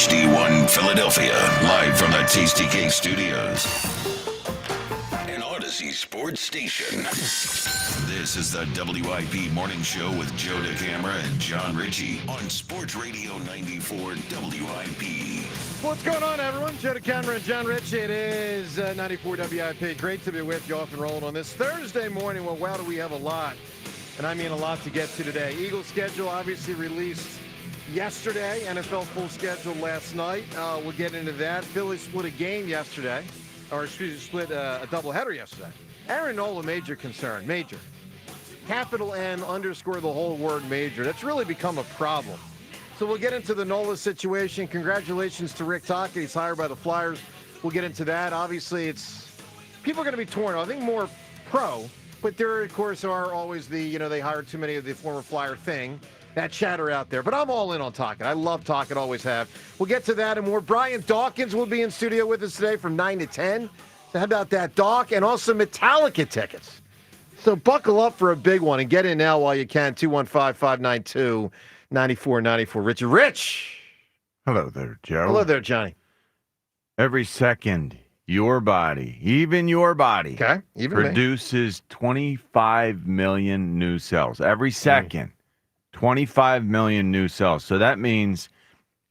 HD1 Philadelphia, live from the Tasty Cake Studios. An Odyssey Sports Station. This is the WIP Morning Show with Joe DeCamara and John Ritchie on Sports Radio 94 WIP. What's going on, everyone? Joe DeCamara and John Ritchie. It is 94 WIP. Great to be with you off and rolling on this Thursday morning. Well, wow, do we have a lot. And I mean a lot to get to today. Eagles schedule obviously released yesterday. NFL full schedule last night. We'll get into that. Phillies split a game yesterday. Or excuse me, split a doubleheader yesterday. Aaron Nola, major concern. Major. Capital N underscore the whole word major. That's really become a problem. So we'll get into the Nola situation. Congratulations to Rick Tocchet. He's hired by the Flyers. We'll get into that. Obviously, people are going to be torn. I think more pro. But there, of course, are always they hired too many of the former Flyer thing. That chatter out there. But I'm all in on Tocchet. I love Tocchet, always have. We'll get to that and more. Brian Dawkins will be in studio with us today from 9 to 10. So how about that, Doc? And also Metallica tickets. So buckle up for a big one and get in now while you can. 215-592-9494. Richard Rich. Hello there, Joe. Hello there, Johnny. Every second, your body, even your body, produces 25 million new cells. Every second, 25 million new cells. So that means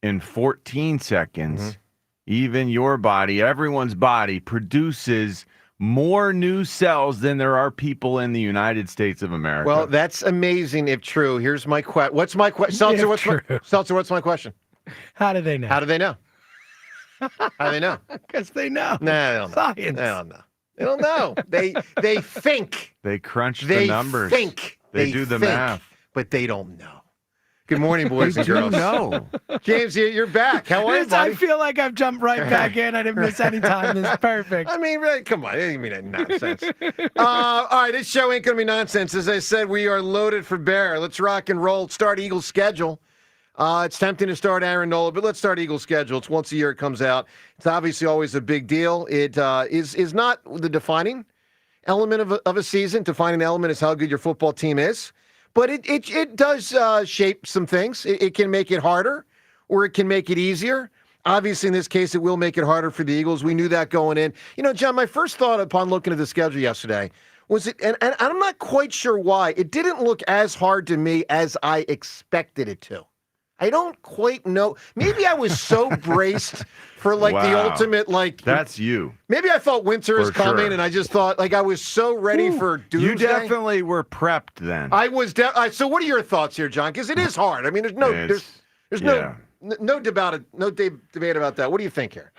in 14 seconds, even your body, everyone's body, produces more new cells than there are people in the United States of America. Well, that's amazing if true. Here's my question. What's my question? Seltzer, what's my question? How do they know? How do they know? How do they know? Because they know. No, they don't know. Science. They don't know. They don't know. They think. They crunch the numbers. They think. They do the math. But they don't know. Good morning, boys and girls. No. James, you're back. How are you, buddy? I feel like I've jumped right back in. I didn't miss any time. This is perfect. I mean, really, come on. I didn't mean that nonsense. All right, this show ain't going to be nonsense. As I said, we are loaded for bear. Let's rock and roll. Start Eagles schedule. It's tempting to start Aaron Nola, but let's start Eagles schedule. It's once a year it comes out. It's obviously always a big deal. It is not the defining element of a season. Defining element is how good your football team is. But it does shape some things. It can make it harder or it can make it easier. Obviously, in this case, it will make it harder for the Eagles. We knew that going in. You know, John, my first thought upon looking at the schedule yesterday was and I'm not quite sure why. It didn't look as hard to me as I expected it to. I don't quite know. Maybe I was so braced for the ultimate That's you. Maybe I thought winter is coming, sure. and I just thought I was so ready for doomsday. You definitely were prepped then. I was. So what are your thoughts here, John? Because it is hard. I mean, there's no debate about that. What do you think here?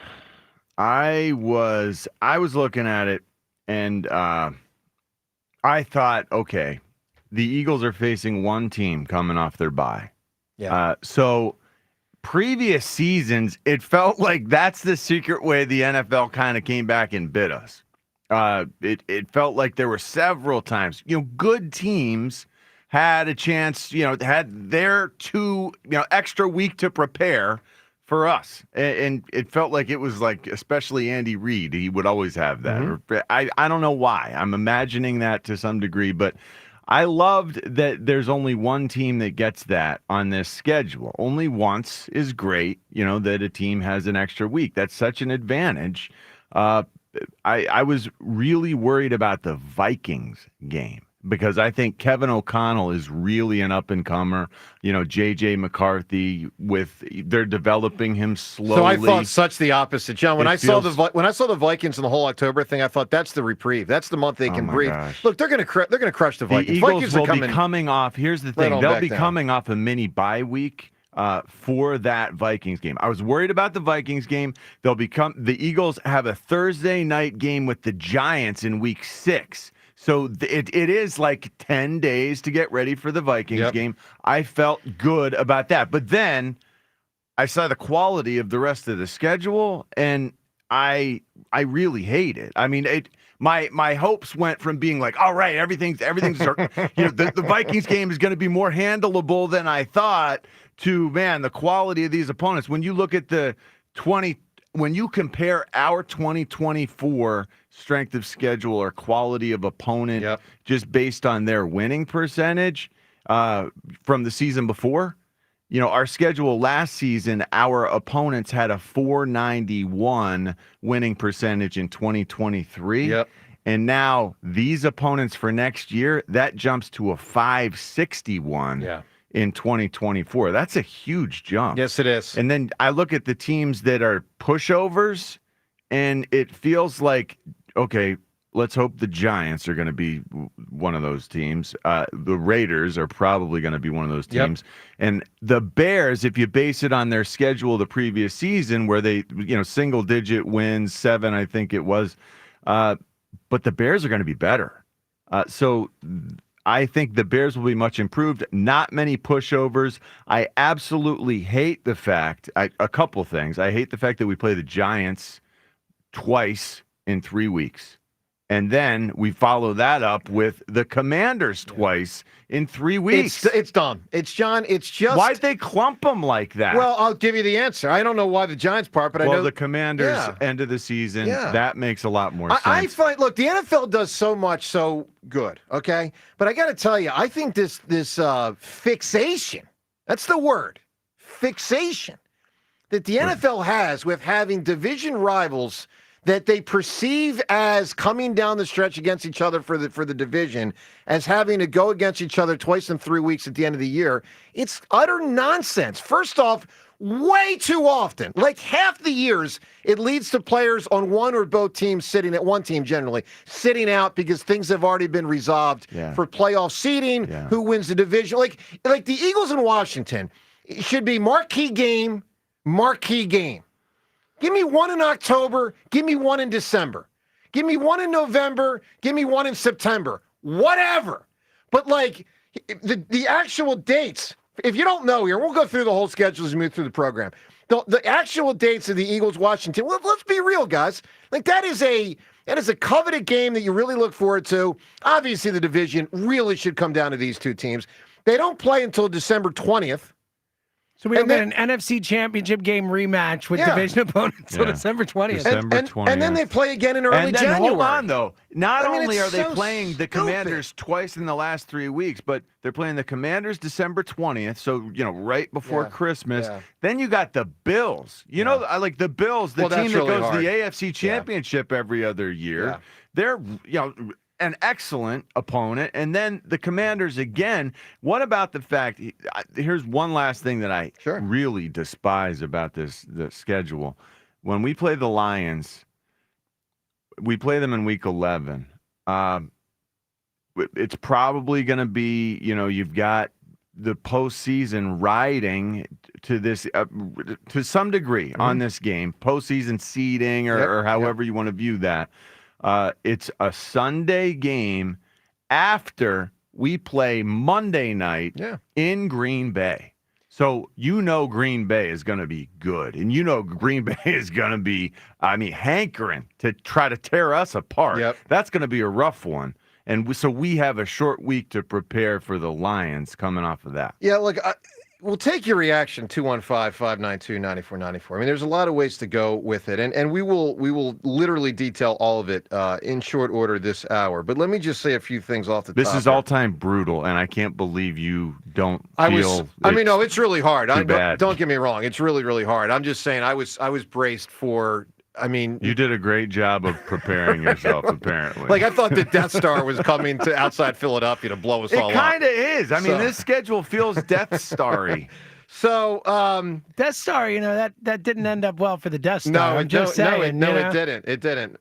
I was looking at it, and I thought, okay, the Eagles are facing one team coming off their bye. Yeah. So previous seasons, it felt like that's the secret way the NFL kind of came back and bit us. It felt like there were several times, good teams had a chance, had their extra week to prepare for us. And it felt like it was especially Andy Reid, he would always have that. Mm-hmm. I don't know why. I'm imagining that to some degree, but I loved that there's only one team that gets that on this schedule. Only once is great, that a team has an extra week. That's such an advantage. I was really worried about the Vikings game because I think Kevin O'Connell is really an up-and-comer. J.J. McCarthy, they're developing him slowly. So I thought such the opposite, John. When I saw the Vikings in the whole October thing, I thought that's the reprieve. That's the month they can breathe. Gosh. Look, they're going to crush the Vikings. The Eagles Vikings will be coming off. Here's the thing: they'll be coming off a mini bye week for that Vikings game. I was worried about the Vikings game. The Eagles have a Thursday night game with the Giants in week 6. So it is 10 days to get ready for the Vikings game. I felt good about that. But then I saw the quality of the rest of the schedule, and I really hate it. I mean, my hopes went from being all right, everything's the Vikings game is going to be more handleable than I thought to, man, the quality of these opponents. When you look at when you compare our 2024 strength of schedule or quality of opponent just based on their winning percentage from the season before, our schedule last season, our opponents had a 491 winning percentage in 2023. Yep. And now these opponents for next year, that jumps to a 561 in 2024. That's a huge jump. Yes, it is. And then I look at the teams that are pushovers, and it feels like, okay, let's hope the Giants are going to be one of those teams. The Raiders are probably going to be one of those teams. And the Bears, if you base it on their schedule the previous season where they, single-digit wins, 7, I think it was, but the Bears are going to be better. So I think the Bears will be much improved. Not many pushovers. I absolutely hate the fact, a couple things. I hate the fact that we play the Giants twice in 3 weeks. And then we follow that up with the Commanders twice in 3 weeks. It's dumb. It's just... Why'd they clump them like that? Well, I'll give you the answer. I don't know why the Giants part, but I know... the Commanders end of the season, that makes a lot more sense. I find, look, the NFL does so much so good, okay? But I got to tell you, I think this fixation, that's the word, fixation, that the NFL has with having division rivals that they perceive as coming down the stretch against each other for the division, as having to go against each other twice in 3 weeks at the end of the year. It's utter nonsense. First off, way too often, like half the years, it leads to players on one or both teams sitting at one team generally, sitting out because things have already been resolved for playoff seeding, who wins the division. Like the Eagles in Washington, it should be marquee game. Give me one in October. Give me one in December. Give me one in November. Give me one in September. Whatever. But like the actual dates, if you don't know here, we'll go through the whole schedule as we move through the program. The actual dates of the Eagles Washington. Well, let's be real, guys. Like that is a coveted game that you really look forward to. Obviously, the division really should come down to these two teams. They don't play until December 20th. So we have an NFC Championship game rematch with division opponents on December 20th. December 20th. And then they play again in early January. Hold on, though. Not only are they so playing the Commanders twice in the last 3 weeks, but they're playing the Commanders December 20th, so, right before Christmas. Yeah. Then you got the Bills. I like the Bills, the team that goes to the AFC Championship every other year. Yeah. They're, an excellent opponent, and then the Commanders again. What about the fact, here's one last thing that I really despise about the schedule. When we play the Lions, we play them in week 11. It's probably going to be, you've got the postseason riding to this to some degree on this game, postseason seeding or however you want to view that. It's a Sunday game after we play Monday night in Green Bay. So Green Bay is going to be good. And Green Bay is going to be, hankering to try to tear us apart. Yep. That's going to be a rough one. And so we have a short week to prepare for the Lions coming off of that. Yeah, look, we'll take your reaction, 215-592-9494. There's a lot of ways to go with it, and we will literally detail all of it in short order this hour. But let me just say a few things off the top. This is all-time brutal, and I can't believe you don't feel no, it's really hard. Bad. Don't get me wrong. It's really, really hard. I'm just saying I was braced for... you did a great job of preparing yourself, apparently. Like, I thought the Death Star was coming to outside Philadelphia to blow us all up. It kind of is. This schedule feels Death Star-y. So, Death Star, that didn't end up well for the Death Star. No, I'm just saying. It didn't. It didn't.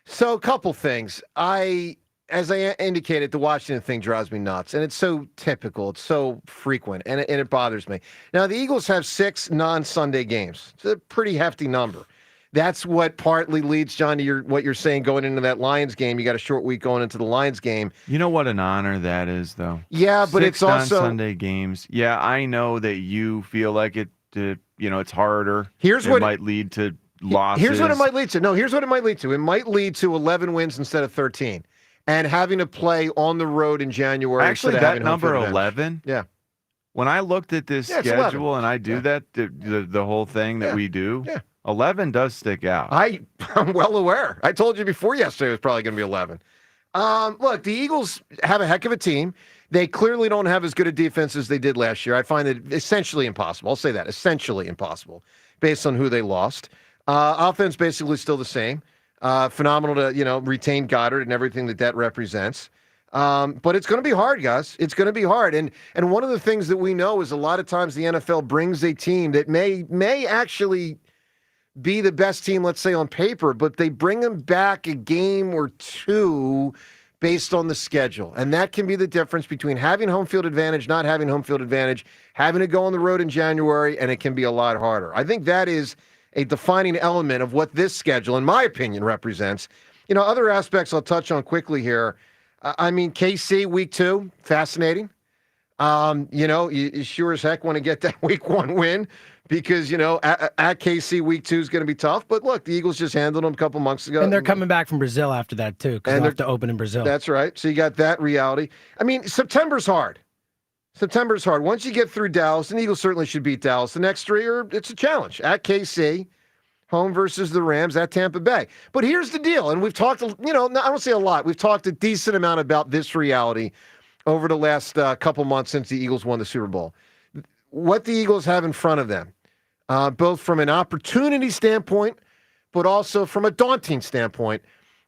So, a couple things. As I indicated, the Washington thing drives me nuts, and it's so typical. It's so frequent, and it bothers me. Now, the Eagles have 6 non-Sunday games. It's a pretty hefty number. That's what partly leads, John, to what you're saying going into that Lions game. You got a short week going into the Lions game. You know what an honor that is, though? Yeah, but 6 it's also Sunday games. Yeah, I know that you feel like it's harder. It might lead to losses. Here's what it might lead to. No, here's what it might lead to. It might lead to 11 wins instead of 13, and having to play on the road in January. Actually, that number 11. Yeah. When I looked at this schedule and I do that, the whole thing that we do. Yeah. 11 does stick out. I'm well aware. I told you before yesterday it was probably going to be 11. Look, the Eagles have a heck of a team. They clearly don't have as good a defense as they did last year. I find it essentially impossible. I'll say that, essentially impossible, based on who they lost. Offense basically still the same. Phenomenal to, retain Goddard and everything that represents. But it's going to be hard, guys. It's going to be hard. And one of the things that we know is a lot of times the NFL brings a team that may actually be the best team, let's say on paper, but they bring them back a game or two based on the schedule. And that can be the difference between having home field advantage, not having home field advantage, having to go on the road in January, and it can be a lot harder. I think that is a defining element of what this schedule, in my opinion, represents. Other aspects I'll touch on quickly here. KC week 2, fascinating. You sure as heck want to get that week 1 win because, at KC week 2 is going to be tough. But look, the Eagles just handled them a couple months ago. And they're coming back from Brazil after that, too, because they'll have to open in Brazil. That's right. So you got that reality. September's hard. September's hard. Once you get through Dallas, and the Eagles certainly should beat Dallas. The next 3 it's a challenge. At KC, home versus the Rams, at Tampa Bay. But here's the deal, and we've talked, I don't say a lot. We've talked a decent amount about this reality over the last couple months since the Eagles won the Super Bowl. What the Eagles have in front of them, both from an opportunity standpoint, but also from a daunting standpoint,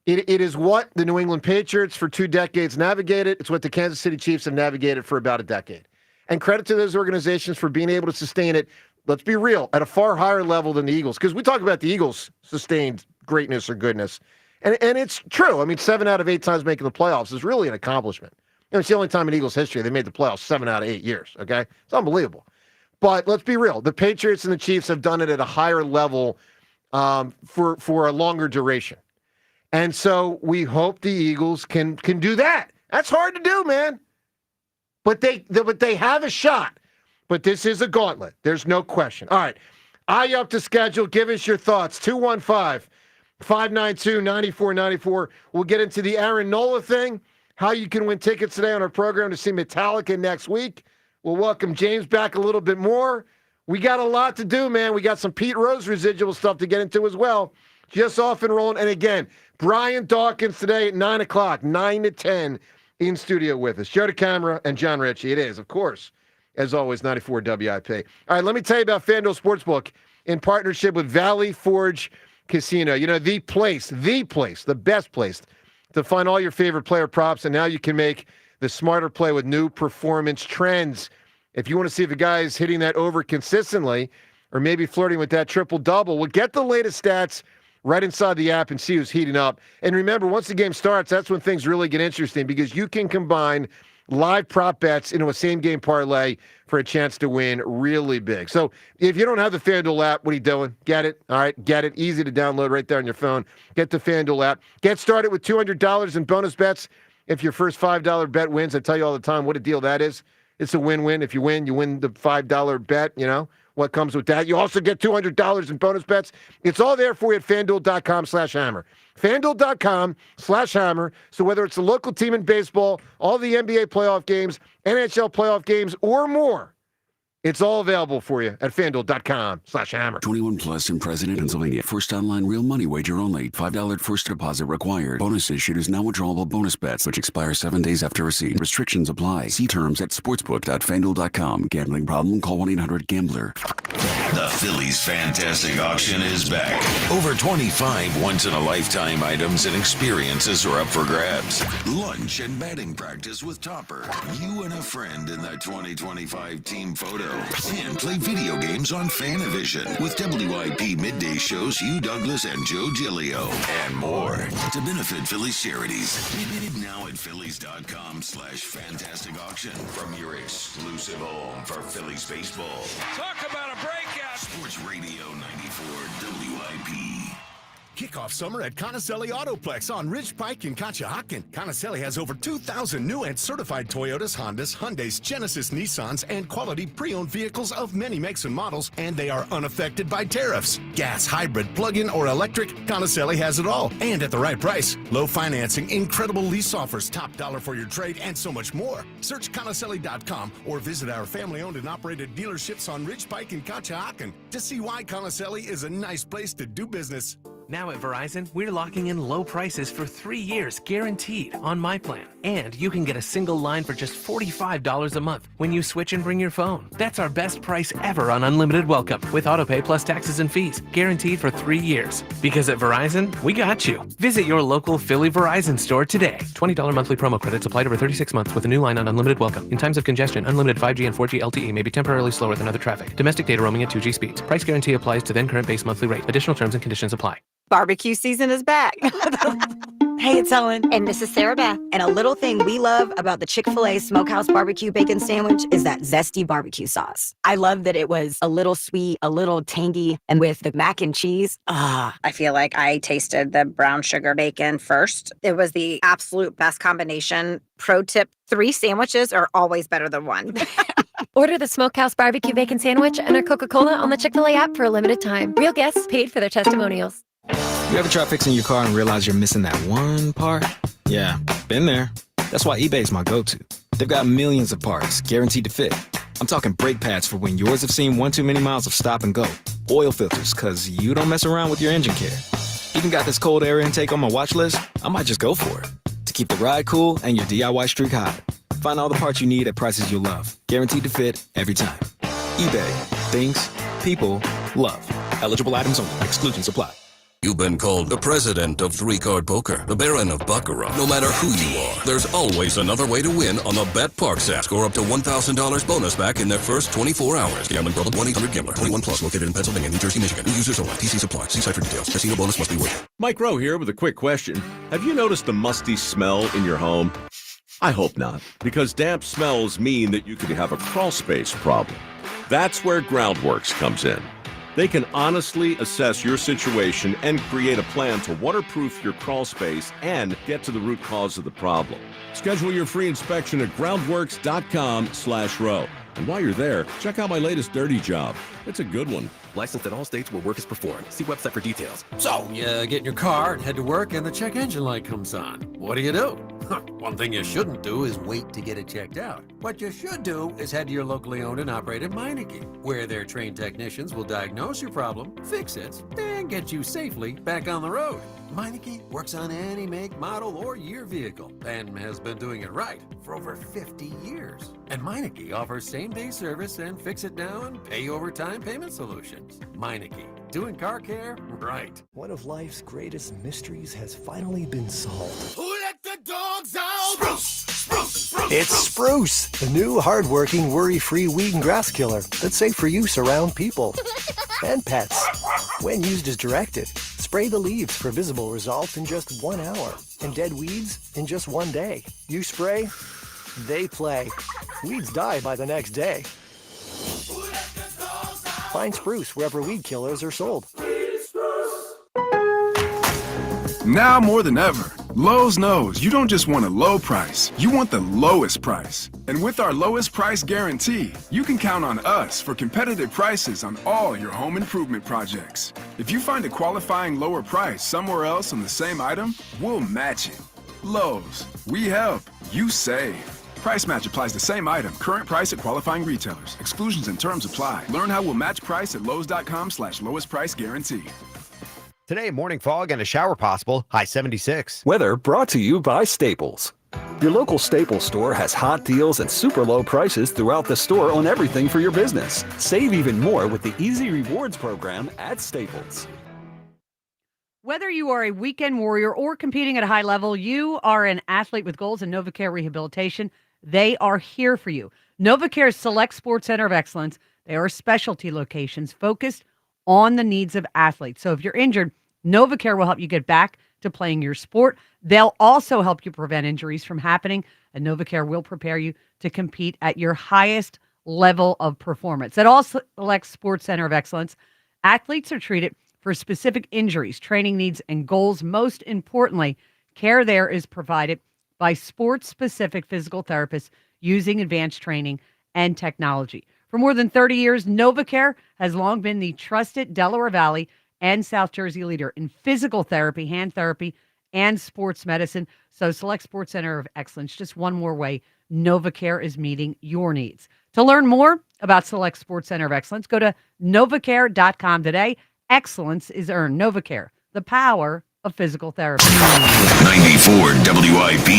it is what the New England Patriots for 2 decades navigated. It's what the Kansas City Chiefs have navigated for about a decade. And credit to those organizations for being able to sustain it, let's be real, at a far higher level than the Eagles. Because we talk about the Eagles' sustained greatness or goodness. And it's true. 7 out of 8 times making the playoffs is really an accomplishment. It's the only time in Eagles history they made the playoffs 7 out of 8 years, okay? It's unbelievable. But let's be real. The Patriots and the Chiefs have done it at a higher level for a longer duration. And so we hope the Eagles can do that. That's hard to do, man. But they have a shot. But this is a gauntlet. There's no question. All right. Eye up to schedule. Give us your thoughts. 215-592-9494. We'll get into the Aaron Nola thing, how you can win tickets today on our program to see Metallica next week. We'll welcome James back a little bit more. We got a lot to do, man. We got some Pete Rose residual stuff to get into as well. Just off and rolling. And again, Brian Dawkins today at 9 o'clock, 9 to 10 in studio with us. Joe DeCamara and John Ritchie. It is, of course, as always, 94 WIP. All right, let me tell you about FanDuel Sportsbook in partnership with Valley Forge Casino. The best place to find all your favorite player props, and now you can make the smarter play with new performance trends. If you want to see if a guy is hitting that over consistently or maybe flirting with that triple-double, well, get the latest stats right inside the app and see who's heating up. And remember, once the game starts, that's when things really get interesting because you can combine live prop bets into a same-game parlay for a chance to win really big. So if you don't have the FanDuel app, what are you doing? Get it. All right, get it. Easy to download right there on your phone. Get the FanDuel app. Get started with $200 in bonus bets if your first $5 bet wins. I tell you all the time what a deal that is. It's a win-win. If you win the $5 bet, what comes with that. You also get $200 in bonus bets. It's all there for you at FanDuel.com/hammer. FanDuel.com/hammer. So whether it's the local team in baseball, all the NBA playoff games, NHL playoff games, or more, it's all available for you at FanDuel.com/hammer. 21 plus in President, Pennsylvania. First online real money wager only. $5 first deposit required. Bonus issued is now withdrawable bonus bets, which expire 7 days after receipt. Restrictions apply. See terms at sportsbook.fanduel.com. Gambling problem? Call 1-800-GAMBLER. The Phillies Fantastic Auction is back. Over 25 once-in-a-lifetime items and experiences are up for grabs. Lunch and batting practice with Topper. You and a friend in the 2025 team photo. And play video games on Fanavision with WIP midday shows Hugh Douglas and Joe Giglio. And more to benefit Phillies charities. Bid now at Phillies.com/fantastic auction from your exclusive home for Phillies baseball. Talk about a breakout. Sports Radio 94 WIP. Kick off summer at Conacelli Autoplex on Ridge Pike in Conshohocken. Conacelli has over 2,000 new and certified Toyotas, Hondas, Hyundais, Genesis, Nissans, and quality pre-owned vehicles of many makes and models, and they are unaffected by tariffs. Gas, hybrid, plug-in, or electric, Conacelli has it all, and at the right price. Low financing, incredible lease offers, top dollar for your trade, and so much more. Search Conacelli.com or visit our family-owned and operated dealerships on Ridge Pike in Conshohocken to see why Conacelli is a nice place to do business. Now at Verizon, we're locking in low prices for 3 years, guaranteed, on my plan. And you can get a single line for just $45 a month when you switch and bring your phone. That's our best price ever on unlimited welcome, with autopay plus taxes and fees, guaranteed for 3 years. Because at Verizon, we got you. Visit your local Philly Verizon store today. $20 monthly promo credits applied over 36 months with a new line on unlimited welcome. In times of congestion, unlimited 5G and 4G LTE may be temporarily slower than other traffic. Domestic data roaming at 2G speeds. Price guarantee applies to then current base monthly rate. Additional terms and conditions apply. Barbecue season is back. Hey, it's Ellen. And this is Sarah Beth. And a little thing we love about the Chick-fil-A Smokehouse Barbecue Bacon Sandwich is that zesty barbecue sauce. I love that it was a little sweet, a little tangy, and with the mac and cheese. I feel like I tasted the brown sugar bacon first. It was the absolute best combination. Pro tip, 3 sandwiches are always better than 1. Order the Smokehouse Barbecue Bacon Sandwich and a Coca-Cola on the Chick-fil-A app for a limited time. Real guests paid for their testimonials. You ever try fixing your car and realize you're missing that one part? Yeah, been there. That's why eBay's my go-to. They've got millions of parts, guaranteed to fit. I'm talking brake pads for when yours have seen one too many miles of stop and go. Oil filters, because you don't mess around with your engine care. Even got this cold air intake on my watch list. I might just go for it. To keep the ride cool and your DIY streak hot. Find all the parts you need at prices you'll love. Guaranteed to fit every time. eBay. Things. People. Love. Eligible items only. Exclusions apply. You've been called the president of three-card poker, the baron of baccarat. No matter who you are, there's always another way to win on the Bet Parks app. Score up to $1,000 bonus back in their first 24 hours. Gambling problem? 1-800-GAMBLER. 21 plus. Located in Pennsylvania, New Jersey, Michigan. New users only. TC Supply. See site for details. Casino bonus must be worth it. Mike Rowe here with a quick question. Have you noticed the musty smell in your home? I hope not, because damp smells mean that you could have a crawl space problem. That's where Groundworks comes in. They can honestly assess your situation and create a plan to waterproof your crawl space and get to the root cause of the problem. Schedule your free inspection at groundworks.com/row. And while you're there, check out my latest dirty job. It's a good one. Licensed in all states where work is performed. See website for details. So, you get in your car and head to work and the check engine light comes on. What do? One thing you shouldn't do is wait to get it checked out. What you should do is head to your locally owned and operated Meineke, where their trained technicians will diagnose your problem, fix it, and get you safely back on the road. Meineke works on any make, model, or year vehicle and has been doing it right for over 50 years. And Meineke offers same-day service and fix-it-now and pay-over-time payment solutions. Meineke, doing car care right. One of life's greatest mysteries has finally been solved. Who let the dogs out? Spruce! It's Spruce, the new hard-working, worry-free weed and grass killer that's safe for use around people and pets. When used as directed, spray the leaves for visible results in just 1 hour and dead weeds in just 1 day. You spray, they play. Weeds die by the next day. Find Spruce wherever weed killers are sold. Now more than ever, Lowe's knows you don't just want a low price, you want the lowest price. And with our lowest price guarantee, you can count on us for competitive prices on all your home improvement projects. If you find a qualifying lower price somewhere else on the same item, we'll match it. Lowe's, we help, you save. Price match applies the same item. Current price at qualifying retailers. Exclusions and terms apply. Learn how we'll match price at lowes.com/lowest price guarantee. Today, morning fog and a shower possible, high 76. Weather brought to you by Staples. Your local Staples store has hot deals and super low prices throughout the store on everything for your business. Save even more with the Easy Rewards program at Staples. Whether you are a weekend warrior or competing at a high level, you are an athlete with goals in NovaCare Rehabilitation. They are here for you. NovaCare's Select Sports Center of Excellence. They are specialty locations focused on the needs of athletes. So if you're injured, NovaCare will help you get back to playing your sport. They'll also help you prevent injuries from happening, and NovaCare will prepare you to compete at your highest level of performance. At all Select Sports Center of Excellence, athletes are treated for specific injuries, training needs, and goals. Most importantly, care there is provided by sports-specific physical therapists using advanced training and technology. For more than 30 years, NovaCare has long been the trusted Delaware Valley and South Jersey leader in physical therapy, hand therapy, and sports medicine. So Select Sports Center of Excellence, just one more way NovaCare is meeting your needs. To learn more about Select Sports Center of Excellence, go to novacare.com today. Excellence is earned. NovaCare, the power of physical therapy. 94 WIP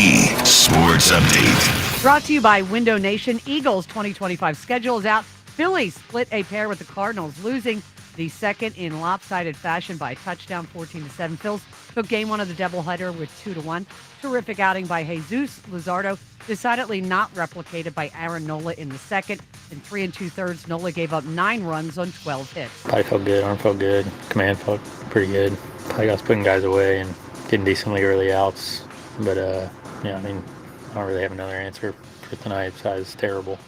Sports Update. Brought to you by Window Nation. Eagles 2025 schedule is out. Phillies split a pair with the Cardinals, losing the second in lopsided fashion by a touchdown, 14-7. Phils took game one of the doubleheader with 2-1. Terrific outing by Jesus Luzardo, decidedly not replicated by Aaron Nola in the second. In 3 2/3, Nola gave up 9 runs on 12 hits. Body felt good, arm felt good, command felt pretty good. I was putting guys away and getting decently early outs. But, I don't really have another answer for tonight besides terrible.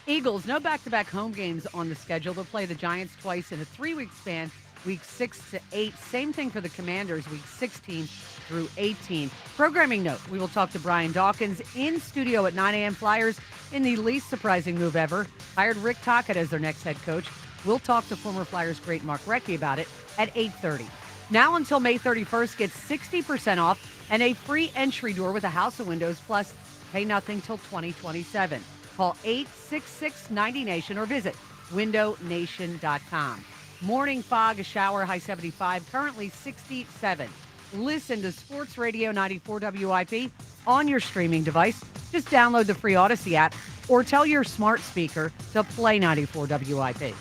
Eagles, no back-to-back home games on the schedule. They'll play the Giants twice in a 3-week span, weeks 6 to 8. Same thing for the Commanders, weeks 16 through 18. Programming note, we will talk to Brian Dawkins in studio at 9 a.m. Flyers in the least surprising move ever. Hired Rick Tocchet as their next head coach. We'll talk to former Flyers great Mark Recchi about it at 8:30. Now until May 31st, get 60% off and a free entry door with a house of windows, plus pay nothing till 2027. Call 866-90-NATION or visit windownation.com. Morning fog, a shower, high 75, currently 67. Listen to Sports Radio 94 WIP on your streaming device. Just download the free Odyssey app or tell your smart speaker to play 94 WIP.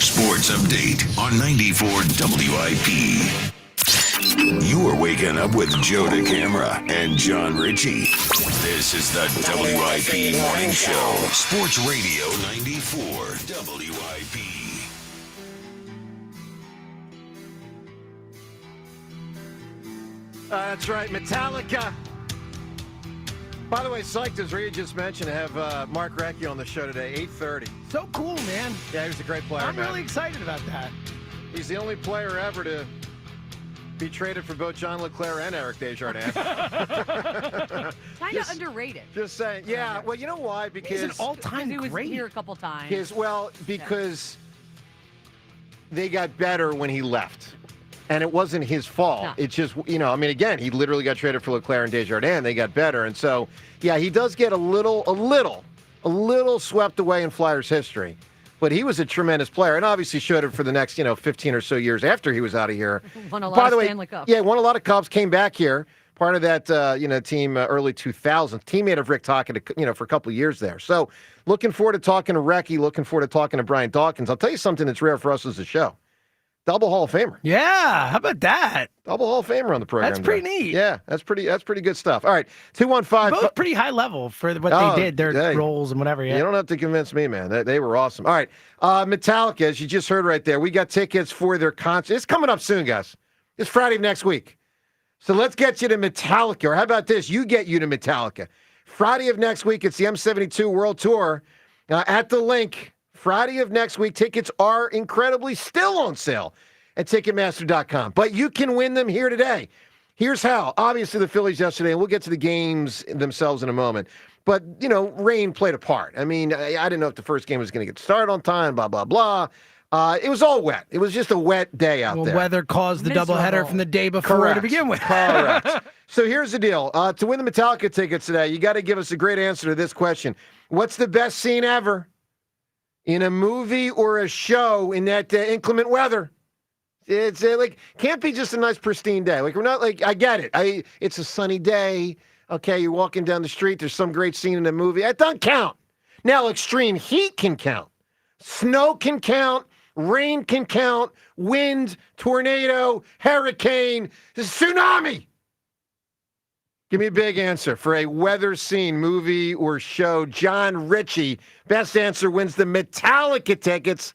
Sports Update on 94 WIP. You are waking up with Joe DeCamara and John Ritchie. This is the WIP Morning Show. Sports Radio 94 WIP. That's right, Metallica. By the way, psyched, as Rhea just mentioned, to have Mark Recchi on the show today, 8:30. So cool, man. Yeah, he was a great player, I'm man. really excited about that. He's the only player ever to be traded for both John LeClaire and Eric Desjardins. Kind of underrated. Just saying. Yeah, well, you know why? Because He's an all-time He was great. here a couple times. Because they got better when he left. And it wasn't his fault. No. It's just, again, he literally got traded for LeClaire and Desjardins. They got better. And so, yeah, he does get a little swept away in Flyers history. But he was a tremendous player and obviously showed it for the next, 15 or so years after he was out of here. Won a lot By of the way, Stanley Cups. Yeah, won a lot of Cups, came back here. Part of that, team early 2000s. Teammate of Rick Tocchet, for a couple of years there. So looking forward to talking to Recchi, looking forward to talking to Brian Dawkins. I'll tell you something that's rare for us as a show. Double Hall of Famer. Yeah, how about that? Double Hall of Famer on the program. That's pretty neat. Yeah, that's pretty good stuff. All right, 215. Both pretty high level for what they did, their roles and whatever. Yeah. You don't have to convince me, man. They were awesome. All right, Metallica, as you just heard right there, we got tickets for their concert. It's coming up soon, guys. It's Friday of next week. So let's get you to Metallica. Or how about this? You get you to Metallica. Friday of next week, it's the M72 World Tour at the Link. Friday of next week, tickets are incredibly still on sale at Ticketmaster.com. But you can win them here today. Here's how. Obviously, the Phillies yesterday, and we'll get to the games themselves in a moment. But, rain played a part. I didn't know if the first game was going to get started on time, blah, blah, blah. It was all wet. It was just a wet day out there. Weather caused the doubleheader from the day before Correct. to begin with. Correct. So here's the deal. To win the Metallica tickets today, you got to give us a great answer to this question. What's the best scene ever in a movie or a show in that inclement weather? It's can't be just a nice pristine day. We're not I get it. It's a sunny day. Okay, you're walking down the street. There's some great scene in the movie. That doesn't count. Now, extreme heat can count. Snow can count. Rain can count. Wind, tornado, hurricane, tsunami. Give me a big answer for a weather scene, movie, or show. John Ritchie, best answer wins the Metallica tickets.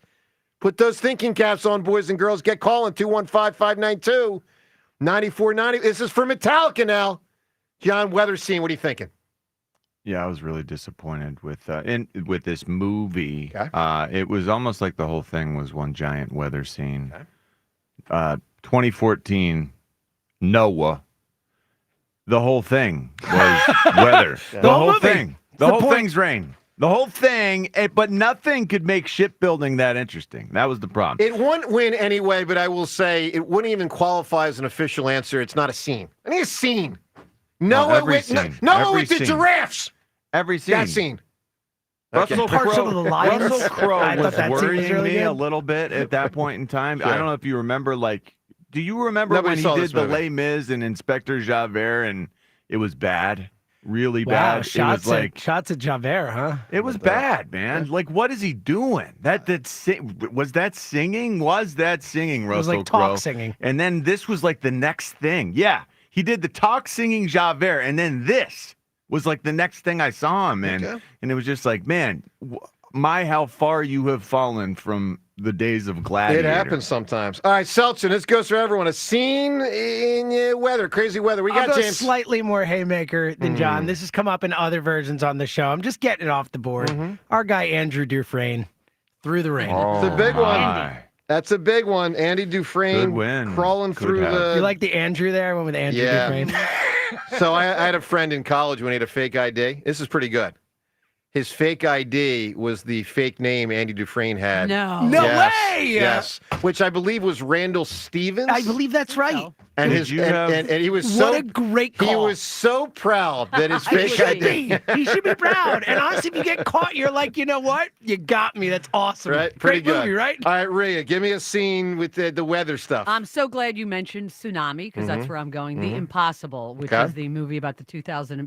Put those thinking caps on, boys and girls. Get calling 215-592-9490. This is for Metallica now. John, weather scene, what are you thinking? Yeah, I was really disappointed with this movie. Okay. It was almost like the whole thing was one giant weather scene. Okay. 2014, Noah. The whole thing was weather. The whole thing. The whole thing's rain. The whole thing, but nothing could make shipbuilding that interesting. That was the problem. It wouldn't win anyway, but I will say it wouldn't even qualify as an official answer. It's not a scene. I need a scene. Noah with the giraffes. Every scene. That scene. Russell Crowe was that worrying really me good. a little bit at that point in time. Sure. I don't know if you remember, Do you remember Nobody when he saw did this the movie. Les Mis and Inspector Javert, and it was bad, really Wow, bad? It was like shots at Javert, huh? it was bad, man. Like, what is he doing? Was that singing? Was that singing, Russell It was like Crowe? talk singing. And then this was like the next thing. Yeah, he did the talk singing Javert, and then this was like the next thing I saw him in, and it was just like, man, how far you have fallen from the days of Gladiator. It happens sometimes. All right, Seltzer, this goes for everyone. A scene in weather, crazy weather. We I'll got go James. slightly more haymaker than John. This has come up in other versions on the show. I'm just getting it off the board. Our guy Andrew Dufresne through the rain. It's a big one. That's a big one. Andy Dufresne crawling through the... You like the Andrew there? I went with Andrew Dufresne. So I had a friend in college when he had a fake ID. This is pretty good. His fake ID was the fake name Andy Dufresne had. No Yes, way! Yes, which I believe was Randall Stevens. I believe that's right. And and he was so What a great call. He was so proud that his He fake should ID. be. He should be proud. And honestly, if you get caught, you're like, you know what? You got me. That's awesome. Right, pretty Great good. movie, right? All right, Rhea, give me a scene with the weather stuff. I'm so glad you mentioned Tsunami because that's where I'm going. The Impossible, which Okay. is the movie about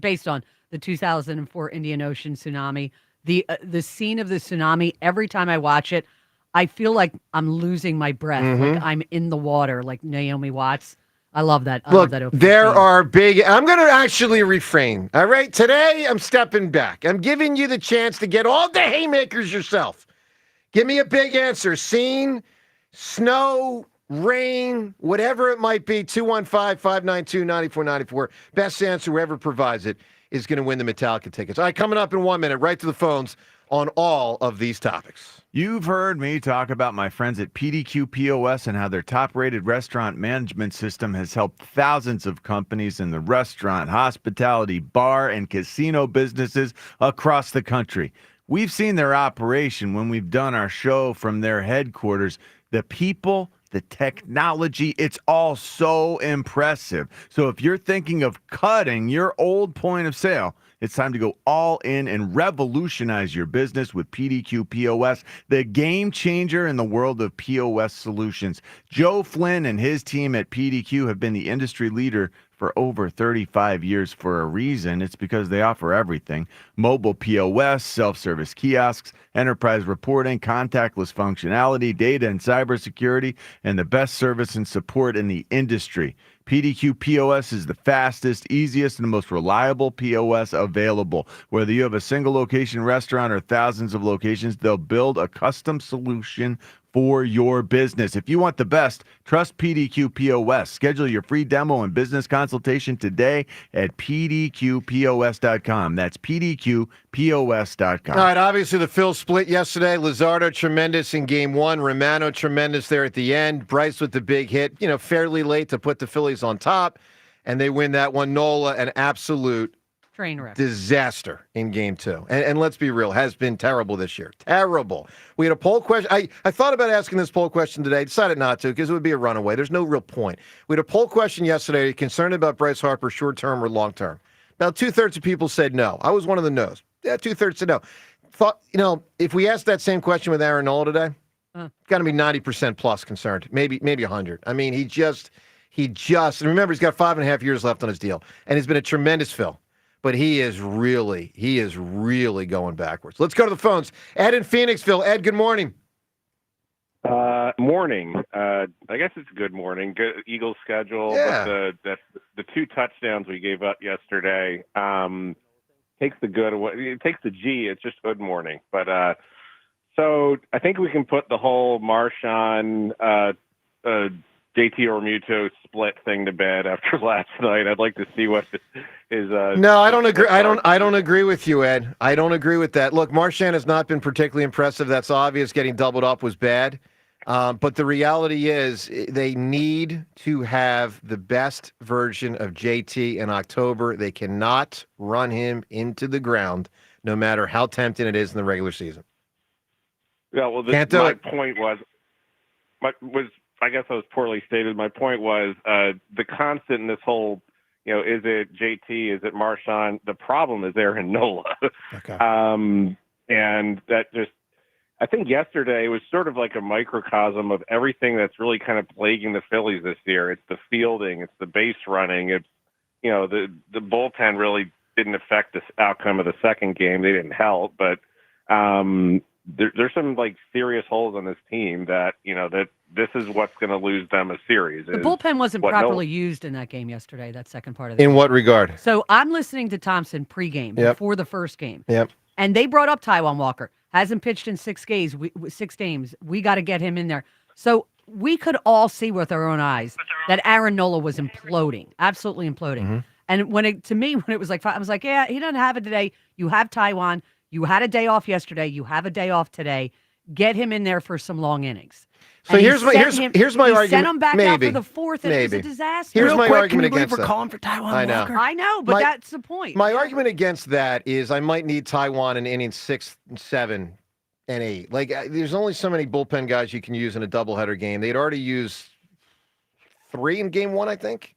based on the 2004 Indian Ocean tsunami. The scene of the tsunami, every time I watch it, I feel like I'm losing my breath. Like I'm in the water, like Naomi Watts. I love that. I Look, love that opening there scene. are big... I'm going to actually refrain. All right? Today, I'm stepping back. I'm giving you the chance to get all the haymakers yourself. Give me a big answer. Scene, snow, rain, whatever it might be. 215-592-9494. Best answer, whoever provides it, is going to win the Metallica tickets. All right, coming up in 1 minute, right to the phones on all of these topics. You've heard me talk about my friends at PDQ POS and how their top-rated restaurant management system has helped thousands of companies in the restaurant, hospitality, bar, and casino businesses across the country. We've seen their operation when we've done our show from their headquarters. The people, the technology, it's all so impressive. So if you're thinking of cutting your old point of sale, it's time to go all in and revolutionize your business with PDQ POS, the game changer in the world of POS solutions. Joe Flynn and his team at PDQ have been the industry leader for over 35 years for a reason. It's because they offer everything: mobile POS, self-service kiosks, enterprise reporting, contactless functionality, data and cybersecurity, and the best service and support in the industry. PDQ POS is the fastest, easiest, and most reliable POS available. Whether you have a single location restaurant or thousands of locations, they'll build a custom solution for your business. If you want the best, trust PDQ POS. Schedule your free demo and business consultation today at pdqpos.com. That's pdqpos.com. All right, obviously the Phils split yesterday. Luzardo tremendous in game one. Romano tremendous there at the end. Bryce with the big hit, fairly late to put the Phillies on top, and they win that one. Nola, an absolute Train wreck. disaster in game two. And let's be real, has been terrible this year. Terrible. We had a poll question. I thought about asking this poll question today. Decided not to because it would be a runaway. There's no real point. We had a poll question yesterday concerned about Bryce Harper short-term or long-term. Now, 2/3 of people said no. I was one of the no's. Yeah, 2/3 said no. Thought, if we asked that same question with Aaron Nola today, got to be 90% plus concerned. Maybe 100. I mean, he just, and remember, he's got 5.5 years left on his deal. And he's been a tremendous fill. But he is really going backwards. Let's go to the phones. Ed in Phoenixville. Ed, good morning. Morning. I guess it's good morning. Good Eagles schedule. Yeah. But the 2 touchdowns we gave up yesterday takes the good away. It takes the G. It's just good morning. But so I think we can put the whole Marshawn JT Realmuto split thing to bed after last night. I'd like to see what his. No, I don't agree. I don't agree with you, Ed. I don't agree with that. Look, Marshawn has not been particularly impressive. That's obvious. Getting doubled up was bad. But the reality is they need to have the best version of JT in October. They cannot run him into the ground, no matter how tempting it is in the regular season. Yeah, well, my point was, I guess I was poorly stated. My point was the constant in this whole, is it JT? Is it Marshawn? The problem is Aaron Nola. Okay. And that just, I think yesterday was sort of like a microcosm of everything that's really kind of plaguing the Phillies this year. It's the fielding, it's the base running, it's, the bullpen really didn't affect the outcome of the second game. They didn't help, but there's some like serious holes on this team that that this is what's going to lose them a series. The bullpen wasn't properly used in that game yesterday. That second part of the In game. what regard? So I'm listening to Thompson pregame before the first game. Yep. And they brought up Taijuan Walker. Hasn't pitched in 6 games. 6 games. We got to get him in there. So we could all see with our own eyes that Aaron Nola was imploding, absolutely imploding. Mm-hmm. And when it was like, I was like, yeah, he doesn't have it today. You have Taijuan. You had a day off yesterday. You have a day off today. Get him in there for some long innings. So here's my argument. Sent him back out Maybe. for the fourth, and it was a disaster. Here's Real my quick, argument can you believe against we're that. calling for Taijuan I know. Walker? I know, but that's the point. My argument against that is I might need Taijuan in innings 6, 7, and 8. Like, there's only so many bullpen guys you can use in a doubleheader game. They'd already used 3 in game 1, I think.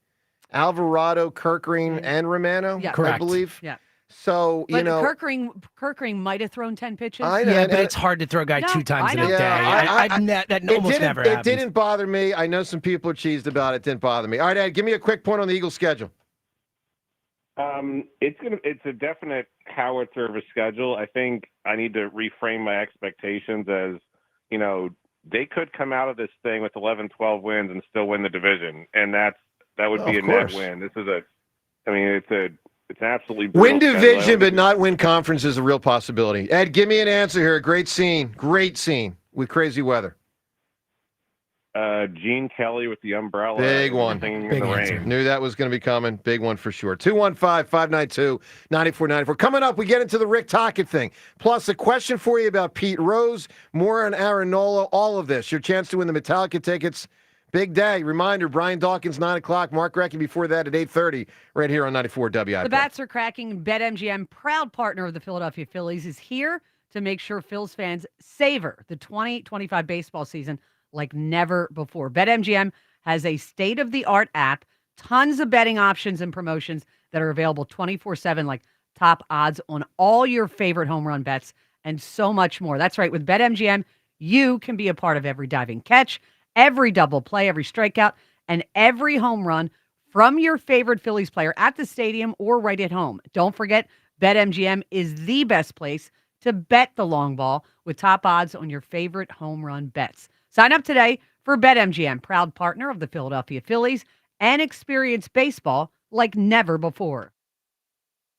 Alvarado, Kirkring, and Romano, I believe. Yeah. So, But Kirkring might have thrown 10 pitches. I know, Yeah, and- but it's hard to throw a guy 2 times in a Yeah, day. That almost never It happens. didn't bother me. I know some people are cheesed about it. It didn't bother me. All right, Ed, give me a quick point on the Eagles' schedule. It's a definite howitzer of a schedule. I think I need to reframe my expectations as, they could come out of this thing with 11, 12 wins and still win the division, and that would be a net win. This is it's an absolutely brutal Win schedule. division, but not win conference is a real possibility. Ed, give me an answer here. Great scene with crazy weather. Gene Kelly with the umbrella. Big one. Singing in the rain. Knew that was going to be coming. Big one for sure. 215-592-9494. Coming up, we get into the Rick Tocchet thing. Plus, a question for you about Pete Rose, more on Aaron Nola, all of this. Your chance to win the Metallica tickets. Big day. Reminder, Brian Dawkins, 9 o'clock. Mark Recchi before that at 8:30 right here on 94 WIP. The bats are cracking. BetMGM, proud partner of the Philadelphia Phillies, is here to make sure Phils fans savor the 2025 baseball season like never before. BetMGM has a state-of-the-art app, tons of betting options and promotions that are available 24/7, like top odds on all your favorite home run bets and so much more. That's right. With BetMGM, you can be a part of every diving catch, every double play, every strikeout, and every home run from your favorite Phillies player at the stadium or right at home. Don't forget, BetMGM is the best place to bet the long ball with top odds on your favorite home run bets. Sign up today for BetMGM, proud partner of the Philadelphia Phillies, and experience baseball like never before.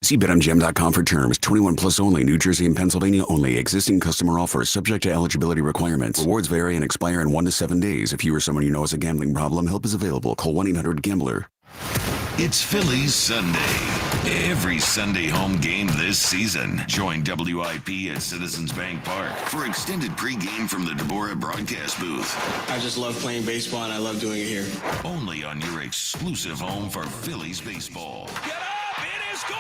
See BetMGM.com for terms. 21 plus only. New Jersey and Pennsylvania only. Existing customer offer subject to eligibility requirements. Rewards vary and expire in 1 to 7 days. If you or someone you know has a gambling problem, help is available. Call 1-800-GAMBLER. It's Phillies Sunday. Every Sunday home game this season. Join WIP at Citizens Bank Park for extended pregame from the Deborah broadcast booth. I just love playing baseball and I love doing it here. Only on your exclusive home for Phillies baseball. Get up! It is gone!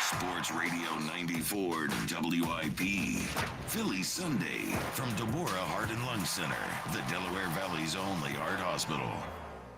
Sports Radio 94 WIP. Phillies Sunday from Deborah Heart and Lung Center, the Delaware Valley's only heart hospital.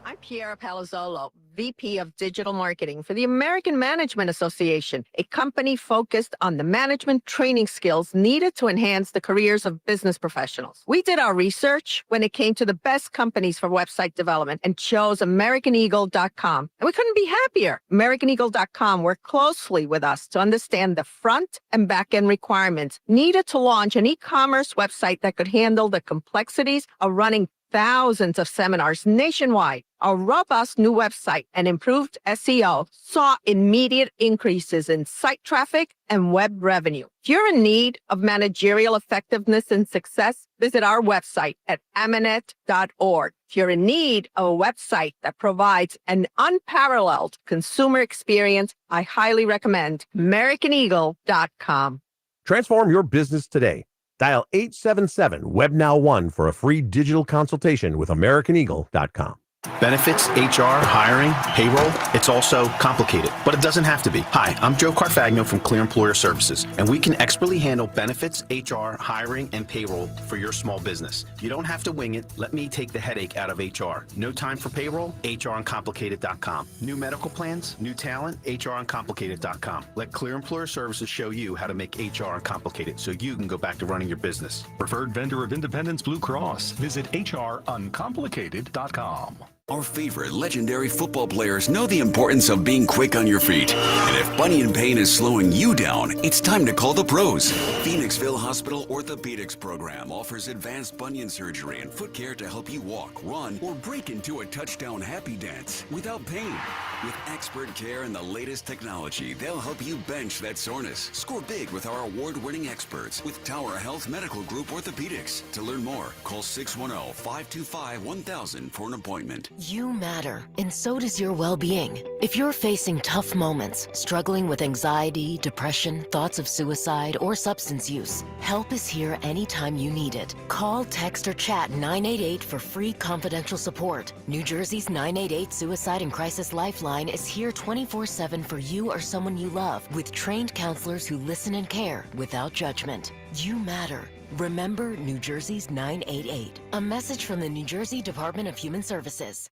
I'm Piera Palazzolo, VP of Digital Marketing for the American Management Association, a company focused on the management training skills needed to enhance the careers of business professionals. We did our research when it came to the best companies for website development and chose AmericanEagle.com. And we couldn't be happier. AmericanEagle.com worked closely with us to understand the front and back end requirements needed to launch an e-commerce website that could handle the complexities of running thousands of seminars nationwide. Our robust new website and improved SEO saw immediate increases in site traffic and web revenue. If you're in need of managerial effectiveness and success, visit our website at amanet.org. If you're in need of a website that provides an unparalleled consumer experience, I highly recommend AmericanEagle.com. Transform your business today. Dial 877-WEB-NOW-1 for a free digital consultation with AmericanEagle.com. Benefits, HR, hiring, payroll, it's also complicated, but it doesn't have to be. Hi, I'm Joe Carfagno from Clear Employer Services, and we can expertly handle benefits, HR, hiring, and payroll for your small business. You don't have to wing it. Let me take the headache out of HR. No time for payroll? HRuncomplicated.com. New medical plans, new talent? HRuncomplicated.com. Let Clear Employer Services show you how to make HR uncomplicated so you can go back to running your business. Preferred vendor of Independence Blue Cross. Visit HRuncomplicated.com. Our favorite legendary football players know the importance of being quick on your feet. And if bunion pain is slowing you down, it's time to call the pros. Phoenixville Hospital Orthopedics Program offers advanced bunion surgery and foot care to help you walk, run, or break into a touchdown happy dance without pain. With expert care and the latest technology, they'll help you bench that soreness. Score big with our award-winning experts with Tower Health Medical Group Orthopedics. To learn more, call 610-525-1000 for an appointment. You matter, and so does your well-being. If you're facing tough moments, struggling with anxiety, depression, thoughts of suicide, or substance use, help is here anytime you need it. Call, text, or chat 988 for free confidential support. New Jersey's 988 Suicide and Crisis Lifeline is here 24/7 for you or someone you love, with trained counselors who listen and care without judgment. You matter. Remember New Jersey's 988. A message from the New Jersey Department of Human Services.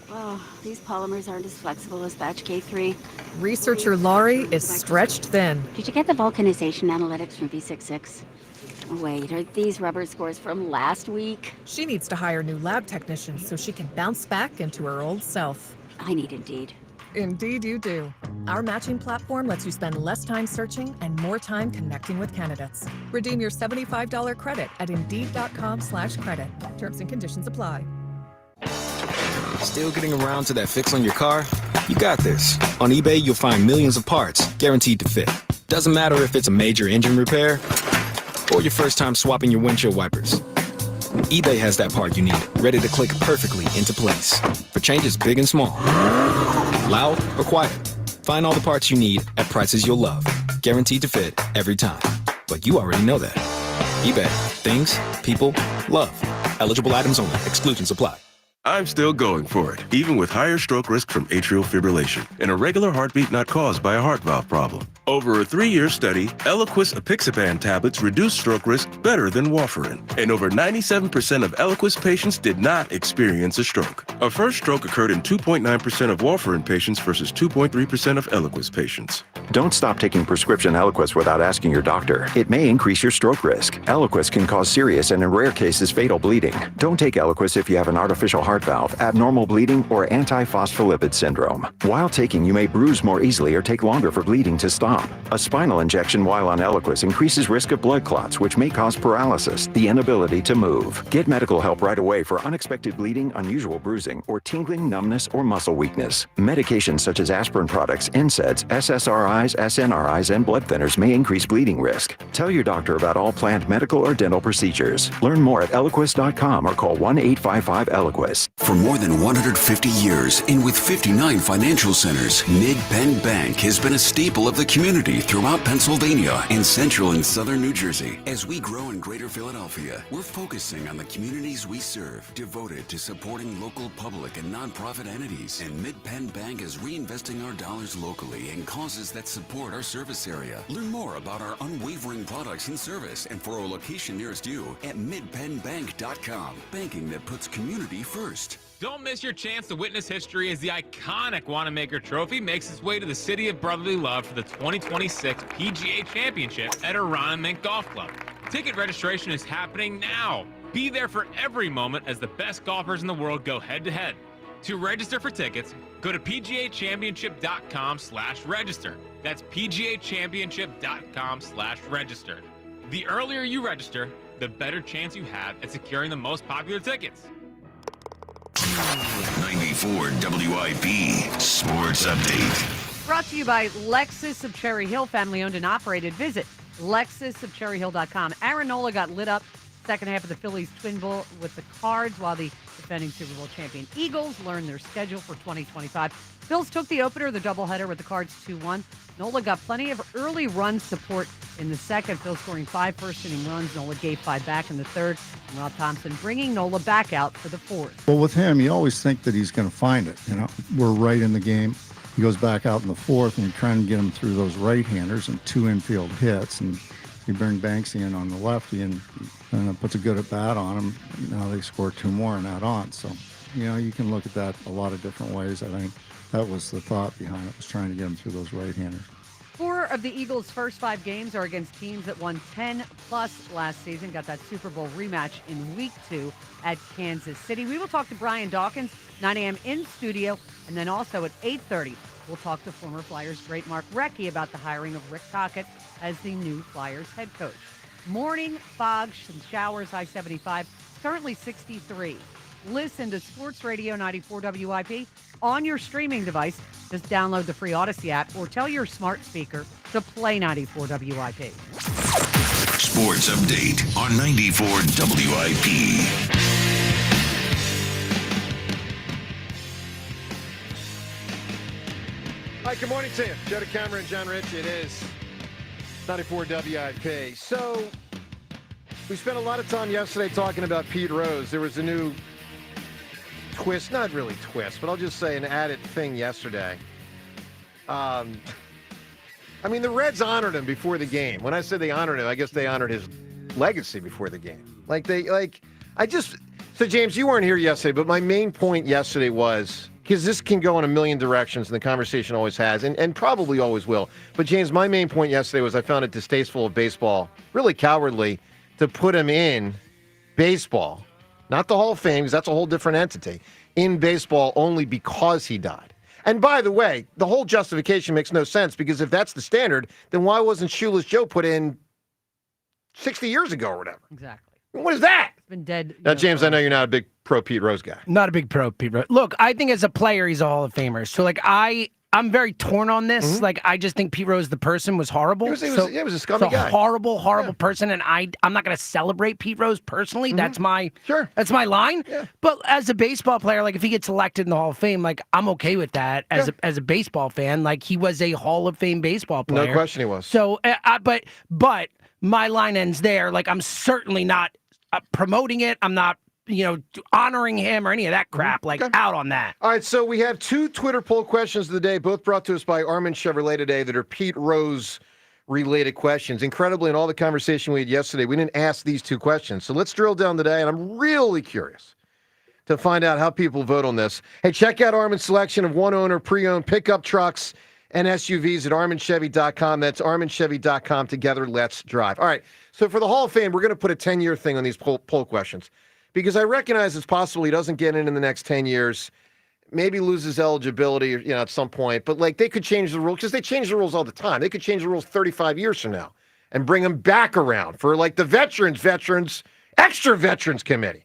Oh, these polymers aren't as flexible as batch K3. Researcher Laurie is stretched thin. Did you get the vulcanization analytics from V66? Wait, are these rubber scores from last week? She needs to hire new lab technicians so she can bounce back into her old self. I need Indeed. Indeed you do. Our matching platform lets you spend less time searching and more time connecting with candidates. Redeem your $75 credit at Indeed.com/credit. Terms and conditions apply. Still getting around to that fix on your car? You got this. On eBay, you'll find millions of parts guaranteed to fit. Doesn't matter if it's a major engine repair or your first time swapping your windshield wipers. eBay has that part you need, ready to click perfectly into place for changes big and small, loud or quiet. Find all the parts you need at prices you'll love, guaranteed to fit every time. But you already know that. eBay. Things, people, love. Eligible items only. Exclusions apply. I'm still going for it, even with higher stroke risk from atrial fibrillation and a regular heartbeat not caused by a heart valve problem. Over a 3-year study, Eliquis apixaban tablets reduce stroke risk better than warfarin, and over 97% of Eliquis patients did not experience a stroke. A first stroke occurred in 2.9% of warfarin patients versus 2.3% of Eliquis patients. Don't stop taking prescription Eliquis without asking your doctor. It may increase your stroke risk. Eliquis can cause serious and in rare cases fatal bleeding. Don't take Eliquis if you have an artificial heart valve, abnormal bleeding, or antiphospholipid syndrome. While taking, you may bruise more easily or take longer for bleeding to stop. A spinal injection while on Eliquis increases risk of blood clots, which may cause paralysis, the inability to move. Get medical help right away for unexpected bleeding, unusual bruising, or tingling, numbness, or muscle weakness. Medications such as aspirin products, NSAIDs, SSRIs, SNRIs, and blood thinners may increase bleeding risk. Tell your doctor about all planned medical or dental procedures. Learn more at Eliquis.com or call 1-855-ELIQUIS. For more than 150 years and with 59 financial centers, Mid-Penn Bank has been a staple of the community throughout Pennsylvania and central and southern New Jersey. As we grow in greater Philadelphia, we're focusing on the communities we serve, devoted to supporting local public and nonprofit entities. And Mid-Penn Bank is reinvesting our dollars locally in causes that support our service area. Learn more about our unwavering products and service and for a location nearest you at midpennbank.com. Banking that puts community first. Don't miss your chance to witness history as the iconic Wanamaker Trophy makes its way to the city of brotherly love for the 2026 PGA Championship at Arana Mink Golf Club. Ticket registration is happening now. Be there for every moment as the best golfers in the world go head-to-head. To register for tickets, go to pgachampionship.com/register. That's pgachampionship.com/register. The earlier you register, the better chance you have at securing the most popular tickets. 94 WIP Sports Update. Brought to you by Lexus of Cherry Hill, family owned and operated. Visit lexusofcherryhill.com. Aaron Nola got lit up second half of the Phillies twin bowl with the Cards, while the defending Super Bowl champion Eagles learned their schedule for 2025. Phils took the opener, the doubleheader with the Cards 2-1. Nola got plenty of early run support in the second. Phil scoring 5 first-inning runs. Nola gave 5 back in the third. And Rob Thompson bringing Nola back out for the fourth. Well, with him, you always think that he's going to find it. We're right in the game. He goes back out in the fourth, and you're trying to get him through those right-handers and 2 infield hits. And you bring Banksy in on the lefty, and puts a good at-bat on him. Now they score 2 more and add on. So, you can look at that a lot of different ways, I think. That was the thought behind it, was trying to get him through those right-handers. 4 of the Eagles' first 5 games are against teams that won 10-plus last season. Got that Super Bowl rematch in Week 2 at Kansas City. We will talk to Brian Dawkins, 9 a.m. in studio, and then also at 8:30, we'll talk to former Flyers great Mark Recchi about the hiring of Rick Tocchet as the new Flyers head coach. Morning fog, some showers, high 75, currently 63. Listen to Sports Radio 94 WIP on your streaming device. Just download the free Odyssey app or tell your smart speaker to play 94 WIP. Sports update on 94 WIP. Hi, good morning to you. Joe DeCamera and John Rich. It is 94 WIP. So, we spent a lot of time yesterday talking about Pete Rose. There was a new twist, not really twist, but I'll just say an added thing yesterday. The Reds honored him before the game. When I said they honored him, I guess they honored his legacy before the game. So James, you weren't here yesterday, but my main point yesterday was, because this can go in a million directions, and the conversation always has, and probably always will. But James, my main point yesterday was I found it distasteful of baseball, really cowardly, to put him in baseball, not the Hall of Fame, because that's a whole different entity, in baseball only because he died. And by the way, the whole justification makes no sense, because if that's the standard, then why wasn't Shoeless Joe put in 60 years ago or whatever? Exactly. What is that? It's been dead. Now, James, I know you're not a big pro Pete Rose guy. Not a big pro Pete Rose. Look, I think as a player, he's a Hall of Famer. So, I'm very torn on this. Mm-hmm. I just think Pete Rose, the person, was horrible. He was a scummy guy. Horrible person. And I'm not going to celebrate Pete Rose personally. Mm-hmm. That's my line. Yeah. But as a baseball player, if he gets elected in the Hall of Fame, I'm okay with that as a baseball fan. He was a Hall of Fame baseball player. No question he was. So, but my line ends there. I'm certainly not promoting it. I'm not honoring him or any of that crap, out on that. All right, so we have 2 Twitter poll questions of the day, both brought to us by Armin Chevrolet today, that are Pete Rose-related questions. Incredibly, in all the conversation we had yesterday, we didn't ask these 2 questions. So let's drill down today, and I'm really curious to find out how people vote on this. Hey, check out Armin's selection of one-owner, pre-owned pickup trucks and SUVs at ArminChevy.com. That's ArminChevy.com. Together, let's drive. All right, so for the Hall of Fame, we're going to put a 10-year thing on these poll questions, because I recognize it's possible he doesn't get in the next 10 years, maybe loses eligibility, at some point. But they could change the rules, because they change the rules all the time. They could change the rules 35 years from now and bring them back around for the extra veterans committee.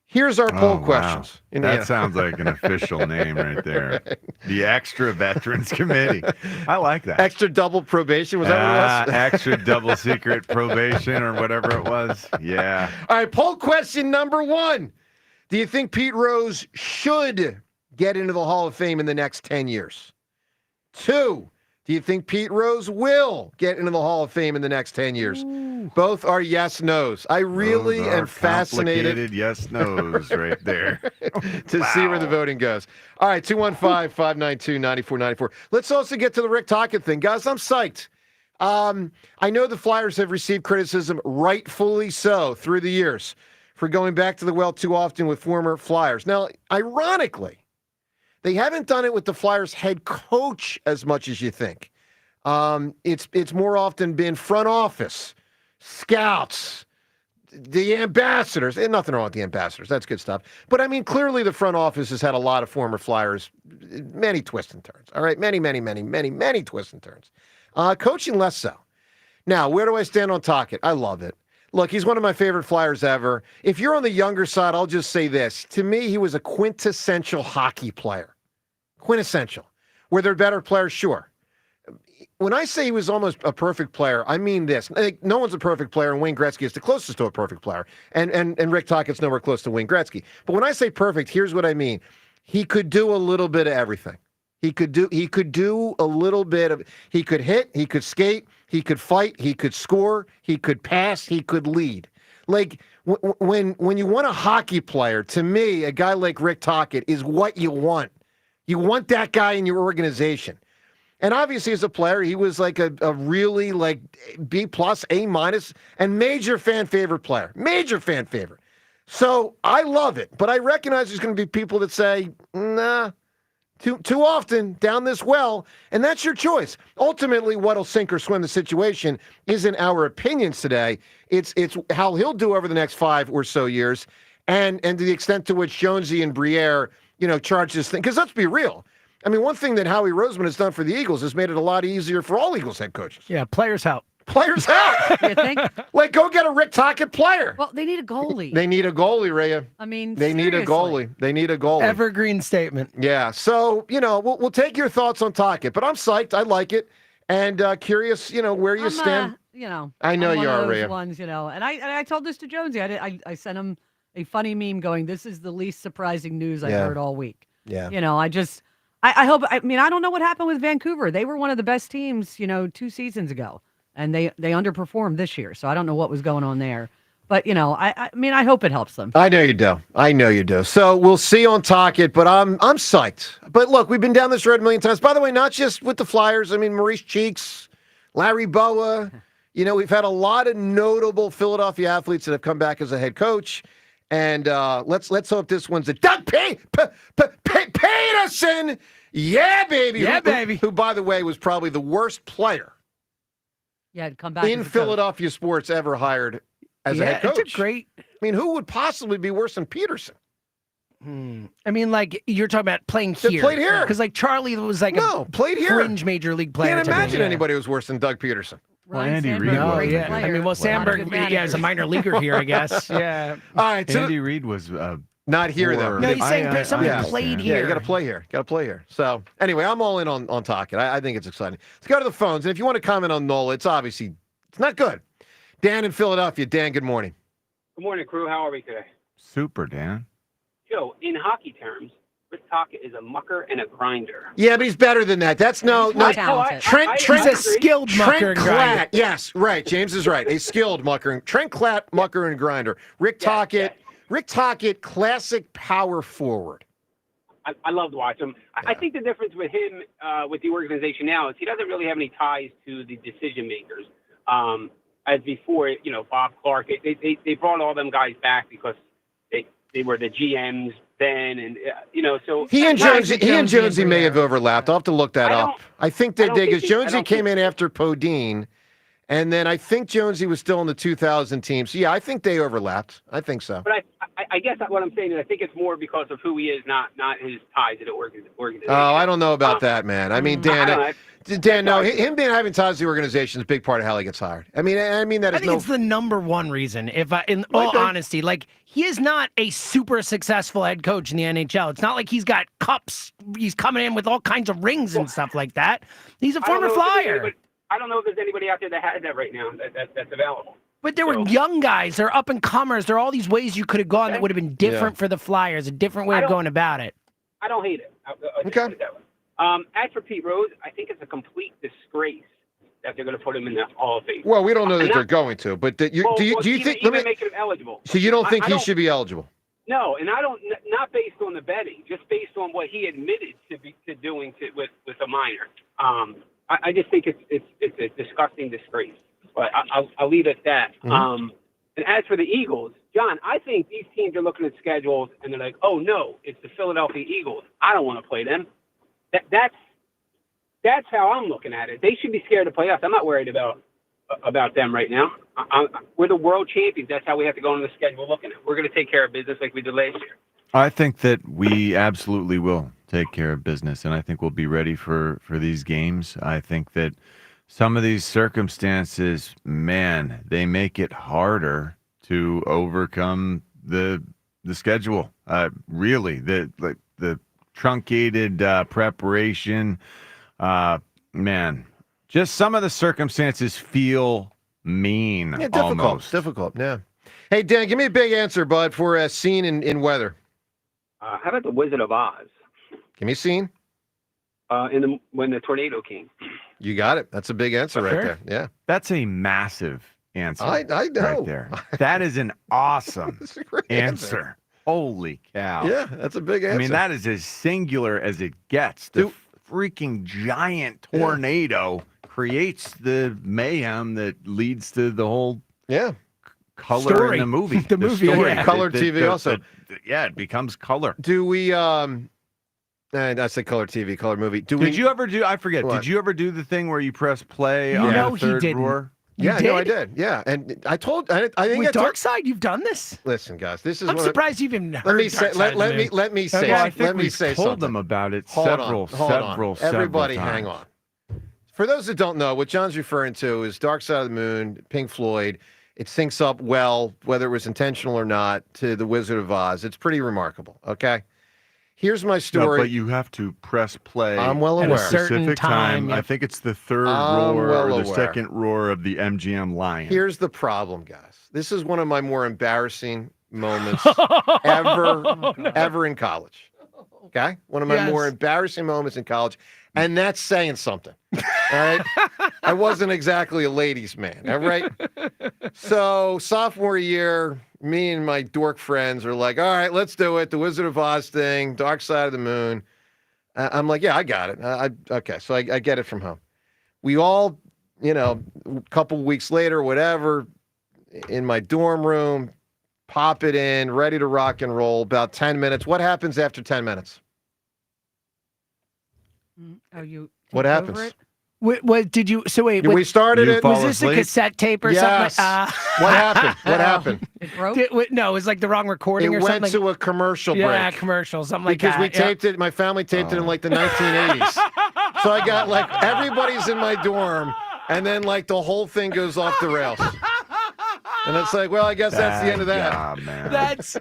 Here's our poll questions. That sounds like an official name right there. Right. The Extra Veterans Committee. I like that. Extra double probation, was that what it was? Extra double secret probation or whatever it was. Yeah. All right, poll question number 1. Do you think Pete Rose should get into the Hall of Fame in the next 10 years? 2, do you think Pete Rose will get into the Hall of Fame in the next 10 years? Ooh. Both are yes-nos. I really am fascinated. Yes-nos right there. to see where the voting goes. All right, 215-592-9494. Let's also get to the Rick Tocchet thing. Guys, I'm psyched. I know the Flyers have received criticism, rightfully so, through the years for going back to the well too often with former Flyers. Now, ironically, they haven't done it with the Flyers head coach as much as you think. It's more often been front office, scouts, the ambassadors. And nothing wrong with the ambassadors. That's good stuff. But, clearly the front office has had a lot of former Flyers, many twists and turns. All right, many twists and turns. Coaching less so. Now, where do I stand on Tocchet? I love it. Look, he's one of my favorite Flyers ever. If you're on the younger side, I'll just say this. To me, he was a quintessential hockey player. Quintessential. Were there better players? Sure. when I say he was almost a perfect player, I mean this. Like, no one's a perfect player, and Wayne Gretzky is the closest to a perfect player. And Rick Tockett's nowhere close to Wayne Gretzky. But when I say perfect, here's what I mean. He could do a little bit of everything. He could do a little bit of, he could hit, he could skate, he could fight, he could score, he could pass, he could lead. Like, when you want a hockey player, to me, a guy like Rick Tocchet is what you want. You want that guy in your organization. And obviously, as a player, he was like a really like B+, A-, and major fan favorite player. Major fan favorite. So I love it. But I recognize there's going to be people that say, nah, too often down this well. And that's your choice. Ultimately, what'll sink or swim the situation isn't our opinions today. It's how he'll do over the next 5 or so years, and to the extent to which Jonesy and Briere, charge this thing. Because let's be real. I mean, one thing that Howie Roseman has done for the Eagles has made it a lot easier for all Eagles head coaches. Yeah, players help. Players help. You think? Like, go get a Rick Tocchet player. Well, they need a goalie. They need a goalie, Rhea. I mean, they need a goalie. They need a goalie. Evergreen statement. Yeah. So, we'll take your thoughts on Tocchet, but I'm psyched. I like it. And curious, where you stand. I know you are, Rhea. Ones, and I told this to Jonesy. I sent him a funny meme going, "This is the least surprising news I've heard all week." Yeah. I hope. I don't know what happened with Vancouver. They were one of the best teams, 2 seasons ago, and they underperformed this year. So I don't know what was going on there. But I hope it helps them. I know you do. So we'll see on Tocchet, but I'm psyched. But look, we've been down this road a million times. By the way, not just with the Flyers. I mean, Maurice Cheeks, Larry Boa. We've had a lot of notable Philadelphia athletes that have come back as a head coach. And let's hope this one's a Doug Peterson. Yeah, baby. Yeah, baby. Who, by the way, was probably the worst player come back in Philadelphia sports ever hired as a head coach. It's a great. I mean, who would possibly be worse than Peterson? I mean, like, you're talking about playing here. Played here. Because, like, Charlie was like played here. Fringe major league player. Can't imagine anybody was worse than Doug Peterson. Well, Andy Reid Oh, was. yeah. I mean, well, Sandberg, is a minor leaguer here, I guess. Yeah. All right. So Andy Reid was not here, though. No, he's saying somebody played here. Yeah, you got to play here. So, anyway, I'm all in on Tocchet. I think it's exciting. Let's go to the phones. And if you want to comment on Nola, it's not good. Dan in Philadelphia. Dan, good morning. Good morning, crew. How are we today? Super, Dan. Joe, in hockey terms, Rick Tocchet is a mucker and a grinder. Yeah, but he's better than that. That's no. Trent, he's a skilled mucker and grinder. Yes, right. James is right. A skilled mucker. Trent Klatt, mucker and grinder. Rick Tocchet. Rick Tocchet, classic power forward. I love to watch him. I think the difference with him, with the organization now, is he doesn't really have any ties to the decision makers. As before, Bob Clark, they brought all them guys back because they were the GMs then, and so he and Jonesy may have overlapped. I'll have to look that up. I think they did because Jonesy came in after Podine, and then I think Jonesy was still in the 2000 team. So yeah, I think they overlapped. I think so. But I guess what I'm saying is I think it's more because of who he is, not his ties to the organization. Oh, I don't know about that, man. I mean, Dan. Dan, no, him having ties to the organization is a big part of how he gets hired. I mean that. I think it's the number one reason. If in all honesty, like, he is not a super successful head coach in the NHL. It's not like he's got cups. He's coming in with all kinds of rings and stuff like that. He's a former Flyer. I don't know if there's anybody out there that has that right now that's available. But there were young guys. There are up and comers. There are all these ways you could have gone that would have been different for the Flyers. A different way of going about it. I don't hate it. I'll just put it that way. As for Pete Rose, I think it's a complete disgrace that they're going to put him in the Hall of Fame. Well, we don't know that they're going to, but do you think? Even make him eligible. So you don't think he should be eligible? No, and I don't. Not based on the betting, just based on what he admitted to doing with a minor. I just think it's a disgusting disgrace. But I'll leave it at that. Mm-hmm. And as for the Eagles, John, I think these teams are looking at schedules and they're like, oh no, it's the Philadelphia Eagles. I don't want to play them. That's how I'm looking at it. They should be scared to play us. I'm not worried about them right now. We're the world champions. That's how we have to go on the schedule looking at it. We're going to take care of business like we did last year. I think that we absolutely will take care of business, and I think we'll be ready for these games. I think that some of these circumstances, man, they make it harder to overcome the schedule. Really, the truncated preparation. Man, Just some of the circumstances feel mean. Yeah, difficult. Almost. Difficult. Yeah. Hey, Dan, give me a big answer, bud, for a scene in weather. How about the Wizard of Oz? Give me a scene. When the tornado came. You got it. That's a big answer right there. Yeah. That's a massive answer. I know. Right there. That is an awesome That's a great answer. Holy cow. Yeah, that's a big answer. I mean, that is as singular as it gets. The freaking giant tornado creates the mayhem that leads to the whole color story. in the movie. The movie, story. yeah. Color TV also. It becomes color. Do we I said color TV, color movie. Did you ever do, I forget, What? did you ever do the thing where you press play You on know the he third didn't. roar? Yeah, no, I did. Yeah, and I think With I Dark told. Side, you've done this? Listen, guys, this is. I'm one of- surprised you even heard Let me say. Dark Side Let of the me Moon. let me say. Well, I think let me we've say told something. them about it Hold several on. Everybody, times. hang on. For those that don't know, what John's referring to is Dark Side of the Moon, Pink Floyd. It syncs up well, whether it was intentional or not, to The Wizard of Oz. It's pretty remarkable. Okay. Here's my No, story. but you have to press play I'm well at aware. a specific time. Yep. I think it's the third I'm roar well or the aware. second roar of the MGM Lion. Here's the problem, guys. This is one of my more embarrassing moments ever in college. Okay? One of my more embarrassing moments in college. And that's saying something. All right? I wasn't exactly a ladies' man. All right? So, sophomore year, me and my dork friends are like, all right, let's do it. The Wizard of Oz thing, Dark Side of the Moon. I'm like, yeah, I got it. Okay, so I get it from home. We all, a couple weeks later, whatever, in my dorm room, pop it in, ready to rock and roll, about 10 minutes. What happens after 10 minutes? Oh, you. What take happens? over it? What did you? So wait, We started You it. fall was this asleep? a cassette tape or Yes. something? What happened? What happened? It broke. No, it was like the wrong recording It or went something. to a commercial Yeah, break. commercial, something like Because that. we taped it, my family taped it in like the 1980s. So I got like everybody's in my dorm, and then like the whole thing goes off the rails. And it's like, well, I guess that's the end of that. Yeah, man. That's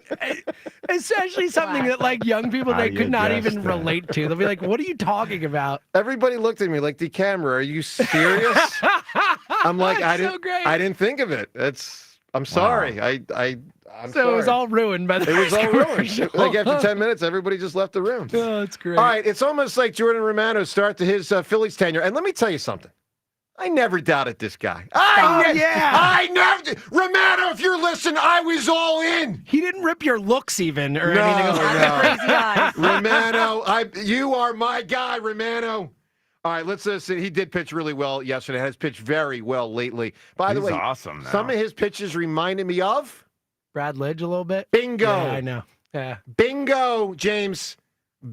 essentially something that like young people they How could you not dressed even that. relate to. They'll be like, "What are you talking about?" Everybody looked at me like, the camera, are you serious? I'm like, I so great. didn't think of it. I'm sorry. I'm So sorry. it was all ruined by the It was all ruined. commercial. Like after 10 minutes, everybody just left the room. Oh, that's great. All right, it's almost like Jordan Romano's start to his Phillies tenure. And let me tell you something. I never doubted this guy. I never. Romano, if you're listening, I was all in. He didn't rip your looks even or No, anything. Crazy eyes. Romano, you are my guy, Romano. All right, let's see. He did pitch really well yesterday. Has pitched very well lately. By the He's way, awesome now. some of his pitches reminded me of Brad Lidge a little bit. bingo. Yeah, I know. Yeah. Bingo, James.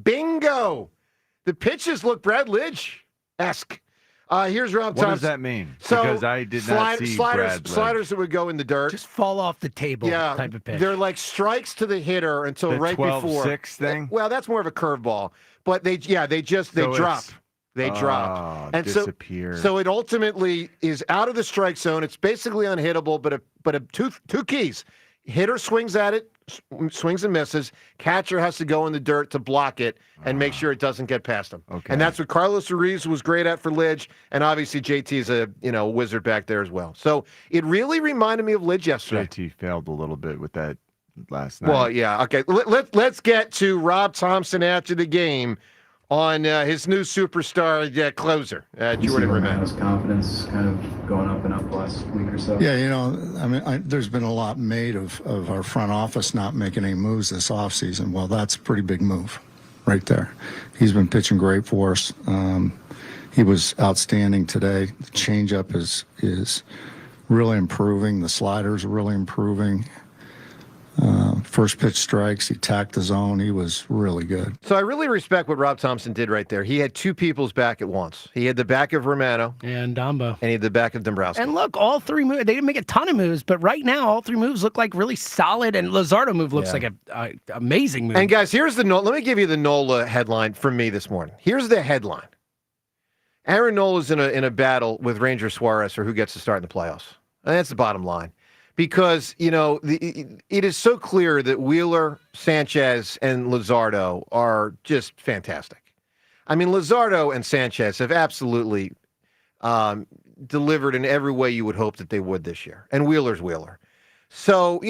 Bingo. The pitches look Brad Lidge-esque. Here's Rob What Thompson. does that mean? So, Because I did not see Brad Lidge. sliders that would go in the dirt. Just fall off the table type of pitch. They're like strikes to the hitter until The right 12-6 before. thing? Well, that's more of a curveball. But they drop. They drop. And disappear. so it ultimately is out of the strike zone. It's basically unhittable, but two keys. Hitter swings at it, swings and misses. Catcher has to go in the dirt to block it and make sure it doesn't get past him. Okay. And that's what Carlos Ruiz was great at for Lidge, and obviously JT is a wizard back there as well. So it really reminded me of Lidge yesterday. JT failed a little bit with that last night. Well, yeah, okay. Let's get to Rob Thompson after the game on his new superstar closer, Jordan Romano's confidence kind of going up and up the last week or so. Yeah, there's been a lot made of our front office not making any moves this offseason. Well, that's a pretty big move right there. He's been pitching great for us. He was outstanding today. The changeup is really improving. The sliders are really improving. First pitch strikes, he tacked the zone. He was really good. So I really respect what Rob Thompson did right there. He had two people's back at once. He had the back of Romano and Dombo. And he had the back of Dombrowski. And look, all three moves, they didn't make a ton of moves, but right now, all three moves look like really solid, and Luzardo move looks like a amazing move. And guys, here's the Nola. Let me give you the Nola headline from me this morning. Here's the headline. Aaron Nola's in a battle with Ranger Suarez for who gets to start in the playoffs. And that's the bottom line. Because, it is so clear that Wheeler, Sanchez, and Luzardo are just fantastic. I mean, Luzardo and Sanchez have absolutely delivered in every way you would hope that they would this year. And Wheeler's Wheeler. So,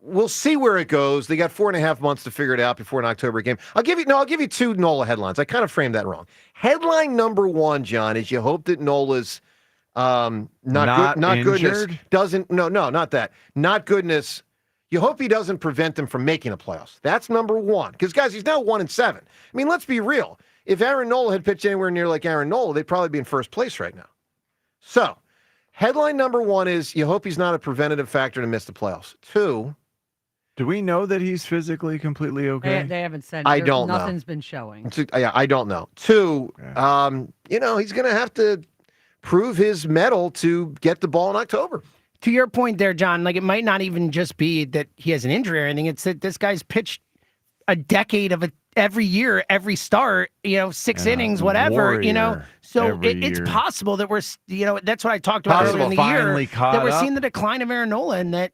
we'll see where it goes. They got 4.5 months to figure it out before an October game. I'll give you two Nola headlines. I kind of framed that wrong. Headline number one, John, is you hope that Nola's not goodness doesn't. No, not that. Not goodness. You hope he doesn't prevent them from making the playoffs. That's number one. Because, guys, he's now 1-7. I mean, let's be real. If Aaron Nola had pitched anywhere near like Aaron Nola, they'd probably be in first place right now. So, headline number one is you hope he's not a preventative factor to miss the playoffs. Two, do we know that he's physically completely okay? They haven't said. I don't know. Nothing's been showing. I don't know. Two, he's going to have to prove his mettle to get the ball in October. To your point there, John, like it might not even just be that he has an injury or anything. It's that this guy's pitched a decade of every year, every start, 6 innings, whatever, So it's possible that we're, that's what I talked about earlier in the year, that we're seeing the decline of Aaron Nola and that,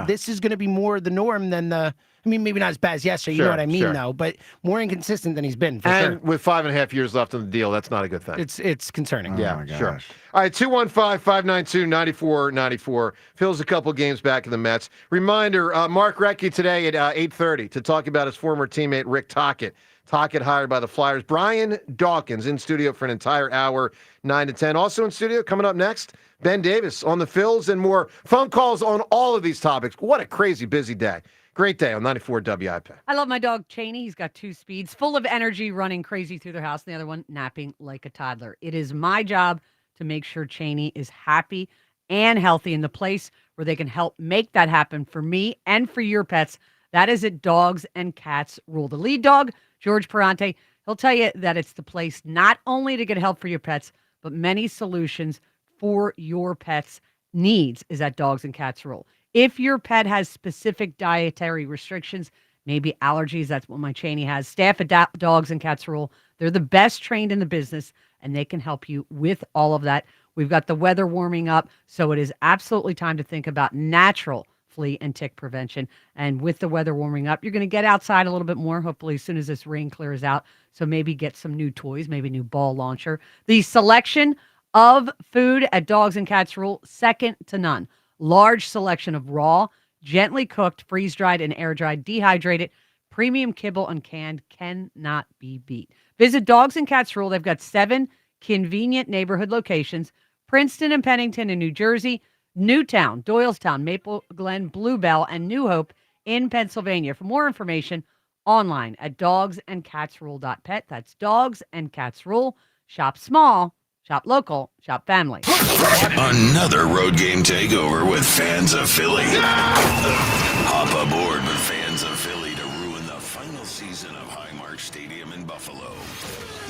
this is going to be more the norm than maybe not as bad as yesterday, you know what I mean, though, but more inconsistent than he's been, for sure. And with 5.5 years left on the deal, that's not a good thing. It's concerning. Yeah, sure. All right, 215-592-9494. Phil's a couple games back in the Mets. Reminder, Mark Recchi today at 8:30 to talk about his former teammate Rick Tocchet. Tocchet hired by the Flyers. Brian Dawkins in studio for an entire hour, 9 to 10. Also in studio, coming up next, Ben Davis on the Phils and more. Phone calls on all of these topics. What a crazy busy day. Great day on 94 WIP. I love my dog, Cheney. He's got 2 speeds, full of energy, running crazy through their house. And the other one, napping like a toddler. It is my job to make sure Cheney is happy and healthy in the place where they can help make that happen for me and for your pets. That is at Dogs and Cats Rule. The lead dog, George Parante, he'll tell you that it's the place not only to get help for your pets, but many solutions for your pet's needs is at Dogs and Cats Rule. If your pet has specific dietary restrictions, maybe allergies, that's what my Cheney has. Staff at Dogs and Cats Rule, they're the best trained in the business, and they can help you with all of that. We've got the weather warming up, so it is absolutely time to think about natural flea and tick prevention. And with the weather warming up, you're going to get outside a little bit more, hopefully as soon as this rain clears out. So maybe get some new toys, maybe a new ball launcher. The selection of food at Dogs and Cats Rule, second to none. Large selection of raw, gently cooked, freeze-dried, and air-dried, dehydrated, premium kibble and canned cannot be beat. Visit Dogs and Cats Rule. They've got 7 convenient neighborhood locations, Princeton and Pennington in New Jersey, Newtown, Doylestown, Maple Glen, Bluebell, and New Hope in Pennsylvania. For more information, online at dogsandcatsrule.pet. That's Dogs and Cats Rule. Shop small, shop local, shop family. Another road game takeover with fans of Philly. Hop aboard with fans of Philly to ruin the final season of Highmark Stadium in Buffalo.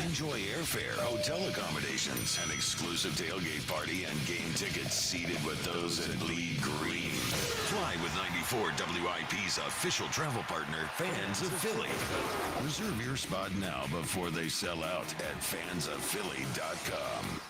Enjoy airfare, hotel accommodations, an exclusive tailgate party, and game tickets seated with those that bleed green. Fly with 94 WIP's official travel partner, Fans of Philly. Reserve your spot now before they sell out at fansofphilly.com.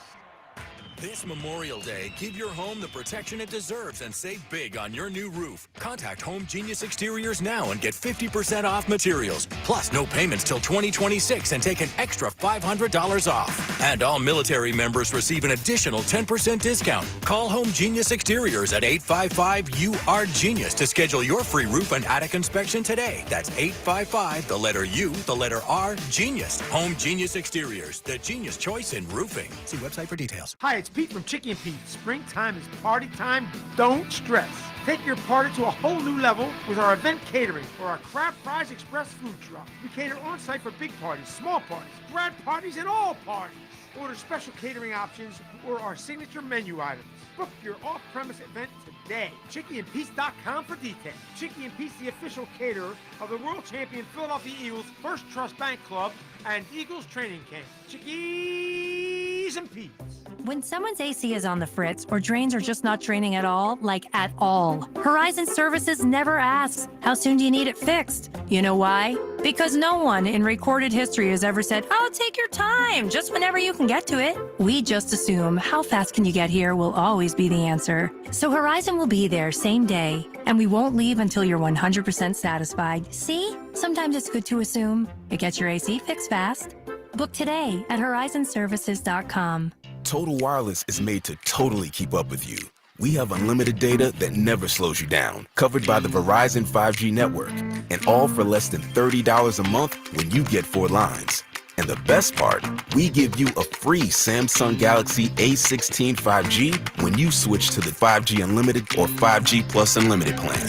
This Memorial Day, give your home the protection it deserves and save big on your new roof. Contact Home Genius Exteriors now and get 50% off materials. Plus, no payments till 2026 and take an extra $500 off. And all military members receive an additional 10% discount. Call Home Genius Exteriors at 855-UR-GENIUS to schedule your free roof and attic inspection today. That's 855, the letter U, the letter R, Genius. Home Genius Exteriors, the genius choice in roofing. See website for details. Hi, it's Pete from Chicky and Pete. Springtime is party time. Don't stress. Take your party to a whole new level with our event catering for our Crab Fries Express food truck. We cater on-site for big parties, small parties, grad parties, and all parties. Order special catering options or our signature menu items. Book your off-premise event today. ChickyandPete's.com for details. Chicky and Pete's, the official caterer of the world champion Philadelphia Eagles First Trust Bank Club and Eagles Training Camp. Chickies and Pete's. When someone's AC is on the fritz or drains are just not draining at all, like at all, Horizon Services never asks, how soon do you need it fixed? You know why? Because no one in recorded history has ever said, oh, take your time, just whenever you can get to it. We just assume how fast can you get here will always be the answer. So Horizon will be there same day, and we won't leave until you're 100% satisfied. See? Sometimes it's good to assume. It gets your AC fixed fast. Book today at horizonservices.com. Total Wireless is made to totally keep up with you. We have unlimited data that never slows you down, covered by the Verizon 5G network, and all for less than $30 a month when you get 4 lines. And the best part, we give you a free Samsung Galaxy A16 5G when you switch to the 5G Unlimited or 5G Plus Unlimited plan.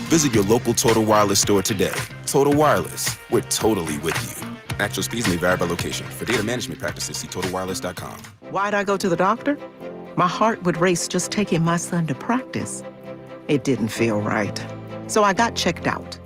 Visit your local Total Wireless store today. Total Wireless, we're totally with you. Actual speeds may vary by location. For data management practices, see TotalWireless.com. Why'd I go to the doctor? My heart would race just taking my son to practice. It didn't feel right. So I got checked out.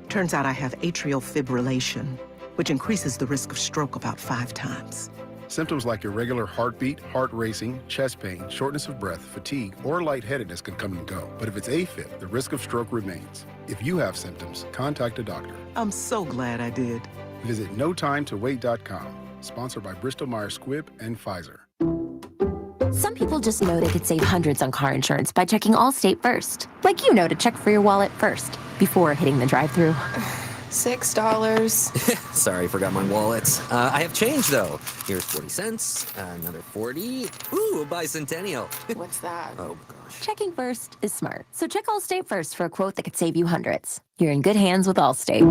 Turns out I have atrial fibrillation, which increases the risk of stroke about 5 times. Symptoms like irregular heartbeat, heart racing, chest pain, shortness of breath, fatigue, or lightheadedness can come and go. But if it's AFib, the risk of stroke remains. If you have symptoms, contact a doctor. I'm so glad I did. Visit notimetowait.com. Sponsored by Bristol-Myers Squibb and Pfizer. Some people just know they could save hundreds on car insurance by checking Allstate first. Like you know to check for your wallet first, before hitting the drive-thru. $6. Sorry, forgot my wallet. I have change, though. Here's 40 cents, another 40. Ooh, a bicentennial. What's that? Oh, gosh. Checking first is smart. So check Allstate first for a quote that could save you hundreds. You're in good hands with Allstate.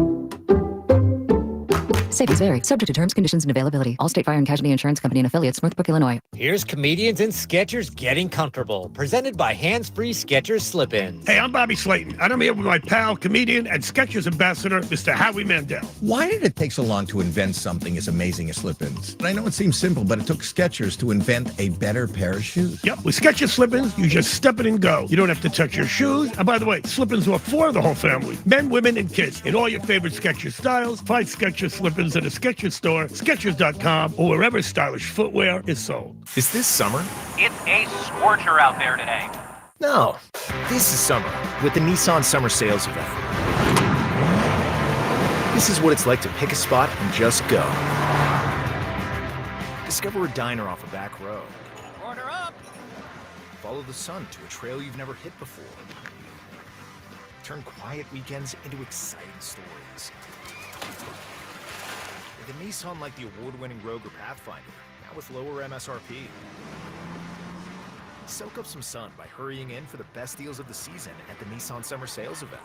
Savings vary. Subject to terms, conditions, and availability. Allstate Fire and Casualty Insurance Company and Affiliates, Northbrook, Illinois. Here's Comedians and Skechers Getting Comfortable, presented by Hands-Free Skechers Slip-Ins. Hey, I'm Bobby Slayton, and I'm here with my pal, comedian, and Skechers ambassador, Mr. Howie Mandel. Why did it take so long to invent something as amazing as slip-ins? I know it seems simple, but it took Skechers to invent a better pair of shoes. Yep, with Skechers Slip-ins, you just step it and go. You don't have to touch your shoes. And by the way, Slip-ins are for the whole family. Men, women, and kids. In all your favorite Skechers styles, find Skechers Slip-ins at a Skechers store, Skechers.com, or wherever stylish footwear is sold. Is this summer? It's a scorcher out there today. No. This is summer with the Nissan Summer Sales Event. This is what it's like to pick a spot and just go. Discover a diner off a back road. Order up. Follow the sun to a trail you've never hit before. Turn quiet weekends into exciting stories. With a Nissan like the award-winning Rogue or Pathfinder, now with lower MSRP. Soak up some sun by hurrying in for the best deals of the season at the Nissan Summer Sales Event.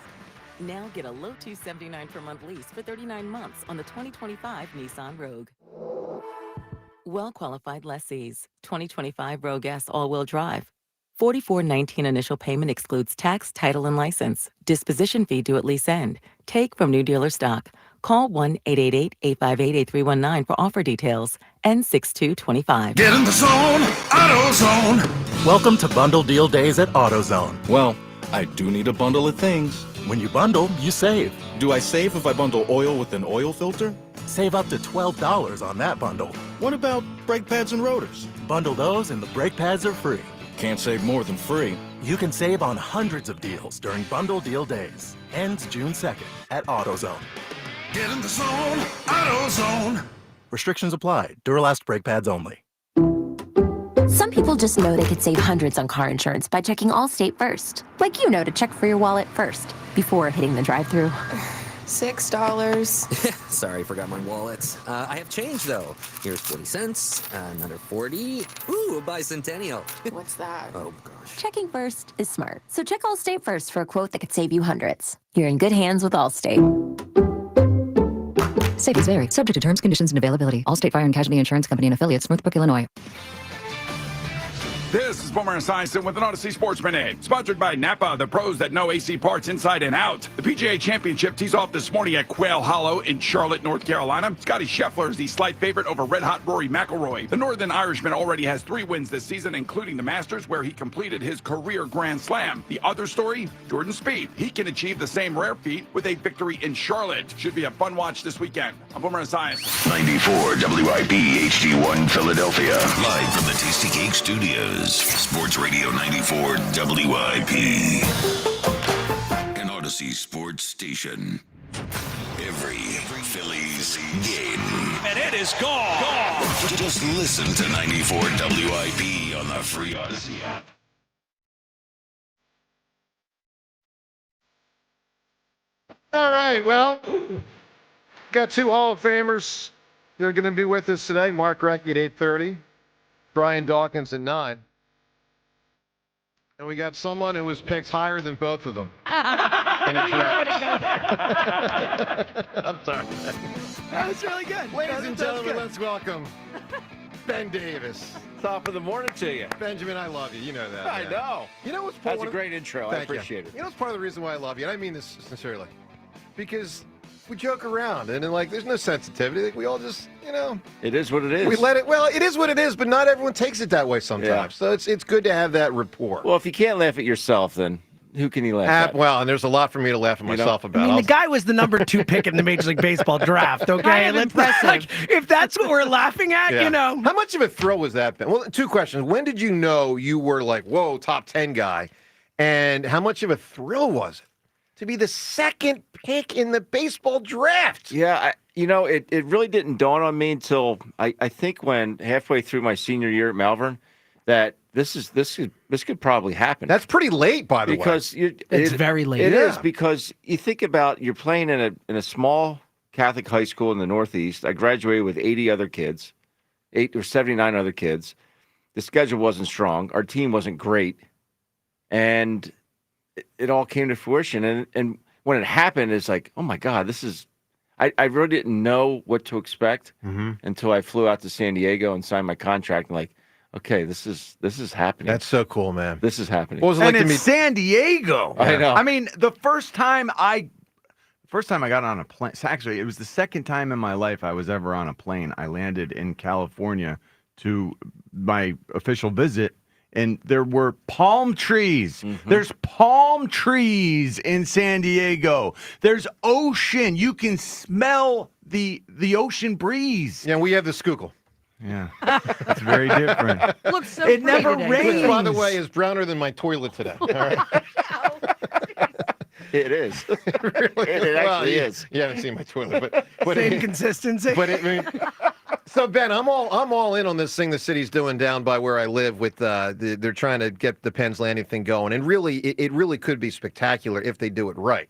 Now get a low $279 per month lease for 39 months on the 2025 Nissan Rogue. Well-qualified lessees. 2025 Rogue S all-wheel drive. $44.19 initial payment excludes tax, title, and license. Disposition fee due at lease end. Take from new dealer stock. Call 1-888-858-8319 for offer details. N6225. Get in the zone, AutoZone. Welcome to Bundle Deal Days at AutoZone. Well, I do need a bundle of things. When you bundle, you save. Do I save if I bundle oil with an oil filter? Save up to $12 on that bundle. What about brake pads and rotors? Bundle those and the brake pads are free. Can't save more than free. You can save on hundreds of deals during Bundle Deal Days. Ends June 2nd at AutoZone. Get in the zone, AutoZone. Restrictions apply. Duralast brake pads only. Some people just know they could save hundreds on car insurance by checking Allstate first. Like you know to check for your wallet first, before hitting the drive-thru. $6. Sorry, forgot my wallet. I have change, though. Here's 40 cents, another 40. Ooh, a bicentennial. What's that? Oh, gosh. Checking first is smart. So check Allstate first for a quote that could save you hundreds. You're in good hands with Allstate. Savings vary. Subject to terms, conditions, and availability. Allstate Fire and Casualty Insurance Company and Affiliates, Northbrook, Illinois. This is Boomer Esiason with an Odyssey Sports Minute, sponsored by Napa, the pros that know AC parts inside and out. The PGA Championship tees off this morning at Quail Hollow in Charlotte, North Carolina. Scotty Scheffler is the slight favorite over red-hot Rory McIlroy. The Northern Irishman already has 3 wins this season, including the Masters, where he completed his career Grand Slam. The other story, Jordan Spieth. He can achieve the same rare feat with a victory in Charlotte. Should be a fun watch this weekend. I'm Boomer Esiason. 94 WIP HD1 Philadelphia. Live from the Tasty Cake Studios. Sports Radio 94 WIP. An Odyssey sports station. Every Phillies game. And it is gone. Just listen to 94 WIP on the free Odyssey app. All right, well, got 2 Hall of Famers. They're going to be with us today. Mark Recchi at 8:30. Brian Dawkins at 9. And we got someone who was picked higher than both of them. In a draft. I'm sorry. That was really good. Ladies and gentlemen, let's welcome Ben Davis. Top of the morning to you. Benjamin, I love you. You know that. I man. know. You know what's That's a great intro. I appreciate it. You know what's part of the reason why I love you? And I mean this sincerely. Because we joke around and then, like, there's no sensitivity. Like, we all just, It is what it is. we let it. Well, it is what it is, but not everyone takes it that way sometimes. Yeah. So it's good to have that rapport. Well, if you can't laugh at yourself, then who can you laugh at? Well, and there's a lot for me to laugh at myself about. I mean, the guy was the number 2 pick in the Major League Baseball draft, okay? Kind of impressive. Like, if that's what we're laughing at, Yeah. How much of a thrill was that, Ben? Well, 2 questions. When did you know you were like, whoa, top 10 guy? And how much of a thrill was it to be the 2nd pick in the baseball draft? Yeah, it really didn't dawn on me until I think when halfway through my senior year at Malvern that this could probably happen. That's pretty late, by the way. Because it's very late. It is because you think about you're playing in a small Catholic high school in the Northeast. I graduated with 80 other kids, 79 other kids. The schedule wasn't strong. Our team wasn't great, and it all came to fruition. And when it happened, it's like, oh my God, this is. I really didn't know what to expect until I flew out to San Diego and signed my contract. And like, okay, this is happening. That's so cool, man. This is happening. What was it And like to it's meet? San Diego. I know. I mean, the first time I got on a plane, actually, it was the second time in my life I was ever on a plane. I landed in California to my official visit, and there were palm trees. There's palm trees in San Diego. There's ocean. You can smell the ocean breeze. Yeah, we have the Schuylkill. Yeah, it's very different. Looks so It pretty never today. rains. Which, by the way, is browner than my toilet today. All right. It is. Really? It actually Well, is. You haven't seen my toilet, but Same consistency. But so Ben, I'm all in on this thing the city's doing down by where I live. With they're trying to get the Penn's Landing thing going, and really, it really could be spectacular if they do it right.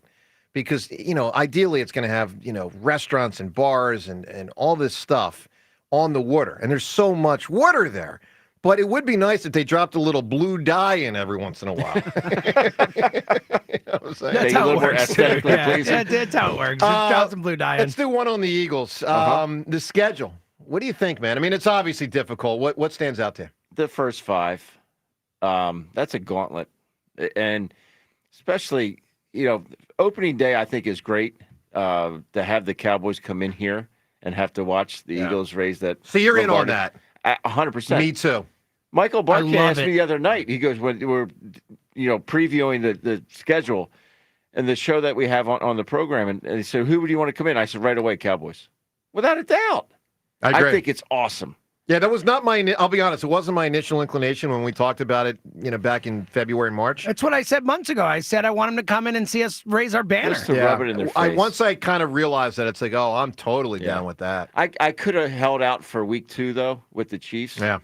Because ideally, it's going to have restaurants and bars and all this stuff on the water, and there's so much water there. But it would be nice if they dropped a little blue dye in every once in a while. That's how it works. That's how it works. Just drop some blue dye in. Let's do one on the Eagles. The schedule. What do you think, man? I mean, it's obviously difficult. What stands out to you? The first 5. That's a gauntlet. And especially, opening day I think is great to have the Cowboys come in here and have to watch the Eagles raise that. So you're in on Lombardi. that. 100%. Me too. Michael Barkin love asked me it. the other night. He goes, when we're, previewing the schedule and the show that we have on the program, and he said, "Who would you want to come in?" I said, "Right away, Cowboys, without a doubt." I agree. think it's awesome. Yeah, that was not my. I'll be honest. It wasn't my initial inclination when we talked about it. Back in February and March. That's what I said months ago. I said I want him to come in and see us raise our banner. Just to rub it in their face. Once I kind of realized that, it's like, oh, I'm totally down with that. I could have held out for week 2 though with the Chiefs. Yeah.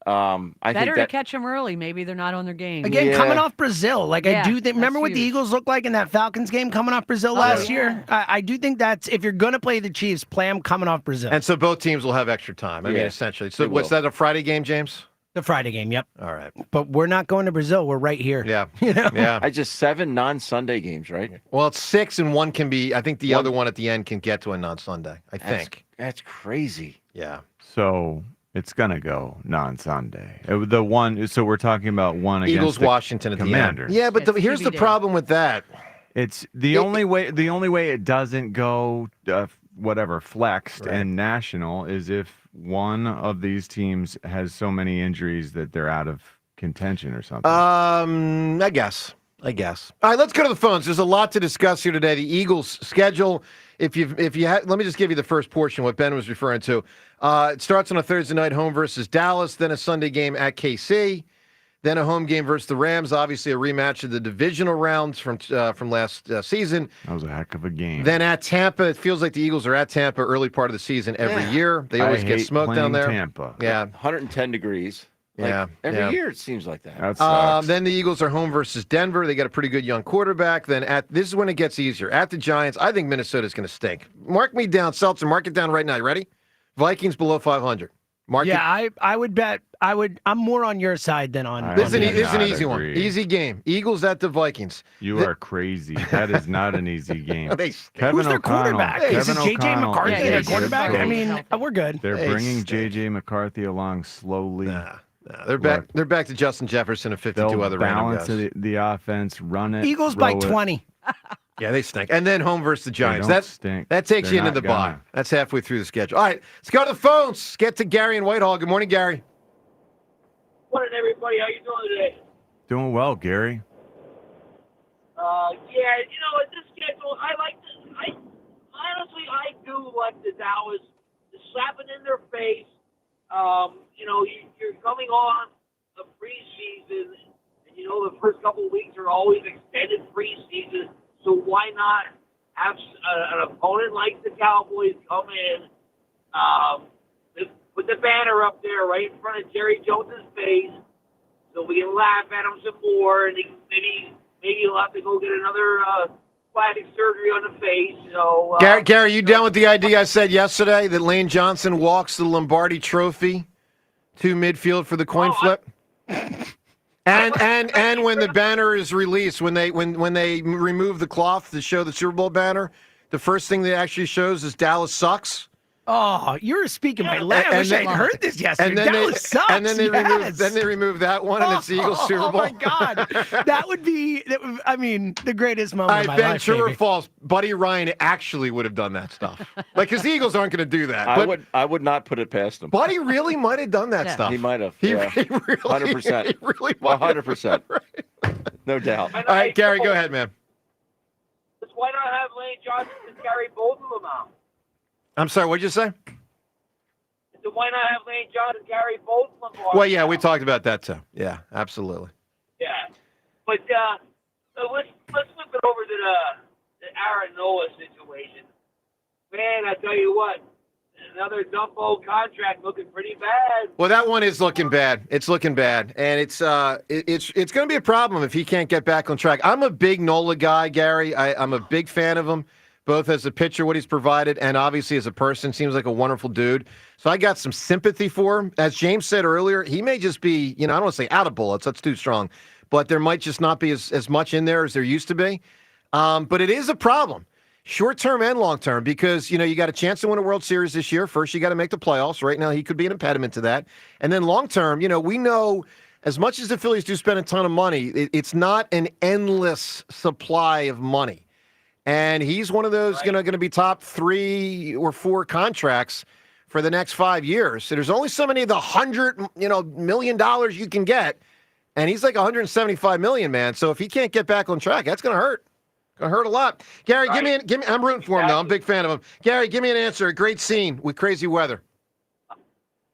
I Better think to that catch them early. Maybe they're not on their game. Again, coming off Brazil, like Yeah, I do think. Remember what the huge. Eagles looked like in that Falcons game coming off Brazil last year? I do think that's if you're going to play the Chiefs, play them coming off Brazil. And so both teams will have extra time. I mean, essentially. So what's that? A Friday game, James? The Friday game, yep. All right. But we're not going to Brazil. We're right here. Yeah. Yeah. I just 7 non-Sunday games, right? Well, it's 6 and one can be. I think the other one at the end can get to a non-Sunday. I think. That's crazy. Yeah. So it's gonna go non-Sunday. The one. So we're talking about one against Eagles, the Washington at Commanders. the end. Yeah, but here's the problem with that. It's the only way. The only way it doesn't go flexed and national is if one of these teams has so many injuries that they're out of contention or something. I guess. All right, let's go to the phones. There's a lot to discuss here today. The Eagles' schedule. Let me just give you the first portion, what Ben was referring to. It starts on a Thursday night home versus Dallas, then a Sunday game at KC, then a home game versus the Rams. Obviously, a rematch of the divisional rounds from last season. That was a heck of a game. Then at Tampa, it feels like the Eagles are at Tampa early part of the season every year. They always get smoked down there. Tampa. Yeah, 110 degrees. Every year it seems like that. That sucks. Then the Eagles are home versus Denver. They got a pretty good young quarterback. Then this is when it gets easier. At the Giants, I think Minnesota's going to stink. Mark me down, Seltzer. Mark it down right now. You ready? Vikings below 500. I would bet. I'm more on your side than on. This is do an not easy one. agree. Easy game. Eagles at the Vikings. You are crazy. That is not an easy game. Kevin Who's their O'Connell. quarterback? Kevin Is it J.J. O'Connell McCarthy is their a quarterback? good I coach. mean, we're good. They're bringing J.J. McCarthy along slowly. They're back. They're back to Justin Jefferson and 52 They'll other random balance guys. the offense, run it. Eagles by throw it. 20. Yeah, they stink. And then home versus the Giants. don't That stink. that takes They're you into not the bye. gonna. That's halfway through the schedule. All right, let's go to the phones. Let's get to Gary in Whitehall. Good morning, Gary. Morning, everybody. How you doing today? Doing well, Gary. Yeah, at this schedule, I like this. I do like the Dallas slapping in their face. You're coming on the preseason, and the first couple of weeks are always extended preseason. So why not have an opponent like the Cowboys come in, put the banner up there right in front of Jerry Jones's face, so we can laugh at him some more, and maybe he'll have to go get another plastic surgery on the face. So, Gary, you down with the idea I said yesterday that Lane Johnson walks the Lombardi Trophy to midfield for the coin flip? And when the banner is released, when they remove the cloth to show the Super Bowl banner, the first thing that actually shows is Dallas sucks. Oh, you're speaking my language. I wish I'd heard this yesterday. And then Dallas sucks. And then they remove that one, and it's the Eagles Super Bowl. Oh my God, that would be the greatest moment of my life. True or baby. false? Buddy Ryan actually would have done that stuff. Because the Eagles aren't going to do that. But I would not put it past him. Buddy really might have done that stuff. He might have. He Yeah. really, 100%. He really might have. 100%. No doubt. All right, Gary, go ahead, man. why not have Lane Johnson to carry both of them out? I'm sorry, what'd you say? So why not have Lane Johnson carry both of them? Well, yeah, we talked about that too. Yeah, absolutely. Yeah, but so let's flip it over to the Aaron Nola situation. Man, I tell you what, another Dumbo contract looking pretty bad. Well, that one is looking bad. It's looking bad, and it's going to be a problem if he can't get back on track. I'm a big Nola guy, Gary. I'm a big fan of him, both as a pitcher, what he's provided, and obviously as a person. Seems like a wonderful dude. So I got some sympathy for him. As James said earlier, he may just be, I don't want to say out of bullets. That's too strong. But there might just not be as much in there as there used to be. But it is a problem, short-term and long-term, because, you got a chance to win a World Series this year. First, you got to make the playoffs. Right now, he could be an impediment to that. And then long-term, we know as much as the Phillies do spend a ton of money, it's not an endless supply of money. And he's one of those going to be top 3 or 4 contracts for the next 5 years. So there's only so many of the $100 million you can get, and he's like $175 million, man. So if he can't get back on track, that's going to hurt. Going to hurt a lot. Gary, give me. I'm rooting for him though. I'm a big fan of him. Gary, give me an answer. A great scene with crazy weather.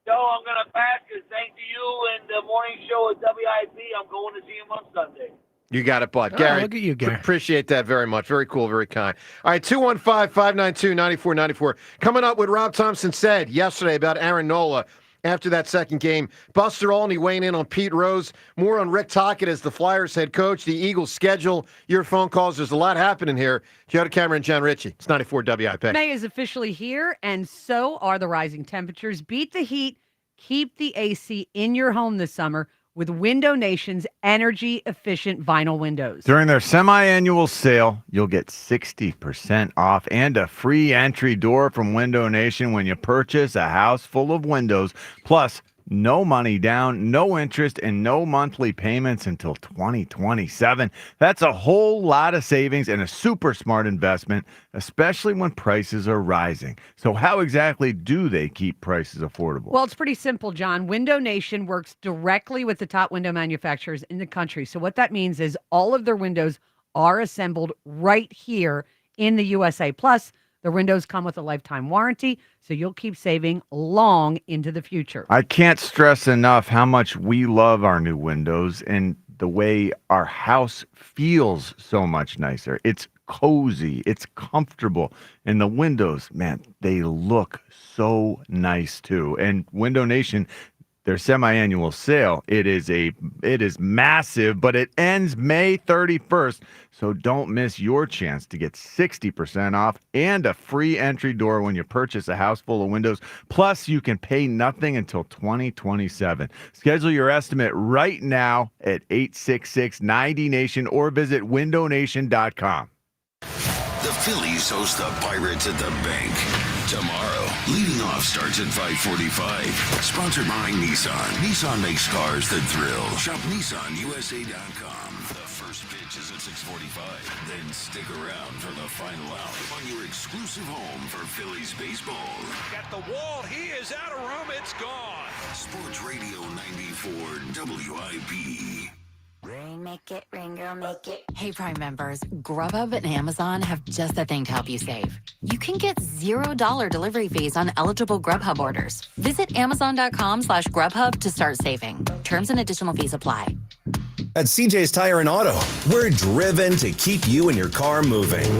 No, I'm going to pass because thanks to you and the morning show at WIP, I'm going to see him on Sunday. You got it, bud. Oh, Gary, look at you, Gary. Appreciate that very much. Very cool, very kind. All right, 215-592-9494. Coming up, what Rob Thompson said yesterday about Aaron Nola after that second game. Buster Olney weighing in on Pete Rose. More on Rick Tocchet as the Flyers head coach, the Eagles schedule, your phone calls. There's a lot happening here. Joe DeCamera and John Ritchie. It's 94 WIP. May is officially here, and so are the rising temperatures. Beat the heat. Keep the AC in your home this summer with Window Nation's energy-efficient vinyl windows. During their semi-annual sale, you'll get 60% off and a free entry door from Window Nation when you purchase a house full of windows. Plus, no money down, no interest, and no monthly payments until 2027. That's a whole lot of savings and a super smart investment, especially when prices are rising. So how exactly do they keep prices affordable? Well, it's pretty simple, John. Window Nation works directly with the top window manufacturers in the country. So what that means is all of their windows are assembled right here in the USA. Plus, the windows come with a lifetime warranty, so you'll keep saving long into the future. I can't stress enough how much we love our new windows and the way our house feels so much nicer. It's cozy, it's comfortable, and the windows, man, they look so nice too. And Window Nation, their semi-annual sale. It is massive, but it ends May 31st. So don't miss your chance to get 60% off and a free entry door when you purchase a house full of windows. Plus, you can pay nothing until 2027. Schedule your estimate right now at 866-90-NATION or visit windownation.com. The Phillies host the Pirates at the bank tomorrow. Leading off starts at 5:45. Sponsored by Nissan. Nissan makes cars that thrill. Shop NissanUSA.com. The first pitch is at 6:45. Then stick around for the final out on your exclusive home for Phillies baseball. Got the wall. He is out of room. It's gone. Sports Radio 94 WIP. Ring, make it, ring, girl, make it. Hey, Prime members, Grubhub and Amazon have just the thing to help you save. You can get $0 delivery fees on eligible Grubhub orders. Visit Amazon.com/Grubhub to start saving. Terms and additional fees apply. At CJ's Tire and Auto, we're driven to keep you and your car moving.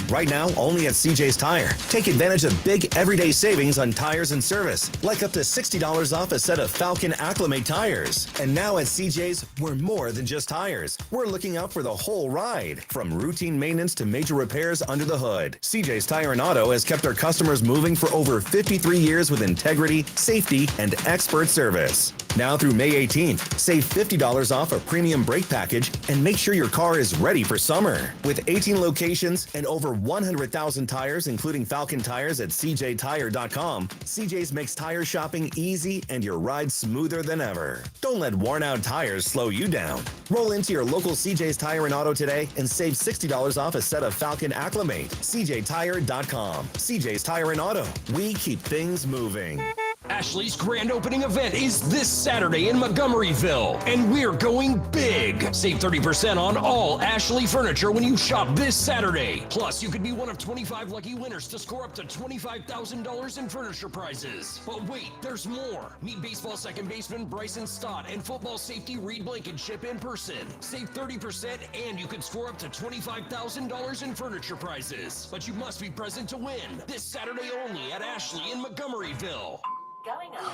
Right now, only at CJ's Tire. Take advantage of big everyday savings on tires and service, like up to $60 off a set of Falcon Acclimate tires. And now at CJ's, we're more than just tires. We're looking out for the whole ride, from routine maintenance to major repairs under the hood. CJ's Tire and Auto has kept our customers moving for over 53 years with integrity, safety, and expert service. Now through May 18th, save $50 off a premium brake package and make sure your car is ready for summer. With 18 locations and over 100,000 tires, including Falcon tires at CJTire.com, CJ's makes tire shopping easy and your ride smoother than ever. Don't let worn out tires slow you down. Roll into your local CJ's Tire and Auto today and save $60 off a set of Falcon Acclimate. CJTire.com. CJ's Tire and Auto. We keep things moving. Ashley's grand opening event is this Saturday in Montgomeryville, and we're going big. Save 30% on all Ashley furniture when you shop this Saturday. Plus, you could be one of 25 lucky winners to score up to $25,000 in furniture prizes. But wait, there's more. Meet baseball second baseman Bryson Stott and football safety Reed Blankenship in person. Save 30% and you could score up to $25,000 in furniture prizes. But you must be present to win. This Saturday only at Ashley in Montgomeryville. Going up.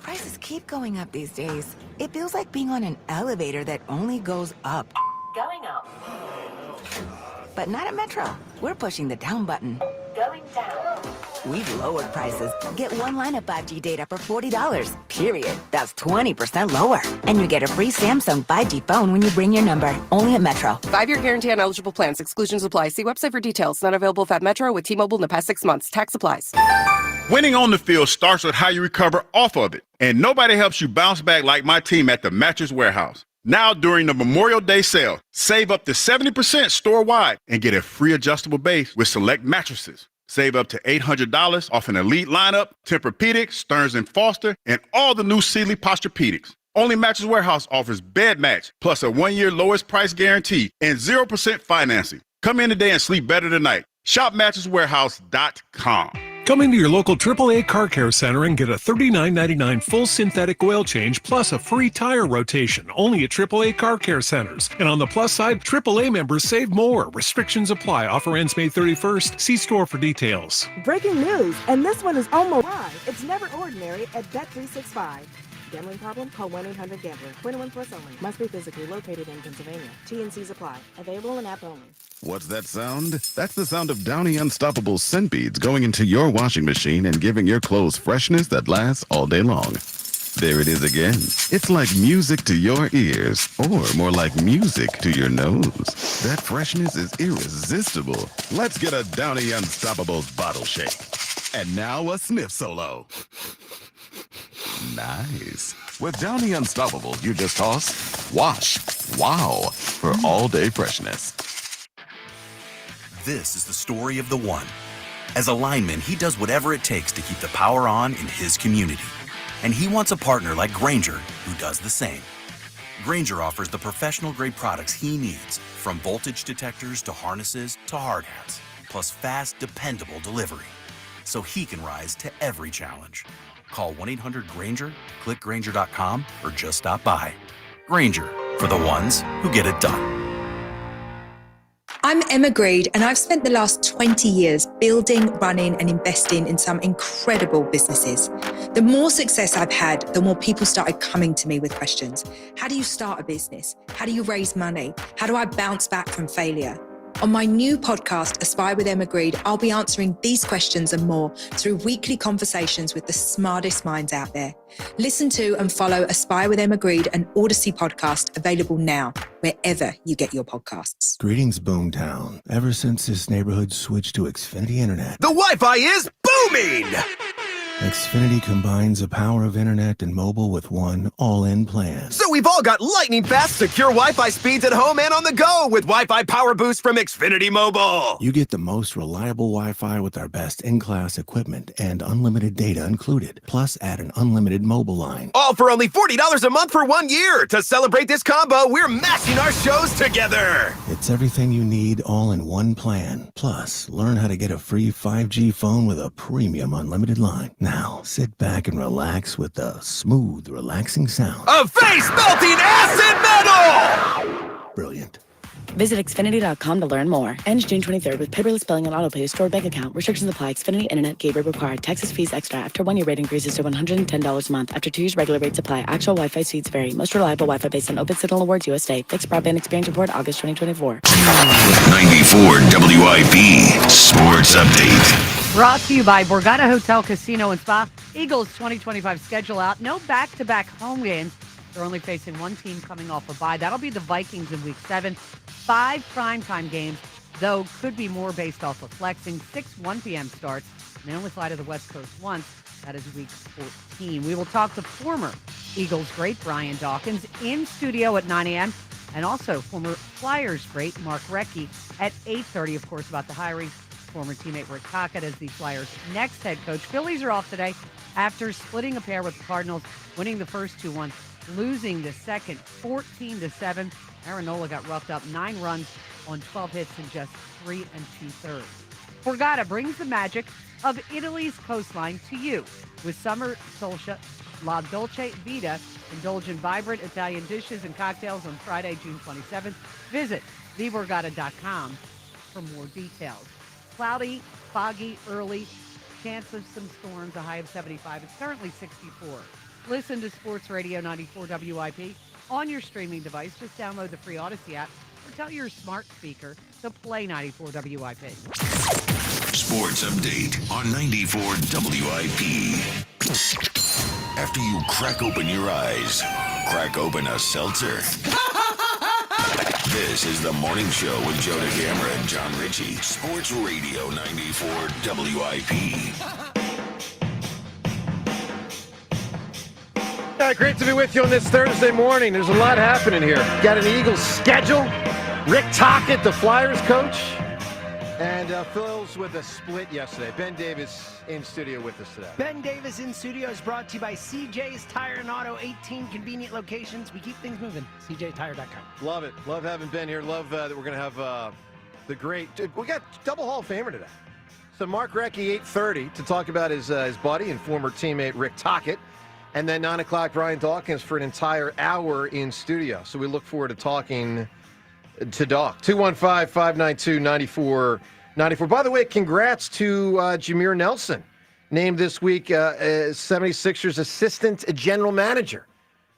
Prices keep going up these days. It feels like being on an elevator that only goes up. Going up. But not at Metro. We're pushing the down button. Going down. We've lowered prices. Get one line of 5G data for $40. Period. That's 20% lower. And you get a free Samsung 5G phone when you bring your number. Only at Metro. 5-year guarantee on eligible plans. Exclusions apply. See website for details. Not available at Metro with T-Mobile in the past 6 months. Tax applies. Winning on the field starts with how you recover off of it. And nobody helps you bounce back like my team at the Mattress Warehouse. Now during the Memorial Day sale, save up to 70% store-wide and get a free adjustable base with select mattresses. Save up to $800 off an elite lineup, Tempur-Pedic, Stearns & Foster, and all the new Sealy Posturepedics. Only Mattress Warehouse offers bed match, plus a 1-year lowest price guarantee and 0% financing. Come in today and sleep better tonight. Shop MattressWarehouse.com. Come into your local AAA Car Care Center and get a $39.99 full synthetic oil change plus a free tire rotation, only at AAA Car Care Centers. And on the plus side, AAA members save more. Restrictions apply. Offer ends May 31st. See store for details. Breaking news, and this one is almost live. It's never ordinary at Bet365. Gambling problem? Call 1-800-GAMBLER. 21 plus only. Must be physically located in Pennsylvania. T&Cs apply. Available in app only. What's that sound? That's the sound of Downy Unstoppable scent beads going into your washing machine and giving your clothes freshness that lasts all day long. There it is again. It's like music to your ears, or more like music to your nose. That freshness is irresistible. Let's get a Downy Unstoppables bottle shake. And now a sniff solo. Nice. With Downy Unstoppables, you just toss, wash, wow, for all-day freshness. This is the story of the one. As a lineman, he does whatever it takes to keep the power on in his community. And he wants a partner like Grainger who does the same. Grainger offers the professional-grade products he needs, from voltage detectors to harnesses to hard hats, plus fast, dependable delivery, so he can rise to every challenge. Call 1-800-GRAINGER, click Grainger.com, or just stop by. Grainger, for the ones who get it done. I'm Emma Greed, and I've spent the last 20 years building, running, and investing in some incredible businesses. The more success I've had, the more people started coming to me with questions. How do you start a business? How do you raise money? How do I bounce back from failure? On my new podcast, Aspire with Emma Greed, I'll be answering these questions and more through weekly conversations with the smartest minds out there. Listen to and follow Aspire with Emma Greed, an Odyssey podcast available now, wherever you get your podcasts. Greetings, Boomtown. Ever since this neighborhood switched to Xfinity Internet, the Wi-Fi is booming! Xfinity combines the power of internet and mobile with one all-in plan. So we've all got lightning-fast, secure Wi-Fi speeds at home and on the go with Wi-Fi Power Boost from Xfinity Mobile. You get the most reliable Wi-Fi with our best in-class equipment and unlimited data included. Plus, add an unlimited mobile line. All for only $40 a month for 1 year. To celebrate this combo, we're mashing our shows together. It's everything you need all in one plan. Plus, learn how to get a free 5G phone with a premium unlimited line. Now, sit back and relax with the smooth, relaxing sound of face-melting acid metal! Brilliant. Visit Xfinity.com to learn more. Ends June 23rd with paperless billing and autopay stored bank account. Restrictions apply. Xfinity Internet gateway required. Taxes, fees extra. After 1 year rate increases to $110 a month. After 2 years, regular rates apply. Actual Wi-Fi speeds vary. Most reliable Wi-Fi based on Open Signal Awards USA. Fixed broadband experience report August 2024. 94 WIP Sports Update. Brought to you by Borgata Hotel, Casino, and Spa. Eagles 2025 schedule out. No back-to-back home games. They're only facing one team coming off a bye. That'll be the Vikings in Week 7. 5 primetime games, though could be more based off of flexing. 6 1 p.m. starts. And they only fly to the West Coast once. That is Week 14. We will talk to former Eagles great Brian Dawkins in studio at 9 a.m. and also former Flyers great Mark Recchi at 8:30, of course, about the hiring former teammate Rick Tocchet as the Flyers' next head coach. Phillies are off today after splitting a pair with the Cardinals, winning the first 2-1, losing the second 14-7. Aaron Nola got roughed up 9 runs on 12 hits in just 3 2/3. Borgata brings the magic of Italy's coastline to you with Summer Solstice La Dolce Vita. Indulge in vibrant Italian dishes and cocktails on Friday, June 27th. Visit theborgata.com for more details. Cloudy, foggy, early, chance of some storms, a high of 75. It's currently 64. Listen to Sports Radio 94 WIP on your streaming device. Just download the free Odyssey app or tell your smart speaker to play 94 WIP. Sports Update on 94 WIP. After you crack open your eyes, crack open a seltzer. This is the morning show with Joe DeCamara and John Ritchie. Sports Radio 94 WIP. Great to be with you on this Thursday morning. There's a lot happening here. Got an Eagles schedule. Rick Tocchet, the Flyers coach. And Phil's with a split yesterday. Ben Davis in studio with us today. Ben Davis in studio is brought to you by CJ's Tire and Auto, 18 convenient locations. We keep things moving. CJTire.com. Love it. Love having Ben here. Love that we're going to have the great... We got double Hall of Famer today. So Mark Recchi, 8:30, to talk about his buddy and former teammate Rick Tocchet. And then 9 o'clock, Brian Dawkins for an entire hour in studio. So we look forward to talking to Doc. 215-592-9494. By the way, congrats to Jameer Nelson, named this week 76ers assistant general manager.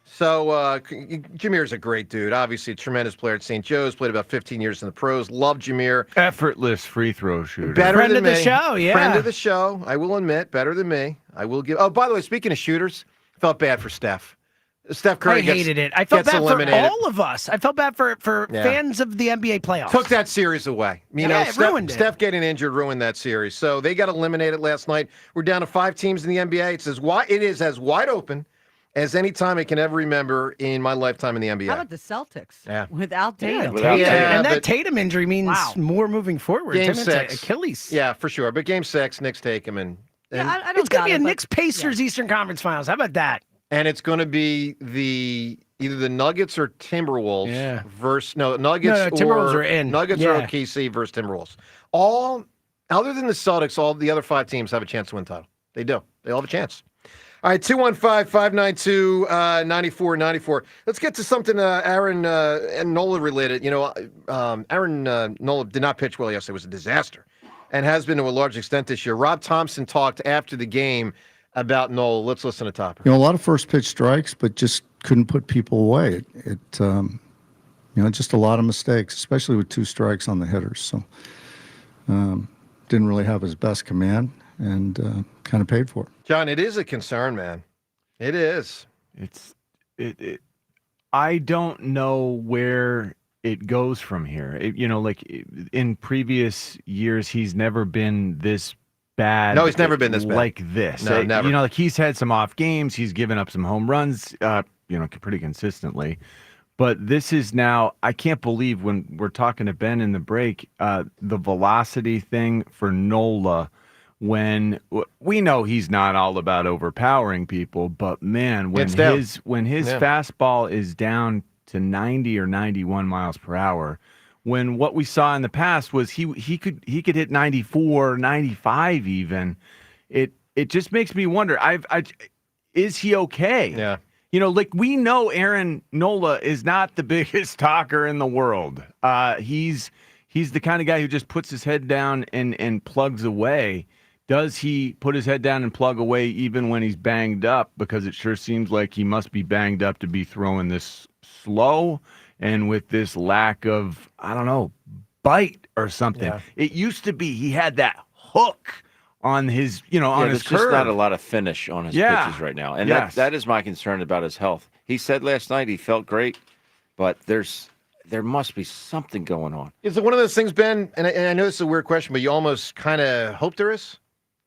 So Jameer's a great dude. Obviously, a tremendous player at St. Joe's. Played about 15 years in the pros. Love Jameer. Effortless free throw shooter. Better Friend than of the me. show, yeah. Friend of the show. I will admit, better than me. I will give. Oh, by the way, speaking of shooters, felt bad for Steph. Steph Curry hated it. I felt bad eliminated. for all of us. I felt bad for fans of the NBA playoffs. Took that series away. It ruined it. Steph getting injured ruined that series. So they got eliminated last night. We're down to 5 teams in the NBA. It is as wide open as any time I can ever remember in my lifetime in the NBA. How about the Celtics? Yeah. Without Tatum. And that Tatum injury means more moving forward. Game Tim's 6. Achilles. Yeah, for sure. But Game 6, Knicks take him. And I don't it's going to be a doubt it, Knicks-Pacers Eastern Conference Finals. How about that? And it's going to be either the Nuggets or Timberwolves versus Nuggets. Timberwolves are in. Nuggets or OKC versus Timberwolves. All other than the Celtics, all the other 5 teams have a chance to win the title. They do. They all have a chance. All right, 215-592-9494. Let's get to something Aaron and Nola related. You know, Aaron Nola did not pitch well yesterday. It was a disaster and has been to a large extent this year. Rob Thompson talked after the game about Nola. Let's listen to Topper. You know, a lot of first pitch strikes, but just couldn't put people away. Just a lot of mistakes, especially with 2 strikes on the hitters. So didn't really have his best command and kind of paid for it. John, it is a concern, man. It is. I don't know where it goes from here. Like in previous years, he's never been this bad. No, he's never been this bad. Like this. No, never. Like he's had some off games. He's given up some home runs, pretty consistently. But this is now, I can't believe when we're talking to Ben in the break, the velocity thing for Nola, when we know he's not all about overpowering people, but man, when his fastball is down to 90 or 91 miles per hour, when what we saw in the past was he could hit 94, 95 even, it just makes me wonder, is he okay? Yeah. We know Aaron Nola is not the biggest talker in the world. He's the kind of guy who just puts his head down and plugs away. Does he put his head down and plug away even when he's banged up? Because it sure seems like he must be banged up to be throwing this slow and with this lack of, bite or something. Yeah. It used to be he had that hook on his, on his curve. There's just not a lot of finish on his pitches right now. And that is my concern about his health. He said last night he felt great, but there must be something going on. Is it one of those things, Ben, and I know this is a weird question, but you almost kind of hope there is?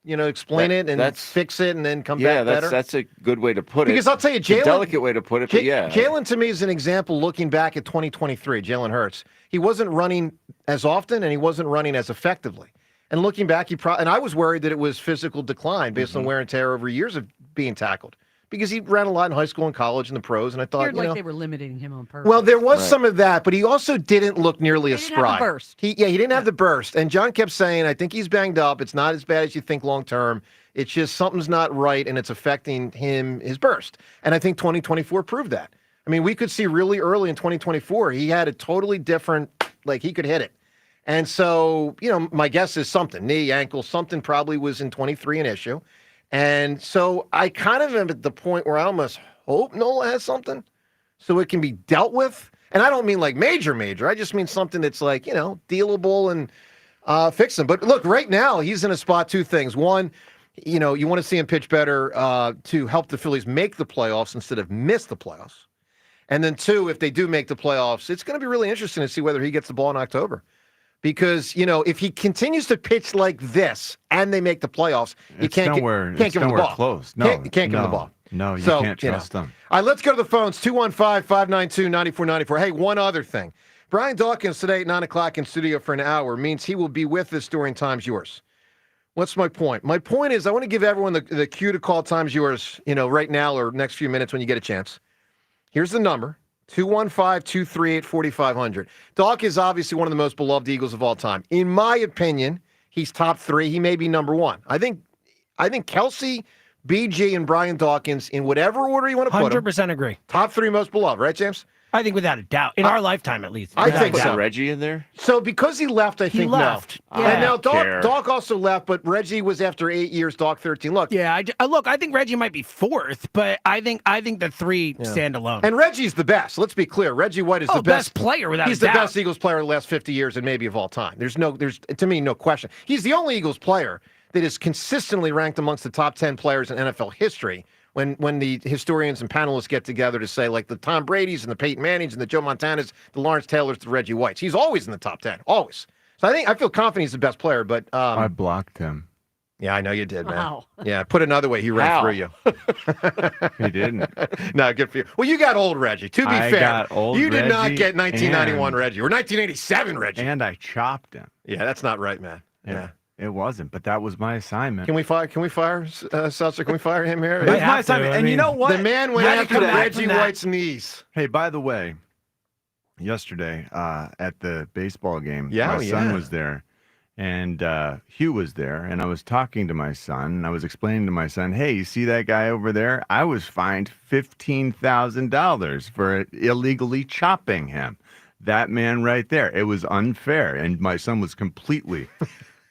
Explain it and fix it and then come back better? That's a good way to put it. Because I'll tell you, Jalen... It's a delicate way to put it, but yeah. Jalen, to me, is an example looking back at 2023, Jalen Hurts. He wasn't running as often and he wasn't running as effectively. And looking back, and I was worried that it was physical decline based on wear and tear over years of being tackled. Because he ran a lot in high school and college and the pros, and I thought, they were limiting him on purpose. Well, there was some of that, but he also didn't look nearly as spry. Have the burst. He didn't have the burst. And John kept saying, I think he's banged up. It's not as bad as you think long term. It's just something's not right, and it's affecting his burst. And I think 2024 proved that. I mean, we could see really early in 2024, he had a totally different, he could hit it. And so, my guess is something, knee, ankle, something probably was in 23 an issue. And so I kind of am at the point where I almost hope Nola has something so it can be dealt with. And I don't mean like major. I just mean something that's dealable and fix him. But look, right now he's in a spot, 2 things. One, you want to see him pitch better to help the Phillies make the playoffs instead of miss the playoffs. And then 2, if they do make the playoffs, it's going to be really interesting to see whether he gets the ball in October. Because, if he continues to pitch like this and they make the playoffs, you can't give him the ball. Close. No, you can't give him the ball. No, you can't trust them. All right, let's go to the phones. 215-592-9494. Hey, one other thing. Brian Dawkins today at 9 o'clock in studio for an hour means he will be with us during Time's Yours. What's my point? My point is I want to give everyone the cue to call Time's Yours, right now or next few minutes when you get a chance. Here's the number. 215-238-4500. Doc is obviously one of the most beloved Eagles of all time. In my opinion, he's top 3. He may be number 1. I think Kelsey, BG, and Brian Dawkins, in whatever order you want to put them. 100% agree. Top 3 most beloved, right, James? I think without a doubt. In our lifetime, at least. I think so. Reggie in there? So because he left, I think he left. No. Yeah. And now Doc also left, but Reggie was after 8 years, Doc 13. Look. Yeah, I think Reggie might be 4th, but I think the 3 stand alone. And Reggie's the best. Let's be clear. Reggie White is the best player without He's a doubt. the best Eagles player of the last 50 years and maybe of all time. There's to me no question. He's the only Eagles player that is consistently ranked amongst the top 10 players in NFL history. When the historians and panelists get together to say, like, the Tom Brady's and the Peyton Mannings and the Joe Montanas, the Lawrence Taylors, the Reggie Whites. He's always in the top 10, always. So I feel confident he's the best player, but... I blocked him. Yeah, I know you did, man. Wow. Yeah, put another way, he ran through you. He didn't. No, good for you. Well, you got old Reggie, to be fair. Got old you did Reggie not get 1991 Reggie, or 1987 Reggie. And I chopped him. Yeah, that's not right, man. Yeah. It wasn't, but that was my assignment. Can we fire Seltzer? Can we fire him here? That's my assignment. And you know what? The man went after Reggie White's knees. Hey, by the way, yesterday at the baseball game, my son was there, And Hugh was there, and I was talking to my son, and I was explaining to my son, hey, you see that guy over there? I was fined $15,000 for illegally chopping him. That man right there. It was unfair. And my son was completely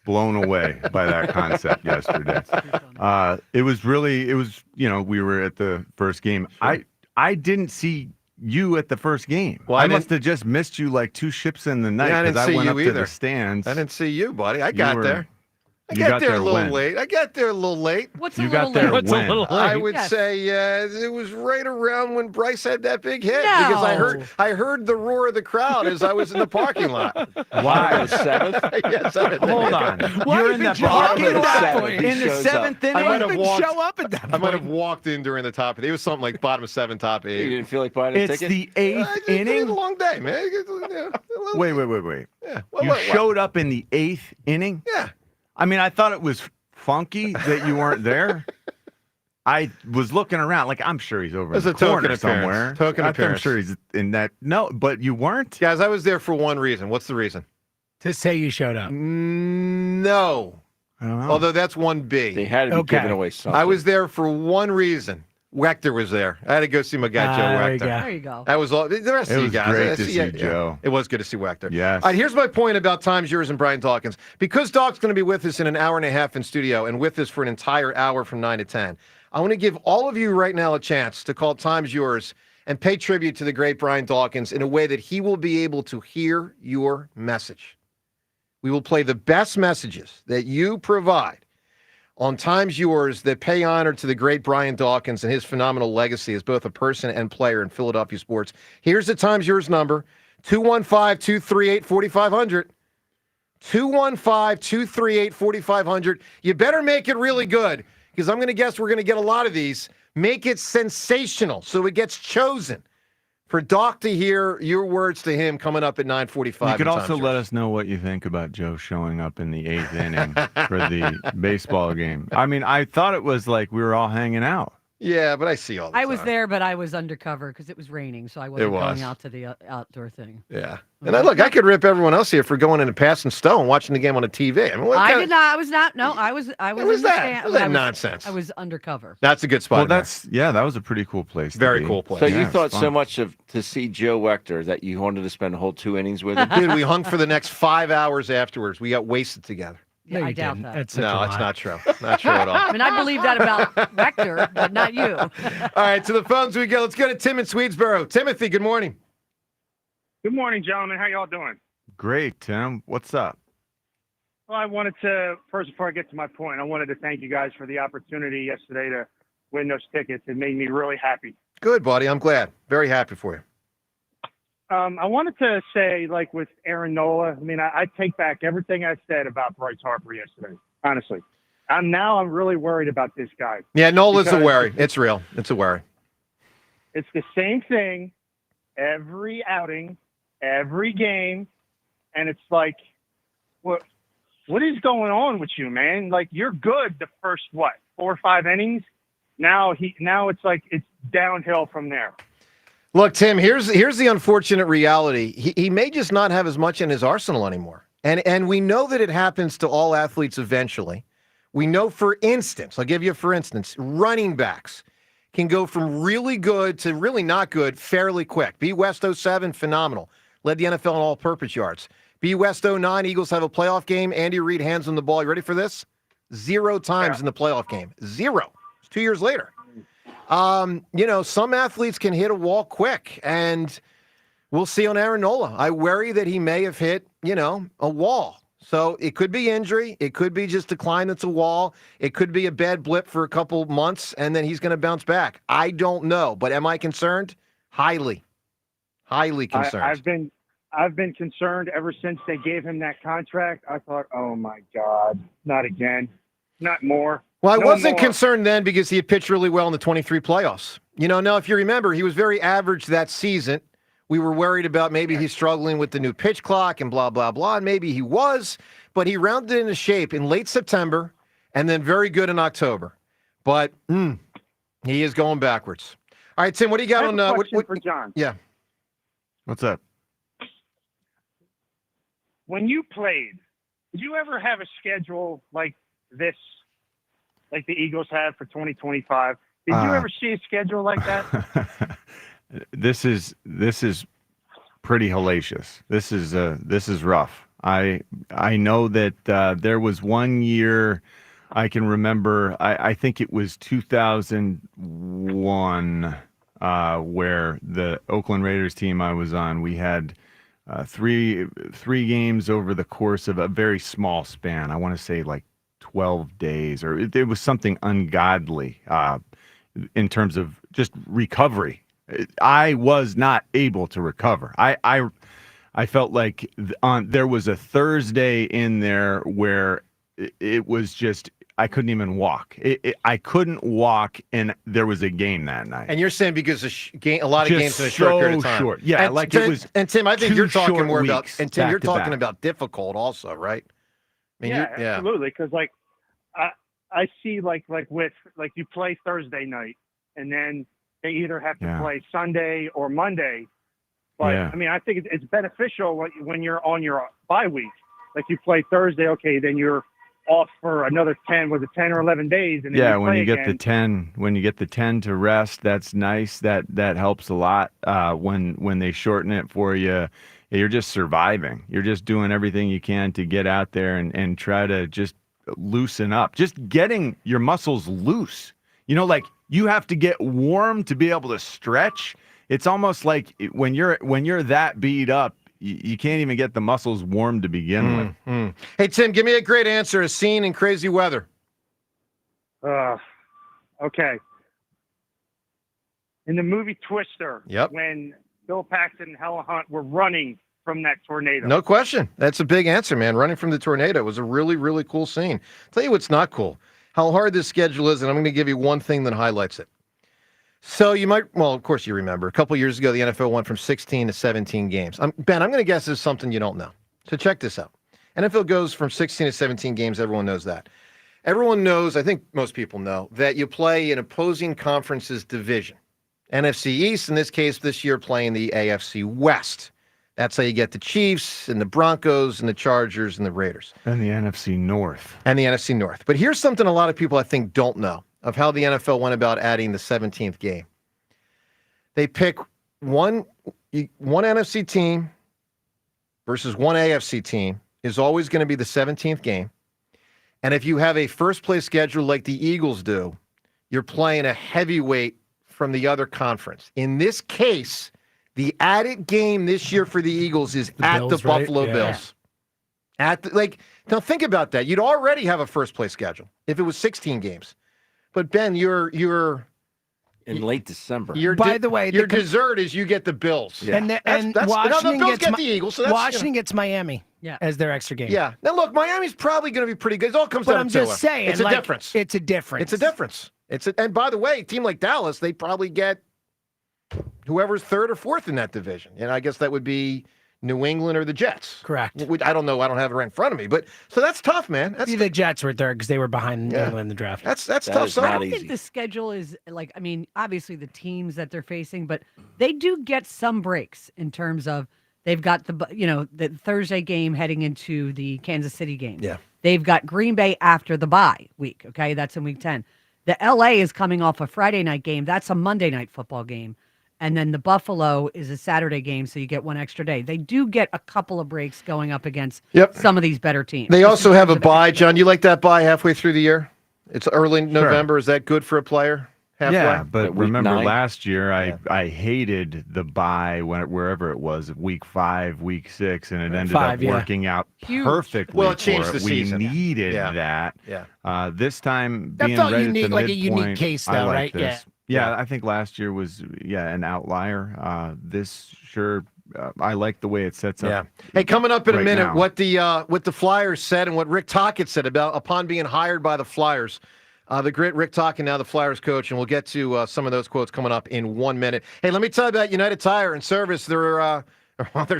blown away by that concept yesterday. It was, we were at the first game. Sure. I didn't see you at the first game. Well, I must have just missed you like two ships in the night because I went up to the stands. I didn't see you, buddy. I got there. I got there a little late. What's you got there late? when? I would say it was right around when Bryce had that big hit because I heard the roar of the crowd as I was in the parking lot. Why? The seventh? Yes. Hold on. You're in the parking lot in the seventh inning. Show up at that point. I might have walked in during the top. It was something like bottom of 7, top 8. You didn't feel like buying a ticket? It's the 8th inning. It's a long day, man. Wait. Yeah. You showed up in the 8th inning? Yeah. I mean, I thought it was funky that you weren't there. I was looking around, like I'm sure he's over in the corner somewhere. Token appearance. I'm sure he's in that. No, but you weren't? Guys, I was there for one reason. What's the reason? To say you showed up. No. I don't know. Although that's 1B. They had to be giving away something. I was there for one reason. Wechter was there. I had to go see my guy, Joe Wechter. There you go. That was all. The rest of you guys. Great to see Joe. It was good to see Wechter. Yes. All right, here's my point about Times Yours and Brian Dawkins. Because Doc's going to be with us in an hour and a half in studio and with us for an entire hour from 9 to 10, I want to give all of you right now a chance to call Times Yours and pay tribute to the great Brian Dawkins in a way that he will be able to hear your message. We will play the best messages that you provide on Times Yours that pay honor to the great Brian Dawkins and his phenomenal legacy as both a person and player in Philadelphia sports. Here's the Times Yours number, 215-238-4500. 215-238-4500. You better make it really good because I'm going to guess we're going to get a lot of these. Make it sensational so it gets chosen for Doc to hear your words to him coming up at 9:45. You could also let us know what you think about Joe showing up in the 8th inning for the baseball game. I mean, I thought it was like we were all hanging out. Yeah, but I see all the I was there, but I was undercover because it was raining, so I wasn't going out to the outdoor thing. Yeah. And I could rip everyone else here for going in and passing Stowe and watching the game on a TV. I mean, did not. I was not. No, I was. What was that? What was that nonsense? I was undercover. That's a good spot. Well, that was a pretty cool place. Very cool place. So you thought so much to see Joe Wechter that you wanted to spend a whole 2 innings with him? Dude, we hung for the next 5 hours afterwards. We got wasted together. Yeah, I doubt that. It's not true. Not true at all. I mean, I believe that about Wechter, but not you. All right, to the phones we go. Let's go to Tim in Swedesboro. Timothy, good morning. Good morning, gentlemen. How y'all doing? Great, Tim. What's up? Well, I wanted to, first, before I get to my point, I wanted to thank you guys for the opportunity yesterday to win those tickets. It made me really happy. Good, buddy. I'm glad. Very happy for you. I wanted to say, like with Aaron Nola, I mean, I take back everything I said about Bryce Harper yesterday, honestly. I'm really worried about this guy. Yeah, Nola's a worry. It's real. It's a worry. It's the same thing every outing, every game, and it's like, what is going on with you, man? Like, you're good the first, 4 or 5 innings? Now it's like it's downhill from there. Look, Tim, here's the unfortunate reality. He may just not have as much in his arsenal anymore. And we know that it happens to all athletes eventually. We know, for instance, I'll give you a for instance, running backs can go from really good to really not good fairly quick. B. West 07, phenomenal. Led the NFL in all-purpose yards. B. West 09, Eagles have a playoff game. Andy Reid hands them the ball. You ready for this? 0 times in the playoff game. 0. It's 2 years later. Some athletes can hit a wall quick, and we'll see on Aaron Nola. I worry that he may have hit, a wall. So it could be injury. It could be just a climb that's a wall. It could be a bad blip for a couple months, and then he's going to bounce back. I don't know. But am I concerned? Highly concerned. I've been concerned ever since they gave him that contract. I thought, oh, my God, not again, not more. Well, I wasn't concerned then because he had pitched really well in the 23 playoffs. Now, if you remember, he was very average that season. We were worried about maybe he's struggling with the new pitch clock and blah, blah, blah. And maybe he was, but he rounded into shape in late September and then very good in October. But he is going backwards. All right, Tim, what do you got I have on a question for John? Yeah. What's up? When you played, Did you ever have a schedule like this, like the Eagles have for 2025? Did you ever see a schedule like that? This is pretty hellacious. This is rough. I know that there was one year I can remember. I think it was 2001 where the Oakland Raiders team I was on, we had three games over the course of a very small span. I want to say like 12 days, or it was something ungodly in terms of just recovery. I was not able to recover. I felt like there was a Thursday in there where it was just I couldn't even walk. I couldn't walk, and there was a game that night. And you're saying because a lot of Just games in a short period of so time. short. Yeah, and like Tim, it was. And Tim, I think you're talking more about. weeks And Tim, back you're to talking back. about difficult also, right? I mean, yeah, yeah. absolutely. Because like I see like with you play Thursday night, and then they either have to play Sunday or Monday. But Yeah. I mean, I think it's beneficial when you're on your bye week. Like you play Thursday, okay, then you're off for another 10 or 11 days, and then Yeah, you when play you get again. the 10, to rest, that's nice. That helps a lot. When they shorten it for you, you're just surviving. You're just doing everything you can to get out there and try to just loosen up. Just getting your muscles loose. You know, like you have to get warm to be able to stretch. It's almost like when you're that beat up, you can't even get the muscles warm to begin with. Hey, Tim, give me a great answer. A scene in crazy weather. Okay. In the movie Twister, Yep. when Bill Paxton and Helen Hunt were running from that tornado. No question. That's a big answer, man. Running from the tornado was a really, really cool scene. Tell you what's not cool. How hard this schedule is, and I'm going to give you one thing that highlights it. So you might, well, of course you remember, a couple years ago, the NFL went from 16 to 17 games. Ben, I'm going to guess this is something you don't know. So check this out. NFL goes from 16 to 17 games. Everyone knows that. Everyone knows, I think most people know, that you play an opposing conference's division. NFC East, in this case, this year playing the AFC West. That's how you get the Chiefs and the Broncos and the Chargers and the Raiders. And the NFC North. And the NFC North. But here's something a lot of people, I think, don't know of how the NFL went about adding the 17th game. They pick one NFC team versus one AFC team is always going to be the 17th game. And if you have a first-place schedule like the Eagles do, you're playing a heavyweight from the other conference. In this case, the added game this year for the Eagles is at Bills, the right? Buffalo Yeah. Bills. Now think about that. You'd already have a first-place schedule if it was 16 games. But Ben, you're in late December. By the way, your dessert is you get the Bills. Yeah. And That's Washington the Bills gets get the Eagles. So that's, Washington gets Miami as their extra game. Yeah. Now look, Miami's probably going to be pretty good. It all comes But down I'm to just saying, it's a like, difference. It's a difference. It's a difference. And by the way, a team like Dallas, they probably get whoever's third or fourth in that division. And I guess that would be New England or the Jets. Correct. I don't know. I don't have it right in front of me. But so that's tough, man. That's the Jets were third because they were behind New England in the draft. That's That tough. is So not I think the schedule is like, I mean, obviously the teams that they're facing, but they do get some breaks in terms of they've got the Thursday game heading into the Kansas City game. Yeah. They've got Green Bay after the bye week. Okay. That's in week 10. The LA is coming off a Friday night game. That's a Monday night football game. And then the Buffalo is a Saturday game, so you get one extra day. They do get a couple of breaks going up against some of these better teams. They also have a bye, John. You like that bye halfway through the year? It's early November. Is that good for a player? Halfway? Yeah, but Week remember 9? last year, I hated the bye wherever it was, week 5, week 6, and it ended up working out perfectly. Well, it changed for the we season. needed Yeah. that. Yeah. This time, That being felt right unique, at the like a midpoint, unique case, I though, like right? this. Yeah, I think last year was an outlier. This sure, I like the way it sets up. Yeah. Hey, coming up in a right minute, now. what the Flyers said and what Rick Tocchet said upon being hired by the Flyers. The great Rick Tocchet, now the Flyers coach, and we'll get to some of those quotes coming up in 1 minute. Hey, let me tell you about United Tire and Service. Their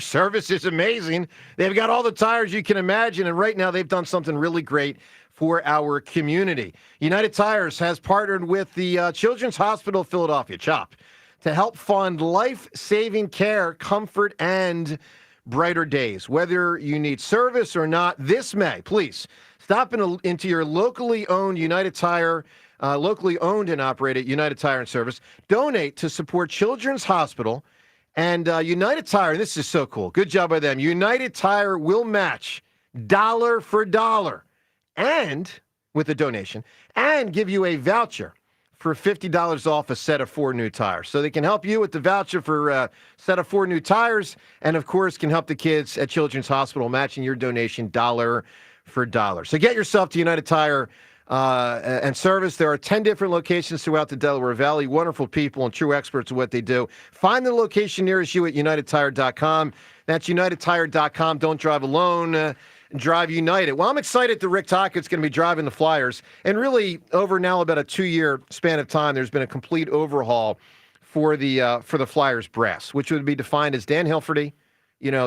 service is amazing. They've got all the tires you can imagine, and right now they've done something really great for our community. United Tires has partnered with the Children's Hospital of Philadelphia, CHOP, to help fund life-saving care, comfort, and brighter days. Whether you need service or not, this May, please stop into your locally owned United Tire, locally owned and operated United Tire and Service. Donate to support Children's Hospital. And United Tire, and this is so cool. Good job by them. United Tire will match dollar for dollar and with a donation and give you a voucher for $50 off a set of 4 new tires. So they can help you with the voucher for a set of 4 new tires and, of course, can help the kids at Children's Hospital matching your donation dollar for dollar. So get yourself to United Tire and Service. There are 10 different locations throughout the Delaware Valley. Wonderful people and true experts of what they do. Find the location nearest you at UnitedTire.com. That's UnitedTire.com. Don't drive alone. Drive United. Well, I'm excited that Rick Tockett's going to be driving the Flyers. And really, over now about a 2-year span of time, there's been a complete overhaul for the Flyers brass, which would be defined as Dan Hilferty,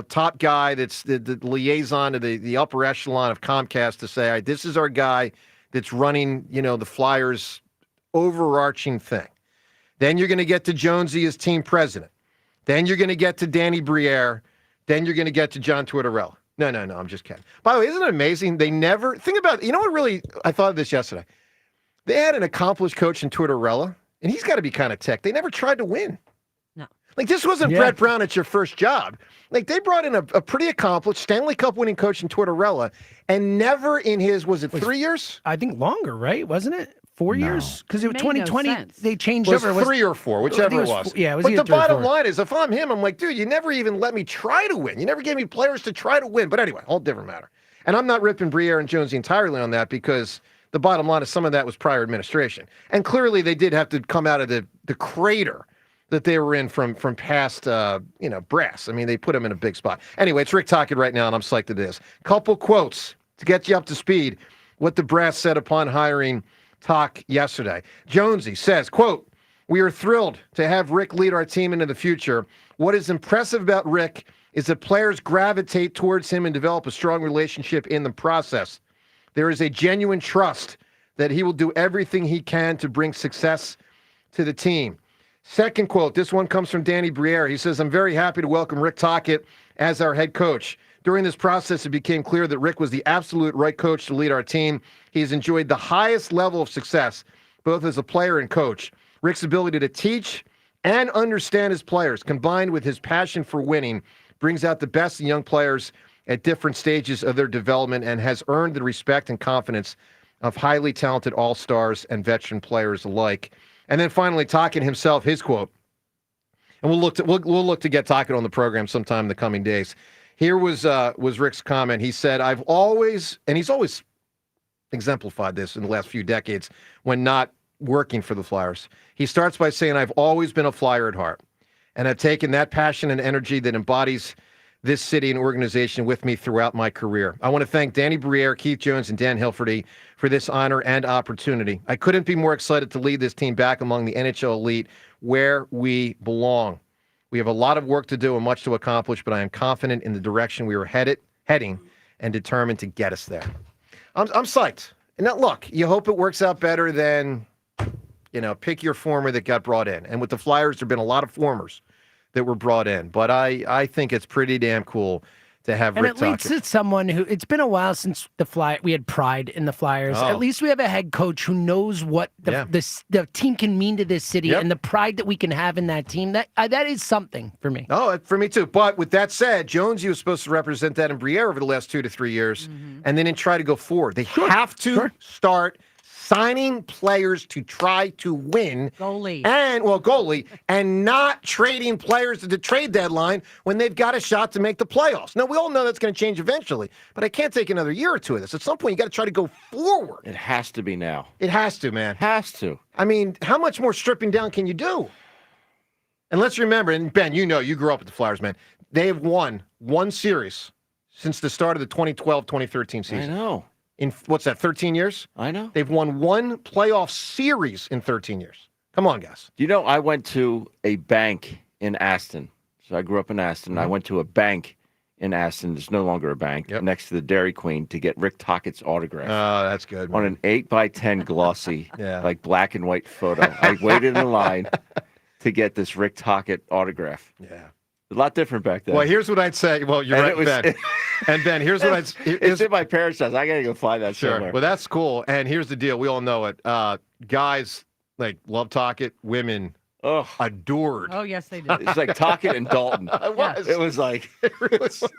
top guy that's the liaison to the upper echelon of Comcast to say, all right, this is our guy that's running, the Flyers overarching thing. Then you're going to get to Jonesy as team president. Then you're going to get to Danny Briere. Then you're going to get to John Tortorella. No, I'm just kidding. By the way, isn't it amazing? They never think about, what really, I thought of this yesterday. They had an accomplished coach in Tortorella, and he's got to be kind of tech. They never tried to win. No. Like, this wasn't Brett Brown at your first job. Like, they brought in a pretty accomplished Stanley Cup winning coach in Tortorella, and never in his, was it 3 years? I think longer, right? Wasn't it? 4 years? Because it was Made 2020. no they changed Was over. 3 or 4, whichever it was. Yeah, it was But either the 3 or bottom 4. line is, if I'm him, I'm like, dude, you never even let me try to win. You never gave me players to try to win. But anyway, whole different matter. And I'm not ripping Briere and Jonesy entirely on that because the bottom line is some of that was prior administration. And clearly they did have to come out of the crater that they were in from past, brass. I mean, they put them in a big spot. Anyway, it's Rick Tocchet right now, and I'm psyched it is. Couple quotes to get you up to speed. What the brass said upon hiring Toc yesterday. Jonesy says, quote, "We are thrilled to have Rick lead our team into the future. What is impressive about Rick is that players gravitate towards him and develop a strong relationship in the process. There is a genuine trust that he will do everything he can to bring success to the team." Second quote, this one comes from Danny Briere. He says, "I'm very happy to welcome Rick Tocchet as our head coach. During this process, it became clear that Rick was the absolute right coach to lead our team. He's enjoyed the highest level of success, both as a player and coach. Rick's ability to teach and understand his players, combined with his passion for winning, brings out the best in young players at different stages of their development and has earned the respect and confidence of highly talented all-stars and veteran players alike." And then finally, Tocchet himself, his quote, and we'll look to get Tocchet on the program sometime in the coming days. Here was Rick's comment. He said, "I've always," and he's always exemplified this in the last few decades when not working for the Flyers. He starts by saying, "I've always been a Flyer at heart, and I've taken that passion and energy that embodies this city and organization with me throughout my career. I want to thank Danny Briere, Keith Jones, and Dan Hilferty for this honor and opportunity. I couldn't be more excited to lead this team back among the NHL elite where we belong. We have a lot of work to do and much to accomplish, but I am confident in the direction we are heading and determined to get us there." I'm psyched. And now, look, you hope it works out better than, pick your former that got brought in. And with the Flyers, there have been a lot of formers that were brought in. But I think it's pretty damn cool to have and Rick at least Tocchet. it's someone who, it's been a while since we had pride in the Flyers. Oh. At least we have a head coach who knows what the team can mean to this city and the pride that we can have in that team. That is something for me. Oh, for me too. But with that said, Jonesy was supposed to represent that in Briere over the last 2 to 3 years and then try to go forward. They have to start signing players to try to win. Goalie. And not trading players at the trade deadline when they've got a shot to make the playoffs. Now, we all know that's going to change eventually, but I can't take another year or two of this. At some point, you got to try to go forward. It has to be now. It has to, man. Has to. I mean, how much more stripping down can you do? And let's remember, and Ben, you grew up with the Flyers, man. They have won one series since the start of the 2012-2013 season. I know. In, 13 years? I know. They've won one playoff series in 13 years. Come on, guys. I went to a bank in Aston. So I grew up in Aston. I went to a bank in Aston. There's no longer a bank. Next to the Dairy Queen to get Rick Tockett's autograph. Oh, that's good, man. On an 8x10 glossy, like black and white photo. I waited in line to get this Rick Tocchet autograph. Yeah. A lot different back then. Well, here's what I'd say. Well, you're right, Ben. And Ben, here's what I'd. It's in my parents' house. I gotta go find that Sure. somewhere. Well, that's cool. And here's the deal. We all know it. Guys love talk it. Women adored. Oh, yes, they did. It's like Talkett and Dalton. It was like,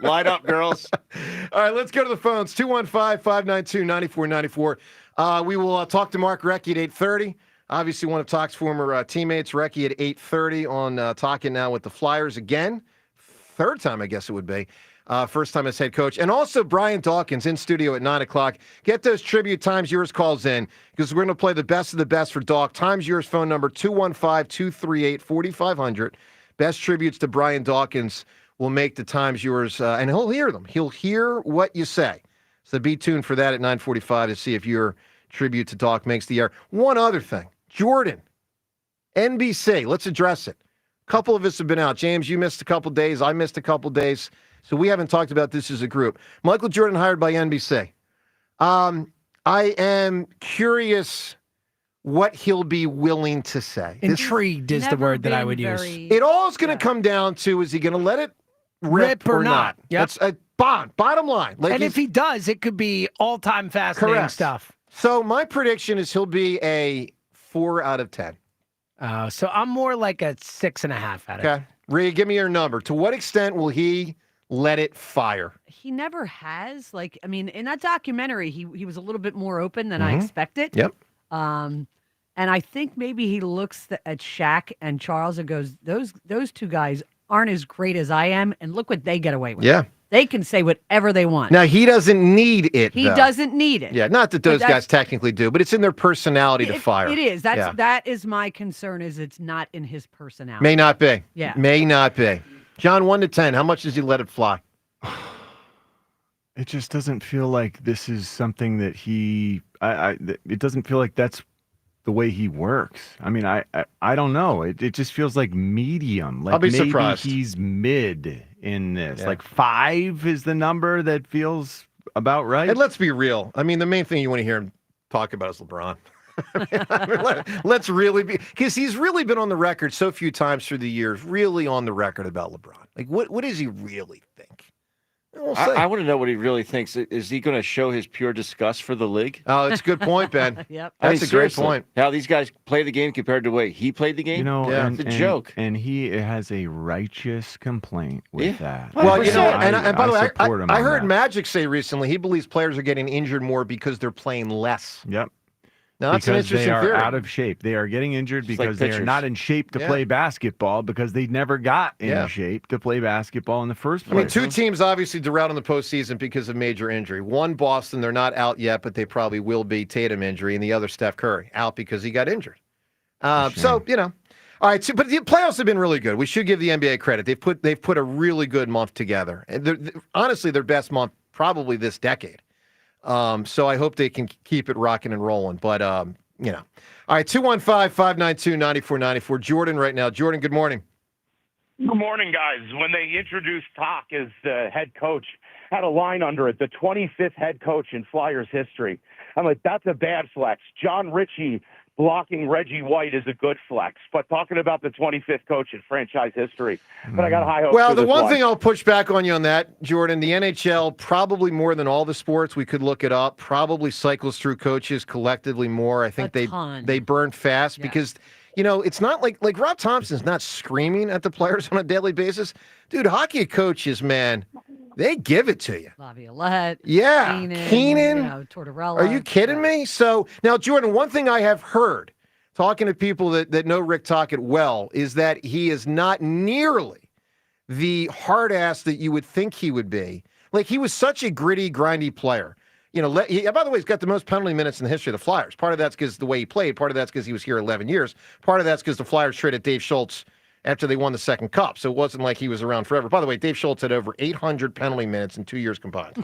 line up, girls. All right, let's go to the phones. 215-592-9494. We will talk to Mark Recchi at 8:30. Obviously, one of Talk's former teammates, Recchi, at 8:30 on Talking Now with the Flyers again. Third time, I guess it would be. First time as head coach. And also Brian Dawkins in studio at 9 o'clock. Get those tribute times yours calls in because we're going to play the best of the best for Dawk. Times yours phone number 215-238-4500. Best tributes to Brian Dawkins will make the times yours, and he'll hear them. He'll hear what you say. So be tuned for that at 9:45 to see if your tribute to Dawk makes the air. One other thing. Jordan, NBC, let's address it. A couple of us have been out. James, you missed a couple days. I missed a couple days. So we haven't talked about this as a group. Michael Jordan hired by NBC. I am curious what he'll be willing to say. Intrigued is the word that I would use. It all is going to come down to, is he going to let it rip or not? Yep. That's a bottom line. And if he does, it could be all-time fascinating Correct. stuff. So my prediction is he'll be a 4 out of 10. So I'm more like a 6.5 out of 10. Okay. Rhea, give me your number. To what extent will he let it fire? He never has. In that documentary, he was a little bit more open than I expected. Yep. And I think maybe he looks at Shaq and Charles and goes, those two guys aren't as great as I am, and look what they get away with. Yeah. They can say whatever they want. Now, he doesn't need it, He though. doesn't need it. Yeah, not that those guys technically do, but it's in their personality to fire. It is. Yeah. That is my concern, is it's not in his personality. May not be. Yeah. May not be. John, 1 to 10, how much does he let it fly? It just doesn't feel like this is something that it doesn't feel like that's the way he works. I mean, I don't know. It just feels like medium. Like I'll be maybe surprised. he's mid in this. Yeah. Like 5 is the number that feels about right. And let's be real. I mean, the main thing you want to hear him talk about is LeBron. Let's really be, because he's really been on the record so few times through the years, really on the record about LeBron. Like, what does he really think? I want to know what he really thinks. Is he going to show his pure disgust for the league? Oh, that's a good point, Ben. Yep. That's a great point. How these guys play the game compared to the way he played the game? Yeah. It's a joke. And he has a righteous complaint with that. Well, and by the way, support him I on heard that. Magic say recently he believes players are getting injured more because they're playing less. Yep. Now, that's an because interesting they are theory. out of shape. They are getting injured Just because like they are pitchers. not in shape to Yeah. play basketball because they never got in shape to play basketball in the first place. I mean, two teams obviously derailed in the postseason because of major injury. One, Boston, they're not out yet, but they probably will be. Tatum injury, and the other, Steph Curry, out because he got injured. So, all right. So, but the playoffs have been really good. We should give the NBA credit. They've put a really good month together. And honestly, their best month probably this decade. So I hope they can keep it rocking and rolling. But All right, 215-592-9494. Jordan right now. Jordan, good morning. Good morning, guys. When they introduced Talk as the head coach, had a line under it, the 25th head coach in Flyers history. I'm like, that's a bad flex. John Ritchie blocking Reggie White is a good flex, but talking about the 25th coach in franchise history. But I got high hopes. Well, for the this one thing I'll push back on you on that, Jordan, the NHL, probably more than all the sports, we could look it up, probably cycles through coaches collectively more. I think they burn fast because, it's not like Rob Thompson's not screaming at the players on a daily basis. Dude, hockey coaches, man, they give it to you. Laviolette. Yeah. Keenan. Tortorella. Are you kidding me? So now, Jordan, one thing I have heard talking to people that know Rick Tocchet well is that he is not nearly the hard ass that you would think he would be. Like, he was such a gritty, grindy player. By the way, he's got the most penalty minutes in the history of the Flyers. Part of that's because the way he played. Part of that's because he was here 11 years. Part of that's because the Flyers traded Dave Schultz after they won the second cup. So it wasn't like he was around forever. By the way, Dave Schultz had over 800 penalty minutes in 2 years combined.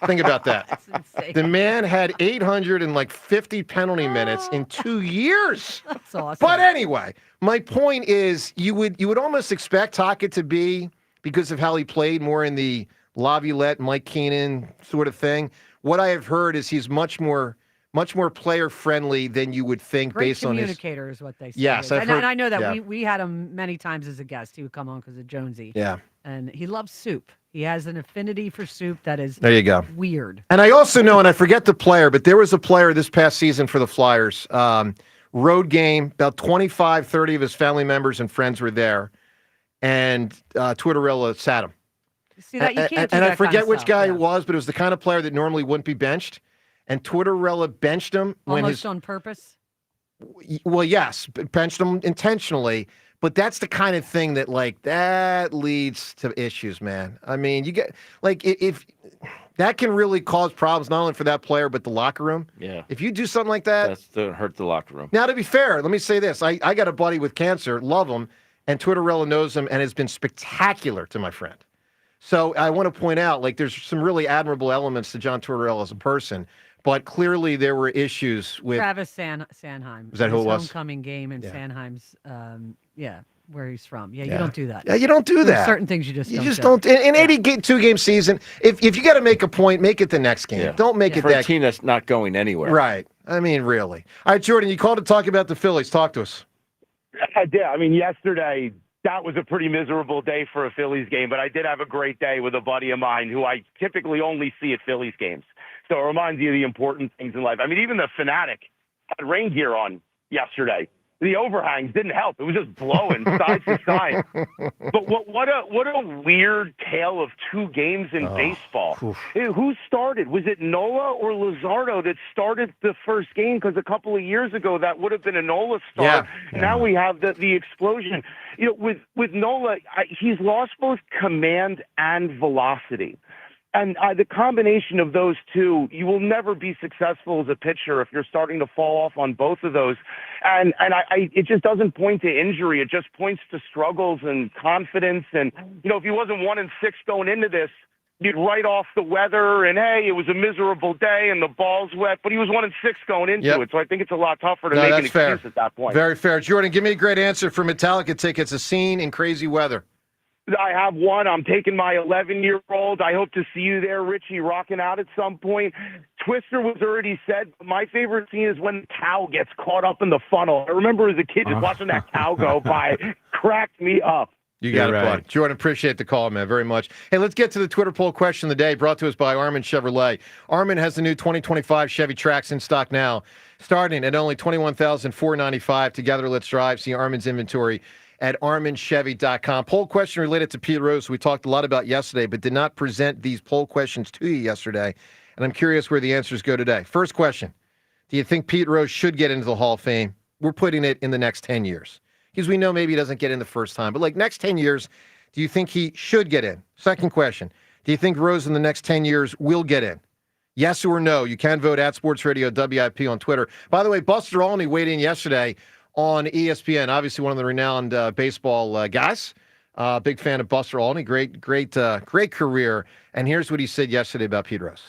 Think about that. That's insane. The man had 850 penalty minutes in 2 years. That's awesome. But anyway, my point is you would almost expect Tocchet to be, because of how he played, more in the Laviolette, Mike Keenan sort of thing. What I have heard is he's much more much more player friendly than you would think Great based on his communicator is what they say. Yes, I've and, heard, and I know that yeah. we had him many times as a guest. He would come on because of Jonesy. Yeah. And he loves soup. He has an affinity for soup that is There you go. weird. And I also know, and I forget the player, but there was a player this past season for the Flyers. Road game, about 25, 30 of his family members and friends were there. And Twitterella sat him. See that you can't do and that I forget kind of which stuff, guy yeah. it was, but it was the kind of player that normally wouldn't be benched. And Twitterella benched him when Almost on purpose. well, yes, benched him intentionally. But that's the kind of thing that, like, that leads to issues, man. I mean, you get, like, if that can really cause problems, not only for that player, but the locker room. Yeah. If you do something like that. That's to hurt the locker room. Now, to be fair, let me say this. I got a buddy with cancer, love him, and Twitterella knows him and has been spectacular to my friend. So I want to point out, like, there's some really admirable elements to John Twitterella as a person, but clearly there were issues with Travis Sanheim. Is that who His it was? homecoming game in Yeah. Sanheim's, where he's from. Yeah, Yeah. you don't do that. Yeah, you don't do There's that. certain things you just don't. In 82-game season, if you got to make a point, make it the next game. Yeah. Don't make it for that a team that's not going anywhere. Right. I mean, really. All right, Jordan, you called to talk about the Phillies. Talk to us. I did. I mean, yesterday, that was a pretty miserable day for a Phillies game, but I did have a great day with a buddy of mine who I typically only see at Phillies games. So it reminds you of the important things in life. I mean, even the Fanatic had rain gear on yesterday. The overhangs didn't help. It was just blowing side to side. But what a weird tale of two games in baseball. Who started? Was it Nola or Luzardo that started the first game? Because a couple of years ago, that would have been a Nola start. Yeah. Now we have the explosion. You know, with Nola, he's lost both command and velocity. And the combination of those two, you will never be successful as a pitcher if you're starting to fall off on both of those. And it just doesn't point to injury. It just points to struggles and confidence. And, you know, if he wasn't 1-6 going into this, you'd write off the weather and, hey, it was a miserable day and the ball's wet. But he was 1-6 going into it. So I think it's a lot tougher to make an excuse at that point. Very fair. Jordan, give me a great answer for Metallica tickets, A Scene in Crazy Weather. I have one. I'm taking my 11-year-old. I hope to see you there, Richie, rocking out at some point. Twister was already said. But my favorite scene is when the cow gets caught up in the funnel. I remember as a kid just watching that cow go by. Cracked me up. You got it, right. bud. Jordan, appreciate the call, man, very much. Hey, let's get to the Twitter poll question of the day, brought to us by Armin Chevrolet. Armin has the new 2025 Chevy Trax in stock now, starting at only $21,495. Together, let's drive. See Armin's inventory at ArminChevy.com. Poll question related to Pete Rose, we talked a lot about yesterday, but did not present these poll questions to you yesterday. And I'm curious where the answers go today. First question, do you think Pete Rose should get into the Hall of Fame? We're putting it in the next 10 years. Because we know maybe he doesn't get in the first time. But like next 10 years, do you think he should get in? Second question, do you think Rose in the next 10 years will get in? Yes or no? You can vote at Sports Radio WIP on Twitter. By the way, Buster Olney weighed in yesterday on ESPN, obviously one of the renowned baseball guys. Big fan of Buster Olney. Great career. And here's what he said yesterday about Pete Rose.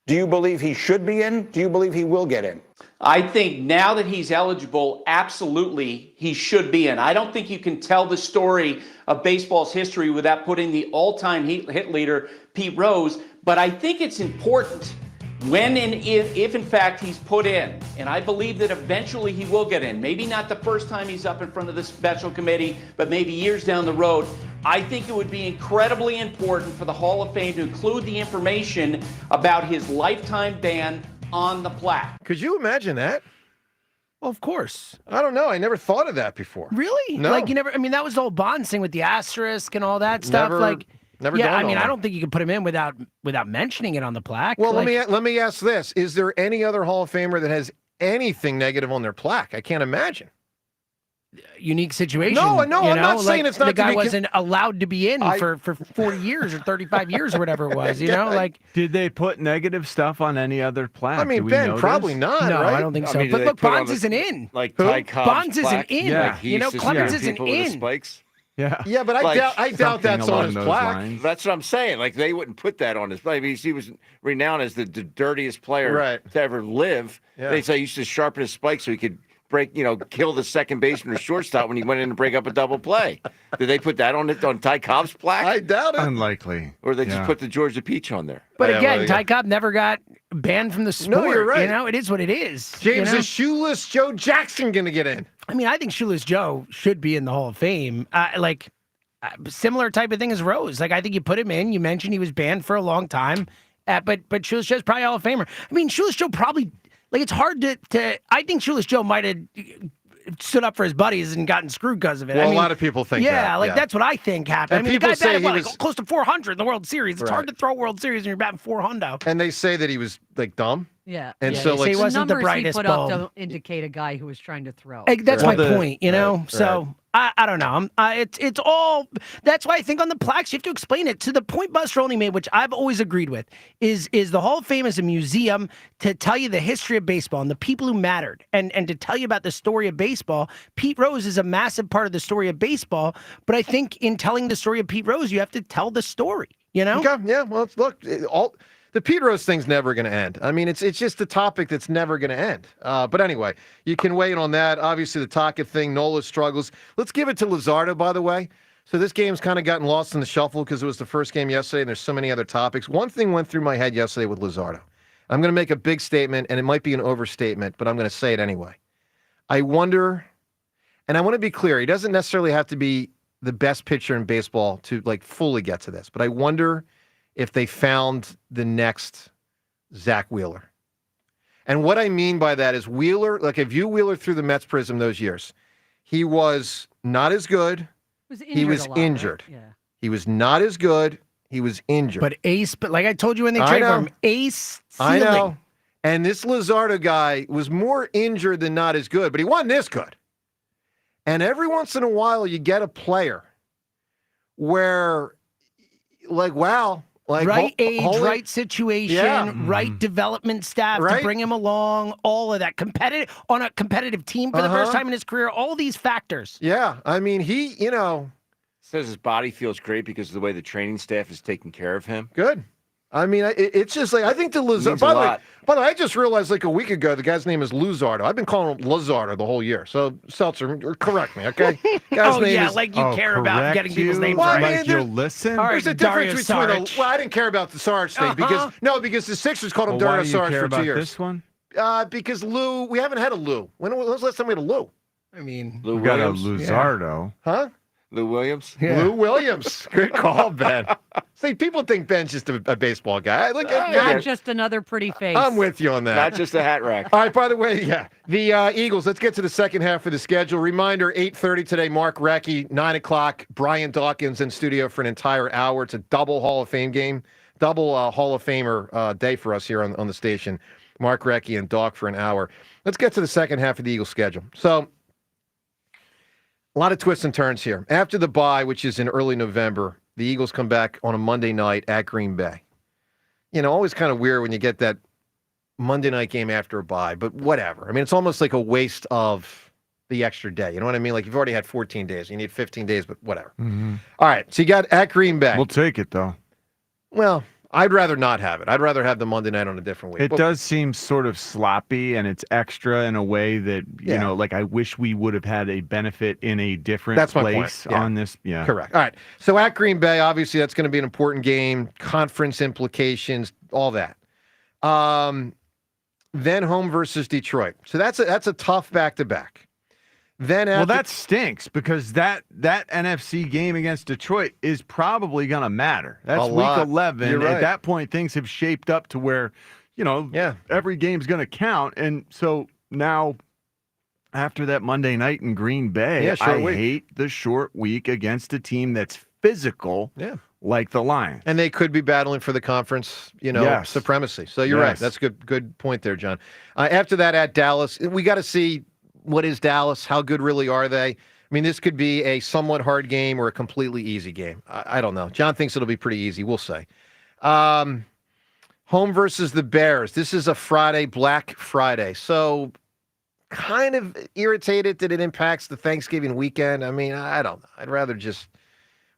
Do you believe he should be in? Do you believe he will get in? I think now that he's eligible, absolutely he should be in. I don't think you can tell the story of baseball's history without putting the all-time hit leader, Pete Rose. But I think it's important when and if in fact he's put in, and I believe that eventually he will get in, maybe not the first time he's up in front of the special committee, but maybe years down the road, I think it would be incredibly important for the Hall of Fame to include the information about his lifetime ban on the plaque. Could you imagine that? Well, of course. I don't know. I never thought of that before. Really? No. Like you never, I mean, that was the whole Bond thing with the asterisk and all that stuff. Never yeah, dawned I mean, on I me. don't think you can put him in without mentioning it on the plaque. Well, let me ask this. Is there any other Hall of Famer that has anything negative on their plaque? I can't imagine. Unique situation. No, I'm not saying like, it's not the to guy be wasn't allowed to be in for 40 years or 35 years or whatever it was, Did they put negative stuff on any other plaque? I mean, Do we Ben, know probably this? not, No, right? I don't think so. I mean, but they look, put on Bonds the- isn't in. Like Who? Ty Cobb's Bonds isn't plaque. in. Like he used to Clemens scare isn't people with the in. spikes. Yeah, but I doubt that's on his plaque. That's what I'm saying. Like they wouldn't put that on his plaque. I mean, he was renowned as the dirtiest player Right. to ever live. Yeah. They say he used to sharpen his spikes so he could kill the second baseman or shortstop when he went in to break up a double play. Did they put that on Ty Cobb's plaque? I doubt it. Unlikely. Or they just put the Georgia peach on there. But again, Ty Cobb never got banned from the sport. No, you're right. It is what it is. James, is Shoeless Joe Jackson going to get in? I mean, I think Shoeless Joe should be in the Hall of Fame. Similar type of thing as Rose. I think you put him in. You mentioned he was banned for a long time. But Shoeless Joe's probably Hall of Famer. I mean, Shoeless Joe probably, it's hard to I think Shoeless Joe might have stood up for his buddies and gotten screwed because of it. Well, a lot of people think that. Yeah, that's what I think happened. And I mean, the guy people say batted close to 400 in the World Series. It's hard to throw a World Series when you're batting 400. And they say that he was dumb. Yeah. And so he wasn't the brightest he put bulb. up don't indicate a guy who was trying to throw. That's my point, Right, So I don't know. It's all. That's why I think on the plaques you have to explain it. To the point Buster Olney made, which I've always agreed with, is the Hall of Fame is a museum to tell you the history of baseball and the people who mattered, and to tell you about the story of baseball. Pete Rose is a massive part of the story of baseball, but I think in telling the story of Pete Rose, you have to tell the story. Okay, yeah. Well, look, the Pete Rose thing's never going to end. I mean, it's just a topic that's never going to end. But anyway, you can weigh in on that. Obviously, the Taka thing, Nola struggles. Let's give it to Luzardo, by the way. So this game's kind of gotten lost in the shuffle because it was the first game yesterday, and there's so many other topics. One thing went through my head yesterday with Luzardo. I'm going to make a big statement, and it might be an overstatement, but I'm going to say it anyway. I wonder, and I want to be clear, he doesn't necessarily have to be the best pitcher in baseball to fully get to this, but I wonder if they found the next Zach Wheeler. And what I mean by that is Wheeler, if you Wheeler through the Mets prism those years, he was not as good. He was injured. Right? Yeah. He was not as good. He was injured. But like I told you when they traded for him, ace ceiling. I know. And this Luzardo guy was more injured than not as good, but he wasn't this good. And every once in a while you get a player where, wow, right age, right situation, right development staff to bring him along, all of that. On a competitive team for the first time in his career, all these factors. Yeah, I mean, he, says his body feels great because of the way the training staff is taking care of him. Good. I mean, it's just I think the Luzardo. By the way, I just realized a week ago the guy's name is Luzardo. I've been calling him Luzardo the whole year. So Seltzer, correct me, okay? Guy's name is, you care about getting people's names right. You'll listen. All right, there's a difference between I didn't care about the Sarge thing because the Sixers called him Dario Sarge for 2 years. This one? Because Lou, we haven't had a Lou. When was the last time we had a Lou? I mean, we got a Luzardo. Huh? Lou Williams? Yeah. Lou Williams. Good call, Ben. See, people think Ben's just a baseball guy. Not just another pretty face. I'm with you on that. Not just a hat rack. All right, by the way, the Eagles, let's get to the second half of the schedule. Reminder, 8:30 today, Mark Recchi, 9 o'clock, Brian Dawkins in studio for an entire hour. It's a double Hall of Fame game, double Hall of Famer day for us here on the station. Mark Recchi and Dawk for an hour. Let's get to the second half of the Eagles schedule. So, a lot of twists and turns here. After the bye, which is in early November, the Eagles come back on a Monday night at Green Bay. Always kind of weird when you get that Monday night game after a bye, but whatever. I mean, it's almost like a waste of the extra day. You know what I mean? You've already had 14 days. You need 15 days, but whatever. Mm-hmm. All right, so you got at Green Bay. We'll take it, though. Well, I'd rather not have it. I'd rather have the Monday night on a different week. It does seem sort of sloppy, and it's extra in a way that, I wish we would have had a benefit in a different place on this. Yeah. Correct. All right. So at Green Bay, obviously that's going to be an important game, conference implications, all that. Then home versus Detroit. So that's a tough back-to-back. Then that stinks because that NFC game against Detroit is probably going to matter. That's week 11. You're right. At that point, things have shaped up to where, every game's going to count. And so now, after that Monday night in Green Bay, I hate the short week against a team that's physical, like the Lions. And they could be battling for the conference, supremacy. So you're right. That's a good point there, John. After that, at Dallas, we got to see. What is Dallas? How good really are they? I mean, this could be a somewhat hard game or a completely easy game. I don't know. John thinks it'll be pretty easy. We'll say. Home versus the Bears. This is a Friday, Black Friday. So kind of irritated that it impacts the Thanksgiving weekend. I mean, I don't know. I'd rather just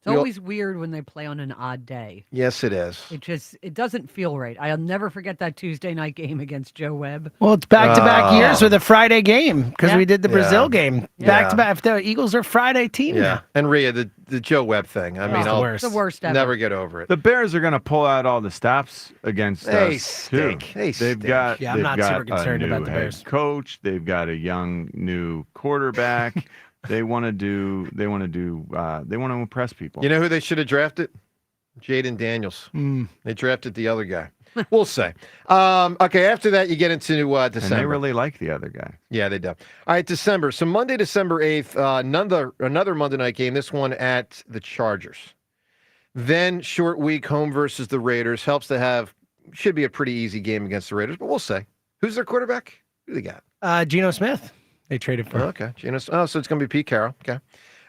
It's always weird when they play on an odd day. Yes, it is. It doesn't feel right. I'll never forget that Tuesday night game against Joe Webb. Well, it's back-to-back years with a Friday game because we did the Brazil game. Back-to-back. The Eagles are a Friday team now. And Rhea, the Joe Webb thing. I mean, it's the worst ever. Never get over it. The Bears are going to pull out all the stops against They us stink. too. They They've stink. got Yeah, I'm not got super concerned a new about the head Bears. coach. They've got a young new quarterback. They want to impress people. You know who they should have drafted? Jaden Daniels. They drafted the other guy. We'll say. Okay, after that, you get into December. And they really like the other guy. Yeah, they do. All right, December. So Monday, December 8th, another Monday night game, this one at the Chargers. Then short week, home versus the Raiders. Should be a pretty easy game against the Raiders, but we'll say. Who's their quarterback? Who they got? Geno Smith. They traded for. Okay. So it's going to be Pete Carroll. Okay.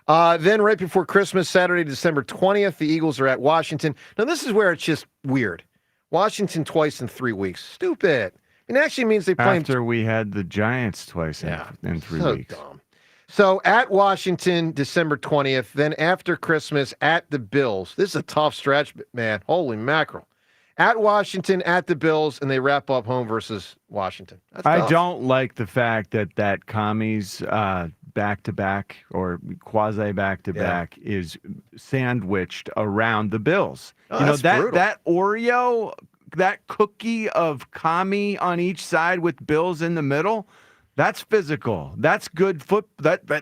Then right before Christmas, Saturday, December 20th, the Eagles are at Washington. Now, this is where it's just weird. Washington twice in 3 weeks. Stupid. It actually means they play After we had the Giants twice in 3 weeks. Dumb. So at Washington, December 20th. Then after Christmas, at the Bills. This is a tough stretch, man. Holy mackerel. At Washington, at the Bills, and they wrap up home versus Washington. That's I tough. don't like the fact that Kami's back-to-back or quasi-back-to-back is sandwiched around the Bills. Oh, you know, that's brutal. that Oreo, that cookie of Kami on each side with Bills in the middle, that's physical. That's good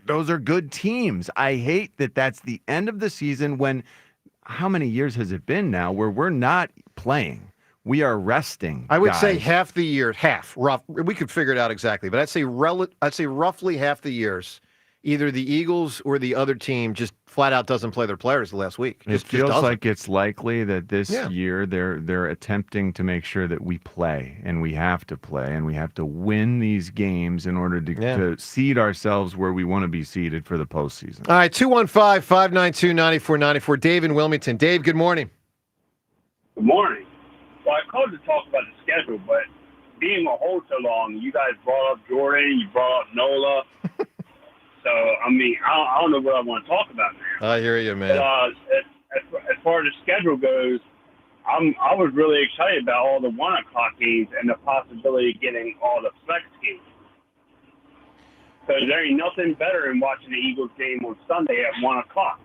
those are good teams. I hate that that's the end of the season when how many years has it been now where we're not playing? We are resting. I would guys. say half the year, rough. We could figure it out exactly, but I'd say roughly half the years, either the Eagles or the other team just flat out doesn't play their players the last week. It feels like it's likely that this year they're attempting to make sure that we play, and we have to play, and we have to win these games in order to seed ourselves where we want to be seeded for the postseason. All right, 215-592-9494. Dave in Wilmington. Dave, good morning. Good morning. Well, I called to talk about the schedule, but being on hold so long, you guys brought up Jordan, you brought up Nola. So, I mean, I don't know what I want to talk about now. I hear you, man. But, as far as the schedule goes, I was really excited about all the 1 o'clock games and the possibility of getting all the flex games. Because there ain't nothing better than watching the Eagles game on Sunday at 1 o'clock,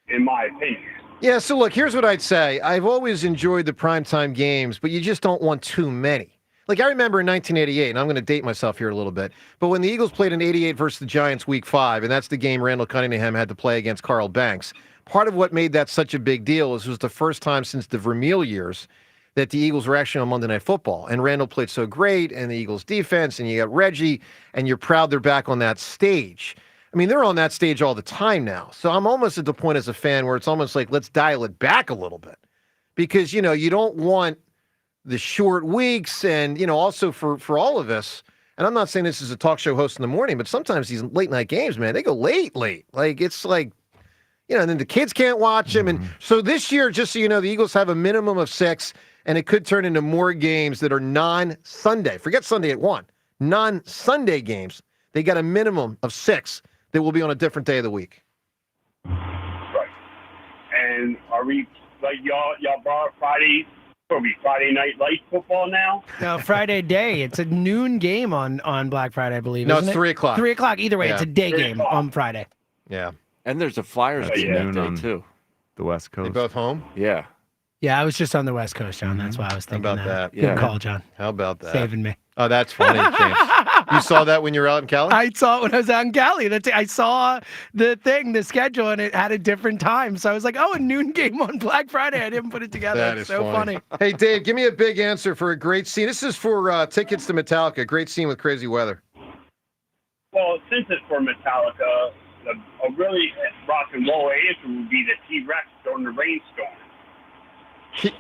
in my opinion. Yeah, so look, here's what I'd say. I've always enjoyed the primetime games, but you just don't want too many. Like, I remember in 1988, and I'm going to date myself here a little bit, but when the Eagles played in 88 versus the Giants week 5, and that's the game Randall Cunningham had to play against Carl Banks, part of what made that such a big deal is it was the first time since the Vermeil years that the Eagles were actually on Monday Night Football. And Randall played so great, and the Eagles defense, and you got Reggie, and you're proud they're back on that stage. I mean, they're on that stage all the time now. So I'm almost at the point as a fan where it's almost like, let's dial it back a little bit. Because, you know, you don't want the short weeks and, you know, also for all of us, and I'm not saying this is a talk show host in the morning, but sometimes these late night games, man, they go late. Like, it's like, you know, and then the kids can't watch them. And so this year, just so you know, the Eagles have a minimum of 6, and it could turn into more games that are non-Sunday. Forget Sunday at 1. Non-Sunday games. They got a minimum of 6 that will be on a different day of the week. Right. And are we, like, y'all brought up Friday? Will be Friday Night Light football now? No, Friday day. It's a noon game on Black Friday, I believe. No, isn't it's it? 3 o'clock. 3 o'clock. Either way, Yeah. it's a day 3 game o'clock. on Friday. Yeah. And there's a Flyers game noon that on day, too. The West They Coast. both home? Yeah. Yeah, I was just on the West Coast, John. That's why I was How thinking about that? Good Yeah. call, John. How about that? Saving me. Oh, that's funny, James. You saw that when you were out in Cali? I saw it when I was out in Cali. I saw the schedule, and it had a different time. So I was like, oh, a noon game on Black Friday. I didn't put it together. That It's is so funny. Hey, Dave, give me a big answer for a great scene. This is for tickets to Metallica. Great scene with crazy weather. Well, since it's for Metallica, a really rock and roll answer would be the T-Rex during the rainstorm.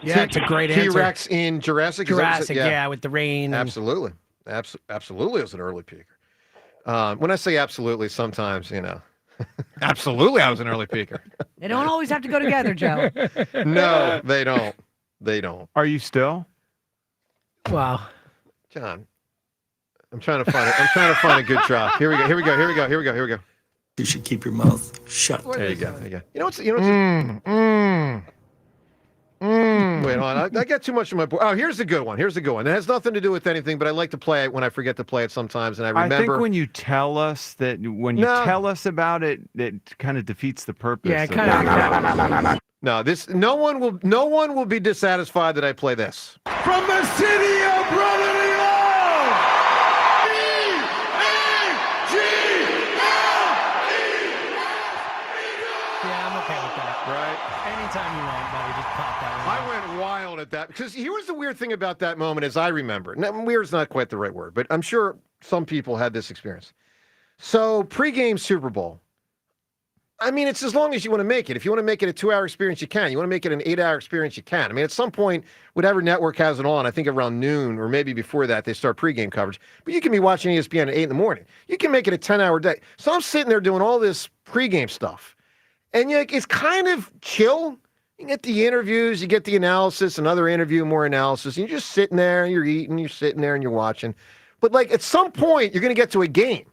Yeah, it's a great answer. T-Rex in Jurassic? Is that what you said? Jurassic, yeah, with the rain. Absolutely. Absolutely, it was an early peaker. When I say absolutely, sometimes, you know, absolutely, I was an early peaker. They don't always have to go together, Joe. No, they don't. They don't. Are you still? Wow. John, I'm trying to find a good drop. Here we go. You should keep your mouth shut. There you go. There you go. You know what's Wait, hold on. I got too much on my board. Oh, here's a good one. Here's a good one. It has nothing to do with anything, but I like to play it when I forget to play it sometimes, and I remember. I think when you tell us tell us about it, it kind of defeats the purpose. Yeah, kind of. No, no one will be dissatisfied that I play this. From the city of brotherly love, Yeah, I'm okay with that. Right? Anytime you want, buddy, just pop that one. I went wild at that because here was the weird thing about that moment, as I remember. Now, weird's not quite the right word, but I'm sure some people had this experience. So, pregame Super Bowl. I mean, it's as long as you want to make it. If you want to make it a 2-hour experience, you can. You want to make it an 8-hour experience, you can. I mean, at some point, whatever network has it on, I think around noon or maybe before that, they start pregame coverage. But you can be watching ESPN at 8 in the morning. You can make it a 10-hour day. So I'm sitting there doing all this pregame stuff. And it's kind of chill. You get the interviews, you get the analysis, another interview, more analysis. And you're just sitting there, and you're eating, you're sitting there, and you're watching. But, at some point, you're going to get to a game.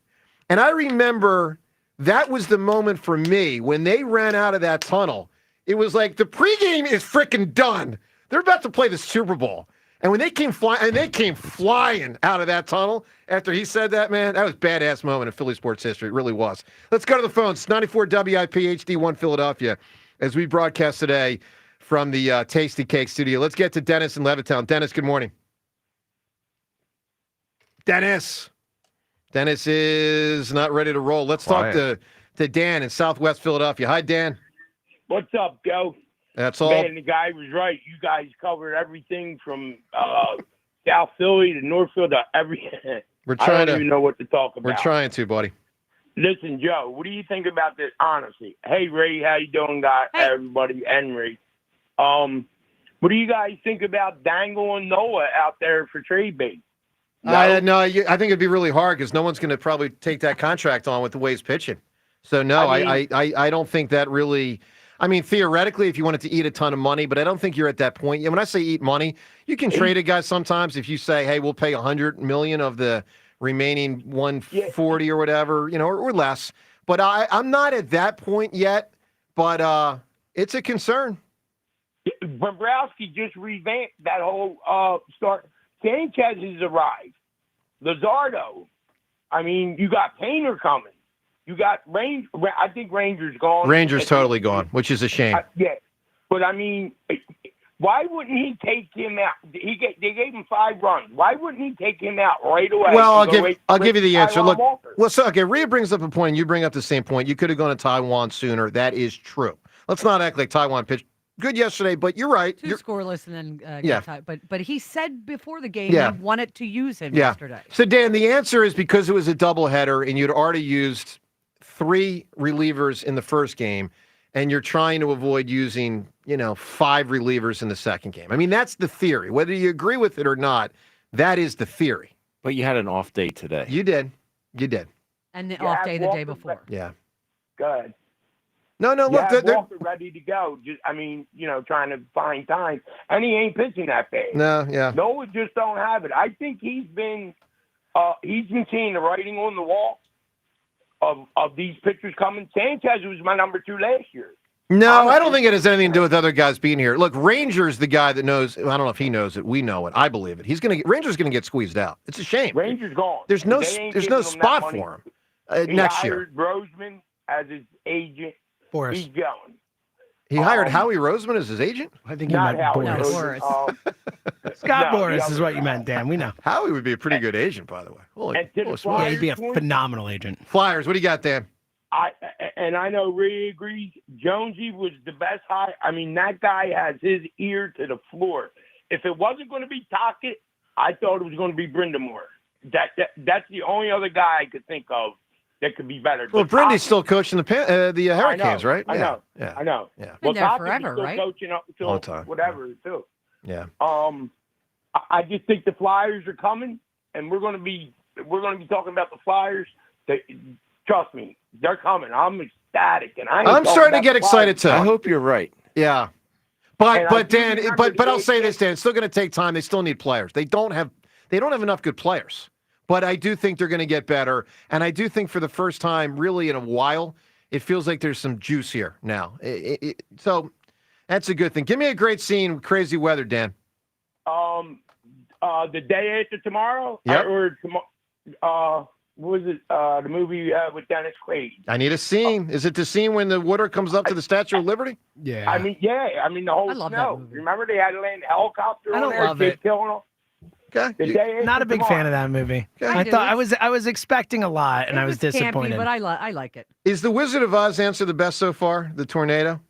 And I remember that was the moment for me when they ran out of that tunnel. It was like the pregame is freaking done. They're about to play the Super Bowl. And when they came flying out of that tunnel after he said that, man, that was a badass moment in Philly sports history. It really was. Let's go to the phones. It's 94 WIP HD1 Philadelphia as we broadcast today from the Tasty Cake studio. Let's get to Dennis in Levittown. Dennis, good morning. Dennis is not ready to roll. Let's talk to Dan in Southwest Philadelphia. Hi, Dan. What's up, Joe? That's all. Man, the guy was right. You guys covered everything from South Philly to North Philly to everything. I don't even know what to talk about. We're trying to, buddy. Listen, Joe, what do you think about this, honestly? Hey, Ray, how you doing, guy? Hey. Everybody, and Ray. What do you guys think about Dangle and Nola out there for trade bait? No, I think it'd be really hard because no one's going to probably take that contract on with the way he's pitching. So, no, I don't think that really – I mean, theoretically, if you wanted to eat a ton of money, but I don't think you're at that point. When I say eat money, you can trade a guy sometimes if you say, hey, we'll pay $100 million of the remaining 140 or whatever, or less. But I'm not at that point yet, but it's a concern. Dombrowski just revamped that whole start. Sanchez has arrived. Luzardo. I mean, you got Painter coming. You got I think Ranger's gone. Ranger's totally gone, which is a shame. Yeah. But, I mean, why wouldn't he take him out? They gave him 5 runs. Why wouldn't he take him out right away? Well, I'll give you the answer. Look, Rhea brings up a point, and you bring up the same point. You could have gone to Taiwan sooner. That is true. Let's not act like Taiwan pitched good yesterday, but you're right. You're scoreless and then but he said before the game he wanted to use him yesterday. So, Dan, the answer is because it was a doubleheader and you'd already used 3 relievers in the first game, and you're trying to avoid using, 5 relievers in the second game. I mean, that's the theory. Whether you agree with it or not, that is the theory. But you had an off day today. You did. And the off day the day before. Yeah. Good. No, look. Walker ready to go. Just, trying to find time. And he ain't pitching that bad. No, yeah. Nola just don't have it. I think he's been seeing the writing on the wall of these pitchers coming. Sanchez was my number 2 last year. No, I don't think it has anything to do with other guys being here. Look, Ranger's the guy that knows. I don't know if he knows it. We know it. I believe it. Ranger's going to get squeezed out. It's a shame. Ranger's gone. There's no spot for him next year. He hired Roseman as his agent. Boris. He's going. He hired Howie Roseman as his agent? I think you meant Boris. Scott Boris is what you meant, Dan. We know. Howie would be a pretty good agent, by the way. Yeah, he'd be a phenomenal agent. Flyers, what do you got, Dan? I know Ray agrees. Jonesy was the best hire. I mean, that guy has his ear to the floor. If it wasn't going to be Tockett, I thought it was going to be Brindamore. That's the only other guy I could think of that could be better. Well, Brindy's still coaching the Hurricanes, right? I know. Yeah. Well, there forever, still right? Coaching up until whatever, too. Yeah. I just think the Flyers are coming, and we're going to be talking about the Flyers. Trust me, they're coming. I'm ecstatic, and I'm starting to get excited too. I hope you're right. Yeah. But Dan, but I'll say this, Dan, it's still going to take time. They still need players. They don't have enough good players. But I do think they're going to get better. And I do think for the first time, really in a while, it feels like there's some juice here now. So that's a good thing. Give me a great scene with crazy weather, Dan. The day after tomorrow? Yep. Or tomorrow? What was it? The movie with Dennis Quaid. I need a scene. Is it the scene when the water comes up to the Statue of Liberty? Yeah. I mean, the whole love that snow. movie. Remember they had to land a helicopter I on don't there? love Kids it. killing them? Okay. The day Not after a big tomorrow. fan of that movie. Okay. I thought I was expecting a lot, and I was It disappointed. campy, but I like it. Is the Wizard of Oz answer the best so far? The tornado?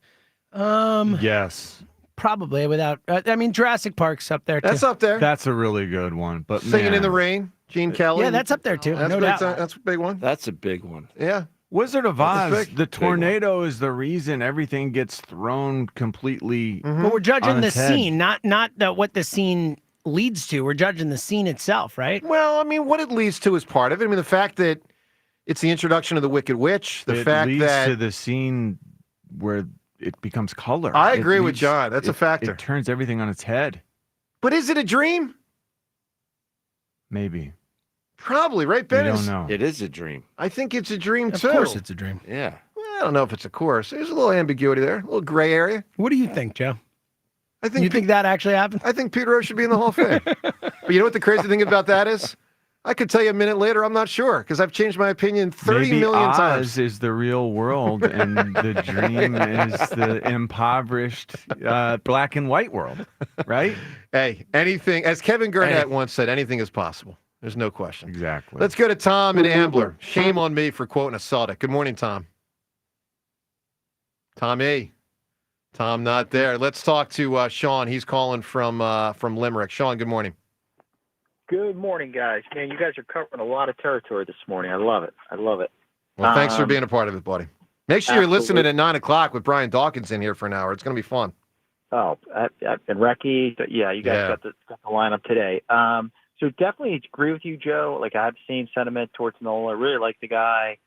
Yes. Probably without. I mean, Jurassic Park's up there too. That's up there. That's a really good one. But Singing in man, the Rain, Gene Kelly. Yeah, that's up there too. That's No big, doubt. that's a big one. That's a big one. Yeah. Wizard of That's Oz, big. the tornado is the reason everything gets thrown completely. But we're judging on the its head. scene, not what the scene leads to. We're judging the scene itself, right? Well, I mean, what it leads to is part of it. I mean, the fact that it's the introduction of the Wicked Witch, the It fact leads that to the scene where it becomes color. I It agree with leads- John. That's a factor. It turns everything on its head. But is it a dream? Maybe. Probably, right, We Ben? don't know. It is a dream. I think it's a dream Of too. course, it's a dream. Yeah. Well, I don't know if it's a course. There's a little ambiguity there, a little gray area. What do you think, Joe? I think You think that actually happened? I think Pete Rose should be in the Hall of Fame. But you know what the crazy thing about that is? I could tell you a minute later, I'm not sure, because I've changed my opinion 30 Maybe million Oz times. is the real world, and the dream is the impoverished black and white world, right? Hey, anything, as Kevin Garnett once said, anything is possible. There's no question. Exactly. Let's go to Tom and Ambler. Shame on me for quoting a Celtic. Good morning, Tom. Tommy. Tom not there. Let's talk to Sean. He's calling from Limerick. Sean, good morning. Good morning, guys. Man, you guys are covering a lot of territory this morning. I love it. Well, thanks for being a part of it, buddy. Make sure you're listening at 9 o'clock with Brian Dawkins in here for an hour. It's going to be fun. Oh, and Recky, yeah, you guys got the lineup today. So definitely agree with you, Joe. Like, I have the same sentiment towards Nola. I really like the guy,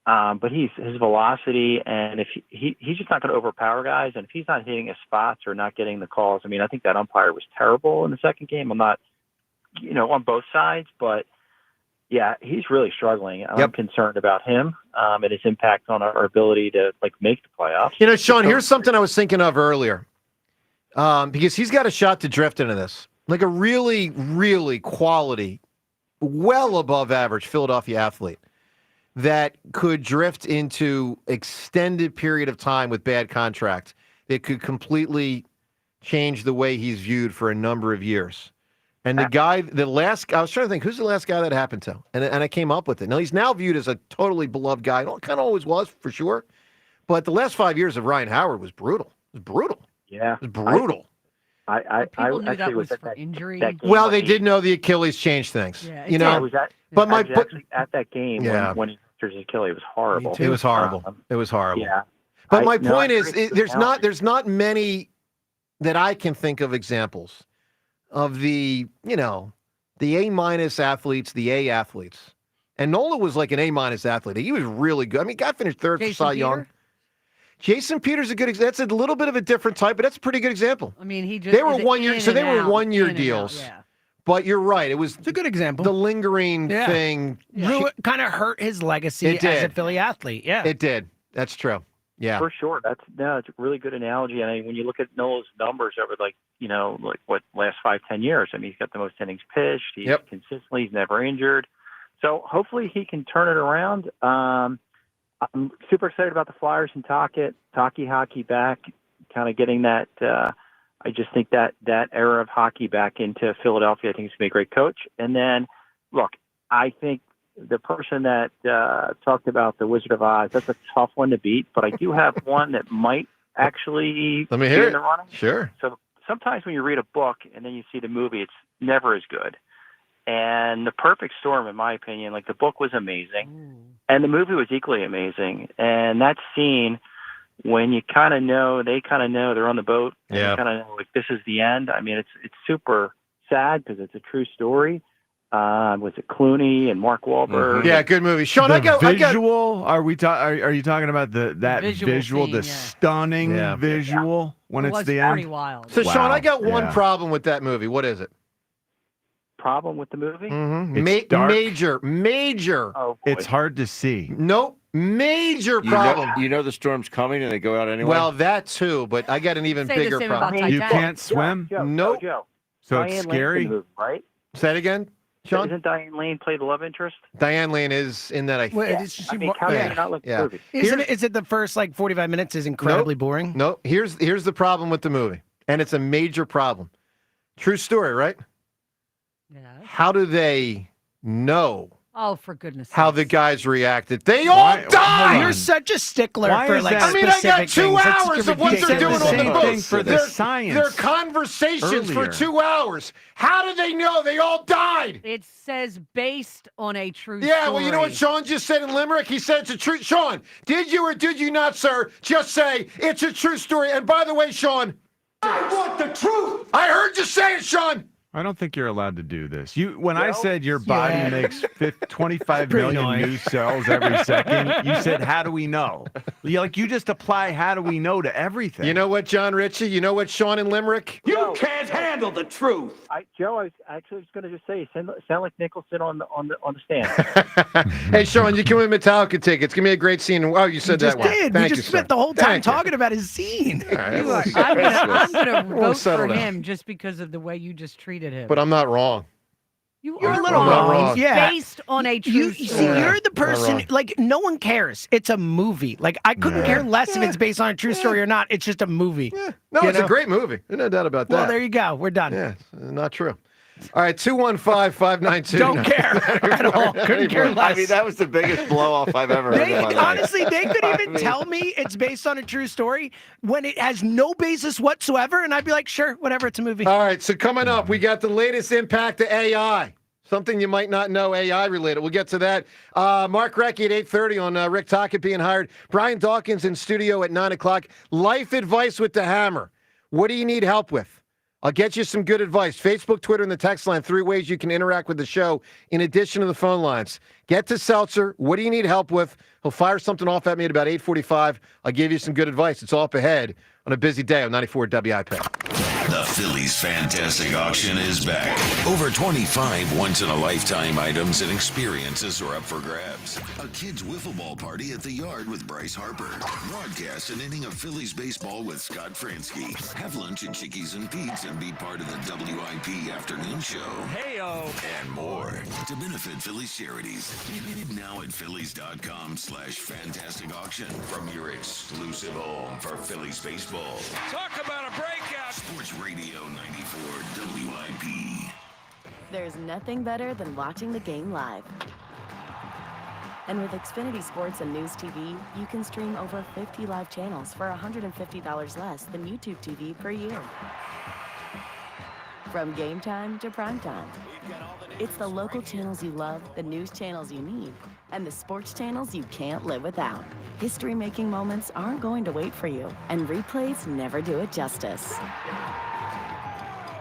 but his velocity, and if he's just not going to overpower guys, and if he's not hitting his spots or not getting the calls, I mean, I think that umpire was terrible in the second game. I'm not, on both sides, but yeah, he's really struggling. I'm concerned about him and his impact on our ability to make the playoffs. Sean, here's something I was thinking of earlier, because he's got a shot to drift into this, like a really, really quality, well above average Philadelphia athlete that could drift into extended period of time with bad contract that could completely change the way he's viewed for a number of years. And I was trying to think, who's the last guy that happened to? And I came up with it. Now, he's now viewed as a totally beloved guy. Kind of always was, for sure. But the last 5 years of Ryan Howard was brutal. It was brutal. Yeah. It was brutal. I People knew actually that was at for injury. that game Well, when they he- did know the Achilles changed things. Yeah, I was actually at that game when he hurt his Achilles. It was horrible. It was horrible. It was horrible. Yeah. But I- my no, point I is, agree with there's not many that I can think of examples of the A- athletes, the A athletes. And Nola was like an A- athlete. He was really good. I mean, guy finished third for Cy Young. Jason Peters a good example. That's a little bit of a different type, but that's a pretty good example. I mean, he just They were 1 year, so they were 1 year in and deals. out, yeah. But you're right. It's a good example. The lingering thing. Kind of hurt his legacy It as a did. Philly athlete. Yeah. It did. That's true. Yeah. For sure. It's a really good analogy. And I mean, when you look at Nola's numbers over last 5-10 years, I mean, he's got the most innings pitched. He's consistently, he's never injured. So hopefully he can turn it around. I'm super excited about the Flyers and Talkie hockey back, kind of getting that. I just think that era of hockey back into Philadelphia, I think he's going to be a great coach. And then, look, I think the person that talked about the Wizard of Oz, that's a tough one to beat, but I do have one that might actually Let me be hear in it. the running. Sure. So sometimes when you read a book and then you see the movie, it's never as good. And The Perfect Storm, in my opinion, the book was amazing, and the movie was equally amazing. And that scene, when you kind of know, they kind of know they're on the boat, and you kind of know this is the end. I mean, it's super sad because it's a true story. Was it Clooney and Mark Wahlberg? Yeah, good movie. Sean, Are we are you talking about that visual, the stunning visual when It it's was the pretty end? wild. So, Sean, I got one Yeah. problem with that movie. What is it? problem with the movie? It's dark. Major. Oh, boy. It's hard to see. Nope. Major problem. You know the storm's coming and they go out anyway? Well, that too, but I got an even Say the bigger same problem. about You Titanic. can't swim? Nope. Joe. So Diane it's Lane's scary? in the movie, right? Say it again, Sean? Isn't Diane Lane play the love interest? Diane Lane is in that, I think. Wait, Yeah. is she I mean, how can you not like the movie? Is it the first like 45 minutes is incredibly boring? No, here's the problem with the movie, and it's a major problem. True story, right? Yeah. How do they know Oh, for goodness how sakes. the guys reacted? They all died! You're such a stickler Why for is like that? I mean, I got specific 2 things. That's hours of what they're ridiculous. doing on the Same thing boat. for the science Their conversations earlier. for 2 hours. How do they know they all died? It says based on a true Yeah, story. well, you know what Sean just said in Limerick? He said it's a true. Sean, did you or did you not, sir, just say it's a true story? And by the way, Sean, I want the truth. I heard you say it, Sean. I don't think you're allowed to do this. When I said your body makes 25 million annoying. new cells every second, you said, how do we know? You just apply how do we know to everything. You know what, John Ritchie? You know what, Sean in Limerick? You can't handle the truth. Joe, I was actually just going to just say, you sound like Nicholson on the stand. Hey, Sean, you can win Metallica tickets. Give me a great scene. Oh, you said that one. Did. Thank We you, just spent sir. the whole time Thank you. talking about his scene. All right, I'm gonna We'll vote settle for down. him just because of the way you just treated him. But I'm not wrong. You're a little not wrong. wrong. Yeah. Based on a true You story. see, you're the person, wrong. like, no one cares. It's a movie. Like, I couldn't care less if it's based on a true story or not. It's just a movie. No, You it's know? a great movie. There's no doubt about that. Well, there you go. We're done. Yeah, it's not true. All right, 215-592. Don't care at all. Couldn't care less. I mean, that was the biggest blow off I've ever heard in my life. Honestly, they could even tell me it's based on a true story when it has no basis whatsoever, and I'd be like, sure, whatever, it's a movie. All right, so coming up, we got the latest impact to AI. Something you might not know AI related. We'll get to that. Mark Recchi at 8:30 on Rick Tocchet being hired. Brian Dawkins in studio at 9 o'clock. Life advice with the hammer. What do you need help with? I'll get you some good advice. Facebook, Twitter, and the text line. 3 ways you can interact with the show in addition to the phone lines. Get to Seltzer. What do you need help with? He'll fire something off at me at about 8:45. I'll give you some good advice. It's all up ahead on a busy day on 94 WIP. The Phillies Fantastic Auction is back. Over 25 once-in-a-lifetime items and experiences are up for grabs. A kid's wiffle ball party at the yard with Bryce Harper. Broadcast an inning of Phillies baseball with Scott Fransky. Have lunch at Chickies and Pete's and be part of the WIP afternoon show. Hey-o! And more to benefit Phillies charities. Bid now at Phillies.com/fantastic auction from your exclusive home for Phillies baseball. Talk about a breakout. Sports Radio 94 WIP. There's nothing better than watching the game live. And with Xfinity Sports and News TV, you can stream over 50 live channels for $150 less than YouTube TV per year. From game time to prime time. It's the local channels you love, the news channels you need, and the sports channels you can't live without. History-making moments aren't going to wait for you, and replays never do it justice.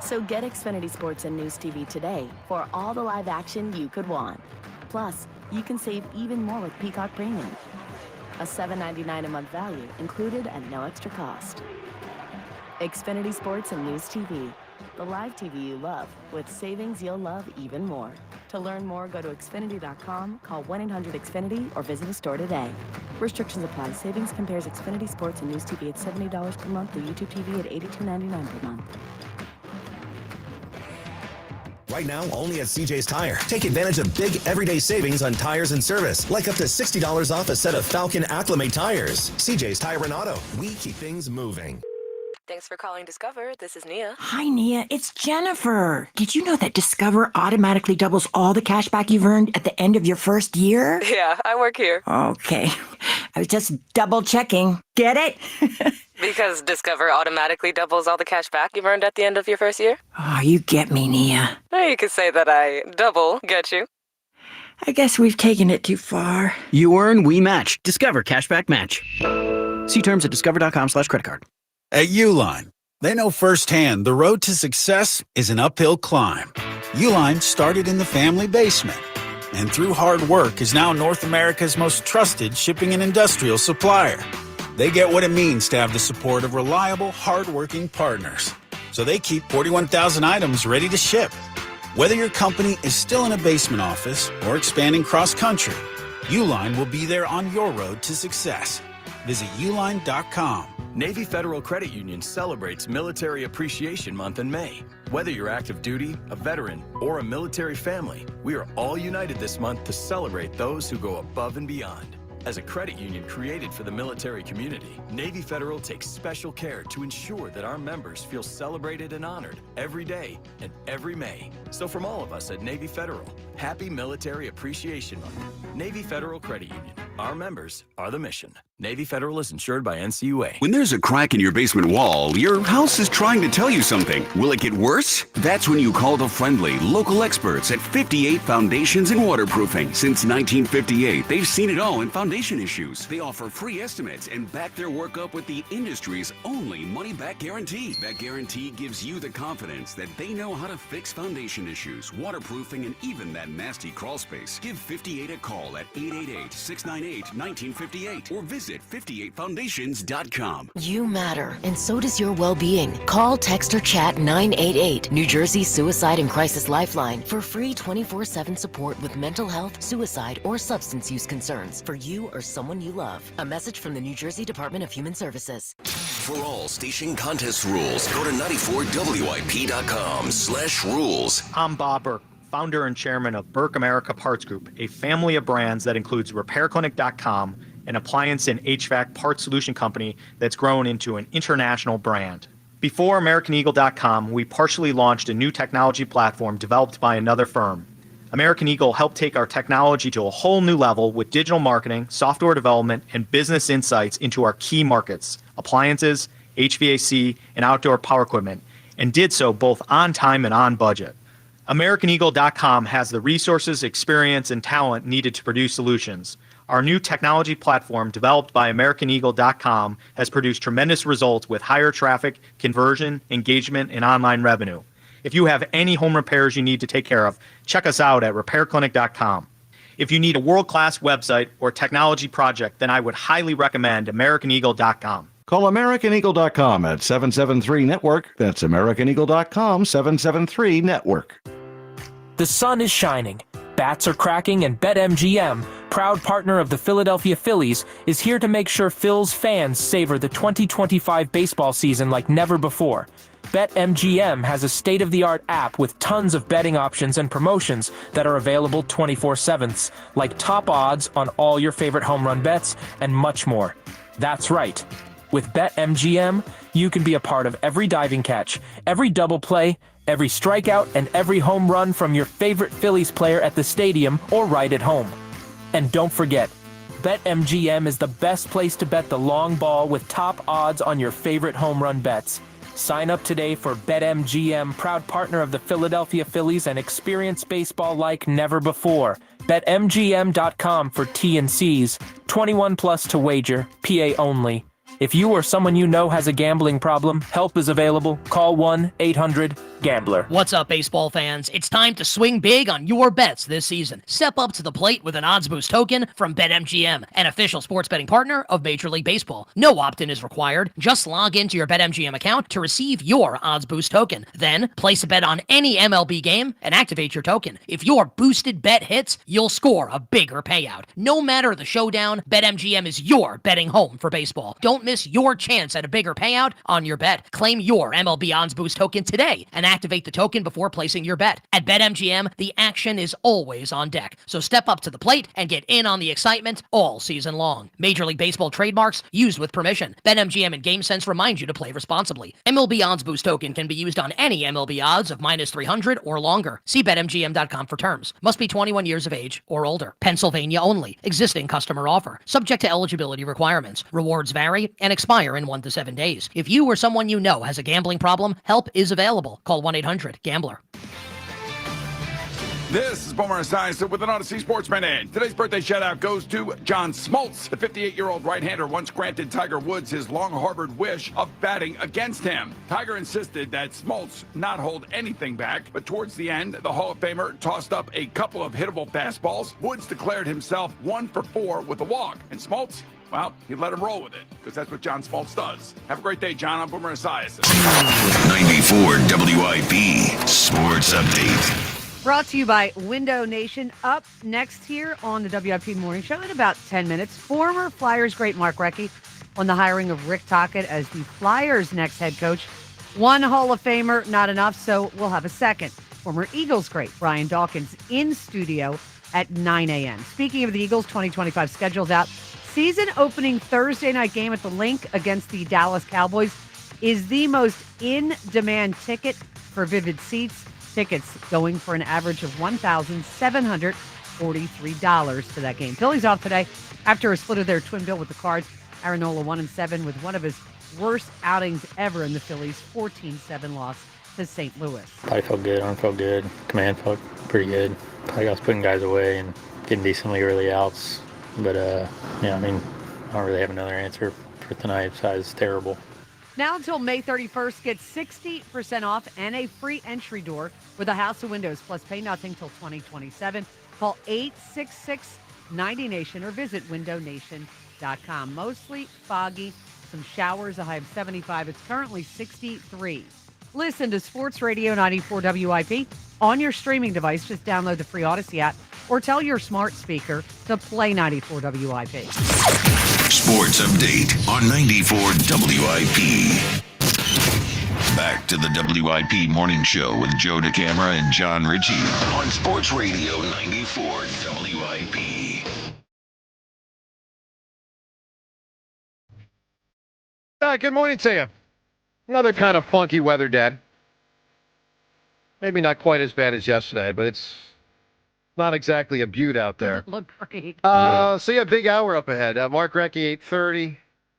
So get Xfinity Sports and News TV today for all the live action you could want. Plus, you can save even more with Peacock Premium. A $7.99 a month value included at no extra cost. Xfinity Sports and News TV. The live TV you love with savings you'll love even more. To learn more, go to Xfinity.com, call 1-800-XFINITY, or visit a store today. Restrictions apply. Savings compares Xfinity Sports and News TV at $70 per month, or YouTube TV at $82.99 per month. Right now, only at CJ's Tire. Take advantage of big everyday savings on tires and service, like up to $60 off a set of Falcon Acclimate tires. CJ's Tire and Auto. We keep things moving. Thanks for calling Discover. This is Nia. Hi, Nia. It's Jennifer. Did you know that Discover automatically doubles all the cash back you've earned at the end of your first year? Yeah, I work here. Okay. I was just double checking. Get it? Because Discover automatically doubles all the cash back you've earned at the end of your first year? Oh, you get me, Nia. You could say that I double get you. I guess we've taken it too far. You earn, we match. Discover Cashback Match. See terms at discover.com/creditcard. At Uline, they know firsthand the road to success is an uphill climb. Uline started in the family basement, and through hard work is now North America's most trusted shipping and industrial supplier. They get what it means to have the support of reliable, hardworking partners. So they keep 41,000 items ready to ship. Whether your company is still in a basement office or expanding cross-country, Uline will be there on your road to success. Visit uline.com. Navy Federal Credit Union celebrates Military Appreciation Month in May. Whether you're active duty, a veteran, or a military family, we are all united this month to celebrate those who go above and beyond. As a credit union created for the military community, Navy Federal takes special care to ensure that our members feel celebrated and honored every day and every May. So from all of us at Navy Federal, happy Military Appreciation Month. Navy Federal Credit Union. Our members are the mission. Navy Federal is insured by NCUA. When there's a crack in your basement wall, your house is trying to tell you something. Will it get worse? That's when you call the friendly, local experts at 58 Foundations and Waterproofing. Since 1958, they've seen it all in foundation issues. They offer free estimates and back their work up with the industry's only money-back guarantee. That guarantee gives you the confidence that they know how to fix foundation issues, waterproofing, and even that nasty crawl space. Give 58 a call at 888-698-1958 or visit 58foundations.com. You matter, and so does your well-being. Call, text, or chat 988, New Jersey Suicide and Crisis Lifeline, for free 24/7 support with mental health, suicide, or substance use concerns for you or someone you love. A message from the New Jersey Department of Human Services. For all station contest rules, go to 94WIP.com/rules. I'm Bob Burke, founder and chairman of Burke America Parts Group, a family of brands that includes RepairClinic.com, an appliance and HVAC parts solution company that's grown into an international brand. Before AmericanEagle.com, we partially launched a new technology platform developed by another firm. American Eagle helped take our technology to a whole new level with digital marketing, software development, and business insights into our key markets, appliances, HVAC, and outdoor power equipment, and did so both on time and on budget. AmericanEagle.com has the resources, experience, and talent needed to produce solutions. Our new technology platform, developed by AmericanEagle.com, has produced tremendous results with higher traffic, conversion, engagement, and online revenue. If you have any home repairs you need to take care of, check us out at RepairClinic.com. If you need a world-class website or technology project, then I would highly recommend AmericanEagle.com. Call AmericanEagle.com at 773-NETWORK. That's AmericanEagle.com, 773-NETWORK. The sun is shining. Bats are cracking, and BetMGM, proud partner of the Philadelphia Phillies, is here to make sure Phil's fans savor the 2025 baseball season like never before. BetMGM has a state-of-the-art app with tons of betting options and promotions that are available 24/7, like top odds on all your favorite home run bets and much more. That's right. With BetMGM, you can be a part of every diving catch, every double play, every strikeout, and every home run from your favorite Phillies player at the stadium or right at home. And don't forget, BetMGM is the best place to bet the long ball with top odds on your favorite home run bets. Sign up today for BetMGM, proud partner of the Philadelphia Phillies, and experience baseball like never before. BetMGM.com for T&Cs. 21 plus to wager. PA only. If you or someone you know has a gambling problem, help is available. Call 1-800-GAMBLER. What's up, baseball fans? It's time to swing big on your bets this season. Step up to the plate with an odds boost token from BetMGM, an official sports betting partner of Major League Baseball. No opt-in is required. Just log into your BetMGM account to receive your odds boost token. Then, place a bet on any MLB game and activate your token. If your boosted bet hits, you'll score a bigger payout. No matter the showdown, BetMGM is your betting home for baseball. Don't miss your chance at a bigger payout on your bet. Claim your MLB Odds Boost token today and activate the token before placing your bet. At BetMGM, the action is always on deck, so step up to the plate and get in on the excitement all season long. Major League Baseball trademarks used with permission. BetMGM and GameSense remind you to play responsibly. MLB Odds Boost token can be used on any MLB odds of -300 or longer. See BetMGM.com for terms. Must be 21 years of age or older. Pennsylvania only. Existing customer offer. Subject to eligibility requirements. Rewards vary and expire in 1 to 7 days. If you or someone you know has a gambling problem, help is available. Call 1-800-GAMBLER. This is Boomer Esiason with an Odyssey Sports Minute. Today's birthday shout-out goes to John Smoltz. The 58-year-old right-hander once granted Tiger Woods his long-harbored wish of batting against him. Tiger insisted that Smoltz not hold anything back, but towards the end, the Hall of Famer tossed up a couple of hittable fastballs. Woods declared himself 1 for 4 with a walk, and Smoltz, well, he let him roll with it, because that's what John Smoltz does. Have a great day, John. I'm Boomer Esiason. 94 WIP Sports Update. Brought to you by Window Nation. Up next here on the WIP Morning Show in about 10 minutes, former Flyers great Mark Recchi on the hiring of Rick Tocchet as the Flyers' next head coach. One Hall of Famer, not enough, so we'll have a second. Former Eagles great Brian Dawkins in studio at 9 a.m. Speaking of the Eagles, 2025 schedule's out. Season opening Thursday night game at the Link against the Dallas Cowboys is the most in-demand ticket for Vivid Seats. Tickets going for an average of $1,743 for that game. Phillies off today after a split of their twin bill with the Cards. Aaron Nola 1-7 with one of his worst outings ever in the Phillies' 14-7 loss to St. Louis. I felt good. Arm felt good. Command felt pretty good. I was putting guys away and getting decently early outs. But, I don't really have another answer for tonight besides terrible. Now until May 31st, get 60% off and a free entry door with a house of windows, plus pay nothing till 2027. Call 866-90-NATION or visit windownation.com. Mostly foggy, some showers, a high of 75. It's currently 63. Listen to Sports Radio 94 WIP on your streaming device. Just download the free Odyssey app or tell your smart speaker to play 94 WIP. Sports update on 94 WIP. Back to the WIP Morning Show with Joe DeCamara and John Ritchie on Sports Radio 94 WIP. Good morning to you. Another kind of funky weather day. Maybe not quite as bad as yesterday, but it's not exactly a beaut out there. Look great. Big hour up ahead. Mark Recchi, 8:30.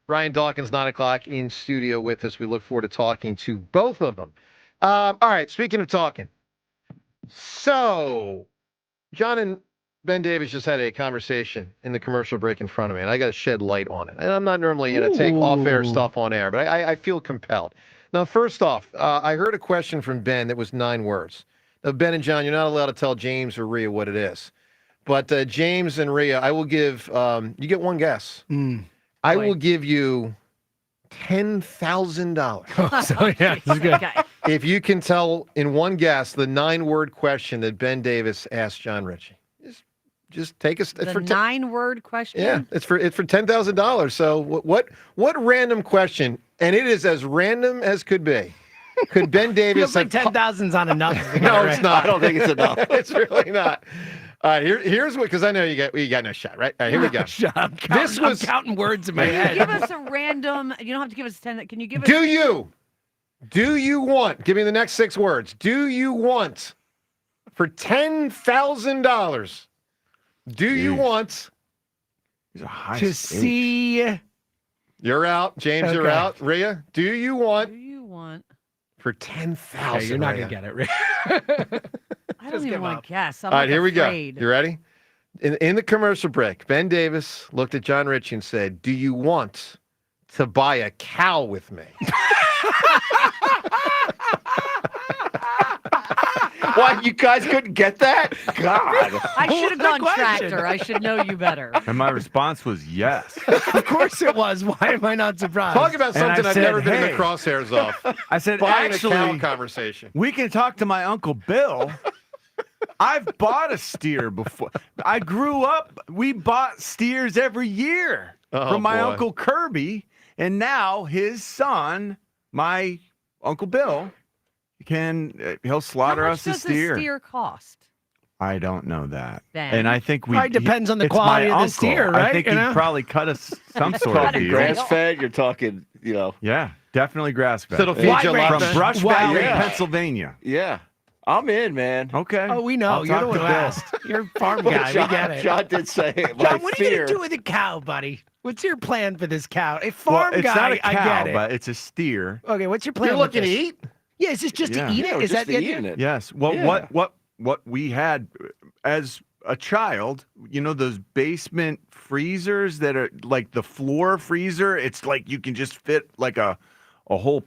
Brian Dawkins, 9 o'clock in studio with us. We look forward to talking to both of them. All right, speaking of talking. So, John and Ben Davis just had a conversation in the commercial break in front of me, and I got to shed light on it. And I'm not normally going to take off-air stuff on air, but I feel compelled. Now, first off, I heard a question from Ben that was 9 words. Now, Ben and John, you're not allowed to tell James or Rhea what it is. But James and Rhea, I will give, you get one guess. I will give you $10,000. So, yeah, this is good. Okay. If you can tell in one guess the 9-word question that Ben Davis asked John Ritchie. Just take us. The 9-word question? Yeah, it's for $10,000. So what random question, and it is as random as could be. Could Ben Davis Feels like 10,000's not enough. No, it's not. I don't think it's enough. It's really not. All right, here's what, because I know you got no shot, right? All right, here we go. I'm counting words in my head. Give us a random. You don't have to give us 10. Can you give us? Do you want? Give me the next 6 words. Do you want for $10,000? Do you want to see? You're out, James. Okay. You're out, Rhea. Do you want for $10,000? Okay, you're not gonna get it, Rhea. I don't even want to guess. I'm All right, here we go. afraid. You ready? In the commercial break, Ben Davis looked at John Ritchie and said, "Do you want to buy a cow with me?" Why, you guys couldn't get that? God. I should have gone question? tractor. I should know you better. And my response was yes. Of course it was. Why am I not surprised? Talk about And I something I've said, never been in hey. the crosshairs of. I said, Buying actually, a cow conversation. we can talk to my Uncle Bill. I've bought a steer before. I grew up, we bought steers every year from my boy. Uncle Kirby. And now his son, my Uncle Bill, he'll slaughter How much us a does steer. a steer cost? I don't know that. Ben. And I think Probably depends on the it's quality my of the uncle. steer, I right? think You he'd know? probably cut us some sort of Talking deal. grass-fed, you're talking, Yeah, definitely grass-fed. So it'll feed you a lot From Brush Why Valley, rate? Pennsylvania. Yeah. I'm in, man. Okay. Oh, we know. I'll You're talk the one to who Bill. asked. You're a farm Well, guy. John, We get it. John did say it. John, what are you going to do with a cow, buddy? What's your plan for this cow? A farm Well, it's guy, not a cow, I get it. but it's a steer. Okay, what's your plan? You're with looking to this? eat? Yeah, is this just Yeah. to eat Yeah, it? Is just that the idea? eating it. Yes. Well, Yeah. what we had as a child, those basement freezers that are like the floor freezer. It's like you can just fit like a whole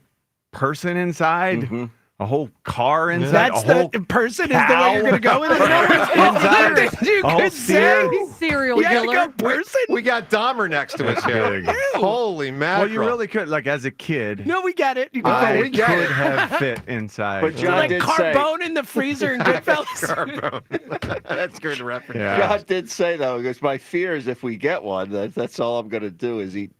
person inside. Mm-hmm. A whole car inside. That's a whole the person is the way you're going to go with it. Inside. You A whole could say steer. Serial yeah, killer. you go person. We got Dahmer next to us here. Holy mackerel. Well, you really could, like, as a kid. No, we get it. You I we get could it. have fit inside. But John like did say, Carbone in the freezer in Goodfellas. Carbone. That's good reference. Yeah. John did say though, because my fear is if we get one, that's all I'm going to do is eat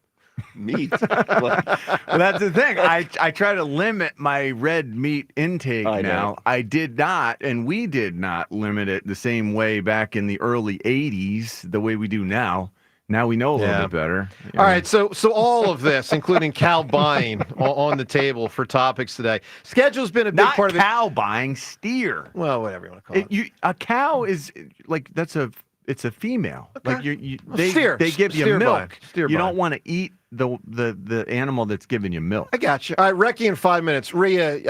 meat. Well, that's the thing. I try to limit my red meat intake I now. know. I did not, and we did not limit it the same way back in the early 80s, the way we do now. Now we know a little bit better. All right, so all of this, including cow buying, on the table for topics today. Schedule's been a big Not part of it. cow buying, steer. Well, whatever you want to call it. A cow is like it's a female. Okay. Like Steer. they give you Steer milk. buying. Steer you buying. don't want to eat the animal that's giving you milk. I got you. All right, Recchi in 5 minutes. Rhea,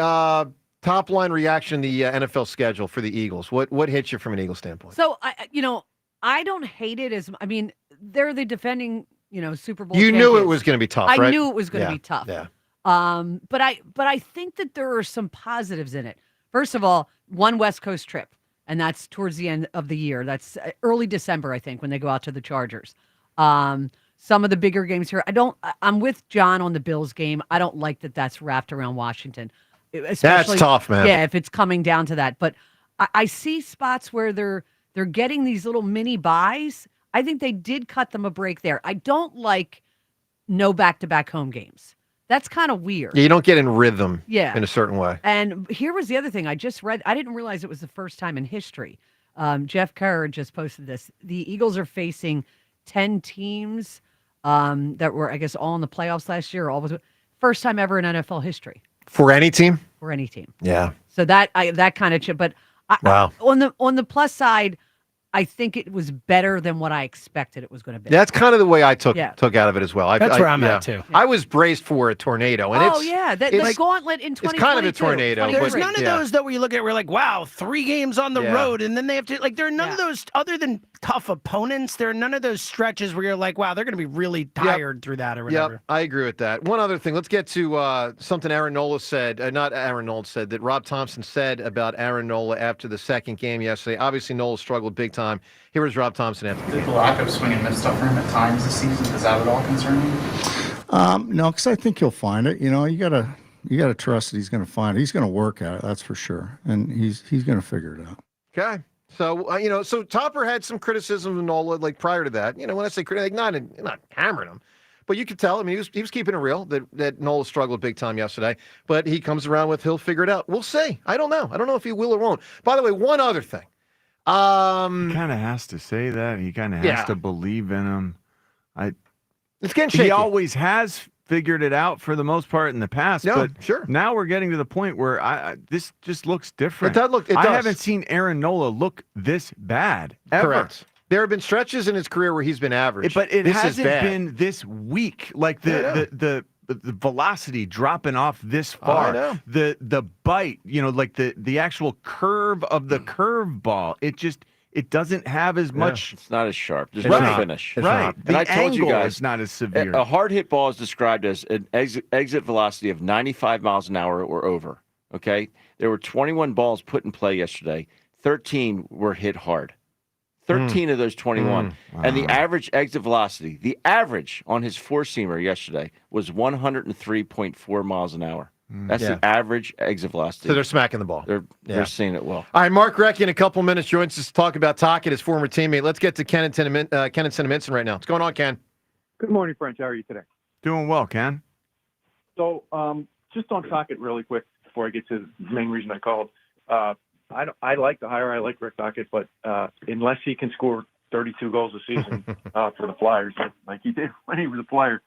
top line reaction to the NFL schedule for the Eagles. What hits you from an Eagles standpoint? So I don't hate it as. I mean, they're the defending, Super Bowl. You knew champions. it was going to be tough, right? I knew it was going to be tough. Yeah. But I think that there are some positives in it. First of all, one West Coast trip, and that's towards the end of the year. That's early December, I think, when they go out to the Chargers. Some of the bigger games here. I'm with John on the Bills game. I don't like that that's wrapped around Washington. That's tough, man. Yeah, if it's coming down to that. But I see spots where they're getting these little mini buys. I think they did cut them a break there. I don't like no back-to-back home games. That's kind of weird. Yeah, you don't get in rhythm Yeah. in a certain way. And here was the other thing I just read. I didn't realize it was the first time in history. Jeff Kerr just posted this. The Eagles are facing 10 teams that were, I guess, all in the playoffs last year. First time ever in NFL history. For any team? For any team. Yeah. So that kind of chip. But Wow. On the plus side, I think it was better than what I expected it was going to be. That's kind of the way I took Yeah. out of it as well. That's where I'm at, too. I was braced for a tornado. And the gauntlet in 2022. It's kind of a tornado. There's but- none of those that where you look at, we're like, wow, 3 games on the Yeah. road, and then they have to, like, there are none of those, other than tough opponents, there are none of those stretches where you're like, wow, they're going to be really tired through that or whatever. Yep, I agree with that. One other thing, let's get to something Aaron Nola said, not Aaron Nola said, that Rob Thompson said about Aaron Nola after the second game yesterday. Obviously, Nola struggled big time. Here was Rob Thompson after the Did game. the lack of swing and miss stuff for him at times this season, does that at all concern you? No, because I think he'll find it. You gotta trust that he's going to find it. He's going to work at it, that's for sure, and he's going to figure it out. Okay. So, so Topper had some criticism of Nola, like, prior to that. When I say criticism, not hammering him, but you could tell. I mean, he was keeping it real that Nola struggled big time yesterday, but he comes around with he'll figure it out. We'll see. I don't know. I don't know if he will or won't. By the way, one other thing. He kind of has to say that. He kind of has Yeah. to believe in him. It's getting shaky. He always has figured it out for the most part in the past. Yeah, but sure. Now we're getting to the point where this just looks different. It does. I haven't seen Aaron Nola look this bad ever. Correct. There have been stretches in his career where he's been average. But it This is hasn't bad. been this weak. Like the velocity dropping off this I far. know. The bite, like the actual curve of the curve ball. It doesn't have as much. It's not as sharp. There's Right. no finish. Right. And The I told you angle guys, is not as severe. A hard hit ball is described as an exit velocity of 95 miles an hour or over. Okay? There were 21 balls put in play yesterday. 13 were hit hard. 13 of those 21. And the average exit velocity, the average on his four-seamer yesterday was 103.4 miles an hour. That's Yeah. the average exit velocity. So they're smacking the ball. They're seeing it well. All right, Mark Recchi in a couple minutes joins us to talk about Tockett, his former teammate. Let's get to Ken and Cinnaminson right now. What's going on, Ken? Good morning, French. How are you today? Doing well, Ken. So, just on Tockett really quick before I get to the main reason I called. I like the hire. I like Rick Tockett, but unless he can score 32 goals a season for the Flyers, like he did when he was a Flyer,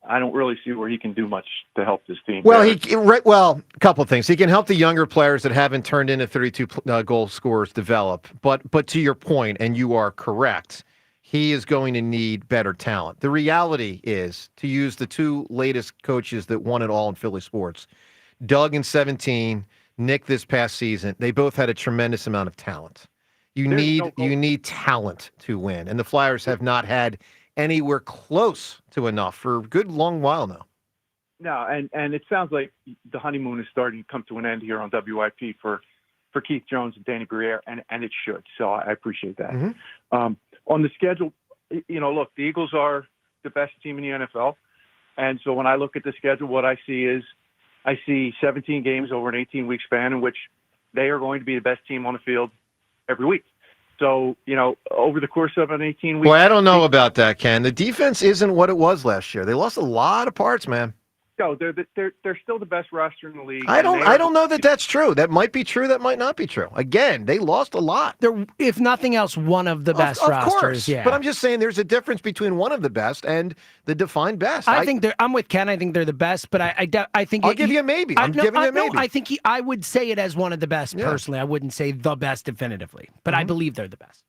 I don't really see where he can do much to help this team. Well, a couple of things. He can help the younger players that haven't turned into 32 goal scorers develop. But to your point, and you are correct, he is going to need better talent. The reality is, to use the two latest coaches that won it all in Philly sports, Doug in 17, Nick this past season, they both had a tremendous amount of talent. You need talent to win, and the Flyers have not had anywhere close to enough for a good long while now. No, and it sounds like the honeymoon is starting to come to an end here on WIP for Keith Jones and Danny Briere, and it should. So I appreciate that. Mm-hmm. On the schedule, look, the Eagles are the best team in the NFL. And so when I look at the schedule, what I see 17 games over an 18-week span in which they are going to be the best team on the field every week. So, over the course of an 18-week... Boy, I don't know about that, Ken. The defense isn't what it was last year. They lost a lot of parts, man. No, they're still the best roster in the league. I don't know that that's true. That might be true. That might not be true. Again, they lost a lot. They're, if nothing else, one of the best of rosters. Course. Yeah. But I'm just saying there's a difference between one of the best and the defined best. I think I'm with Ken. I think they're the best, but I think I'll give you a maybe. I'm giving you a maybe. I think I would say it as one of the best personally. I wouldn't say the best definitively, but I believe they're the best.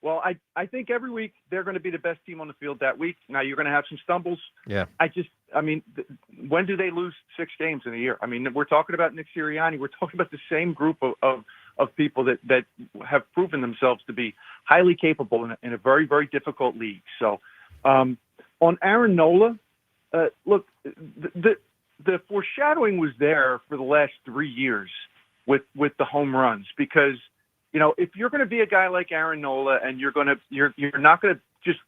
Well, I think every week they're going to be the best team on the field that week. Now, you're going to have some stumbles. Yeah. When do they lose 6 games in a year? I mean, we're talking about Nick Sirianni. We're talking about the same group of people that have proven themselves to be highly capable in a very, very difficult league. So on Aaron Nola, look, the foreshadowing was there for the last 3 years with the home runs because – if you're going to be a guy like Aaron Nola and you're not going to just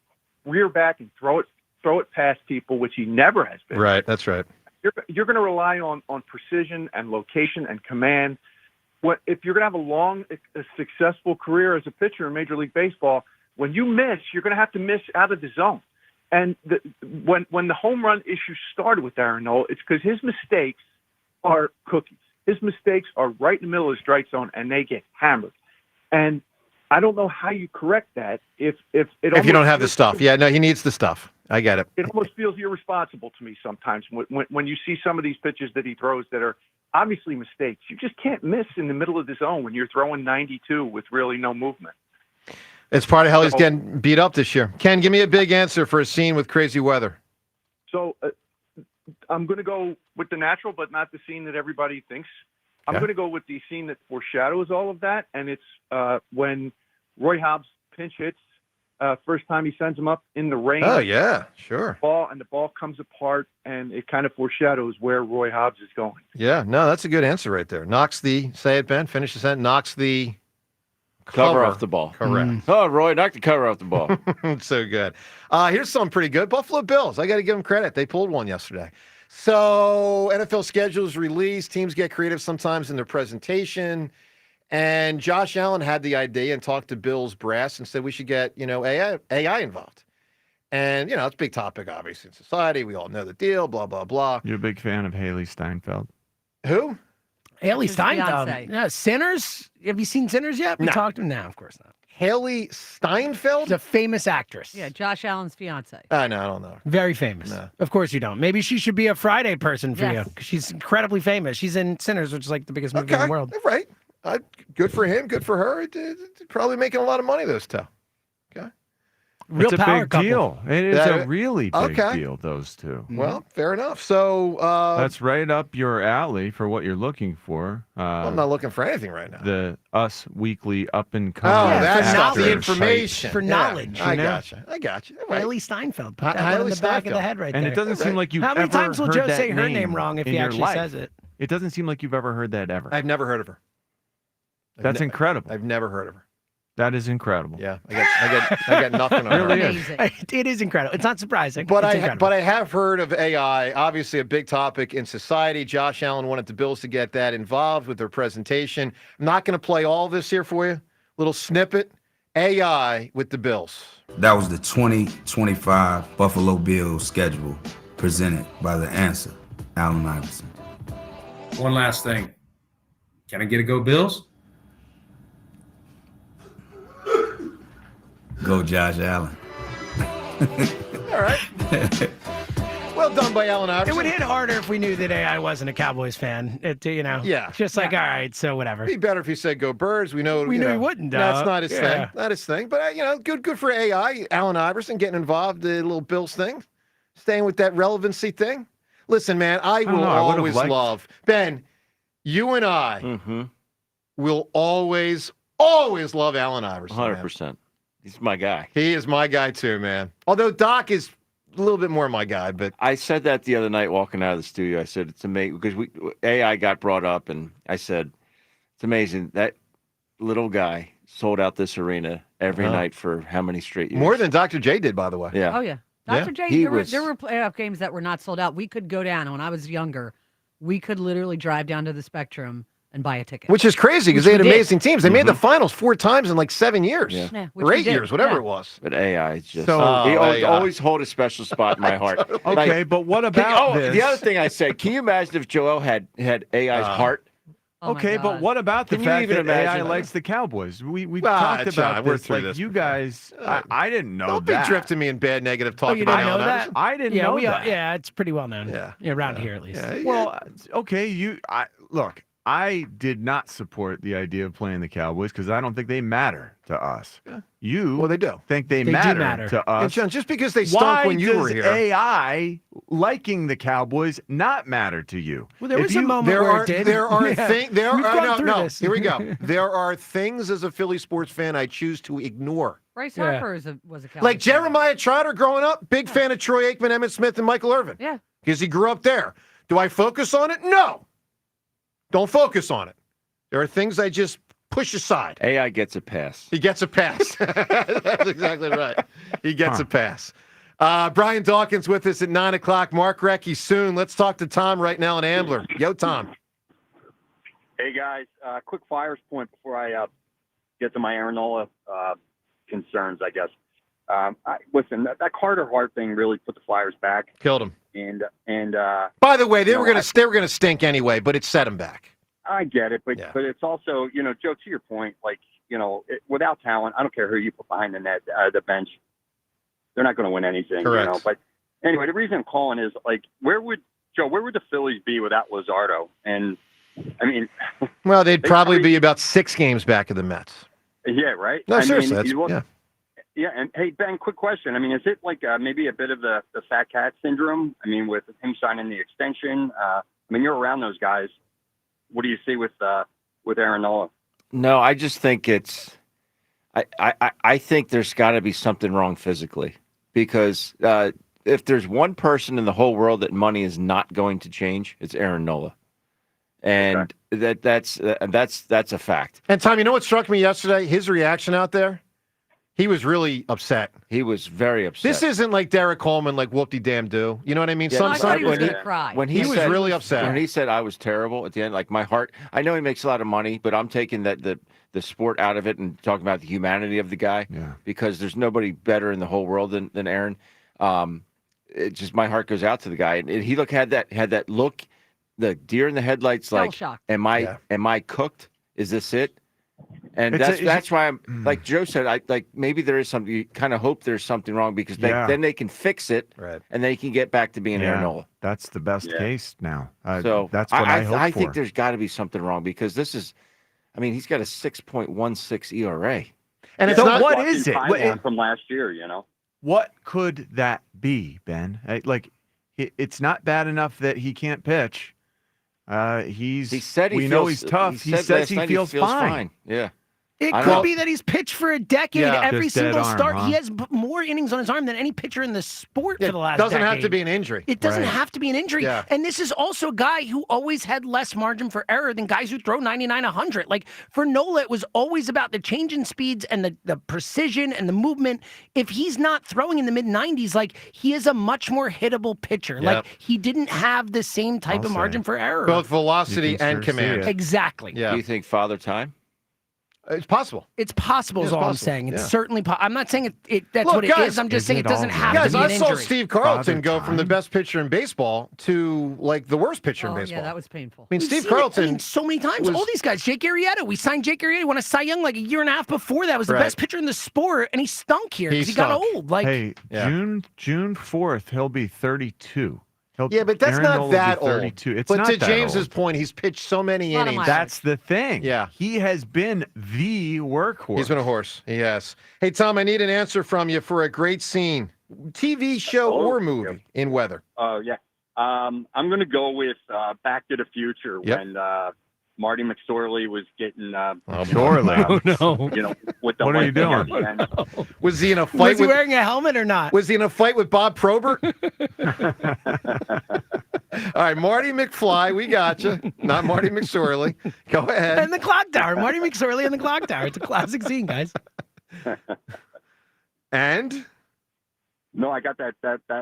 rear back and throw it past people, which he never has been. Right, that's right. You're going to rely on precision and location and command. If you're going to have a successful career as a pitcher in Major League Baseball, when you miss, you're going to have to miss out of the zone. And when the home run issue started with Aaron Nola, it's because his mistakes are cookies. His mistakes are right in the middle of the strike zone, and they get hammered. And I don't know how you correct that if you don't have the stuff. Yeah, no, he needs the stuff. I get it. It almost feels irresponsible to me sometimes when you see some of these pitches that he throws that are obviously mistakes. You just can't miss in the middle of the zone when you're throwing 92 with really no movement. It's part of how he's getting beat up this year. Ken, give me a big answer for a scene with crazy weather. So I'm going to go with the natural, but not the scene that everybody thinks. I'm going to go with the scene that foreshadows all of that, and it's when Roy Hobbs pinch hits, first time he sends him up in the rain. Oh, yeah, sure. The ball comes apart, and it kind of foreshadows where Roy Hobbs is going. Yeah, no, that's a good answer right there. Say it, Ben, finish the sentence, knocks the cover off the ball. Correct. Oh, Roy, knock the cover off the ball. It's so good. Here's something pretty good. Buffalo Bills, I got to give them credit. They pulled one yesterday. So NFL schedules released. Teams get creative sometimes in their presentation. And Josh Allen had the idea and talked to Bills brass and said we should get, AI involved. And, it's a big topic, obviously, in society. We all know the deal, blah, blah, blah. You're a big fan of Haley Steinfeld. Who? Haley His Steinfeld. fiance. Yeah, Sinners? Have you seen Sinners yet? We No. talked to him now, of course not. Haley Steinfeld? She's a famous actress. Yeah, Josh Allen's fiance. No, I don't know. Very famous. No. Of course you don't. Maybe she should be a Friday person for Yes. you because she's incredibly famous. She's in Sinners, which is like the biggest movie in the world. Right. Good for him. Good for her. Probably making a lot of money, those two. Okay. Real it's a power big couple. deal. It is a really big Okay. deal, those two. Well, fair enough. So That's right up your alley for what you're looking for. I'm not looking for anything right now. The Us Weekly up and coming. Oh, that's for not the knowledge. information. For knowledge, I you know? gotcha. I gotcha. Right. Haley Steinfeld. Put that Haley one in the back of the Steinfeld. head right And there. it doesn't seem like you've How many ever times will heard Joe that say her name wrong if in he your actually life. says it? It doesn't seem like you've ever heard that ever. I've never heard of her. That's incredible. I've never heard of her. That is incredible. Yeah, I got nothing on Really her. is. It is incredible. It's not surprising. But It's incredible. I have heard of AI, obviously a big topic in society. Josh Allen wanted the Bills to get that involved with their presentation. I'm not going to play all this here for you. Little snippet. AI with the Bills. That was the 2025 Buffalo Bills schedule presented by the answer, Allen Iverson. One last thing. Can I get a go Bills? Go Josh Allen. All right. Well done by Allen Iverson. It would hit harder if we knew that AI wasn't a Cowboys fan. Yeah. Just like, all right, so whatever. It'd be better if he said go Birds. We know We knew he wouldn't, That's not his yeah. thing. Not his thing. But good for AI. Allen Iverson getting involved in the little Bills thing, staying with that relevancy thing. Listen, man, I will always love Ben. You and I will always love Allen Iverson. 100%. He's my guy. He is my guy too, man. Although Doc is a little bit more my guy, but I said that the other night walking out of the studio. I said it's amazing because AI got brought up, and I said it's amazing that little guy sold out this arena every night for how many straight years? More than Dr. J did, by the way. Yeah. Oh yeah, Dr. J. He There were playoff games that were not sold out. We could go down when I was younger. We could literally drive down to the Spectrum and buy a ticket. Which is crazy because they had amazing teams. They made the finals 4 times in like 7 years. Yeah, which or we 8 did. years, whatever Yeah. it was. But AI is just So- he AI. always hold a special spot in my heart. Okay, but what about this? The other thing I said, can you imagine if Joel had AI's heart? Okay, but what about the Can you fact even that AI imagine? likes the Cowboys? We've Ah, talked John, about we're this. through Like this you before. guys, I didn't know Don't that. be drifting me in bad negative talk Oh, you about didn't know Allen that? Iverson. I didn't Yeah, know we that. yeah, it's pretty well known. Yeah, around here at least. Well, okay, look. I did not support the idea of playing the Cowboys because I don't think they matter to us. You, well, they do. Think they do matter matter. to us. And John, just because they stunk Why when you were does here. AI liking the Cowboys not matter to you? Well, there If was a you- moment there where are it did. there are Yeah. things there We've are gone no, through no, this. here we go. There are things as a Philly sports fan I choose to ignore. Bryce Yeah. Harper was a Cowboys Like fan. Jeremiah Trotter growing up, big fan of Troy Aikman, Emmitt Smith, and Michael Irvin. Yeah. Because he grew up there. Do I focus on it? No. Don't focus on it. There are things I just push aside. AI gets a pass. He gets a pass. That's exactly right. He gets a pass. Brian Dawkins with us at 9 o'clock. Mark Recchi soon. Let's talk to Tom right now in Ambler. Yo, Tom. Hey, guys. Quick fires point before I get to my Aaron Nola concerns, I guess. Listen, that Carter Hart thing really put the Flyers back. Killed him. And By the way, they you were know, going to stink anyway, but it set him back. I get it, but it's also, Joe, to your point, like, without talent, I don't care who you put behind the net, the bench, they're not going to win anything. Correct. But anyway, the reason I'm calling is like, where would the Phillies be without Luzardo? And I mean, Well, they'd probably be about 6 games back of the Mets. yeah, right. No, I mean, seriously, that's, you look- yeah. Yeah, and hey, Ben, quick question. I mean, is it like maybe a bit of the fat cat syndrome? I mean, with him signing the extension, I mean, you're around those guys. What do you see with Aaron Nola? No, I just think it's. I think there's got to be something wrong physically because if there's one person in the whole world that money is not going to change, it's Aaron Nola, and that's a fact. And Tom, you know what struck me yesterday? His reaction out there. He was really upset. He was very upset. This isn't like Derek Coleman, like whoop-de-damn-do. You know what I mean? Yeah, I thought he was going to cry. When he was said- really upset. When he said I was terrible at the end, like my heart. I know he makes a lot of money, but I'm taking the sport out of it and talking about the humanity of the guy. Yeah. Because there's nobody better in the whole world than Aaron. It just my heart goes out to the guy, and he had that look, the deer in the headlights. Shell Like, shock. am I cooked? Is this it? And It's that's why I'm like Joe said. I like maybe there is something. You kind of hope there's something wrong because then they can fix it, right? And they can get back to being Aaron Nola. That's the best case now. So that's what I hope I for. think there's got to be something wrong because this is, I mean, he's got a 6.16 ERA. And it's not. What is it? From last year, What could that be, Ben? Like, it's not bad enough that he can't pitch. He said we know he's tough. He says he feels fine. Yeah. It could be that he's pitched for a decade every Just dead single arm, start. huh? He has more innings on his arm than any pitcher in the sport for the last doesn't have decade. to be an injury. It doesn't Right. have to be an injury. Yeah. And this is also a guy who always had less margin for error than guys who throw 99, 100. Like for Nola, it was always about the change in speeds and the precision and the movement. If he's not throwing in the mid-90s, like he is a much more hittable pitcher. Yep. Like he didn't have the same type of margin for error. Both velocity and command. Exactly. Yeah. Do you think Father Time? It's possible. It's possible Yeah, is it's all I'm possible. saying. It's Yeah. certainly I'm not saying that's Look, what it guys, is. I'm just saying it doesn't have Guys, to be an I saw injury. Steve Carlton go from the best pitcher in baseball to like the worst pitcher in Oh, baseball. yeah, that was painful. I mean, We've Steve seen it, Carlton so many times. was- All these guys, Jake Arrieta. We signed Jake Arrieta. Won a Cy Young like a year and a half before that. Was the Right. best pitcher in the sport, and he stunk here He because he got stunk. old. Like, Hey, June 4th, he'll be 32. Yeah, but that's Aaron not Nola will be that old. 32. It's but not to that James's old. point, he's pitched so many innings. That's the thing. Yeah. He has been the workhorse. He's been a horse. Yes. Hey, Tom, I need an answer from you for a great scene, TV show or movie in weather. Oh, yeah. I'm going to go with Back to the Future Yep. when Marty McSorley was getting McSorley. you know, with the What are you white thing at doing? the end. Was he in a fight? Was he wearing a helmet or not? Was he in a fight with Bob Probert? All right, Marty McFly, we got you. Not Marty McSorley. Go ahead. And the clock tower. Marty McSorley and the clock tower. It's a classic scene, guys. And? No, I got that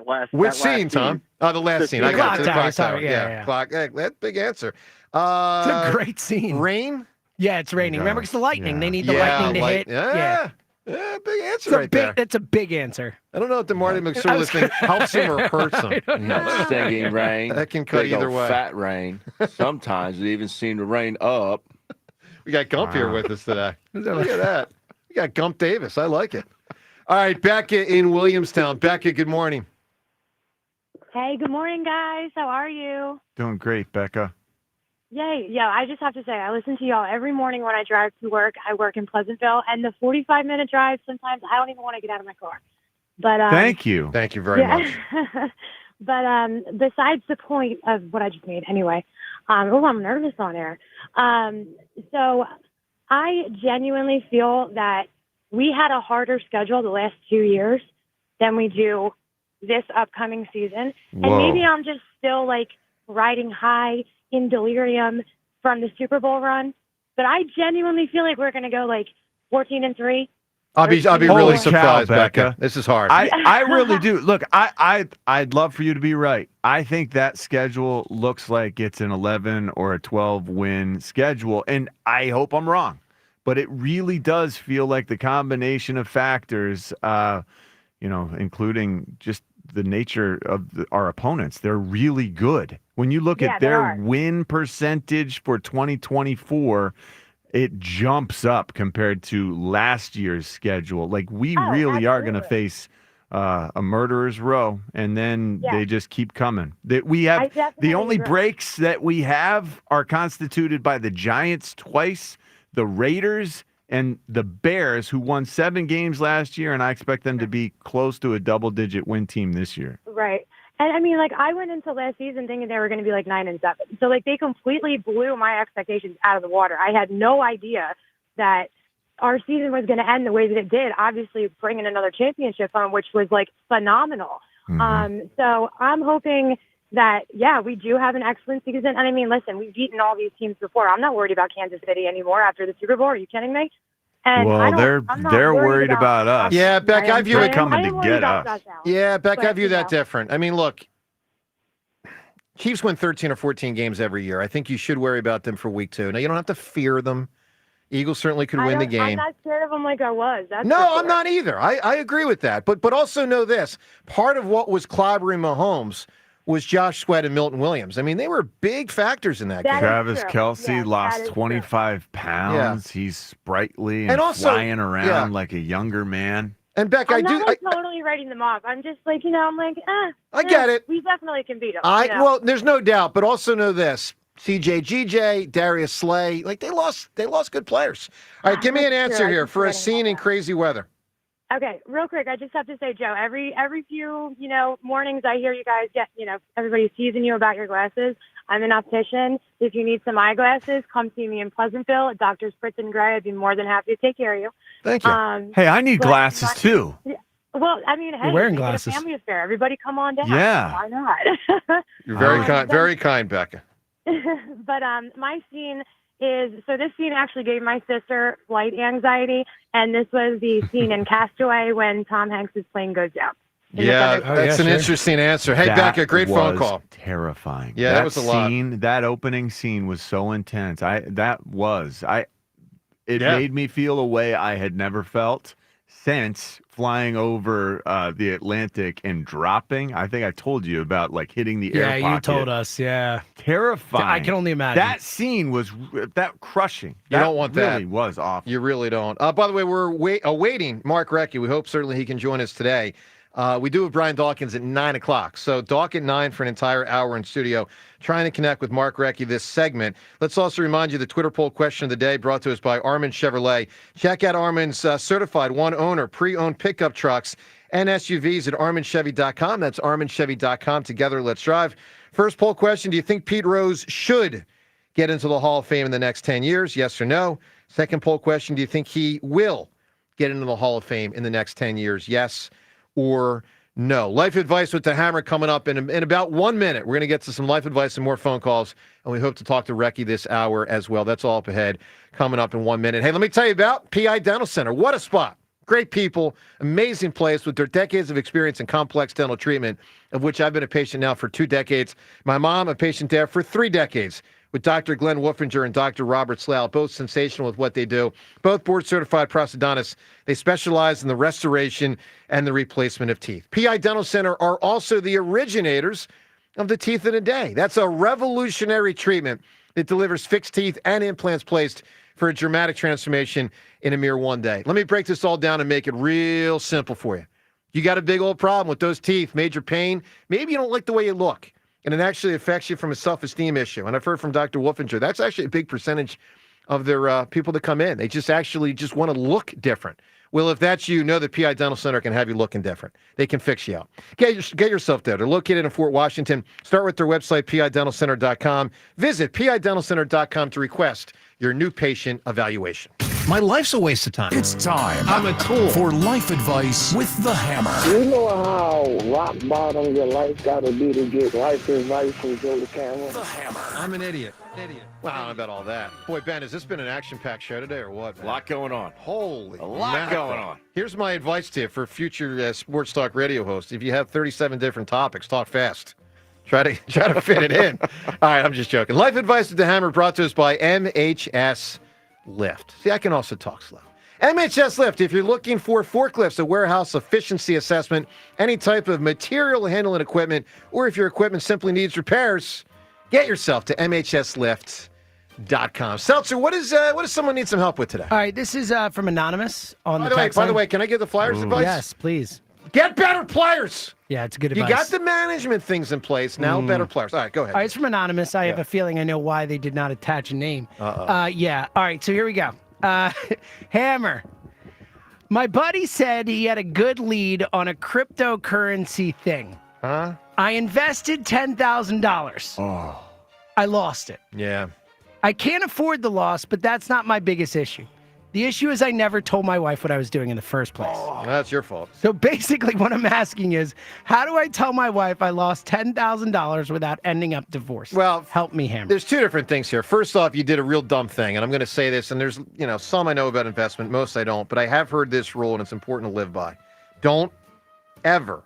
last. Which that scene, last Tom? Oh, the last scene. I got it. Clock The tower, clock sorry, tower. yeah. Clock. Hey, that's a big answer. It's a great scene. Rain? Yeah, it's raining. Remember, it's the lightning. Yeah. They need the lightning to hit. Yeah. Yeah, big answer It's a right big, there. That's a big answer. I don't know if the Marty McSorley thing helps him or hurts him. No, stinging rain. That can cut Big either old way. Fat rain. Sometimes it even seemed to rain up. We got Gump here with us today. Look at that. We got Gump Davis. I like it. All right, Becca in Williamstown. Becca, good morning. Hey, good morning, guys. How are you? Doing great, Becca. Yay. Yeah, I just have to say, I listen to y'all every morning when I drive to work. I work in Pleasantville, and the 45-minute drive, sometimes I don't even want to get out of my car. But Thank you. Thank you very much. But besides the point of what I just made, anyway, I'm nervous on air. So I genuinely feel that we had a harder schedule the last 2 years than we do this upcoming season. Whoa. And maybe I'm just still like riding high in delirium from the Super Bowl run. But I genuinely feel like we're going to go like 14-3. I'll be Holy really cow, surprised, Becca. Becca. This is hard. I really do. Look, I'd love for you to be right. I think that schedule looks like it's an 11 or a 12 win schedule, and I hope I'm wrong. But it really does feel like the combination of factors, including just the nature of our opponents. They're really good. When you look at their win percentage for 2024, it jumps up compared to last year's schedule. Like, we really are going to face a murderer's row, and then they just keep coming. We have the only breaks that we have are constituted by the Giants twice, the Raiders, and the Bears, who won 7 games last year, and I expect them to be close to a double-digit win team this year. Right. And I mean, like, I went into last season thinking they were going to be like 9-7. So, like, they completely blew my expectations out of the water. I had no idea that our season was going to end the way that it did, obviously bringing another championship home, which was, like, phenomenal. So I'm hoping that, we do have an excellent season. And I mean, listen, we've beaten all these teams before. I'm not worried about Kansas City anymore after the Super Bowl. Are you kidding me? And they're worried about us. Yeah, Beck, I view it coming to get us. Yeah, Beck, I view that different. I mean, look, Chiefs win 13 or 14 games every year. I think you should worry about them for week 2. Now, you don't have to fear them. Eagles certainly could win the game. I'm not scared of them like I was. No, I'm not either. I agree with that. But also know this. Part of what was clobbering Mahomes was Josh Sweat and Milton Williams. I mean, they were big factors in that game. Travis Kelce lost 25 pounds. Yeah. He's sprightly and also, flying around like a younger man. And Beck, I'm not totally writing them off. I'm just like, I'm like, I get it. We definitely can beat them. Well, there's no doubt, but also know this. CJ GJ, Darius Slay, like they lost good players. All right, give me an answer here for a scene in crazy weather. Okay, real quick, I just have to say, Joe, every few, mornings I hear you guys get, everybody's teasing you about your glasses. I'm an optician. If you need some eyeglasses, come see me in Pleasantville at Dr. Spritz and Gray. I'd be more than happy to take care of you. Thank you. Hey, I need glasses too. Well, I mean, hey, you're wearing make it glasses. a family affair. Everybody come on down. Yeah. Why not? You're very kind, Becca. But my scene is, so this scene actually gave my sister flight anxiety, and this was the scene in Castaway when Tom Hanks' plane goes down. Yeah, that's an interesting answer. Hey, Becca, great phone call. Terrifying. Yeah, that was a lot. That opening scene was so intense. It made me feel a way I had never felt since flying over the Atlantic and dropping. I think I told you about hitting the air pocket. Yeah, you told us. Yeah, terrifying. I can only imagine. That scene was crushing. You don't want that. Really was awful. You really don't. By the way, we're awaiting Mark Recchi. We hope certainly he can join us today. We do have Brian Dawkins at 9 o'clock. So Dawk at 9 for an entire hour in studio, trying to connect with Mark Recchi this segment. Let's also remind you the Twitter poll question of the day brought to us by Armin Chevrolet. Check out Armin's certified one-owner pre-owned pickup trucks and SUVs at arminchevy.com. That's arminchevy.com. Together, let's drive. First poll question, do you think Pete Rose should get into the Hall of Fame in the next 10 years? Yes or no? Second poll question, do you think he will get into the Hall of Fame in the next 10 years? Yes or no? Life advice with the Hammer coming up in about 1 minute. We're going to get to some life advice and more phone calls, and we hope to talk to Recchi this hour as well. That's all up ahead coming up in 1 minute. Hey, let me tell you about PI Dental Center. What a spot. Great people, amazing place with their decades of experience in complex dental treatment, of which I've been a patient now for 2 decades. My mom, a patient there for 3 decades with Dr. Glenn Wolfinger and Dr. Robert Slough, both sensational with what they do. Both board-certified prosthodontists. They specialize in the restoration and the replacement of teeth. PI Dental Center are also the originators of the Teeth in a Day. That's a revolutionary treatment that delivers fixed teeth and implants placed for a dramatic transformation in a mere 1 day. Let me break this all down and make it real simple for you. You got a big old problem with those teeth, major pain. Maybe you don't like the way you look, and it actually affects you from a self-esteem issue. And I've heard from Dr. Wolfinger, that's actually a big percentage of their people that come in. They just want to look different. Well, if that's you, know that PI Dental Center can have you looking different. They can fix you out. Get yourself there. They're located in Fort Washington. Start with their website, pidentalcenter.com. Visit pidentalcenter.com to request your new patient evaluation. My life's a waste of time. It's time. I'm a tool. For life advice with the Hammer. You know how rock bottom your life got to be to get life advice from Joe the Camera? The Hammer. I'm an idiot. Well, I don't know about all that. Boy, Ben, has this been an action-packed show today or what, man? A lot going on. Holy A lot mackerel. going on. Here's my advice to you for future sports talk radio hosts. If you have 37 different topics, talk fast. Try to fit it in. All right, I'm just joking. Life advice with the Hammer brought to us by MHS Lift. See, I can also talk slow. MHS Lift, if you're looking for forklifts, a warehouse efficiency assessment, any type of material handling equipment, or if your equipment simply needs repairs, get yourself to MHSLift.com. Seltzer, what does someone need some help with today? All right, this is from Anonymous on the text By the line. way, can I give the Flyers advice? Yes, please. Get better players. Yeah, it's good You advice. got the management things in place. Now better players. All right, go ahead. All right, it's from Anonymous. I have a feeling I know why they did not attach a name. Yeah. All right, so here we go. Hammer. My buddy said he had a good lead on a cryptocurrency thing. Huh? I invested $10,000. Oh. I lost it. Yeah. I can't afford the loss, but that's not my biggest issue. The issue is I never told my wife what I was doing in the first place. Oh, that's your fault. So basically what I'm asking is, how do I tell my wife I lost $10,000 without ending up divorced? Well, help me, Hammer. There's 2 different things here. First off, you did a real dumb thing, and I'm going to say this, and there's, some I know about investment, most I don't, but I have heard this rule, and it's important to live by. Don't ever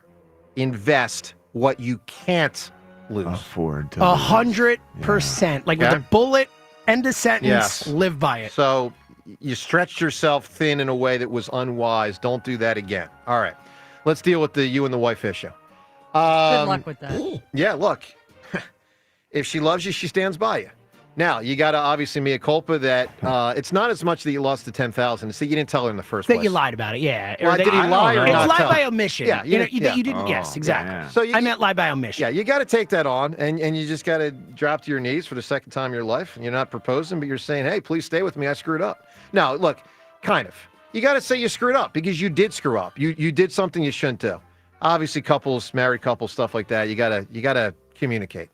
invest what you can't lose. Afford to 100%. Like with a bullet, end of sentence, live by it. So you stretched yourself thin in a way that was unwise. Don't do that again. All right. Let's deal with the you and the wife issue. Good luck with that. Yeah, look. If she loves you, she stands by you. Now, you got to obviously mea culpa that it's not as much that you lost the $10,000. It's that you didn't tell her in the first place. That you lied about it, yeah. Well, Or that did he lie or It's not lie tell? by omission. Yeah, you didn't. Oh, Yes, exactly. yeah. So I meant lie by omission. Yeah, you got to take that on, and you just got to drop to your knees for the second time in your life. You're not proposing, but you're saying, hey, please stay with me. I screwed up. Now, look, kind of. You got to say you screwed up because you did screw up. You did something you shouldn't do. Obviously, couples, married couples, stuff like that, you gotta communicate.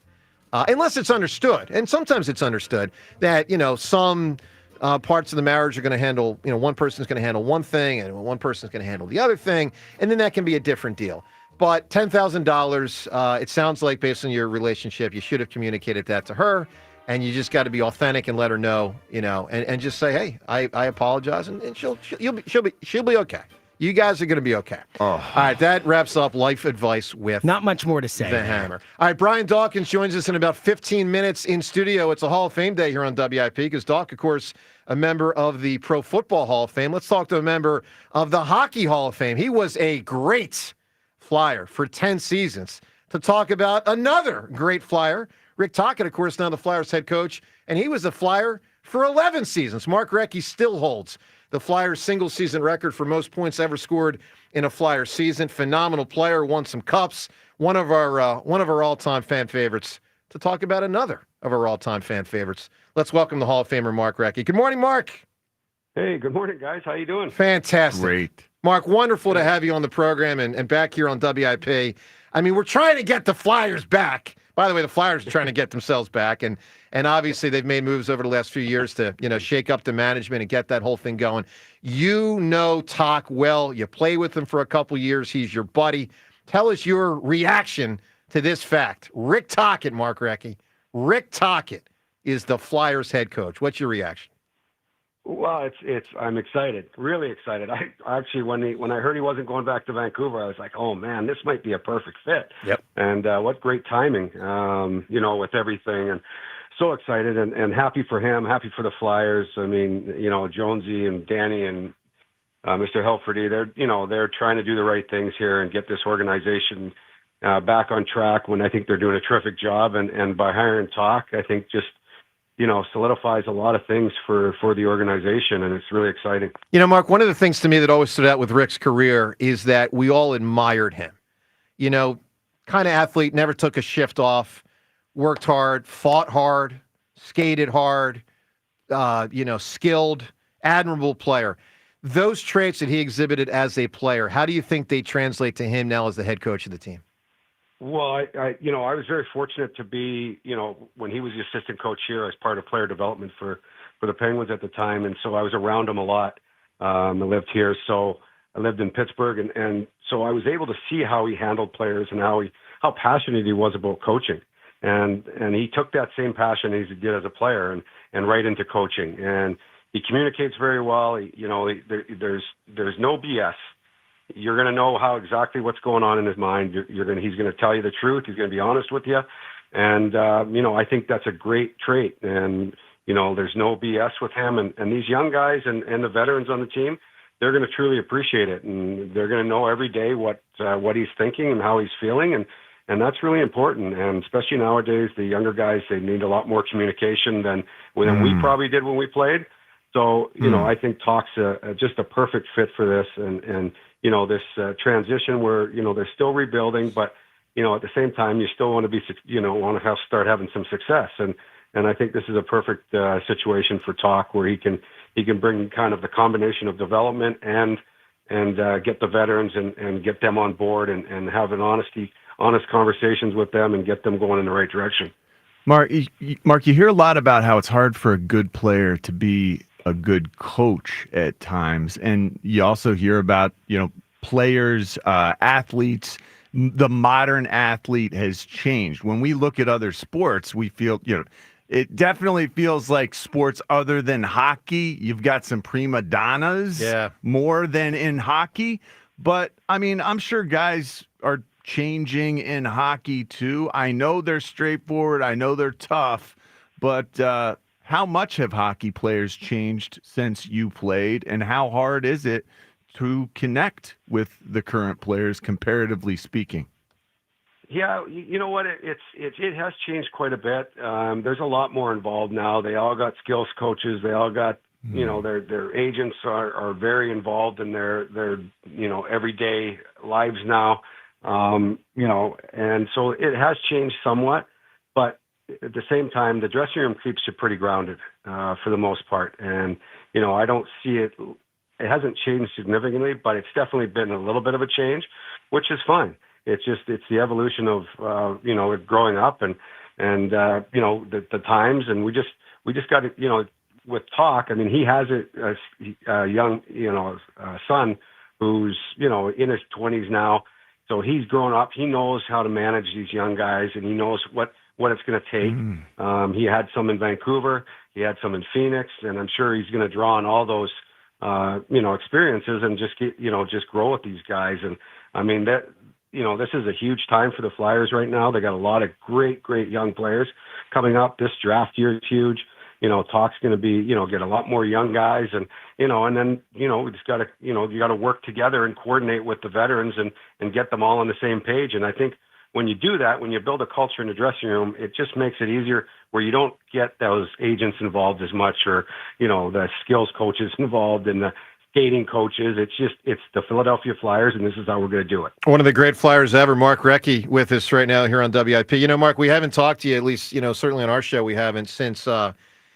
Unless it's understood, and sometimes it's understood that some parts of the marriage are going to handle, one person's going to handle one thing, and one person's going to handle the other thing, and then that can be a different deal. But $10,000, it sounds like based on your relationship, you should have communicated that to her, and you just got to be authentic and let her know, and just say, hey, I apologize, and she'll be okay. You guys are going to be okay. All right, that wraps up life advice with not much more to say. The Hammer. All right, Brian Dawkins joins us in about 15 minutes in studio. It's a Hall of Fame day here on WIP because Doc, of course, a member of the Pro Football Hall of Fame. Let's talk to a member of the Hockey Hall of Fame. He was a great Flyer for 10 seasons. To talk about another great Flyer, Rick Tocchet, of course, now the Flyers head coach, and he was a Flyer for 11 seasons. Mark Recchi still holds the Flyers' single-season record for most points ever scored in a Flyer season. Phenomenal player, won some cups. One of our all-time fan favorites. To talk about another of our all-time fan favorites, let's welcome the Hall of Famer Mark Recchi. Good morning, Mark. Hey, good morning, guys. How you doing? Fantastic. Great. Mark, wonderful to have you on the program and back here on WIP. I mean, we're trying to get the Flyers back, By the way, the Flyers are trying to get themselves back, and obviously they've made moves over the last few years to shake up the management and get that whole thing going. You know Talk well. You play with him for a couple years. He's your buddy. Tell us your reaction to this fact. Rick Tocchet, Mark Recchi. Rick Tocchet is the Flyers head coach. What's your reaction? Well, I'm excited, really excited. I actually, when I heard he wasn't going back to Vancouver, I was like, oh man, this might be a perfect fit. Yep. And what great timing, with everything, and so excited and happy for him, happy for the Flyers. I mean, Jonesy and Danny and Mr. Helferty, they're trying to do the right things here and get this organization back on track. When I think they're doing a terrific job, and by hiring Talk, I think just solidifies a lot of things for the organization, and it's really exciting. Mark, one of the things to me that always stood out with Rick's career is that we all admired him. Kind of athlete, never took a shift off, worked hard, fought hard, skated hard, skilled, admirable player. Those traits that he exhibited as a player, how do you think they translate to him now as the head coach of the team? Well, I was very fortunate to be, when he was the assistant coach here as part of player development for the Penguins at the time. And so I was around him a lot. I lived here. So I lived in Pittsburgh. And so I was able to see how he handled players and how passionate he was about coaching. And he took that same passion as he did as a player and right into coaching. And he communicates very well. There's no BS. You're going to know exactly what's going on in his mind. He's going to tell you the truth. He's going to be honest with you. And, I think that's a great trait. And, there's no BS with him. And these young guys and the veterans on the team, they're going to truly appreciate it. And they're going to know every day what he's thinking and how he's feeling. And that's really important. And especially nowadays, the younger guys, they need a lot more communication than we probably did when we played. So, I think Talk's just a perfect fit for this. And this transition where, they're still rebuilding, but, at the same time, you still want to start having some success. And I think this is a perfect situation for Talk, where he can bring kind of the combination of development and get the veterans and get them on board and have honest conversations with them and get them going in the right direction. Mark, you hear a lot about how it's hard for a good player to be a good coach at times. And you also hear about, players, athletes. The modern athlete has changed. When we look at other sports, we feel, it definitely feels like sports other than hockey. You've got some prima donnas more than in hockey. But, I'm sure guys are changing in hockey too. I know they're straightforward. I know they're tough. But how much have hockey players changed since you played, and how hard is it to connect with the current players, comparatively speaking? Yeah, you know what? It has changed quite a bit. There's a lot more involved now. They all got skills coaches. They all got, their agents are very involved in their everyday lives now. And so it has changed somewhat, but at the same time, the dressing room keeps you pretty grounded for the most part. And, I don't see it. It hasn't changed significantly, but it's definitely been a little bit of a change, which is fine. It's the evolution of, growing up and the times. And we just got to, with Talk, he has a young, son who's, in his 20s now. So he's grown up. He knows how to manage these young guys, and he knows what it's going to take. He had some in Vancouver. He had some in Phoenix, and I'm sure he's going to draw on all those, experiences and just grow with these guys. And this is a huge time for the Flyers right now. They got a lot of great young players coming up. This draft year is huge. Talk's going to be, get a lot more young guys, and then, we just got to, you got to work together and coordinate with the veterans and get them all on the same page. And I think when you do that, when you build a culture in the dressing room, it just makes it easier, where you don't get those agents involved as much, or, the skills coaches involved and the skating coaches. It's the Philadelphia Flyers, and this is how we're going to do it. One of the great Flyers ever, Mark Recchi, with us right now here on WIP. Mark, we haven't talked to you, at least, certainly on our show, we haven't, since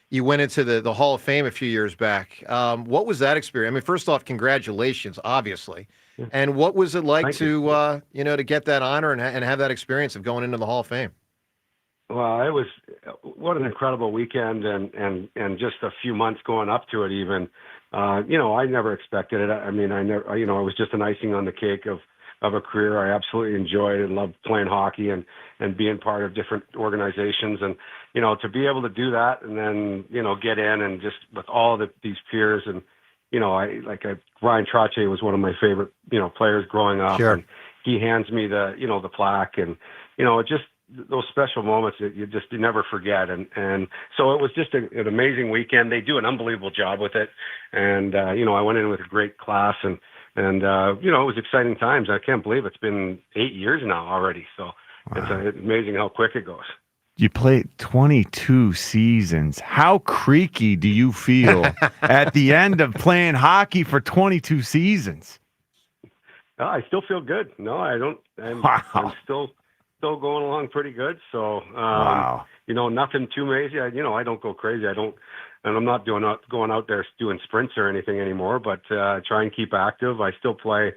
you went into the Hall of Fame a few years back. What was that experience? First off, congratulations, obviously. Yeah. And what was it like to get that honor and have that experience of going into the Hall of Fame? Well, it was what an incredible weekend, and just a few months going up to it. Even, I never expected it. I mean, I never, it was just an icing on the cake of a career I absolutely enjoyed and loved playing hockey and being part of different organizations, and to be able to do that and then get in and just with all these peers and Ryan Trottier was one of my favorite players growing up. Sure. And he hands me the plaque, and just those special moments that you never forget. And so it was just an amazing weekend. They do an unbelievable job with it. And, I went in with a great class and it was exciting times. I can't believe it's been 8 years now already. So it's amazing how quick it goes. You played 22 seasons. How creaky do you feel at the end of playing hockey for 22 seasons? I still feel good. No, I don't. I'm still going along pretty good. So, nothing too crazy. I don't go crazy. And I'm not going out there doing sprints or anything anymore, but try and keep active. I still play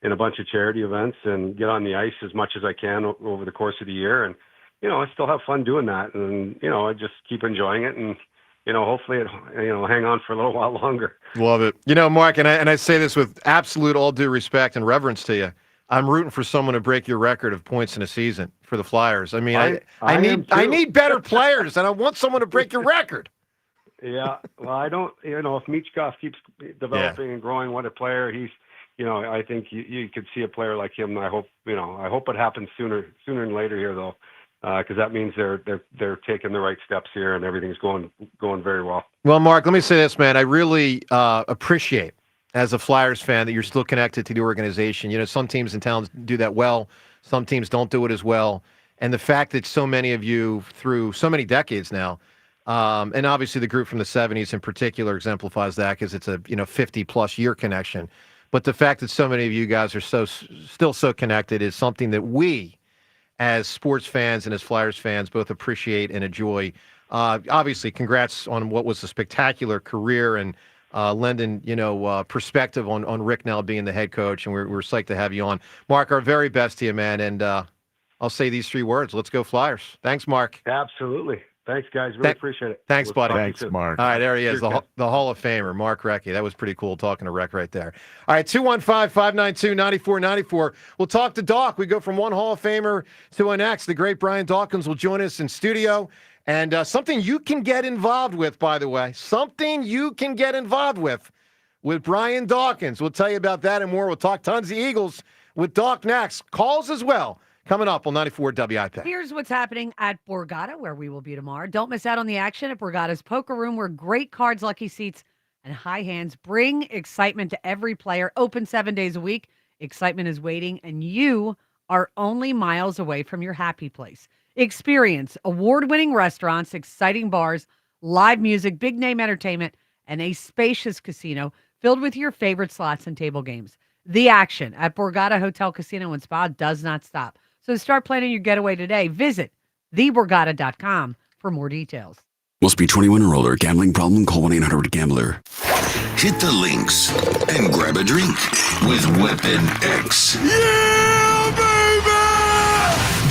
in a bunch of charity events and get on the ice as much as I can over the course of the year. And, I still have fun doing that. And, I just keep enjoying it. And, hopefully it, hang on for a little while longer. Love it. Mark, and I say this with absolute all due respect and reverence to you. I'm rooting for someone to break your record of points in a season for the Flyers. I mean, I need better players, and I want someone to break your record. Yeah. Well, I don't, if Michkov keeps developing and growing, what a player he's, I think you could see a player like him. I hope it happens sooner than later here, though. Because that means they're taking the right steps here and everything's going very well. Well, Mark, let me say this, man. I really appreciate, as a Flyers fan, that you're still connected to the organization. Some teams in town do that well. Some teams don't do it as well. And the fact that so many of you, through so many decades now, and obviously the group from the 70s in particular exemplifies that because it's a 50-plus year connection. But the fact that so many of you guys are still so connected is something that we, as sports fans and as Flyers fans, both appreciate and enjoy. Obviously, congrats on what was a spectacular career and lending, perspective on Rick now being the head coach, and we're psyched to have you on. Mark, our very best to you, man, and I'll say these 3 words. Let's go Flyers. Thanks, Mark. Absolutely. Thanks, guys. Really appreciate it. Thanks, buddy. Thanks, Mark. All right, there he is, the Hall of Famer, Mark Recchi. That was pretty cool talking to Rec right there. All right, 215-592-9494. We'll talk to Doc. We go from one Hall of Famer to our next. The great Brian Dawkins will join us in studio. And something you can get involved with, by the way. Something you can get involved with Brian Dawkins. We'll tell you about that and more. We'll talk tons of Eagles with Doc next. Calls as well. Coming up on 94 WIP. Here's what's happening at Borgata, where we will be tomorrow. Don't miss out on the action at Borgata's Poker Room, where great cards, lucky seats, and high hands bring excitement to every player. Open 7 days a week. Excitement is waiting, and you are only miles away from your happy place. Experience award-winning restaurants, exciting bars, live music, big-name entertainment, and a spacious casino filled with your favorite slots and table games. The action at Borgata Hotel, Casino, and Spa does not stop. So start planning your getaway today. Visit theborgata.com for more details. Must be 21 or older. Gambling problem? Call 1-800-GAMBLER. Hit the links and grab a drink with Weapon X. Yeah, baby!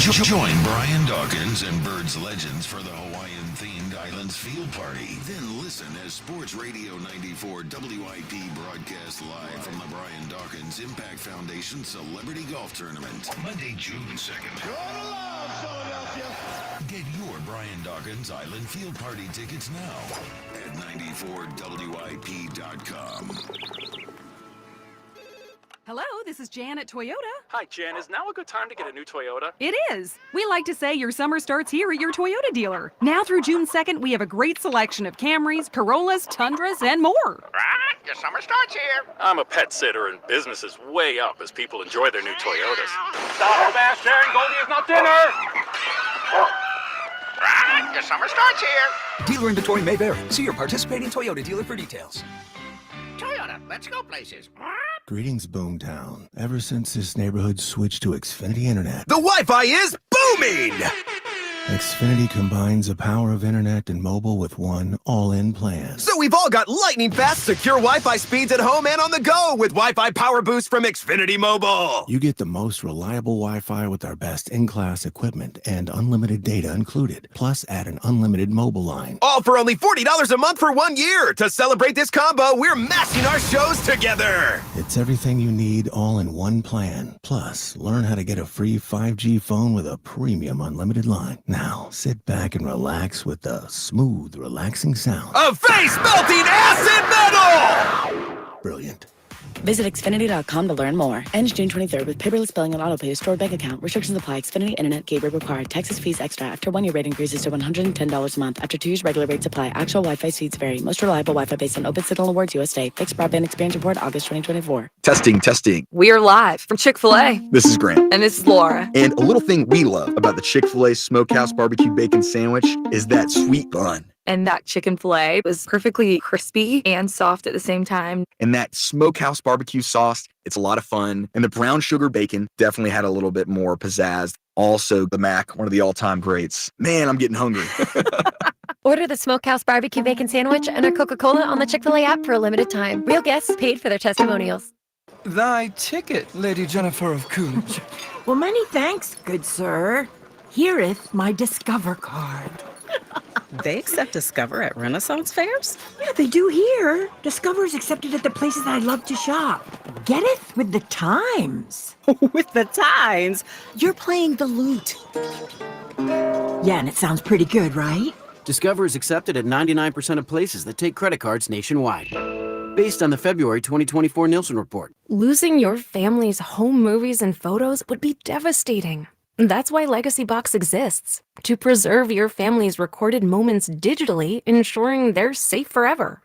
Join Brian Dawkins and Birds Legends for the Hawaiian-themed Islands Field Party. Then listen as Sports Radio 94 WIP broadcast live from the Brian Dawkins Impact Foundation Celebrity Golf Tournament. Monday, June 2nd. Get your Brian Dawkins Island Field Party tickets now at 94WIP.com. Hello, this is Jan at Toyota. Hi, Jan. Is now a good time to get a new Toyota? It is. We like to say your summer starts here at your Toyota dealer. Now through June 2nd, we have a great selection of Camrys, Corollas, Tundras, and more. Right, your summer starts here. I'm a pet sitter, and business is way up as people enjoy their new Toyotas. Stop, Bass, sharing Goldie is not dinner. Right, your summer starts here. Dealer inventory may vary. See your participating Toyota dealer for details. Toyota, let's go places. Greetings, Boomtown. Ever since this neighborhood switched to Xfinity Internet, The Wi-Fi is booming! Xfinity combines the power of internet and mobile with one all-in plan. So we've all got lightning-fast, secure Wi-Fi speeds at home and on the go with Wi-Fi Power Boost from Xfinity Mobile. You get the most reliable Wi-Fi with our best in-class equipment and unlimited data included. Plus, add an unlimited mobile line. All for only $40 a month for 1 year. To celebrate this combo, we're mashing our shows together. It's everything you need all in one plan. Plus, learn how to get a free 5G phone with a premium unlimited line. Now, sit back and relax with the smooth, relaxing sound of face-melting acid metal! Brilliant. Visit Xfinity.com to learn more. Ends June 23rd with paperless billing and autopay to stored bank account. Restrictions apply. Xfinity Internet gateway required. Texas fees extra. After 1 year rate increases to $110 a month. After 2 years regular rates apply. Actual Wi-Fi speeds vary. Most reliable Wi-Fi based on Open Signal Awards USA. Fixed broadband experience report August 2024. Testing. We are live from Chick-fil-A. This is Grant. And this is Laura. And a little thing we love about the Chick-fil-A Smokehouse Barbecue Bacon Sandwich is that sweet bun. And that chicken filet was perfectly crispy and soft at the same time. And that Smokehouse barbecue sauce, it's a lot of fun. And the brown sugar bacon definitely had a little bit more pizzazz. Also, the Mac, one of the all-time greats. Man, I'm getting hungry. Order the Smokehouse Barbecue Bacon Sandwich and a Coca-Cola on the Chick-fil-A app for a limited time. Real guests paid for their testimonials. Thy ticket, Lady Jennifer of Coolidge. Well, many thanks, good sir. Hereth my Discover card. They accept Discover at Renaissance fairs? Yeah, they do here. Discover is accepted at the places I love to shop. Getteth with the times. With the times? You're playing the lute. Yeah, and it sounds pretty good, right? Discover is accepted at 99% of places that take credit cards nationwide. Based on the February 2024 Nielsen report. Losing your family's home movies and photos would be devastating. That's why Legacy Box exists, to preserve your family's recorded moments digitally, ensuring they're safe forever.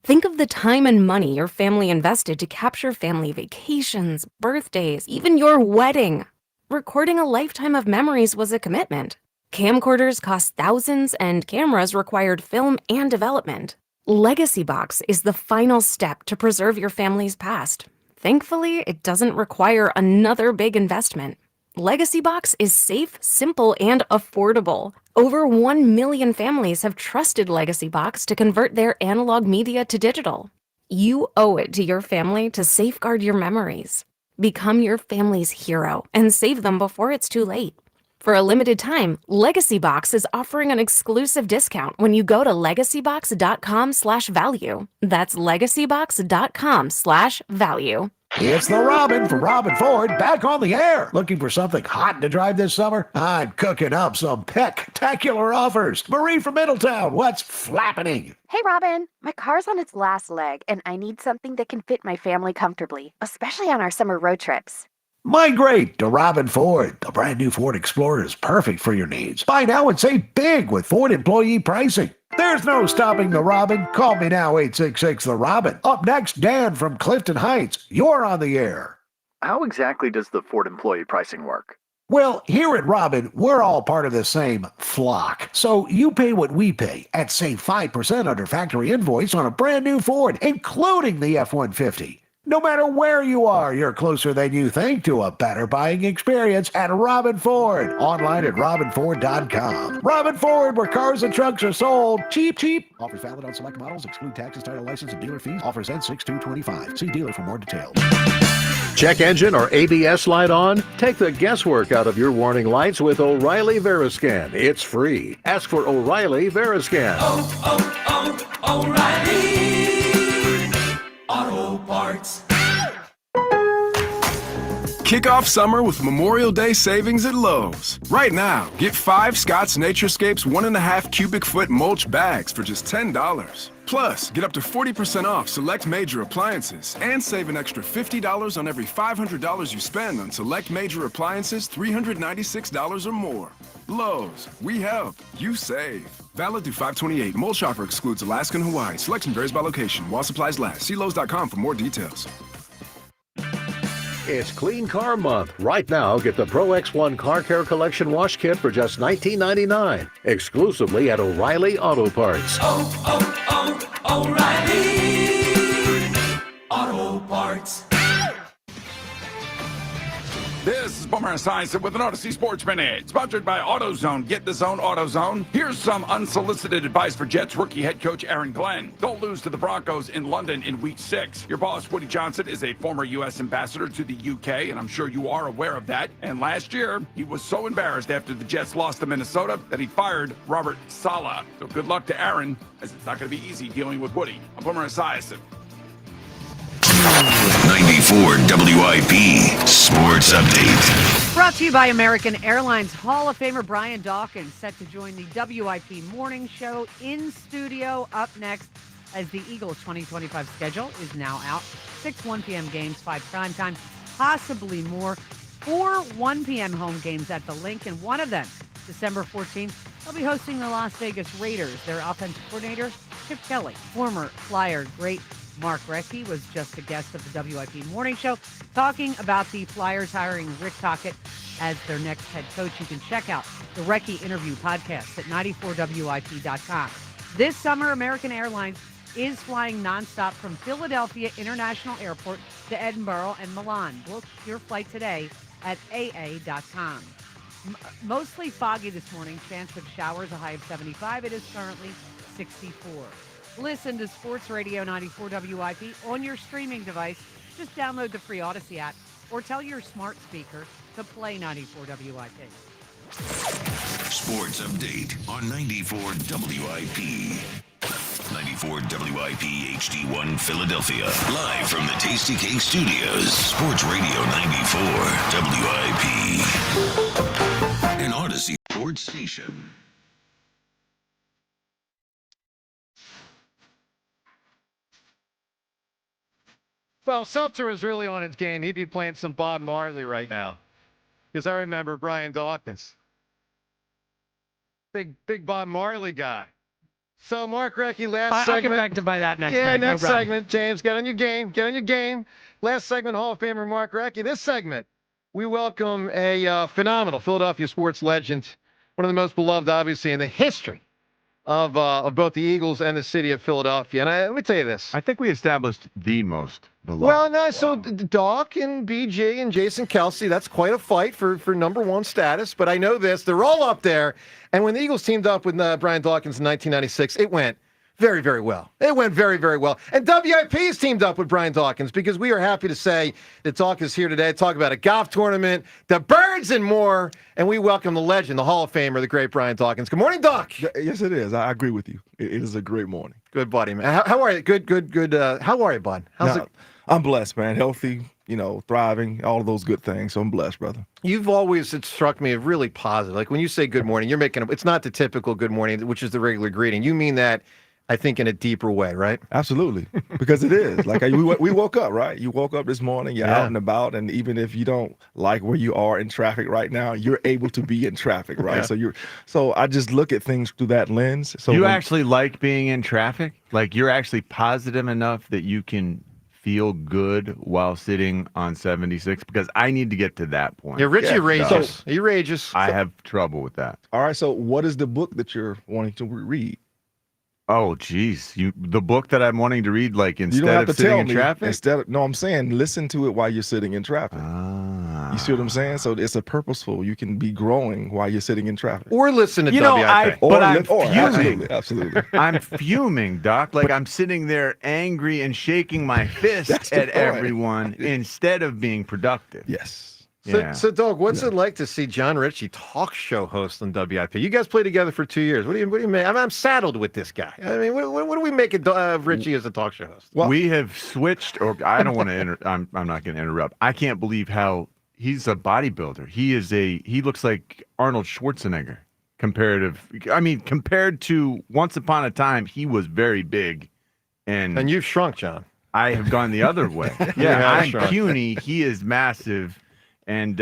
Think of the time and money your family invested to capture family vacations, birthdays, even your wedding. Recording a lifetime of memories was a commitment. Camcorders cost thousands, and cameras required film and development. Legacy Box is the final step to preserve your family's past. Thankfully, it doesn't require another big investment. Legacy Box is safe, simple, and affordable. Over 1 million families have trusted Legacy Box to convert their analog media to digital. You owe it to your family to safeguard your memories. Become your family's hero and save them before it's too late. For a limited time, Legacy Box is offering an exclusive discount when you go to legacybox.com/value. That's legacybox.com/value. It's the Robin from Robin Ford back on the air. Looking for something hot to drive this summer? I'm cooking up some spectacular offers. Marie from Middletown, what's flapping? Hey, Robin. My car's on its last leg, and I need something that can fit my family comfortably, especially on our summer road trips. Migrate to Robin Ford. The brand new Ford Explorer is perfect for your needs. Buy now and save big with Ford employee pricing. There's no stopping the Robin. Call me now, 866-THE-ROBIN. Up next, Dan from Clifton Heights. You're on the air. How exactly does the Ford employee pricing work? Well, here at Robin, we're all part of the same flock. So you pay what we pay and save 5% under factory invoice on a brand new Ford, including the F-150. No matter where you are, you're closer than you think to a better buying experience at Robin Ford. Online at robinford.com. Robin Ford, where cars and trucks are sold. Cheap, cheap. Offers valid on select models. Exclude taxes, title, license, and dealer fees. Offers end 6/2/25. See dealer for more details. Check engine or ABS light on? Take the guesswork out of your warning lights with O'Reilly Veriscan. It's free. Ask for O'Reilly Veriscan. O'Reilly Auto Parts. Kick off summer with Memorial Day savings at Lowe's. Right now, get 5 Scott's Naturescapes 1.5 cubic foot mulch bags for just $10. Plus, get up to 40% off select major appliances and save an extra $50 on every $500 you spend on select major appliances $396 or more. Lowe's, we help, you save. Valid through 5/28. Mulch offer excludes Alaska and Hawaii. Selection varies by location. While supplies last. See Lowe's.com for more details. It's Clean Car Month. Right now, get the Pro X1 Car Care Collection Wash Kit for just $19.99. Exclusively at O'Reilly Auto Parts. O'Reilly Auto Parts. This is Boomer Esiason with an Odyssey Sports Minute. Sponsored by AutoZone. Get the zone, AutoZone. Here's some unsolicited advice for Jets rookie head coach Aaron Glenn. Don't lose to the Broncos in London in Week 6. Your boss, Woody Johnson, is a former U.S. ambassador to the UK, and I'm sure you are aware of that. And last year, he was so embarrassed after the Jets lost to Minnesota that he fired Robert Saleh. So good luck to Aaron, as it's not going to be easy dealing with Woody. I'm Boomer Esiason. 94 WIP Sports Update. Brought to you by American Airlines. Hall of Famer Brian Dawkins set to join the WIP Morning Show in studio. Up next, as the Eagles' 2025 schedule is now out. 6 1 p.m. games, 5 primetime, possibly more. 4 1 p.m. home games at the Link, and one of them, December 14th, they'll be hosting the Las Vegas Raiders. Their offensive coordinator, Chip Kelly. Former Flyer great Mark Recchi was just a guest of the WIP Morning Show, talking about the Flyers hiring Rick Tocchet as their next head coach. You can check out the Recchi interview podcast at 94WIP.com. This summer, American Airlines is flying nonstop from Philadelphia International Airport to Edinburgh and Milan. Book your flight today at AA.com. Mostly foggy this morning. Chance of showers, a high of 75. It is currently 64. Listen to Sports Radio 94 WIP on your streaming device. Just download the free Odyssey app or tell your smart speaker to play 94 WIP. Sports Update on 94 WIP. 94 WIP HD1 Philadelphia. Live from the Tasty Cake Studios. Sports Radio 94 WIP. An Odyssey Sports Station. Well, Sumter is really on his game. He'd be playing some Bob Marley right now. Because I remember Brian Dawkins. Big Bob Marley guy. So, Mark Recchi, last segment. I'll get back to buy that next Yeah, time. next No problem. segment. James, get on your game. Get on your game. Last segment, Hall of Famer Mark Recchi. This segment, we welcome a phenomenal Philadelphia sports legend. One of the most beloved, obviously, in the history of both the Eagles and the city of Philadelphia. And let me tell you this. I think we established the most beloved. Well, no, so Doc and BG and Jason Kelsey, that's quite a fight for number one status. But I know this, they're all up there. And when the Eagles teamed up with Brian Dawkins in 1996, it went very, very well. It went very, very well. And WIP's teamed up with Brian Dawkins because we are happy to say that Doc is here today to talk about a golf tournament, the birds, and more. And we welcome the legend, the Hall of Famer, the great Brian Dawkins. Good morning, Doc. Yes, it is. I agree with you. It is a great morning. Good, buddy, man. How are you? Good. How are you, bud? How's it? I'm blessed, man. Healthy, thriving, all of those good things. So I'm blessed, brother. You've always, it struck me, really positive. Like when you say good morning, you're making it's not the typical good morning, which is the regular greeting. You mean that, I think, in a deeper way, right? Absolutely, because it is. Like we woke up, right? You woke up this morning, you're out and about, and even if you don't like where you are in traffic right now, you're able to be in traffic, right? Yeah. So I just look at things through that lens. So you actually like being in traffic? Like you're actually positive enough that you can feel good while sitting on 76? Because I need to get to that point. Yeah, Richie rages. He rages. I have trouble with that. All right, so what is the book that you're wanting to read? Oh, geez. The book that I'm wanting to read, like, instead of sitting in traffic? No, I'm saying listen to it while you're sitting in traffic. You see what I'm saying? So it's a purposeful. You can be growing while you're sitting in traffic. Or listen to WIP. I'm fuming. Absolutely. I'm fuming, Doc. Like, I'm sitting there angry and shaking my fist at everyone instead of being productive. Yes. So Doug, what's it like to see John Ritchie talk show host on WIP? You guys played together for 2 years. What do you make? I'm saddled with this guy. I mean, what do we make of Ritchie as a talk show host? Well, we have switched, or I don't want to I'm not going to interrupt. I can't believe how he's a bodybuilder. He looks like Arnold Schwarzenegger compared to once upon a time, he was very big. And you've shrunk, John. I have gone the other way. Yeah, I'm puny. He is massive. And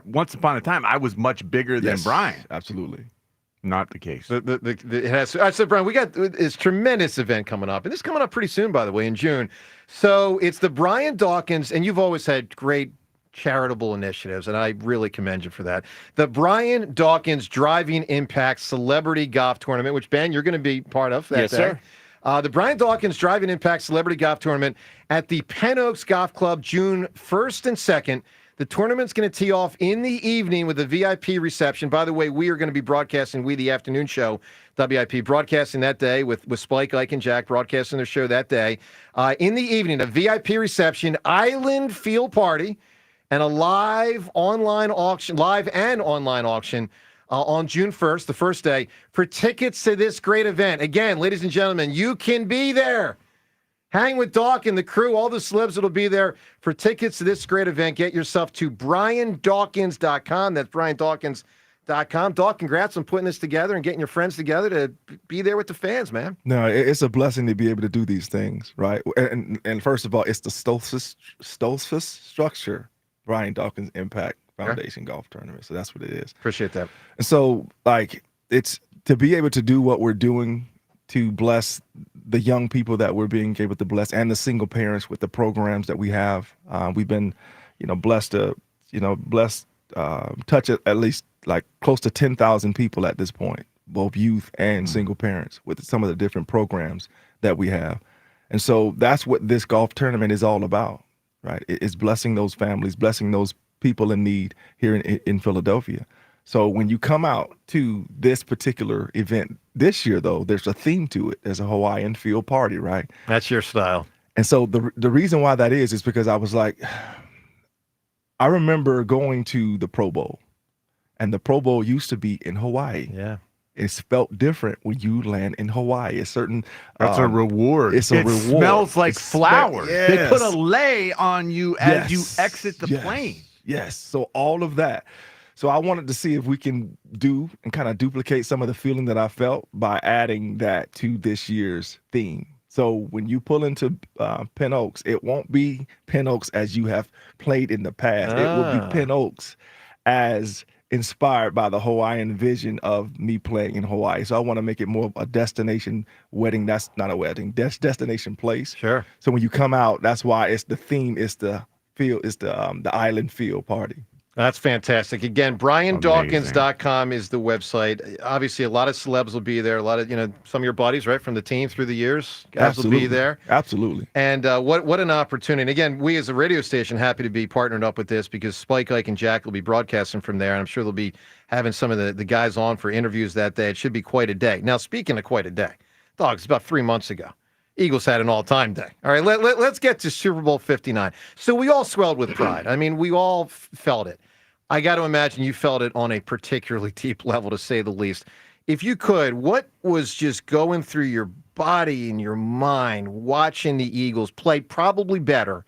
once upon a time, I was much bigger than Brian. Absolutely. Not the case. So, Brian, we got this tremendous event coming up. And this is coming up pretty soon, by the way, in June. So it's the Brian Dawkins, and you've always had great charitable initiatives, and I really commend you for that. The Brian Dawkins Driving Impact Celebrity Golf Tournament, which, Ben, you're going to be part of that day. Sir. The Brian Dawkins Driving Impact Celebrity Golf Tournament at the Penn Oaks Golf Club, June 1st and 2nd. The tournament's going to tee off in the evening with a VIP reception. By the way, we are going to be broadcasting, the afternoon show, WIP, broadcasting that day with Spike, Ike, and Jack broadcasting their show that day. In the evening, a VIP reception, island field party, and a live and online auction on June 1st, the first day, for tickets to this great event. Again, ladies and gentlemen, you can be there. Hang with Doc and the crew, all the celebs that'll be there. For tickets to this great event, get yourself to BrianDawkins.com. That's BrianDawkins.com. Doc, congrats on putting this together and getting your friends together to be there with the fans, man. No, it's a blessing to be able to do these things, right? And first of all, it's the Stolzfus structure, Brian Dawkins Impact Foundation Golf Tournament. So that's what it is. Appreciate that. And so, it's to be able to do what we're doing to bless the young people that we're being able to bless, and the single parents with the programs that we have. We've been, blessed to, touch at least like close to 10,000 people at this point, both youth and single parents, with some of the different programs that we have. And so that's what this golf tournament is all about, right? It's blessing those families, blessing those people in need here in Philadelphia. So when you come out to this particular event this year, though, there's a theme to it. There's a Hawaiian field party, right? That's your style. And so the reason why that is because I was like, I remember going to the Pro Bowl, and the Pro Bowl used to be in Hawaii. Yeah. It's felt different when you land in Hawaii. It's certain. That's a reward. It's a reward. It smells like flowers. Yes. They put a lei on you as you exit the plane. Yes. So all of that. So I wanted to see if we can do and kind of duplicate some of the feeling that I felt by adding that to this year's theme. So when you pull into Pin Oaks, it won't be Pin Oaks as you have played in the past. It will be Pin Oaks as inspired by the Hawaiian vision of me playing in Hawaii. So I want to make it more of a destination wedding. That's not a wedding, destination place. Sure. So when you come out, that's why it's the theme. It's the field. It's the island field party. That's fantastic. Again, BrianDawkins.com is the website. Obviously, a lot of celebs will be there. A lot of, some of your buddies, right, from the team through the years, guys will be there. Absolutely. And what an opportunity. And again, we as a radio station happy to be partnered up with this because Spike, Ike, and Jack will be broadcasting from there. And I'm sure they'll be having some of the guys on for interviews that day. It should be quite a day. Now, speaking of quite a day, it's about 3 months ago. Eagles had an all-time day. All right, let's get to Super Bowl 59. So we all swelled with pride. I mean, we all felt it. I got to imagine you felt it on a particularly deep level, to say the least. If you could, what was just going through your body and your mind watching the Eagles play probably better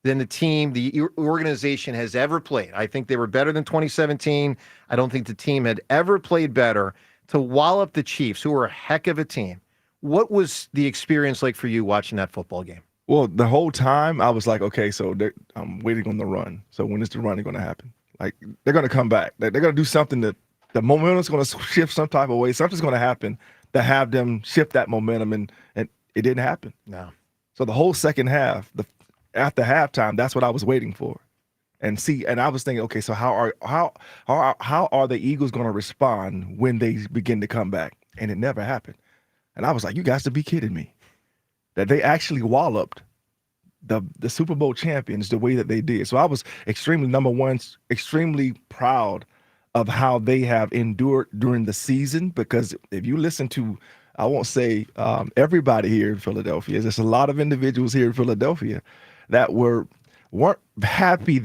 than the team, the organization has ever played? I think they were better than 2017. I don't think the team had ever played better to wallop the Chiefs, who are a heck of a team. What was the experience like for you watching that football game? Well, the whole time I was like, okay, so I'm waiting on the run. So when is the run going to happen? Like, they're going to come back. They're going to do something that the momentum's going to shift some type of way. Something's going to happen to have them shift that momentum, and it didn't happen. No. So the whole second half, after halftime, that's what I was waiting for. And I was thinking, okay, so how are the Eagles going to respond when they begin to come back? And it never happened. And I was like, you guys to be kidding me. That they actually walloped the Super Bowl champions the way that they did. So I was extremely proud of how they have endured during the season, because if you listen to, I won't say everybody here in Philadelphia, there's a lot of individuals here in Philadelphia that weren't happy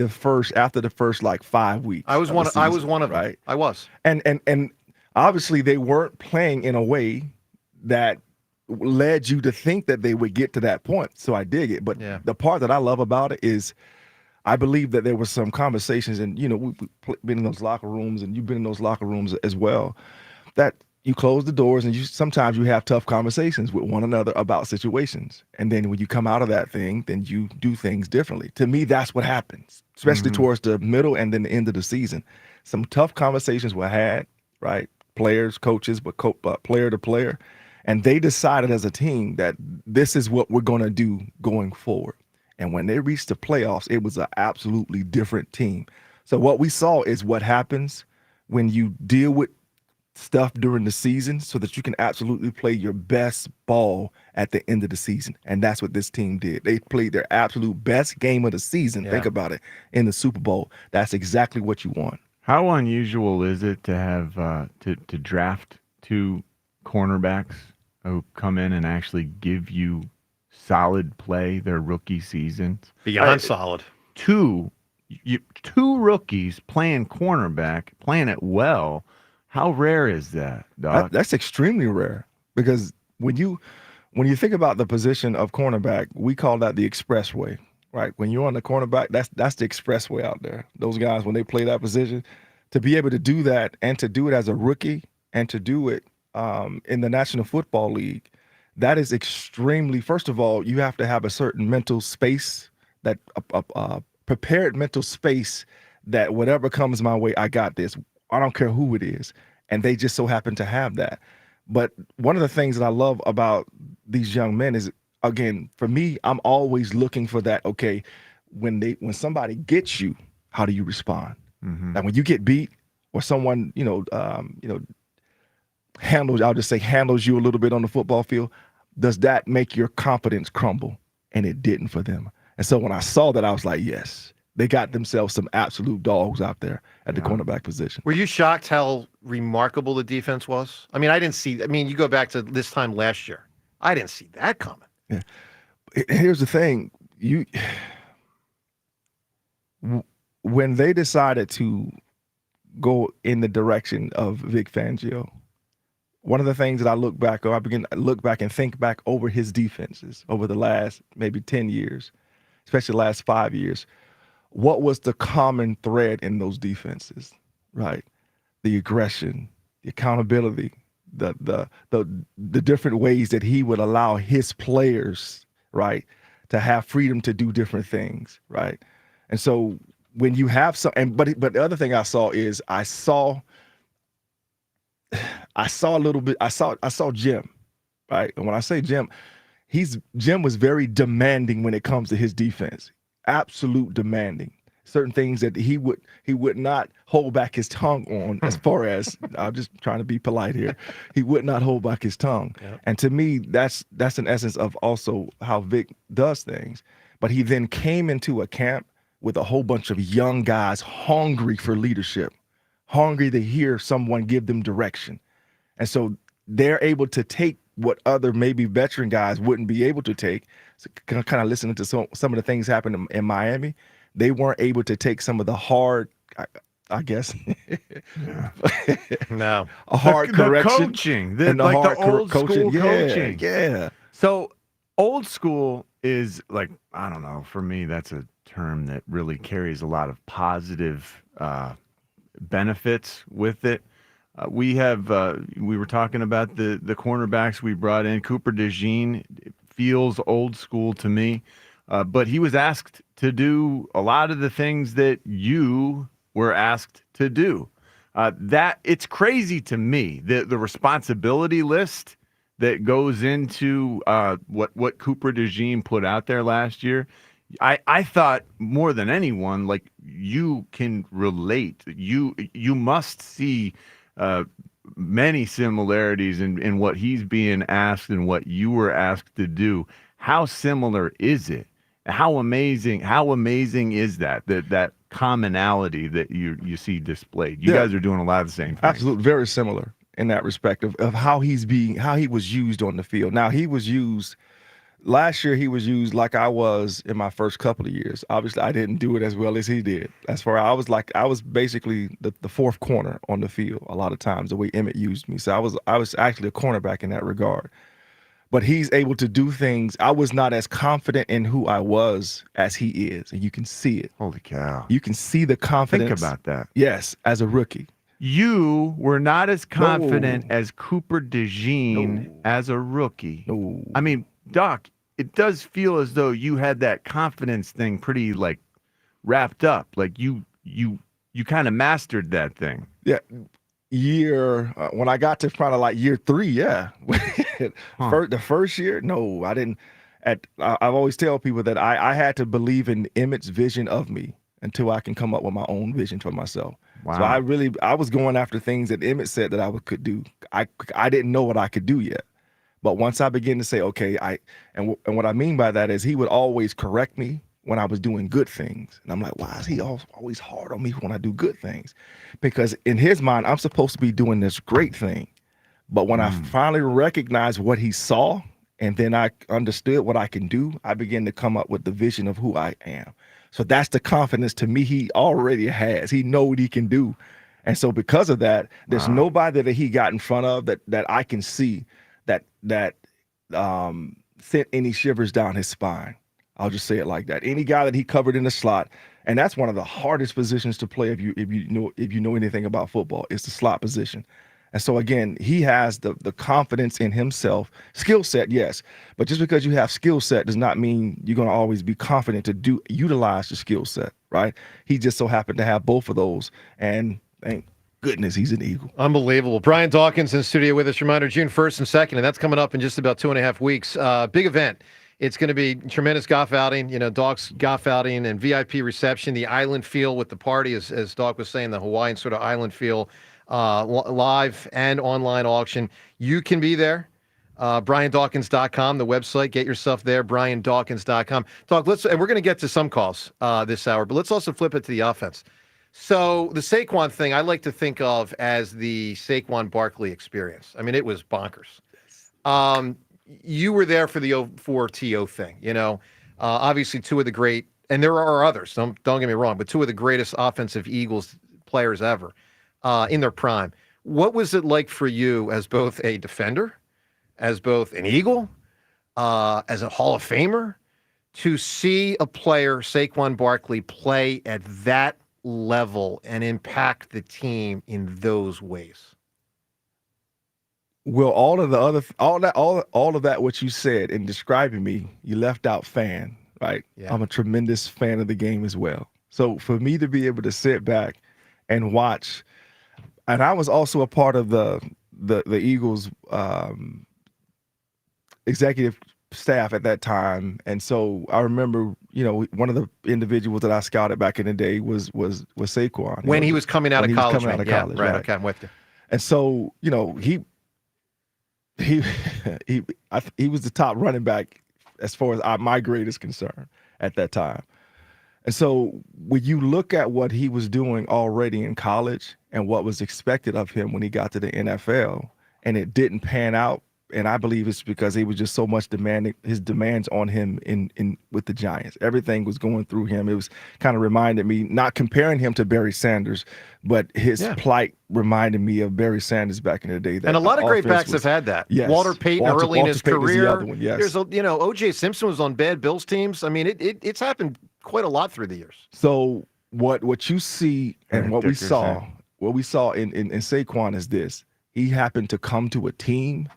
after the first like 5 weeks. I was one of them. Right? I was. And obviously they weren't playing in a way that led you to think that they would get to that point. So I dig it. But the part that I love about it is I believe that there were some conversations, and, we've been in those locker rooms, and you've been in those locker rooms as well, that you close the doors and sometimes you have tough conversations with one another about situations. And then when you come out of that thing, then you do things differently. To me, that's what happens, especially towards the middle and then the end of the season. Some tough conversations were had, right? Players, coaches, but player to player. And they decided as a team that this is what we're going to do going forward. And when they reached the playoffs, it was an absolutely different team. So what we saw is what happens when you deal with stuff during the season so that you can absolutely play your best ball at the end of the season. And that's what this team did. They played their absolute best game of the season. Yeah. Think about it, in the Super Bowl. That's exactly what you want. How unusual is it to have to draft 2 cornerbacks who come in and actually give you solid play their rookie seasons? Beyond solid. Two rookies playing cornerback, playing it well. How rare is that, Doc? That's extremely rare, because when you think about the position of cornerback, we call that the expressway, right? When you're on the cornerback, that's the expressway out there. Those guys, when they play that position, to be able to do that and to do it as a rookie and to do it in the National Football League, that is extremely. First of all, you have to have a certain mental space, that prepared mental space, that whatever comes my way, I got this. I don't care who it is. And they just so happen to have that. But one of the things that I love about these young men is, again, for me, I'm always looking for that. Okay, when somebody gets you, how do you respond? Mm-hmm. Like when you get beat, or someone handles you a little bit on the football field, does that make your confidence crumble? And it didn't for them. And so when I saw that, I was like, yes, they got themselves some absolute dogs out there at the cornerback position. Were you shocked how remarkable the defense was? I mean, you go back to this time last year. I didn't see that coming. Yeah. Here's the thing. When they decided to go in the direction of Vic Fangio, one of the things that I look back and think back over his defenses over the last maybe 10 years, especially the last 5 years. What was the common thread in those defenses, right? The aggression, the accountability, the different ways that he would allow his players, right, to have freedom to do different things, right? And so when you have but the other thing I saw is I saw a little bit. I saw Jim, right? And when I say Jim, Jim was very demanding when it comes to his defense. Absolute demanding. Certain things that he would not hold back his tongue on. As far as, I'm just trying to be polite here, he would not hold back his tongue. Yep. And to me, that's an essence of also how Vic does things. But he then came into a camp with a whole bunch of young guys hungry for leadership, hungry to hear someone give them direction. And so they're able to take what other maybe veteran guys wouldn't be able to take. So kind of listening to some of the things happen in Miami, they weren't able to take some of the hard, I guess, no, a hard correction, coaching, the old school coaching. Yeah. So old school is like, I don't know. For me, that's a term that really carries a lot of positive benefits with it. We were talking about the cornerbacks we brought in. Cooper DeJean feels old school to me, but he was asked to do a lot of the things that you were asked to do. That it's crazy to me, the responsibility list that goes into what Cooper DeJean put out there last year. I thought more than anyone, like, you can relate. You must see many similarities in what he's being asked and what you were asked to do. How similar is it? How amazing is that commonality that you see displayed? You guys are doing a lot of the same things. Absolutely, very similar in that respect of how he was used on the field. Now, last year he was used like I was in my first couple of years. Obviously, I didn't do it as well as he did. As far I was basically the fourth corner on the field a lot of times, the way Emmett used me. So I was actually a cornerback in that regard. But he's able to do things. I was not as confident in who I was as he is, and you can see it. Holy cow. You can see the confidence. Think about that. Yes, as a rookie. You were not as confident as Cooper DeJean as a rookie. No. I mean, Doc, it does feel as though you had that confidence thing pretty like wrapped up. Like you kind of mastered that thing. Yeah. When I got to kind of like year 3, yeah. The first year, no, I didn't. I've always tell people that I had to believe in Emmett's vision of me. until I can come up with my own vision for myself. Wow. So I was going after things that Emmett said that I could do. I didn't know what I could do yet. But once I began to say, okay, and what I mean by that is he would always correct me when I was doing good things. And I'm like, why is he always hard on me when I do good things? Because in his mind, I'm supposed to be doing this great thing. But when I finally recognized what he saw, and then I understood what I can do, I began to come up with the vision of who I am. So that's the confidence to me he already has. He know what he can do. And so because of that, there's nobody that he got in front of that I can see that sent any shivers down his spine. I'll just say it like that. Any guy that he covered in the slot, and that's one of the hardest positions to play if you know anything about football, is the slot position. And so again, he has the confidence in himself. Skill set, yes, but just because you have skill set does not mean you're going to always be confident to utilize the skill set, right? He just so happened to have both of those, and thank goodness he's an Eagle. Unbelievable. Brian Dawkins in studio with us. Reminder, June 1st and 2nd, and that's coming up in just about 2.5 weeks. Big event. It's going to be tremendous golf outing, Dawk's golf outing and VIP reception, the island feel with the party, as Dawk was saying, the Hawaiian sort of island feel, live and online auction. You can be there. BrianDawkins.com, the website. Get yourself there, BrianDawkins.com. Dawk, and we're going to get to some calls this hour, but let's also flip it to the offense. So the Saquon thing, I like to think of as the Saquon Barkley experience. I mean, it was bonkers. You were there for the 04 TO thing, obviously two of the great, and there are others, don't get me wrong, but two of the greatest offensive Eagles players ever in their prime. What was it like for you as both a defender, as both an Eagle, as a Hall of Famer, to see a player, Saquon Barkley, play at that level and impact the team in those ways? Well, all of that, what you said in describing me, you left out fan, right? Yeah. I'm a tremendous fan of the game as well. So for me to be able to sit back and watch, and I was also a part of the Eagles executive staff at that time, and so I remember, one of the individuals that I scouted back in the day was Saquon when he was coming out of college. Right. Okay, I'm with you. And so he was the top running back as far as my grade is concerned at that time. And so when you look at what he was doing already in college and what was expected of him when he got to the NFL, and it didn't pan out, and I believe it's because he was just so much demanding, his demands on him in with the Giants. Everything was going through him. It was kind of reminded me, not comparing him to Barry Sanders, but his plight reminded me of Barry Sanders back in the day. And a lot of great backs have had that. Yes. Walter Payton early in his career. The other one, yes. There's O.J. Simpson was on bad Bills teams. I mean, it's happened quite a lot through the years. So what you see and what we saw in Saquon is this: he happened to come to a team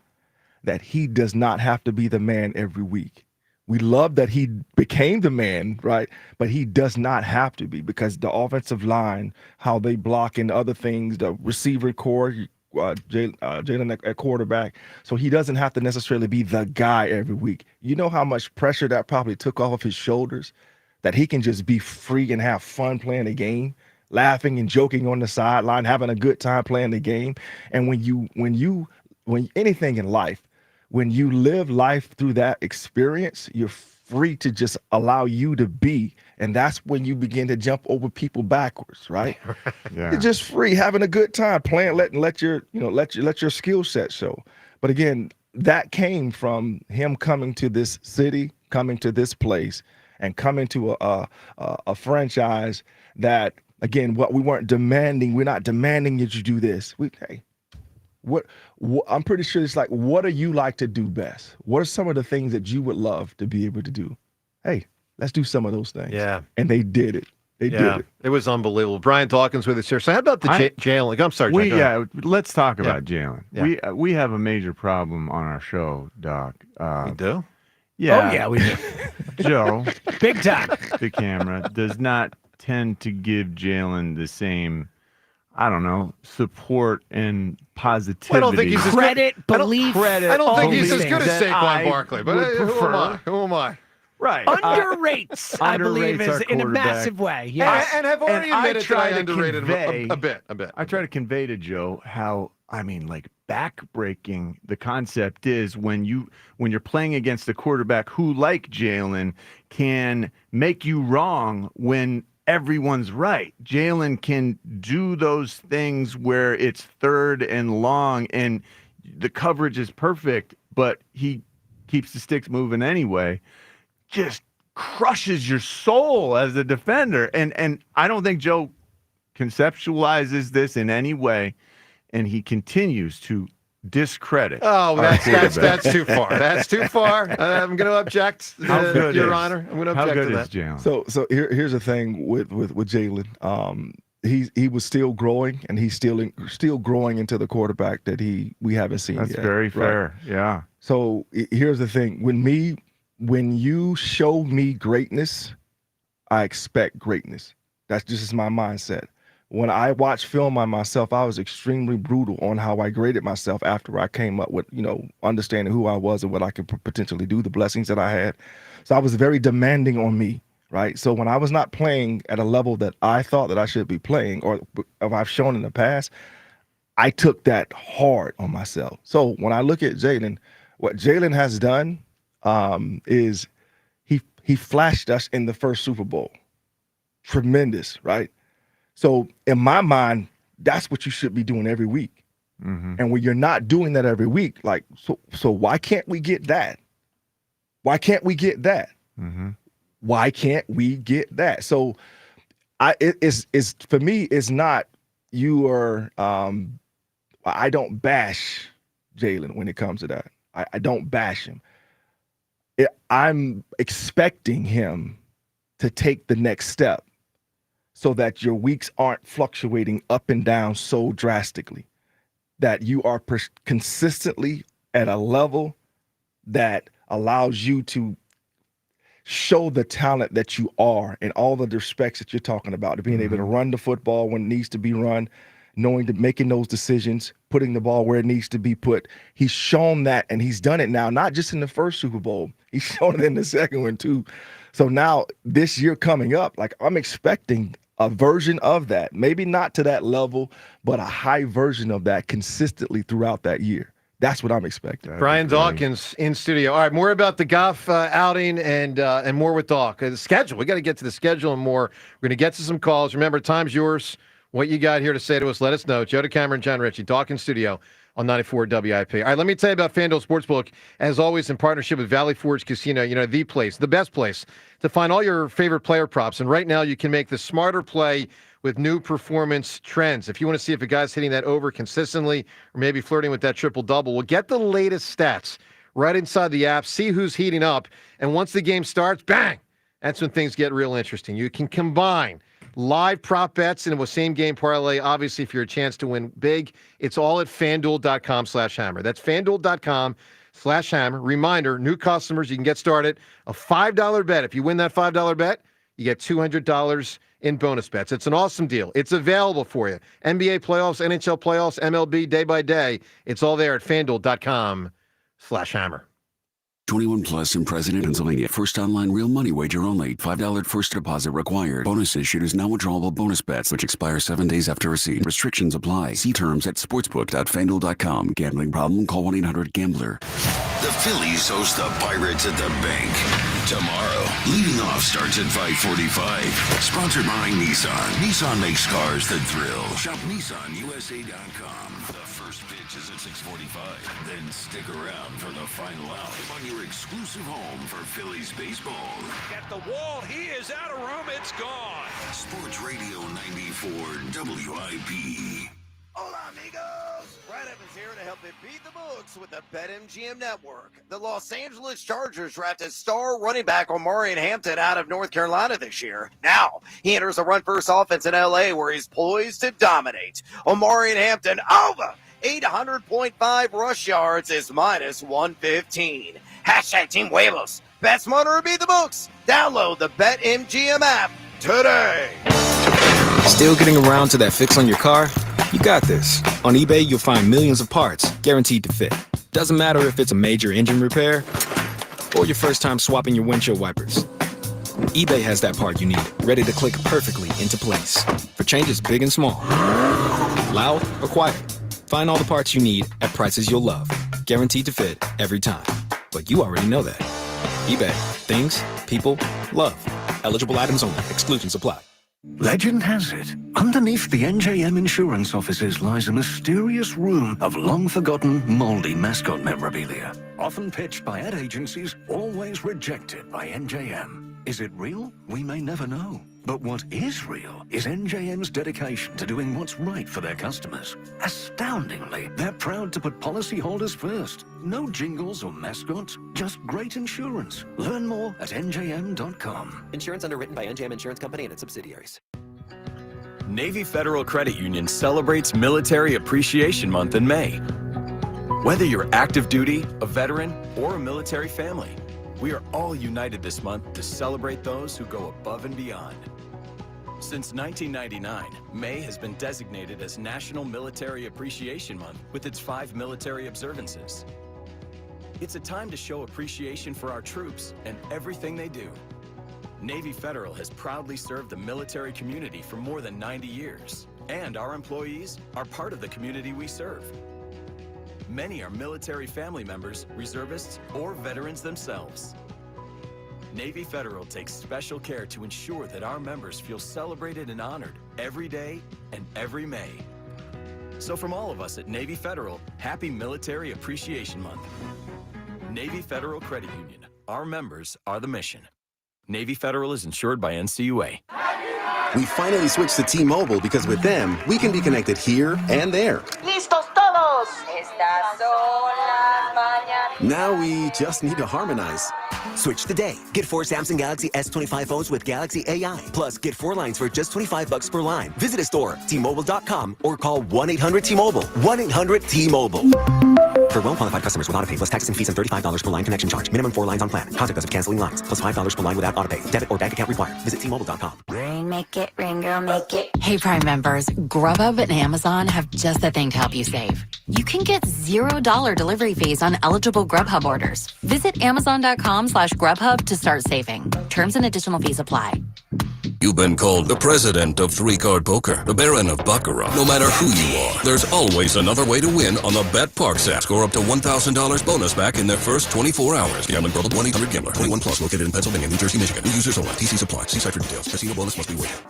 that he does not have to be the man every week. We love that he became the man, right? But he does not have to be, because the offensive line, how they block and other things, the receiver core, Jalen at quarterback. So he doesn't have to necessarily be the guy every week. You know how much pressure that probably took off of his shoulders, that he can just be free and have fun playing the game, laughing and joking on the sideline, having a good time playing the game. And when anything in life, when you live life through that experience, you're free to just allow you to be. And that's when you begin to jump over people backwards, right? Yeah. You're just free, having a good time, playing, let your skill set show. But again, that came from him coming to this city, coming to this place, and coming to a franchise that, again, what we weren't demanding, we're not demanding that you do this. What I'm pretty sure it's like, what do you like to do best? What are some of the things that you would love to be able to do? Hey, let's do some of those things. Yeah. And they did it. They did it. It was unbelievable. Brian Dawkins with us here. So how about the Jalen? I'm sorry, John, let's talk about Jalen. Yeah. We have a major problem on our show, Doc. We do? Yeah. Oh, yeah, we do. Joe, big time. The camera does not tend to give Jalen the same, I don't know, support and positivity. I don't think he's credit, belief. I don't think he's as good as Saquon Barkley, but who am I? Right. Underrates, I believe, Underrates our is in a quarterback. massive way. Yes. And have already admitted that I underrated convey, him a bit. I try to convey to Joe how, like backbreaking the concept is when you're playing against a quarterback who, like Jalen, can make you wrong when everyone's right. Jalen can do those things where it's 3rd and long and the coverage is perfect, but he keeps the sticks moving anyway. Just crushes your soul as a defender. And I don't think Joe conceptualizes this in any way, and he continues to discredit. Oh, that's too far. That's too far. I'm going to object, Your Honor. I'm going to object to that. Jalen? So here's the thing with Jalen. He was still growing, and he's still growing into the quarterback that we haven't seen yet. That's very fair. Right? Yeah. So here's the thing. When you show me greatness, I expect greatness. That's just my mindset. When I watch film on myself, I was extremely brutal on how I graded myself after I came up with, understanding who I was and what I could potentially do, the blessings that I had. So I was very demanding on me, right? So when I was not playing at a level that I thought that I should be playing or I've shown in the past, I took that hard on myself. So when I look at Jalen, what Jalen has done is he flashed us in the first Super Bowl. Tremendous, right? So in my mind, that's what you should be doing every week. Mm-hmm. And when you're not doing that every week, so why can't we get that? Why can't we get that? Mm-hmm. Why can't we get that? So it's for me, it's not you are I don't bash Jalen when it comes to that. I don't bash him. I'm expecting him to take the next step so that your weeks aren't fluctuating up and down so drastically, that you are consistently at a level that allows you to show the talent that you are in all the respects that you're talking about, to being able to run the football when it needs to be run, making those decisions, putting the ball where it needs to be put. He's shown that, and he's done it now, not just in the first Super Bowl. He's shown it in the second one too. So now this year coming up, I'm expecting a version of that, maybe not to that level, but a high version of that consistently throughout that year. That's what I'm expecting. Brian Dawkins in studio. All right, more about the Goff outing and more with Doc. The schedule. We got to get to the schedule and more. We're going to get to some calls. Remember, time's yours. What you got here to say to us, let us know. Joe DeCamera and John Ritchie, Dawkins studio on 94 WIP. All right, let me tell you about FanDuel Sportsbook, as always, in partnership with Valley Forge Casino, the place, the best place to find all your favorite player props. And right now, you can make the smarter play with new performance trends. If you want to see if a guy's hitting that over consistently or maybe flirting with that triple-double, well, get the latest stats right inside the app, see who's heating up, and once the game starts, bang, that's when things get real interesting. You can combine live prop bets and a same-game parlay. Obviously, if you're a chance to win big, it's all at FanDuel.com/hammer. That's FanDuel.com/hammer. Reminder, new customers, you can get started. A $5 bet. If you win that $5 bet, you get $200 in bonus bets. It's an awesome deal. It's available for you. NBA playoffs, NHL playoffs, MLB, day by day. It's all there at FanDuel.com/hammer. 21 plus in President, Pennsylvania. First online real money wager only. $5 first deposit required. Bonus issued is non-withdrawable bonus bets, which expire 7 days after receipt. Restrictions apply. See terms at sportsbook.fanduel.com. Gambling problem? Call 1-800-GAMBLER. The Phillies host the Pirates at the Bank tomorrow. Leading off starts at 5:45. Sponsored by Nissan. Nissan makes cars that thrill. Shop NissanUSA.com. The first pitch is at 6:45. Then stick around for the final out on your exclusive home for Phillies baseball. At the wall, he is out of room. It's gone. Sports Radio 94 WIP. Hola, amigos! Brad Evans here to help you beat the books with the BetMGM Network. The Los Angeles Chargers drafted star running back Omarion Hampton out of North Carolina this year. Now, he enters a run-first offense in L.A. where he's poised to dominate. Omarion Hampton over 800.5 rush yards is minus 115. Hashtag Team Huevos. Bet smarter or beat the books. Download the BetMGM app today. Still getting around to that fix on your car? You got this. On eBay, you'll find millions of parts, guaranteed to fit. Doesn't matter if it's a major engine repair or your first time swapping your windshield wipers. eBay has that part you need, ready to click perfectly into place for changes big and small. Loud or quiet, find all the parts you need at prices you'll love. Guaranteed to fit every time. But you already know that. eBay. Things, people, love. Eligible items only. Exclusions apply. Legend has it, underneath the NJM insurance offices lies a mysterious room of long-forgotten, moldy mascot memorabilia. Often pitched by ad agencies, always rejected by NJM. Is it real? We may never know. But what is real is NJM's dedication to doing what's right for their customers. Astoundingly, they're proud to put policyholders first. No jingles or mascots, just great insurance. Learn more at njm.com. Insurance underwritten by NJM Insurance Company and its subsidiaries. Navy Federal Credit Union celebrates Military Appreciation Month in May. Whether you're active duty, a veteran, or a military family, we are all united this month to celebrate those who go above and beyond. Since 1999, May has been designated as National Military Appreciation Month with its 5 military observances. It's a time to show appreciation for our troops and everything they do. Navy Federal has proudly served the military community for more than 90 years, and our employees are part of the community we serve. Many are military family members, reservists, or veterans themselves. Navy Federal takes special care to ensure that our members feel celebrated and honored every day and every May. So from all of us at Navy Federal, happy Military Appreciation Month. Navy Federal Credit Union. Our members are the mission. Navy Federal is insured by NCUA. We finally switched to T-Mobile because with them, we can be connected here and there. ¡Listos todos! Estas son las mañanas. Now we just need to harmonize. Switch today. Get 4 Samsung Galaxy S25 phones with Galaxy AI. Plus, get 4 lines for just $25 per line. Visit a store, T-Mobile.com, or call 1-800-T-Mobile. 1-800-T-Mobile. For well-qualified customers with autopay plus taxes and fees and $35 per line connection charge. Minimum 4 lines on plan. Contact us if canceling lines. Plus $5 per line without autopay. Debit or bank account required. Visit T-Mobile.com. Ring, make it, ring, girl, make it. Hey, Prime members, Grubhub and Amazon have just the thing to help you save. You can get $0 delivery fees on eligible Grubhub orders. Visit Amazon.com/Grubhub to start saving. Terms and additional fees apply. You've been called the president of 3-card poker, the baron of baccarat. No matter who you are, there's always another way to win on the BetParx app. Score up to $1,000 bonus back in their first 24 hours. Gambling problem? 1-800-GAMBLER. 21 plus. Located in Pennsylvania, New Jersey, Michigan. New users only. TC Supply. See site for details. Casino bonus must be waived.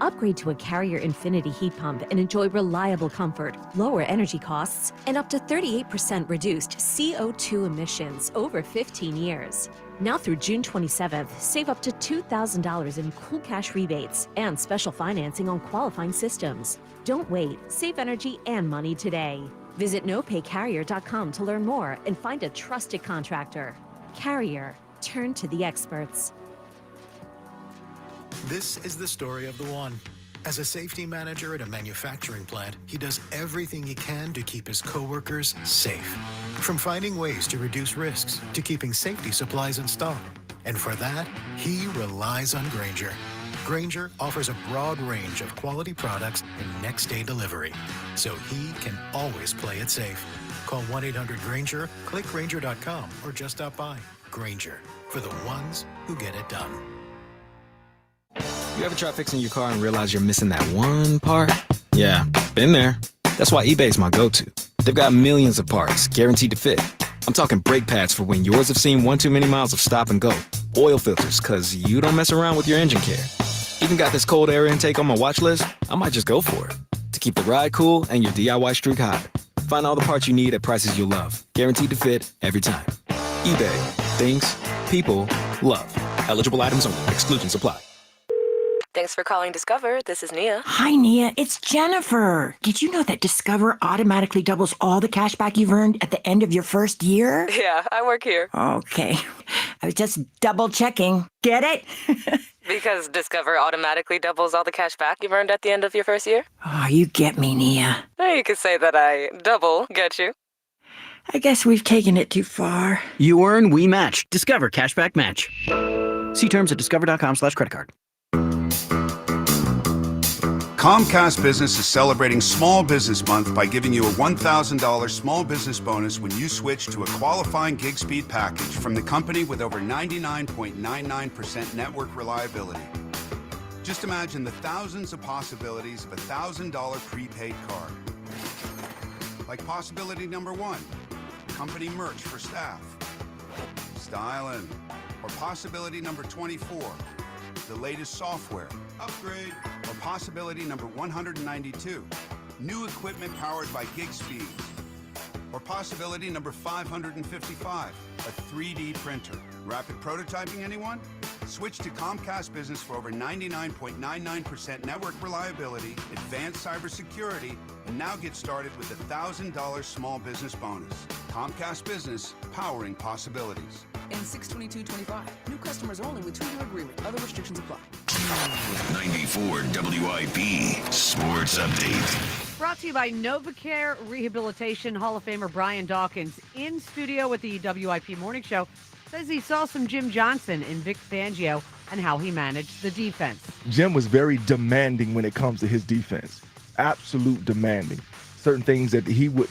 Upgrade to a Carrier Infinity heat pump and enjoy reliable comfort, lower energy costs, and up to 38% reduced CO2 emissions over 15 years. Now through June 27th, save up to $2,000 in cool cash rebates and special financing on qualifying systems. Don't wait. Save energy and money today. Visit nopaycarrier.com to learn more and find a trusted contractor. Carrier. Turn to the experts. This is the story of the one. As a safety manager at a manufacturing plant, he does everything he can to keep his coworkers safe. From finding ways to reduce risks to keeping safety supplies in stock. And for that, he relies on Grainger. Grainger offers a broad range of quality products and next-day delivery, so he can always play it safe. Call 1-800-GRAINGER, click Grainger.com, or just stop by. Grainger, for the ones who get it done. You ever try fixing your car and realize you're missing that one part? Yeah, been there. That's why eBay's my go-to. They've got millions of parts, guaranteed to fit. I'm talking brake pads for when yours have seen one too many miles of stop and go. Oil filters, cause you don't mess around with your engine care. Even got this cold air intake on my watch list. I might just go for it. To keep the ride cool and your DIY streak hot. Find all the parts you need at prices you'll love. Guaranteed to fit every time. eBay. Things, people, love. Eligible items only. Exclusions apply. Thanks for calling Discover. This is Nia. Hi, Nia. It's Jennifer. Did you know that Discover automatically doubles all the cash back you've earned at the end of your first year? Yeah, I work here. Okay. I was just double checking. Get it? Because Discover automatically doubles all the cash back you've earned at the end of your first year? Oh, you get me, Nia. You could say that I double get you. I guess we've taken it too far. You earn, we match. Discover Cashback Match. See terms at discover.com/creditcard. Comcast Business is celebrating Small Business Month by giving you a $1,000 small business bonus when you switch to a qualifying gig speed package from the company with over 99.99% network reliability. Just imagine the thousands of possibilities of a $1,000 prepaid card. Like possibility number 1, company merch for staff. Styling. Or possibility number 24, the latest software upgrade. Or possibility number 192, new equipment powered by gig speeds. Or possibility number 555, a 3D printer. Rapid prototyping, anyone? Switch to Comcast Business for over 99.99% network reliability, advanced cybersecurity, and now get started with a $1,000 small business bonus. Comcast Business, powering possibilities. And 6/22/25. New customers only with 2-year agreement. Other restrictions apply. 94 WIP Sports Update. Brought to you by NovaCare Rehabilitation Hall of Famer Brian Dawkins in studio with the WIP Morning Show. Says he saw some Jim Johnson in Vic Fangio and how he managed the defense. Jim was very demanding when it comes to his defense. Absolute demanding. Certain things that he would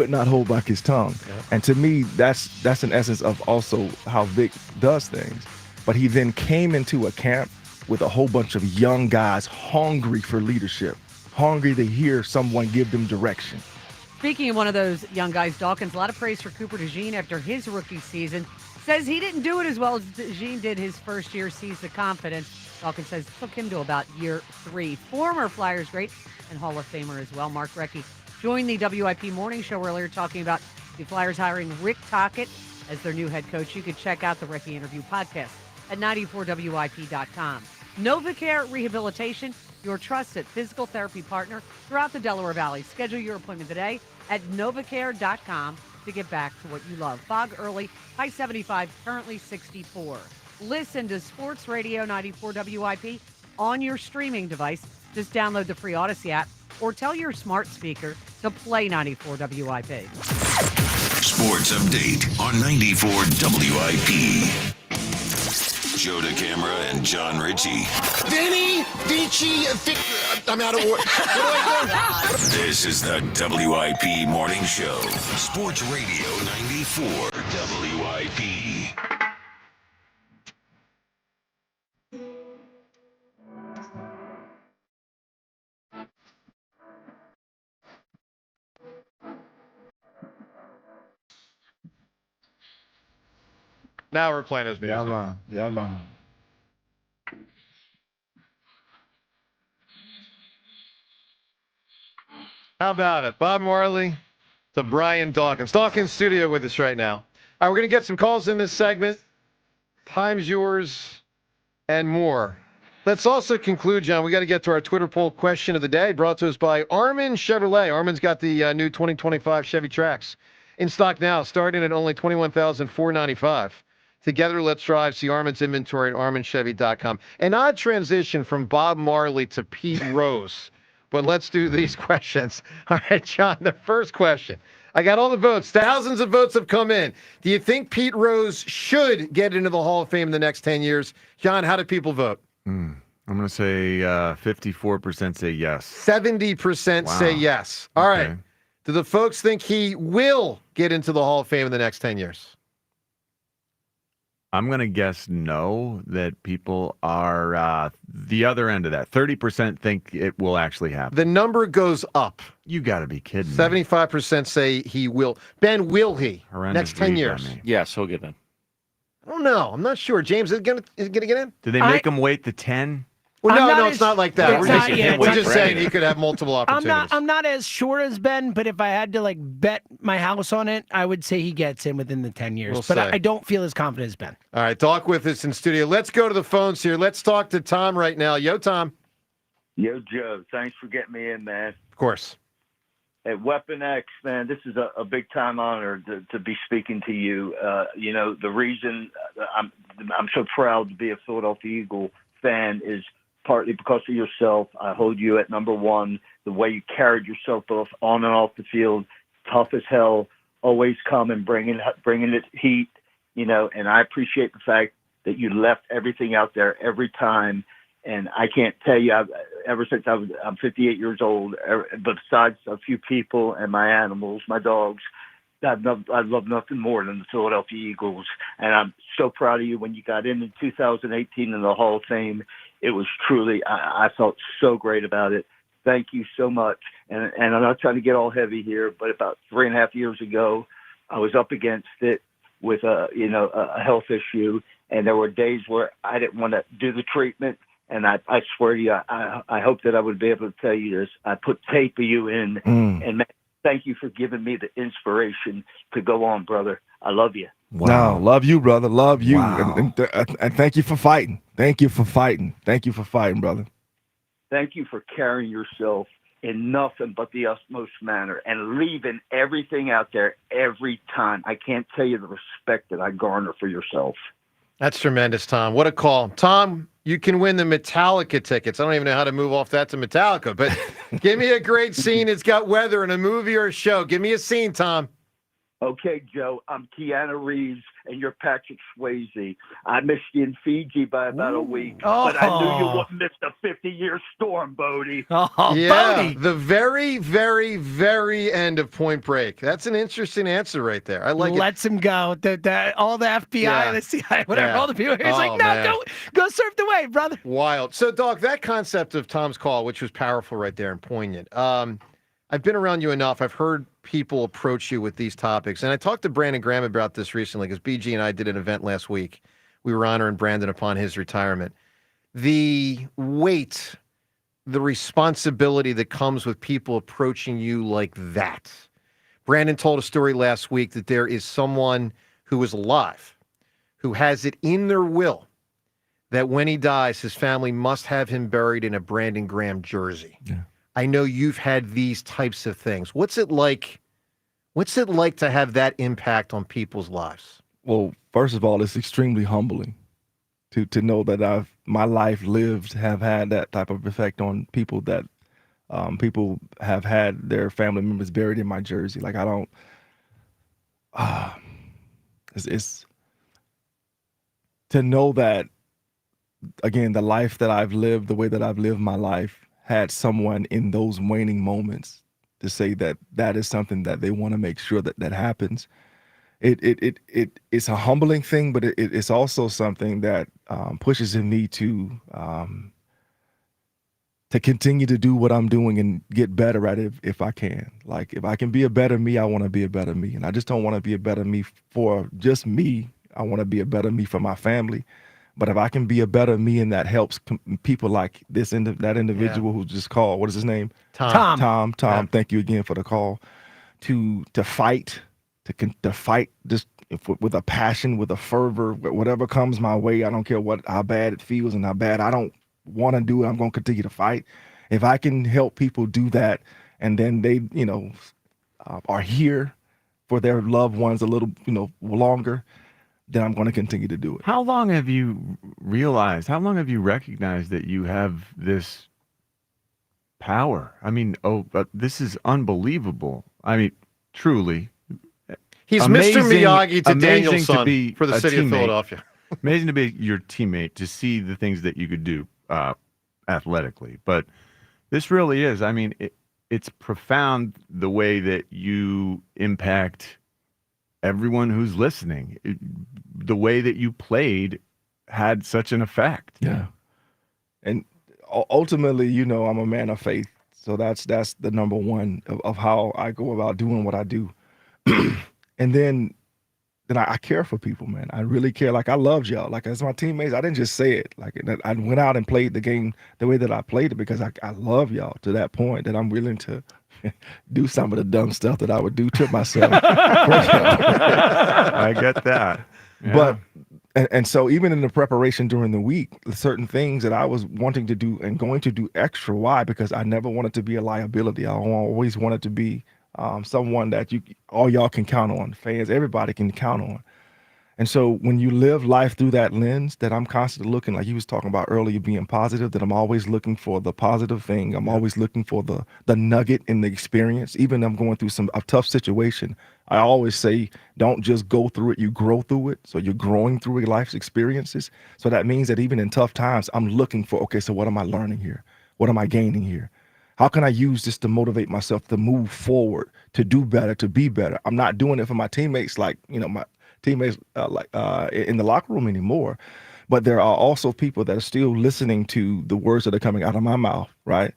not hold back his tongue. Yeah. And to me, that's an essence of also how Vic does things. But he then came into a camp with a whole bunch of young guys hungry for leadership, hungry to hear someone give them direction. Speaking of one of those young guys, Dawkins, a lot of praise for Cooper DeJean after his rookie season. Says he didn't do it as well as DeJean did his first year, sees the confidence. Dawkins says it took him to about year 3. Former Flyers great and Hall of Famer as well, Mark Recchi, joined the WIP Morning Show earlier talking about the Flyers hiring Rick Tocchet as their new head coach. You can check out the Recchi interview podcast at 94WIP.com. NovaCare Rehabilitation, your trusted physical therapy partner throughout the Delaware Valley. Schedule your appointment today at novacare.com to get back to what you love. Fog early, high 75, currently 64. Listen to Sports Radio 94 WIP on your streaming device. Just download the free Odyssey app or tell your smart speaker to play 94 WIP. Sports Update on 94 WIP. Joe DeCamera and John Ritchie. Vinny, Vici, I'm out of order. What do I do? This is the WIP Morning Show. Sports Radio 94 WIP. Now we're playing his music. Yeah, man. How about it? Bob Marley to Brian Dawkins. Dawkins studio with us right now. All right, we're going to get some calls in this segment. Time's yours and more. Let's also conclude, John, we got to get to our Twitter poll question of the day, brought to us by Armin Chevrolet. Armin's got the new 2025 Chevy Trax in stock now, starting at only $21,495. Together, let's drive. See Armin's inventory at arminchevy.com. An odd transition from Bob Marley to Pete Rose. But let's do these questions. All right, John, the first question. I got all the votes. Thousands of votes have come in. Do you think Pete Rose should get into the Hall of Fame in the next 10 years? John, how do people vote? I'm going to say 54% say yes. 70% say yes. All right. Do the folks think he will get into the Hall of Fame in the next 10 years? I'm going to guess no, that people are the other end of that. 30% think it will actually happen. The number goes up. You got to be kidding me. 75% say he will. Ben, will he? Horrendous next 10 years? Yes, he'll get in. I don't know. I'm not sure. James, is it going to get in? Do they make him wait the 10? Well, no, it's not like that. We're just saying he could have multiple opportunities. I'm not as sure as Ben, but if I had to bet my house on it, I would say he gets in within the 10 years. I don't feel as confident as Ben. All right, talk with us in studio. Let's go to the phones here. Let's talk to Tom right now. Yo, Tom. Yo, Joe. Thanks for getting me in, man. Of course. At Weapon X, man, this is a big time honor to be speaking to you. The reason I'm so proud to be a Philadelphia Eagle fan is partly because of yourself. I hold you at number one. The way you carried yourself both on and off the field, tough as hell, always coming, bringing it heat, and I appreciate the fact that you left everything out there every time And I can't tell you, ever since I'm 58 years old, besides a few people and my animals, my dogs, I love nothing more than the Philadelphia Eagles. And I'm so proud of you when you got in 2018 in the Hall of Fame. It was truly, I felt so great about it. Thank you so much. And I'm not trying to get all heavy here, but about 3.5 years ago, I was up against it with a health issue. And there were days where I didn't want to do the treatment. And I swear to you, I hope that I would be able to tell you this. I put tape of you in, and man, thank you for giving me the inspiration to go on, brother. I love you. Wow. No, love you, brother. Love you. Wow. And thank you for fighting. Thank you for fighting. Thank you for fighting, brother. Thank you for carrying yourself in nothing but the utmost manner and leaving everything out there every time. I can't tell you the respect that I garner for yourself. That's tremendous, Tom. What a call. Tom, you can win the Metallica tickets. I don't even know how to move off that to Metallica, but give me a great scene. It's got weather in a movie or a show. Give me a scene, Tom. Okay, Joe, I'm Keanu Reeves, and you're Patrick Swayze. I missed you in Fiji by about a week, but I knew you wouldn't miss the 50-year storm, Bodie. Yeah, the very, very, very end of Point Break. That's an interesting answer right there. I like Lets him go. All the FBI, the CIA, whatever, all the people here. He's like, no, man. go surf the wave, brother. Wild. So, Doc, that concept of Tom's call, which was powerful right there and poignant. I've been around you enough. I've heard people approach you with these topics. And I talked to Brandon Graham about this recently because BG and I did an event last week. We were honoring Brandon upon his retirement. The weight, the responsibility that comes with people approaching you like that. Brandon told a story last week that there is someone who is alive, who has it in their will that when he dies, his family must have him buried in a Brandon Graham jersey. Yeah. I know you've had these types of things. What's it like to have that impact on people's lives? Well, first of all, it's extremely humbling to know that my life lived have had that type of effect on people that people have had their family members buried in my jersey. Like I don't. It's to know that again, the life that I've lived, the way that I've lived my life, had someone in those waning moments to say that is something that they want to make sure that happens. It's a humbling thing, but it's also something that pushes in me to continue to do what I'm doing and get better at it if I can. Like if I can be a better me, I want to be a better me, and I just don't want to be a better me for just me. I want to be a better me for my family. But if I can be a better me and that helps people like that individual who just called, what is his name? Tom. Yeah. Thank you again for the call. To fight just with a passion, with a fervor, whatever comes my way. I don't care how bad it feels and how bad I don't want to do it. I'm going to continue to fight. If I can help people do that, and then they, are here for their loved ones a little, longer, then I'm going to continue to do it. How long have you recognized that you have this power? I mean, but this is unbelievable. I mean, truly. He's Mr. Miyagi to Daniel's son for the city of Philadelphia. Amazing to be your teammate, to see the things that you could do athletically. But this really is, I mean, it's profound the way that you impact everyone who's listening. The way that you played had such an effect. Yeah. And ultimately, I'm a man of faith. So that's the number one of how I go about doing what I do. And then I care for people, man. I really care. Like I loved y'all. Like as my teammates, I didn't just say it. Like I went out and played the game the way that I played it because I love y'all to that point that I'm willing to do some of the dumb stuff that I would do to myself. I get that. Yeah. But and so even in the preparation during the week, certain things that I was wanting to do and going to do extra. Why? Because I never wanted to be a liability. I always wanted to be someone that all y'all can count on. Fans, everybody can count on. And so when you live life through that lens, that I'm constantly looking, like you was talking about earlier, being positive, that I'm always looking for the positive thing. I'm always looking for the nugget in the experience. Even if I'm going through a tough situation, I always say, don't just go through it, you grow through it. So you're growing through your life's experiences. So that means that even in tough times, I'm looking for, okay, so what am I learning here? What am I gaining here? How can I use this to motivate myself to move forward, to do better, to be better? I'm not doing it for my teammates, like, my teammates in the locker room anymore. But there are also people that are still listening to the words that are coming out of my mouth, right?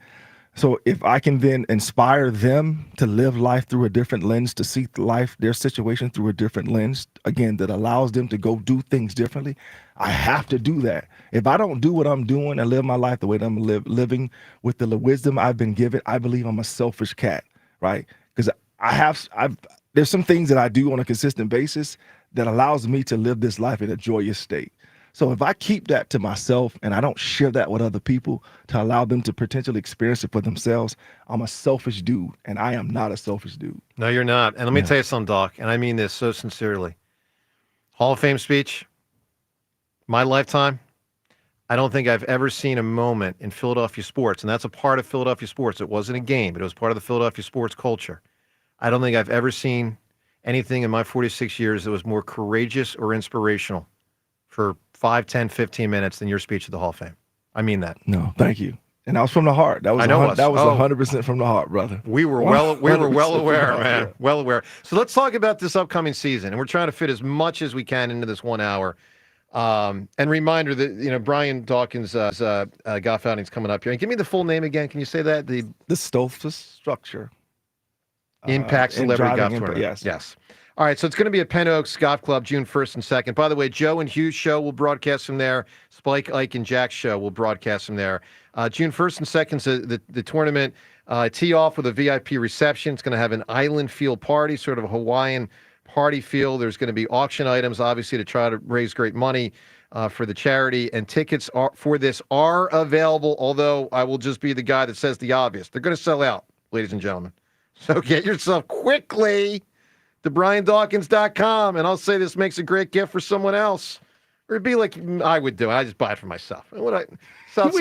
So if I can then inspire them to live life through a different lens, to see life, their situation through a different lens, again, that allows them to go do things differently, I have to do that. If I don't do what I'm doing and live my life the way that I'm living with the wisdom I've been given, I believe I'm a selfish cat, right? Because there's some things that I do on a consistent basis that allows me to live this life in a joyous state. So if I keep that to myself and I don't share that with other people to allow them to potentially experience it for themselves, I'm a selfish dude, and I am not a selfish dude. No, you're not. And let me tell you something, Doc, and I mean this so sincerely. Hall of Fame speech, my lifetime, I don't think I've ever seen a moment in Philadelphia sports, and that's a part of Philadelphia sports. It wasn't a game, but it was part of the Philadelphia sports culture. I don't think I've ever seen anything in my 46 years that was more courageous or inspirational for 5, 10, 15 minutes than your speech at the Hall of Fame. I mean that. No, thank you. And that was from the heart. That was 100% from the heart, brother. We were well aware, man. Well aware. So let's talk about this upcoming season, and we're trying to fit as much as we can into this 1 hour. And reminder that Brian Dawkins' golf outing's coming up here. And give me the full name again. Can you say that? The Stolfus structure. Impact Celebrity Golf Tournament. Yes. All right, so it's going to be at Penn Oaks Golf Club June 1st and 2nd. By the way, Joe and Hugh's show will broadcast from there. Spike, Ike, and Jack's show will broadcast from there. June 1st and 2nd is the tournament. Tee off with a VIP reception. It's going to have an island feel party, sort of a Hawaiian party feel. There's going to be auction items, obviously, to try to raise great money for the charity. And tickets for this are available, although I will just be the guy that says the obvious. They're going to sell out, ladies and gentlemen. So get yourself quickly to BrianDawkins.com, and I'll say this makes a great gift for someone else. Or it'd be like I would do it. I just buy it for myself. We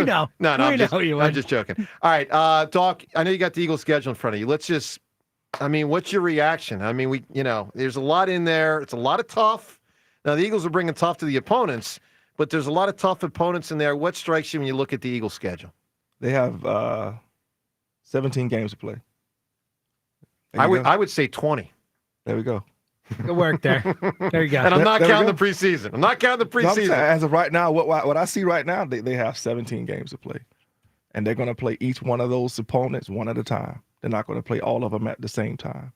know. No, I'm just joking. All right, Doc, I know you got the Eagles schedule in front of you. What's your reaction? I mean, there's a lot in there. It's a lot of tough. Now, the Eagles are bringing tough to the opponents, but there's a lot of tough opponents in there. What strikes you when you look at the Eagles schedule? They have 17 games to play. I would say 20. There we go. Good work there. There you go. And I'm not counting the preseason. No, as of right now, what I see right now, they have 17 games to play. And they're going to play each one of those opponents one at a time. They're not going to play all of them at the same time.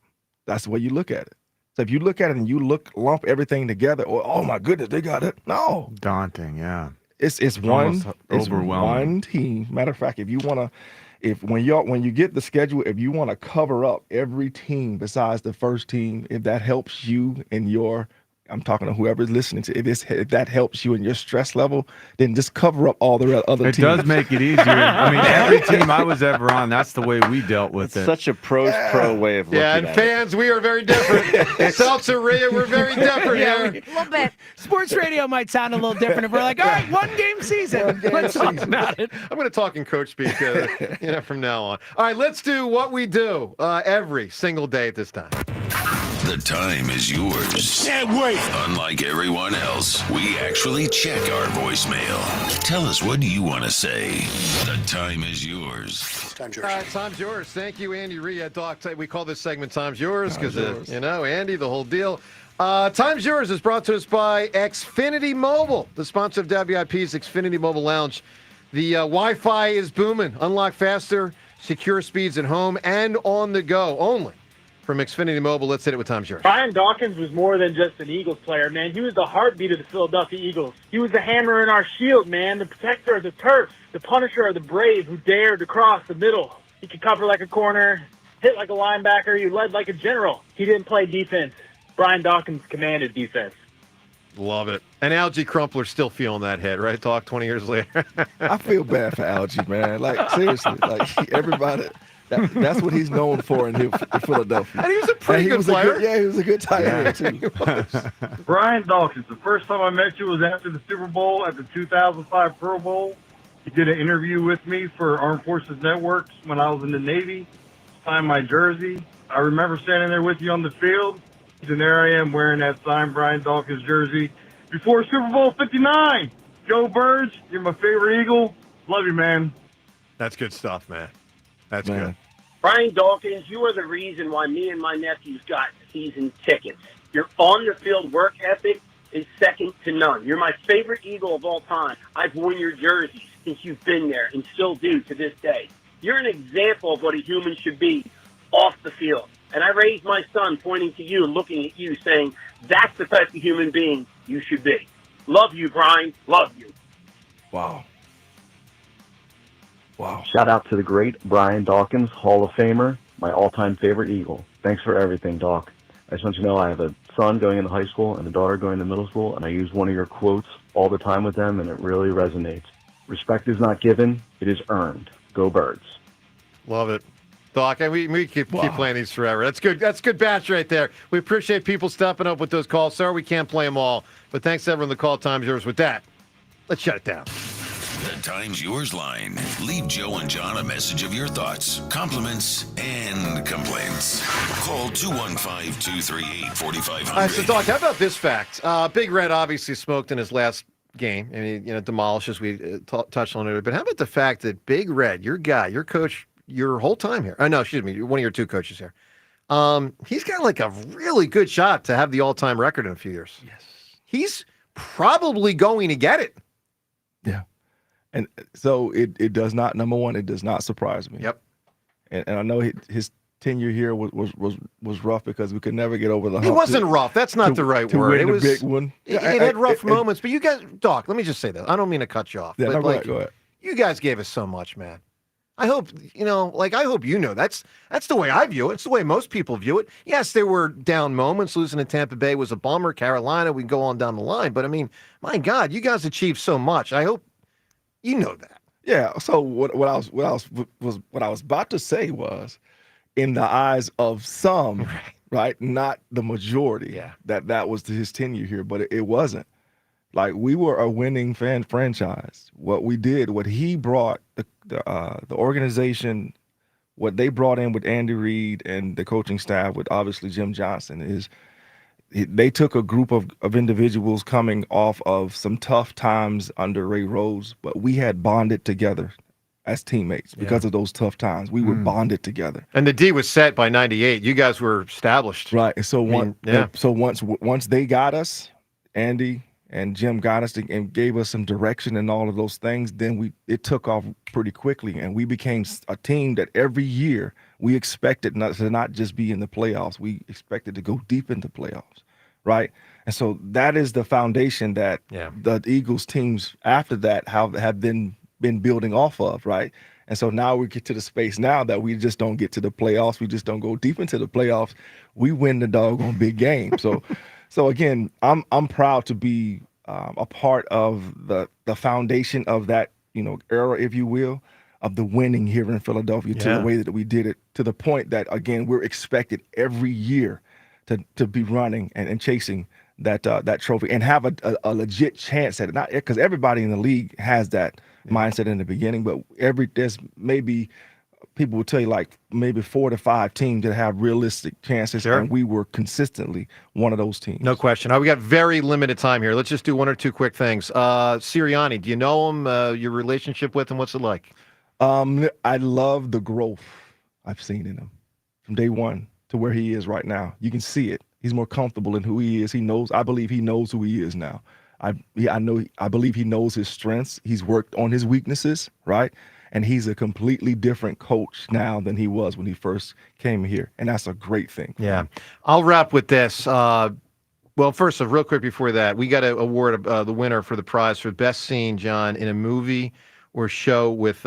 That's the way you look at it. So if you look at it and you lump everything together, oh my goodness, they got it. No. Daunting, yeah. It's one team. Matter of fact, if you want to, when you get the schedule, if you want to cover up every team besides the first team, if that helps you in your, I'm talking to whoever's listening to, if that helps you in your stress level, then just cover up all the other teams. It does make it easier. I mean, every team I was ever on, that's the way we dealt with it. Such a pro way of looking at it. Yeah, and fans, we are very different. Seltzer Ria, we're very different here. A little bit. Sports radio might sound a little different if we're like, all right, one game season. Let's talk about it. I'm going to talk in coach speak from now on. All right, let's do what we do every single day at this time. The time is yours. Can't wait. Unlike everyone else, we actually check our voicemail. Tell us what you want to say. The time is yours. Time's yours. Time's yours. Thank you, Andy Ria. Doc, we call this segment Time's Yours because, Andy, the whole deal. Time's Yours is brought to us by Xfinity Mobile, the sponsor of WIP's Xfinity Mobile Lounge. The Wi-Fi is booming. Unlock faster, secure speeds at home and on the go only. From Xfinity Mobile, let's hit it with Time's Yours. Brian Dawkins was more than just an Eagles player, man. He was the heartbeat of the Philadelphia Eagles. He was the hammer in our shield, man, the protector of the turf, the punisher of the brave who dared to cross the middle. He could cover like a corner, hit like a linebacker. He led like a general. He didn't play defense. Brian Dawkins commanded defense. Love it. And Algie Crumpler's still feeling that hit, right, Doc, 20 years later? I feel bad for Algie, man. Like, seriously. Like, everybody... That's what he's known for in Philadelphia. And he was a pretty good player. He was a good tight end, too. Brian Dawkins, the first time I met you was after the Super Bowl, at the 2005 Pro Bowl. You did an interview with me for Armed Forces Networks when I was in the Navy. Signed my jersey. I remember standing there with you on the field, and there I am wearing that signed Brian Dawkins jersey before Super Bowl 59. Go Birds, you're my favorite Eagle. Love you, man. That's good stuff, man. That's good. Brian Dawkins, you are the reason why me and my nephews got season tickets. Your on-the-field work ethic is second to none. You're my favorite Eagle of all time. I've worn your jerseys since you've been there and still do to this day. You're an example of what a human should be off the field. And I raised my son pointing to you and looking at you saying, that's the type of human being you should be. Love you, Brian. Love you. Wow. Shout out to the great Brian Dawkins, Hall of Famer, my all-time favorite Eagle. Thanks for everything, Doc. I just want you to know I have a son going into high school and a daughter going to middle school, and I use one of your quotes all the time with them, and it really resonates. Respect is not given, it is earned. Go Birds. Love it. Doc, and we keep playing these forever. That's good. That's good batch right there. We appreciate people stepping up with those calls. Sorry we can't play them all, but thanks to everyone. The call time's yours. With that, let's shut it down. The Time's Yours line. Leave Joe and John a message of your thoughts, compliments, and complaints. Call 215-238-4500. All right, so Doc, how about this fact? Big Red obviously smoked in his last game, and he demolishes. We touched on it, but how about the fact that Big Red, your guy, your coach, your whole time here? Oh no, excuse me, one of your two coaches here. He's got like a really good shot to have the all-time record in a few years. Yes, he's probably going to get it. Yeah. And so it does not, number one, it does not surprise me. Yep. And I know his tenure here was rough because we could never get over the hump. He wasn't rough. That's not the right word. It was a big one. It had rough moments, but you guys, Doc, let me just say that. I don't mean to cut you off. Yeah, but go ahead. You guys gave us so much, man. I hope, I hope that's the way I view it. It's the way most people view it. Yes, there were down moments. Losing to Tampa Bay was a bummer. Carolina, we can go on down the line. But, I mean, my God, you guys achieved so much. I hope you know that. Yeah. So what I was about to say was, in the eyes of some, right, not the majority, that was his tenure here, but it wasn't. Like, we were a winning franchise. What we did, what he brought, the organization, what they brought in with Andy Reid and the coaching staff with obviously Jim Johnson is they took a group of individuals coming off of some tough times under Ray Rhodes, but we had bonded together as teammates because of those tough times. We were bonded together. And the D was set by 98. You guys were established. Right. And so once they got us, Andy and Jim got us and gave us some direction and all of those things, then it took off pretty quickly. And we became a team that every year we expected to not just be in the playoffs. We expected to go deep into playoffs, right? And so that is the foundation that the Eagles teams after that have been building off of, right? And so now we get to the space now that we just don't get to the playoffs. We just don't go deep into the playoffs. We win the doggone big game. So again, I'm proud to be a part of the foundation of that era, if you will, of the winning here in Philadelphia to the way that we did it, to the point that again we're expected every year to be running and chasing that trophy and have a legit chance at it. Not because everybody in the league has that mindset in the beginning, but there's maybe people will tell you like maybe 4 to 5 teams that have realistic chances, and we were consistently one of those teams. No question. We got very limited time here. Let's just do one or two quick things. Sirianni, do you know him? Your relationship with him, what's it like? I love the growth I've seen in him from day one to where he is right now. You can see it. He's more comfortable in who he is. I believe he knows who he is now. I believe he knows his strengths. He's worked on his weaknesses, right? And he's a completely different coach now than he was when he first came here. And that's a great thing. Yeah. I'll wrap with this. Well, first, real quick before that, we got to award the winner for the prize for best scene, John, in a movie or show with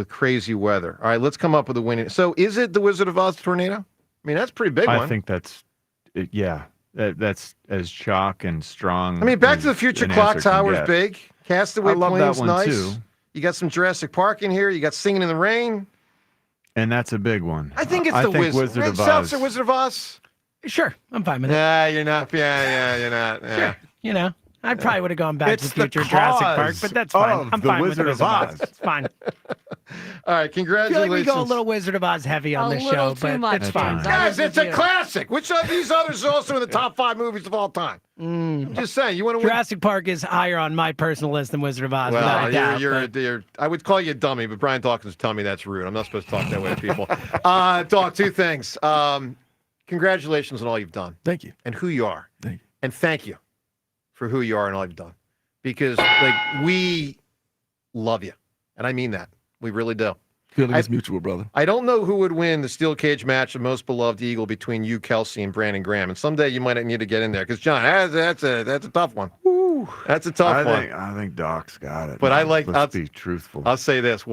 crazy weather. All right, let's come up with a winning. So is it The Wizard of Oz tornado? I mean, that's a pretty big one. I think that's as chalk and strong. I mean, Back to the Future Clock Tower's big. Castaway I love Plane's that one nice. too. You got some Jurassic Park in here. You got Singing in the Rain. And that's a big one. I think it's Wizard of Oz. Seltzer, Wizard of Oz. Sure, I'm fine with it. Yeah, you're not. Yeah, you're not. Yeah. Sure, you know. I probably would have gone Back to the Future, the Jurassic Park, cause but that's fine. I'm the fine Wizard with of the Oz. It's fine. All right, I feel congratulations. like we go a little Wizard of Oz heavy on A this little show, too but much, it's fine. James. Guys, it's a you. classic. Which of these others are also in the top 5 movies of all time? I'm just saying. You want to win? Jurassic Park is higher on my personal list than Wizard of Oz. Well, without a doubt, but- you're. I would call you a dummy, but Brian Dawkins tell me that's rude. I'm not supposed to talk that way to people. Doc, 2 things. Congratulations on all you've done. Thank you. And who you are. Thank you. And thank you for who you are and all you've done. Because we love you. And I mean that. We really do. Feeling is mutual, brother. I don't know who would win the steel cage match of most beloved Eagle between you, Kelsey, and Brandon Graham. And someday you might need to get in there. Because, John, that's a tough one. Woo, that's a tough one. I think Doc's got it. But man. I like. Let's be truthful. I'll say this: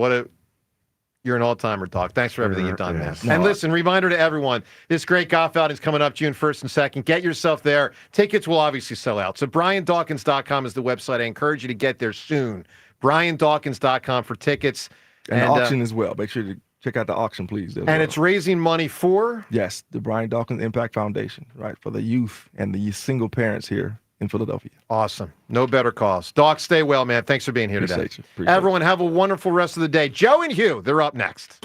you're an all-timer, Doc. Thanks for everything you've done, man. No, And listen, reminder to everyone: this great golf outing is coming up June 1st and 2nd. Get yourself there. Tickets will obviously sell out. So BrianDawkins.com is the website. I encourage you to get there soon. BrianDawkins.com for tickets And the auction as well. Make sure to check out the auction, please. And it's raising money for? Yes, the Brian Dawkins Impact Foundation, right, for the youth and the single parents here in Philadelphia. Awesome. No better cause. Doc, stay well, man. Thanks for being here today. Appreciate you. Appreciate Everyone, have a wonderful rest of the day. Joe and Hugh, they're up next.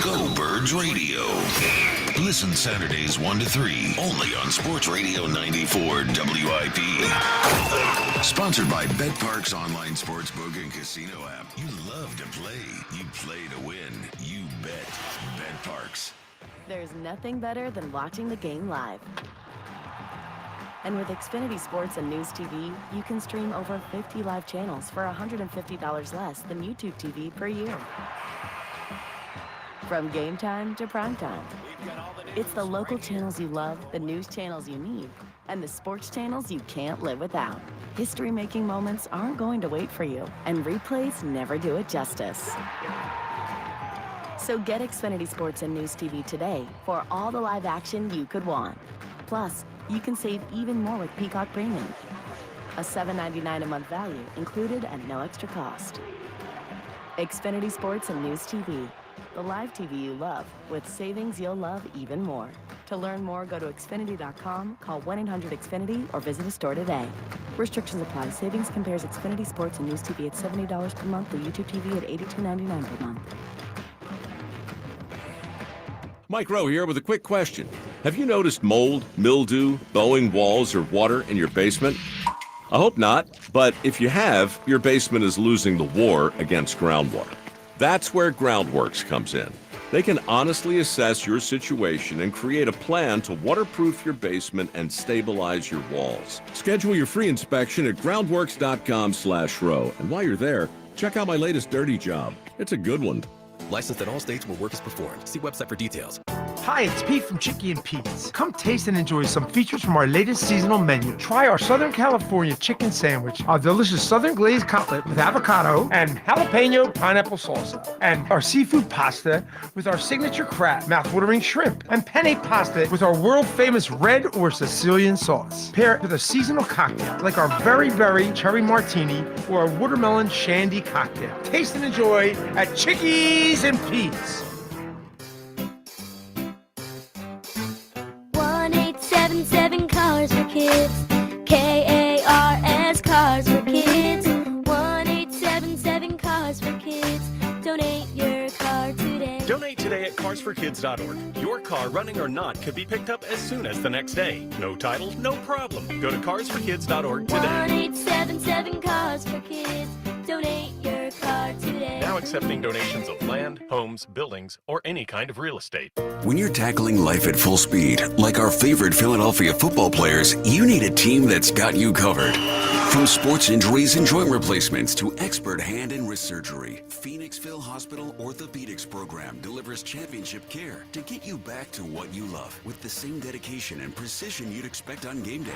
Go Birds Radio. Listen Saturdays 1 to 3, only on Sports Radio 94 WIP. Sponsored by BetParks online sportsbook and casino app. You love to play. You play to win. You bet. BetParks. There's nothing better than watching the game live. And with Xfinity Sports and News TV, you can stream over 50 live channels for $150 less than YouTube TV per year. From game time to prime time. It's the local channels you love, the news channels you need, and the sports channels you can't live without. History-making moments aren't going to wait for you, and replays never do it justice. So get Xfinity Sports and News TV today for all the live action you could want. Plus, you can save even more with Peacock Premium. A $7.99 a month value included at no extra cost. Xfinity Sports and News TV. The live TV you love, with savings you'll love even more. To learn more, go to Xfinity.com, call 1-800-XFINITY, or visit a store today. Restrictions apply. Savings compares Xfinity Sports and News TV at $70 per month, with YouTube TV at $82.99 per month. Mike Rowe here with a quick question. Have you noticed mold, mildew, bowing walls, or water in your basement? I hope not, but if you have, your basement is losing the war against groundwater. That's where Groundworks comes in. They can honestly assess your situation and create a plan to waterproof your basement and stabilize your walls. Schedule your free inspection at groundworks.com/row. And while you're there, check out my latest dirty job. It's a good one. Licensed in all states where work is performed. See website for details. Hi, it's Pete from Chicky and Pete's. Come taste and enjoy some features from our latest seasonal menu. Try our Southern California chicken sandwich, our delicious Southern glazed cutlet with avocado and jalapeno pineapple salsa, and our seafood pasta with our signature crab, mouthwatering shrimp, and penne pasta with our world-famous red or Sicilian sauce. Pair it with a seasonal cocktail like our very berry cherry martini or our watermelon shandy cocktail. Taste and enjoy at Chickies and Pete's. 1-877 Cars for Kids. KARS Cars for Kids. 1-877 Cars for Kids. Donate your car today. Donate today at carsforkids.org. Your car, running or not, could be picked up as soon as the next day. No title, no problem. Go to carsforkids.org today. 1-877 Cars for Kids. Donate your car today. Now accepting donations of land, homes, buildings, or any kind of real estate. When you're tackling life at full speed, like our favorite Philadelphia football players, you need a team that's got you covered. From sports injuries and joint replacements to expert hand and wrist surgery, Phoenixville Hospital Orthopedics Program delivers championship care to get you back to what you love with the same dedication and precision you'd expect on game day.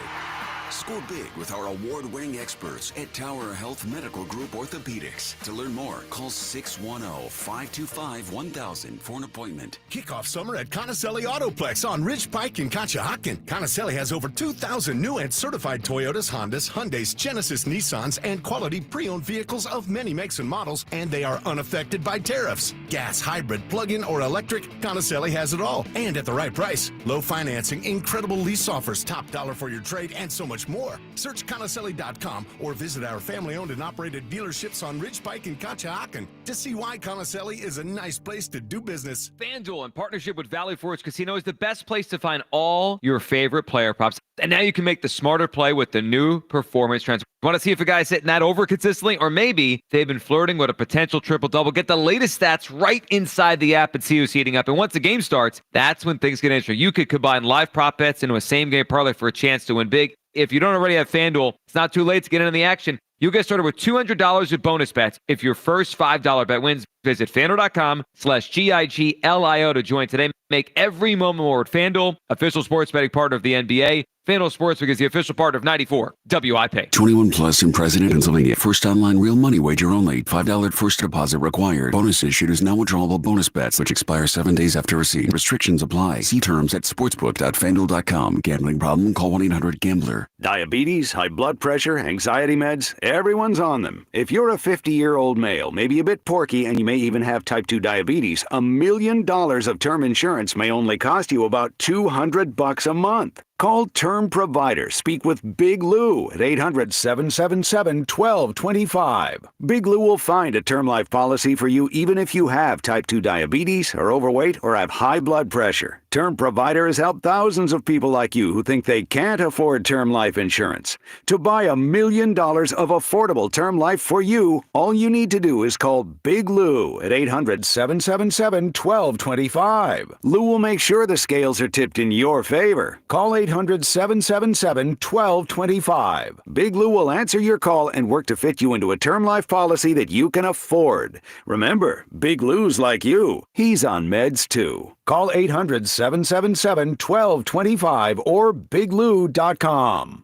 Score big with our award-winning experts at Tower Health Medical Group Orthopedics. To learn more, call 610-525-1000 for an appointment. Kick off summer at Conacelli Autoplex on Ridge Pike in Conshohocken. Conacelli has over 2,000 new and certified Toyotas, Hondas, Hyundais, Genesis, Nissans, and quality pre-owned vehicles of many makes and models, and they are unaffected by tariffs. Gas, hybrid, plug-in, or electric, Conacelli has it all, and at the right price. Low financing, incredible lease offers, top dollar for your trade, and so much more. Search Conacelli.com or visit our family-owned and operated dealerships on Ridge Pike in Conshohocken to see why Conacelli is a nice place to do business. FanDuel, in partnership with Valley Forge Casino, is the best place to find all your favorite player props. And now you can make the smarter play with the new performance trends. Want to see if a guy's hitting that over consistently, or maybe they've been flirting with a potential triple-double? Get the latest stats right inside the app and see who's heating up. And once the game starts, that's when things get interesting. You could combine live prop bets into a same-game parlay for a chance to win big. If you don't already have FanDuel, it's not too late to get into the action. You'll get started with $200 with bonus bets if your first $5 bet wins. Visit FanDuel.com/GIGLIO to join today. Make every moment more with FanDuel, official sports betting partner of the NBA. FanDuel Sportsbook is the official partner of 94 WIP. 21 plus in President, Pennsylvania. First online real money wager only. $5 first deposit required. Bonus issued is now withdrawable bonus bets, which expire 7 days after receipt. Restrictions apply. See terms at sportsbook.fanduel.com. Gambling problem? Call 1-800-GAMBLER. Diabetes, high blood pressure, anxiety meds, everyone's on them. If you're a 50-year-old male, maybe a bit porky, and you may even have type 2 diabetes, $1 million of term insurance may only cost you about $200 a month. Call Term Provider. Speak with Big Lou at 800-777-1225. Big Lou will find a term life policy for you even if you have type 2 diabetes, are overweight, or have high blood pressure. Term Provider has helped thousands of people like you who think they can't afford term life insurance. To buy $1 million of affordable term life for you, all you need to do is call Big Lou at 800-777-1225. Lou will make sure the scales are tipped in your favor. Call 800-777-1225. Big Lou will answer your call and work to fit you into a term life policy that you can afford. Remember, Big Lou's like you. He's on meds too. Call 800-777-1225 or biglou.com.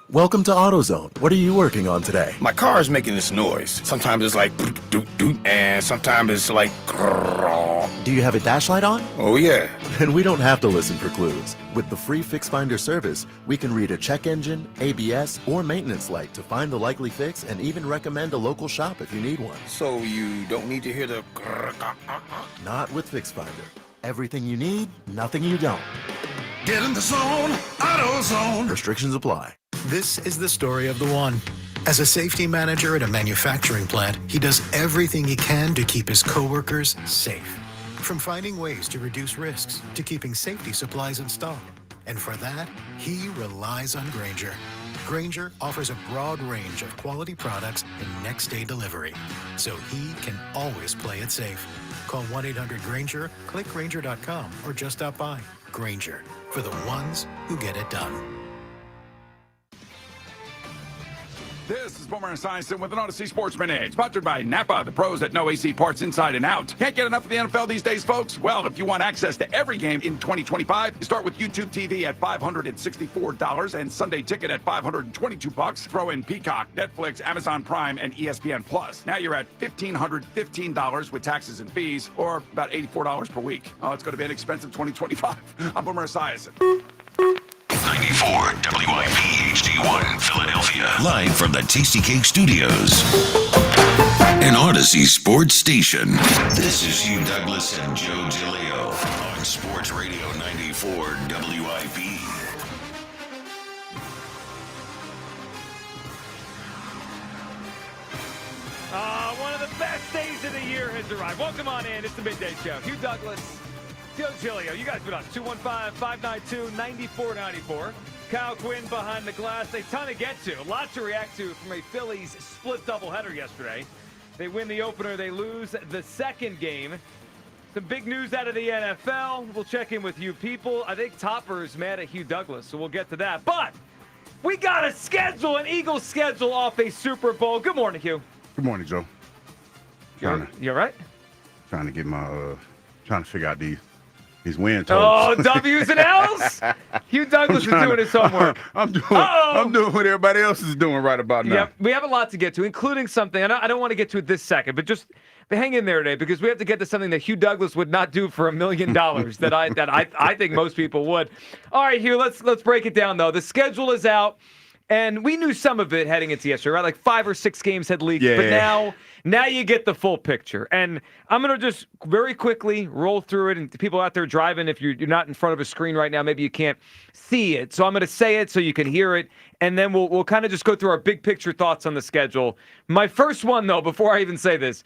Welcome to AutoZone. What are you working on today? My car is making this noise. Sometimes it's like doot, doot, doot, and sometimes it's like grrr. Do you have a dash light on? Oh yeah. Then we don't have to listen for clues. With the free Fix Finder service, we can read a check engine, ABS, or maintenance light to find the likely fix and even recommend a local shop if you need one. So you don't need to hear the grrr. Not with Fix Finder. Everything you need, nothing you don't. Get in the zone, AutoZone. Restrictions apply. This is the story of the one. As a safety manager at a manufacturing plant, he does everything he can to keep his coworkers safe. From finding ways to reduce risks to keeping safety supplies in stock. And for that, he relies on Grainger. Grainger offers a broad range of quality products and next-day delivery, so he can always play it safe. Call 1-800-GRAINGER, click Grainger.com, or just stop by. Grainger, for the ones who get it done. This is Boomer Esiason with an Odyssey Sports Minute, sponsored by Napa, the pros that know AC parts inside and out. Can't get enough of the NFL these days, folks? Well, if you want access to every game in 2025, you start with YouTube TV at $564 and Sunday Ticket at $522. Throw in Peacock, Netflix, Amazon Prime, and ESPN Plus. Now you're at $1,515 with taxes and fees, or about $84 per week. Oh, it's going to be an expensive 2025. I'm Boomer Esiason. 94 WIP HD1 Philadelphia. Live from the Tasty Cake Studios. An Odyssey Sports Station. This is Hugh Douglas and Joe Giglio on Sports Radio 94 WIP. One of the best days of the year has arrived. Welcome on in. It's the Midday Show. Hugh Douglas, Joe Giglio, you guys been on 215-592-9494. Kyle Quinn behind the glass. A ton to get to. A lot to react to from a Phillies split doubleheader yesterday. They win the opener. They lose the second game. Some big news out of the NFL. We'll check in with you people. I think Topper's mad at Hugh Douglas, so we'll get to that. But we got a schedule, an Eagles schedule off a Super Bowl. Good morning, Hugh. Good morning, Joe. You all right? Trying to get my, trying to figure out these His win totals. Oh, W's and L's? Hugh Douglas is doing his homework. I'm doing what everybody else is doing right about now. Yeah, we have a lot to get to, including something. I don't want to get to it this second, but just hang in there today because we have to get to something that Hugh Douglas would not do for $1 million that I think most people would. All right, Hugh, let's break it down though. The schedule is out. And we knew some of it heading into yesterday, right? Like 5 or 6 games had leaked. Yeah. But now you get the full picture. And I'm going to just very quickly roll through it. And people out there driving, if you're not in front of a screen right now, maybe you can't see it. So I'm going to say it so you can hear it. And then we'll kind of just go through our big picture thoughts on the schedule. My first one, though, before I even say this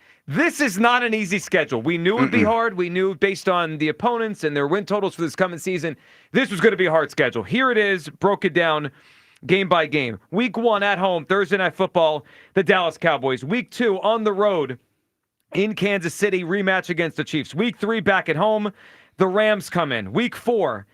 is not an easy schedule. We knew it would be hard. We knew based on the opponents and their win totals for this coming season, this was going to be a hard schedule. Here it is, broke it down. Game by game. Week 1 at home, Thursday Night Football, the Dallas Cowboys. Week 2 on the road in Kansas City, rematch against the Chiefs. Week 3 back at home, the Rams come in. Week 4,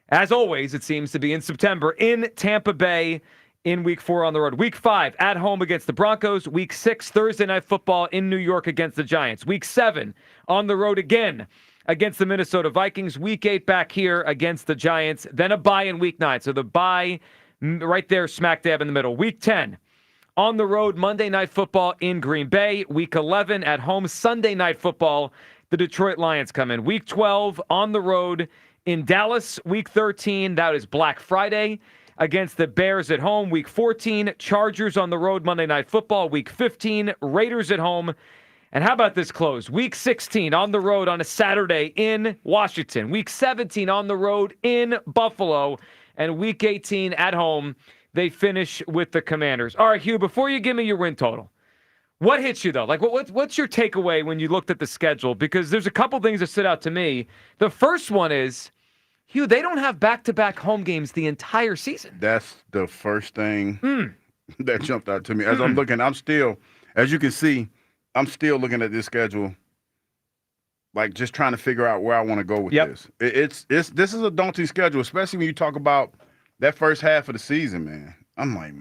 as always, it seems to be in September, in Tampa Bay in Week 4 on the road. Week 5 at home against the Broncos. Week 6, Thursday Night Football in New York against the Giants. Week 7 on the road again against the Minnesota Vikings. Week 8 back here against the Giants. Then a bye in Week 9. So the bye right there, smack dab in the middle. Week 10, on the road, Monday Night Football in Green Bay. Week 11, at home, Sunday Night Football. The Detroit Lions come in. Week 12, on the road in Dallas. Week 13, that is Black Friday against the Bears at home. Week 14, Chargers on the road, Monday Night Football. Week 15, Raiders at home. And how about this close? Week 16, on the road on a Saturday in Washington. Week 17, on the road in Buffalo. And Week 18 at home, they finish with the Commanders. All right, Hugh, before you give me your win total, what hits you, though? Like, what's your takeaway when you looked at the schedule? Because there's a couple things that stood out to me. The first one is, Hugh, they don't have back-to-back home games the entire season. That's the first thing that jumped out to me. As I'm looking, I'm still, as you can see, I'm still looking at this schedule, like just trying to figure out where I want to go with this. This is a daunting schedule, especially when you talk about that first half of the season, man. I'm like,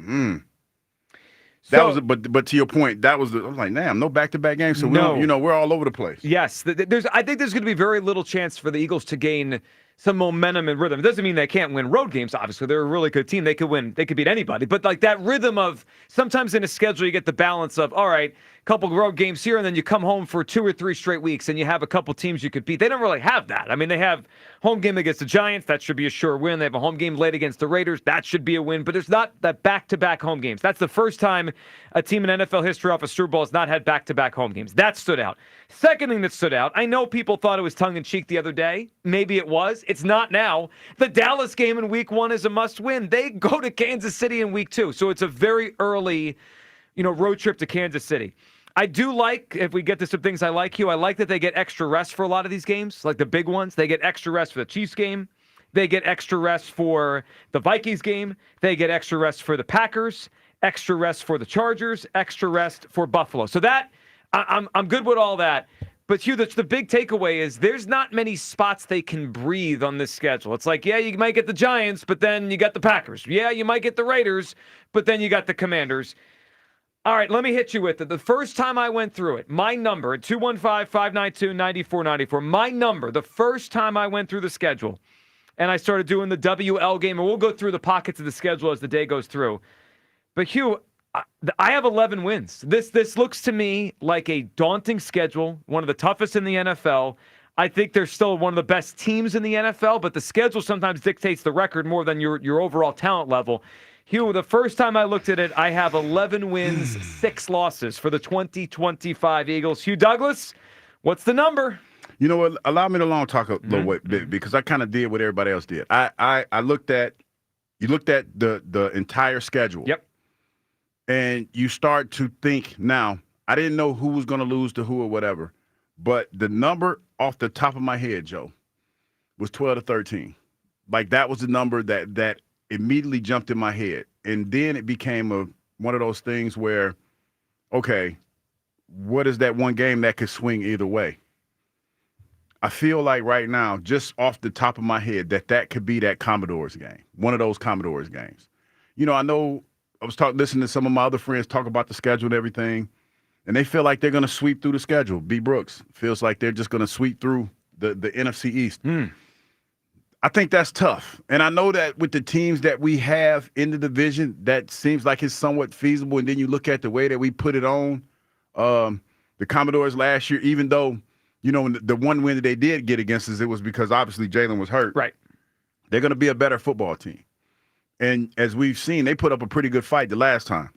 but to your point, I was like, damn, no back-to-back games. So we're all over the place. Yes, I think there's going to be very little chance for the Eagles to gain some momentum and rhythm. It doesn't mean they can't win road games, obviously. They're a really good team. They could beat anybody. But like that rhythm of sometimes in a schedule you get the balance of, all right, couple road games here, and then you come home for 2 or 3 straight weeks, and you have a couple teams you could beat. They don't really have that. I mean, they have home game against the Giants. That should be a sure win. They have a home game late against the Raiders. That should be a win. But there's not that back-to-back home games. That's the first time a team in NFL history off a Super Bowl has not had back-to-back home games. That stood out. Second thing that stood out, I know people thought it was tongue-in-cheek the other day. Maybe it was. It's not now. The Dallas game in Week 1 is a must-win. They go to Kansas City in Week 2. So it's a very early, road trip to Kansas City. I do like, if we get to some things I like, Hugh, I like that they get extra rest for a lot of these games, like the big ones. They get extra rest for the Chiefs game. They get extra rest for the Vikings game. They get extra rest for the Packers, extra rest for the Chargers, extra rest for Buffalo. So that, I'm good with all that. But, Hugh, the big takeaway is there's not many spots they can breathe on this schedule. It's like, yeah, you might get the Giants, but then you got the Packers. Yeah, you might get the Raiders, but then you got the Commanders. All right, let me hit you with it. The first time I went through it, my number at 215-592-9494, my number, the first time I went through the schedule, and I started doing the WL game, and we'll go through the pockets of the schedule as the day goes through. But, Hugh, I have 11 wins. This looks to me like a daunting schedule, one of the toughest in the NFL. I think they're still one of the best teams in the NFL, but the schedule sometimes dictates the record more than your overall talent level. Hugh, the first time I looked at it, I have 11 wins, 6 losses for the 2025 Eagles. Hugh Douglas, what's the number? You know what? Allow me to talk a little bit because I kind of did what everybody else did. I looked at the entire schedule. Yep. And you start to think now, I didn't know who was going to lose to who or whatever, but the number off the top of my head, Joe, was 12 to 13. Like that was the number that immediately jumped in my head. And then it became one of those things where, okay, what is that one game that could swing either way? I feel like right now, just off the top of my head, that could be that Commodores game, one of those Commodores games. I know I was listening to some of my other friends talk about the schedule and everything, and they feel like they're going to sweep through the schedule. B. Brooks feels like they're just going to sweep through the NFC East. I think that's tough. And I know that with the teams that we have in the division, that seems like it's somewhat feasible. And then you look at the way that we put it on. The Commodores last year, even though, the one win that they did get against us, it was because obviously Jalen was hurt. Right. They're going to be a better football team. And as we've seen, they put up a pretty good fight the last time.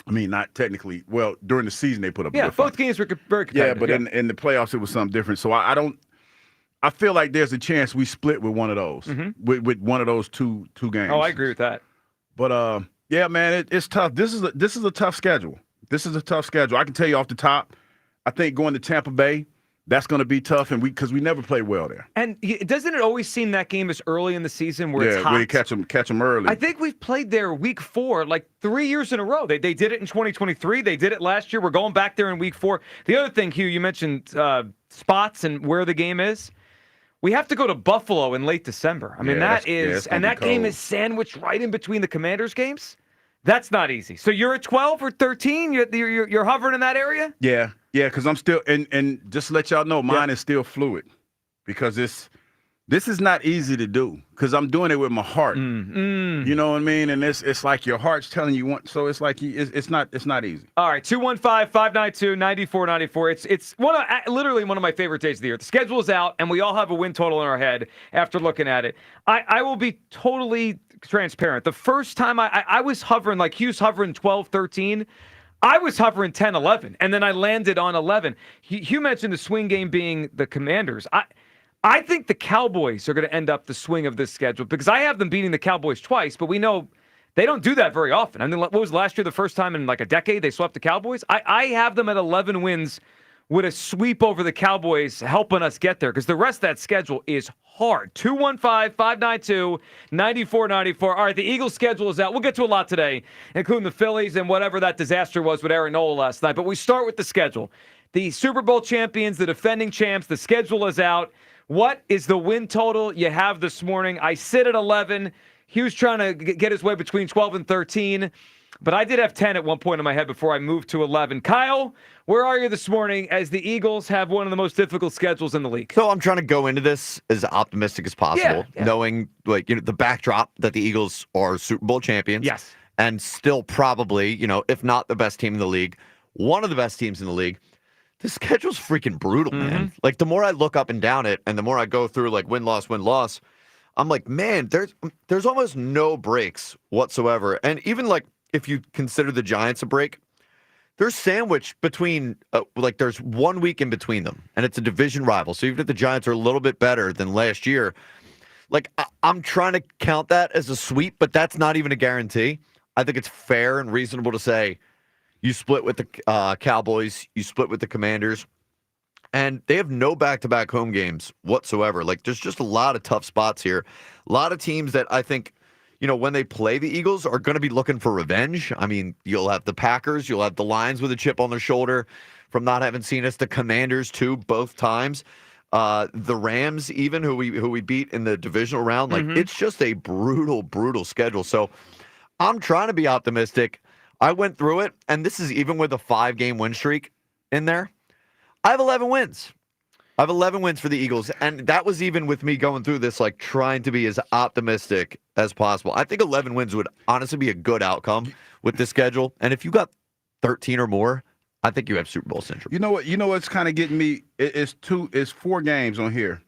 I mean, not technically. Well, during the season, they put up a good fight. Both games were very competitive. Yeah, but in the playoffs, it was something different. So I feel like there's a chance we split with one of those, with one of those two games. Oh, I agree with that. But, yeah, man, it's tough. This is a tough schedule. This is a tough schedule. I can tell you off the top, I think going to Tampa Bay, that's going to be tough, and because we never played well there. And doesn't it always seem that game is early in the season where it's hot? Yeah, where you catch them early. I think we've played there week 4 like 3 years in a row. They did it in 2023. They did it last year. We're going back there in week 4. The other thing, Hugh, you mentioned spots and where the game is. We have to go to Buffalo in late December. I mean, that game is sandwiched right in between the Commanders games. That's not easy. So you're at 12 or 13? You're hovering in that area? Yeah, because I'm still and just to let y'all know, mine is still fluid because this is not easy to do because I'm doing it with my heart. You know what I mean? And it's like your heart's telling you what. So it's like it's not easy. All right, 215-592-9494. It's literally one of my favorite days of the year. The schedule is out, and we all have a win total in our head after looking at it. I will be totally transparent. The first time I was hovering, like Hugh's hovering 12, 13. I was hovering 10, 11, and then I landed on 11. Hugh mentioned the swing game being the Commanders. I think the Cowboys are going to end up the swing of this schedule because I have them beating the Cowboys twice, but we know they don't do that very often. I mean, what was last year the first time in like a decade they swept the Cowboys? I have them at 11 wins with a sweep over the Cowboys helping us get there because the rest of that schedule is hard. 215-592-9494. All right, the Eagles' schedule is out. We'll get to a lot today, including the Phillies and whatever that disaster was with Aaron Nola last night. But we start with the schedule. The Super Bowl champions, the defending champs, the schedule is out. What is the win total you have this morning? I sit at 11. Hugh's trying to get his way between 12 and 13. But I did have 10 at one point in my head before I moved to 11. Kyle, where are you this morning as the Eagles have one of the most difficult schedules in the league? So I'm trying to go into this as optimistic as possible, knowing the backdrop that the Eagles are Super Bowl champions. Yes. And still probably, if not the best team in the league, one of the best teams in the league. The schedule's freaking brutal, man. Like, the more I look up and down it and the more I go through, like, win-loss, I'm like, man, there's almost no breaks whatsoever. And even, like, if you consider the Giants a break, they're sandwiched between, there's 1 week in between them, and it's a division rival. So even if the Giants are a little bit better than last year, like, I'm trying to count that as a sweep, but that's not even a guarantee. I think it's fair and reasonable to say you split with the Cowboys, you split with the Commanders, and they have no back-to-back home games whatsoever. Like, there's just a lot of tough spots here. A lot of teams that I think, when they play the Eagles are going to be looking for revenge. I mean, you'll have the Packers, you'll have the Lions with a chip on their shoulder from not having seen us, the Commanders too, both times. The Rams even, who we beat in the divisional round. Like, it's just a brutal, brutal schedule. So I'm trying to be optimistic. I went through it, and this is even with a 5-game win streak in there. I have 11 wins. I have 11 wins for the Eagles, and that was even with me going through this, like, trying to be as optimistic as possible. I think 11 wins would honestly be a good outcome with this schedule, and if you got 13 or more, I think you have Super Bowl syndrome. You know what? You know what's kind of getting me? It's 4 games on here.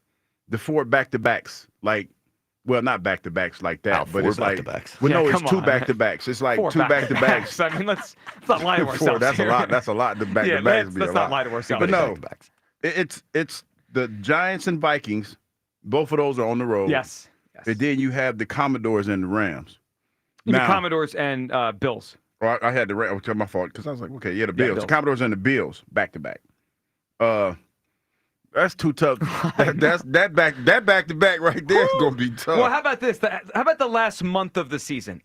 The 4 back-to-backs. Like, well, not back-to-backs like that, but it's like back-to-backs. Well, no, it's 2 back-to-backs. It's like 2 back-to-backs. I mean, let's not lie to ourselves. That's a lot. That's a lot. The back-to-backs. Let's not lie to ourselves. But no, it's the Giants and Vikings. Both of those are on the road. Yes. And then you have the Commodores and the Rams. The Commodores and Bills. Well, I had the Rams. My fault, because I was like, okay, the Bills. The Commodores and the Bills back-to-back. That's too tough. that back-to-back right there is going to be tough. Well, how about this? How about the last month of the season?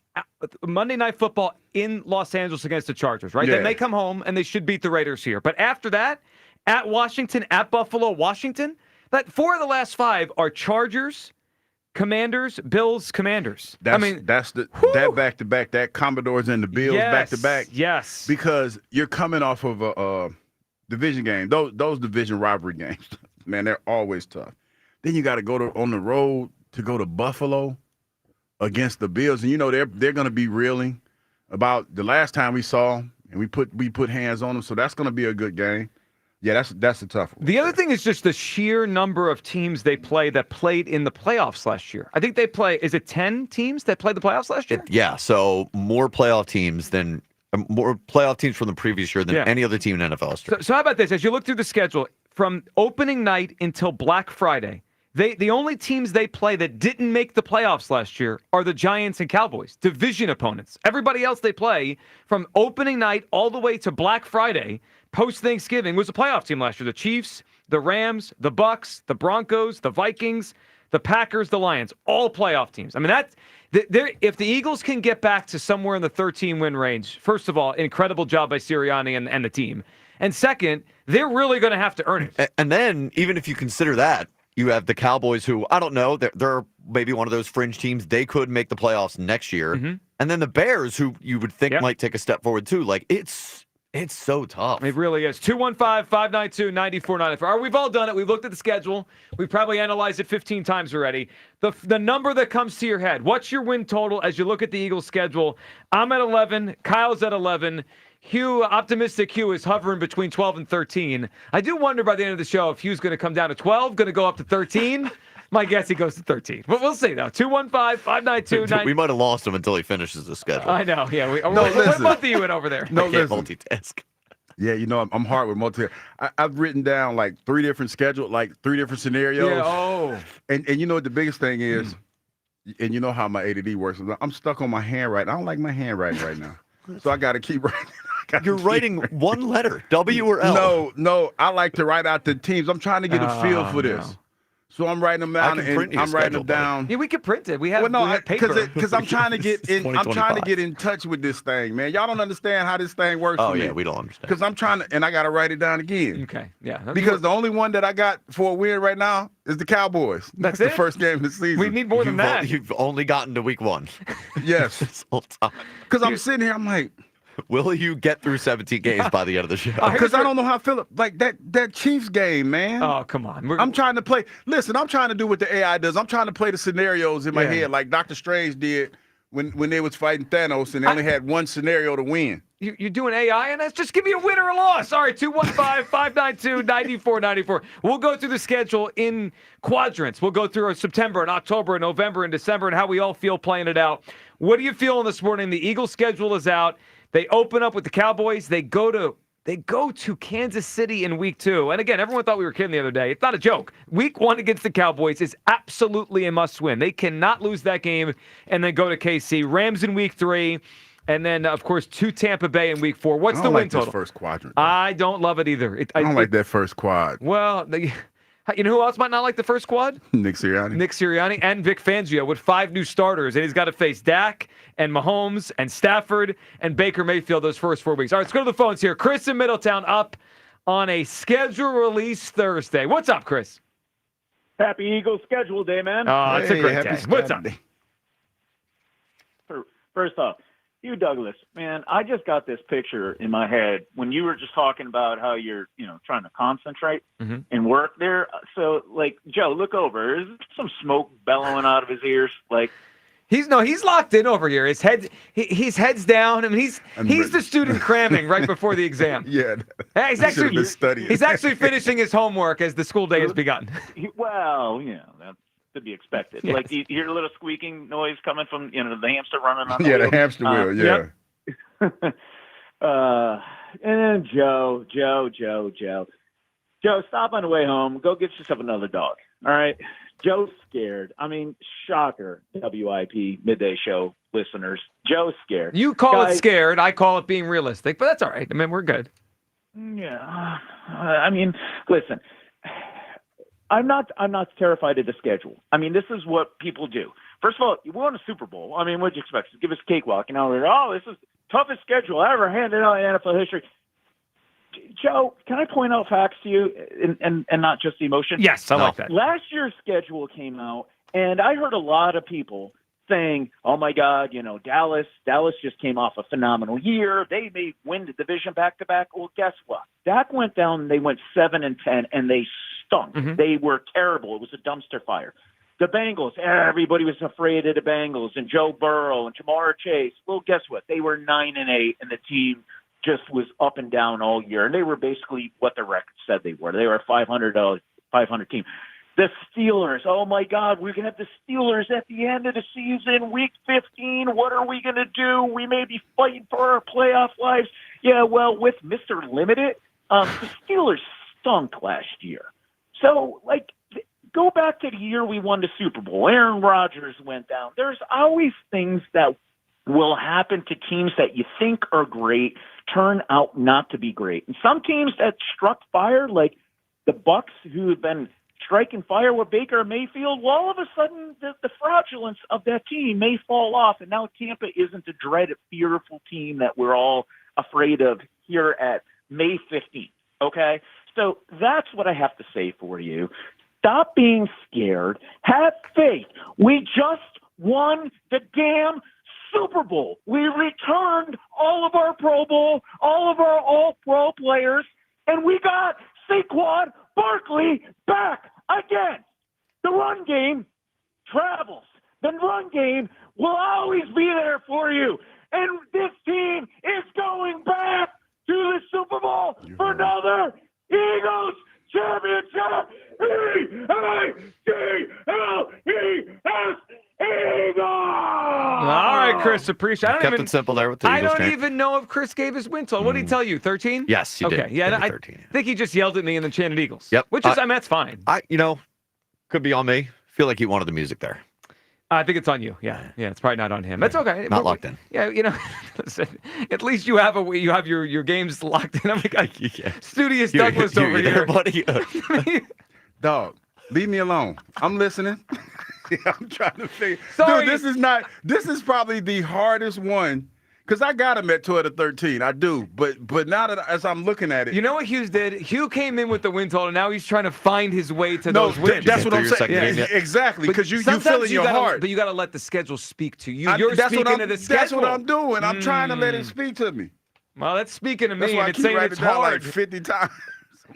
Monday Night Football in Los Angeles against the Chargers, right? Yeah. Then they come home, and they should beat the Raiders here. But after that, at Washington, at Buffalo, Washington, 4 of the last 5 are Chargers, Commanders, Bills, Commanders. That's that back-to-back, that Commodores and the Bills back-to-back. Yes. Because you're coming off of a division game. Those division rivalry games, man, they're always tough. Then you got to go on the road to go to Buffalo against the Bills, and they're going to be reeling about the last time we saw, and we put hands on them. So that's going to be a good game. Yeah, that's a tough one. The other thing is just the sheer number of teams they play that played in the playoffs last year. I think they play, is it 10 teams that played the playoffs last year? Yeah, so more playoff teams from the previous year than any other team in NFL history. So how about this? As you look through the schedule, from opening night until Black Friday, the only teams they play that didn't make the playoffs last year are the Giants and Cowboys, division opponents. Everybody else they play from opening night all the way to Black Friday, post-Thanksgiving, was a playoff team last year. The Chiefs, the Rams, the Bucks, the Broncos, the Vikings, the Packers, the Lions, all playoff teams. I mean, if the Eagles can get back to somewhere in the 13-win range, first of all, incredible job by Sirianni and the team. And second, they're really going to have to earn it. And then, even if you consider that, you have the Cowboys who, I don't know, they're maybe one of those fringe teams. They could make the playoffs next year. Mm-hmm. And then the Bears, who you would think might take a step forward too. Like, it's so tough. It really is. 215-592-9494. All right, we've all done it. We've looked at the schedule. We've probably analyzed it 15 times already. The number that comes to your head, what's your win total as you look at the Eagles' schedule? I'm at 11. Kyle's at 11. Optimistic Hugh is hovering between 12 and 13. I do wonder by the end of the show if Hugh's going to come down to 12, going to go up to 13. My guess he goes to 13. But we'll see, though. 215-592-9494. We might have lost him until he finishes the schedule. I know, yeah. What month are you in over there? No, I can't multitask. Yeah, I'm hard with multi. I've written down like 3 different schedules, like 3 different scenarios. Yeah, And you know what the biggest thing is? And you know how my ADD works. I'm stuck on my handwriting. I don't like my handwriting right now. So I got to keep writing. You're writing one letter, W or L. No. I like to write out the teams. I'm trying to get a feel for this. No. So I'm writing them down, and I'm writing them down. Yeah, we can print it. We have paper. Because I'm trying to get in. I'm trying to get in touch with this thing, man. Y'all don't understand how this thing works. Oh for yeah, me. we don't understand. Because I'm trying to, and I got to write it down again. Okay, yeah. Because the only one that I got for a win right now is the Cowboys. That's the first game of the season. We need more than that. You've only gotten to week 1. Yes. This whole time. Because I'm sitting here, I'm like, will you get through 17 games by the end of the show? Because I don't know how I feel. Like that Chiefs game, man. Oh, come on. I'm trying to play. Listen, I'm trying to do what the AI does. I'm trying to play the scenarios in my head like Doctor Strange did when they was fighting Thanos and they only had one scenario to win. You're doing AI on us? Just give me a win or a loss. All right, 215-592-9494. We'll go through the schedule in quadrants. We'll go through September and October and November and December and how we all feel playing it out. What are you feeling this morning? The Eagles' schedule is out. They open up with the Cowboys. They go to Kansas City in week 2. And again, everyone thought we were kidding the other day. It's not a joke. Week 1 against the Cowboys is absolutely a must-win. They cannot lose that game and then go to KC. Rams in week 3. And then, of course, 2 Tampa Bay in week 4. What's the win total? This first quadrant. I don't love it either. I don't like that first quad. Well, you know who else might not like the first quad? Nick Sirianni and Vic Fangio with 5 new starters. And he's got to face Dak and Mahomes and Stafford and Baker Mayfield those first 4 weeks. All right, let's go to the phones here. Chris in Middletown up on a schedule release Thursday. What's up, Chris? Happy Eagles schedule day, man. Oh, it's a great day. What's up? First off, Hugh Douglas, man, I just got this picture in my head when you were just talking about how you're, trying to concentrate and work there. So, like, Joe, look over. Is some smoke bellowing out of his ears? Like, he's locked in over here. His head's down. I mean, he's the student cramming right before the exam. Yeah, he's actually finishing his homework as the school day has begun. Well, that's to be expected. Yes. Like you hear a little squeaking noise coming from the hamster running on the wheel. The hamster wheel. Yeah. And then Joe, stop on the way home. Go get yourself another dog. All right. Joe's scared. I mean, shocker. WIP midday show listeners. Joe's scared. You call it scared. I call it being realistic, but that's all right. I mean, we're good. Yeah. I mean, listen. I'm not terrified of the schedule. I mean, this is what people do. First of all, you won a Super Bowl. I mean, what'd you expect? Give us a cakewalk. This is the toughest schedule ever handed out in NFL history. Joe, can I point out facts to you and not just emotion? Yes, I like that. Last year's schedule came out, and I heard a lot of people saying, oh, my God, Dallas just came off a phenomenal year. They may win the division back-to-back. Well, guess what? Dak went down, and they went 7-10, and they stunk. Mm-hmm. They were terrible. It was a dumpster fire. The Bengals, everybody was afraid of the Bengals and Joe Burrow and Jamar Chase. Well, guess what? They were 9-8, and the team just was up and down all year. And they were basically what the record said they were. They were a 500 team. The Steelers, oh, my God, we're going to have the Steelers at the end of the season, week 15. What are we going to do? We may be fighting for our playoff lives. Yeah, well, with Mr. Limited, the Steelers stunk last year. So, go back to the year we won the Super Bowl. Aaron Rodgers went down. There's always things that will happen to teams that you think are great turn out not to be great. And some teams that struck fire, like the Bucks, who have been striking fire with Baker Mayfield, well, all of a sudden the fraudulence of that team may fall off, and now Tampa isn't the dreaded, fearful team that we're all afraid of here at May 15th, okay? So that's what I have to say for you. Stop being scared. Have faith. We just won the damn Super Bowl. We returned all of our Pro Bowl, all of our All-Pro players, and we got Saquon Barkley back again. The run game travels. The run game will always be there for you. And this team is going back to the Super Bowl for another Eagles championship. E-A-G-L-E-S, Eagles! All right, Chris, appreciate it. Kept it simple there with the I Eagles don't chant. even know if Chris gave his win total. What did he tell you, 13? Yes, you did. Okay, yeah, Give me I 13. think he just yelled at me and then chanted Eagles. Yep. Which is, I mean, that's fine. Could be on me. Feel like he wanted the music there. I think it's on you. Yeah, it's probably not on him. That's okay. Not locked in. Yeah, listen, at least you have your games locked in. I'm like, Studious Douglas over here, buddy. Dog, leave me alone. I'm listening. I'm trying to figure. Sorry. Dude, this is probably the hardest one. Because I got him at 12-13. I do. But now that as I'm looking at it. You know what Hughes did? Hugh came in with the win total. Now he's trying to find his way to those wins. That's what I'm saying. Yeah, exactly. Because you feel in your heart. But you got to let the schedule speak to you. You're speaking to the schedule. That's what I'm doing. I'm trying to let it speak to me. Well, that's speaking to me. That's why and I it's keep saying writing it's it down hard. like 50 times.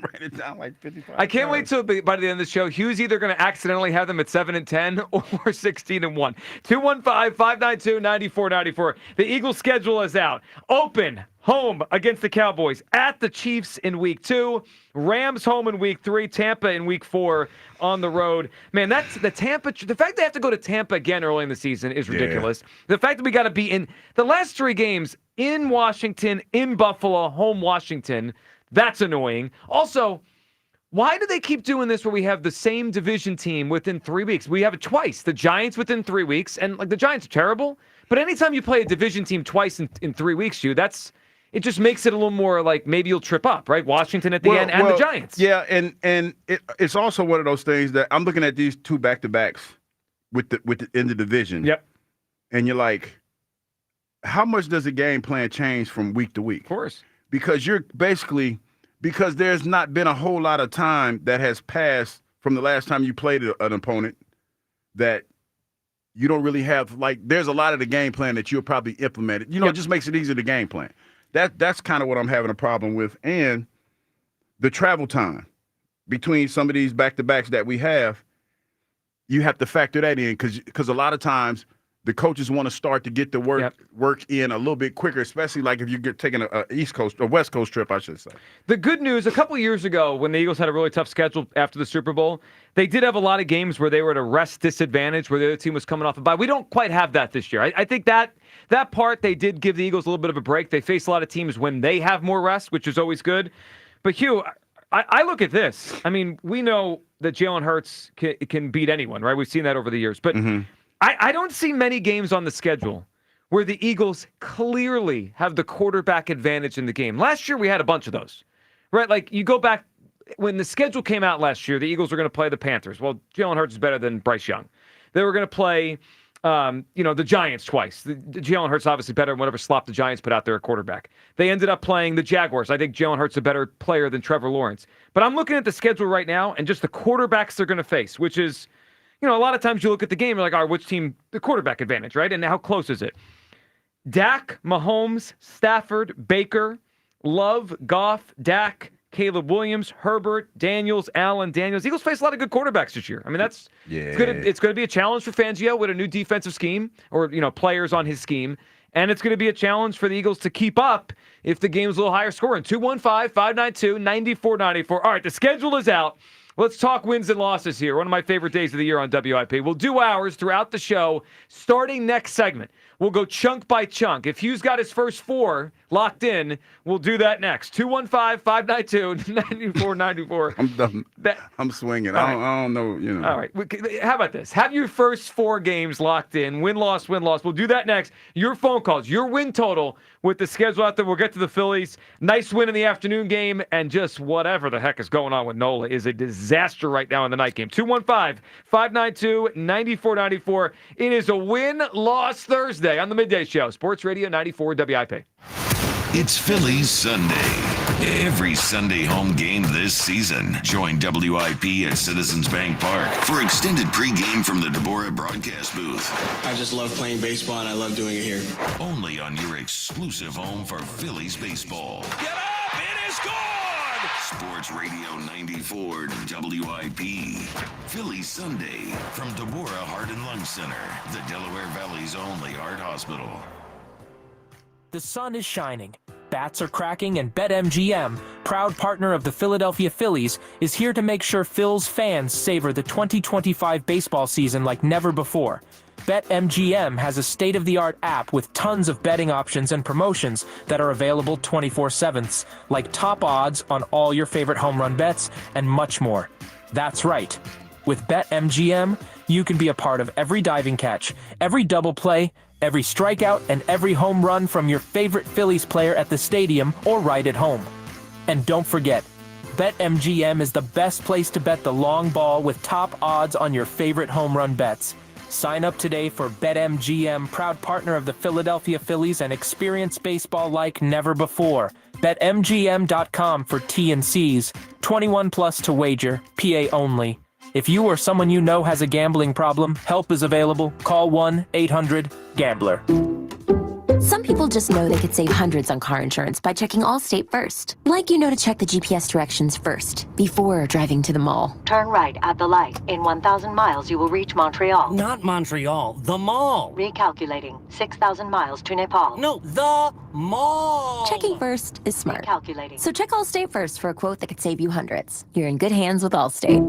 Write it down like 55 I can't wait till by the end of the show. Hugh's either going to accidentally have them at 7-10 or 16-1. 215-592-9494. The Eagles' schedule is out. Open home against the Cowboys, at the Chiefs in week 2, Rams home in week 3, Tampa in week 4 on the road. Man, that's the Tampa. The fact they have to go to Tampa again early in the season is ridiculous. The fact that we got to be in the last 3 games in Washington, in Buffalo, home Washington. That's annoying. Also, why do they keep doing this where we have the same division team within 3 weeks? We have it twice. The Giants within 3 weeks, and the Giants are terrible. But anytime you play a division team twice in 3 weeks, it just makes it a little more like maybe you'll trip up, right? Washington at the end and the Giants. Yeah, and it's also one of those things that I'm looking at these 2 back-to-backs in the division. Yep. And you're like, how much does the game plan change from week to week? Of course. Because because there's not been a whole lot of time that has passed from the last time you played an opponent that you don't really have, there's a lot of the game plan that you'll probably implement. It just makes it easier to game plan. That's kind of what I'm having a problem with. And the travel time between some of these back-to-backs that we have, you have to factor that in because a lot of times the coaches want to start to get the work in a little bit quicker, especially if you're taking a East Coast or West Coast trip, I should say. The good news, a couple years ago when the Eagles had a really tough schedule after the Super Bowl, they did have a lot of games where they were at a rest disadvantage, where the other team was coming off a bye. We don't quite have that this year. I think that part, they did give the Eagles a little bit of a break. They face a lot of teams when they have more rest, which is always good. But Hugh, I look at this. I mean, we know that Jalen Hurts can beat anyone, right? We've seen that over the years. But I don't see many games on the schedule where the Eagles clearly have the quarterback advantage in the game. Last year, we had a bunch of those, right? You go back, when the schedule came out last year, the Eagles were going to play the Panthers. Well, Jalen Hurts is better than Bryce Young. They were going to play, the Giants twice. The Jalen Hurts obviously better than whatever slop the Giants put out there at quarterback. They ended up playing the Jaguars. I think Jalen Hurts is a better player than Trevor Lawrence. But I'm looking at the schedule right now and just the quarterbacks they're going to face, which is, a lot of times you look at the game, you're like, all right, which team, the quarterback advantage, right? And how close is it? Dak, Mahomes, Stafford, Baker, Love, Goff, Dak, Caleb Williams, Herbert, Daniels, Allen, Daniels. Eagles face a lot of good quarterbacks this year. I mean, it's going to be a challenge for Fangio with a new defensive scheme or, players on his scheme. And it's going to be a challenge for the Eagles to keep up if the game's a little higher scoring. 215-592-9494. All right, the schedule is out. Let's talk wins and losses here. One of my favorite days of the year on WIP. We'll do ours throughout the show. Starting next segment, we'll go chunk by chunk. If Hugh's got his first 4 locked in, we'll do that next. 215-592-9494. I'm done. I'm swinging. All I don't know, All right. How about this? Have your first 4 games locked in. Win-loss, win-loss. We'll do that next. Your phone calls, your win total with the schedule out there. We'll get to the Phillies. Nice win in the afternoon game, and just whatever the heck is going on with Nola is a disaster right now in the night game. 215-592-9494. It is a win-loss Thursday on the Midday Show. Sports Radio 94 WIP. It's Phillies Sunday. Every Sunday home game this season. Join WIP at Citizens Bank Park for extended pregame from the Deborah broadcast booth. I just love playing baseball, and I love doing it here. Only on your exclusive home for Phillies baseball. Get up! It is gone! Sports Radio 94 WIP. Phillies Sunday from Deborah Heart and Lung Center, the Delaware Valley's only heart hospital. The sun is shining, bats are cracking, and BetMGM, proud partner of the Philadelphia Phillies, is here to make sure Phil's fans savor the 2025 baseball season like never before. BetMGM has a state-of-the-art app with tons of betting options and promotions that are available 24/7, like top odds on all your favorite home run bets and much more. That's right. With BetMGM, you can be a part of every diving catch, every double play, every strikeout, and every home run from your favorite Phillies player at the stadium or right at home. And don't forget, BetMGM is the best place to bet the long ball with top odds on your favorite home run bets. Sign up today for BetMGM, proud partner of the Philadelphia Phillies, and experience baseball like never before. BetMGM.com for T&Cs. 21 plus to wager. PA only. If you or someone you know has a gambling problem, help is available. Call 1-800-GAMBLER. Some people just know they could save hundreds on car insurance by checking Allstate first. Like to check the GPS directions first, before driving to the mall. Turn right at the light. In 1,000 miles, you will reach Montreal. Not Montreal, the mall. Recalculating. 6,000 miles to Nepal. No, the mall. Checking first is smart. Recalculating. So check Allstate first for a quote that could save you hundreds. You're in good hands with Allstate.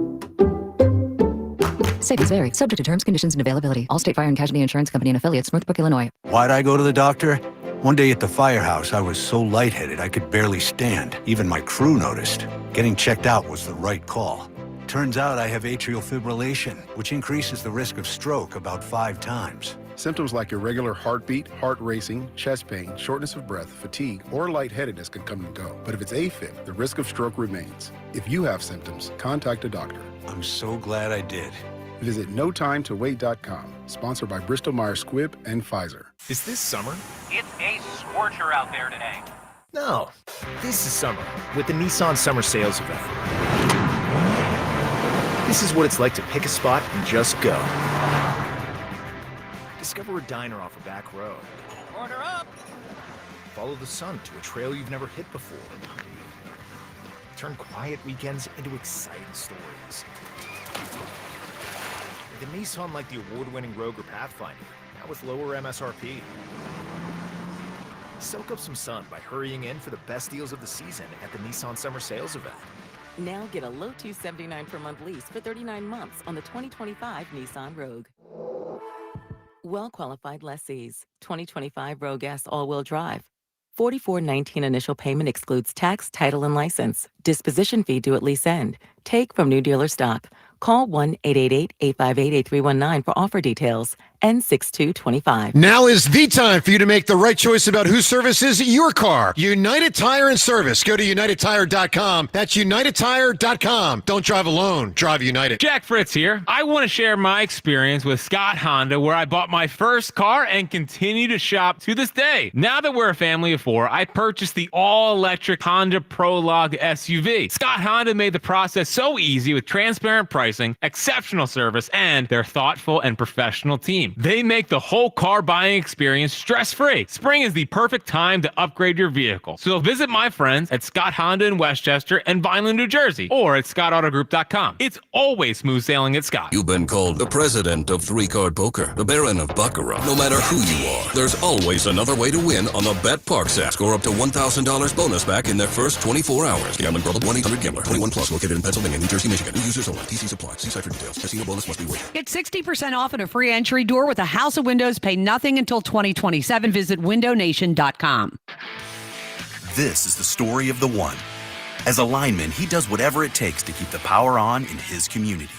Savings vary. Subject to terms, conditions, and availability. Allstate Fire and Casualty Insurance Company and Affiliates, Northbrook, Illinois. Why'd I go to the doctor? One day at the firehouse, I was so lightheaded I could barely stand. Even my crew noticed. Getting checked out was the right call. Turns out I have atrial fibrillation, which increases the risk of stroke about 5 times. Symptoms like irregular heartbeat, heart racing, chest pain, shortness of breath, fatigue, or lightheadedness can come and go. But if it's AFib, the risk of stroke remains. If you have symptoms, contact a doctor. I'm so glad I did. Visit NoTimeToWait.com. Sponsored by Bristol-Myers Squibb and Pfizer. Is this summer? It's a scorcher out there today. No. This is summer with the Nissan Summer Sales Event. This is what it's like to pick a spot and just go. Discover a diner off a back road. Order up! Follow the sun to a trail you've never hit before. Turn quiet weekends into exciting stories. The Nissan like the award-winning Rogue or Pathfinder, now with lower MSRP. Soak up some sun by hurrying in for the best deals of the season at the Nissan Summer Sales Event. Now get a low $279 per month lease for 39 months on the 2025 Nissan Rogue. Well-qualified lessees. 2025 Rogue S all-wheel drive. $44.19 initial payment excludes tax, title, and license. Disposition fee due at lease end. Take from new dealer stock. Call 1-888-858-8319 for offer details. N6225. Now is the time for you to make the right choice about who services your car. United Tire and Service. Go to UnitedTire.com. That's UnitedTire.com. Don't drive alone. Drive United. Jack Fritz here. I want to share my experience with Scott Honda, where I bought my first car and continue to shop to this day. Now that we're a family of 4, I purchased the all-electric Honda Prologue SUV. Scott Honda made the process so easy with transparent pricing, exceptional service, and their thoughtful and professional team. team. They make the whole car buying experience stress-free. Spring is the perfect time to upgrade your vehicle. So visit my friends at Scott Honda in Westchester and Vineland, New Jersey, or at scottautogroup.com. It's always smooth sailing at Scott. You've been called the president of three-card poker, the baron of baccarat. No matter who you are, there's always another way to win on the Bet Parks app. Score up to $1,000 bonus back in their first 24 hours. Gambling problem? 1-800-GAMBLER. 21 plus. Located in Pennsylvania, New Jersey, Michigan. New users only. TC Supply. See site for details. Casino bonus must be waived. Get 60% off and a free entry door with a house of windows. Pay nothing until 2027. Visit windownation.com. This is the story of the one. As a lineman, he does whatever it takes to keep the power on in his community.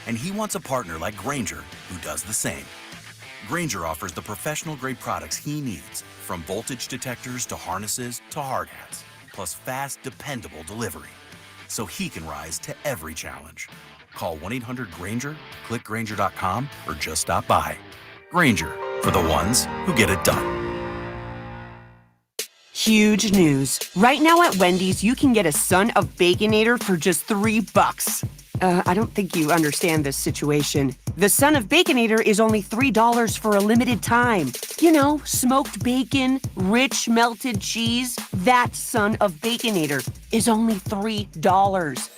And he wants a partner like Grainger who does the same. Grainger offers the professional-grade products he needs, from voltage detectors to harnesses to hard hats, plus fast, dependable delivery, so he can rise to every challenge. Call 1-800-GRAINGER, click Grainger.com, or just stop by. Grainger, for the ones who get it done. Huge news. Right now at Wendy's, you can get a Son of Baconator for just $3. I don't think you understand this situation. The Son of Baconator is only $3 for a limited time. You know, smoked bacon, rich melted cheese. That Son of Baconator is only $3.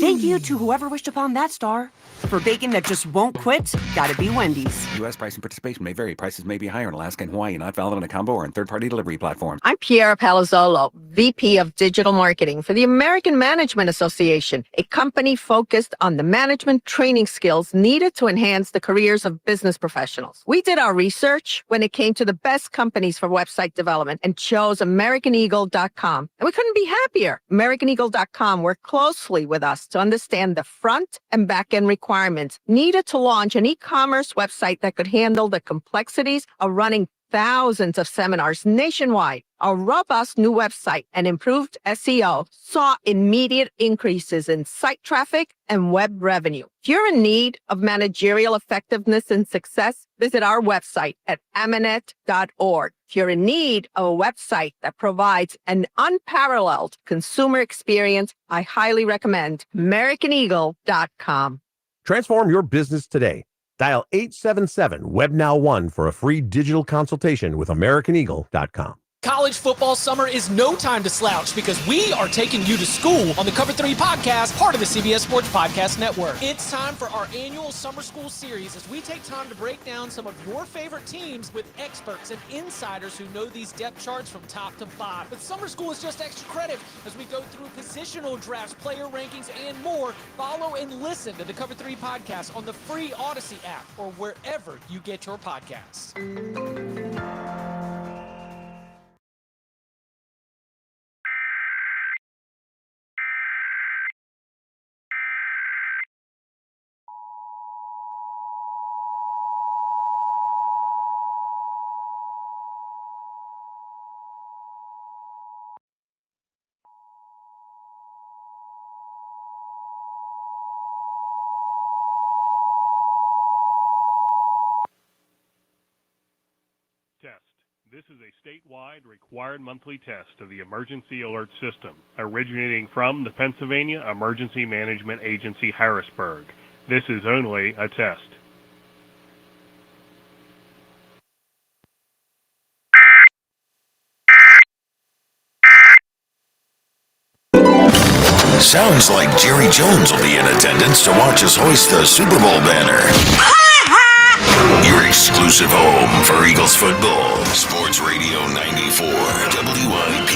Thank you to whoever wished upon that star. For bacon that just won't quit, gotta be Wendy's. U.S. price and participation may vary. Prices may be higher in Alaska and Hawaii, not valid on a combo or on third-party delivery platform. I'm Piera Palazzolo, VP of Digital Marketing for the American Management Association, a company focused on the management training skills needed to enhance the careers of business professionals. We did our research when it came to the best companies for website development and chose AmericanEagle.com. And we couldn't be happier. AmericanEagle.com worked closely with us to understand the front and back-end requirements needed to launch an e-commerce website that could handle the complexities of running thousands of seminars nationwide. Our robust new website and improved SEO saw immediate increases in site traffic and web revenue. If you're in need of managerial effectiveness and success, visit our website at amanet.org. If you're in need of a website that provides an unparalleled consumer experience, I highly recommend AmericanEagle.com. Transform your business today. Dial 877-WebNow1 for a free digital consultation with AmericanEagle.com. College football summer is no time to slouch because we are taking you to school on the Cover 3 podcast, part of the CBS Sports Podcast Network. It's time for our annual summer school series as we take time to break down some of your favorite teams with experts and insiders who know these depth charts from top to bottom. But summer school is just extra credit as we go through positional drafts, player rankings, and more. Follow and listen to the Cover 3 podcast on the free Odyssey app or wherever you get your podcasts. This is a statewide required monthly test of the Emergency Alert System, originating from the Pennsylvania Emergency Management Agency, Harrisburg. This is only a test. Sounds like Jerry Jones will be in attendance to watch us hoist the Super Bowl banner. Your exclusive home for Eagles football. Sports Radio 94 WIP.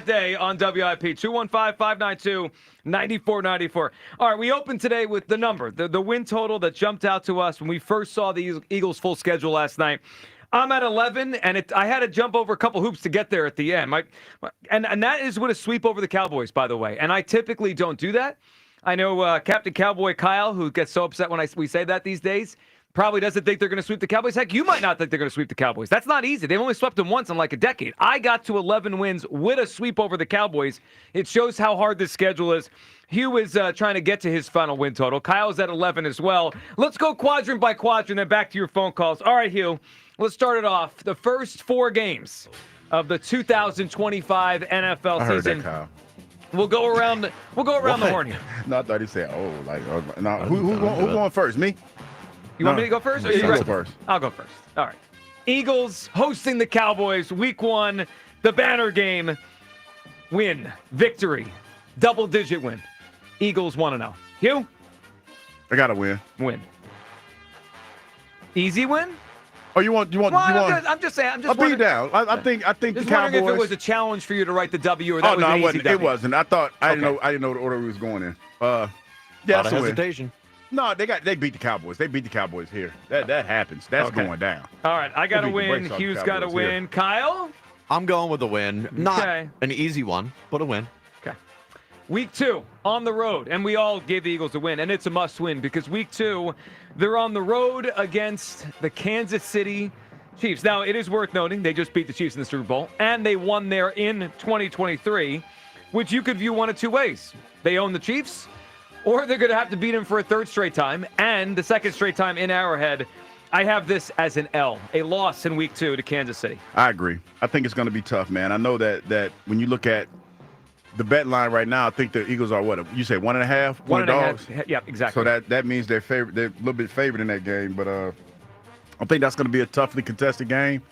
Day on WIP, 215-592-9494. All right, we opened today with the number, the win total that jumped out to us when we first saw the Eagles' full schedule last night. I'm at 11, and I had to jump over a couple hoops to get there at the end. And that is with a sweep over the Cowboys, by the way. And I typically don't do that. I know Captain Cowboy Kyle, who gets so upset when we say that these days, probably doesn't think they're going to sweep the Cowboys. Heck, you might not think they're going to sweep the Cowboys. That's not easy. They've only swept them once in like a decade. I got to 11 wins with a sweep over the Cowboys. It shows how hard this schedule is. Hugh is trying to get to his final win total. Kyle's at 11 as well. Let's go quadrant by quadrant, then back to your phone calls. All right, Hugh, let's start it off. The first 4 games of the 2025 NFL I heard season. That, Kyle. We'll go around the horn here. No, I thought he said, no. Who's going first? Me? You want me to go first? Or you I'll ready? go first. I'll go first. All right. Eagles hosting the Cowboys, week 1, the banner game. Win. Victory. Double-digit win. Eagles 1-0. Hugh? I got to win. Win. Easy win? Oh, you want? I'm just saying. I'll be down. I think just the Cowboys. wondering if it was a challenge for you to write the W or that was an easy W. It wasn't. I didn't know the order we was going in. Yeah, that's a hesitation. No, they beat the Cowboys. They beat the Cowboys here. That happens. That's going down. All right, I got to win. Hugh's got to win. Here. Kyle? I'm going with a win. Not an easy one, but a win. Okay. Week 2 on the road, and we all gave the Eagles a win, and it's a must-win because week 2, they're on the road against the Kansas City Chiefs. Now, it is worth noting they just beat the Chiefs in the Super Bowl, and they won there in 2023, which you could view one of two ways. They own the Chiefs, or they're going to have to beat them for a third straight time, and the second straight time in Arrowhead. I have this as an L, a loss in week 2 to Kansas City. I agree. I think it's going to be tough, man. I know that when you look at the bet line right now, I think the Eagles are what? You say 1.5? 1.5. Yeah, exactly. So that means they're favored. They're a little bit favored in that game, but I think that's going to be a toughly contested game.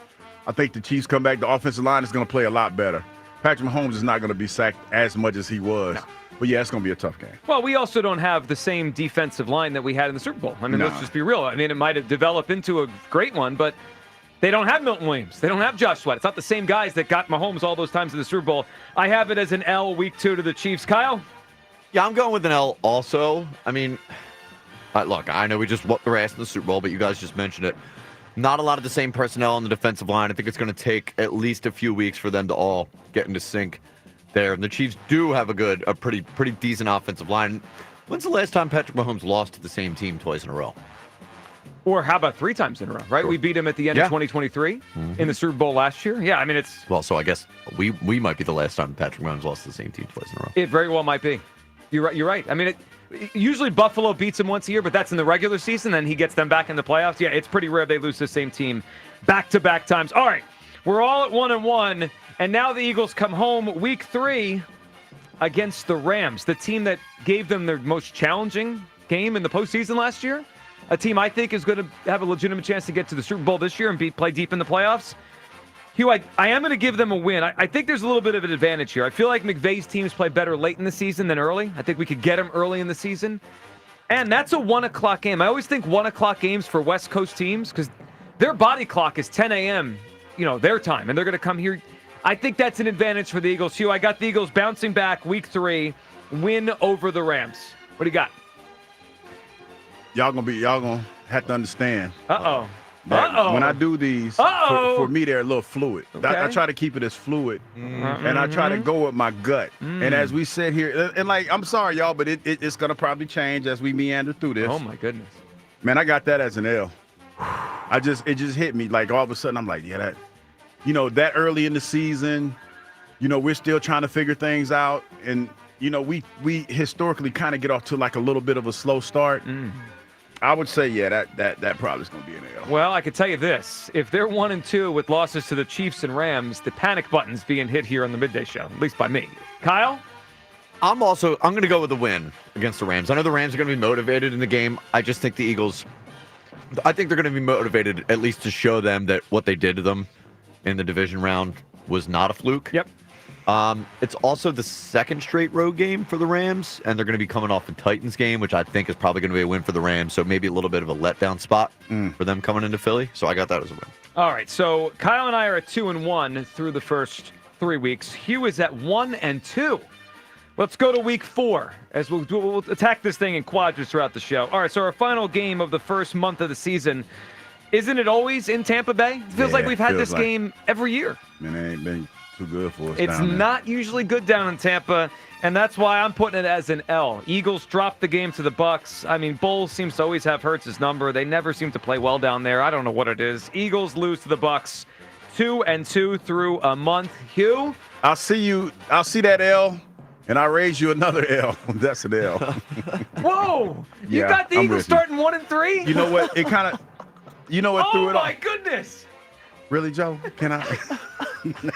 I think the Chiefs come back. The offensive line is going to play a lot better. Patrick Mahomes is not going to be sacked as much as he was. No. But yeah, it's going to be a tough game. Well, we also don't have the same defensive line that we had in the Super Bowl. I mean, let's just be real. I mean, it might have developed into a great one, but they don't have Milton Williams. They don't have Josh Sweat. It's not the same guys that got Mahomes all those times in the Super Bowl. I have it as an L week 2 to the Chiefs. Kyle? Yeah, I'm going with an L also. I mean, look, I know we just whooped their ass in the Super Bowl, but you guys just mentioned it. Not a lot of the same personnel on the defensive line. I think it's going to take at least a few weeks for them to all get into sync there. And the Chiefs do have a pretty decent offensive line. When's the last time Patrick Mahomes lost to the same team twice in a row? Or how about 3 times in a row, right? Sure. We beat him at the end of 2023 in the Super Bowl last year. Yeah, I mean, it's... Well, so I guess we might be the last time Patrick Mahomes lost to the same team twice in a row. It very well might be. You're right. I mean, usually Buffalo beats him once a year, but that's in the regular season, then he gets them back in the playoffs. Yeah, it's pretty rare they lose to the same team back-to-back times. All right, we're all at 1-1, and now the Eagles come home week 3 against the Rams, the team that gave them their most challenging game in the postseason last year. A team I think is going to have a legitimate chance to get to the Super Bowl this year and play deep in the playoffs. Hugh, I am going to give them a win. I think there's a little bit of an advantage here. I feel like McVay's teams play better late in the season than early. I think we could get them early in the season. And that's a 1 o'clock game. I always think 1 o'clock games for West Coast teams because their body clock is 10 a.m., their time, and they're going to come here. I think that's an advantage for the Eagles. Hugh, I got the Eagles bouncing back week 3, win over the Rams. What do you got? Y'all gonna have to understand. Uh-oh. When I do these, for me, they're a little fluid. Okay. I try to keep it as fluid, and I try to go with my gut. And as we sit here, and I'm sorry, y'all, but it's going to probably change as we meander through this. Oh, my goodness. Man, I got that as an L. It just hit me. Like, all of a sudden, I'm like, yeah, that early in the season, we're still trying to figure things out. And, we historically kind of get off to like a little bit of a slow start. I would say, yeah, that probably is going to be an L. Well, I could tell you this. If they're 1-2 with losses to the Chiefs and Rams, the panic button's being hit here on the Midday Show, at least by me. Kyle? I'm going to go with a win against the Rams. I know the Rams are going to be motivated in the game. I just think the Eagles, I think they're going to be motivated at least to show them that what they did to them in the division round was not a fluke. Yep. It's also the second straight road game for the Rams, and they're going to be coming off the Titans game, which I think is probably going to be a win for the Rams. So maybe a little bit of a letdown spot for them coming into Philly. So I got that as a win. All right. So Kyle and I are at 2-1 through the first 3 weeks. Hugh is at 1-2. Let's go to week 4 as we'll attack this thing in quadrants throughout the show. All right. So our final game of the first month of the season. Isn't it always in Tampa Bay? It feels like we've had this game every year. Man, it ain't been too good for us. It's down there. not usually good down in Tampa, and that's why I'm putting it as an L. Eagles dropped the game to the Bucks. I mean, Bulls seems to always have Hurts' number. They never seem to play well down there. I don't know what it is. Eagles lose to the Bucks 2-2 through a month. Hugh? I'll see that L, and I'll raise you another L. That's an L. Whoa! You Yeah, got the I'm Eagles with you. starting 1-3? You know what? It kind of, you know what threw it Oh, off? my goodness! Really, Joe? Can I? No.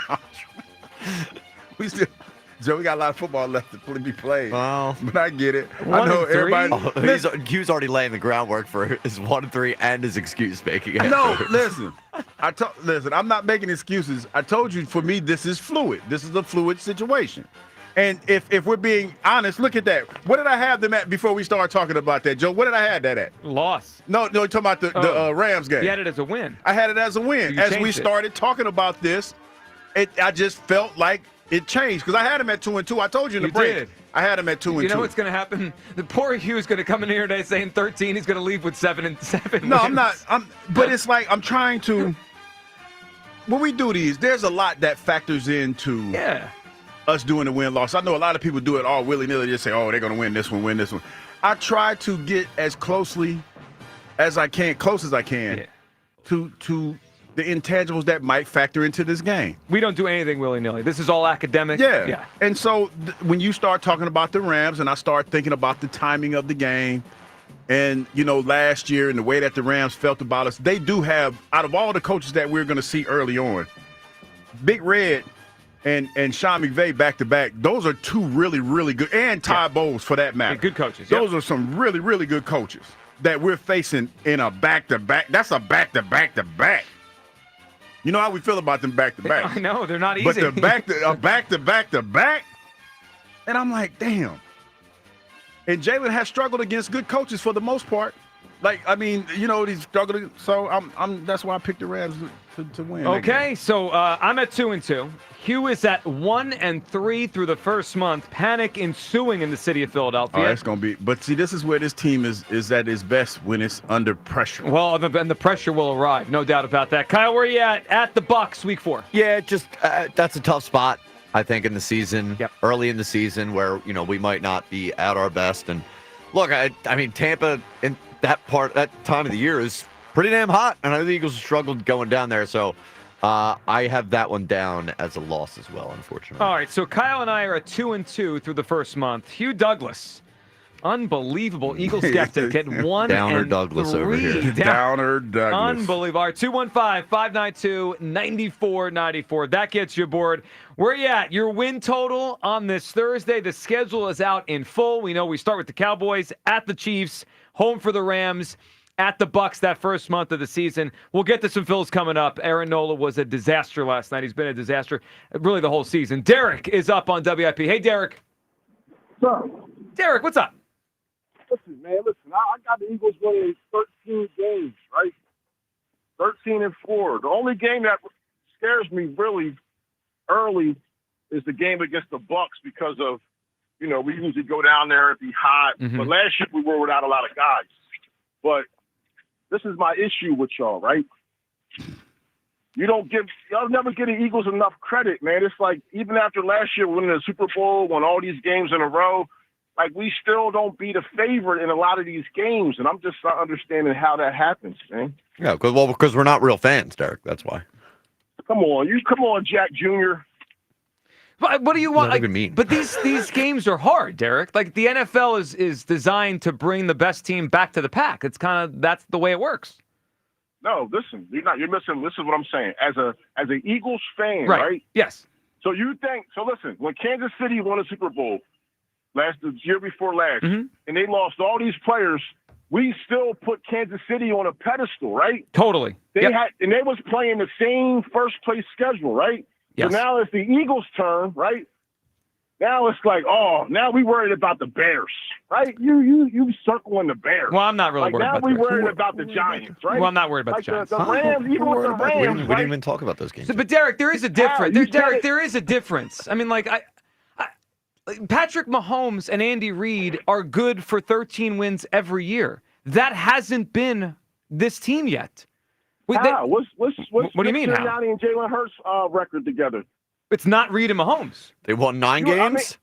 Joe, we got a lot of football left to be played. Wow. But I get it. I know 1-3? everybody. Hugh's already laying the groundwork for his 1-3 and his excuse making. No, afterwards. listen. I'm not making excuses. I told you, for me, this is fluid. This is a fluid situation. And if we're being honest, look at that. What did I have them at before we start talking about that, Joe? What did I have that at? Loss. No, you're talking about the Rams game. You had it as a win. I had it as a win. You As we changed it. started talking about this, I just felt like it changed because I had him at 2-2. I told you in the break. Did. I had him at 2-2. You know what's going to happen? The poor Hugh's going to come in here today saying 13. He's going to leave with 7-7. No, I'm wins. not. But it's like I'm trying to. When we do these, there's a lot that factors into us doing the win-loss. I know a lot of people do it all willy-nilly. Just say, oh, they're going to win this one, win this one. I try to get as close as I can to the intangibles that might factor into this game. We don't do anything willy-nilly. This is all academic. Yeah. And so when you start talking about the Rams and I start thinking about the timing of the game and, last year and the way that the Rams felt about us, they do have, out of all the coaches that we're going to see early on, Big Red and Sean McVay back-to-back, those are two really, really good, and Ty Bowles for that matter. Yeah, good coaches. Those are some really, really good coaches that we're facing in a back-to-back. That's a back-to-back-to-back. You know how we feel about them back-to-back. I know, they're not easy. But the back-to-back-to-back, and I'm like, damn. And Jalen has struggled against good coaches for the most part. He's struggled. So that's why I picked the Rams to win. Okay, so I'm at 2-2. Hugh is at 1-3 through the first month. Panic ensuing in the city of Philadelphia. Oh, it's gonna be. But see, this is where this team is at its best when it's under pressure. Well, and the pressure will arrive, no doubt about that. Kyle, where are you at the Bucks, week 4? Yeah, just that's a tough spot, I think, in the season, early in the season where, we might not be at our best. And look, I mean, Tampa in that time of the year is pretty damn hot. And I think the Eagles struggled going down there. So I have that one down as a loss as well, unfortunately. All right, so Kyle and I are at 2-2 through the first month. Hugh Douglas, unbelievable Eagle skeptic, at 1-3. Downer Douglas over here. Downer Douglas. Unbelievable. All right, 215-592-9494. That gets you aboard. Where you at? Your win total on this Thursday. The schedule is out in full. We know we start with the Cowboys, at the Chiefs, home for the Rams, at the Bucks that first month of the season. We'll get to some Phils coming up. Aaron Nola was a disaster last night. He's been a disaster really the whole season. Derek is up on WIP. Hey, Derek. What's up? Derek, what's up? Listen, I got the Eagles winning 13 games, right? 13-4. The only game that scares me really early is the game against the Bucks because of, we usually go down there and be hot. Mm-hmm. But last year we were without a lot of guys. But this is my issue with y'all, right? Y'all never give the Eagles enough credit, man. It's like, even after last year winning the Super Bowl, won all these games in a row, like, we still don't beat a favorite in a lot of these games. And I'm just not understanding how that happens, man. Yeah, because we're not real fans, Derek. That's why. Come on, Jack Jr. What do you want? What do you mean? But these games are hard, Derek. Like, the NFL is designed to bring the best team back to the pack. It's that's the way it works. No, listen, you're missing. This is what I'm saying. As an Eagles fan, right? Yes. So listen, when Kansas City won a Super Bowl the year before last, and they lost all these players, we still put Kansas City on a pedestal, right? Totally. They was playing the same first place schedule, right? Yes. So now it's the Eagles' turn, right? Now it's like, now we worried about the Bears, right? You circling the Bears. Well, I'm not really worried about the Bears. Now we worried about the Giants, right? Well, I'm not worried about the Giants. The Rams, even with the Rams, we didn't even talk about those games. But Derek, there is a difference. There is a difference. I mean, Patrick Mahomes and Andy Reid are good for 13 wins every year. That hasn't been this team yet. How? What's what do you mean, how? Sirianni and Jalen Hurts record together? It's not Reed and Mahomes. They won 9 games.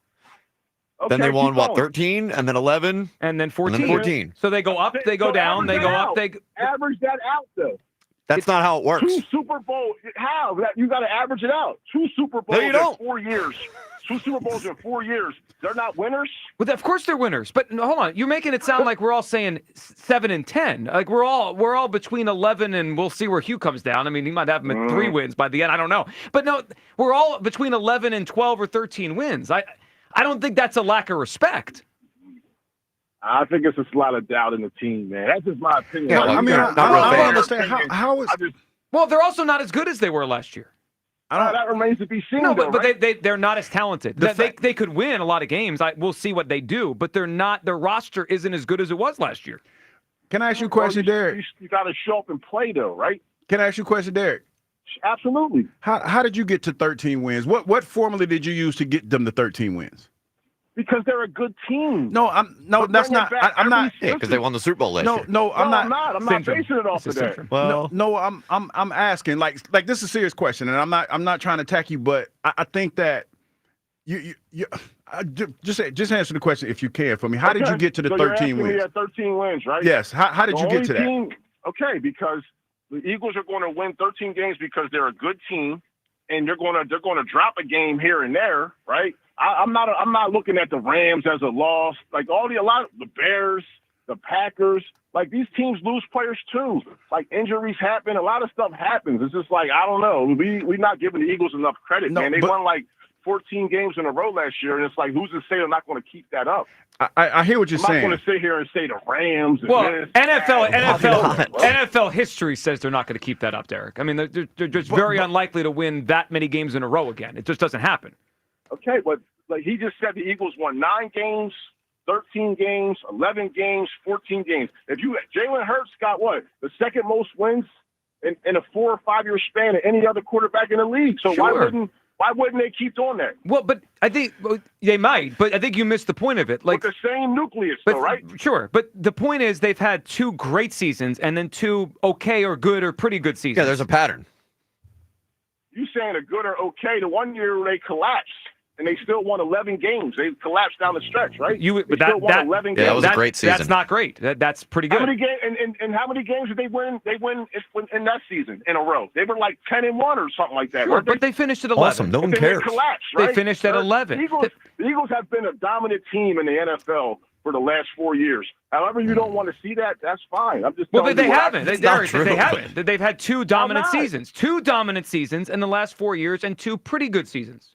Then they won, 13, and then 11, and then 14. And then 14. So they go up, they go down, they go up, they average that out, though. That's not how it works. 2 Super Bowl. How? You got to average it out. 2 Super Bowls No, you don't. in 4 years. 2 Super Bowls in 4 years. They're not winners? Well, of course they're winners. But no, hold on, you're making it sound like we're all saying 7 and 10. Like we're all between 11 and we'll see where Hugh comes down. I mean, he might have them at 3 wins by the end. I don't know. But no, we're all between 11 and 12 or 13 wins. I don't think that's a lack of respect. I think it's a lot of doubt in the team, man. That's just my opinion. Yeah, I mean, I don't understand how is. Well, they're also not as good as they were last year. That remains to be seen. No, though, but right? they're not as talented. They could win a lot of games. We'll see what they do, but they're not. Their roster isn't as good as it was last year. Can I ask you a question, Derek? You got to show up and play, though, right? Can I ask you a question, Derek? Absolutely. How did you get to 13 wins? What formula did you use to get them to 13 wins? Because they're a good team. That's not. I'm not. Because they won the Super Bowl last year. I'm not. I'm not basing it off of that. Well, I'm asking like this is a serious question, and I'm not trying to attack you, but I think that you just answer the question if you can for me. How did you get to the 13 wins? You had 13 wins, right? Yes. How did you get to that? Okay, because the Eagles are going to win 13 games because they're a good team, and they're going to drop a game here and there, right? I'm not looking at the Rams as a loss. Like the Bears, the Packers, like these teams lose players too. Like injuries happen, a lot of stuff happens. It's just like I don't know. We're not giving the Eagles enough credit, man. They won like 14 games in a row last year, and it's like who's to say they're not going to keep that up? I hear what you're saying. I'm not going to sit here and say the Rams. NFL history says they're not going to keep that up, Derek. I mean, they're just very unlikely to win that many games in a row again. It just doesn't happen. Okay, but like he just said, the Eagles won 9 games, 13 games, 11 games, 14 games. Jalen Hurts got what? The second most wins in a 4 or 5 year span of any other quarterback in the league. So Sure. why wouldn't they keep doing that? Well, but I think they might. But I think you missed the point of it. Like with the same nucleus, though, right? Sure, but the point is they've had 2 great seasons and then 2 okay or good or pretty good seasons. Yeah, there's a pattern. You saying a good or okay? The 1 year they collapsed. And they still won 11 games. They collapsed down the stretch, right? that was a great season. That's not great. That's pretty good. How many games? And how many games did they win? They win in that season in a row. They were like 10-1 or something like that. Sure, but they finished at 11. Awesome. No one cares. They collapsed, right? They finished at 11. The Eagles have been a dominant team in the NFL for the last 4 years. However, you don't want to see that, that's fine. I'm just but they haven't. They haven't. They've had 2 dominant seasons. 2 dominant seasons in the last 4 years and 2 pretty good seasons.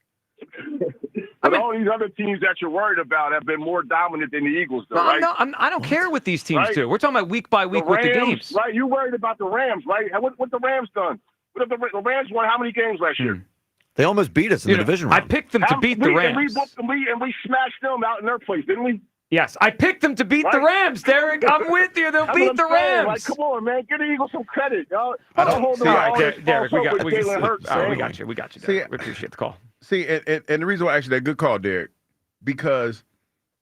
All these other teams that you're worried about have been more dominant than the Eagles, though, right? I don't care what these teams do. We're talking about week by week with the games. Right? You're worried about the Rams, right? What the Rams done? What have the Rams won how many games last year? They almost beat us in the division round. I picked them to beat the Rams. And we smashed them out in their place, didn't we? Yes, I picked them to beat the Rams, Derek. I'm with you. They'll beat the Rams. Like, come on, man. Give the Eagles some credit, y'all. Derek, we got you. We got you, Derek. We appreciate the call. See, and the reason why actually that good call, Derek, because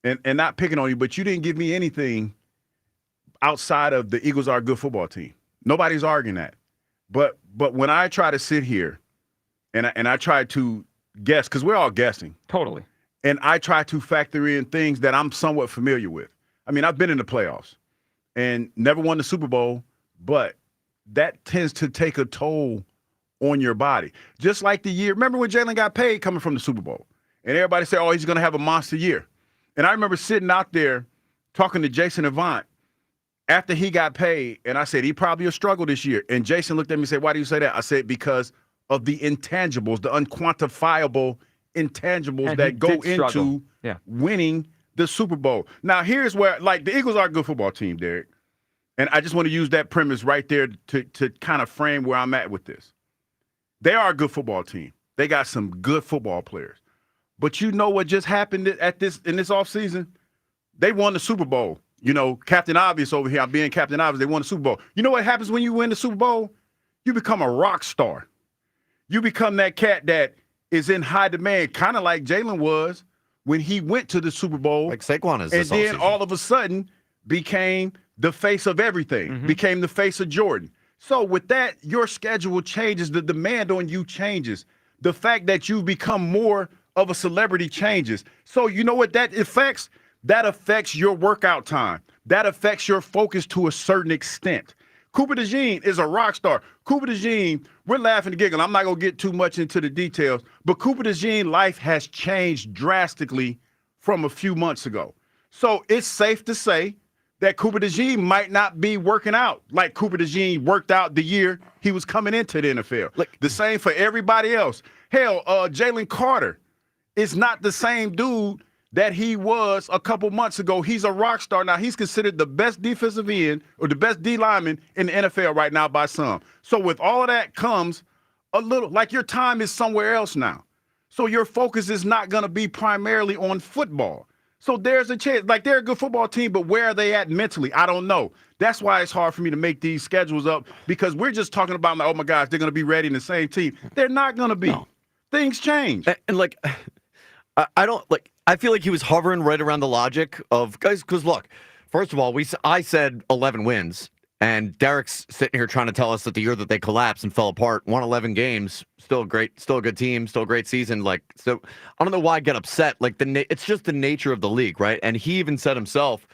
and not picking on you, but you didn't give me anything outside of the Eagles are a good football team. Nobody's arguing that. But when I try to sit here and I try to guess, because we're all guessing. Totally. And I try to factor in things that I'm somewhat familiar with. I mean, I've been in the playoffs and never won the Super Bowl, but that tends to take a toll on your body. Just like the year, remember when Jalen got paid coming from the Super Bowl? And everybody said, oh, he's going to have a monster year. And I remember sitting out there talking to Jason Avant after he got paid, and I said, he probably will struggle this year. And Jason looked at me and said, why do you say that? I said, because of the intangibles, the unquantifiable intangibles that go into winning the Super Bowl. Now, here's where, like, the Eagles are a good football team, Derek. And I just want to use that premise right there to kind of frame where I'm at with this. They are a good football team. They got some good football players. But you know what just happened in this offseason? They won the Super Bowl. You know, Captain Obvious over here. I'm being Captain Obvious. They won the Super Bowl. You know what happens when you win the Super Bowl? You become a rock star. You become that cat that is in high demand, kind of like Jalen was when he went to the Super Bowl. Like Saquon is and this then offseason. all of a sudden became the face of everything, became the face of Jordan. So with that, your schedule changes. The demand on you changes. The fact that you become more of a celebrity changes. So you know what that affects? That affects your workout time. That affects your focus to a certain extent. Cooper DeJean is a rock star. Cooper DeJean, we're laughing and giggling. I'm not going to get too much into the details, but Cooper DeJean life has changed drastically from a few months ago. So it's safe to say that Cooper DeJean might not be working out like Cooper DeJean worked out the year he was coming into the NFL. The same for everybody else. Hell, Jalen Carter is not the same dude that he was a couple months ago. He's a rock star now. He's considered the best defensive end or the best D lineman in the NFL right now by some. So with all of that comes a little, like your time is somewhere else now. So your focus is not going to be primarily on football. So there's a chance, like they're a good football team, but where are they at mentally? I don't know. That's why it's hard for me to make these schedules up, because we're just talking about, like, oh my gosh, they're going to be ready in the same team. They're not going to be. No. Things change. And like, I feel like he was hovering right around the logic of guys. Because look, first of all, I said 11 wins, and Derek's sitting here trying to tell us that the year that they collapsed and fell apart, won 11 games, still great, still a good team, still a great season. Like, so I don't know why I get upset. Like it's just the nature of the league, right? And he even said himself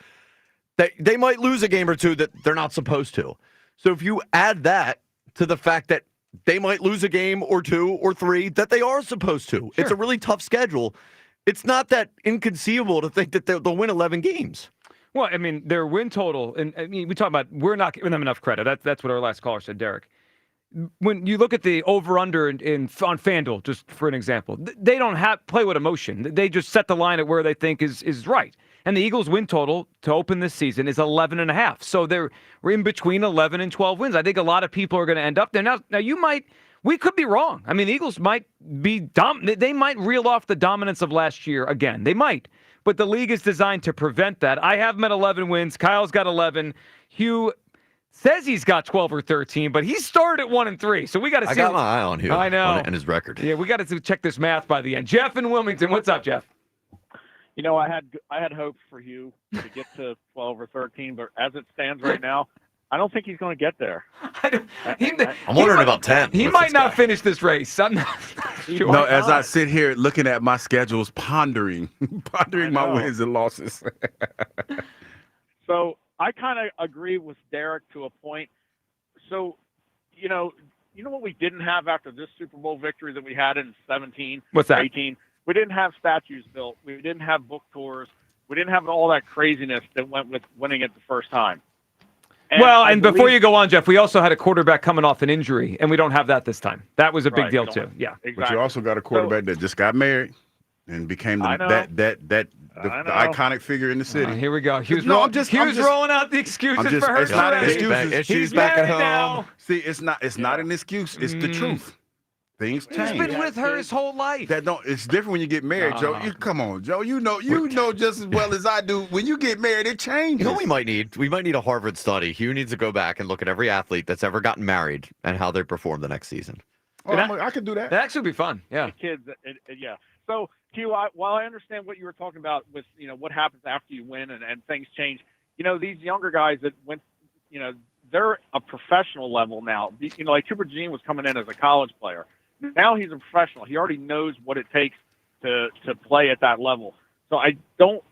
that they might lose a game or two that they're not supposed to. So if you add that to the fact that they might lose a game or two or three that they are supposed to, It's a really tough schedule. It's not that inconceivable to think that they'll win 11 games. Well, I mean, their win total, and I mean, we talk about we're not giving them enough credit. That's what our last caller said, Derek. When you look at the over/under on FanDuel, just for an example, they don't play with emotion. They just set the line at where they think is right. And the Eagles' win total to open this season is 11.5. So we're in between 11 and 12 wins. I think a lot of people are going to end up there. Now we could be wrong. I mean, the Eagles might be they might reel off the dominance of last year again. They might. But the league is designed to prevent that. I have them at 11 wins. Kyle's got 11. Hugh says he's got 12 or 13, but he started at 1-3. So we got to see. I got my eye on Hugh. I know. And his record. Yeah, we got to check this math by the end. Jeff in Wilmington. What's up, Jeff? You know, I had hopes for Hugh to get to 12 or 13, but as it stands right now, I don't think he's going to get there. I'm wondering about 10. He might not finish this race. I'm not sure. No, as I sit here looking at my schedules, pondering my wins and losses. So I kind of agree with Derek to a point. So, you know what we didn't have after this Super Bowl victory that we had in 17, What's that? 18? We didn't have statues built. We didn't have book tours. We didn't have all that craziness that went with winning it the first time. And before you go on, Jeff, we also had a quarterback coming off an injury, and we don't have that this time. That was a big deal too. Yeah, exactly. But you also got a quarterback that just got married and became the iconic figure in the city. Here we go. Hughes rolling out the excuses for her. It's not an excuse. She's back at home. Now. See, it's not an excuse. It's the truth. Things change. He's been with her his whole life. It's different when you get married, Joe. Come on, Joe. You know just as well as I do. When you get married, it changes. You know what we might need? We might need a Harvard study. Hugh needs to go back and look at every athlete that's ever gotten married and how they perform the next season. Oh, I could do that. That actually would be fun. Yeah. The kids, yeah. So, Hugh, while I understand what you were talking about with, what happens after you win and things change, these younger guys that went, they're a professional level now. Like Cooper DeJean was coming in as a college player. Now he's a professional. He already knows what it takes to play at that level. So I don't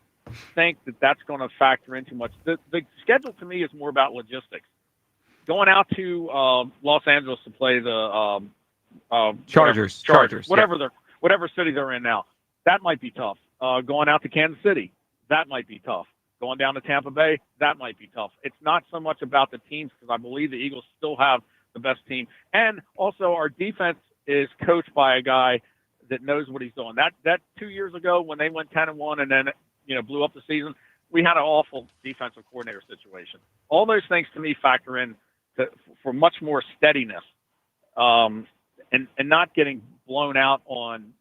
think that's going to factor in too much. The schedule to me is more about logistics. Going out to Los Angeles to play the Chargers, whatever city they're in now, that might be tough. Going out to Kansas City, that might be tough. Going down to Tampa Bay, that might be tough. It's not so much about the teams, because I believe the Eagles still have the best team. And also our defense is coached by a guy that knows what he's doing. That 2 years ago when they went 10-1 and then blew up the season, we had an awful defensive coordinator situation. All those things to me factor in for much more steadiness, and not getting blown out on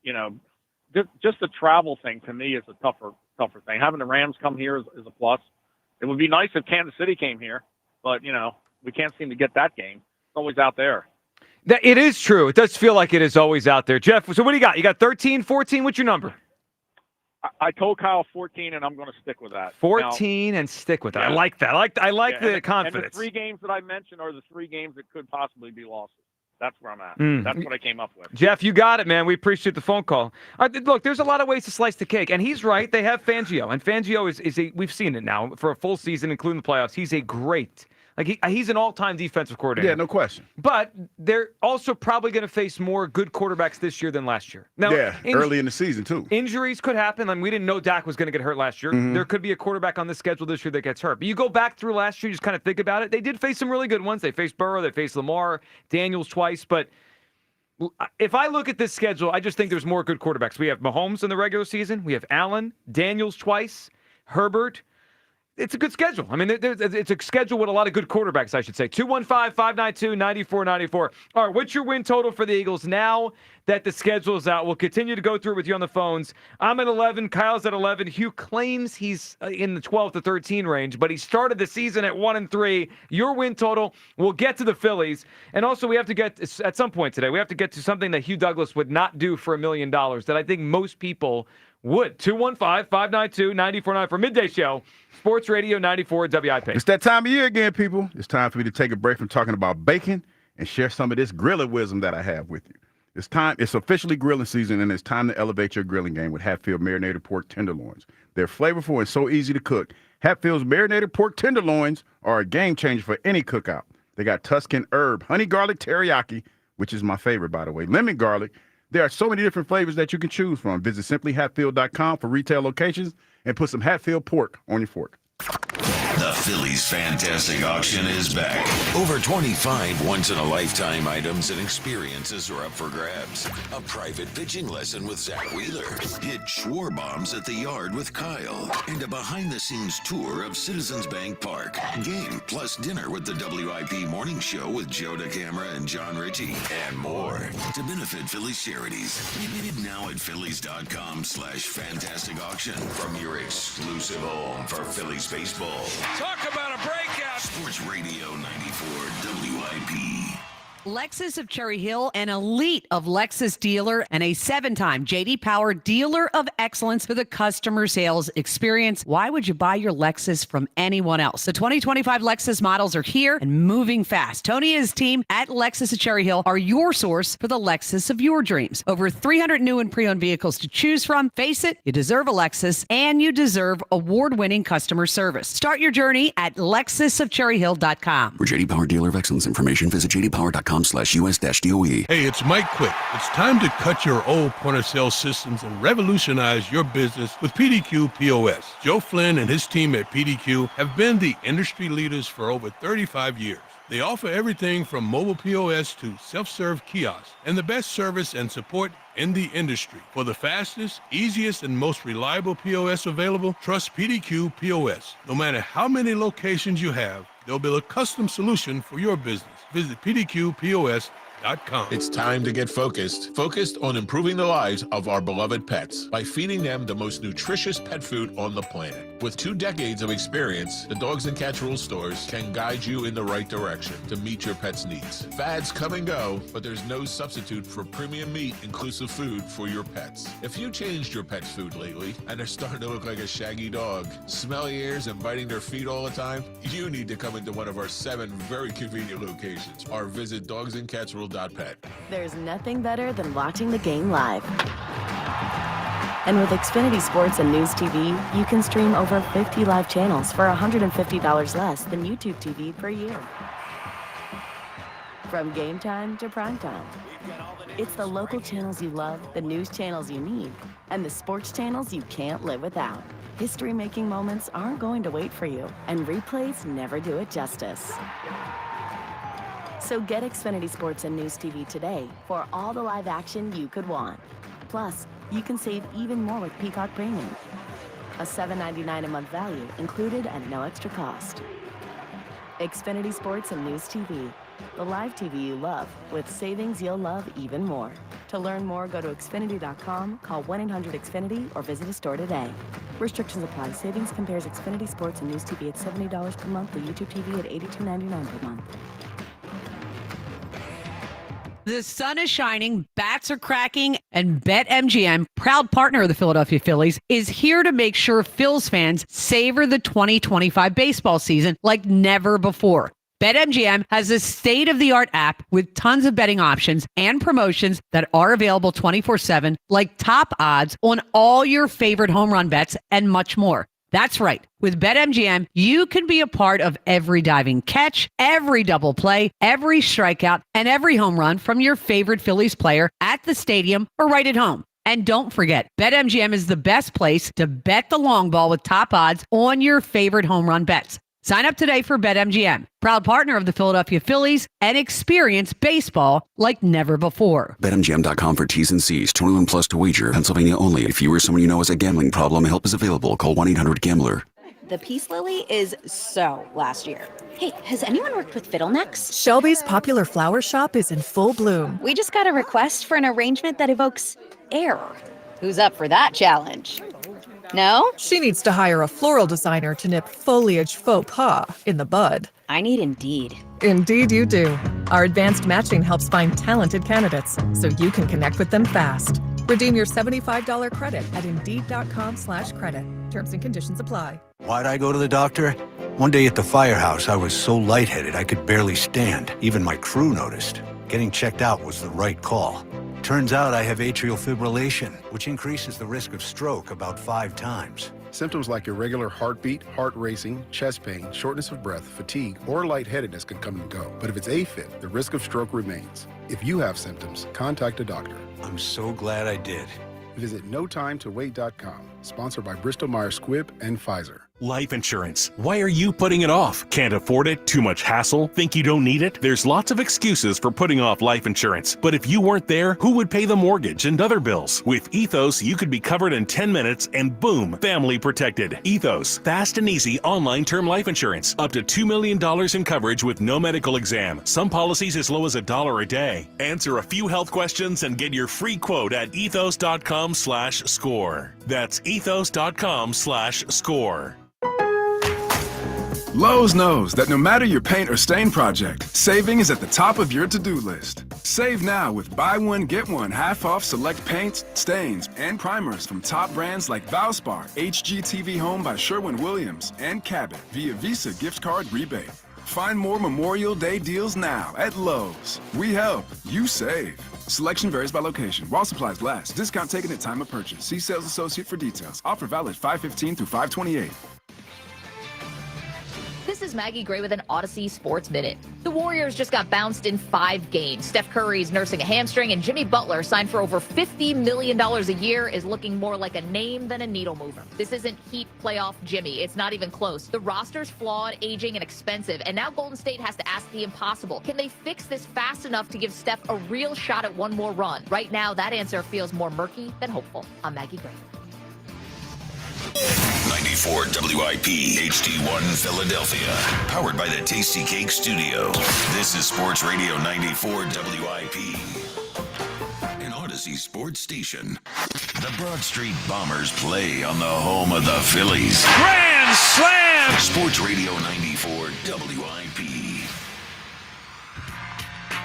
just the travel thing. To me is a tougher thing. Having the Rams come here is a plus. It would be nice if Kansas City came here, but we can't seem to get that game. It's always out there. It is true. It does feel like it is always out there. Jeff, so what do you got? You got 13, 14? What's your number? I told Kyle 14, and I'm going to stick with that. 14 and stick with it. Yeah. I like that. I like the confidence. And the 3 games that I mentioned are the 3 games that could possibly be losses. That's where I'm at. That's what I came up with. Jeff, you got it, man. We appreciate the phone call. Look, there's a lot of ways to slice the cake, and he's right. They have Fangio, and Fangio is we've seen it now for a full season, including the playoffs. He's a great, he's an all-time defensive coordinator. Yeah, no question. But they're also probably going to face more good quarterbacks this year than last year. Now, early in the season, too. Injuries could happen. I mean, we didn't know Dak was going to get hurt last year. There could be a quarterback on the schedule this year that gets hurt. But you go back through last year, you just kind of think about it. They did face some really good ones. They faced Burrow. They faced Lamar, Daniels twice. But if I look at this schedule, I just think there's more good quarterbacks. We have Mahomes in the regular season. We have Allen, Daniels twice, Herbert. It's a good schedule. I mean, it's a schedule with a lot of good quarterbacks, I should say. 215-592-9494. All right, what's your win total for the Eagles now that the schedule is out? We'll continue to go through it with you on the phones. I'm at 11. Kyle's at 11. Hugh claims he's in the 12 to 13 range, but he started the season at 1-3. Your win total, we'll get to the Phillies. And also, we have to get, at some point today, we have to get to something that Hugh Douglas would not do for $1 million that I think most people would. 215-592-9494 for Midday Show. Sports Radio 94 WIP. It's that time of year again, people. It's time for me to take a break from talking about bacon and share some of this grilling wisdom that I have with you. It's officially grilling season, and it's time to elevate your grilling game with Hatfield marinated pork tenderloins. They're flavorful and so easy to cook. Hatfield's marinated pork tenderloins are a game changer for any cookout. They got Tuscan herb, honey garlic teriyaki, which is my favorite, by the way, lemon garlic. There are so many different flavors that you can choose from. Visit simplyhatfield.com for retail locations and put some Hatfield pork on your fork. The Phillies Fantastic Auction is back. Over 25 once-in-a-lifetime items and experiences are up for grabs. A private pitching lesson with Zach Wheeler. Hit Schwar bombs at the yard with Kyle. And a behind-the-scenes tour of Citizens Bank Park. Game plus dinner with the WIP Morning Show with Joe DeCamara and John Ritchie. And more. To benefit Phillies charities. Bid now at Phillies.com/fantastic auction from your exclusive home for Phillies baseball. Talk about a breakout. Sports Radio 94 WIP. Lexus of Cherry Hill, an elite of Lexus dealer and a 7-time J.D. Power Dealer of Excellence for the customer sales experience. Why would you buy your Lexus from anyone else? The 2025 Lexus models are here and moving fast. Tony and his team at Lexus of Cherry Hill are your source for the Lexus of your dreams. Over 300 new and pre-owned vehicles to choose from. Face it, you deserve a Lexus, and you deserve award-winning customer service. Start your journey at lexusofcherryhill.com. For J.D. Power Dealer of Excellence information, visit jdpower.com/US-DOE. Hey, it's Mike Quick. It's time to cut your old point-of-sale systems and revolutionize your business with PDQ POS. Joe Flynn and his team at PDQ have been the industry leaders for over 35 years. They offer everything from mobile POS to self-serve kiosks and the best service and support in the industry. For the fastest, easiest, and most reliable POS available, trust PDQ POS. No matter how many locations you have, they'll build a custom solution for your business. Visit PDQPOS.com. It's time to get focused on improving the lives of our beloved pets by feeding them the most nutritious pet food on the planet. With 2 decades of experience, the Dogs and Cats Rules stores can guide you in the right direction to meet your pet's needs. Fads come and go, but there's no substitute for premium meat inclusive food for your pets. If you changed your pet's food lately and they're starting to look like a shaggy dog, smelly ears and biting their feet all the time, you need to come into one of our 7 very convenient locations or visit dogsandcatsrule.pet. There's nothing better than watching the game live. And with Xfinity Sports and News TV, you can stream over 50 live channels for $150 less than YouTube TV per year. From game time to prime time. It's the local channels you love, the news channels you need, and the sports channels you can't live without. History-making moments aren't going to wait for you, and replays never do it justice. So get Xfinity Sports and News TV today for all the live action you could want. Plus, you can save even more with Peacock Premium. A $7.99 a month value included at no extra cost. Xfinity Sports and News TV. The live TV you love with savings you'll love even more. To learn more, go to Xfinity.com, call 1-800-XFINITY, or visit a store today. Restrictions apply. Savings compares Xfinity Sports and News TV at $70 per month to YouTube TV at $82.99 per month. The sun is shining, bats are cracking, And BetMGM, proud partner of the Philadelphia Phillies, is here to make sure Phils fans savor the 2025 baseball season like never before. BetMGM has a state-of-the-art app with tons of betting options and promotions that are available 24/7, like top odds on all your favorite home run bets and much more. That's right. With BetMGM, you can be a part of every diving catch, every double play, every strikeout, and every home run from your favorite Phillies player at the stadium or right at home. And don't forget, BetMGM is the best place to bet the long ball with top odds on your favorite home run bets. Sign up today for BetMGM, proud partner of the Philadelphia Phillies, and experience baseball like never before. BetMGM.com for T's and C's. 21 plus to wager. Pennsylvania only. If you or someone you know has a gambling problem, help is available. Call 1-800-GAMBLER. The peace lily is so last year. Hey, has anyone worked with fiddlenecks? Shelby's popular flower shop is in full bloom. We just got a request for an arrangement that evokes air. Who's up for that challenge? No? She needs to hire a floral designer to nip foliage faux pas in the bud. I need Indeed. Indeed you do. Our advanced matching helps find talented candidates so you can connect with them fast. Redeem your $75 credit at Indeed.com/credit. Terms and conditions apply. Why'd I go to the doctor? One day at the firehouse, I was so lightheaded I could barely stand. Even my crew noticed. Getting checked out was the right call. Turns out I have atrial fibrillation, which increases the risk of stroke about 5 times. Symptoms like irregular heartbeat, heart racing, chest pain, shortness of breath, fatigue, or lightheadedness can come and go. But if it's AFib, the risk of stroke remains. If you have symptoms, contact a doctor. I'm so glad I did. Visit NoTimeToWait.com. Sponsored by Bristol-Myers Squibb and Pfizer. Life insurance. Why are you putting it off? Can't afford it? Too much hassle? Think you don't need it? There's lots of excuses for putting off life insurance. But if you weren't there, who would pay the mortgage and other bills? With Ethos, you could be covered in 10 minutes and boom, family protected. Ethos, fast and easy online term life insurance. Up to $2 million in coverage with no medical exam. Some policies as low as $1 a day. Answer a few health questions and get your free quote at ethos.com/score. That's ethos.com/score. Lowe's knows that no matter your paint or stain project, saving is at the top of your to-do list. Save now with buy one, get one half off select paints, stains, and primers from top brands like Valspar, HGTV Home by Sherwin-Williams, and Cabot via Visa gift card rebate. Find more Memorial Day deals now at Lowe's. We help, you save. Selection varies by location. While supplies last. Discount taken at time of purchase. See sales associate for details. Offer valid 5/15 through 5/28. This is Maggie Gray with an Odyssey Sports Minute. The Warriors just got bounced in 5 games. Steph Curry's nursing a hamstring, and Jimmy Butler, signed for over $50 million a year, is looking more like a name than a needle mover. This isn't Heat playoff Jimmy. It's not even close. The roster's flawed, aging, and expensive, and now Golden State has to ask the impossible. Can they fix this fast enough to give Steph a real shot at one more run? Right now, that answer feels more murky than hopeful. I'm Maggie Gray. 94 WIP HD1 Philadelphia. Powered by the Tasty Cake Studio. This is Sports Radio 94 WIP. An Odyssey sports station. The Broad Street Bombers play on the home of the Phillies. Grand slam! Sports Radio 94 WIP.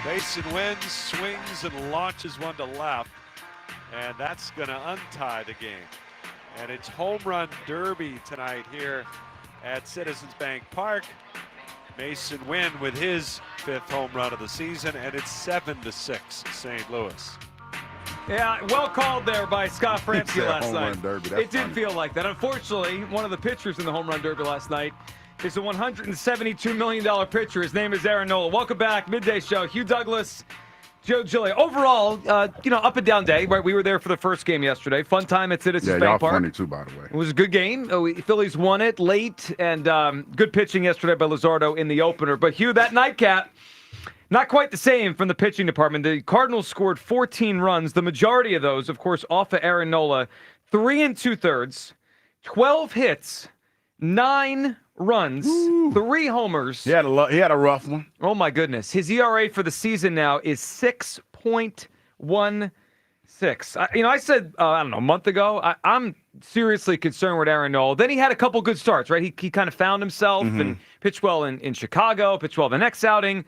Mason wins, swings, and launches one to left. And that's going to untie the game. And it's home run derby tonight here at Citizens Bank Park. Mason Wynn with his 5th home run of the season, and it's 7-6 St. Louis. Yeah, well called there by Scott Franzke last home night. run derby. It did feel like that. Unfortunately, one of the pitchers in the home run derby last night is a $172 million pitcher. His name is Aaron Nola. Welcome back, Midday Show. Hugh Douglas, Joe Giglio. Overall, up and down day. Right, we were there for the first game yesterday. Fun time at Citizens Bank Park. Yeah, y'all funny too, by the way. It was a good game. Phillies won it late, and good pitching yesterday by Luzardo in the opener. But Hugh, that nightcap, not quite the same from the pitching department. The Cardinals scored 14 runs. The majority of those, of course, off of Aaron Nola. 3 2/3, 12 hits, 9 runs, 3 homers. He had a rough one. Oh my goodness. His ERA for the season now is 6.16. I said, a month ago, I'm seriously concerned with Aaron Nola. Then he had a couple good starts, right? He kind of found himself and pitched well in Chicago, pitched well the next outing.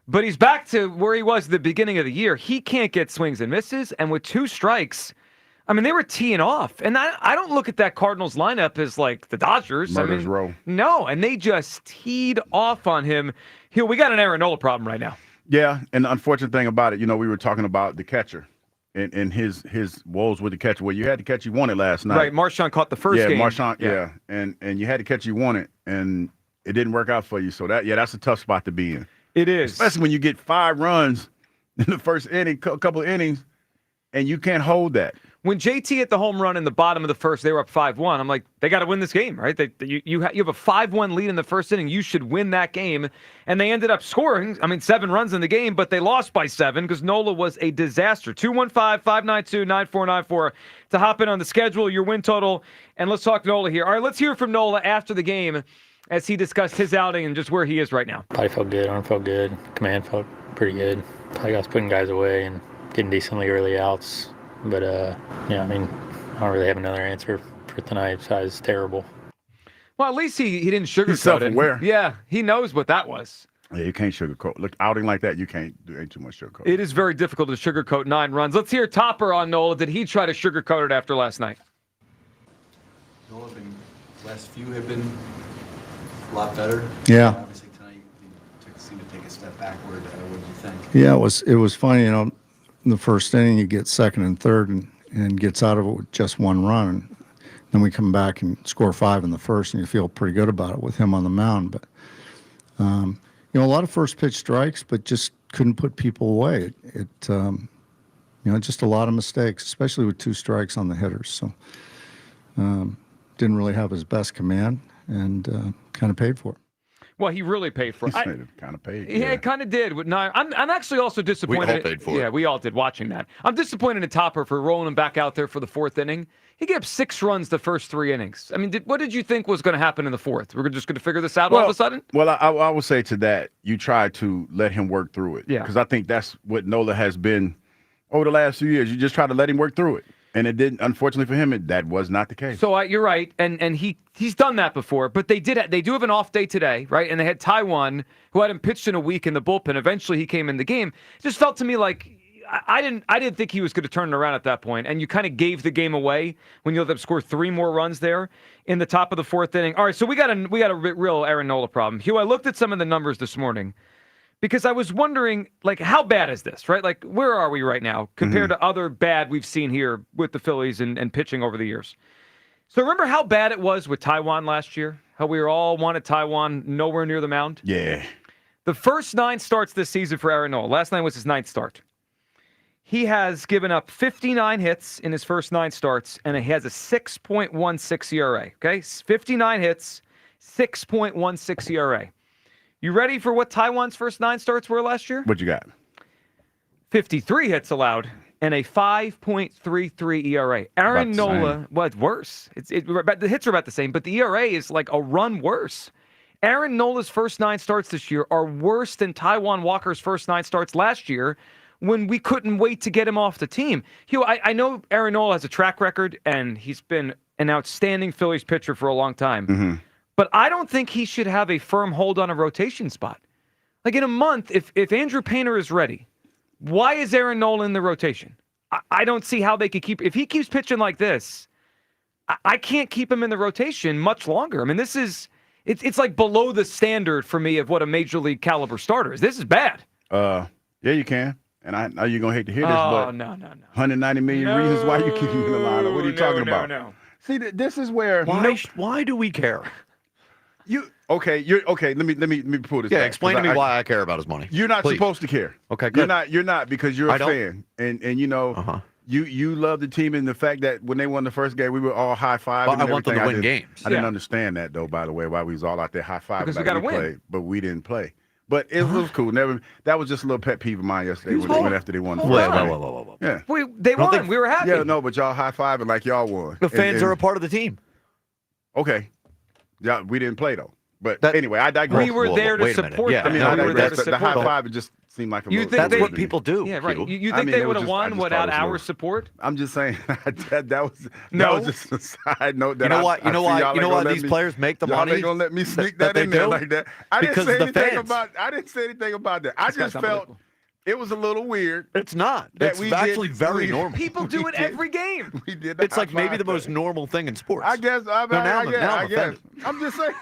But he's back to where he was at the beginning of the year. He can't get swings and misses, and with 2 strikes, I mean, they were teeing off. And I don't look at that Cardinals lineup as like the Dodgers. Murder's Row. No, and they just teed off on him. We got an Aaron Nola problem right now. Yeah, and the unfortunate thing about it, we were talking about the catcher and his woes with the catcher. Well, you had the catch you wanted last night. Right, Marchand caught the first game. Marchand, yeah. And you had the catch you wanted, and it didn't work out for you. So that's a tough spot to be in. It is. Especially when you get 5 runs in the first inning, couple of innings, and you can't hold that. When JT hit the home run in the bottom of the first, they were up 5-1. I'm like, they got to win this game, right? You have a 5-1 lead in the first inning. You should win that game. And they ended up scoring, 7 runs in the game, but they lost by 7 because Nola was a disaster. 215-592-9494 to hop in on the schedule, your win total. And let's talk Nola here. All right, let's hear from Nola after the game as he discussed his outing and just where he is right now. Body felt good, arm felt good, command felt pretty good. I was putting guys away and getting decently early outs. But, I don't really have another answer for tonight besides terrible. Well, at least he didn't sugarcoat He's self-aware. it. Yeah, he knows what that was. Yeah, you can't sugarcoat. Look, outing like that, you can't do ain't too much sugarcoat. It is very difficult to sugarcoat 9 runs. Let's hear Topper on Nola. Did he try to sugarcoat it after last night? Nola, the last few have been a lot better. Yeah. Obviously tonight you seemed to take a step backward. What do you think? Yeah, it was funny, in the first inning you get second and third and gets out of it with just 1 run. And then we come back and score 5 in the first, and you feel pretty good about it with him on the mound. But, a lot of first pitch strikes, but just couldn't put people away. Just a lot of mistakes, especially with 2 strikes on the hitters. So didn't really have his best command and kind of paid for it. Well, he really paid for it. Kind of paid. Yeah, it kind of did. I'm actually also disappointed. We all paid for it. Yeah, we all did watching that. I'm disappointed in Topper for rolling him back out there for the 4th inning. He gave up 6 runs the first 3 innings. What did you think was going to happen in the 4th? We're just going to figure this out all of a sudden? Well, I would say to that, you try to let him work through it. Yeah. Because I think that's what Nola has been over the last few years. You just try to let him work through it. And it didn't, unfortunately for him, that was not the case. So you're right, and he's done that before. But they do have an off day today, right? And they had Taiwan, who hadn't pitched in a week in the bullpen. Eventually, he came in the game. It just felt to me like I didn't think he was going to turn it around at that point. And you kind of gave the game away when you let them score 3 more runs there in the top of the 4th inning. All right, so we got a real Aaron Nola problem. Hugh, I looked at some of the numbers this morning, because I was wondering, how bad is this, right? Where are we right now compared to other bad we've seen here with the Phillies and pitching over the years? So remember how bad it was with Taiwan last year? How we were all wanted Taiwan nowhere near the mound? Yeah. The first 9 starts this season for Aaron Nola. Last night was his 9th start. He has given up 59 hits in his first 9 starts, and he has a 6.16 ERA, okay? 59 hits, 6.16 ERA. You ready for what Taiwan's first 9 starts were last year? What you got? 53 hits allowed and a 5.33 ERA. Aaron Nola, it's worse. The hits are about the same, but the ERA is like a run worse. Aaron Nola's first 9 starts this year are worse than Taiwan Walker's first 9 starts last year when we couldn't wait to get him off the team. Hugh, I know Aaron Nola has a track record, and he's been an outstanding Phillies pitcher for a long time. Mm-hmm. But I don't think he should have a firm hold on a rotation spot. In a month, if Andrew Painter is ready, why is Aaron Nola in the rotation? I don't see how they could keep... If he keeps pitching like this, I can't keep him in the rotation much longer. This is... It's like below the standard for me of what a major league caliber starter is. This is bad. Yeah, you can. And I know you're going to hate to hear this, but... no. 190 million reasons why you keep him in the lineup. What are you talking about? No. See, this is where... Why do we care? Okay. Let me pull this. Yeah, back, explain to me why I care about his money. You're not supposed to care. Okay, good. You're not because you're a fan, and you love the team, and the fact that when they won the first game, we were all high fiving. Well, I want them to win games. I didn't understand that though. By the way, why we was all out there high fiving because we got to win, but we didn't play. But it was cool. That was just a little pet peeve of mine yesterday after they won. Whoa. Yeah, they won. We were happy. Yeah, no, but y'all high fiving like y'all won. The fans are a part of the team. Okay, we didn't play though. But anyway, I digress. We were there to support them. I digress. The high five is just seemed like a You little. think That's what people do. Yeah, right. Q. You I think mean, they it was would have just- I won just without thought it was a our little- support? I'm just saying that No. was just a side note. That You know I- what? You I know see why? y'all You know ain't why gonna let these me- players make the y'all money? ain't gonna let me sneak that that in they there do? like that. I didn't Because say the anything fans. about. I didn't say anything about that. I This guy's just felt unbelievable. it was a little weird. It's not. That It's we actually did- very we- normal. People do We it did- every game. We did. The It's like high maybe five the most thing. normal thing in sports. I guess. I now guess. I'm I guess. offended. I'm just saying.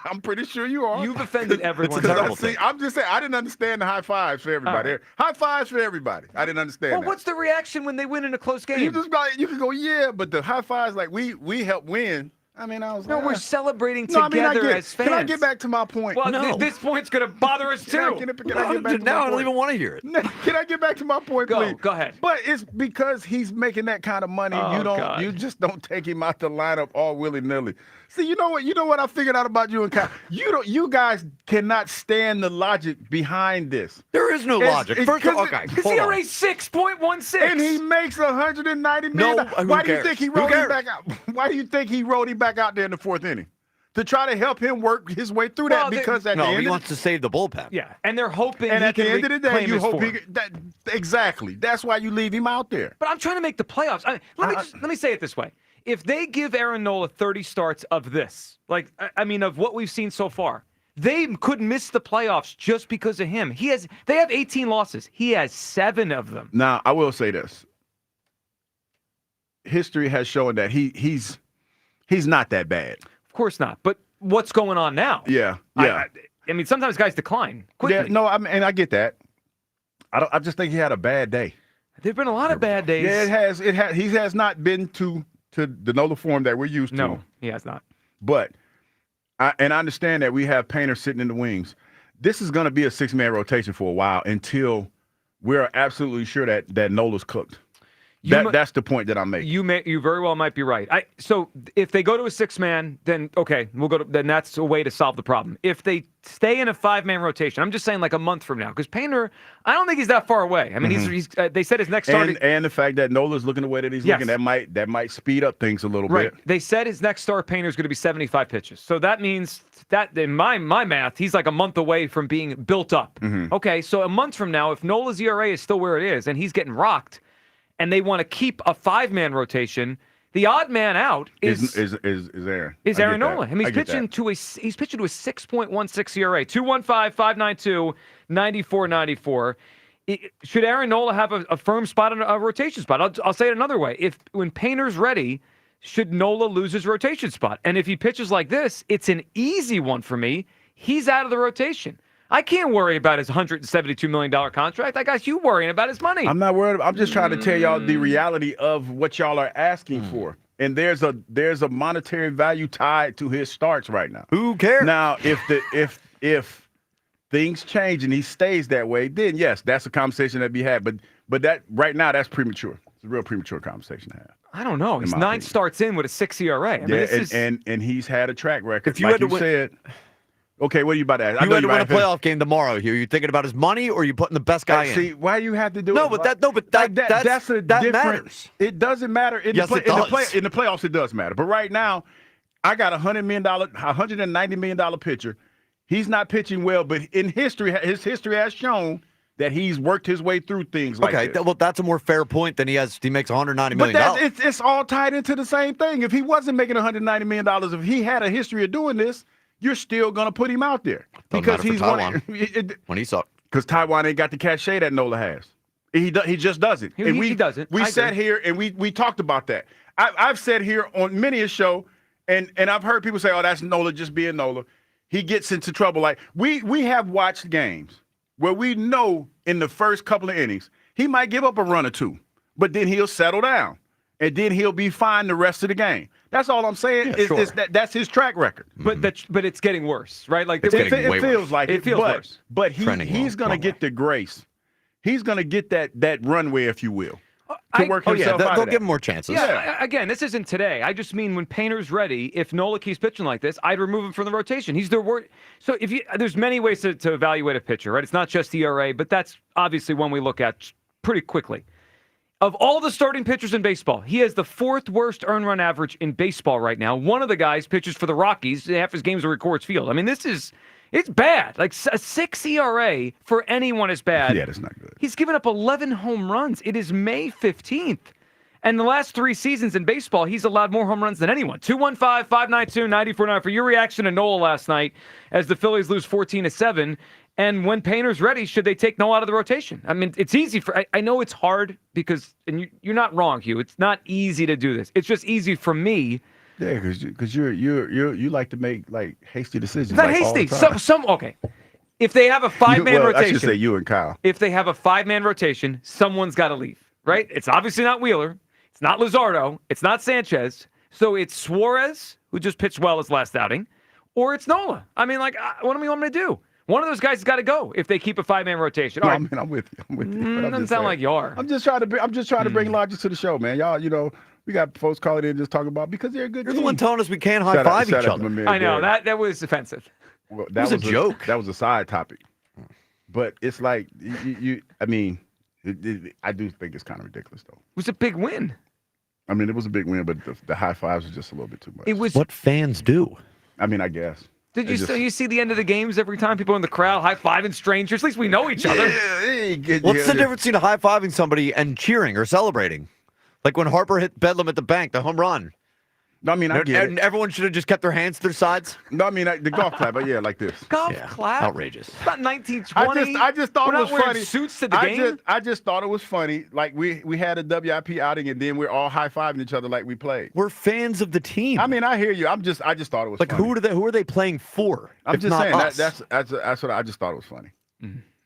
I'm pretty sure you are. You've offended everyone. It's a terrible See, thing. I'm just saying I didn't understand the high fives for everybody. All right. High fives for everybody. I didn't understand Well, that. what's the reaction when they win in a close game? You just got, you can go, yeah, but the high fives like we helped win. I mean, I was No, like, we're celebrating no, I mean, I together get it. as fans. Can I get back to my point? Well, No. this point's going to bother us Can I too. get back to now my I point? don't even want to hear it. Can I get back to my point, Go, please? go ahead. But it's because he's making that kind of money. Oh, God. You just don't take him out the lineup all willy nilly. See, you know what I figured out about you and Kyle. You guys cannot stand the logic behind this. There is no logic. First of all, okay, Because hold on. ERA 6.16. And he makes $190 million. No, Why who do you cares? think he Who rode him cares? back out? Why do you think he rode him back out there in the fourth inning? To try to help him work his way through Well, that because at the No, end he of wants to save the bullpen. Yeah, and they're hoping and he at the can end of the day, reclaim you his hope form. that exactly. That's why you leave him out there. But I'm trying to make the playoffs. Let me say it this way: if they give Aaron Nola 30 starts of this, of what we've seen so far, they could miss the playoffs just because of him. They have 18 losses. He has 7 of them. Now, I will say this: history has shown that he's not that bad. Of course not. But what's going on now? Yeah. I mean, sometimes guys decline quickly. Yeah, no, and I get that. I just think he had a bad day. There've been a lot of bad days. Yeah, it has. He has not been to the Nola form that we're used to. No, he has not. But I understand that we have Painter sitting in the wings. This is going to be a 6-man rotation for a while until we're absolutely sure that Nola's cooked. That's the point that I'm making. You very well might be right. So if they go to a 6-man, then okay, then that's a way to solve the problem. If they stay in a 5-man rotation, I'm just saying like a month from now, because Painter, I don't think he's that far away. I mean, he's they said his next start, and the fact that Nola's looking the way that he's looking, that might speed up things a little bit. They said his next start Painter is going to be 75 pitches. So that means that in my math, he's like a month away from being built up. Okay, so a month from now, if Nola's ERA is still where it is and he's getting rocked, and they want to keep a 5-man rotation, the odd man out is Aaron. Is Aaron Nola. I mean, he's pitching to a 6.16 ERA. 215-592-9494. Should Aaron Nola have a firm spot on a rotation spot? I'll say it another way. When Painter's ready, should Nola lose his rotation spot? And if he pitches like this, it's an easy one for me. He's out of the rotation. I can't worry about his $172 million contract. I got you worrying about his money. I'm not worried. I'm just trying to tell y'all the reality of what y'all are asking for. And there's a monetary value tied to his starts right now. Who cares? Now, if things change and he stays that way, then yes, that's a conversation that be had. But that right now, that's premature. It's a real premature conversation to have. I don't know. He's 9 opinion. starts in with a 6 ERA. I mean, and he's had a track record. If you like had to said. Okay, what are you about to ask? You had to win a playoff game tomorrow. Here, you thinking about his money, or are you putting the best guy in? See, why you have to do No, it? but that's a that different. matters. It doesn't matter. Yes, it does. In the playoffs, it does matter. But right now, I got $190 million pitcher. He's not pitching well, but in history, his history has shown that he's worked his way through things like this. Well, that's a more fair point than he makes $190 million. But it's all tied into the same thing. If he wasn't making $190 million, if he had a history of doing this, you're still going to put him out there. Because he's when he sucked. Because Taiwan ain't got the cachet that Nola has. He just doesn't. He doesn't. We sat here and we talked about that. I've said here on many a show, and I've heard people say, oh, that's Nola just being Nola. He gets into trouble. Like we have watched games where we know in the first couple of innings, he might give up a run or two, but then he'll settle down. And then he'll be fine the rest of the game. That's all I'm saying. That's his track record. But it's getting worse, right? Like it feels like it. It feels worse. But he's going to get the grace. He's going to get that runway, if you will, to work himself out. They'll give him more chances. Yeah. Again, this isn't today. I just mean when Painter's ready. If Nola keeps pitching like this, I'd remove him from the rotation. He's their word. So there's many ways to evaluate a pitcher, right? It's not just ERA, but that's obviously one we look at pretty quickly. Of all the starting pitchers in baseball, he has the 4th worst earned run average in baseball right now. One of the guys pitches for the Rockies. Half his games are at Coors Field. I mean, it's It's bad. Like a 6 ERA for anyone is bad. Yeah, that's not good. He's given up 11 home runs. It is May 15th. And the last 3 seasons in baseball, he's allowed more home runs than anyone. 215-592-94.9 for your reaction to Nola last night as the Phillies lose 14-7. And when Painter's ready, should they take Nola out of the rotation? I mean, it's easy for. I know it's hard because, and you're not wrong, Hugh. It's not easy to do this. It's just easy for me. Yeah, because you like to make like hasty decisions. It's not like, hasty. Okay. If they have a 5-man rotation, I should say you and Kyle. If they have a 5-man rotation, someone's got to leave, right? It's obviously not Wheeler. It's not Luzardo. It's not Sanchez. So it's Suarez, who just pitched well his last outing, or it's Nola. I mean, like, what do we want me to do? One of those guys has got to go if they keep a 5-man rotation. No, All right. I mean, I'm with you. Doesn't sound like you are. I'm just trying to bring logic to the show, man. Y'all, we got folks calling in just talking about because they're a good You're team. the one telling us we can't high five each other. I know that was offensive. Well, that was a joke. That was a side topic. But it's like I mean, I do think it's kind of ridiculous though. It was a big win. I mean, it was a big win, but the high fives was just a little bit too much. It was what fans do. I mean, I guess. Did you see the end of the games every time people in the crowd high-fiving strangers? At least we know each other. What's the difference between high-fiving somebody and cheering or celebrating? Like when Harper hit Bedlam at the bank, the home run. No, I mean, I get and everyone should have just kept their hands to their sides. No, I mean, the golf clap, but yeah, like this. Golf clap? Outrageous. It's not 1920. I just thought We're it was not wearing funny. Suits to the game. I just thought it was funny. Like we had a WIP outing, and then we're all high-fiving each other like we played. We're fans of the team. I mean, I hear you. I just thought it was like funny. who are they playing for? I'm just saying us? that's what I just thought it was funny.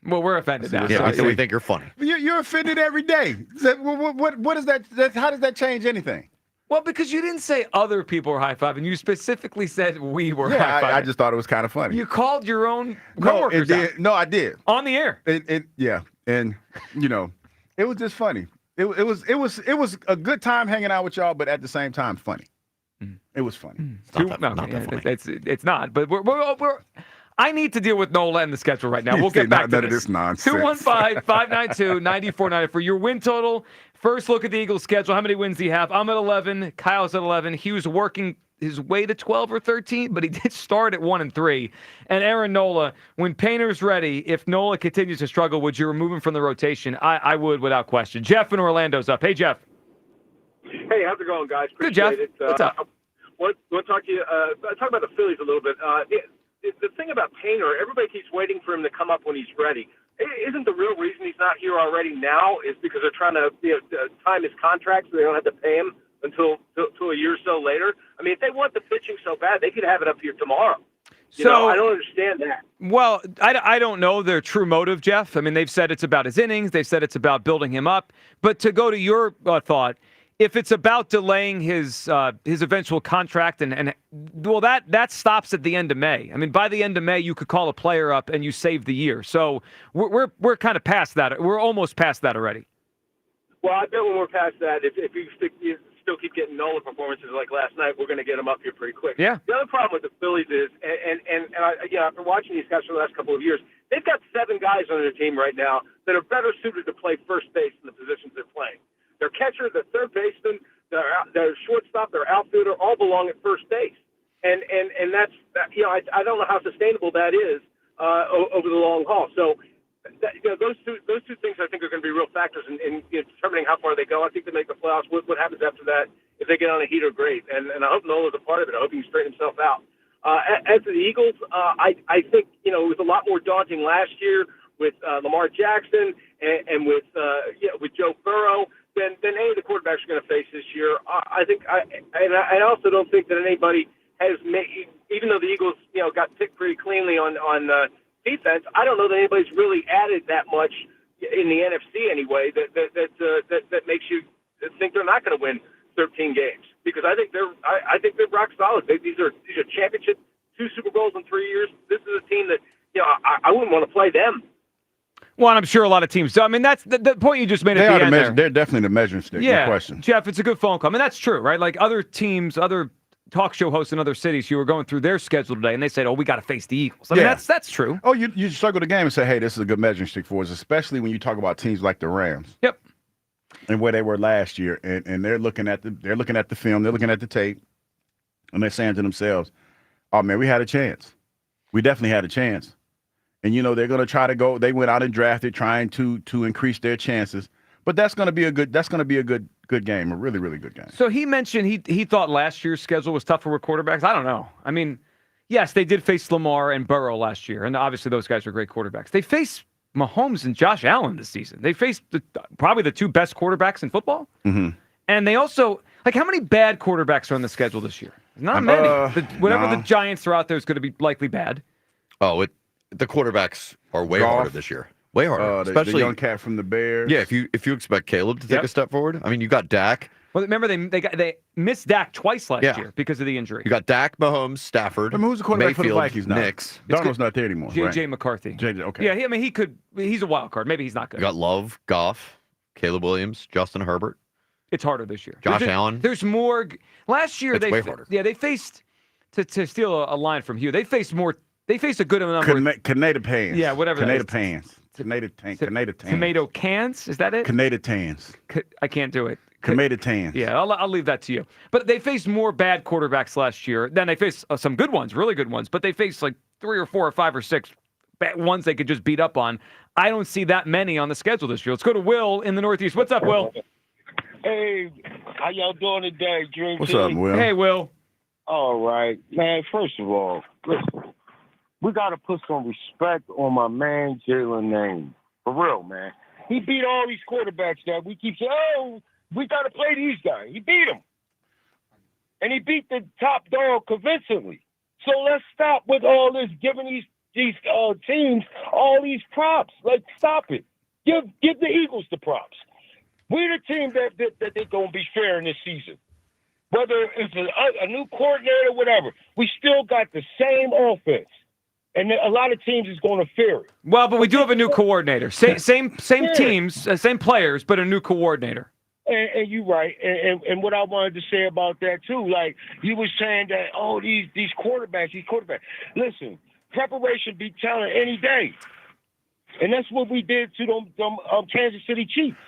Well, we're offended now. Yeah, we think you're funny. You're offended every day. What is that? How does that change anything? Well, because you didn't say other people were high-fiving. You specifically said we were high-fiving. I just thought it was kind of funny. You called your own coworkers out. No, I did. On the air. Yeah. And, it was just funny. It was a good time hanging out with y'all, but at the same time, funny. It was funny. Not that funny. It's not, but we're I need to deal with Nola and the schedule right now. We'll get back to none of this. this nonsense. 215-592-9494 for your win total. First look at the Eagles' schedule. How many wins do you have? I'm at 11. Kyle's at 11. Hugh's working his way to 12 or 13, but he did start at 1-3. And Aaron Nola, when Painter's ready, if Nola continues to struggle, would you remove him from the rotation? I would without question. Jeff in Orlando's up. Hey, Jeff. Hey, how's it going, guys? Good, Jeff. Appreciate it. What's up? Want to talk to you? Talk about the Phillies a little bit. The thing about Painter, everybody keeps waiting for him to come up when he's ready. Isn't the real reason he's not here already now is because they're trying to time his contract so they don't have to pay him until a year or so later? I mean, if they want the pitching so bad, they could have it up here tomorrow. I don't understand that. Well, I don't know their true motive, Jeff. I mean, they've said it's about his innings. They've said it's about building him up. But to go to your thought, if it's about delaying his eventual contract that stops at the end of May. I mean, by the end of May, you could call a player up and you save the year. So we're kind of past that. We're almost past that already. Well, I bet when we're past that, if you still keep getting Nola performances like last night, we're going to get him up here pretty quick. Yeah. The other problem with the Phillies is, after watching these guys for the last couple of years, they've got 7 guys on their team right now that are better suited to play first base in the positions they're playing. Their catcher, their third baseman, their shortstop, their outfielder all belong at first base, and that's I don't know how sustainable that is over the long haul. So those two things I think are going to be real factors in determining how far they go. I think they make the playoffs. What happens after that? If they get on a heater, great. And I hope Nola's a part of it. I hope he can straighten himself out. As for the Eagles, I think it was a lot more daunting last year with Lamar Jackson and with Joe Burrow than any of the quarterbacks are going to face this year. I also don't think that anybody has made, even though the Eagles got picked pretty cleanly on defense, I don't know that anybody's really added that much in the NFC anyway that makes you think they're not going to win 13 games, because I think they're rock solid. These are championship, 2 Super Bowls in 3 years. This is a team that I wouldn't want to play them. Well, I'm sure a lot of teams do. I mean, that's the point you just made at the end there. They're definitely the measuring stick. Yeah, no question. Jeff, it's a good phone call. I mean, that's true, right? Like other teams, other talk show hosts in other cities who were going through their schedule today, and they said, "Oh, we got to face the Eagles." I mean, that's true. Oh, you circle the game and say, "Hey, this is a good measuring stick for us," especially when you talk about teams like the Rams. Yep. And where they were last year, and they're looking at the film, they're looking at the tape, and they're saying to themselves, "Oh man, we had a chance." we definitely had a chance. And, they're going to try to go. They went out and drafted trying to increase their chances. But that's going to be a good game, a really, really good game. So he mentioned he thought last year's schedule was tougher with quarterbacks. I don't know. I mean, yes, they did face Lamar and Burrow last year, and obviously those guys are great quarterbacks. They faced Mahomes and Josh Allen this season. They faced probably the two best quarterbacks in football. Mm-hmm. And they also, how many bad quarterbacks are on the schedule this year? Not many. Whatever the Giants are out there is going to be likely bad. Oh, the quarterbacks are way harder this year. Way harder. Especially the young cat from the Bears. Yeah, if you expect Caleb to take a step forward. I mean, you got Dak. Well, remember they missed Dak twice last year because of the injury. You got Dak, Mahomes, Stafford. I mean, who's the quarterback Mayfield, for the Vikings now? Knicks. Darnold's not there anymore. J.J. right? McCarthy. Okay. Yeah, he's a wild card. Maybe he's not good. You got Love, Goff, Caleb Williams, Justin Herbert. It's harder this year. Josh Allen. There's more. Last year way harder. Yeah, they faced to steal a line from Hugh. They faced more. They faced a good number. Canada pans. Yeah, whatever. Canada pans. Canada tans. Tomato cans. Is that it? Canada tans. I can't do it. Canada tans. Yeah, I'll leave that to you. But they faced more bad quarterbacks last year. Then they faced some good ones, really good ones. But they faced like 3 or 4 or 5 or 6 bad ones they could just beat up on. I don't see that many on the schedule this year. Let's go to Will in the Northeast. What's up, Will? Hey, how y'all doing today, Dream What's Team? up, Will? Hey, Will. All right. Man, first of all, listen, we got to put some respect on my man Jalen name. For real, man. He beat all these quarterbacks that we keep saying, oh, we got to play these guys. He beat them. And he beat the top dog convincingly. So let's stop with all this giving these teams all these props. Like, stop it. Give the Eagles the props. We're the team that they're going to be fair in this season. Whether it's a new coordinator or whatever, we still got the same offense. And a lot of teams is going to fear it. Well, but we do have a new coordinator. Same teams, same players, but a new coordinator. And you're right. And what I wanted to say about that, too, like you were saying that, oh, these quarterbacks. Listen, preparation beat talent any day. And that's what we did to them Kansas City Chiefs.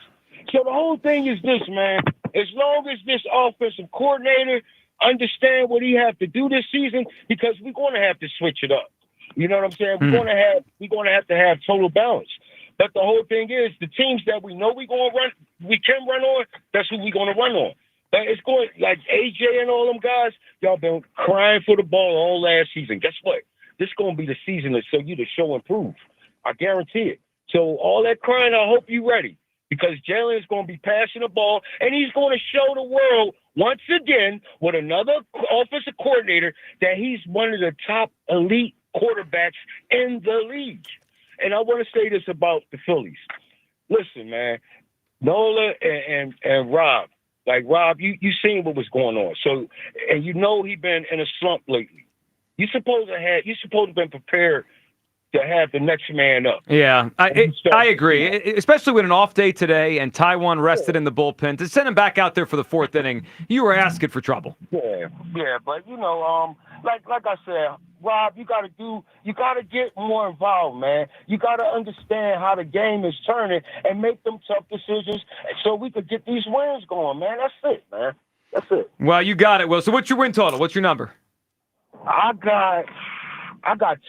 So the whole thing is this, man. As long as this offensive coordinator understand what he have to do this season, because we're going to have to switch it up. You know what I'm saying? We're going to have total balance. But the whole thing is, the teams that we know we can run on, that's who we're going to run on. But it's going like AJ and all them guys. Y'all been crying for the ball all last season. Guess what? This is going to be the season to show you to show and prove. I guarantee it. So all that crying, I hope you're ready. Because Jalen is going to be passing the ball, and he's going to show the world once again with another offensive coordinator that he's one of the top elite quarterbacks in the league. And I want to say this about the Phillies. Listen, man, Nola and Rob, like Rob, you seen what was going on. So, and you know he been in a slump lately. You supposed to have been prepared to have the next man up. Yeah, I agree. Especially with an off day today and Taiwan rested in the bullpen. To send him back out there for the 4th inning, you were asking for trouble. Yeah, but you know, like I said, Rob, you gotta get more involved, man. You gotta understand how the game is turning and make them tough decisions so we could get these wins going, man. That's it, man. That's it. Well, you got it, Will. So what's your win total? What's your number? I got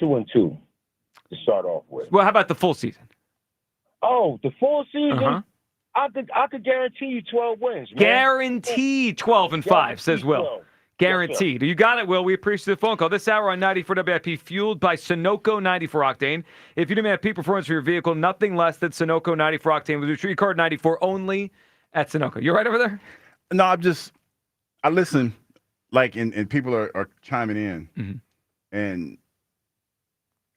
2-2 to start off with. Well, how about the full season? Oh, the full season? Uh-huh. I could guarantee you 12 wins, man. Guaranteed 12-5, says Will. 12. Guaranteed. You got it, Will. We appreciate the phone call. This hour on 94 WIP, fueled by Sunoco 94 Octane. If you demand peak performance for your vehicle, nothing less than Sunoco 94 Octane with your tree card 94 only at Sunoco. You right over there? No, I listen, like, and people are chiming in. Mm-hmm. And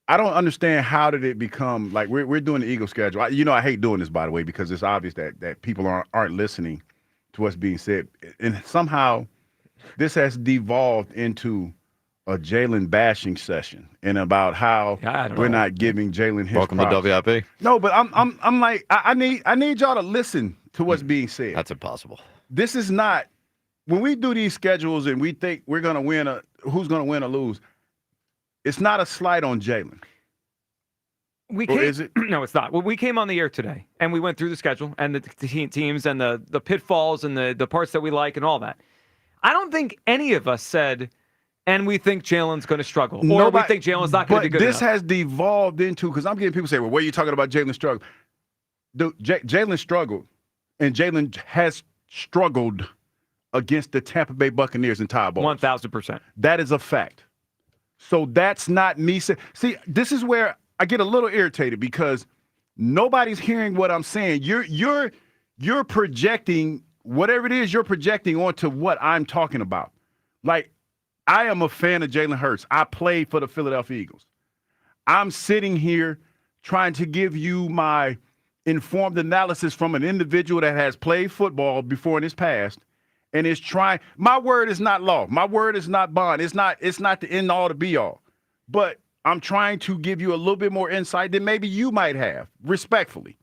I don't understand how did it become, like, we're doing the Eagle schedule. I hate doing this, by the way, because it's obvious that people aren't listening to what's being said. And somehow this has devolved into a Jalen bashing session and about how we're not giving Jalen his Welcome props. to WIP. No, but I'm like, I need y'all to listen to what's being said. That's impossible. This is not, when we do these schedules and we think we're going to win who's going to win or lose, it's not a slight on Jalen. Is it? No, it's not. Well, we came on the air today, and we went through the schedule and the teams and the pitfalls and the parts that we like and all that. I don't think any of us said and we think Jalen's going to struggle, or we think Jalen's not going to be good This enough. has devolved into, because I'm getting people say, well, what are you talking about Jalen struggle? Dude, Jalen struggled, and Jalen has struggled against the Tampa Bay Buccaneers in tie balls. 1,000%. That is a fact. So that's not me saying. See, this is where I get a little irritated because nobody's hearing what I'm saying. You're projecting whatever it is you're projecting onto what I'm talking about. Like, I am a fan of Jalen Hurts. I played for the Philadelphia Eagles. I'm sitting here trying to give you my informed analysis from an individual that has played football before in his past and is trying. My word is not law. My word is not bond. It's not the end all to be all. But I'm trying to give you a little bit more insight than maybe you might have, respectfully.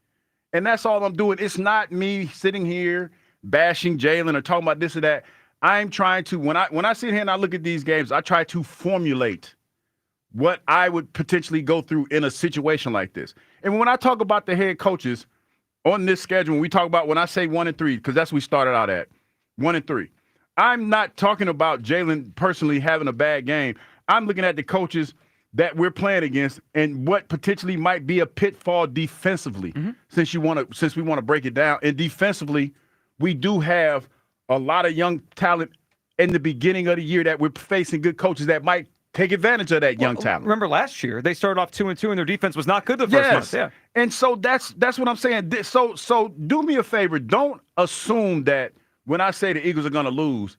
And that's all I'm doing. It's not me sitting here bashing Jalen or talking about this or that. I'm trying to, when I sit here and I look at these games, I try to formulate what I would potentially go through in a situation like this. And when I talk about the head coaches on this schedule, when I say 1-3, because that's what we started out at, 1-3, I'm not talking about Jalen personally having a bad game. I'm looking at the coaches that we're playing against and what potentially might be a pitfall defensively, since we want to break it down. And defensively, we do have a lot of young talent in the beginning of the year that we're facing good coaches that might take advantage of that young talent. Remember last year, they started off 2-2 and their defense was not good the first month. Yeah. And so that's what I'm saying. So do me a favor. Don't assume that when I say the Eagles are going to lose,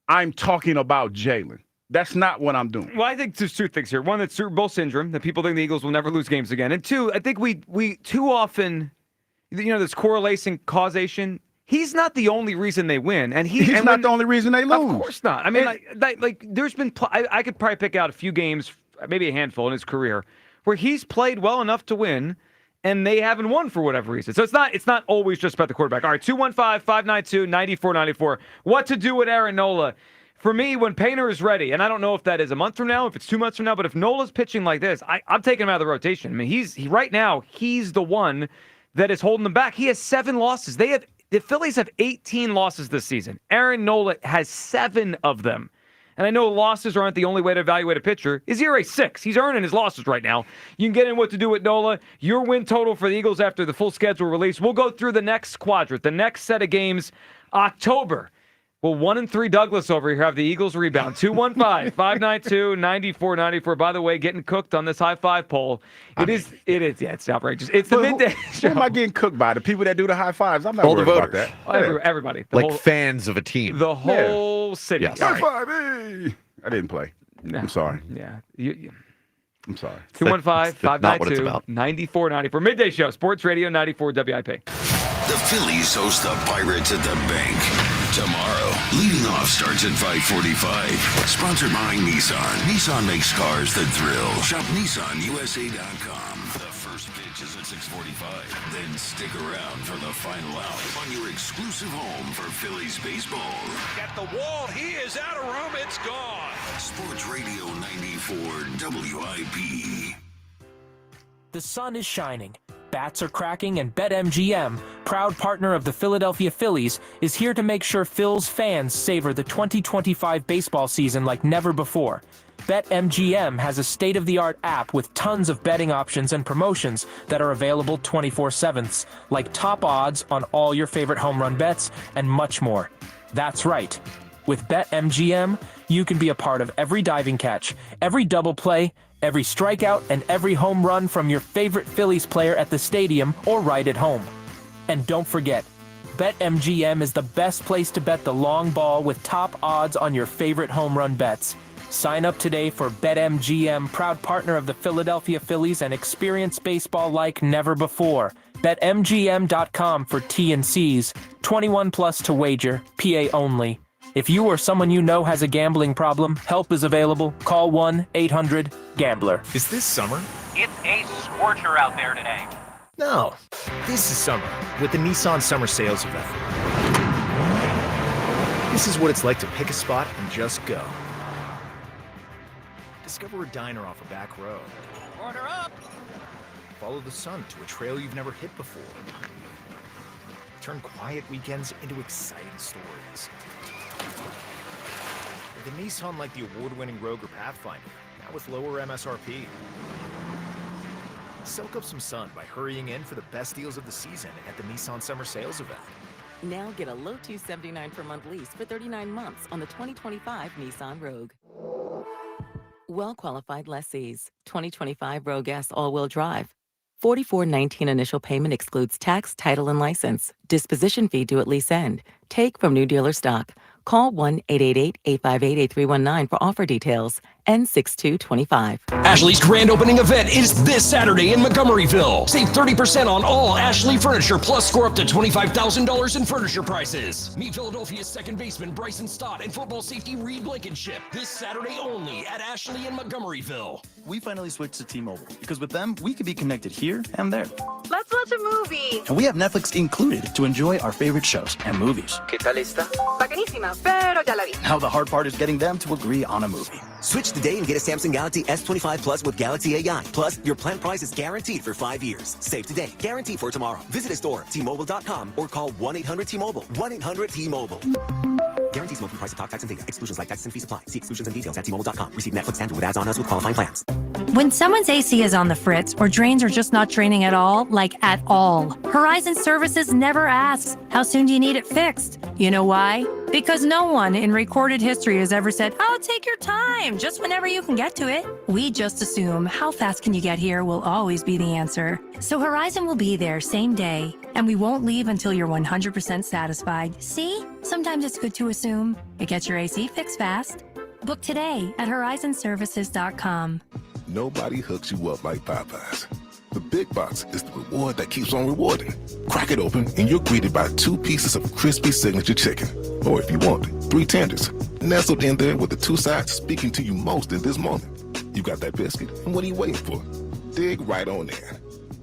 I'm talking about Jalen. That's not what I'm doing. Well, I think there's two things here. One, it's Super Bowl syndrome, that people think the Eagles will never lose games again. And two, I think we too often, this correlation, causation. He's not the only reason they win, and he's not the only reason they lose. Of course not. I mean, like there's been I could probably pick out a few games, maybe a handful in his career, where he's played well enough to win, and they haven't won for whatever reason. So it's not always just about the quarterback. All right, 215-592-9494. What to do with Aaron Nola? For me, when Painter is ready, and I don't know if that is a month from now, if it's 2 months from now, but if Nola's pitching like this, I'm taking him out of the rotation. I mean, right now he's the one that is holding them back. He has 7 losses. The Phillies have 18 losses this season. Aaron Nola has 7 of them. And I know losses aren't the only way to evaluate a pitcher. His ERA 6. He's earning his losses right now. You can get in what to do with Nola. Your win total for the Eagles after the full schedule release. We'll go through the next quadrant, the next set of games, October. Well, 1-3 Douglas over here have the Eagles rebound. 215-592-9494. By the way, getting cooked on this high five poll. It is. Yeah, it's outrageous. It's the midday show. Who am I getting cooked by? The people that do the high fives? I'm not worried about that. Everybody. Fans of a team. The whole city. Yes. High five, hey! I didn't play. No. I'm sorry. Yeah. I'm sorry. 215-592-9494. Midday show. Sports Radio 94 WIP. The Phillies host the Pirates at the bank tomorrow. Leading off starts at 5:45. Sponsored by Nissan. Nissan makes cars that thrill. Shop NissanUSA.com. The first pitch is at 6:45. Then stick around for the final out on your exclusive home for Phillies baseball. At the wall, he is out of room. It's gone. Sports Radio 94 WIP. The sun is shining. Bats are cracking, and BetMGM, proud partner of the Philadelphia Phillies, is here to make sure Phil's fans savor the 2025 baseball season like never before. BetMGM has a state-of-the-art app with tons of betting options and promotions that are available 24/7, like top odds on all your favorite home run bets and much more. That's right. With BetMGM, you can be a part of every diving catch, every double play, every strikeout, and every home run from your favorite Phillies player at the stadium or right at home. And don't forget, BetMGM is the best place to bet the long ball with top odds on your favorite home run bets. Sign up today for BetMGM, proud partner of the Philadelphia Phillies, and experience baseball like never before. BetMGM.com for T&Cs. 21 plus to wager. PA only. If you or someone you know has a gambling problem, help is available. Call 1-800-GAMBLER. Is this summer? It's a scorcher out there today. No. This is summer with the Nissan Summer Sales Event. This is what it's like to pick a spot and just go. Discover a diner off a back road. Order up! Follow the sun to a trail you've never hit before. Turn quiet weekends into exciting stories. the Nissan like the award-winning Rogue or Pathfinder, now with lower MSRP. Soak up some sun by hurrying in for the best deals of the season at the Nissan Summer Sales event. Now get a low $279 per month lease for 39 months on the 2025 Nissan Rogue. Well-qualified lessees. 2025 Rogue S all-wheel drive. $44.19 initial payment excludes tax, title, and license. Disposition fee due at lease end. Take from new dealer stock. Call 1-888-858-8319 for offer details. N6225. Ashley's grand opening event is this Saturday in Montgomeryville. Save 30% on all Ashley furniture, plus score up to $25,000 in furniture prices. Meet Philadelphia's second baseman Bryson Stott and football safety Reed Blankenship this Saturday only at Ashley in Montgomeryville. We finally switched to T-Mobile because with them, we could be connected here and there. Let's watch a movie. And we have Netflix included to enjoy our favorite shows and movies. ¿Qué tal está? Bacanísima, pero ya la vi. Now the hard part is getting them to agree on a movie. Switch today and get a Samsung Galaxy S25 Plus with Galaxy AI. Plus, your plan price is guaranteed for 5 years. Save today, guarantee for tomorrow. Visit a store, T-Mobile.com, or call 1-800-T-Mobile. 1-800-T-Mobile. Guarantees smoking price of talk, tax, and data. Exclusions like taxes and fees apply. See exclusions and details at T-Mobile.com. Receive Netflix standard with ads on us with qualifying plans. When someone's AC is on the fritz or drains are just not draining at all, like at all, Horizon Services never asks, how soon do you need it fixed? You know why? Because no one in recorded history has ever said, oh, take your time, just whenever you can get to it. We just assume how fast can you get here will always be the answer. So Horizon will be there same day, and we won't leave until you're 100% satisfied. See? Sometimes it's good to assume. It gets your AC fixed fast. Book today at horizonservices.com. Nobody hooks you up like Popeyes. The Big Box is the reward that keeps on rewarding. Crack it open and you're greeted by 2 pieces of crispy signature chicken. Or if you want, 3 tenders. Nestled in there with the 2 sides speaking to you most in this moment. You got that biscuit, and what are you waiting for? Dig right on in.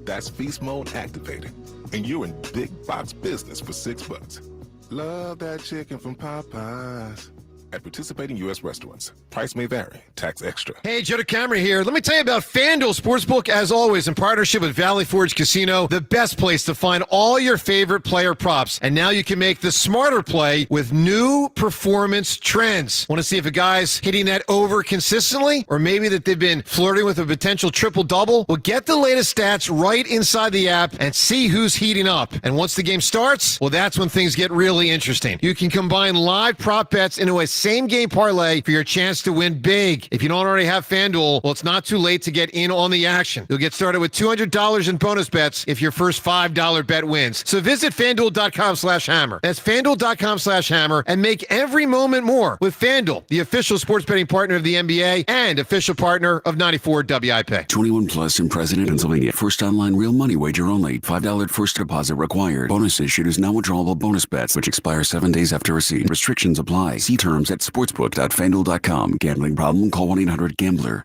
That's Feast Mode activated. And you're in Big Box business for $6. Love that chicken from Popeyes. At participating U.S. restaurants. Price may vary. Tax extra. Hey, Joe DeCamera here. Let me tell you about FanDuel Sportsbook, as always, in partnership with Valley Forge Casino, the best place to find all your favorite player props. And now you can make the smarter play with new performance trends. Want to see if a guy's hitting that over consistently? Or maybe that they've been flirting with a potential triple-double? Well, get the latest stats right inside the app and see who's heating up. And once the game starts, well, that's when things get really interesting. You can combine live prop bets into a same-game parlay for your chance to win big. If you don't already have FanDuel, well, it's not too late to get in on the action. You'll get started with $200 in bonus bets if your first $5 bet wins. So visit FanDuel.com/hammer. That's FanDuel.com/hammer and make every moment more with FanDuel, the official sports betting partner of the NBA and official partner of 94 WIP. 21 plus in President, Pennsylvania. First online real money wager only. $5 first deposit required. Bonus issued is non-withdrawable bonus bets, which expire 7 days after receipt. Restrictions apply. See terms at sportsbook.fanduel.com. Gambling problem? Call 1-800-GAMBLER.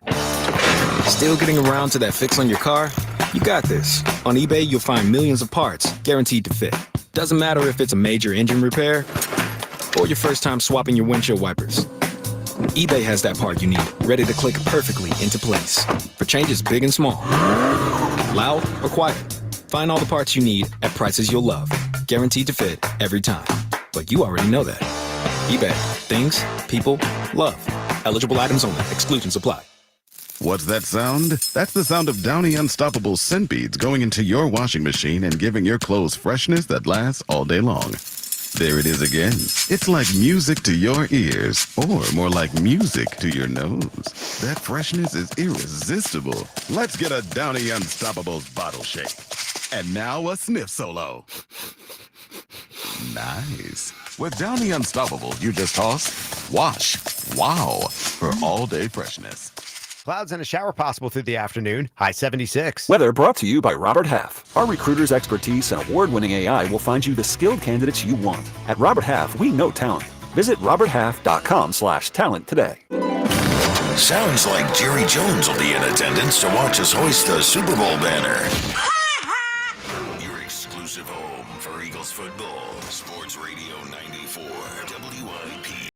Still getting around to that fix on your car? You got this. On eBay, you'll find millions of parts guaranteed to fit. Doesn't matter if it's a major engine repair or your first time swapping your windshield wipers. eBay has that part you need, ready to click perfectly into place for changes big and small. Loud or quiet. Find all the parts you need at prices you'll love. Guaranteed to fit every time. But you already know that. eBay. Things, people, love. Eligible items only. Exclusions apply. What's that sound? That's the sound of Downy Unstoppable scent beads going into your washing machine and giving your clothes freshness that lasts all day long. There it is again. It's like music to your ears, or more like music to your nose. That freshness is irresistible. Let's get a Downy Unstoppables bottle shake. And now a sniff solo. Nice. With Downy Unstoppable, you just toss, wash, wow, for all-day freshness. Clouds and a shower possible through the afternoon. High 76. Weather brought to you by Robert Half. Our recruiters' expertise and award-winning AI will find you the skilled candidates you want. At Robert Half, we know talent. Visit roberthalf.com/talent today. Sounds like Jerry Jones will be in attendance to watch us hoist the Super Bowl banner. Your exclusive home for Eagles football. Sports Radio 94 WIP.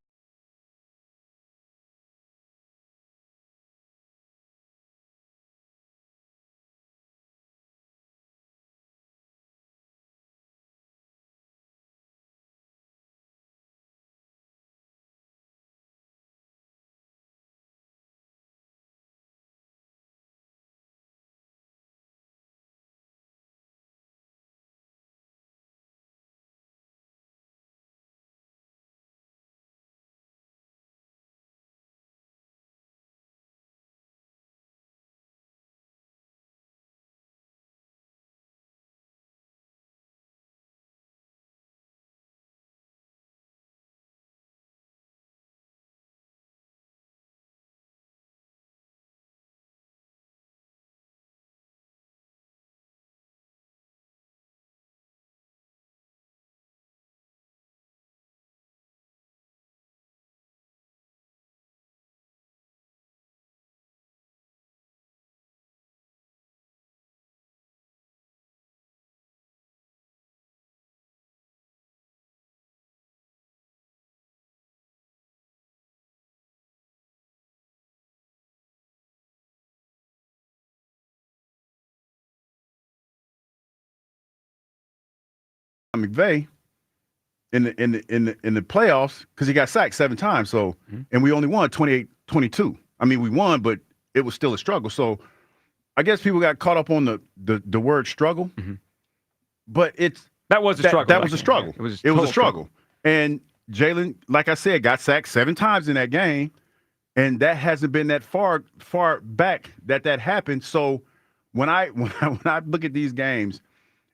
McVay in the playoffs because he got sacked 7 times. So and we only won 28-22. I mean, we won, but it was still a struggle. So I guess people got caught up on the word struggle. But that was a struggle. That was a struggle. It was a struggle. And Jalen, like I said, got sacked 7 times in that game, and that hasn't been that far back that happened. So when I look at these games,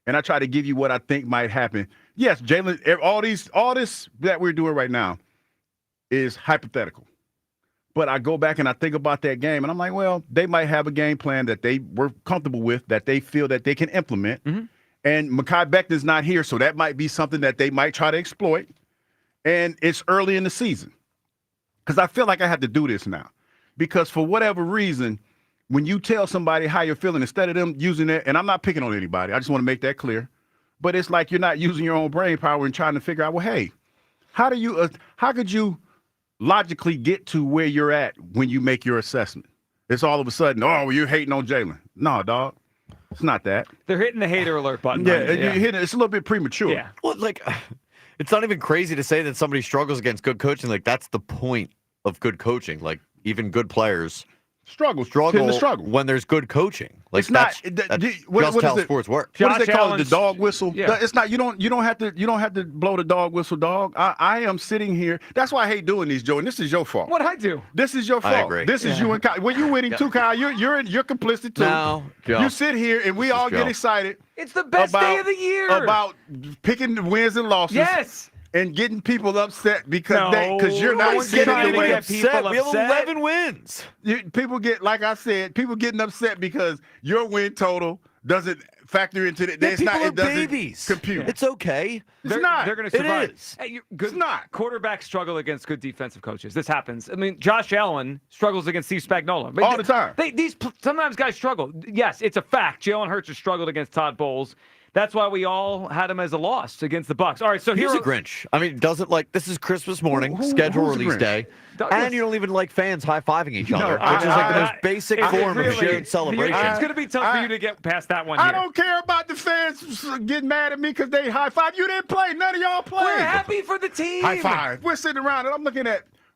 and I try to give you what I think might happen, yes, Jalen, all this that we're doing right now is hypothetical. But I go back and I think about that game, and I'm like, well, they might have a game plan that they were comfortable with, that they feel that they can implement. And Mekhi Becton's not here, so that might be something that they might try to exploit. And it's early in the season. Because I feel like I have to do this now. Because for whatever reason, when you tell somebody how you're feeling, instead of them using it, and I'm not picking on anybody, I just want to make that clear. But it's like you're not using your own brain power and trying to figure out, well, hey, how could you logically get to where you're at when you make your assessment? It's all of a sudden, oh, well, you're hating on Jalen. No, dog. It's not that. They're hitting the hater alert button. Yeah, you're hitting it. It's a little bit premature. Yeah. Well, like, it's not even crazy to say that somebody struggles against good coaching. Like, that's the point of good coaching. Like, even good players struggle when there's good coaching. Like, it's not. That's what just is how it? sports work. What do they call it? The dog whistle. Yeah. It's not. You don't have to blow the dog whistle, dog. I am sitting here. That's why I hate doing these, Joe. And this is your fault. What'd I do? This is your fault. I agree. This is you and Kyle. When you're winning too, Kyle, you're complicit too. No, Joe. You sit here and we all get excited. It's the best day of the year about picking the wins and losses. Yes. And getting people upset because you're no not one's sitting trying to there. get people We have upset. 11 wins. People get, like I said, people getting upset because your win total doesn't factor into the. People are babies. Compute. It's okay. They're going to survive. It is. Hey, good, it's not. Quarterbacks struggle against good defensive coaches. This happens. I mean, Josh Allen struggles against Steve Spagnuolo. All the time. Sometimes guys struggle. Yes, it's a fact. Jalen Hurts has struggled against Todd Bowles. That's why we all had him as a loss against the Bucs. All right, so here's a Grinch. I mean, doesn't like this is Christmas morning, schedule release day, and you don't even like fans high-fiving each other, which is like the most basic form of shared celebration. It's going to be tough for you to get past that one. I don't care about the fans getting mad at me because they high-five. You didn't play. None of y'all played. We're happy for the team. High five. We're sitting around and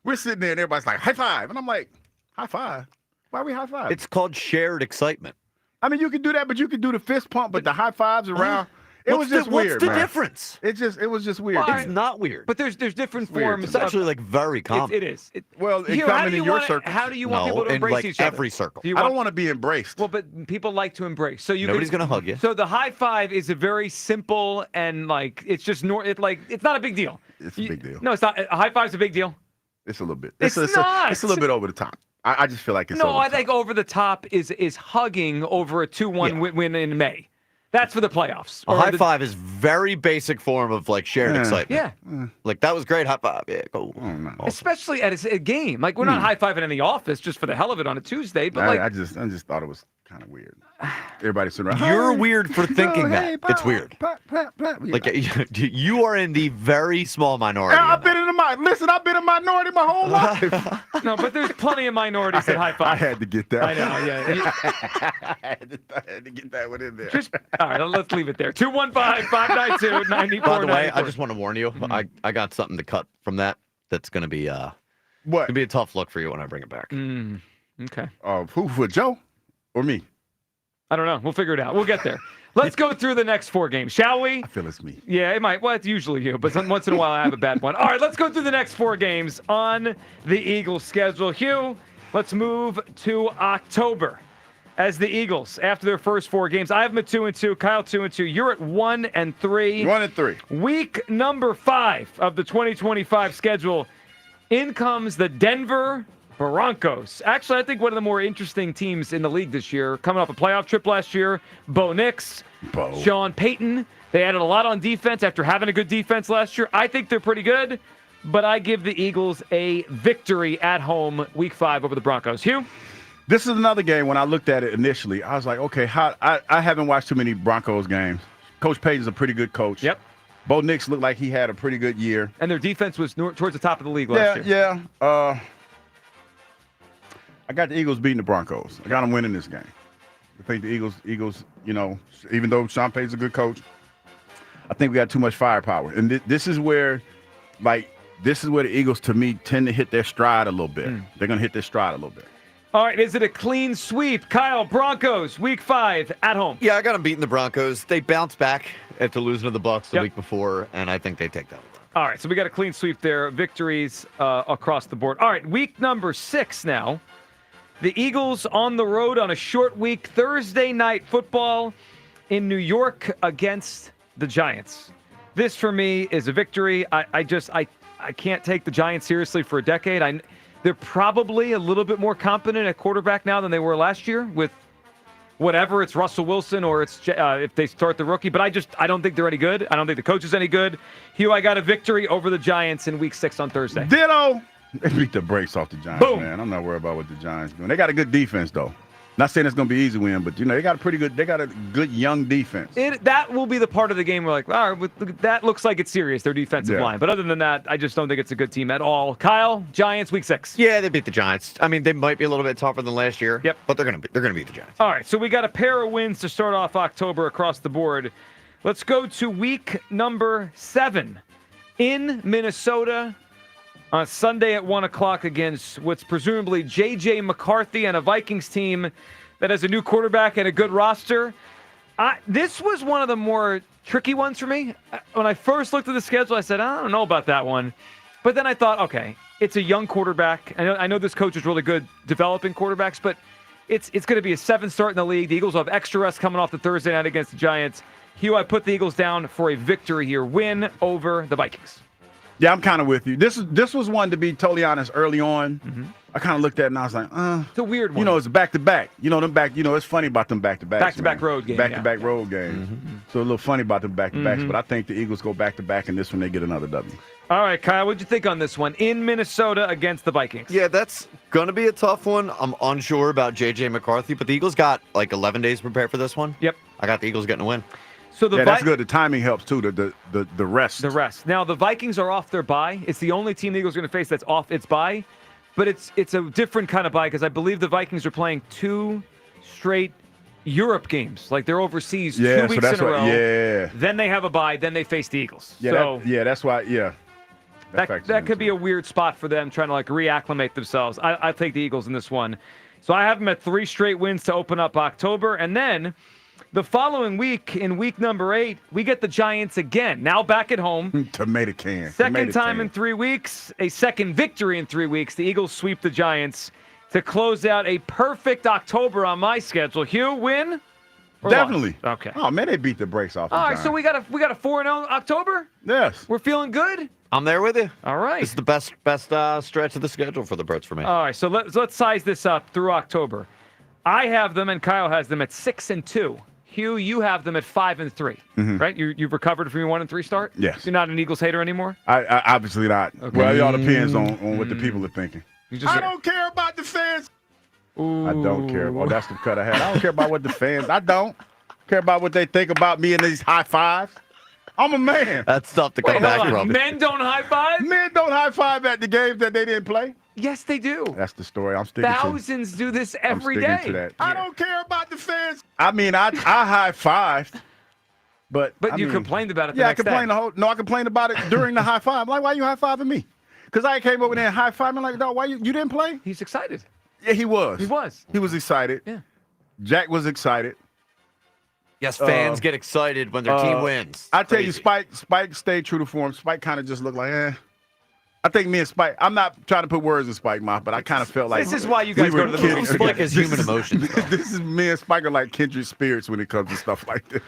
we're sitting there and everybody's like, high five. And I'm like, high five? Why are we high five? It's called shared excitement. I mean, you can do that, but you can do the fist pump, but the high fives around. It was just weird. What's the difference? It was just weird. Well, it's not weird. But there's different forms. It's actually like very common. It is. Common in your circle. How do you want people to embrace like each other? Every circle. I don't want to be embraced. Well, but people like to embrace. So nobody's gonna hug you. So the high five is a very simple and like it's just it's not a big deal. It's a big deal. No, it's not. A high five's a big deal. It's a little bit. It's not. It's a little bit over the top. I just feel like it's. No, I think over the top is hugging over a 2-1 win in May. That's for the playoffs. A high five is very basic form of like shared excitement. Yeah. Like that was great. High five. Yeah, cool. No. Especially at a game. Like we're not high fiving in the office just for the hell of it on a Tuesday. But I just thought it was kind of weird. Everybody sitting around. You're weird for thinking that. It's weird. Like you are in the very small minority. I've been in the minority. Listen, I've been a minority my whole life. No, but there's plenty of minorities that high five. I had to get that. I know. Yeah. I had to get that one in there. All right, let's leave it there. 215-592-9494. By the way, I just want to warn you. I got something to cut from that. That's going to be what? Gonna be a tough look for you when I bring it back. Okay. Who for Joe or me? I don't know. We'll figure it out. We'll get there. Let's go through the next 4 games, shall we? I feel it's me. Yeah, it might. Well, it's usually you, but once in a while I have a bad one. All right, let's go through the next 4 games on the Eagles schedule. Hugh, let's move to October. As the Eagles, after their first 4 games, I have them at 2-2. Kyle 2-2. You're at 1-3. 1-3. Week number 5 of the 2025 schedule. In comes the Denver Broncos. Actually, I think one of the more interesting teams in the league this year. Coming off a playoff trip last year. Bo Nix, Sean Payton. They added a lot on defense after having a good defense last year. I think they're pretty good, but I give the Eagles a victory at home week 5 over the Broncos. Hugh? This is another game. When I looked at it initially, I was like, okay, I haven't watched too many Broncos games. Coach Payton's a pretty good coach. Yep. Bo Nix looked like he had a pretty good year. And their defense was towards the top of the league last year. Yeah. I got the Eagles beating the Broncos. I got them winning this game. I think the Eagles, even though Sean Payton's a good coach, I think we got too much firepower. And this is where the Eagles, to me, tend to hit their stride a little bit. They're going to hit their stride a little bit. All right, is it a clean sweep? Kyle, Broncos, week 5 at home. Yeah, I got them beating the Broncos. They bounced back after losing to the Bucs the week before, and I think they take that one. All right, so we got a clean sweep there. Victories across the board. All right, week number 6 now. The Eagles on the road on a short week. Thursday night football in New York against the Giants. This, for me, is a victory. I can't take the Giants seriously for a decade. They're probably a little bit more competent at quarterback now than they were last year with whatever, it's Russell Wilson or it's if they start the rookie. But I don't think they're any good. I don't think the coach is any good. Hugh, I got a victory over the Giants in week 6 on Thursday. Ditto. They beat the brakes off the Giants, Boom. man. I'm not worried about what the Giants doing. They got a good defense, though. Not saying it's going to be easy win, but, they got a good young defense. That will be the part of the game where, like, all right, that looks like it's serious, their defensive line. But other than that, I just don't think it's a good team at all. Kyle, Giants, week 6. Yeah, they beat the Giants. I mean, they might be a little bit tougher than last year. Yep. But they're gonna beat the Giants. All right, so we got a pair of wins to start off October across the board. Let's go to week number 7 in Minnesota on Sunday at 1 o'clock against what's presumably J.J. McCarthy and a Vikings team that has a new quarterback and a good roster. This was one of the more tricky ones for me. When I first looked at the schedule, I said, I don't know about that one. But then I thought, okay, it's a young quarterback. I know this coach is really good developing quarterbacks, but it's going to be a 7th start in the league. The Eagles will have extra rest coming off the Thursday night against the Giants. Hugh, I put the Eagles down for a victory here, win over the Vikings. Yeah, I'm kind of with you. This was one, to be totally honest, early on. Mm-hmm. I kind of looked at it and I was like, it's a weird one. It's back-to-back. It's funny about them back-to-backs. Back-to-back road games. Back-to-back road games. Mm-hmm. So a little funny about them back-to-backs, Mm-hmm. but I think the Eagles go back-to-back, and this one they get another W. All right, Kyle, what'd you think on this one? In Minnesota against the Vikings. Yeah, that's going to be a tough one. I'm unsure about J.J. McCarthy, but the Eagles got like 11 days to prepare for this one. Yep. I got the Eagles getting a win. So that's good. The timing helps, too, the rest. The rest. Now, the Vikings are off their bye. It's the only team the Eagles are going to face that's off its bye. But it's a different kind of bye because I believe the Vikings are playing 2 straight Europe games. Like they're overseas 2 weeks in a row. Yeah. Then they have a bye. Then they face the Eagles. Yeah, that's why, yeah. That could be a weird spot for them trying to like reacclimate themselves. I take the Eagles in this one. So I have them at 3 straight wins to open up October. And then the following week, in week number 8, we get the Giants again. Now back at home. Tomato can. Second time in 3 weeks. A second victory in 3 weeks. The Eagles sweep the Giants to close out a perfect October on my schedule. Hugh, win? Definitely. Loss? Okay. Oh, man, they beat the brakes off the All right, Giants. so we got a 4-0 October? Yes. We're feeling good? I'm there with you. All right. This is the best stretch of the schedule for the Birds for me. All right, so let's size this up through October. I have them, and Kyle has them at 6-2. Hugh, you have them at 5-3, Mm-hmm. right? You've recovered from your 1-3 start? Yes. You're not an Eagles hater anymore? I obviously not. Okay. Well, it all depends on what the people are thinking. I don't care about the fans. Ooh. I don't care. Oh, that's the cut I had. I don't care about what the fans. I don't care about what they think about me and these high fives. I'm a man. That's tough to come back from. Men don't high five? Men don't high five at the games that they didn't play. Yes, they do. That's the story. I'm sticking to. Thousands do this every day. I'm sticking to that. I don't care about the fans. I mean, I high fived, but you complained about it. I complained I complained about it during the high five. I'm like, why you high fiving me? Because I came over there and high fived. I'm like, dog, why you didn't play? He's excited. Yeah, he was. He was. He was excited. Yeah. Jack was excited. Yes, fans get excited when their team wins. I tell you, Spike stayed true to form. Spike kind of just looked like, I think me and Spike, I'm not trying to put words in Spike's mouth, but I kind of felt like this is why you guys go to the movies. Spike has human emotions. This is me and Spike are like kindred spirits when it comes to stuff like this.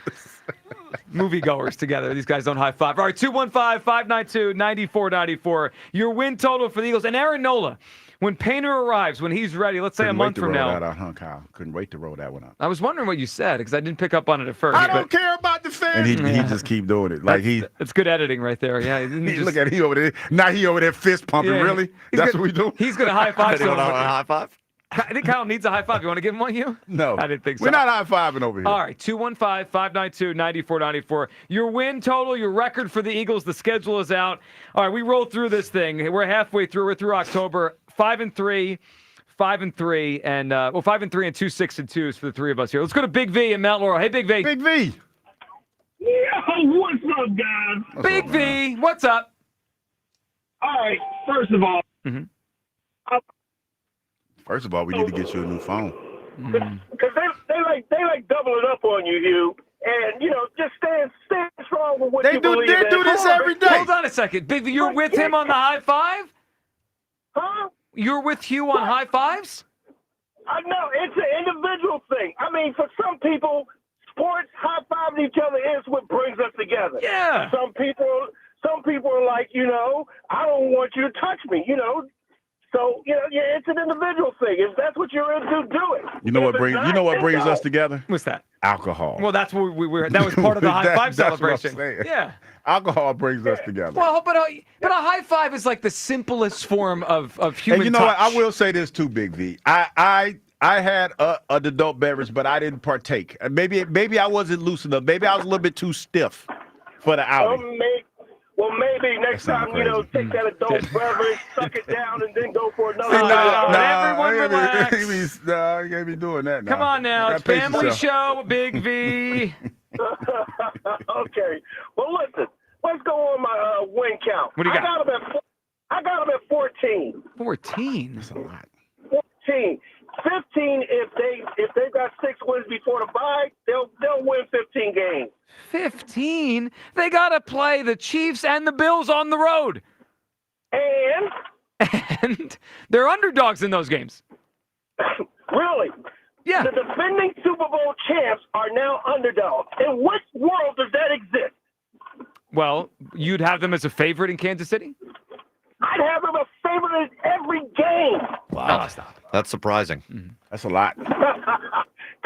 Moviegoers together. These guys don't high five. All right, 215-592-9494. Your win total for the Eagles. And Aaron Nola, when Painter arrives, when he's ready, let's say a month from now. Kyle. Couldn't wait to roll that one out. I was wondering what you said because I didn't pick up on it at first. I don't care about the fans. And he just keep doing it. Like it's good editing right there. Yeah. Look at he over there. Now he over there fist pumping. Yeah, really? That's what we do? He's going to high five. High five? I think Kyle needs a high five. You want to give him one, you? No. I didn't think so. We're not high-fiving over here. All right, 215-592-9494. Your win total, your record for the Eagles, the schedule is out. All right, we rolled through this thing. We're halfway through. We're through October. 5-3, 5-3, and 5-3 and 2 6-2s for the three of us here. Let's go to Big V and Mount Laurel. Hey, Big V. Big V. Yo, what's up, guys? Big V, what's up? All right, first of all, First of all, we need to get you a new phone. because they like doubling up on you, Hugh, and just stand strong with what you believe in. They do this every day. Hold on a second. Big V, you're with him on the high five? Huh? You're with Hugh on high fives? No, it's an individual thing. I mean, for some people, sports high-fiving each other is what brings us together. Yeah. Some people are like, I don't want you to touch me, So, it's an individual thing. If that's what you're into, do it. You know what brings us together? What's that? Alcohol. Well, that's what that was part of the high five That's what I'm celebration. saying. Yeah. Alcohol brings us together. Well, but a high five is like the simplest form of human And you know touch. what? I will say this too, Big V. I had an adult beverage, but I didn't partake. Maybe I wasn't loose enough. Maybe I was a little bit too stiff for the outing. Well, maybe next time, take that adult beverage, suck it down, and then go for another. Everyone relax. You can't be doing that now. Come on now. It's Pace family yourself. show, Big V. Okay. Well, listen. Let's go on my win count. What do you got? I got them at 14. 14? That's a lot. 14. 15 if they've got 6 wins before the bye, they'll win 15 games. 15? They got to play the Chiefs and the Bills on the road. And they're underdogs in those games. Really? Yeah. The defending Super Bowl champs are now underdogs. In what world does that exist? Well, you'd have them as a favorite in Kansas City? I'd have them a favorite in every game. Wow. Oh, stop. That's surprising. That's a lot.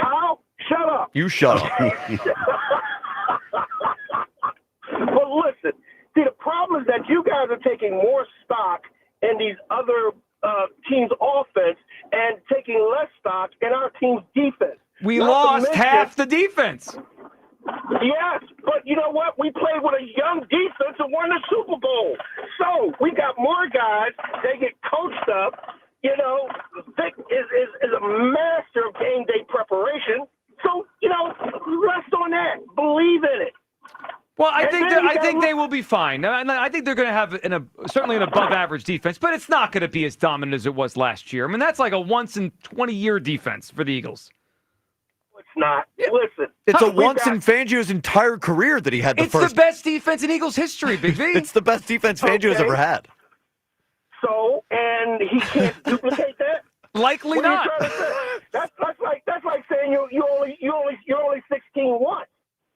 Kyle, shut up. You shut up. But listen, see, the problem is that you guys are taking more stock in these other teams' offense and taking less stock in our team's defense. We lost half the defense. Yes, but you know what? We played with a young defense and won the Super Bowl. So we got more guys. They get coached up. Vic is a master of game day preparation. So, rest on that. Believe in it. Well, I think they will be fine. I think they're going to have certainly an above-average defense, but it's not going to be as dominant as it was last year. I mean, that's like a once-in-20-year defense for the Eagles. It's not. Listen. It's a once in Fangio's entire career that he had the first. It's the best defense in Eagles history, Big V. It's the best defense Fangio's ever had. So, and he can't duplicate that? Likely What are not. you trying to say? That's like saying you're only 16 once.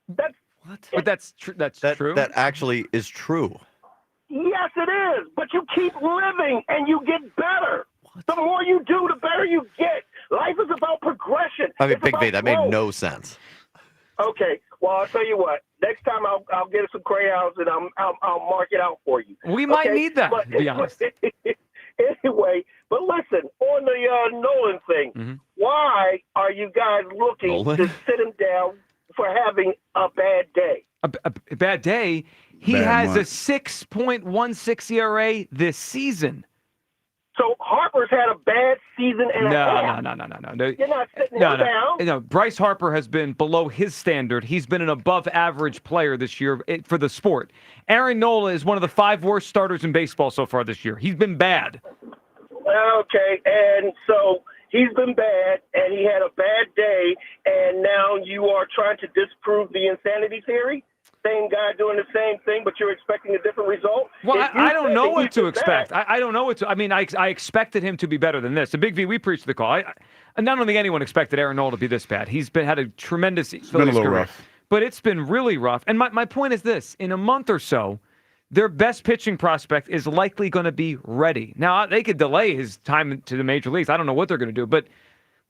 That's what? But that's true. That's true. That actually is true. Yes, it is. But you keep living and you get better. The more you do, the better you get. Life is about progression. I mean, It's Big about V, that made growth. no sense. Okay. Well, I'll tell you what. Next time I'll get some crayons and I'll mark it out for you. We might Okay? need that, But, to be honest. Anyway, but listen, on the Nolan thing, why are you guys looking to sit him down for having a bad day? A bad day? He Bad has month. a 6.16 ERA this season. So Harper's had a bad season and a half. No. You're not sitting him down. No, Bryce Harper has been below his standard. He's been an above-average player this year for the sport. Aaron Nola is one of the 5 worst starters in baseball so far this year. He's been bad. Okay, and so he's been bad, and he had a bad day, and now you are trying to disprove the insanity theory? Same guy doing the same thing, but you're expecting a different result? Well, If you I don't said know that what he's to been expect. bad- I don't know what to. I mean, I expected him to be better than this. The Big V, we preached the call. I don't think anyone expected Aaron Nola to be this bad. He's had a tremendous been a Phillies little career. rough. But it's been really rough. And my point is this. In a month or so, their best pitching prospect is likely going to be ready. Now, they could delay his time to the major leagues. I don't know what they're going to do. But,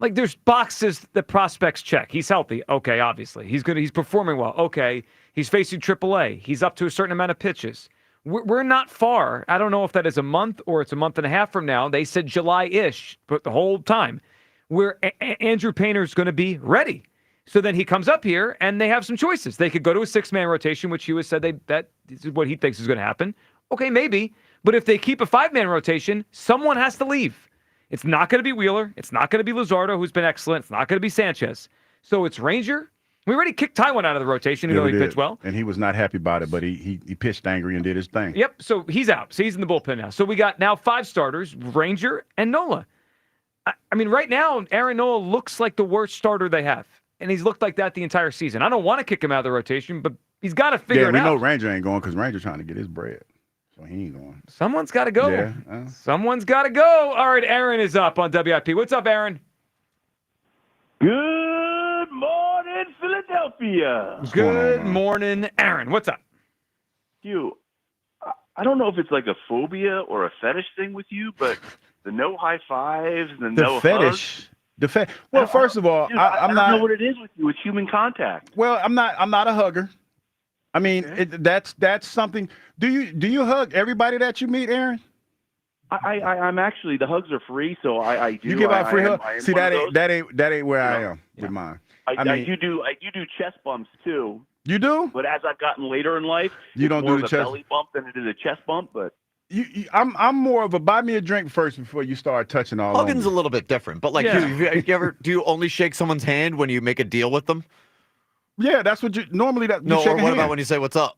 there's boxes that prospects check. He's healthy. Okay, obviously. He's performing well. Okay. He's facing AAA. He's up to a certain amount of pitches. We're not far. I don't know if that is a month or it's a month and a half from now. They said July-ish, but the whole time, where Andrew Painter's going to be ready. So then he comes up here, and they have some choices. They could go to a 6-man rotation, which Hugh has said that is what he thinks is going to happen. Okay, maybe. But if they keep a 5-man rotation, someone has to leave. It's not going to be Wheeler. It's not going to be Luzardo, who's been excellent. It's not going to be Sanchez. So it's Ranger, We already kicked Taiwan out of the rotation, even though he pitched well. And he was not happy about it, but he pitched angry and did his thing. Yep, so he's out. So he's in the bullpen now. So we got now 5 starters, Ranger and Nola. I mean, right now, Aaron Nola looks like the worst starter they have. And he's looked like that the entire season. I don't want to kick him out of the rotation, but he's got to figure it out. Yeah, we know Ranger ain't going because Ranger's trying to get his bread. So he ain't going. Someone's got to go. Yeah. Someone's got to go. All right, Aaron is up on WIP. What's up, Aaron? Good morning, Philadelphia. Good morning, Aaron. What's up? You, I don't know if it's like a phobia or a fetish thing with you, but the no high fives, the no fetish. Hugs. Well, first of all, I don't know what it is with you. It's human contact. Well, I'm not a hugger. I mean, that's something. Do you hug everybody that you meet, Aaron? I'm actually, the hugs are free, so I do. You give out free hugs. See, that ain't where I am with Yeah. mine. I do chest bumps too. You do? But as I've gotten later in life, You don't it's more do the of chest- a belly bump than it is a chest bump. But I'm more of a buy me a drink first before you start touching all. Hugging's on a little bit different, but like, do you only shake someone's hand when you make a deal with them? Yeah, that's what you normally. No, or what about when you say what's up?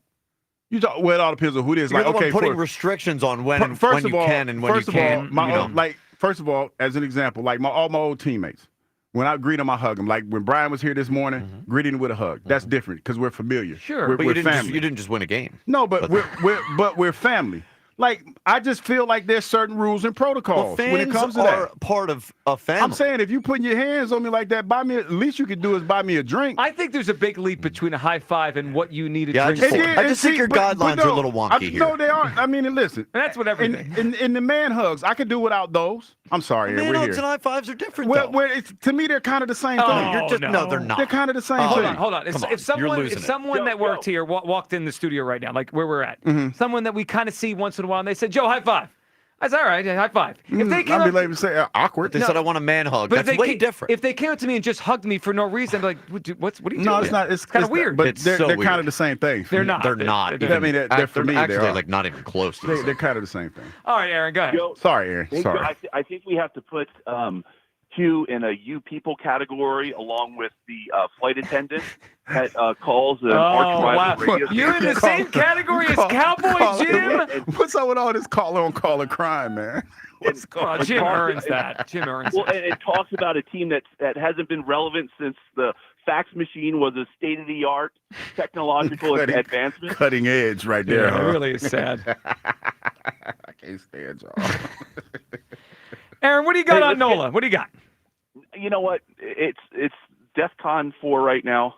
You talk. Well, it all depends on who it is. You're Like, the one okay, putting restrictions on when you can and when you first of can't. all, first of all, as an example, like all my old teammates, when I greet them, I hug them. Like when Brian was here this morning, greeting with a hug. That's different because we're familiar. Sure, we're, but we're you family. didn't just win a game. No, but we're family. Like, I just feel like there's certain rules and protocols when it comes to are that. part of a family. I'm saying if you putting your hands on me like that, buy me. At least you could do is buy me a drink. I think there's a big leap between a high five and what you need a Yeah, drink for. I just think your guidelines are a little wonky here. No, they aren't. I mean, and listen. And that's what everything. In the man hugs, I could do without those. I'm sorry, Aaron, Man we're hugs here. and high fives are different. Well, though. to me, they're kind of the same Oh, thing. You're just no, they're not. They're kind of the same Hold thing. on, hold on. Come on, If you're someone that worked here walked in the studio right now, like where we're at, someone that we kind of see once in a while, and they said, "Joe, high five." I said, all right, high five. If they came I'd be up, like to say awkward. They said I want a man hug. but if That's they way different. If they came up to me and just hugged me for no reason, I'd be like, what are you doing? No, it's not. It's kind of weird. But It's they're so kind weird. of the same thing. They're not. They're not. I mean, they're for me. Actually, they are. like not even close to the They're same. kind of the same thing. All right, Aaron, go ahead. Joe, Sorry, Aaron. Sorry. I think we have to put Hugh in a you people category along with the flight attendant that calls an arch rival radio You're in the same category as Cowboy Jim? What's up with all this caller crime, man? What's going on? Jim earns that. Jim earns Well, that. and it talks about a team that hasn't been relevant since the fax machine was a state-of-the-art technological advancement. Cutting edge right there. Yeah, huh? it really is sad. I can't stand y'all. Aaron, what do you got on Nola? What do you got? You know what? It's DEFCON 4 right now.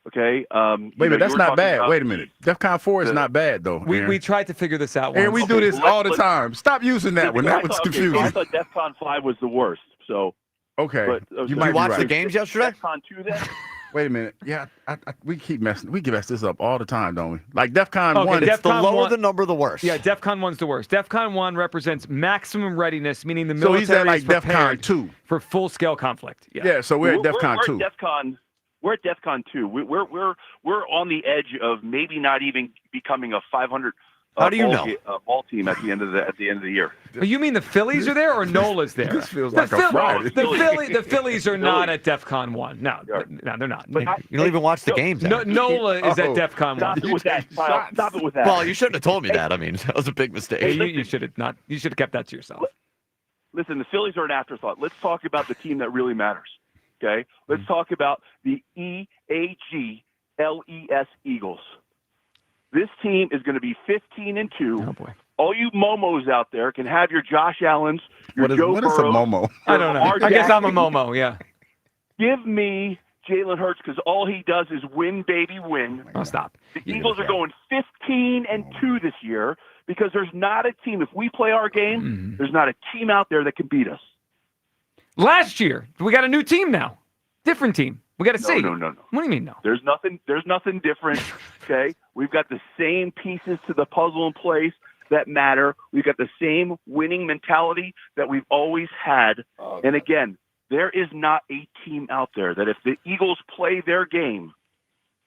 Okay. Wait a minute, that's not bad. Wait a minute. DEFCON 4 is not bad though. We tried to figure this out. And we once. do this all the time. Stop using that one. That was confusing. I thought DEFCON 5 was the worst. So okay, but, you might watch be right. the games yesterday? DEFCON 2 then. Wait a minute. Yeah, we keep messing. We mess this up all the time, don't we? Like DEFCON Okay, 1. It's the DEFCON lower 1 the number, the worse. Yeah, DEFCON 1's the worst. DEFCON 1 represents maximum readiness, meaning the So military he's at like is prepared DEFCON 2. for full-scale conflict. Yeah, so we're at DEFCON 2. We're at DEFCON 2. We're on the edge of maybe not even becoming a 500 How do you know? ball team at the end of the year. You mean the Phillies are there or Nola's there? This feels like a Friday. The Phillies are not at DEFCON 1. No, they're not. You don't even watch the games. Aaron. Nola is at DEFCON 1. Stop it with that, Kyle. Stop it with that. Well, you shouldn't have told me that. I mean, that was a big mistake. Hey, you should have not. You should have kept that to yourself. Listen, the Phillies are an afterthought. Let's talk about the team that really matters. Okay? Let's talk about the EAGLES Eagles. This team is going to be 15-2. Oh boy! All you momos out there can have your Josh Allens, your Joe what is a Burrows, momo? I don't know. I guess I'm a Momo. Yeah. Give me Jalen Hurts because all he does is win, baby, win. Oh, stop. The Eagles are going 15-2 this year because there's not a team. If we play our game, there's not a team out there that can beat us. Last year, we got a new team now. Different team. We got to see. No. What do you mean no? There's nothing different. Okay, we've got the same pieces to the puzzle in place that matter. We've got the same winning mentality that we've always had. And again, there is not a team out there that if the Eagles play their game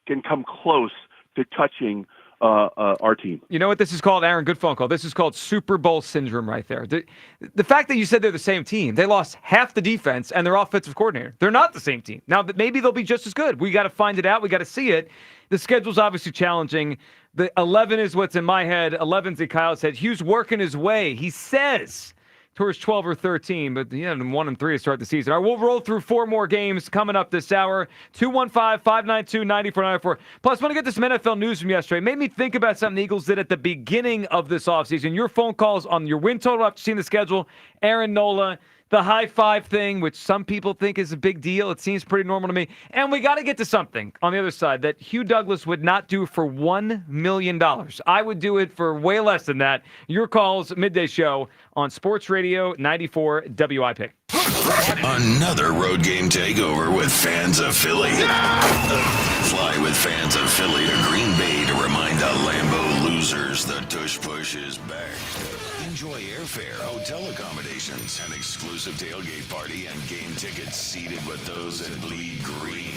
can come close to touching our team. You know what this is called, Aaron? Good phone call. This is called Super Bowl syndrome right there. The fact that you said they're the same team, they lost half the defense and their offensive coordinator. They're not the same team. Now, maybe they'll be just as good. We got to find it out. We got to see it. The schedule's obviously challenging. The 11 is what's in my head. 11's in Kyle's head. Hughes working his way, he says, towards 12 or 13, but 1-3 to start the season. All right, we'll roll through 4 more games coming up this hour. 215-592-9494. Plus, want to get to some NFL news from yesterday. It made me think about something the Eagles did at the beginning of this offseason. Your phone calls on your win total after seeing the schedule. Aaron Nola, the high five thing, which some people think is a big deal. It seems pretty normal to me. And we got to get to something on the other side that Hugh Douglas would not do for $1 million. I would do it for way less than that. Your calls, midday show on Sports Radio 94 WIP. Another road game takeover with fans of Philly. Fly with fans of Philly to Green Bay to remind the Lambeau losers the tush push is back. Enjoy airfare, hotel accommodations, an exclusive tailgate party, and game tickets seated with those that bleed green.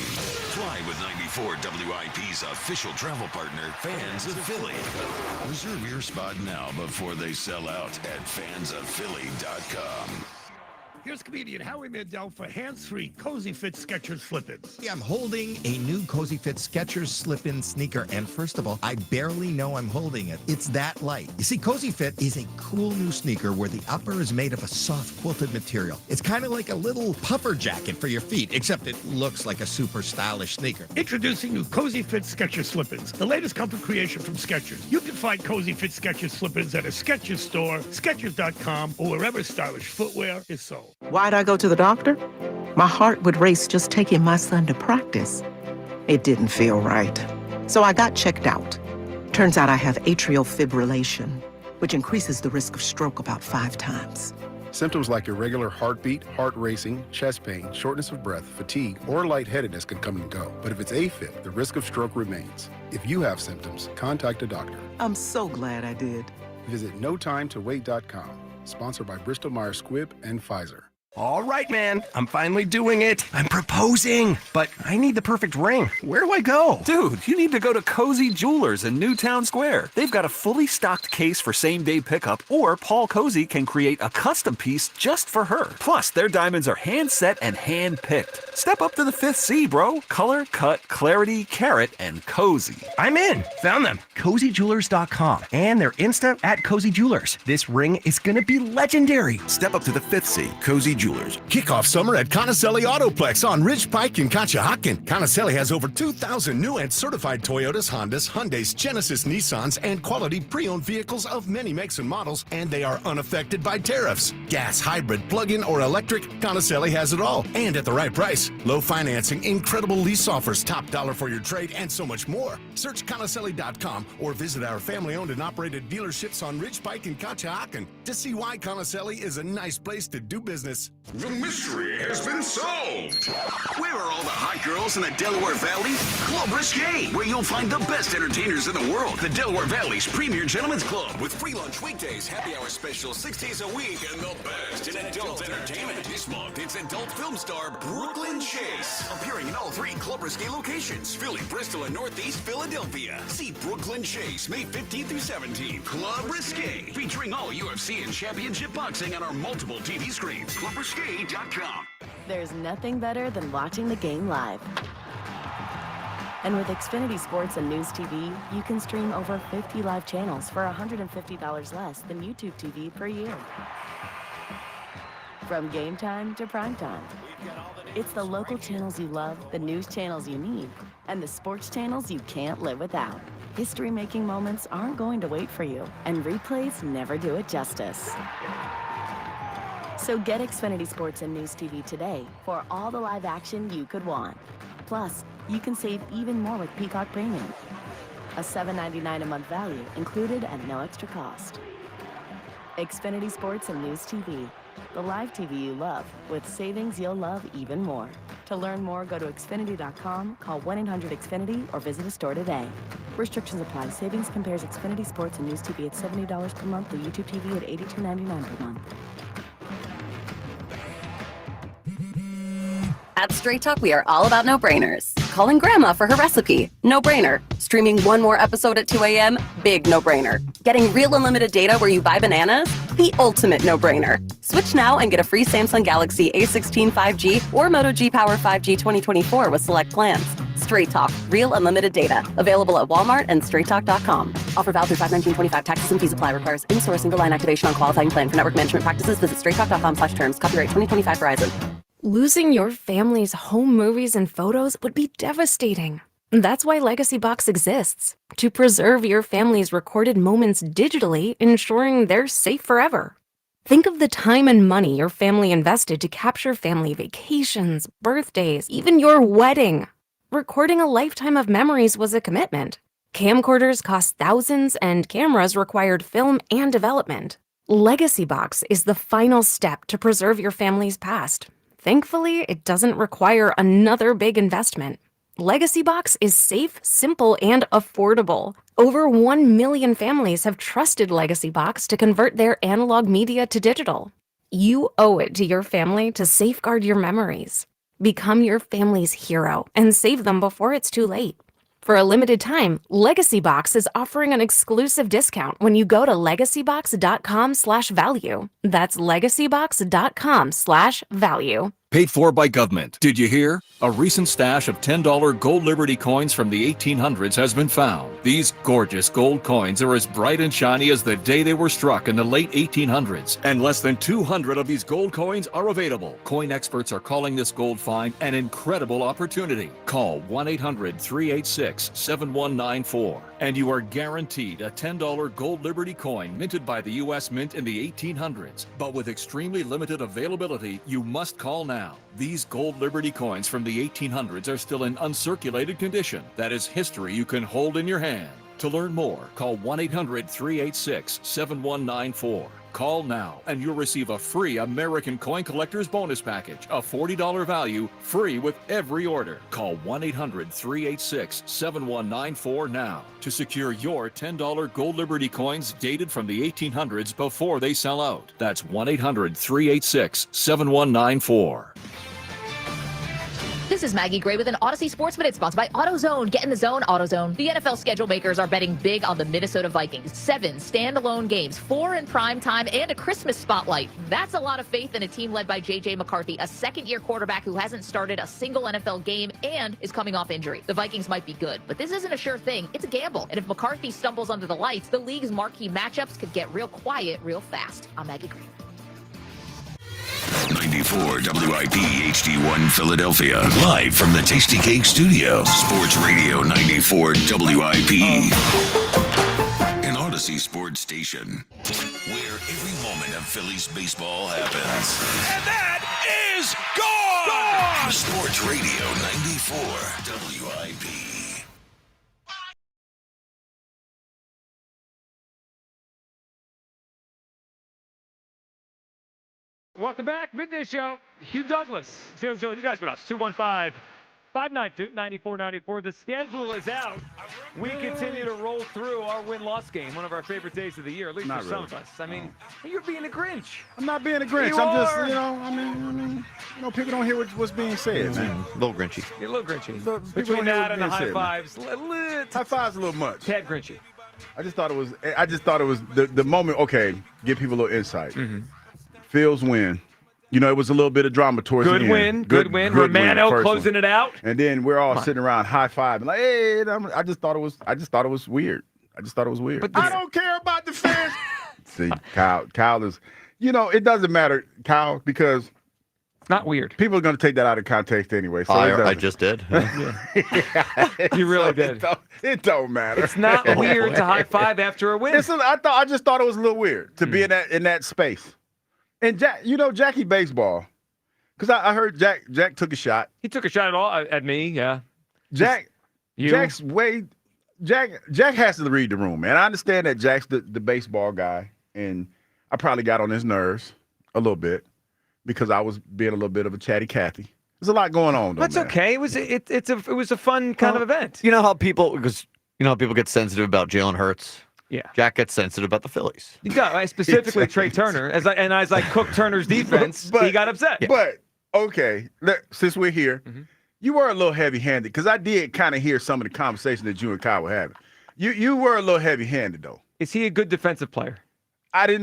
Fly with 94 WIP's official travel partner, Fans of Philly. Reserve your spot now before they sell out at fansofphilly.com. Here's comedian Howie Mandel for hands-free Cozy Fit Skechers slip-ins. Yeah, I'm holding a new Cozy Fit Skechers slip-in sneaker, and first of all, I barely know I'm holding it. It's that light. You see, Cozy Fit is a cool new sneaker where the upper is made of a soft quilted material. It's kind of like a little puffer jacket for your feet, except it looks like a super stylish sneaker. Introducing new Cozy Fit Skechers slip-ins, the latest comfort creation from Skechers. You can find Cozy Fit Skechers slip-ins at a Skechers store, Skechers.com, or wherever stylish footwear is sold. Why'd I go to the doctor? My heart would race just taking my son to practice. It didn't feel right. So I got checked out. Turns out I have atrial fibrillation, which increases the risk of stroke about 5 times. Symptoms like irregular heartbeat, heart racing, chest pain, shortness of breath, fatigue, or lightheadedness can come and go. But if it's AFib, the risk of stroke remains. If you have symptoms, contact a doctor. I'm so glad I did. Visit notimetowait.com. Sponsored by Bristol-Myers Squibb and Pfizer. All right, man. I'm finally doing it. I'm proposing, but I need the perfect ring. Where do I go? Dude, you need to go to Cozy Jewelers in Newtown Square. They've got a fully stocked case for same-day pickup, or Paul Cozy can create a custom piece just for her. Plus, their diamonds are hand-set and hand-picked. Step up to the 5th C, bro. Color, cut, clarity, carat, and cozy. I'm in. Found them. CozyJewelers.com. And they're Insta at Cozy Jewelers. This ring is going to be legendary. Step up to the 5th C, Cozy Jewelers. Kick off summer at Conacelli Autoplex on Ridge Pike in Conshohocken. Conacelli has over 2,000 new and certified Toyotas, Hondas, Hyundais, Genesis, Nissans, and quality pre-owned vehicles of many makes and models, and they are unaffected by tariffs. Gas, hybrid, plug-in, or electric, Conacelli has it all, and at the right price. Low financing, incredible lease offers, top dollar for your trade, and so much more. Search Conacelli.com or visit our family-owned and operated dealerships on Ridge Pike in Conshohocken to see why Conacelli is a nice place to do business. The mystery has been solved. Where are all the hot girls in the Delaware Valley? Club Risque, where you'll find the best entertainers in the world. The Delaware Valley's premier gentlemen's club with free lunch weekdays, happy hour specials 6 days a week, and the best in adult entertainment. This month, it's adult film star Brooklyn Chase, appearing in all 3 Club Risque locations: Philly, Bristol, and Northeast Philadelphia. See Brooklyn Chase May 15th through 17th. Club Risque, featuring all UFC and championship boxing on our multiple TV screens. ClubRisque.com. There's nothing better than watching the game live. And with Xfinity Sports and News TV, you can stream over 50 live channels for $150 less than YouTube TV per year. From game time to prime time. It's the local channels you love, the news channels you need, and the sports channels you can't live without. History-making moments aren't going to wait for you, and replays never do it justice. So get Xfinity Sports and News TV today for all the live action you could want. Plus, you can save even more with Peacock Premium. A $7.99 a month value included at no extra cost. Xfinity Sports and News TV, the live TV you love, with savings you'll love even more. To learn more, go to Xfinity.com, call 1-800-XFINITY, or visit a store today. Restrictions apply. Savings compares Xfinity Sports and News TV at $70 per month, or YouTube TV at $82.99 per month. At Straight Talk, we are all about no-brainers. Calling Grandma for her recipe? No-brainer. Streaming one more episode at 2 a.m.? Big no-brainer. Getting real unlimited data where you buy bananas? The ultimate no-brainer. Switch now and get a free Samsung Galaxy A16 5G or Moto G Power 5G 2024 with select plans. Straight Talk. Real unlimited data. Available at Walmart and straighttalk.com. Offer valid through 5/19/25. Taxes and fees apply. Requires in-store single line activation on qualifying plan. For network management practices, visit straighttalk.com/terms. Copyright 2025 Verizon. Losing your family's home movies and photos would be devastating. That's why Legacy Box exists, to preserve your family's recorded moments digitally, ensuring they're safe forever. Think of the time and money your family invested to capture family vacations, birthdays, even your wedding. Recording a lifetime of memories was a commitment. Camcorders cost thousands, and cameras required film and development. Legacy Box is the final step to preserve your family's past. Thankfully, it doesn't require another big investment. Legacy Box is safe, simple, and affordable. Over 1 million families have trusted Legacy Box to convert their analog media to digital. You owe it to your family to safeguard your memories. Become your family's hero and save them before it's too late. For a limited time, Legacy Box is offering an exclusive discount when you go to legacybox.com/value. That's legacybox.com/value. Paid for by government. Did you hear? A recent stash of $10 gold Liberty coins from the 1800s has been found. These gorgeous gold coins are as bright and shiny as the day they were struck in the late 1800s. And less than 200 of these gold coins are available. Coin experts are calling this gold find an incredible opportunity. Call 1-800-386-7194 and you are guaranteed a $10 gold Liberty coin minted by the U.S. Mint in the 1800s. But with extremely limited availability, you must call now. These gold Liberty coins from the 1800s are still in uncirculated condition. That is history you can hold in your hand. To learn more, call 1-800-386-7194. Call now and you'll receive a free American Coin Collector's Bonus Package, a $40 value, free with every order. Call 1-800-386-7194 now to secure your $10 gold Liberty coins dated from the 1800s before they sell out. That's 1-800-386-7194. This is Maggie Gray with an Odyssey Sports Minute sponsored by AutoZone. Get in the zone, AutoZone. The NFL schedule makers are betting big on the Minnesota Vikings. 7 standalone games, 4 in prime time, and a Christmas spotlight. That's a lot of faith in a team led by J.J. McCarthy, a second-year quarterback who hasn't started a single NFL game and is coming off injury. The Vikings might be good, but this isn't a sure thing. It's a gamble. And if McCarthy stumbles under the lights, the league's marquee matchups could get real quiet real fast. I'm Maggie Gray. 94 WIP HD1 Philadelphia. Live from the Tasty Cake Studio. Sports Radio 94 WIP. An Odyssey sports station. Where every moment of Phillies baseball happens. And that is gone! Sports Radio 94 WIP. Welcome back. Midday Show. Hugh Douglas. You guys with us. 215-592-9494. The schedule is out. We continue to roll through our win-loss game, one of our favorite days of the year, at least for some of us. I mean, you're being a Grinch. I'm not being a Grinch. I'm just, people don't hear what's being said, man. A little Grinchy. You're a little Grinchy. Between that and the high fives. High fives a little much. Tad Grinchy. I just thought it was the moment, okay, give people a little insight. Phil's win. You know, it was a little bit of drama towards the end. Good win. Romano closing it out. And then we're all sitting around high-fiving like, hey, I just thought it was weird. But I don't care about the fans. See, Kyle is, it doesn't matter, Kyle, because it's not weird. People are going to take that out of context anyway. So I just did. You really did. It don't matter. It's not weird to high five after a win. I just thought it was a little weird to be in that space. And Jackie Baseball, because I heard Jack took a shot. He took a shot at me, yeah. Jack has to read the room, man. I understand that Jack's the baseball guy, and I probably got on his nerves a little bit because I was being a little bit of a chatty Cathy. There's a lot going on, though. That's okay. It was a fun kind of event. You know how people get sensitive about Jalen Hurts. Yeah, Jack gets sensitive about the Phillies. I specifically Trey Turner, as I cook Turner's defense, he got upset. But okay, since we're here, you were a little heavy-handed because I did kind of hear some of the conversation that you and Kyle were having. You were a little heavy-handed though. Is he a good defensive player? I didn't.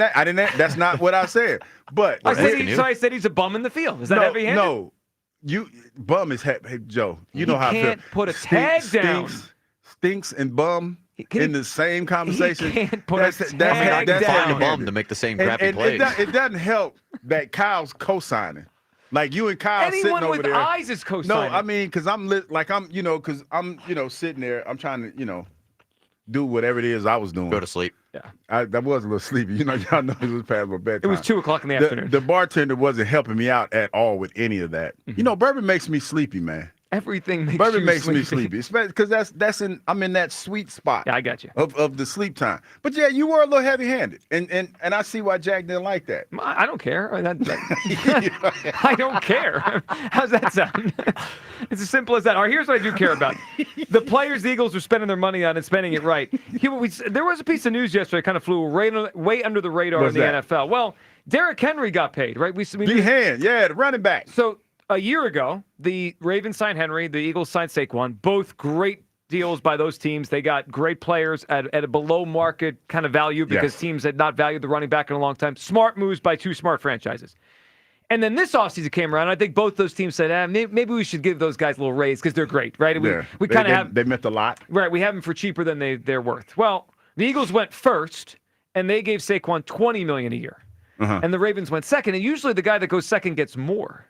That's not what I said. But I said he's a bum in the field. Is that heavy-handed? No, bum is hey Joe. You know how I feel. Can't put a tag down. Stinks and bum in the same conversation. He can't put a tag That's down. find a bum to make the same crappy plays. It doesn't help that Kyle's co-signing. Like you and Kyle sitting Anyone over with there. eyes is co-signing. No, I mean, because I'm sitting there. I'm trying to, do whatever it is I was doing. Go to sleep. Yeah. I was a little sleepy. Y'all know it was past my bedtime. It was 2:00 in the afternoon. The bartender wasn't helping me out at all with any of that. Mm-hmm. Bourbon makes me sleepy, man. Everything makes Bourbon you makes sleepy. me sleepy, because I'm in that sweet spot. Yeah, I got you. Of the sleep time. But yeah, you were a little heavy-handed, and I see why Jack didn't like that. I don't care. I don't care. How's that sound? It's as simple as that. All right, here's what I do care about. The players the Eagles are spending their money on and spending it right. There was a piece of news yesterday kind of flew way under the radar in the NFL. Well, Derrick Henry got paid, right? The running back. So a year ago, the Ravens signed Henry, the Eagles signed Saquon, both great deals by those teams. They got great players at a below-market kind of value because teams had not valued the running back in a long time. Smart moves by two smart franchises. And then this offseason came around. I think both those teams said, maybe we should give those guys a little raise because they're great, right? We kind of have. They meant a lot. Right. We have them for cheaper than they're worth. Well, the Eagles went first, and they gave Saquon $20 million a year. Uh-huh. And the Ravens went second. And usually the guy that goes second gets more.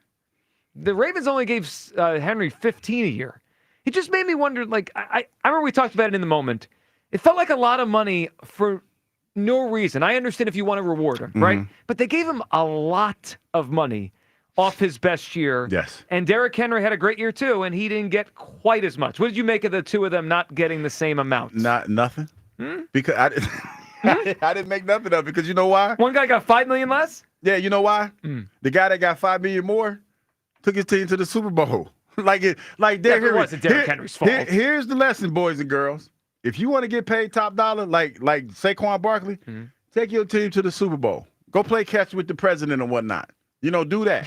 The Ravens only gave Henry $15 a year. It just made me wonder, I remember we talked about it in the moment. It felt like a lot of money for no reason. I understand if you want to reward him, right? But they gave him a lot of money off his best year. Yes. And Derrick Henry had a great year too, and he didn't get quite as much. What did you make of the two of them not getting the same amount? Nothing. Because I didn't make nothing of it because you know why? One guy got $5 million less? Yeah, you know why? The guy that got $5 million more took his team to the Super Bowl. Derrick Henry. It wasn't Derrick Henry's fault. Here's the lesson, boys and girls. If you want to get paid top dollar, like Saquon Barkley, take your team to the Super Bowl. Go play catch with the president and whatnot. Do that.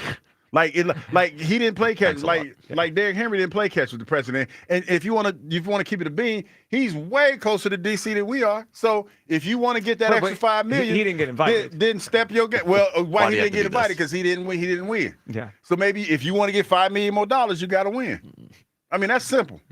He didn't play catch. Like Derrick Henry didn't play catch with the president. And if you want to keep it a bean, he's way closer to DC than we are. So if you want to get that extra $5 million, he didn't get invited. Then step your game. Well, why he didn't get invited? Because he didn't win. He didn't win. Yeah. So maybe if you want to get $5 million more, you got to win. I mean, that's simple.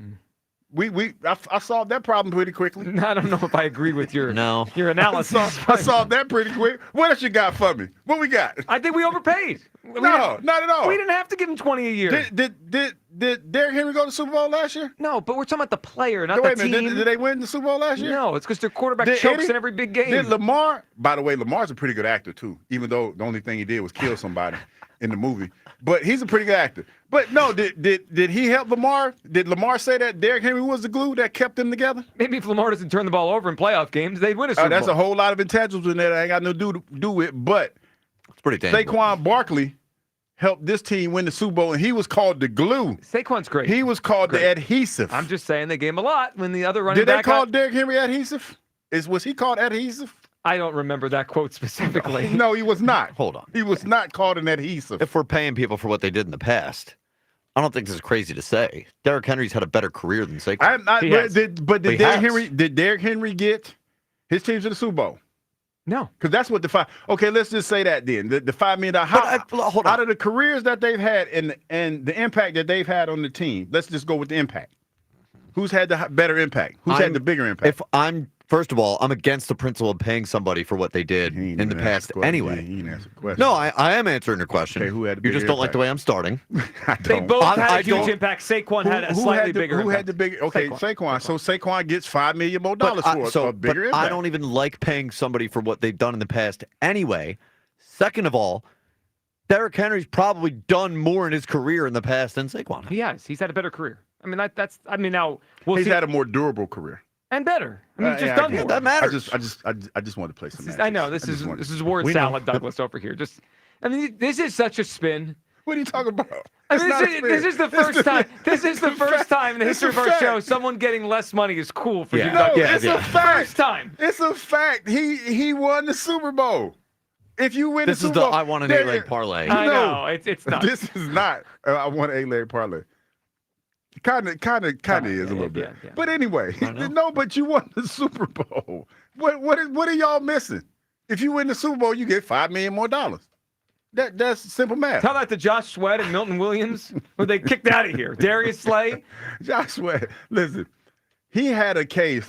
I solved that problem pretty quickly. I don't know if I agree with your analysis. I solved that pretty quick. What else you got for me? What we got? I think we overpaid. No, not at all. We didn't have to give him $20 a year. Did Derrick Henry go to the Super Bowl last year? No, but we're talking about the player, not wait the a minute, team. Did they win the Super Bowl last year? No, it's because their quarterback chokes in every big game. Did Lamar? By the way, Lamar's a pretty good actor too. Even though the only thing he did was kill somebody in the movie, but he's a pretty good actor. But no, did he help Lamar? Did Lamar say that Derrick Henry was the glue that kept them together? Maybe if Lamar doesn't turn the ball over in playoff games, they'd win a Super Bowl. That's a whole lot of intangibles in there that I ain't got no do with. But it's pretty tangible. Saquon Barkley helped this team win the Super Bowl, and he was called the glue. Saquon's great. He was called the adhesive. I'm just saying they gave him a lot when the other running back. back. Did they call Derrick Henry adhesive? Was he called adhesive? I don't remember that quote specifically. No, he was not. Hold on. He was not called an adhesive. If we're paying people for what they did in the past, I don't think this is crazy to say. Derrick Henry's had a better career than Saquon. Did Derrick Henry get his team to the Super Bowl? No. Because that's what okay, let's just say that then. The $5 million. Out of the careers that they've had and the impact that they've had on the team, let's just go with the impact. Who's had the better impact? Who's had the bigger impact? First of all, I'm against the principle of paying somebody for what they did in the past anyway. He didn't answer the question. No, I am answering your question. Okay, who had the you just don't like the way I'm starting. They both had a huge impact. Saquon had a slightly bigger impact. Who had the bigger? Okay, Saquon. So Saquon gets $5 million more for a bigger impact. I don't even like paying somebody for what they've done in the past anyway. Second of all, Derrick Henry's probably done more in his career in the past than Saquon. He has. He's had a better career. I mean, now he's had a more durable career. And better. I mean, he's just done more. That matters. I just wanted to play some matches. I know this is word salad, Douglas over here. This is such a spin. What are you talking about? This is the first time. This is the first time in the history of our show someone getting less money is cool for you. No, it's a fact. First time. It's a fact. He won the Super Bowl. If you win the Super Bowl, I want an 8-leg parlay. I know it's not. This is not. I want an 8-leg parlay. Kind of is a little bit. Yeah. But anyway, no. But you won the Super Bowl. What are y'all missing? If you win the Super Bowl, you get $5 million more. That's simple math. Tell that to Josh Sweat and Milton Williams, who they kicked out of here. Darius Slay. Josh Sweat. Listen, he had a case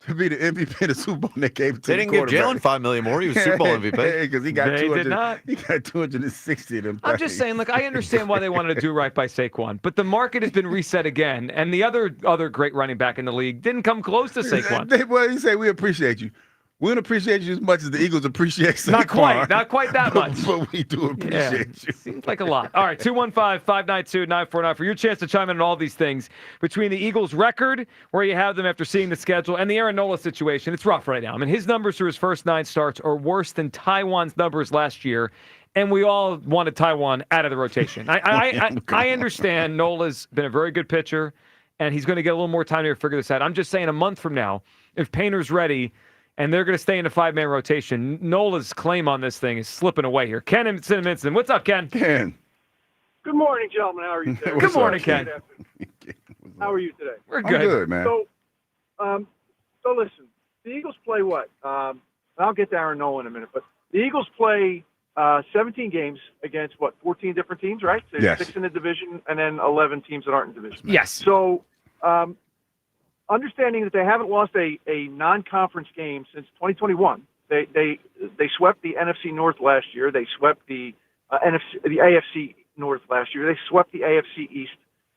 to be the MVP of the Super Bowl, and they gave it to They didn't give Jalen $5 million more. He was Super Bowl MVP. Because he got They did not. He got 260 of them. I'm just saying, look, I understand why they wanted to do right by Saquon, but the market has been reset again, and the other great running back in the league didn't come close to Saquon. Well, he said, we appreciate you. We don't appreciate you as much as the Eagles appreciate Saquon. Not quite that much. But we do appreciate you. Seems like a lot. All right, 215-592-9449 for your chance to chime in on all these things. Between the Eagles' record, where you have them after seeing the schedule, and the Aaron Nola situation, it's rough right now. I mean, his numbers through his first 9 starts are worse than Taiwan's numbers last year, and we all wanted Taiwan out of the rotation. I understand Nola's been a very good pitcher, and he's going to get a little more time to figure this out. I'm just saying a month from now, if Painter's ready – and they're going to stay in a 5-man rotation, Nola's claim on this thing is slipping away here. Ken in Cinnamon. What's up, Ken? Ken. Good morning, gentlemen. How are you today? Good morning, Ken. How are you today? We're good. I'm good, man. So listen, the Eagles play what? I'll get to Aaron Nola in a minute, but the Eagles play 17 games against, 14 different teams, right? So yes. 6 in the division and then 11 teams that aren't in division. Yes. So understanding that they haven't lost a non-conference game since 2021. They swept the NFC North last year. They swept the AFC North last year. They swept the AFC East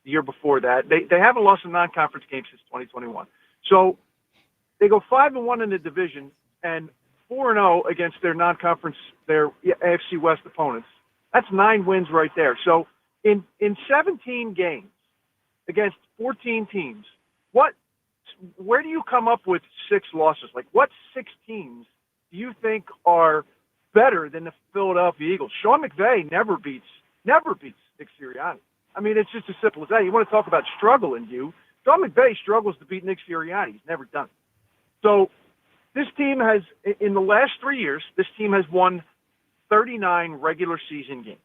the year before that. They haven't lost a non-conference game since 2021. So they go 5-1 in the division and 4-0 against their non-conference, their AFC West opponents. That's 9 wins right there. So in 17 games against 14 teams, where do you come up with 6 losses? Like, what 6 teams do you think are better than the Philadelphia Eagles? Sean McVay never beats Nick Sirianni. I mean, it's just as simple as that. You want to talk about struggle in you. Sean McVay struggles to beat Nick Sirianni. He's never done it. So this team has, in the last 3 years, this team has won 39 regular season games.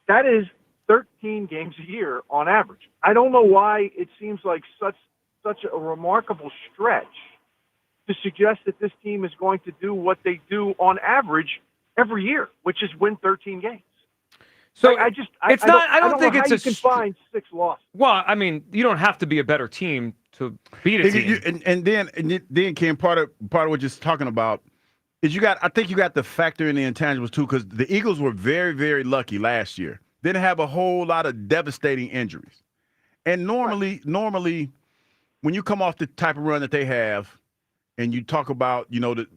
That is 13 games a year on average. I don't know why it seems like such a remarkable stretch to suggest that this team is going to do what they do on average every year, which is win 13 games. So I don't think it's you can find 6 losses. Well, I mean, you don't have to be a better team to beat a team. And then Ken, part of what you're talking about is I think you got to factor in the intangibles too, because the Eagles were very, very lucky last year. Didn't have a whole lot of devastating injuries. And normally when you come off the type of run that they have and you talk about,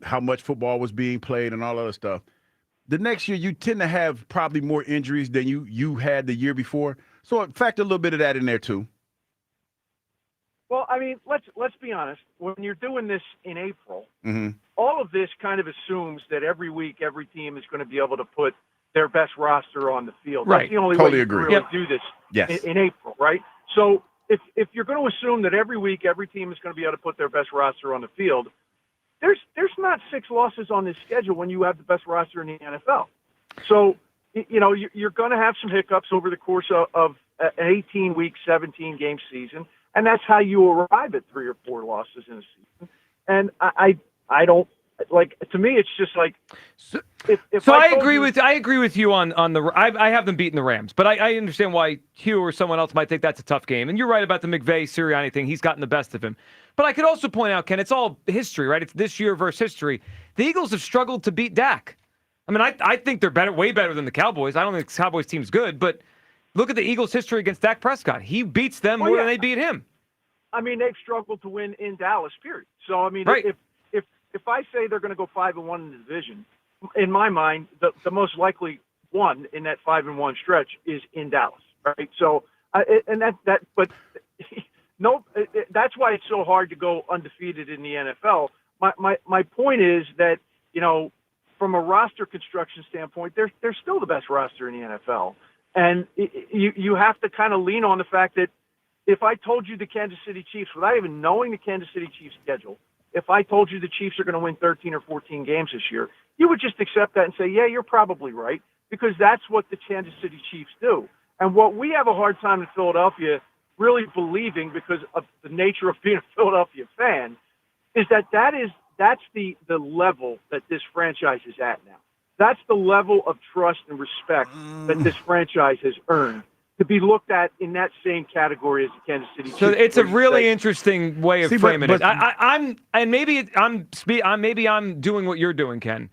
how much football was being played and all other stuff, the next year you tend to have probably more injuries than you had the year before. So factor a little bit of that in there too. Well, I mean, let's be honest. When you're doing this in April, mm-hmm. all of this kind of assumes that every week every team is going to be able to put their best roster on the field. Right. That's the only Totally way agree. you can really do this Yes. in April, right? So if you're going to assume that every week every team is going to be able to put their best roster on the field, there's not 6 losses on this schedule when you have the best roster in the NFL. So, you're going to have some hiccups over the course of an 18-week, 17-game season, and that's how you arrive at 3 or 4 losses in a season. And I don't like. To me, it's just like. I agree with you on the. I have them beating the Rams, but I understand why Hugh or someone else might think that's a tough game. And you're right about the McVay Sirianni thing. He's gotten the best of him. But I could also point out, Ken, it's all history, right? It's this year versus history. The Eagles have struggled to beat Dak. I mean, I think they're way better than the Cowboys. I don't think the Cowboys team's good, but look at the Eagles' history against Dak Prescott. He beats them more than they beat him. I mean, they've struggled to win in Dallas, period. So, I mean, right. if I say they're going to go 5-1 in the division, in my mind, the most likely one in that 5-1 stretch is in Dallas, right? So, but no, that's why it's so hard to go undefeated in the NFL. My point is that, from a roster construction standpoint, they're still the best roster in the NFL. And you have to kind of lean on the fact that if I told you the Kansas City Chiefs, without even knowing the Kansas City Chiefs schedule, if I told you the Chiefs are going to win 13 or 14 games this year, you would just accept that and say, yeah, you're probably right, because that's what the Kansas City Chiefs do. And what we have a hard time in Philadelphia really believing, because of the nature of being a Philadelphia fan, is that's the level that this franchise is at now. That's the level of trust and respect that this franchise has earned, to be looked at in that same category as the Kansas City Chiefs. So it's a really interesting way of framing it. Maybe I'm doing what you're doing, Ken,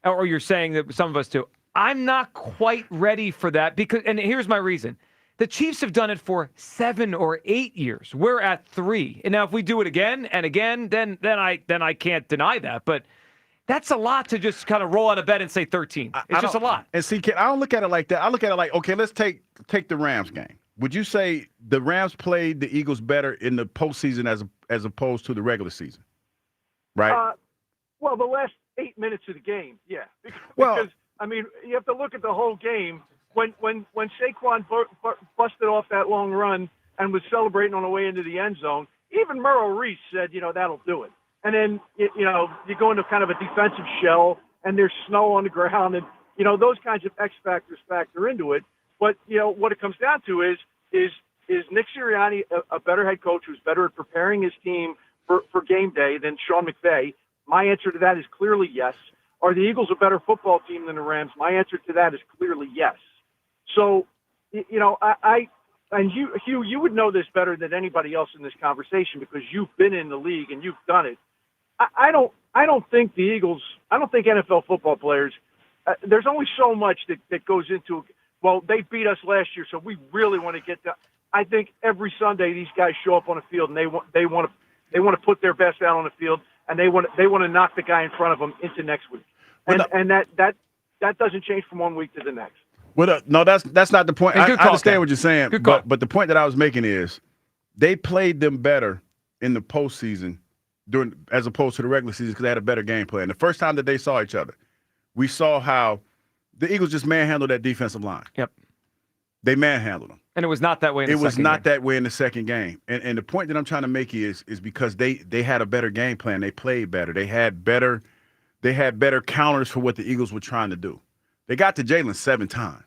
or you're saying that some of us do. I'm not quite ready for that because, and here's my reason. The Chiefs have done it for 7 or 8 years. We're at 3. And now if we do it again and again, then I can't deny that. But that's a lot to just kind of roll out of bed and say 13. It's just a lot. And see, I don't look at it like that. I look at it like, okay, let's take the Rams game. Would you say the Rams played the Eagles better in the postseason as opposed to the regular season? Right? Well, the last 8 minutes of the game, yeah. Because I mean, you have to look at the whole game. When Saquon busted off that long run and was celebrating on the way into the end zone, even Merrill Reese said, that'll do it. And then, you go into kind of a defensive shell, and there's snow on the ground, and, those kinds of X factors factor into it. But, what it comes down to is Nick Sirianni a better head coach who's better at preparing his team for game day than Sean McVay? My answer to that is clearly yes. Are the Eagles a better football team than the Rams? My answer to that is clearly yes. So, and Hugh, you would know this better than anybody else in this conversation because you've been in the league and you've done it. I don't think the Eagles, I don't think NFL football players, there's only so much that goes into, well, they beat us last year, so we really want to get that. I think every Sunday these guys show up on the field and they want to put their best out on the field, and they want to knock the guy in front of them into next week. And that doesn't change from one week to the next. Well, no, that's not the point. I understand what you're saying, Good call. but the point that I was making is they played them better in the postseason as opposed to the regular season because they had a better game plan. The first time that they saw each other, we saw how the Eagles just manhandled that defensive line. Yep. They manhandled them. And it was not that way in the second game. It was not that way in the second game. And the point that I'm trying to make is because they had a better game plan. They played better. They had better counters for what the Eagles were trying to do. They got to Jalen 7 times.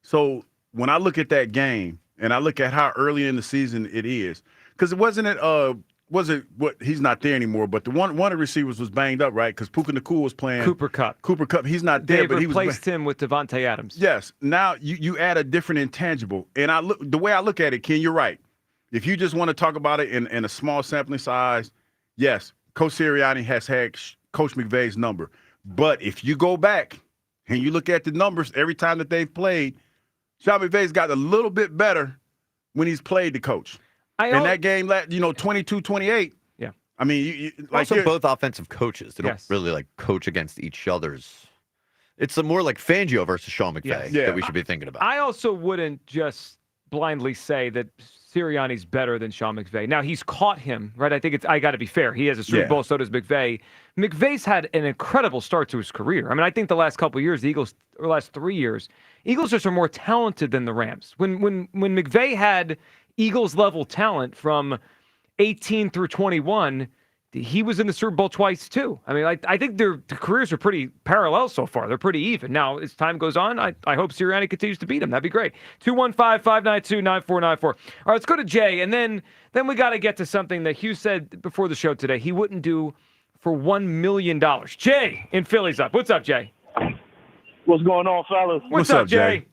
So when I look at that game and I look at how early in the season it is, because he's not there anymore, but the one of the receivers was banged up, right? Because Puka Nacua was playing Cooper Kupp. He's not there, but he was replaced him with Devontae Adams. Yes. Now you add a different intangible. And the way I look at it, Ken, you're right. If you just want to talk about it in a small sampling size, yes, Coach Sirianni has had Coach McVay's number. But if you go back and you look at the numbers every time that they've played, Sean McVay's got a little bit better when he's played the coach. That game, 22-28. Yeah. I mean, also both offensive coaches. They don't really coach against each other's. It's more like Fangio versus Sean McVay that we should be thinking about. I also wouldn't just blindly say that Sirianni's better than Sean McVay. Now, he's caught him, right? I think I got to be fair. He has a Super Bowl, so does McVay. McVay's had an incredible start to his career. I mean, I think the last couple of years, the Eagles, or last 3 years, Eagles just are more talented than the Rams. When McVay had Eagles-level talent from 18 through 21, he was in the Super Bowl twice, too. I mean, I think their careers are pretty parallel so far. They're pretty even. Now, as time goes on, I hope Sirianni continues to beat him. That'd be great. 215-592-9494. All right, let's go to Jay, and then we got to get to something that Hugh said before the show today he wouldn't do for $1 million. Jay in Philly's up. What's up, Jay? What's going on, fellas? What's up, Jay?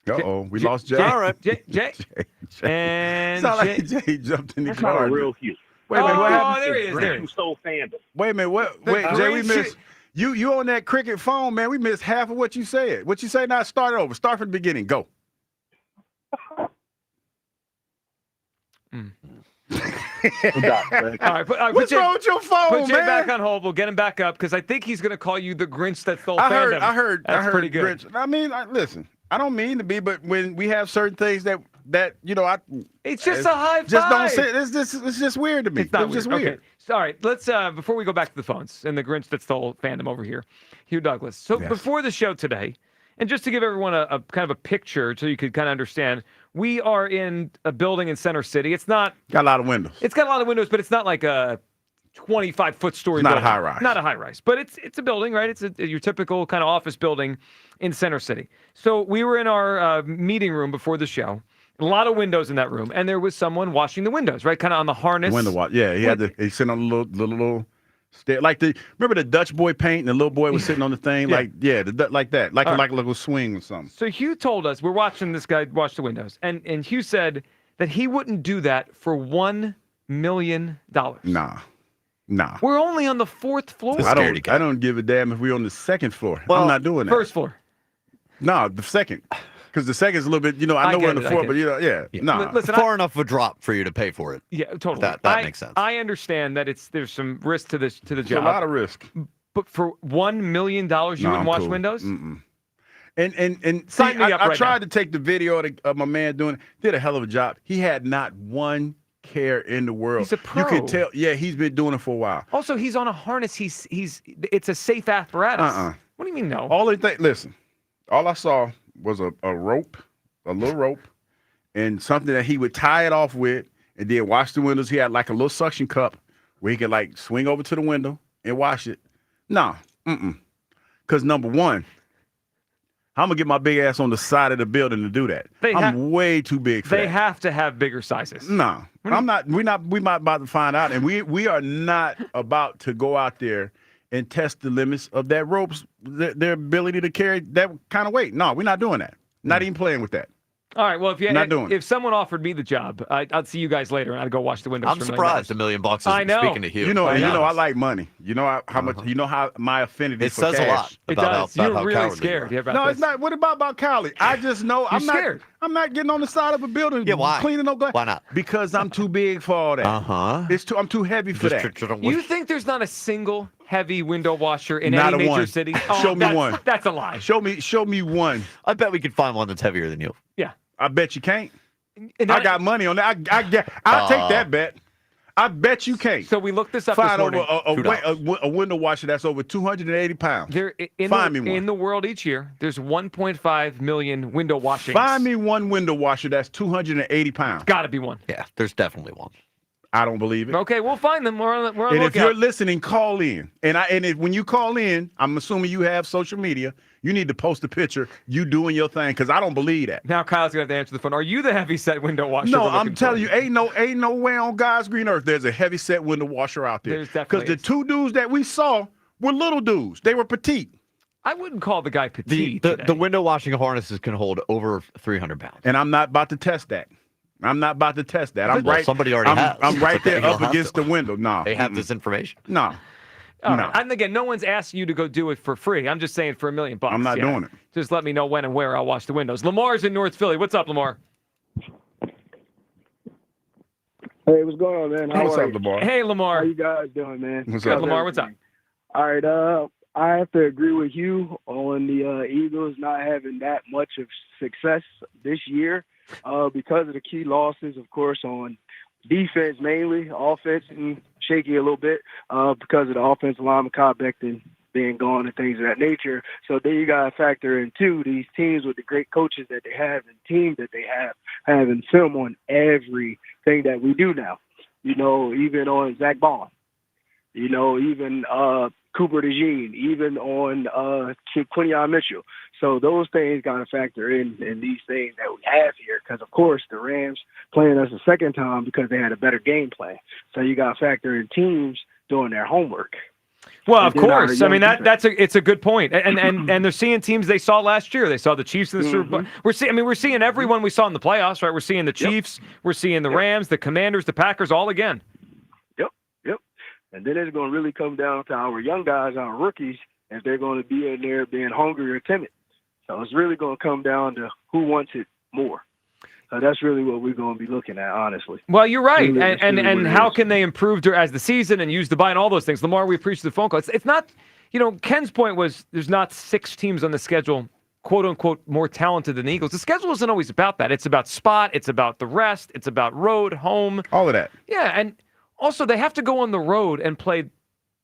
Uh-oh, we lost Jay. All right, Jay. And like Jay jumped in the That's car. not a real Hugh. Wait a minute, what happened? There he is. There he is. Stole fandom. Wait a minute, Jay, we missed. You on that cricket phone, man. We missed half of what you said. What you say now? Start over. Start from the beginning. Go. All right, what's wrong with your phone, put Jay man? back on hold. We'll get him back up because I think he's going to call you the Grinch that stole fandom. I heard. That's pretty good. Grinch. I mean, listen. I don't mean to be, but when we have certain things that it's just a high five. Just don't say it's just weird to me. It's not just weird. weird. Okay. So, all right, let's before we go back to the phones and the Grinch that stole fandom over here, Hugh Douglas. So before the show today, and just to give everyone a kind of a picture so you could kind of understand, we are in a building in Center City. It's not got a lot of windows. It's got a lot of windows, but it's not like a 25-foot story. It's not a building. high-rise. Not a high rise, but it's a building, right? It's your typical kind of office building in Center City. So we were in our meeting room before the show. A lot of windows in that room, and there was someone washing the windows, right? Kind of on the harness. Window wash. Yeah, he's sitting on the little stair. Like remember the Dutch boy paint, and the little boy was sitting on the thing, like that, like a little swing or something. So Hugh told us, we're watching this guy wash the windows, and Hugh said that he wouldn't do that for $1 million. Nah. We're only on the 4th floor. I don't give a damn if we're on the 2nd floor. I'm not doing that. First floor. No, the 2nd. Because the 2nd is a little bit, I know we're on the 4th, but nah. Listen, far enough of a drop for you to pay for it. Yeah, totally. That makes sense. I understand that there's some risk to the job. It's a lot of risk. But for $1 million, you wouldn't wash windows? Mm-mm. And Sign me up I right tried now. to take the video of my man doing it. Did a hell of a job. He had not one care in the world. He's a pro. You can tell. Yeah, he's been doing it for a while. Also, he's on a harness. It's a safe apparatus. What do you mean no? Listen, all I saw was a rope, a little rope, and something that he would tie it off with, and then wash the windows. He had like a little suction cup where he could like swing over to the window and wash it. No, because number one, I'm gonna get my big ass on the side of the building to do that. I'm way too big for that. They have to have bigger sizes. No, I'm not. We might about to find out, and we are not about to go out there and test the limits of that rope's their ability to carry that kind of weight. No, we're not doing that. Not even playing with that. All right. Well, if if someone offered me the job, I'd see you guys later, and I'd go wash the windows. I'm surprised $1 million isn't speaking to Hugh. I like money. You know how much. You know how my affinity. It for says cash. a lot. It does. You're really scared. No, it's not. What about cowardly? I just know I'm scared. I'm not getting on the side of a building. Yeah, why? Cleaning no glass. Why not? Because I'm too big for all that. I'm too heavy for that. You think there's not a single heavy window washer in Not any a major one. city? Show me one. That's a lie. Show me one. I bet we could find one that's heavier than you. Yeah. I bet you can't. I got money on that. I'll take that bet. I bet you can't. So we looked this up Find this morning. over a window washer that's over 280 pounds. Find me one. In the world each year, there's 1.5 million window washings. Find me one window washer that's 280 pounds. Got to be one. Yeah, there's definitely one. I don't believe it. Okay, we'll find them. We're on And lookout. if you're listening, call in. When you call in, I'm assuming you have social media. You need to post a picture you doing your thing because I don't believe that. Now Kyle's gonna have to answer the phone. Are you the heavy set window washer? No, I'm telling you, ain't no way on God's green earth there's a heavy set window washer out there. There's definitely because the two dudes that we saw were little dudes. They were petite. I wouldn't call the guy petite. The window washing harnesses can hold over 300 pounds. And I'm not about to test that. Somebody already has. I'm right So there you'll up have against to. the window. No. They have this information. No. All right. And again, no one's asking you to go do it for free. I'm just saying for $1 million. I'm not doing it. Just let me know when and where I'll wash the windows. Lamar's in North Philly. What's up, Lamar? Hey, what's going on, man? What's up, Lamar? Hey, Lamar. How you guys doing, man? What's Good, up, Lamar? What's up? All right, I have to agree with you on the Eagles not having that much of success this year because of the key losses, of course, on defense mainly, offense and shaky a little bit because of the offensive line, Kyle Becton being gone and things of that nature. So then you got to factor in, too, these teams with the great coaches that they have and teams that they have having film on everything that we do now. You know, even on Zach Bond. You know, even Cooper DeJean, even on Quinion Mitchell. So those things got to factor in these things that we have here because, of course, the Rams playing us a second time because they had a better game plan. So you got to factor in teams doing their homework. Well, of course. I mean, it's a good point. And they're seeing teams they saw last year. They saw the Chiefs in the Super Bowl. We're seeing everyone we saw in the playoffs, right? We're seeing the Chiefs. We're seeing the Rams, the Commanders, the Packers, all again. Yep. And then it's going to really come down to our young guys, our rookies, if they're going to be in there being hungry or timid. So it's really going to come down to who wants it more. So that's really what we're going to be looking at, honestly. Well, you're right. Really, and how can they improve as the season and use the bye and all those things? Lamar, we appreciate the phone call. It's not, Ken's point was there's not 6 teams on the schedule, quote unquote, more talented than the Eagles. The schedule isn't always about that. It's about spot. It's about the rest. It's about road, home. All of that. Yeah. And also they have to go on the road and play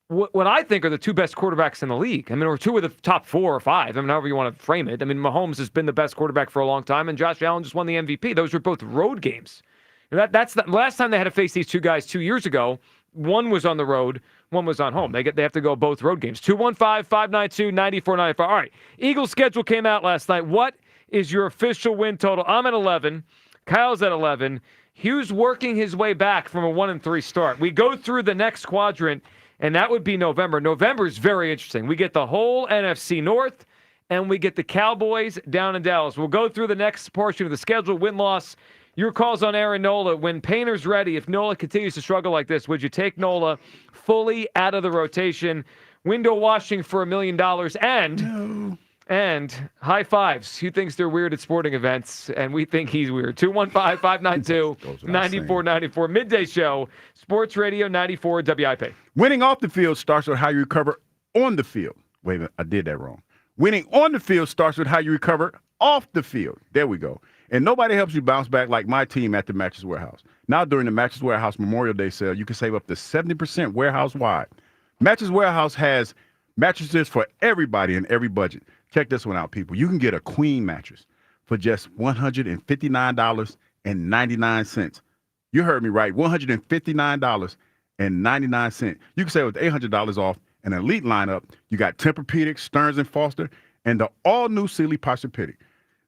what I think are the 2 best quarterbacks in the league. I mean, or 2 of the top 4 or 5. I mean, however you want to frame it. I mean, Mahomes has been the best quarterback for a long time, and Josh Allen just won the MVP. Those were both road games. That's the last time they had to face these 2 guys 2 years ago. one was on the road, one was on home. They have to go both road games. 215-592-9495. All right. Eagles schedule came out last night. What is your official win total? I'm at 11. Kyle's at 11. Hugh's working his way back from a 1-3 start. We go through the next quadrant, and that would be November. November is very interesting. We get the whole NFC North, and we get the Cowboys down in Dallas. We'll go through the next portion of the schedule, win-loss. Your calls on Aaron Nola. When Painter's ready, if Nola continues to struggle like this, would you take Nola fully out of the rotation? Window washing for $1 million and high fives. Who thinks they're weird at sporting events? And we think he's weird. 215-592-9494. Midday show, Sports Radio 94 WIP. Winning off the field starts with how you recover on the field. Wait a minute, I did that wrong. Winning on the field starts with how you recover off the field. There we go. And nobody helps you bounce back like my team at the Mattress Warehouse. Now during the Mattress Warehouse Memorial Day sale, you can save up to 70% warehouse-wide. Mattress Warehouse has mattresses for everybody in every budget. Check this one out, people. You can get a queen mattress for just $159.99. You heard me right, $159.99. You can save up to $800 off an elite lineup. You got Tempur-Pedic, Stearns & Foster, and the all-new Sealy Posturepedic.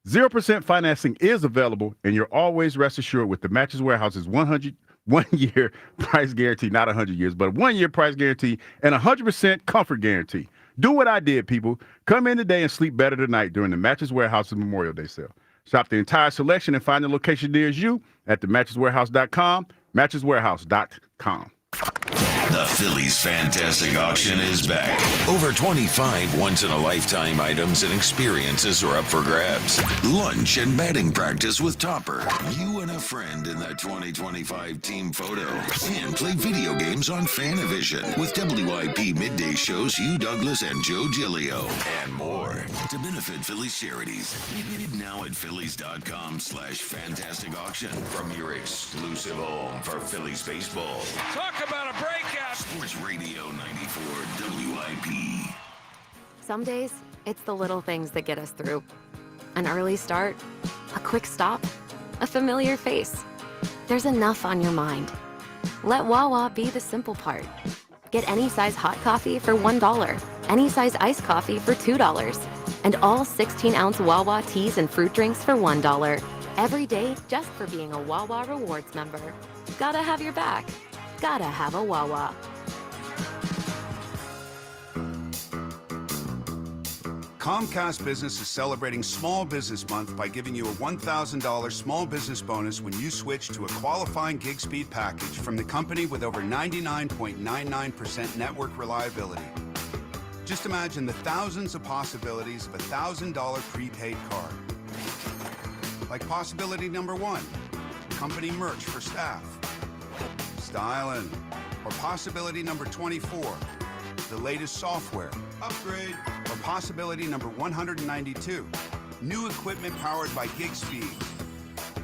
0% financing is available, and you're always rest assured with the Mattress Warehouse's 1-year price guarantee, not 100 years, but a 1-year price guarantee and 100% comfort guarantee. Do what I did, people. Come in today and sleep better tonight during the Mattress Warehouse's Memorial Day sale. Shop the entire selection and find the location nearest you at themattresswarehouse.com, mattresswarehouse.com. The Phillies Fantastic Auction is back. Over 25 once-in-a-lifetime items and experiences are up for grabs. Lunch and batting practice with Topper. You and a friend in that 2025 team photo. And play video games on Fanavision with WIP midday shows Hugh Douglas and Joe Giglio. And more. To benefit Phillies charities. Bid now at Phillies.com/fantastic auction from your exclusive home for Phillies baseball. Talk about a breakout. Sports Radio 94 WIP. Some days, it's the little things that get us through. An early start, a quick stop, a familiar face. There's enough on your mind. Let Wawa be the simple part. Get any size hot coffee for $1, any size iced coffee for $2, and all 16-ounce Wawa teas and fruit drinks for $1. Every day, just for being a Wawa Rewards member. Gotta have your back. Gotta have a Wawa. Comcast Business is celebrating Small Business Month by giving you a $1,000 small business bonus when you switch to a qualifying gig speed package from the company with over 99.99% network reliability. Just imagine the thousands of possibilities of a $1,000 prepaid card. Like possibility number 1, company merch for staff. Styling. Or possibility number 24, the latest software upgrade. Or possibility number 192, new equipment powered by gig speed.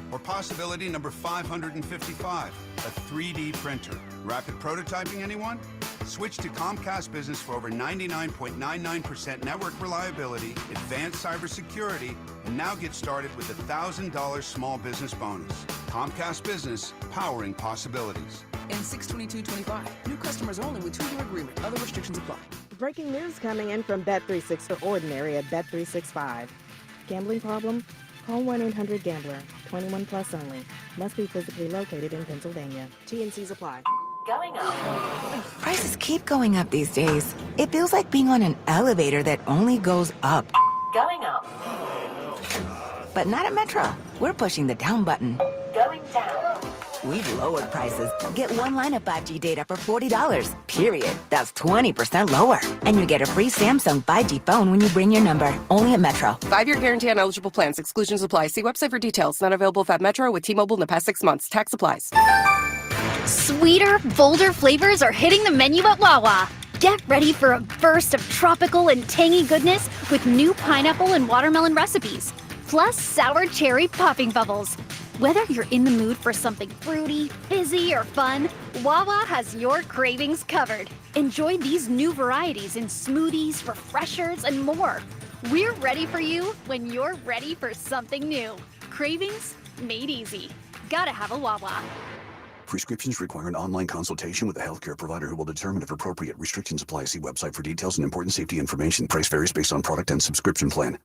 Or possibility number 555, a 3D printer. Rapid prototyping, anyone? Switch to Comcast Business for over 99.99% network reliability, advanced cybersecurity, and now get started with a $1,000 small business bonus. Comcast Business, powering possibilities. And 6/22/25. New customers only with 2-year agreement. Other restrictions apply. Breaking news coming in from Bet36 for Ordinary at Bet365. Gambling problem? Call 1-800-GAMBLER. 21 plus only. Must be physically located in Pennsylvania. T&Cs apply. Going up. Prices keep going up these days. It feels like being on an elevator that only goes up. Going up. But not at Metro. We're pushing the down button. Going down. We've lowered prices. Get one line of 5G data for $40. Period. That's 20% lower. And you get a free Samsung 5G phone when you bring your number. Only at Metro. 5-year guarantee on eligible plans. Exclusions apply. See website for details. Not available at Metro with T-Mobile in the past 6 months. Tax applies. Sweeter, bolder flavors are hitting the menu at Wawa. Get ready for a burst of tropical and tangy goodness with new pineapple and watermelon recipes, plus sour cherry popping bubbles. Whether you're in the mood for something fruity, fizzy, or fun, Wawa has your cravings covered. Enjoy these new varieties in smoothies, refreshers, and more. We're ready for you when you're ready for something new. Cravings made easy. Gotta have a Wawa. Prescriptions require an online consultation with a healthcare provider who will determine if appropriate. Restrictions apply. See website for details and important safety information. Price varies based on product and subscription plan.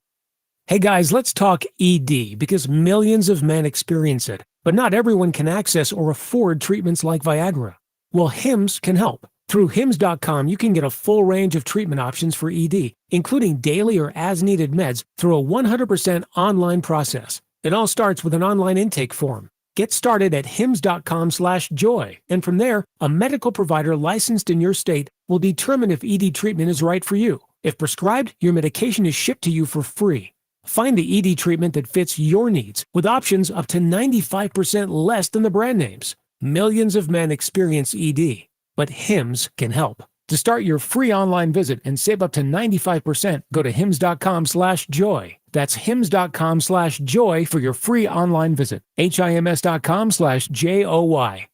Hey guys, let's talk ED because millions of men experience it, but not everyone can access or afford treatments like Viagra. Well, Hims can help. Through Hims.com, you can get a full range of treatment options for ED, including daily or as-needed meds through a 100% online process. It all starts with an online intake form. Get started at hims.com/joy, and from there, a medical provider licensed in your state will determine if ED treatment is right for you. If prescribed, your medication is shipped to you for free. Find the ED treatment that fits your needs with options up to 95% less than the brand names. Millions of men experience ED, but Hims can help. To start your free online visit and save up to 95%, go to hims.com/joy. That's hims.com/joy for your free online visit. HIMS.com/JOY.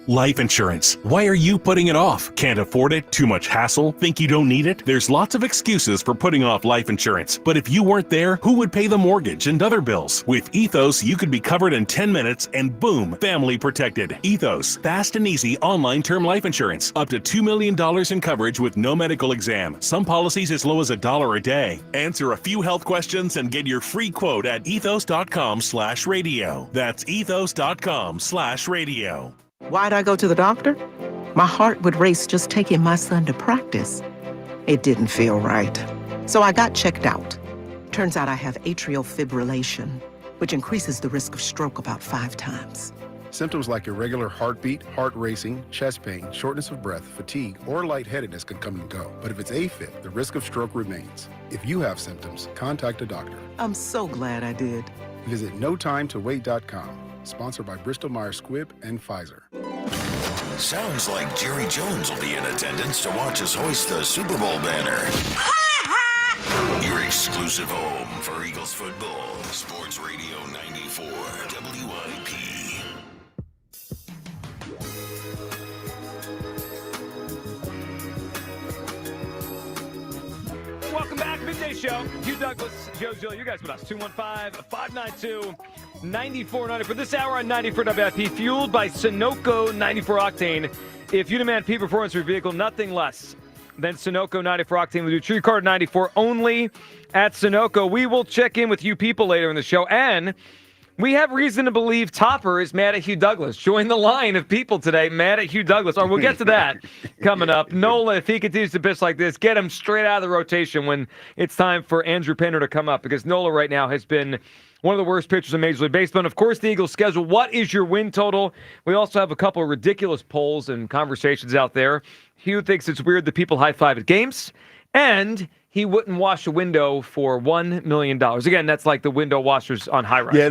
Life insurance. Why are you putting it off? Can't afford it? Too much hassle? Think you don't need it? There's lots of excuses for putting off life insurance. But if you weren't there, who would pay the mortgage and other bills? With Ethos, you could be covered in 10 minutes and boom, family protected. Ethos, fast and easy online term life insurance. Up to $2 million in coverage with no medical exam. Some policies as low as $1 a day. Answer a few health questions and get your free quote at ethos.com/radio. That's ethos.com/radio. Why'd I go to the doctor? My heart would race just taking my son to practice. It didn't feel right. So I got checked out. Turns out I have atrial fibrillation, which increases the risk of stroke about 5 times. Symptoms like irregular heartbeat, heart racing, chest pain, shortness of breath, fatigue, or lightheadedness can come and go. But if it's AFib, the risk of stroke remains. If you have symptoms, contact a doctor. I'm so glad I did. Visit notimetowait.com. Sponsored by Bristol-Myers Squibb and Pfizer. Sounds like Jerry Jones will be in attendance to watch us hoist the Super Bowl banner. Your exclusive home for Eagles football. Sports Radio 94 WIP. Welcome back, Midday Show. Hugh Douglas, Joe Gill, you guys with us. 215-592-9490 for this hour on 94 WIP, fueled by Sunoco 94 Octane. If you demand peak performance for your vehicle, nothing less than Sunoco 94 Octane. We do True Card 94 only at Sunoco. We will check in with you people later in the show, and we have reason to believe Topper is mad at Hugh Douglas. Join the line of people today mad at Hugh Douglas. Or we'll get to that coming up. Nola, if he continues to pitch like this, get him straight out of the rotation when it's time for Andrew Pinner to come up, because Nola right now has been one of the worst pitchers in Major League Baseball. And, of course, the Eagles' schedule. What is your win total? We also have a couple of ridiculous polls and conversations out there. Hugh thinks it's weird that people high-five at games, and he wouldn't wash a window for $1 million. Again, that's like the window washers on high-rise. Yeah,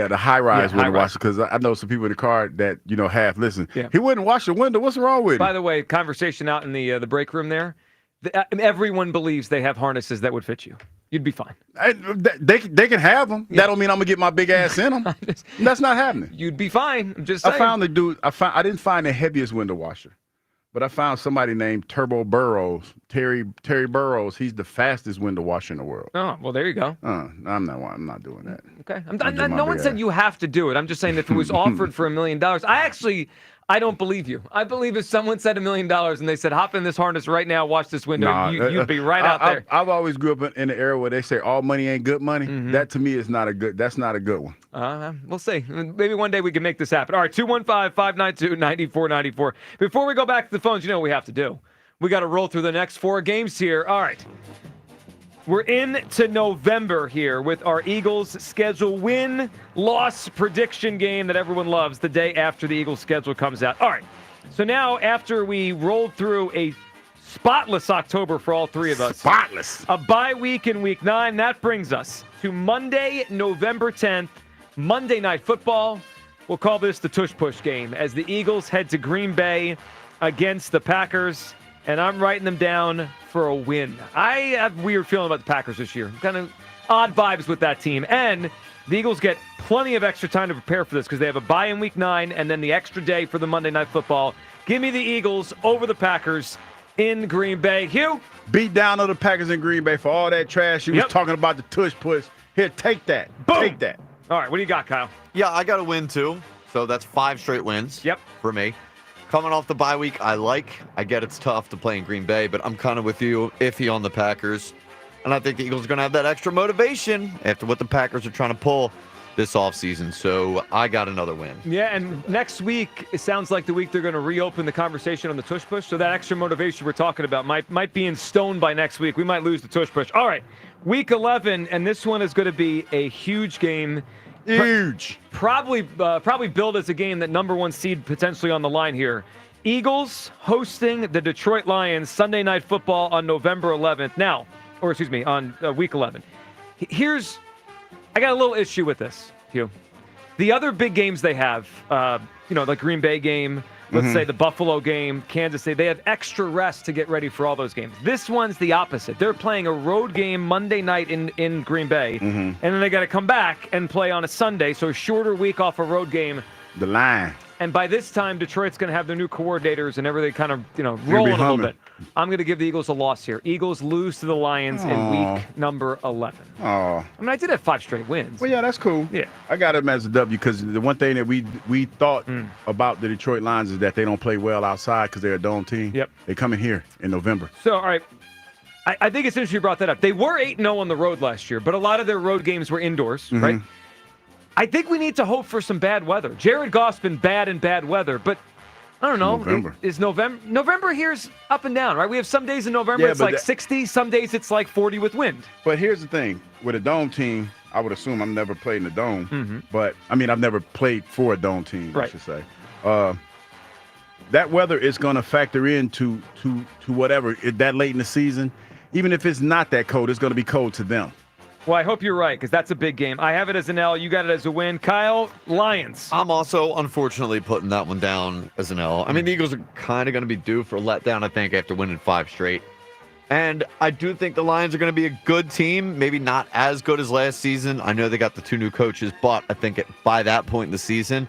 the high-rise window washers, because I know some people in the car that, half listen. Yeah. He wouldn't wash the window. What's wrong with him? By the way, conversation out in the break room there, everyone believes they have harnesses that would fit you. You'd be fine. They can have them. Yeah. That don't mean I'm going to get my big ass in them. That's not happening. You'd be fine. I'm just saying. I found the dude. I didn't find the heaviest window washer. But I found somebody named Turbo Burrows, Terry Burrows. He's the fastest window washer in the world. Oh, well, there you go. I'm not doing that. Okay. No one said you have to do it. I'm just saying if it was offered for $1 million, I don't believe you. I believe if someone said $1 million and they said, hop in this harness right now, watch this window, you'd be right out there. I've always grew up in the era where they say all money ain't good money. Mm-hmm. That to me is that's not a good one. We'll see. Maybe one day we can make this happen. All right, 215-592-9494. Before we go back to the phones, you know what we have to do. We got to roll through the next 4 games here. All right. We're into November here with our Eagles schedule win-loss prediction game that everyone loves the day after the Eagles schedule comes out. All right, so now after we rolled through a spotless October for all three of us. Spotless. A bye week in Week 9. That brings us to Monday, November 10th, Monday Night Football. We'll call this the tush-push game as the Eagles head to Green Bay against the Packers. And I'm writing them down for a win. I have a weird feeling about the Packers this year. Kind of odd vibes with that team. And the Eagles get plenty of extra time to prepare for this because they have a bye in Week 9 and then the extra day for the Monday Night Football. Give me the Eagles over the Packers in Green Bay. Hugh? Beat down on the Packers in Green Bay for all that trash you was talking about, the tush push. Here, take that. Boom. Take that. All right, what do you got, Kyle? Yeah, I got a win, too. So that's 5 straight wins. Yep. For me. Coming off the bye week, I get it's tough to play in Green Bay, but I'm kind of with you, iffy on the Packers. And I think the Eagles are going to have that extra motivation after what the Packers are trying to pull this offseason. So I got another win. Yeah, and next week, it sounds like the week they're going to reopen the conversation on the tush push. So that extra motivation we're talking about might be in stone by next week. We might lose the tush push. All right, week 11, and this one is going to be a huge game. Huge. Probably billed as a game that number 1 seed potentially on the line here. Eagles hosting the Detroit Lions Sunday Night Football on November 11th. Now, or excuse me, on week 11. I got a little issue with this, Hugh. The other big games they have, like Green Bay game, let's say the Buffalo game, Kansas City, they have extra rest to get ready for all those games. This one's the opposite. They're playing a road game Monday night in Green Bay, and then they got to come back and play on a Sunday, so a shorter week off a road game. The line. And by this time, Detroit's going to have their new coordinators and everything kind of, rolling a little bit. I'm going to give the Eagles a loss here. Eagles lose to the Lions in week number 11. Oh. I mean, I did have 5 straight wins. Well, yeah, that's cool. Yeah. I got them as a W because the one thing that we thought about the Detroit Lions is that they don't play well outside because they're a dome team. Yep. They come in here in November. So, all right. I think it's interesting you brought that up. They were 8-0 on the road last year, but a lot of their road games were indoors, right? I think we need to hope for some bad weather. Jared Goff's been bad in bad weather, but I don't know. November. Is November here's up and down, right? We have some days in November it's like 60, some days it's like 40 with wind. But here's the thing. With a dome team, I would assume I've never played in a dome. But, I mean, I've never played for a dome team, I should say. That weather is going to factor into whatever, that late in the season. Even if it's not that cold, it's going to be cold to them. Well, I hope you're right, because that's a big game. I have it as an L. You got it as a win. Kyle, Lions. I'm also, unfortunately, putting that one down as an L. I mean, the Eagles are kind of going to be due for a letdown, I think, after winning 5 straight. And I do think the Lions are going to be a good team, maybe not as good as last season. I know they got the 2 new coaches, but I think by that point in the season,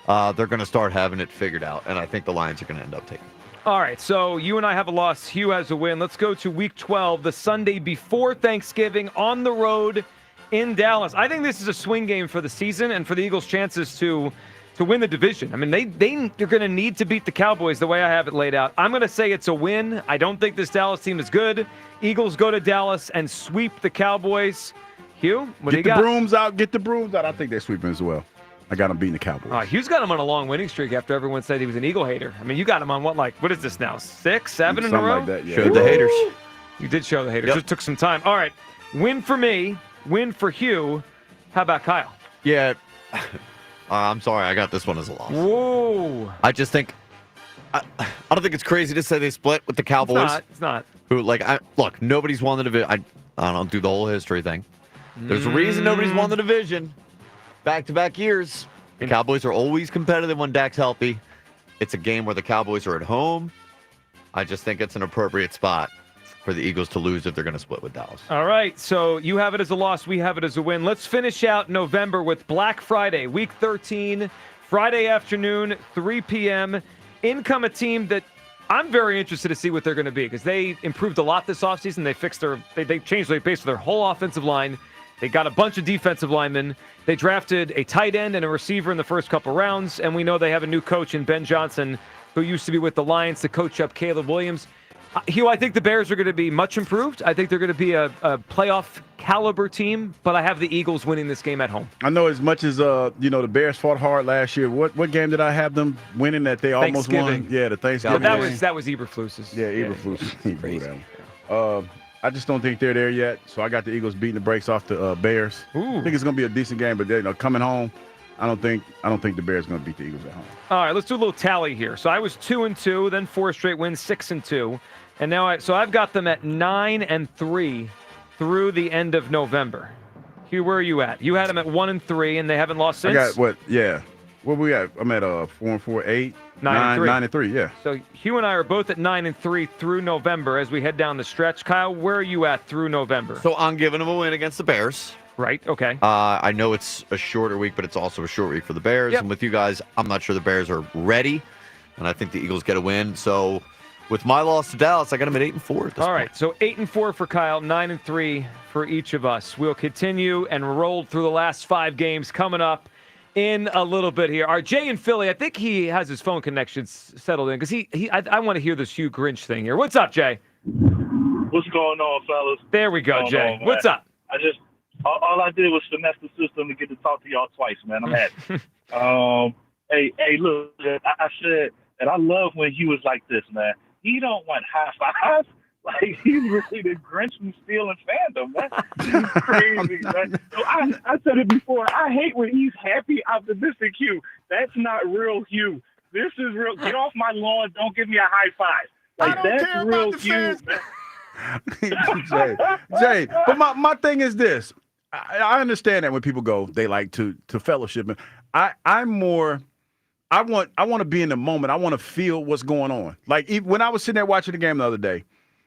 they're going to start having it figured out. And I think the Lions are going to end up taking it. All right, so you and I have a loss. Hugh has a win. Let's go to Week 12, the Sunday before Thanksgiving, on the road in Dallas. I think this is a swing game for the season and for the Eagles' chances to win the division. I mean, they're going to need to beat the Cowboys the way I have it laid out. I'm going to say it's a win. I don't think this Dallas team is good. Eagles go to Dallas and sweep the Cowboys. Hugh, what do you got? Get the brooms out. I think they're sweeping as well. I got him beating the Cowboys. Hugh's got him on a long winning streak after everyone said he was an Eagle hater. I mean, you got him on what is this now? 6, 7 in a row? Like that, yeah. Showed the haters. You did show the haters. It took some time. All right, win for me, win for Hugh. How about Kyle? Yeah, I'm sorry. I got this one as a loss. Whoa. I just think, I don't think it's crazy to say they split with the Cowboys. It's not. Who, look, nobody's won the division. I don't do the whole history thing. There's a reason nobody's won the division. Back-to-back years, the Cowboys are always competitive when Dak's healthy. It's a game where the Cowboys are at home. I just think it's an appropriate spot for the Eagles to lose if they're going to split with Dallas. All right, so you have it as a loss. We have it as a win. Let's finish out November with Black Friday, Week 13, Friday afternoon, 3 p.m. In come a team that I'm very interested to see what they're going to be because they improved a lot this offseason. They changed the pace of their whole offensive line. They got a bunch of defensive linemen. They drafted a tight end and a receiver in the first couple rounds, and we know they have a new coach in Ben Johnson, who used to be with the Lions to coach up Caleb Williams. Hugh, I think the Bears are going to be much improved. I think they're going to be a playoff caliber team, but I have the Eagles winning this game at home. I know as much as the Bears fought hard last year. What game did I have them winning that they almost won? Yeah, the Thanksgiving. That was Eberflus's. Yeah, Eberflus. I just don't think they're there yet, so I got the Eagles beating the brakes off the Bears. Ooh. I think it's going to be a decent game, but coming home, I don't think the Bears are going to beat the Eagles at home. All right, let's do a little tally here. So I was 2-2, then 4 straight wins, 6-2, and now I've got them at 9-3 through the end of November. Hugh, where are you at? You had them at 1-3, and they haven't lost since. I got what? Yeah. What we at? I'm at 4-4, 8, 9-3. Yeah. So Hugh and I are both at 9-3 through November as we head down the stretch. Kyle, where are you at through November? So I'm giving them a win against the Bears. Right. Okay. I know it's a shorter week, but it's also a short week for the Bears. Yep. And with you guys, I'm not sure the Bears are ready, and I think the Eagles get a win. So with my loss to Dallas, I got them at 8-4 at this All right. So 8-4 for Kyle, 9-3 for each of us. We'll continue and roll through the last 5 games coming up in a little bit here. All right, Jay in Philly, I think he has his phone connections settled in because I want to hear this Hugh Grinch thing here. What's up, Jay? What's going on, fellas? There we go, What's Jay. going on, What's man? up? All I did was finesse the system to get to talk to y'all twice, man. I'm happy. Hey, look, I said, and I love when he was like this, man. He don't want high fives. Like, he's really the Grinch from stealing fandom, man. He's crazy, man. So I said it before. I hate when he's happy, optimistic Hugh. That's not real Hugh. This is real. Get off my lawn. Don't give me a high five. Like, that's real Hugh, man. Jay, but my thing is this. I understand that when people go, they like to fellowship. I'm more. I want to be in the moment. I want to feel what's going on. Like when I was sitting there watching the game the other day,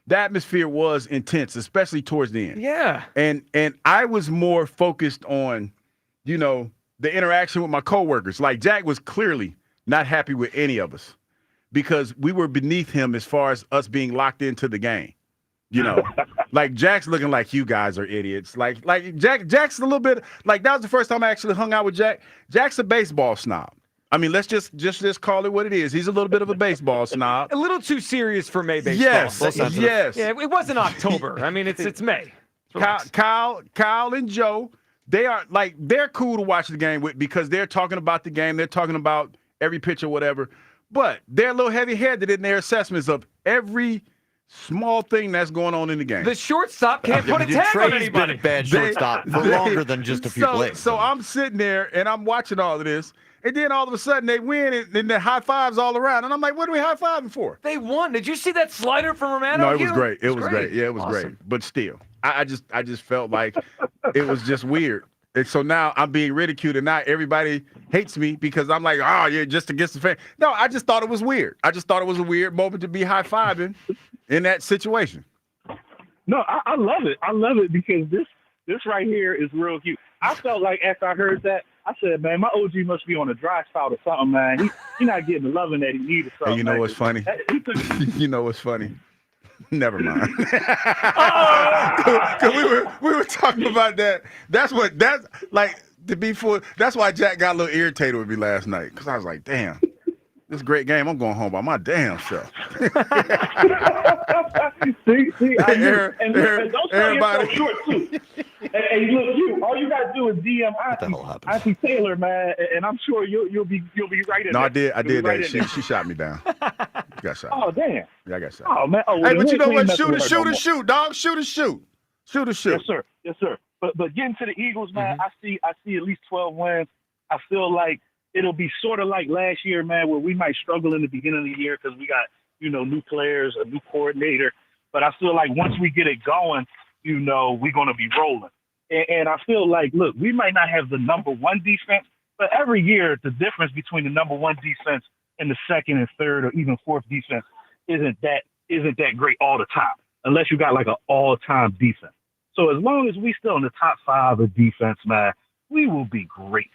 the atmosphere was intense, especially towards the end. Yeah. And I was more focused on, the interaction with my coworkers. Like Jack was clearly not happy with any of us because we were beneath him as far as us being locked into the game. Like Jack's looking like you guys are idiots. Like Jack's a little bit like that was the first time I actually hung out with Jack. Jack's a baseball snob. I mean, let's just call it what it is. He's a little bit of a baseball snob. A little too serious for May baseball. Yes. Yeah, it wasn't October. I mean, it's May. Kyle and Joe, they're cool to watch the game with because they're talking about the game. They're talking about every pitch or whatever. But they're a little heavy-handed in their assessments of every small thing that's going on in the game. The shortstop can't put a tag on anybody. Been a bad shortstop for longer than just a few plays. So I'm sitting there and I'm watching all of this. And then all of a sudden they win and the high fives all around. And I'm like, what are we high fiving for? They won. Did you see that slider from Romano? No, it was great. It was great. Yeah, it was great. But still, I just felt like it was just weird. And so now I'm being ridiculed and now everybody hates me because I'm like, oh, yeah, just against the fan. No, I just thought it was weird. I just thought it was a weird moment to be high fiving in that situation. No, I love it. I love it because this right here is real cute. I felt like after I heard that, I said, man, my OG must be on a dry spout or something, man. He not getting the loving that he needed. Hey, you know what's funny? You know what's funny? Never mind. we were talking about that. That's why Jack got a little irritated with me last night because I was like, damn. This great game. I'm going home by my damn self. see, everybody. Don't sell yourself short too. Hey, look, all you gotta do is DM Auntie Taylor, man, and I'm sure you'll be right in. No, there. I did that. She shot me down. Got shot. Oh damn. Yeah, I got shot. Oh man. Hey, but you know what? Shoot, dog. Shoot. Yes, sir. But getting to the Eagles, man, I see at least 12 wins. I feel like it'll be sort of like last year, man, where we might struggle in the beginning of the year because we got, new players, a new coordinator. But I feel like once we get it going, we're going to be rolling. And I feel like, look, we might not have the number one defense, but every year the difference between the number one defense and the second and third or even fourth defense isn't that great all the time, unless you got like an all-time defense. So as long as we still in the top 5 of defense, man, we will be great.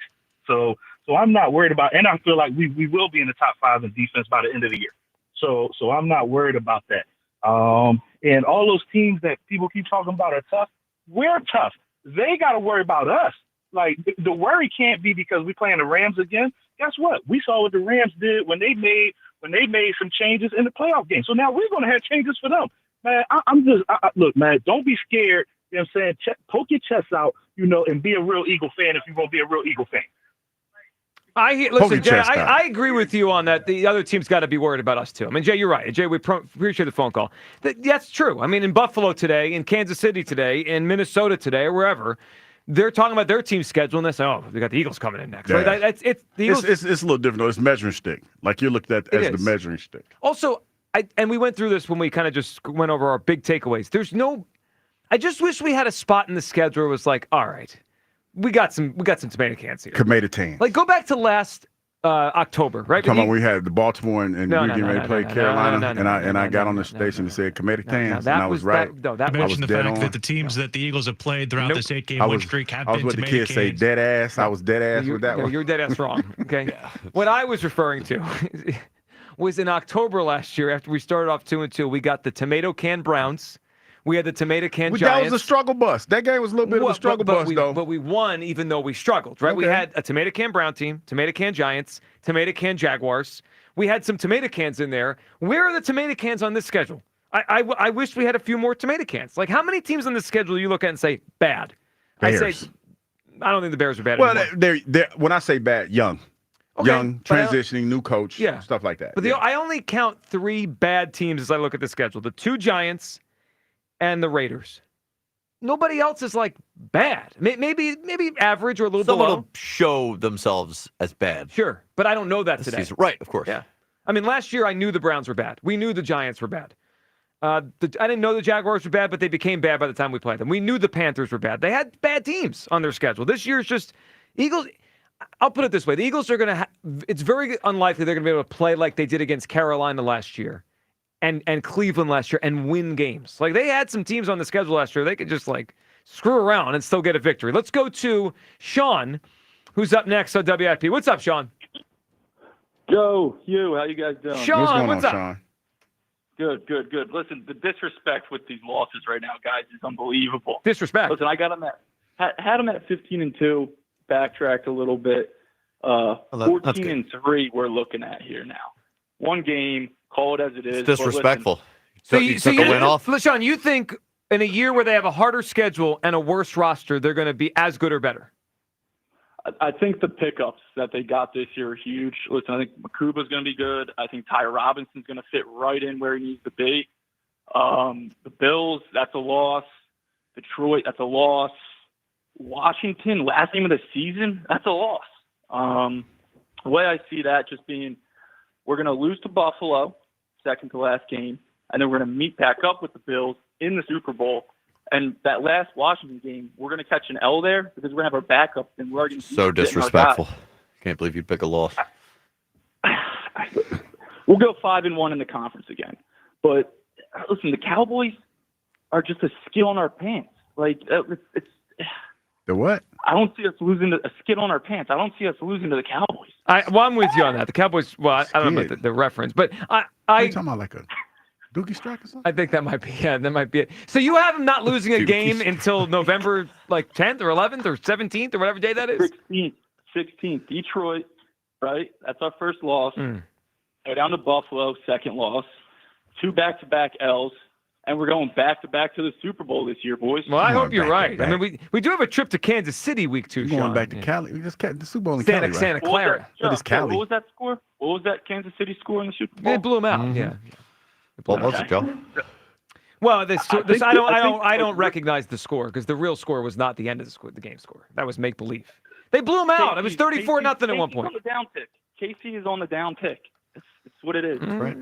So I'm not worried about, and I feel like we will be in the top 5 in defense by the end of the year. So I'm not worried about that. And all those teams that people keep talking about are tough. We're tough. They got to worry about us. Like the worry can't be because we playing the Rams again. Guess what? We saw what the Rams did when they made some changes in the playoff game. So now we're going to have changes for them, man. Look, man. Don't be scared. You know what I'm saying? Poke your chest out, and be a real Eagle fan if you're going to be a real Eagle fan. Listen, Jay, I agree with you on that. The other team's got to be worried about us, too. I mean, Jay, you're right. Jay, we appreciate the phone call. That's true. I mean, in Buffalo today, in Kansas City today, in Minnesota today, or wherever, they're talking about their team's schedule, and they say, oh, we got the Eagles coming in next. Yeah. Right? It's a little different, though. It's measuring stick. Like you're looked at as the measuring stick. Also, and we went through this when we kind of just went over our big takeaways. I just wish we had a spot in the schedule where it was like, all right, we got some tomato cans here. Tomato cans. Like, go back to last October, right? Come on, we had the Baltimore and we were getting ready to play Carolina, and I got on the station and said tomato cans, and I was right. That mentioned the fact that the teams that the Eagles have played throughout this 8-game win streak have been tomato cans. I was what the kids say, dead ass. I was dead ass with that one. You're dead ass wrong. Okay. What I was referring to was in October last year, after we started off 2-2, we got the tomato can Browns. We had the Tomato Can That Giants. was a struggle bus. That game was a little bit of a struggle bus, though. But we won even though we struggled, right? We had a Tomato Can Brown team, Tomato Can Giants, Tomato Can Jaguars. We had some tomato cans in there. Where are the tomato cans on this schedule? I wish we had a few more tomato cans. Like, how many teams on this schedule you look at and say, bad? Bears. I say, I don't think the Bears are bad Well, anymore. they're when I say bad, young. Okay, Young, transitioning, new coach, stuff like that. But I only count 3 bad teams as I look at the schedule. The 2 Giants and the Raiders. Nobody else is, like, bad. Maybe average or a little Some below. of them show themselves as bad. Sure, but I don't know that today. Season. Right, of course. Yeah. I mean, last year I knew the Browns were bad. We knew the Giants were bad. I didn't know the Jaguars were bad, but they became bad by the time we played them. We knew the Panthers were bad. They had bad teams on their schedule. This year's just Eagles. I'll put it this way. The Eagles are going to it's very unlikely they're going to be able to play like they did against Carolina last year and Cleveland last year and win games. Like, they had some teams on the schedule last year. They could just, like, screw around and still get a victory. Let's go to Sean, who's up next on WIP. What's up, Sean? Joe, Hugh, how you guys doing? Sean, what's up? Sean? Good. Listen, the disrespect with these losses right now, guys, is unbelievable. Disrespect. Listen, I got them had them at 15-2, backtracked a little bit. 14-3 we're looking at here now. One game, call it as it is. It's disrespectful. So you took a win off? Sean, you think in a year where they have a harder schedule and a worse roster, they're going to be as good or better? I think the pickups that they got this year are huge. Listen, I think Makuba's going to be good. I think Ty Robinson's going to fit right in where he needs to be. The Bills, that's a loss. Detroit, that's a loss. Washington, last game of the season, that's a loss. The way I see that just being, we're going to lose to Buffalo, second to last game, and then we're going to meet back up with the Bills in the Super Bowl. And that last Washington game, we're going to catch an L there because we're going to have our backup, and we're already So disrespectful. Can't believe you'd pick a loss. We'll go 5-1 in the conference again. But listen, the Cowboys are just a skill in our pants. Like, it's the what? I don't see us losing a skid on our pants. I don't see us losing to the Cowboys. I'm with you on that. The Cowboys. Well, I don't know about the reference, but Are you talking about like a dookie strike or something? I think that might be. Yeah, that might be it. So you have them not losing a game until November, like 10th or 11th or 17th or whatever day that is. 16th. Detroit, right? That's our first loss. Go down to Buffalo, second loss. 2 back-to-back L's. And we're going back-to-back to the Super Bowl this year, boys. Well, I hope you're right. I mean, we do have a trip to Kansas City week 2, Sean. Going back to Cali. We just the Super Bowl in Cali, right? Santa Clara. What is Cali? What was that score? What was that Kansas City score in the Super Bowl? They blew them out. Yeah. What was it, Joe? Well, I don't recognize the score because the real score was not the end of the game score. That was make believe. They blew them out. It was 34-0 at one point. On the down tick. KC is on the down tick. It's what it is. Right.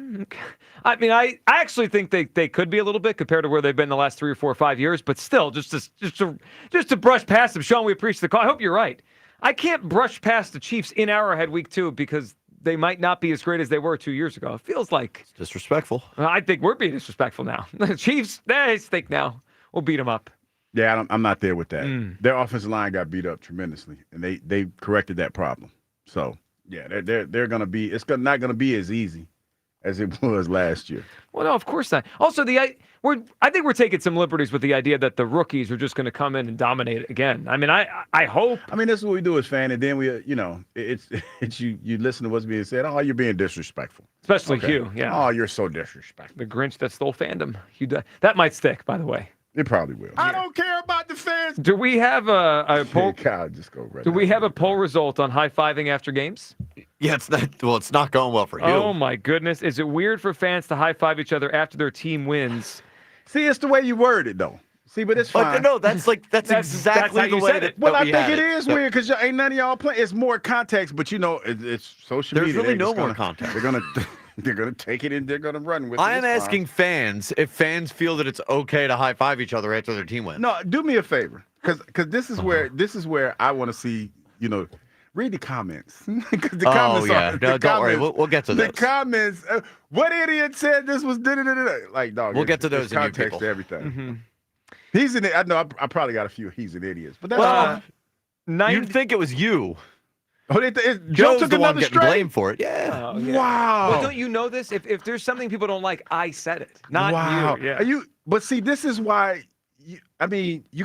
I mean, I actually think they could be a little bit compared to where they've been the last 3 or 4 or 5 years, but still, just to brush past them. Sean, we appreciate the call. I hope you're right. I can't brush past the Chiefs in Arrowhead week 2 because they might not be as great as they were 2 years ago. It feels like it's disrespectful. I think we're being disrespectful now. The Chiefs, they stink now. We'll beat them up. Yeah, I'm not there with that. Their offensive line got beat up tremendously, and they corrected that problem. So. Yeah, they're going to be. It's not going to be as easy as it was last year. Well, no, of course not. Also, I think we're taking some liberties with the idea that the rookies are just going to come in and dominate again. I mean, I hope. I mean, that's what we do as fans, and then we, it's you listen to what's being said. Oh, you're being disrespectful. Especially Hugh. Yeah. Oh, you're so disrespectful. The Grinch that stole fandom. That might stick, by the way. It probably will. I don't care about the fans. Do we have a poll? God, just go right. Do we have a poll result on high-fiving after games? Yeah, it's not. Well, it's not going well for you. Oh my goodness! Is it weird for fans to high-five each other after their team wins? See, it's the way you word it, though. See, but it's fine. No, that's exactly the way that. Well, I think it is weird because ain't none of y'all play. It's more context, but it's social media. There's really no more context. They're gonna take it and they're gonna run with it. I am asking fans if fans feel that it's okay to high five each other after their team wins. No, do me a favor, because this is where I want to see. Read the comments. The comments yeah. No, don't worry. We'll get to those. The comments. What idiot said this was like dog? We'll get to those in context to everything. He's an. I know. I probably got a few. He's an idiot, but that's you'd think it was you. Oh, Joe took the one another getting straight? blamed for it. Yeah. Yeah. Wow. Well, don't you know this? If there's something people don't like, I said it, not wow. you. Yeah. Are you? But see, this is why. You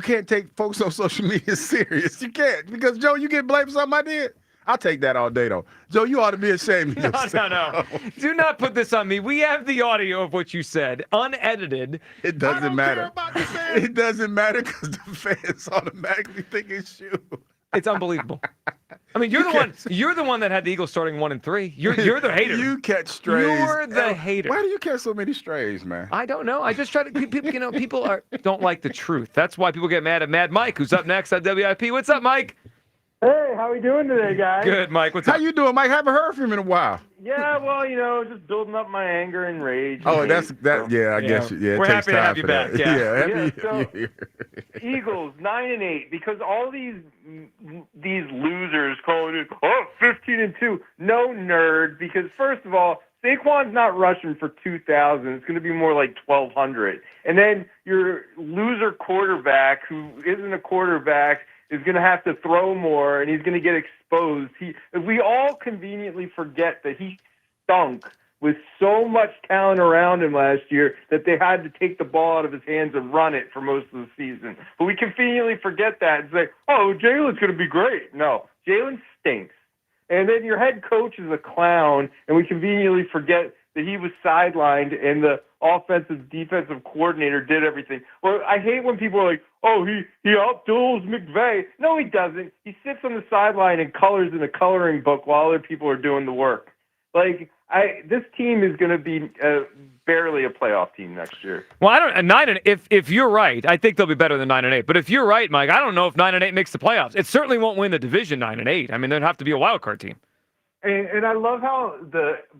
can't take folks on social media serious. You can't because Joe, you get blamed for something I did. I'll take that all day though. Joe, you ought to be ashamed of yourself. No. Do not put this on me. We have the audio of what you said, unedited. It doesn't matter. It doesn't matter because the fans automatically think it's you. It's unbelievable. I mean, you're the one that had the Eagles starting 1-3. You're the hater. You catch strays. You're the hater. Why do you catch so many strays, man? I don't know. I just try to. People don't like the truth. That's why people get mad at Mad Mike, who's up next on WIP. What's up, Mike? Hey, how we doing today, guys? Good, Mike. What's up? How you doing, Mike? Haven't heard from him in a while. Yeah, well, just building up my anger and rage. Oh, that's that. Yeah, I guess. Yeah, we're happy to have you back. Yeah. So, Eagles 9-8 because all these losers calling it 15-2. No nerd because first of all, Saquon's not rushing for 2,000. It's going to be more like 1,200. And then your loser quarterback, who isn't a quarterback, is going to have to throw more, and he's going to get exposed. We all conveniently forget that he stunk with so much talent around him last year that they had to take the ball out of his hands and run it for most of the season. But we conveniently forget that and say, oh, Jalen's going to be great. No, Jalen stinks. And then your head coach is a clown, and we conveniently forget that he was sidelined and the offensive defensive coordinator did everything. Well, I hate when people are like, oh, he outduels McVay. No, he doesn't. He sits on the sideline and colors in a coloring book while other people are doing the work. Like, this team is going to be barely a playoff team next year. Well, I don't. If you're right, I think they'll be better than 9-8. But if you're right, Mike, I don't know if 9-8 makes the playoffs. It certainly won't win the division 9-8. I mean, they'd have to be a wild card team. And I love how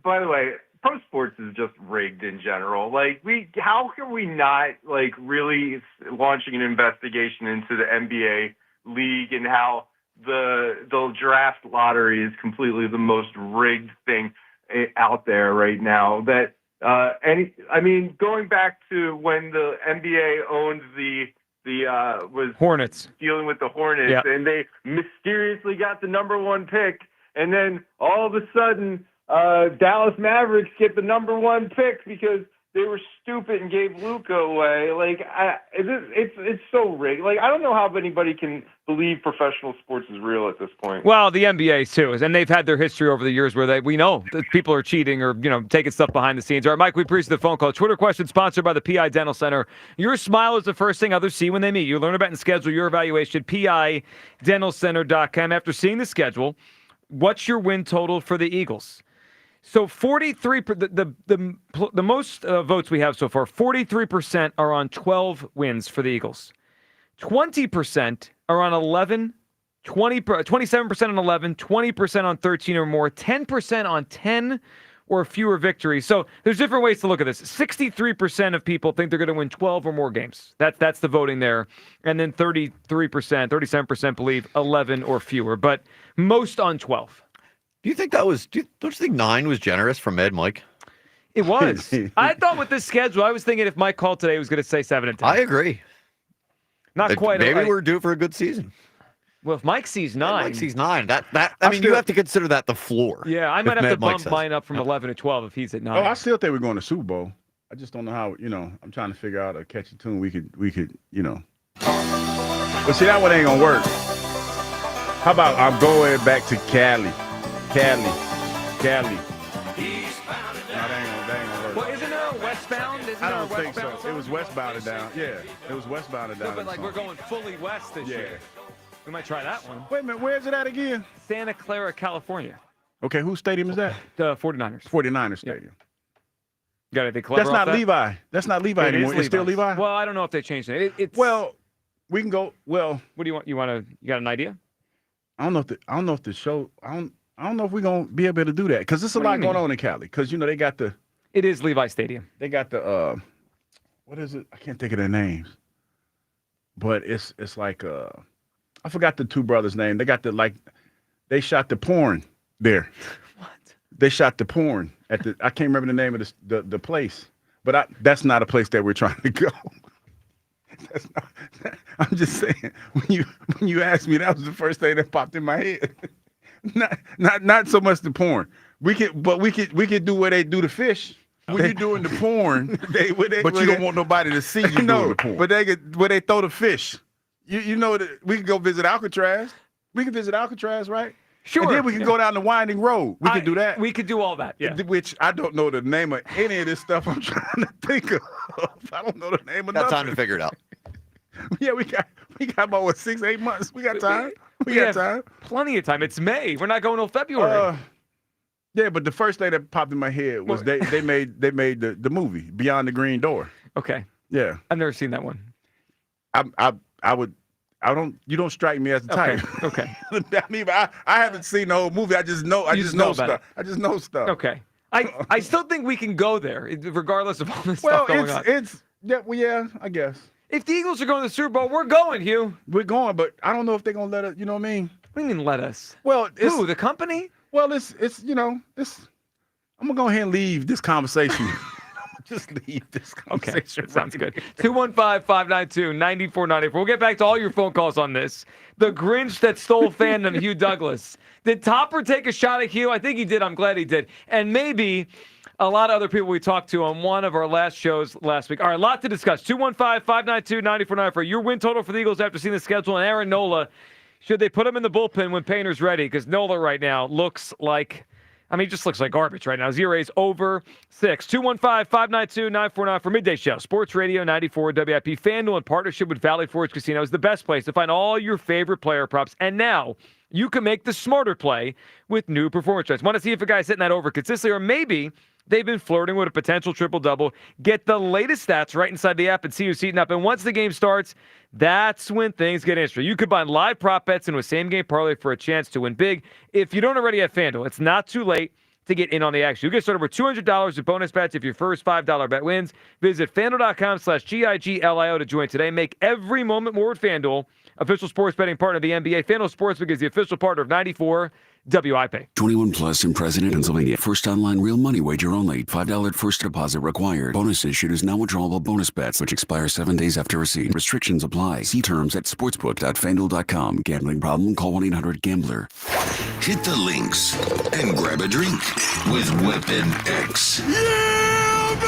by the way, pro sports is just rigged in general. Like, how can we not really launching an investigation into the NBA league and how the draft lottery is completely the most rigged thing out there right now. That going back to when the NBA owned was Hornets, dealing with the Hornets, and they mysteriously got the #1 pick, and then all of a sudden Dallas Mavericks get the #1 pick because they were stupid and gave Luka away. It's so rigged. I don't know how anybody can believe professional sports is real at this point. Well, the NBA too, and they've had their history over the years where we know that people are cheating or taking stuff behind the scenes. All right, Mike, we appreciate the phone call. Twitter question sponsored by the PI Dental Center. Your smile is the first thing others see when they meet you. Learn about and schedule your evaluation. PIDentalCenter.com. After seeing the schedule, what's your win total for the Eagles? So 43, the most votes we have so far, 43% are on 12 wins for the Eagles. 20% are on 11, 27% on 11, 20% on 13 or more, 10% on 10 or fewer victories. So there's different ways to look at this. 63% of people think they're going to win 12 or more games. That's the voting there. And then 37% believe 11 or fewer, but most on 12. Do you think don't you think 9 was generous from Ed, Mike? It was. I thought with this schedule, I was thinking if Mike called today, he was going to say 7 and 10. I agree. Not quite. Maybe we're due for a good season. Well, if Mike sees 9. Mike sees 9. You have to consider that the floor. Yeah, I might have to bump mine up from 11 to 12 if he's at 9. Oh, I still think we're going to Super Bowl. I just don't know how, I'm trying to figure out a catchy tune we could. But see, that one ain't going to work. How about I'm going back to Cali? Cali. No, that ain't gonna work. Well, isn't there a westbound? I don't think so. It was westbound and down. Yeah, it was westbound and down. No, but we're going fully west this year. We might try that one. Wait a minute, where's it at again? Santa Clara, California. Okay, whose stadium is that? The 49ers. 49ers stadium. You got anything clever? That's not Levi. That's not Levi anymore. It's still Levi? Well, I don't know if they changed it. Well, we can go. Well, what do you want? You got an idea? I don't know if the show. I don't know if we're going to be able to do that because there's a lot going on in Cali. Because, they got the... It is Levi Stadium. They got the... what is it? I can't think of their names. But it's like... I forgot the two brothers' name. They got they shot the porn there. What? They shot the porn at the... I can't remember the name of the place. But that's not a place that we're trying to go. I'm just saying. When you asked me, that was the first thing that popped in my head. Not so much the porn. We could do what they do to fish. when you're doing the porn, but you don't want nobody to see you doing the porn. But where they throw the fish. You know that we can go visit Alcatraz. We can visit Alcatraz, right? Sure. And then we can go down the winding road. We can do that. We could do all that, yeah. Which I don't know the name of any of this stuff I'm trying to think of. I don't know the name of Got nothing. time to figure it out. Yeah, we got about, 6-8 months. We got time. We got time. Plenty of time. It's May. We're not going till February. Yeah, but the first thing that popped in my head was they made the movie Beyond the Green Door. Okay. Yeah. I've never seen that one. You don't strike me as the type. Okay. I mean, I haven't seen the whole movie. I just know stuff. I just know stuff. Okay. I still think we can go there, regardless of all this stuff going on. Yeah, I guess. If the Eagles are going to the Super Bowl, we're going, Hugh. We're going, but I don't know if they're going to let us, you know what I mean? What do you mean let us? Well, who, the company? Well, it's I'm going to go ahead and leave this conversation. Just leave this conversation. Okay, sounds good. 215-592-9494. We'll get back to all your phone calls on this. The Grinch that stole fandom, Hugh Douglas. Did Topper take a shot at Hugh? I think he did. I'm glad he did. And maybe a lot of other people we talked to on one of our last shows last week. All right, a lot to discuss. 215-592-9494. Your win total for the Eagles after seeing the schedule. And Aaron Nola, should they put him in the bullpen when Painter's ready? Because Nola right now looks like, he just looks like garbage right now. Zera's over 6. 215-592-9494 for Midday Show. Sports Radio 94 WIP. FanDuel in partnership with Valley Forge Casino is the best place to find all your favorite player props. And now you can make the smarter play with new performance trends. Want to see if a guy's hitting that over consistently, or maybe they've been flirting with a potential triple-double. Get the latest stats right inside the app and see who's heating up. And once the game starts, that's when things get interesting. You could buy live prop bets into a same-game parlay for a chance to win big. If you don't already have FanDuel, it's not too late to get in on the action. You get started with $200 in bonus bets if your first $5 bet wins. Visit FanDuel.com/GIGLIO to join today. Make every moment more with FanDuel, official sports betting partner of the NBA. FanDuel Sportsbook is the official partner of 94 WIP. 21 plus in President, Pennsylvania. First online real money wager only. $5 first deposit required. Bonus issued is non-withdrawable bonus bets, which expire 7 days after receipt. Restrictions apply. See terms at sportsbook.fanduel.com. Gambling problem? Call 1-800-GAMBLER. Hit the links and grab a drink with Weapon X. Yeah, baby!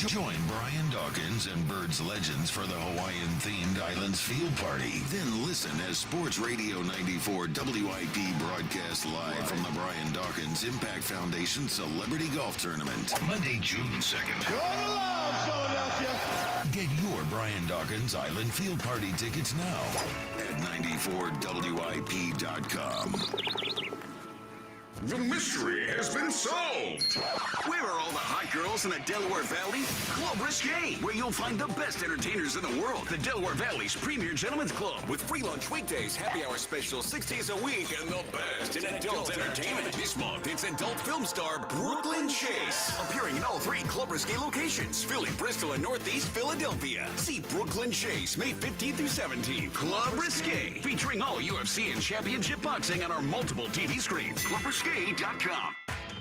Join Brian Dawkins and Birds Legends for the Hawaiian-themed Islands Field Party. Then listen as Sports Radio 94 WIP broadcasts live from the Brian Dawkins Impact Foundation Celebrity Golf Tournament. Monday, June 2nd. Get your Brian Dawkins Island Field Party tickets now at 94WIP.com. The mystery has been solved. Where are all the hot girls in the Delaware Valley? Club Risque, where you'll find the best entertainers in the world. The Delaware Valley's premier gentlemen's club with free lunch weekdays, happy hour specials 6 days a week, and the best in adult entertainment. This month, it's adult film star Brooklyn Chase, appearing in all 3 Club Risque locations: Philly, Bristol, and Northeast Philadelphia. See Brooklyn Chase May 15th through 17th. Club Risque, featuring all UFC and championship boxing on our multiple TV screens. ClubRisque.com.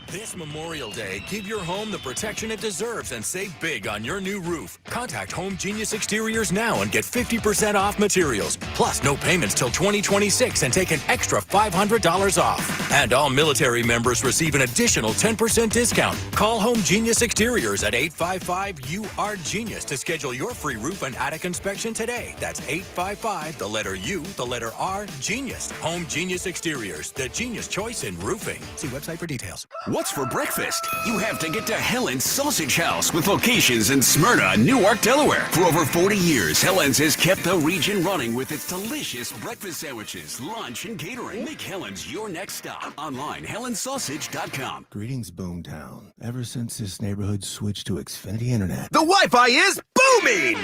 This Memorial Day, give your home the protection it deserves and save big on your new roof. Contact Home Genius Exteriors now and get 50% off materials. Plus, no payments till 2026 and take an extra $500 off. And all military members receive an additional 10% discount. Call Home Genius Exteriors at 855-UR-GENIUS to schedule your free roof and attic inspection today. That's 855, the letter U, the letter R, Genius. Home Genius Exteriors, the genius choice in roofing. See website for details. What's for breakfast? You have to get to Helen's Sausage House with locations in Smyrna, Newark, Delaware. For over 40 years, Helen's has kept the region running with its delicious breakfast sandwiches, lunch, and catering. Make Helen's your next stop. Online, helensausage.com. Greetings, Boomtown. Ever since this neighborhood switched to Xfinity Internet, The Wi-Fi is booming!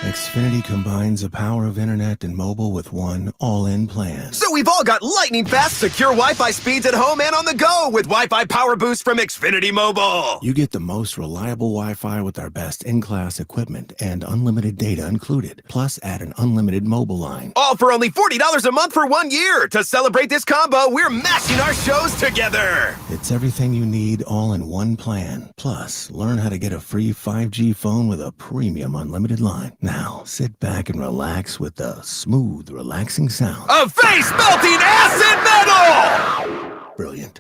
Xfinity combines the power of internet and mobile with one all-in plan. So we've all got lightning-fast, secure Wi-Fi speeds at home and on the go with Wi-Fi Power Boost from Xfinity Mobile. You get the most reliable Wi-Fi with our best in-class equipment and unlimited data included. Plus, add an unlimited mobile line. All for only $40 a month for 1 year. To celebrate this combo, we're mashing our shows together. It's everything you need all in one plan. Plus, learn how to get a free 5G phone with a premium unlimited line. Now, sit back and relax with the smooth, relaxing sound of face-melting acid metal! Brilliant.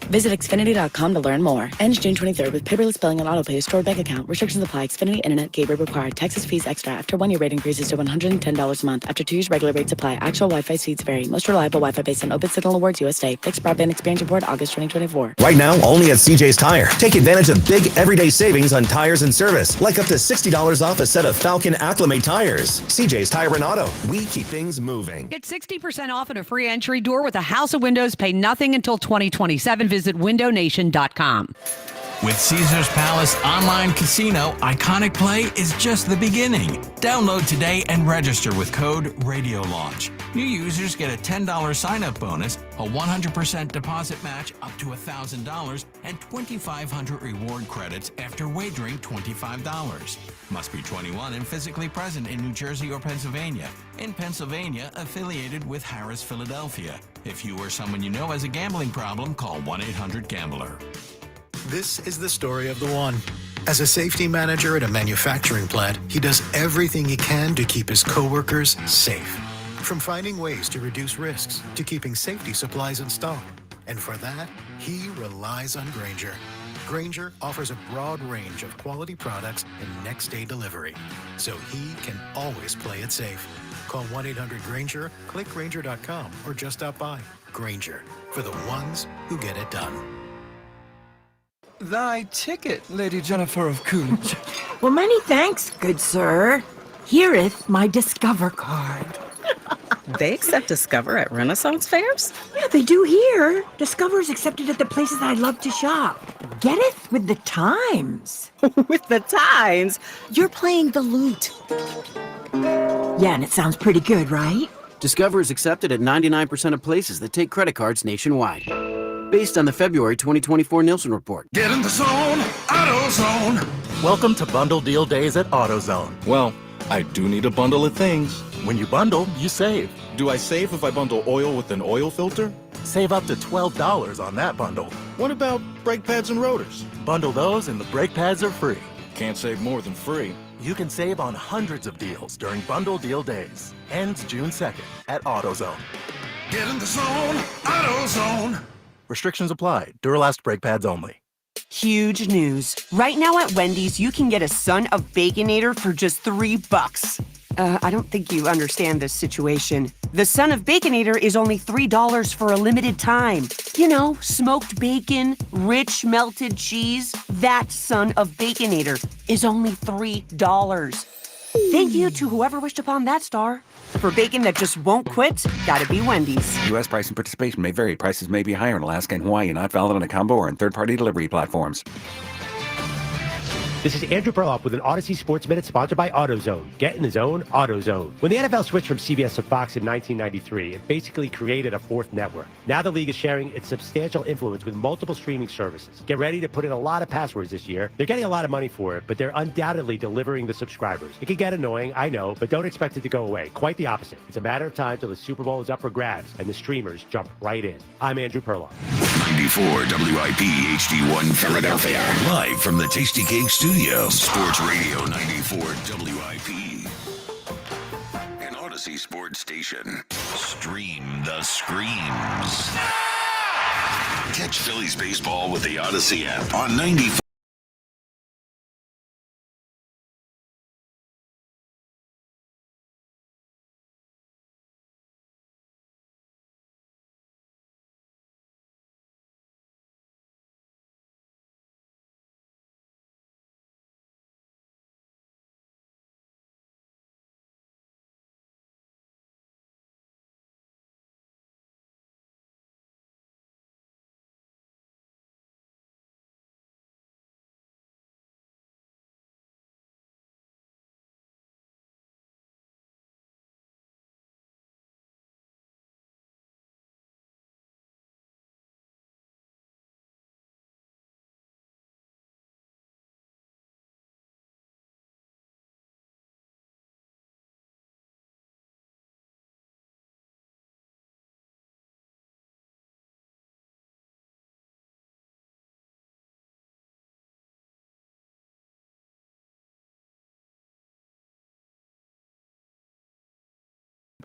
Visit Xfinity.com to learn more. Ends June 23rd with paperless billing and autopay stored bank account. Restrictions apply. Xfinity Internet gateway required. Taxes, fees extra. After 1 year rate increases to $110 a month. After 2 years, regular rates apply. Actual Wi-Fi speeds vary. Most reliable Wi-Fi based on Open Signal Awards USA. Fixed broadband experience report August 2024. Right now, only at CJ's Tire. Take advantage of big everyday savings on tires and service, like up to $60 off a set of Falcon Acclimate tires. CJ's Tire and Auto. We keep things moving. Get 60% off and a free entry door with a house of windows. Pay nothing until 2027. Visit windownation.com. With Caesars Palace Online Casino, Iconic Play is just the beginning. Download today and register with code RadioLaunch. New users get a $10 sign-up bonus, a 100% deposit match up to $1,000, and 2,500 reward credits after wagering $25. Must be 21 and physically present in New Jersey or Pennsylvania. In Pennsylvania, affiliated with Harris Philadelphia. If you or someone you know has a gambling problem, call 1-800-GAMBLER. This is the story of the one. As a safety manager at a manufacturing plant, he does everything he can to keep his coworkers safe. From finding ways to reduce risks to keeping safety supplies in stock. And for that, he relies on Grainger. Grainger offers a broad range of quality products and next-day delivery, so he can always play it safe. Call 1-800-GRAINGER, click Grainger.com, or just stop by. Grainger, for the ones who get it done. Thy ticket, Lady Jennifer of Coolidge. Well, many thanks, good sir. Here'th my Discover card. They accept Discover at Renaissance fairs? Yeah, they do here. Discover is accepted at the places I love to shop. Getteth with the times. With the times? You're playing the lute. Yeah, and it sounds pretty good, right? Discover is accepted at 99% of places that take credit cards nationwide. Based on the February 2024 Nielsen report. Get in the zone, AutoZone. Welcome to Bundle Deal Days at AutoZone. Well, I do need a bundle of things. When you bundle, you save. Do I save if I bundle oil with an oil filter? Save up to $12 on that bundle. What about brake pads and rotors? Bundle those and the brake pads are free. Can't save more than free. You can save on hundreds of deals during Bundle Deal Days. Ends June 2nd at AutoZone. Get in the zone, AutoZone. Restrictions apply. Duralast brake pads only. Huge news. Right now at Wendy's, you can get a Son of Baconator for just $3. I don't think you understand this situation. The Son of Baconator is only $3 for a limited time. You know, smoked bacon, rich melted cheese. That Son of Baconator is only $3. Thank you to whoever wished upon that star. For bacon that just won't quit, gotta be Wendy's. U.S. price and participation may vary. Prices may be higher in Alaska and Hawaii, not valid on a combo or in third-party delivery platforms. This is Andrew Perloff with an Odyssey Sports Minute sponsored by AutoZone. Get in the zone, AutoZone. When the NFL switched from CBS to Fox in 1993, it basically created a fourth network. Now the league is sharing its substantial influence with multiple streaming services. Get ready to put in a lot of passwords this year. They're getting a lot of money for it, but they're undoubtedly delivering the subscribers. It can get annoying, I know, but don't expect it to go away. Quite the opposite. It's a matter of time till the Super Bowl is up for grabs and the streamers jump right in. I'm Andrew Perloff. 94 WIP HD1 Philadelphia. Live from the Tasty Cake Studios. Sports Radio 94 WIP. An Odyssey Sports Station. Stream the screams. Catch Phillies baseball with the Odyssey app on 94.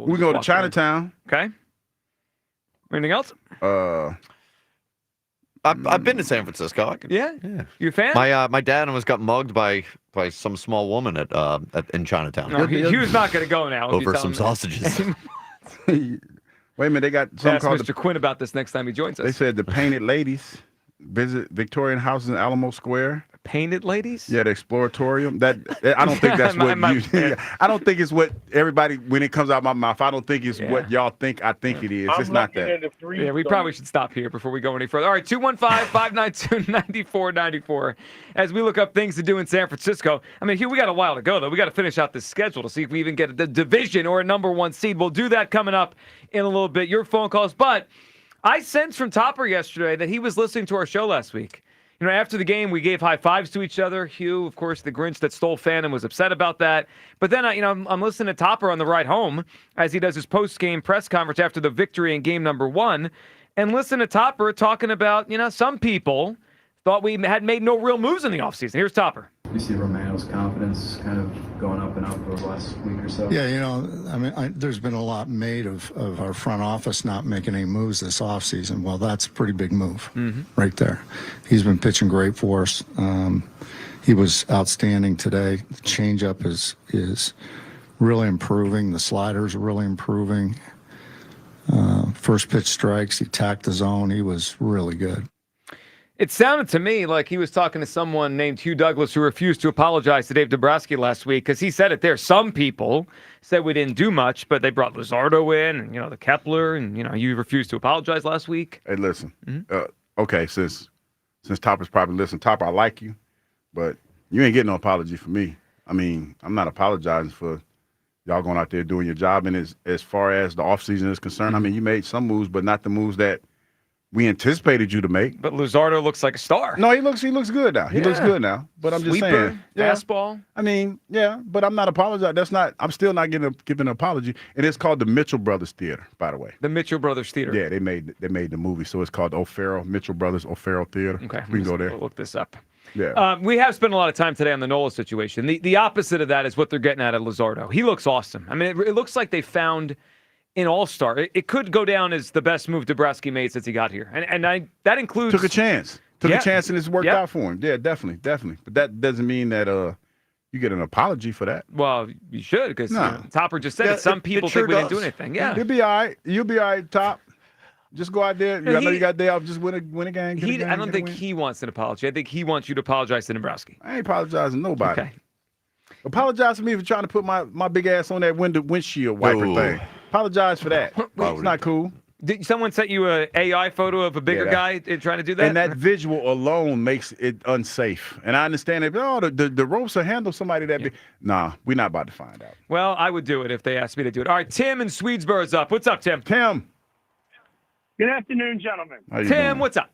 We go to Chinatown. Okay. Anything else? I've been to San Francisco. Yeah? You a fan? My dad almost got mugged by some small woman in Chinatown. No, he was not going to go now. Over some sausages. Wait a minute, they got something Ask called Mr. Quinn about this next time he joins us. They said the Painted Ladies visit Victorian houses in Alamo Square. Painted Ladies? Yeah, the Exploratorium. That I don't think that's what you. I don't think it's what everybody when it comes out of my mouth. I don't think it's what y'all think. I think it is. It's not that. Yeah, we probably should stop here before we go any further. All right, 215-592-9494. As we look up things to do in San Francisco. I mean, Hugh, we got a while to go, though. We got to finish out this schedule to see if we even get the division or a number one seed. We'll do that coming up in a little bit. Your phone calls. But I sensed from Topper yesterday that he was listening to our show last week. You know, after the game, we gave high fives to each other. Hugh, of course, the Grinch that stole Phantom, was upset about that. But then, I'm listening to Topper on the ride home as he does his post-game press conference after the victory in game number 1, and listen to Topper talking about, some people thought we had made no real moves in the offseason. Here's Topper. You see Romano's confidence kind of going up and up over the last week or so? Yeah, there's been a lot made of our front office not making any moves this offseason. Well, that's a pretty big move right there. He's been pitching great for us. He was outstanding today. The changeup is really improving. The sliders are really improving. First pitch strikes, he tacked the zone. He was really good. It sounded to me like he was talking to someone named Hugh Douglas who refused to apologize to Dave Dombrowski last week because he said it there. Some people said we didn't do much, but they brought Luzardo in and, the Kepler, and, you refused to apologize last week. Hey, listen. Okay, since Topper's probably listening, Topper, I like you, but you ain't getting no apology from me. I mean, I'm not apologizing for y'all going out there doing your job. And as far as the offseason is concerned, I mean, you made some moves, but not the moves that we anticipated you to make. But Luzardo looks like a star. No, he looks good now. He looks good now. But I'm just saying. Fastball. I mean, yeah, but I'm not apologizing. I'm still not giving an apology. And it's called the Mitchell Brothers Theater, by the way. The Mitchell Brothers Theater. Yeah, they made the movie. So it's called Mitchell Brothers O'Farrell Theater. Okay. We can go there. We'll look this up. Yeah. We have spent a lot of time today on the Nola situation. The opposite of that is what they're getting at Luzardo. He looks awesome. I mean, it looks like they found an all-star. It could go down as the best move Dombrowski made since he got here. And that includes... Took a chance and it's worked out for him. Yeah, definitely. But that doesn't mean that you get an apology for that. Well, you should, because Topper just said it. Some people think we didn't do anything. Yeah. You'll be all right. You'll be all right, Top. Just go out there. I know you got day off. Just win a game. I don't think he wants an apology. I think he wants you to apologize to Dombrowski. I ain't apologizing to nobody. Okay. Apologize to me for trying to put my big ass on that windshield wiper thing. Apologize for that. It's not cool. Did someone sent you an AI photo of a bigger guy trying to do that? And that visual alone makes it unsafe. And I understand that, the ropes will handle somebody that big. Nah, we're not about to find out. Well, I would do it if they asked me to do it. All right, Tim in Swedesboro's up. What's up, Tim? Tim. Good afternoon, gentlemen. Tim, what's up?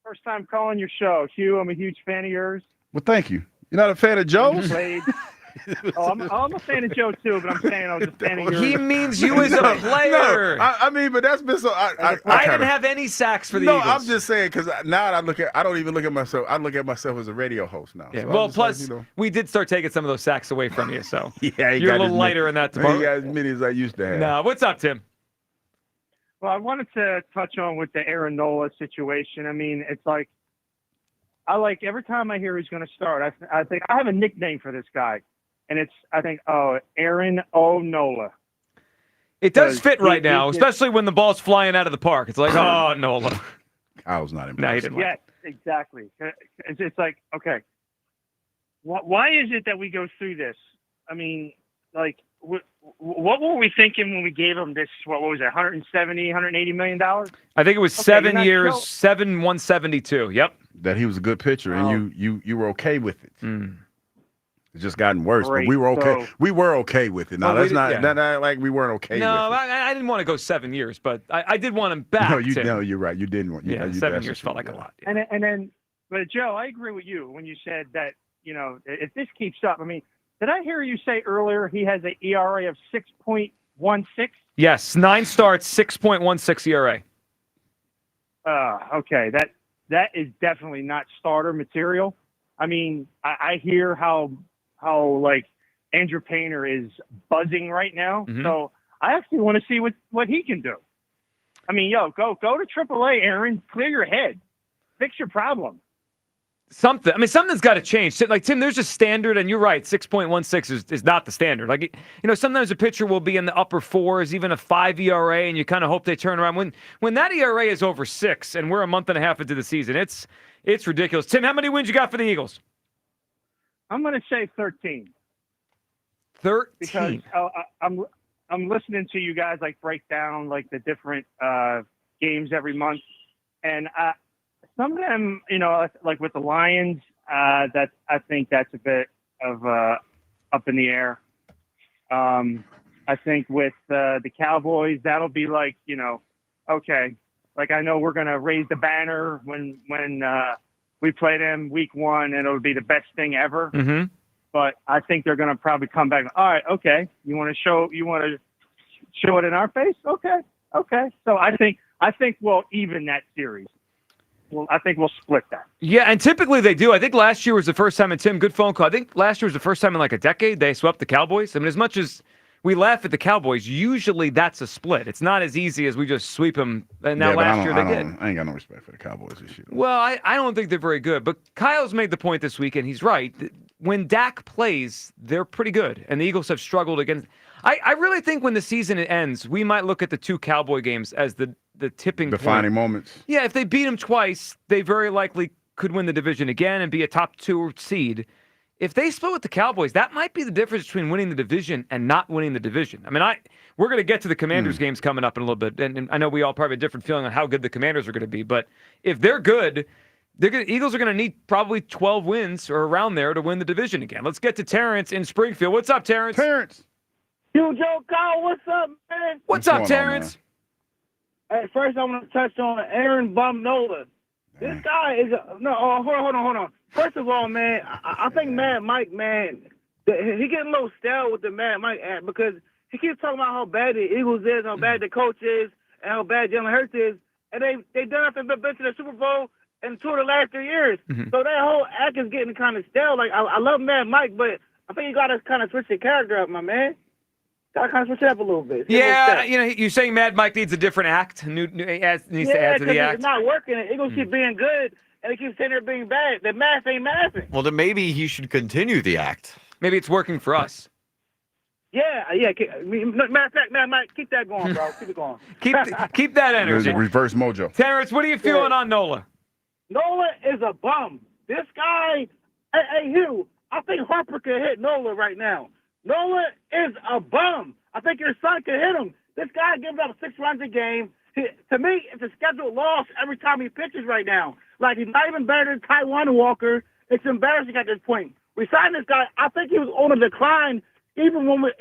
First time calling your show. Hugh, I'm a huge fan of yours. Well, thank you. You're not a fan of Joe's? I'm a fan of Joe, too, but I'm saying I was a fan of yours. He means you as a player. No, I mean, but that's been so... I didn't have any sacks for the Eagles. No, I'm just saying, because now I don't even look at myself. I look at myself as a radio host now. Yeah, so well, plus, we did start taking some of those sacks away from you, so yeah, you're a little lighter in that department. You got as many as I used to have. No, what's up, Tim? Well, I wanted to touch on with the Aaron Nola situation. I mean, it's like, every time I hear he's going to start, I think I have a nickname for this guy. And I think, Aaron O. Nola. It does fit right now, especially when the ball's flying out of the park. It's like, oh, Nola. I was not impressed. No, he didn't. Yes, exactly. It's like, okay, why is it that we go through this? I mean, like, what were we thinking when we gave him this, what was it, $170, $180 million? I think it was 7 years, 172. Yep. That he was a good pitcher, and you were okay with it. It's just gotten worse, Great. but we were okay. We were okay with it. Now Well, that's not like we weren't okay. No, with it. I didn't want to go 7 years, but I did want him back. No, you're right. You didn't want. Yeah, 7 years felt like a lot. Yeah. And then, but Joe, I agree with you when you said that if this keeps up. I mean, did I hear you say earlier he has an ERA of 6.16? Yes, 9 starts, 6.16 ERA. Okay, that is definitely not starter material. I mean, I hear how like Andrew Painter is buzzing right now. Mm-hmm. So I actually want to see what he can do. I mean, go to AAA, Aaron. Clear your head. Fix your problem. Something's got to change. Like, Tim, there's a standard, and you're right, 6.16 is not the standard. Like, sometimes a pitcher will be in the upper fours, even a 5 ERA, and you kind of hope they turn around. When that ERA is over 6, and we're a month and a half into the season, it's ridiculous. Tim, how many wins you got for the Eagles? I'm going to say 13. 13? Because I'm listening to you guys, like, break down, like, the different games every month, and some of them, like with the Lions, I think that's a bit of up in the air. I think with the Cowboys, that'll be like, okay, like I know we're gonna raise the banner when we play them week 1, and it'll be the best thing ever. Mm-hmm. But I think they're gonna probably come back. All right, okay, you want to show it in our face? Okay. So I think we'll even that series. Well, I think we'll split that. Yeah, and typically they do. I think last year was the first time, and Tim, good phone call. I think last year was the first time in like a decade they swept the Cowboys. I mean, as much as we laugh at the Cowboys, usually that's a split. It's not as easy as we just sweep them. And now last year they did. I ain't got no respect for the Cowboys this year. Well, I don't think they're very good. But Kyle's made the point this week, and he's right. When Dak plays, they're pretty good, and the Eagles have struggled against. I really think when the season ends, we might look at the 2 Cowboy games as the tipping defining point. Moments. Yeah, if they beat them twice, they very likely could win the division again and be a top 2 seed. If they split with the Cowboys, that might be the difference between winning the division and not winning the division. I mean, we're going to get to the Commanders games coming up in a little bit, and I know we all probably have a different feeling on how good the Commanders are going to be, but if they're good, Eagles are going to need probably 12 wins or around there to win the division again. Let's get to Terrence in Springfield. What's up, Terrence? Yo, Joe Kyle, what's up, man? What's up, Terrence? Hey, first I want to touch on Aaron Nola. This guy is hold on. First of all, man, I think Mad Mike, man, he getting a little stale with the Mad Mike act because he keeps talking about how bad the Eagles is, how bad the coach is, and how bad Jalen Hurts is, and they done nothing but been to the Super Bowl in 2 of the last 3 years. Mm-hmm. So that whole act is getting kind of stale. Like I love Mad Mike, but I think you got to kind of switch your character up, my man. Got to kind of switch it up a little bit. Yeah, you're saying Mad Mike needs a different act, needs to add to the act. It's not working. Eagles keep being good, and they keep saying they're being bad. The math ain't mathing. Well, then maybe he should continue the act. Maybe it's working for us. Yeah. Matter of fact, Mad Mike, keep that going, bro. Keep it going. keep that energy. Reverse mojo. Terrence, what are you feeling on Nola? Nola is a bum. This guy, hey, Hugh, I think Harper could hit Nola right now. Nola is a bum. I think your son could hit him. This guy gives up 6 runs a game. To me, it's a scheduled loss every time he pitches right now. Like, he's not even better than Taiwan Walker. It's embarrassing at this point. We signed this guy. I think he was on a decline. Even when we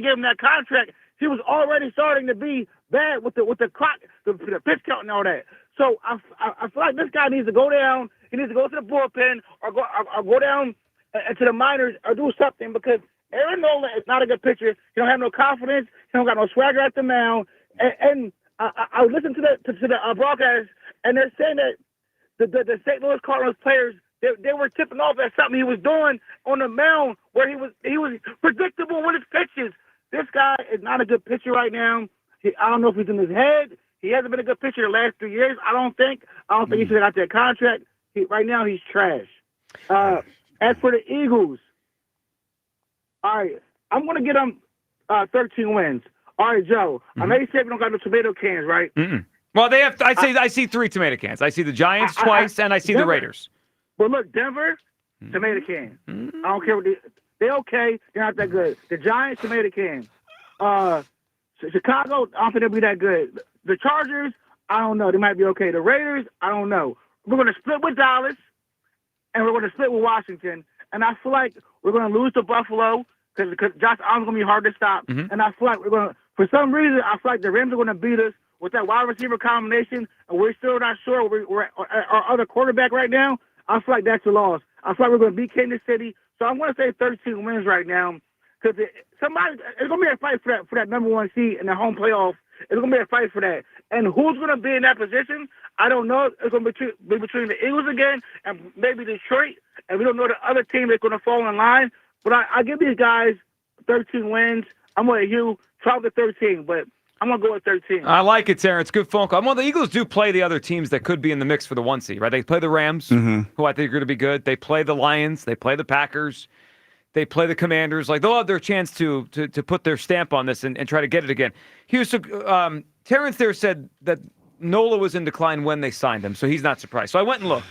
gave him that contract, he was already starting to be bad with the clock, the pitch count and all that. So I feel like this guy needs to go down. He needs to go to the bullpen or go down to the minors or do something because Aaron Nola is not a good pitcher. He don't have no confidence. He don't got no swagger at the mound. And I listened to the broadcast, and they're saying that the St. Louis Cardinals players they were tipping off at something he was doing on the mound where he was predictable with his pitches. This guy is not a good pitcher right now. I don't know if he's in his head. He hasn't been a good pitcher the last 3 years. I don't think he should have got that contract. Right now he's trash. As for the Eagles. All right, I'm going to get them 13 wins. All right, Joe. I know you said we don't got no tomato cans, right? Mm-mm. Well, they have. I see 3 tomato cans. I see the Giants twice, and I see the Raiders. But look, Denver, tomato can. I don't care what they're okay. They're not that good. The Giants, tomato can. Chicago, I don't think they'll be that good. The Chargers, I don't know. They might be okay. The Raiders, I don't know. We're going to split with Dallas, and we're going to split with Washington. And I feel like we're going to lose to Buffalo because Josh Allen's going to be hard to stop. Mm-hmm. And I feel like we're going to, for some reason, I feel like the Rams are going to beat us with that wide receiver combination, and we're still not sure we're our other quarterback right now. I feel like that's a loss. I feel like we're going to beat Kansas City. So I'm going to say 13 wins right now because it's going to be a fight for that number 1 seed in the home playoff. It's going to be a fight for that. And who's going to be in that position? I don't know. It's going to be between the Eagles again and maybe Detroit. And we don't know the other team that's going to fall in line. But I give these guys 13 wins. I'm with you, 12 to 13. But I'm going to go with 13. I like it, Terrence. Good phone call. Well, the Eagles do play the other teams that could be in the mix for the 1 seed, right? They play the Rams, who I think are going to be good. They play the Lions. They play the Packers. They play the Commanders. Like, they'll have their chance to put their stamp on this and try to get it again. Terrence there said that Nola was in decline when they signed him, so he's not surprised. So I went and looked.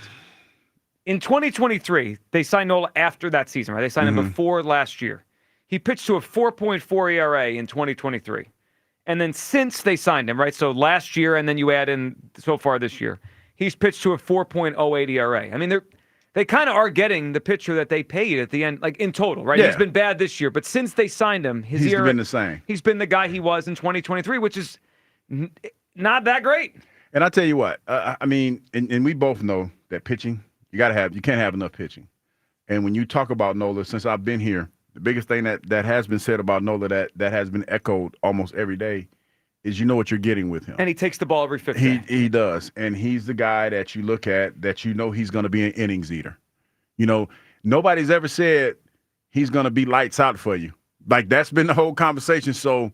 In 2023, they signed Nola after that season, right? They signed him before last year. He pitched to a 4.4 ERA in 2023. And then since they signed him, right, so last year and then you add in so far this year, he's pitched to a 4.08 ERA. I mean, they kind of are getting the pitcher that they paid at the end, like in total, right? Yeah. He's been bad this year, but since they signed him, he's been the same. He's been the guy he was in 2023, which is not that great. And I tell you what, I mean, and we both know that pitching, you can't have enough pitching. And when you talk about Nola, since I've been here, the biggest thing that has been said about Nola that has been echoed almost every day is you know what you're getting with him. And he takes the ball every fifth inning. He does. And he's the guy that you look at that you know he's going to be an innings eater. You know, nobody's ever said he's going to be lights out for you. Like, that's been the whole conversation. So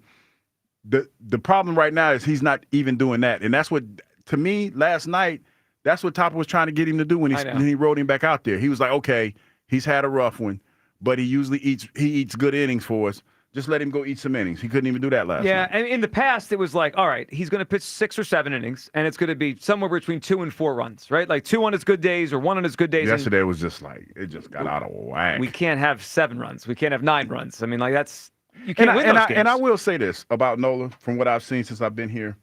the problem right now is he's not even doing that. And that's what, to me, last night, that's what Topper was trying to get him to do when he rode him back out there. He was like, okay, he's had a rough one, but he usually eats good innings for us. Just let him go eat some innings. He couldn't even do that last night. Yeah, and in the past, it was like, all right, he's going to pitch 6 or 7 innings, and it's going to be somewhere between 2 and 4 runs, right? Like 2 on his good days or 1 on his good days. Yesterday was just like, it just got out of whack. We can't have 7 runs. We can't have 9 runs. I mean, like, you can't win those games. And I will say this about Nola, from what I've seen since I've been here,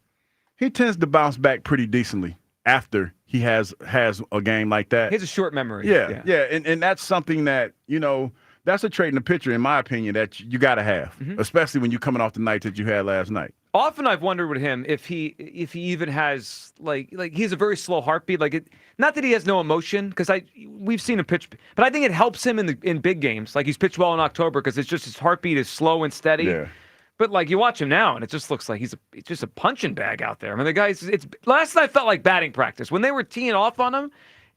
he tends to bounce back pretty decently after he has a game like that. He has a short memory. Yeah. And that's something that, you know, that's a trait in the pitcher, in my opinion, that you got to have, especially when you're coming off the night that you had last night. Often I've wondered with him if he even has like he has a very slow heartbeat. Not that he has no emotion, because we've seen him pitch, but I think it helps him in big games. Like, he's pitched well in October because it's just his heartbeat is slow and steady. Yeah. But like, you watch him now, and it just looks like he's just a punching bag out there. I mean, the guy's last night felt like batting practice when they were teeing off on him.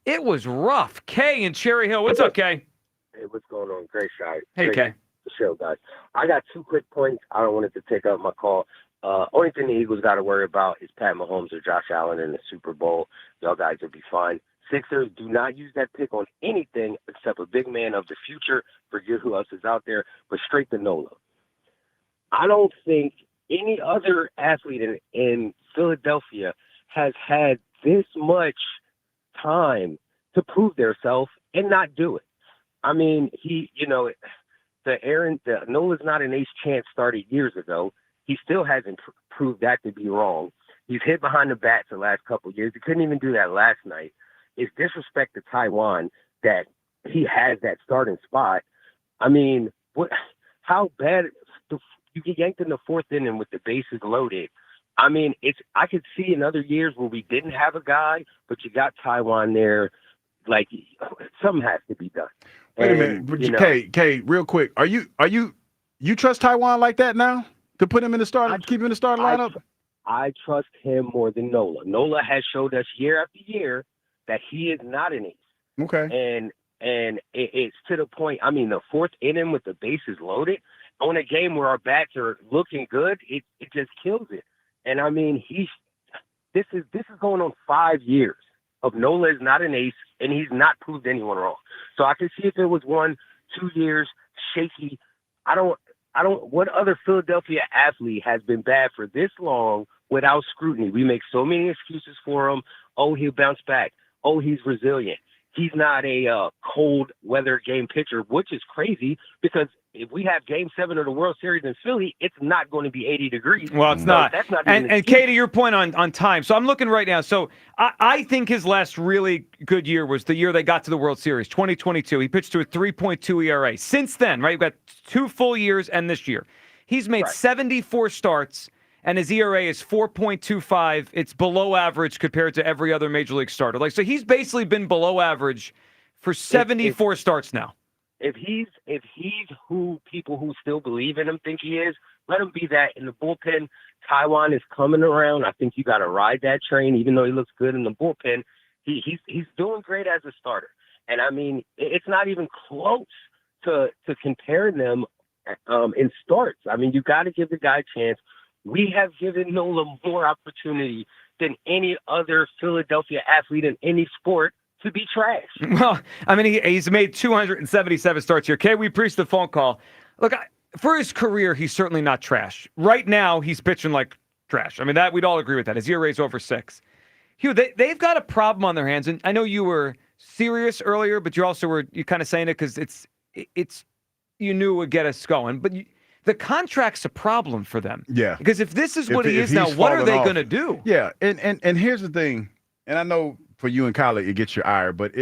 It was rough. Kay in Cherry Hill, what's up, Kay? Hey, what's going on? Great shot. Hey, Kay. The show, guys. I got 2 quick points. I don't want it to take up my call. Only thing the Eagles got to worry about is Pat Mahomes or Josh Allen in the Super Bowl. Y'all guys will be fine. Sixers, do not use that pick on anything except a big man of the future. Forget who else is out there, but straight to Nola. I don't think any other athlete in Philadelphia has had this much time to prove themselves and not do it. I mean, Nola's not an ace chance started years ago. He still hasn't proved that to be wrong. He's hit behind the bat the last couple of years. He couldn't even do that last night. It's disrespect to Taiwan that he has that starting spot. I mean, how bad you get yanked in the 4th inning with the bases loaded. I mean, I could see in other years where we didn't have a guy, but you got Taiwan there. Like, something has to be done. Wait a minute, Kay, real quick, are you trust Taiwan like that now to put him in the start, keep him in the starting lineup? I trust him more than Nola. Nola has showed us year after year that he is not an ace. Okay. And it's to the point. I mean, the 4th inning with the bases loaded on a game where our bats are looking good, it just kills it. And I mean, this is going on 5 years of Nola is not an ace, and he's not proved anyone wrong. So I can see if it was 1, 2 years shaky. What other Philadelphia athlete has been bad for this long without scrutiny? We make so many excuses for him. Oh, he'll bounce back. Oh, he's resilient. He's not a cold weather game pitcher, which is crazy because if we have Game 7 of the World Series in Philly, it's not going to be 80 degrees. Well, it's not. That's not. And Kay, to your point on time. So I'm looking right now. So I think his last really good year was the year they got to the World Series, 2022. He pitched to a 3.2 ERA. Since then, right, we've got 2 full years and this year. He's made 74 starts, and his ERA is 4.25. It's below average compared to every other Major League starter. So he's basically been below average for 74 starts now. If he's who people who still believe in him think he is, let him be that. In the bullpen, Taiwan is coming around. I think you got to ride that train, even though he looks good in the bullpen. He's doing great as a starter. And, I mean, it's not even close to comparing them in starts. I mean, you got to give the guy a chance. We have given Nola more opportunity than any other Philadelphia athlete in any sport to be trash. Well, I mean, he's made 277 starts here. Okay, we appreciate the phone call. Look, for his career, he's certainly not trash. Right now, he's pitching like trash. I mean, that we'd all agree with that. His ERA is over 6. Hugh, they've got a problem on their hands, and I know you were serious earlier, but you kind of saying it because it's you knew it would get us going. But the contract's a problem for them. Yeah. Because if this is what he is now, what are they going to do? Yeah, and here's the thing, and I know for you and Kyler, it gets your ire, but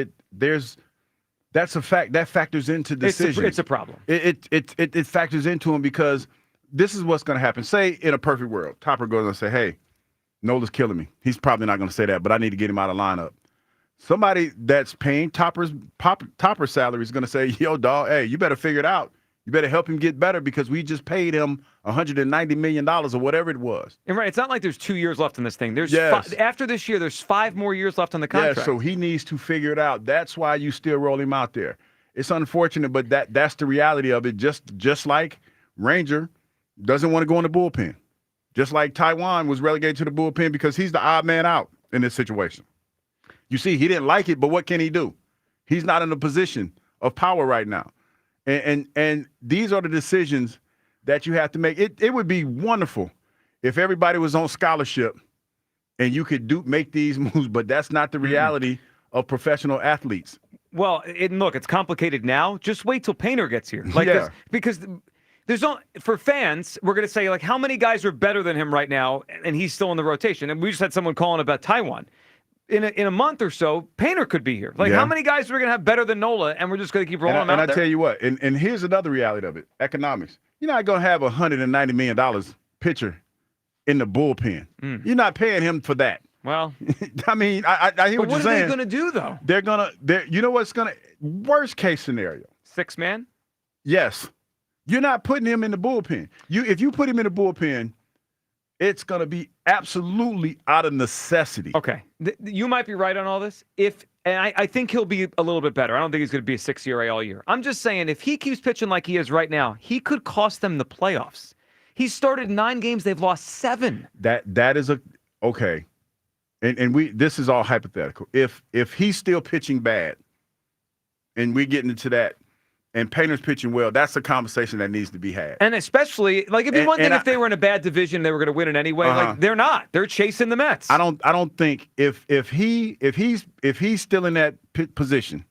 that's a fact that factors into decisions. It's a problem. It factors into him because this is what's going to happen. Say in a perfect world, Topper goes and say, "Hey, Nola's killing me." He's probably not going to say that, but I need to get him out of lineup. Somebody that's paying Topper's salary is going to say, "Yo, dog, hey, you better figure it out. You better help him get better because we just paid him $190 million or whatever it was." And right, it's not like there's 2 years left in this thing. There's after this year, there's 5 more years left on the contract. Yeah, so he needs to figure it out. That's why you still roll him out there. It's unfortunate, but that's the reality of it. Just like Ranger doesn't want to go in the bullpen. Just like Taiwan was relegated to the bullpen because he's the odd man out in this situation. You see, he didn't like it, but what can he do? He's not in a position of power right now. And these are the decisions that you have to make. It would be wonderful if everybody was on scholarship and you could make these moves, but that's not the reality of professional athletes. Well, look, it's complicated now. Just wait till Painter gets here. Because there's for fans, we're going to say, like, how many guys are better than him right now, and he's still in the rotation? And we just had someone calling about Taiwan. In a month or so, Painter could be here. Like, how many guys are we going to have better than Nola, and we're just going to keep rolling them out there? And I tell you what, and here's another reality of it, economics. You're not going to have $190 million pitcher in the bullpen. You're not paying him for that. Well, I mean, I hear what you're saying. What are they going to do, though? They're going to, you know what's going to, worst case scenario. 6-man? Yes. You're not putting him in the bullpen. If you put him in the bullpen, it's going to be absolutely out of necessity. Okay. You might be right on all this. And I think he'll be a little bit better. I don't think he's going to be a 6 ERA all year. I'm just saying, if he keeps pitching like he is right now, he could cost them the playoffs. He started 9 games. They've lost 7. That is okay. And this is all hypothetical. If he's still pitching bad and we're getting into that, and Painter's pitching well, that's a conversation that needs to be had. And especially, like, it'd be one thing if they were in a bad division, they were going to win it anyway. Like, they're not. They're chasing the Mets. I don't think if he's still in that position,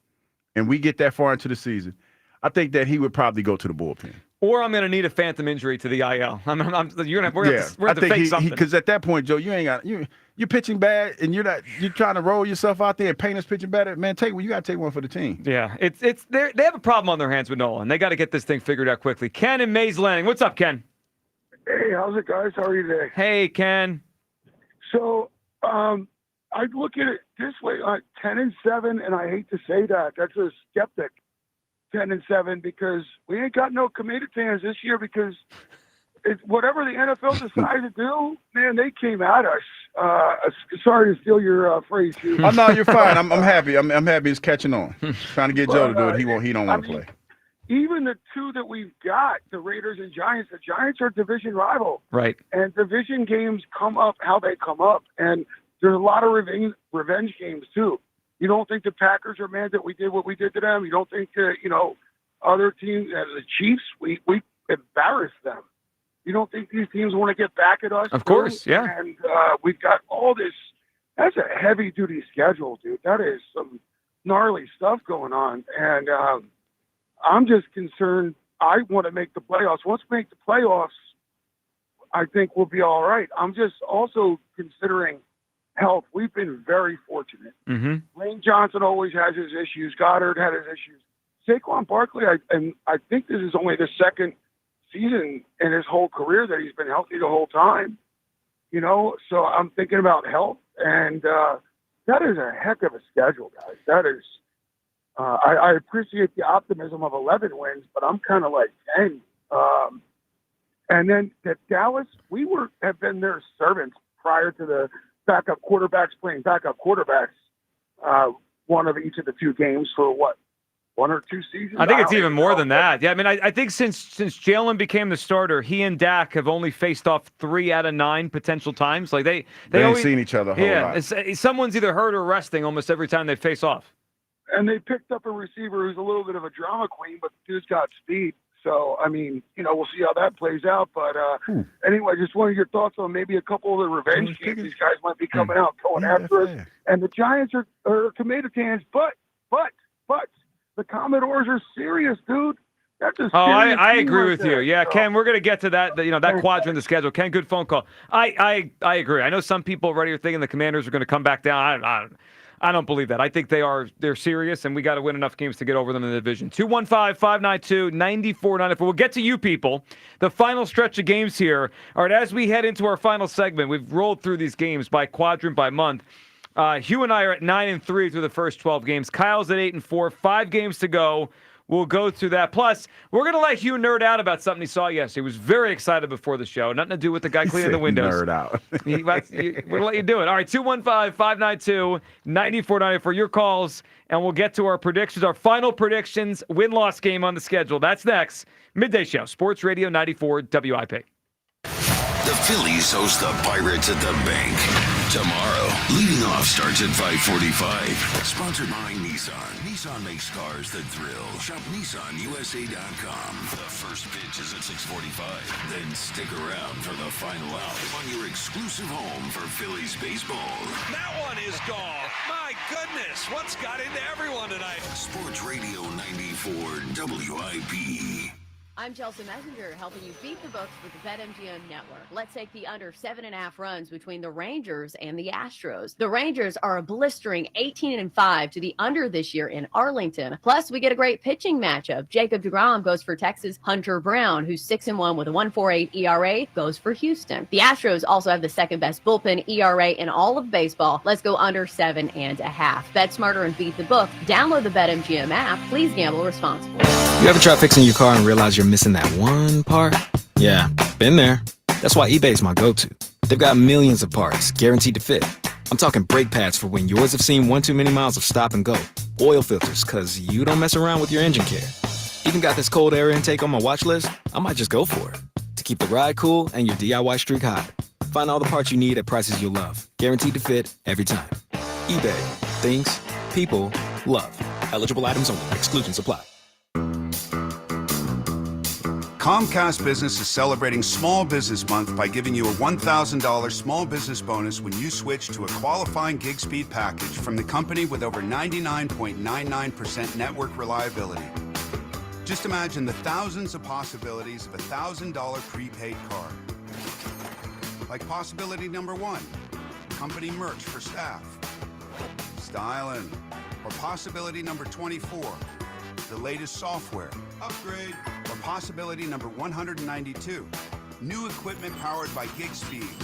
and we get that far into the season, I think that he would probably go to the bullpen. Or I'm going to need a phantom injury to the IL. We're going to fake something. Because at that point, Joe, you ain't got you're pitching bad, and you're trying to roll yourself out there. And Painter's pitching better, man. You got to take one for the team. Yeah, they have a problem on their hands with Nola, and they got to get this thing figured out quickly. Ken in Mays Landing, what's up, Ken? Hey, how's it, guys? How are you today? Hey, Ken. So, I look at it this way: 10-7, and I hate to say that. That's a skeptic. 10-7 because we ain't got no committed fans this year because whatever the NFL decided to do, man, they came at us. Sorry to steal your phrase. Oh, no, you're fine. I'm happy. I'm happy it's catching on. Trying to get Joe to do it. He don't want to play. Even the 2 that we've got, the Raiders and Giants, the Giants are division rival. Right. And division games come up how they come up. And there's a lot of revenge games, too. You don't think the Packers are mad that we did what we did to them? You don't think that, other teams, the Chiefs, we embarrassed them. You don't think these teams want to get back at us? Of course, yeah. And we've got all this. That's a heavy-duty schedule, dude. That is some gnarly stuff going on. And I'm just concerned. I want to make the playoffs. Once we make the playoffs, I think we'll be all right. I'm just also considering health. We've been very fortunate. Mm-hmm. Lane Johnson always has his issues. Goddard had his issues. Saquon Barkley, I think this is only the second season in his whole career that he's been healthy the whole time. So I'm thinking about health, and that is a heck of a schedule, guys. That is. I appreciate the optimism of 11 wins, but I'm kind of like 10. And then at Dallas, we have been their servants prior to the backup quarterbacks playing backup quarterbacks, one of each of the 2 games for 1 or 2 seasons. I think it's even more know, than that. Yeah, I mean, I think since Jalen became the starter, he and Dak have only faced off 3 out of 9 potential times. Like they ain't always seen each other a whole lot. Someone's either hurt or resting almost every time they face off. And they picked up a receiver who's a little bit of a drama queen, but the dude's got speed. So, I mean, we'll see how that plays out. But anyway, just wanted your thoughts on maybe a couple of the revenge games these guys might be coming out, going after us. And the Giants are tomato cans, but the Commodores are serious, dude. That's a serious I team agree right with there. you. Yeah, So, Ken, we're going to get to that, that quadrant in the schedule. Ken, good phone call. I agree. I know some people already are thinking the Commanders are going to come back down. I don't believe that. I think they're serious, and we got to win enough games to get over them in the division. 215-592-9494. We'll get to you people. The final stretch of games here. All right, as we head into our final segment, we've rolled through these games by quadrant, by month. Hugh and I are at 9-3 through the first 12 games. Kyle's at 8-4. 5 games to go. We'll go through that. Plus, we're going to let Hugh nerd out about something he saw yesterday. He was very excited before the show. Nothing to do with the guy cleaning the windows. Nerd out. We're going to let you do it. All right, 215-592-9494. Your calls, and we'll get to our predictions, our final predictions, win-loss game on the schedule. That's next. Midday Show, Sports Radio 94 WIP. The Phillies host the Pirates at the bank tomorrow. Leading off starts at 5:45. Sponsored by Nissan. Nissan makes cars that thrill. Shop NissanUSA.com. The first pitch is at 6:45. Then stick around for the final out on your exclusive home for Phillies baseball. That one is gone. My goodness, what's got into everyone tonight? Sports Radio 94 WIP. I'm Chelsea Messenger, helping you beat the books with the BetMGM Network. Let's take the under 7.5 runs between the Rangers and the Astros. The Rangers are a blistering 18-5 to the under this year in Arlington. Plus, we get a great pitching matchup. Jacob deGrom goes for Texas. Hunter Brown, who's 6-1 with a 1.48 ERA, goes for Houston. The Astros also have the second best bullpen ERA in all of baseball. Let's go under 7.5. Bet smarter and beat the book. Download the BetMGM app. Please gamble responsibly. You ever try fixing your car and realize you're missing that one part? Yeah, been there. That's why eBay's my go-to. They've got millions of parts, guaranteed to fit. I'm talking brake pads for when yours have seen one too many miles of stop and go. Oil filters, because you don't mess around with your engine care. Even got this cold air intake on my watch list. I might just go for it. To keep the ride cool and your DIY streak hot. Find all the parts you need at prices you'll love. Guaranteed to fit every time. eBay. Things. People. Love. Eligible items only. Exclusions apply. Comcast Business is celebrating Small Business Month by giving you a $1,000 small business bonus when you switch to a qualifying gig speed package from the company with over 99.99% network reliability. Just imagine the thousands of possibilities of a $1,000 prepaid card. Like possibility number 1, company merch for staff. Styling. Or possibility number 24, the latest software. Upgrade. Or possibility number 192, new equipment powered by gig speeds.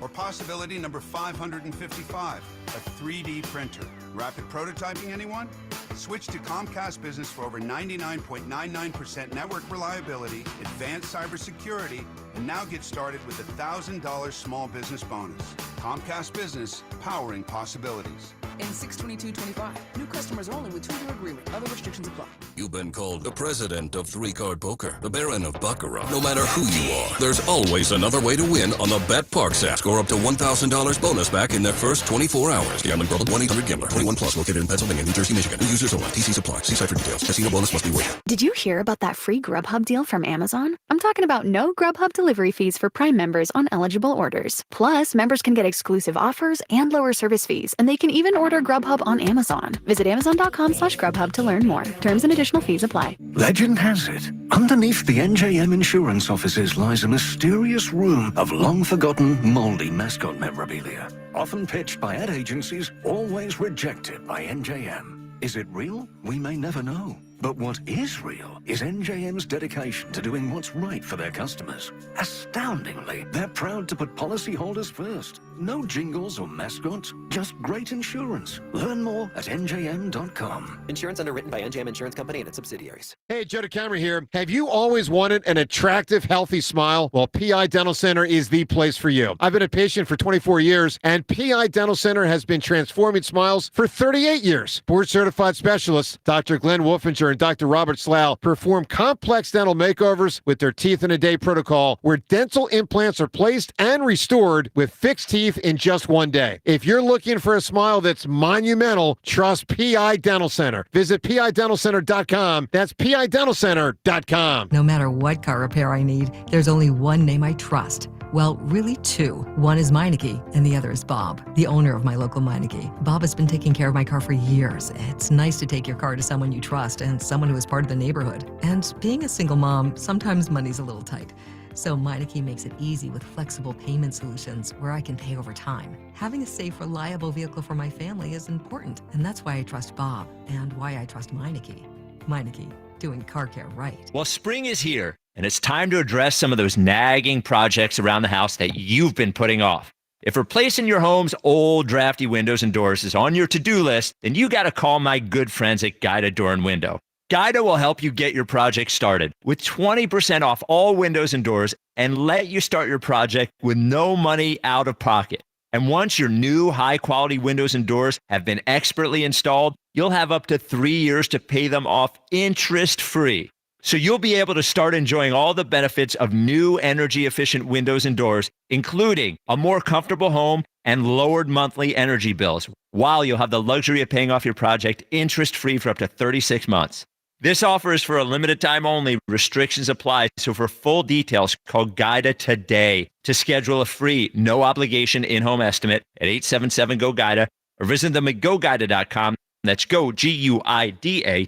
Or possibility number 555, a 3D printer. Rapid prototyping, anyone? Switch to Comcast Business for over 99.99% network reliability, advanced cybersecurity, and now get started with a $1,000 small business bonus. Comcast Business, powering possibilities. In 6/22/25, new customers only with 2-year agreement. Other restrictions apply. You've been called the president of 3-card poker, the baron of baccarat. No matter who you are, there's always another way to win on the Bet-Parks app. Score up to $1,000 bonus back in the first 24 hours. Gambling problem, 1-800-GAMBLER. 21 plus, located in Pennsylvania, New Jersey, Michigan. New users only. TC Supply. See site for details. Casino bonus must be waived. Did you hear about that free Grubhub deal from Amazon? I'm talking about no Grubhub delivery fees for Prime members on eligible orders. Plus, members can get exclusive offers and lower service fees, and they can even order Grubhub on Amazon. Visit Amazon.com/Grubhub to learn more. Terms and additional fees apply. Legend has it, underneath the NJM insurance offices lies a mysterious room of long-forgotten, moldy mascot memorabilia. Often pitched by ad agencies, always rejected by NJM. Is it real? We may never know. But what is real is NJM's dedication to doing what's right for their customers. Astoundingly, they're proud to put policyholders first. No jingles or mascots, just great insurance. Learn more at njm.com. Insurance underwritten by NJM Insurance Company and its subsidiaries. Hey, Joe DeCamera here. Have you always wanted an attractive, healthy smile? Well, PI Dental Center is the place for you. I've been a patient for 24 years, and PI Dental Center has been transforming smiles for 38 years. Board-certified specialists, Dr. Glenn Wolfinger and Dr. Robert Slough, perform complex dental makeovers with their teeth-in-a-day protocol, where dental implants are placed and restored with fixed teeth in just one day. If you're looking for a smile that's monumental, trust PI Dental Center. Visit PIDentalCenter.com. That's PIDentalCenter.com. No matter what car repair I need, there's only one name I trust. Well, really two. One is Meineke, and the other is Bob, the owner of my local Meineke. Bob has been taking care of my car for years. It's nice to take your car to someone you trust and someone who is part of the neighborhood. And being a single mom, sometimes money's a little tight. So Meineke makes it easy with flexible payment solutions where I can pay over time. Having a safe, reliable vehicle for my family is important, and that's why I trust Bob and why I trust Meineke. Meineke, doing car care right. Well, spring is here, and it's time to address some of those nagging projects around the house that you've been putting off. If replacing your home's old, drafty windows and doors is on your to-do list, then you got to call my good friends at Guida Door and Window. Guida will help you get your project started with 20% off all windows and doors and let you start your project with no money out of pocket. And once your new high-quality windows and doors have been expertly installed, you'll have up to 3 years to pay them off interest-free. So you'll be able to start enjoying all the benefits of new energy-efficient windows and doors, including a more comfortable home and lowered monthly energy bills, while you'll have the luxury of paying off your project interest-free for up to 36 months. This offer is for a limited time only. Restrictions apply. So for full details, call Guida today to schedule a free, no obligation in-home estimate at 877-GO-GUIDA or visit them at GoGuida.com. That's GoGuida.com.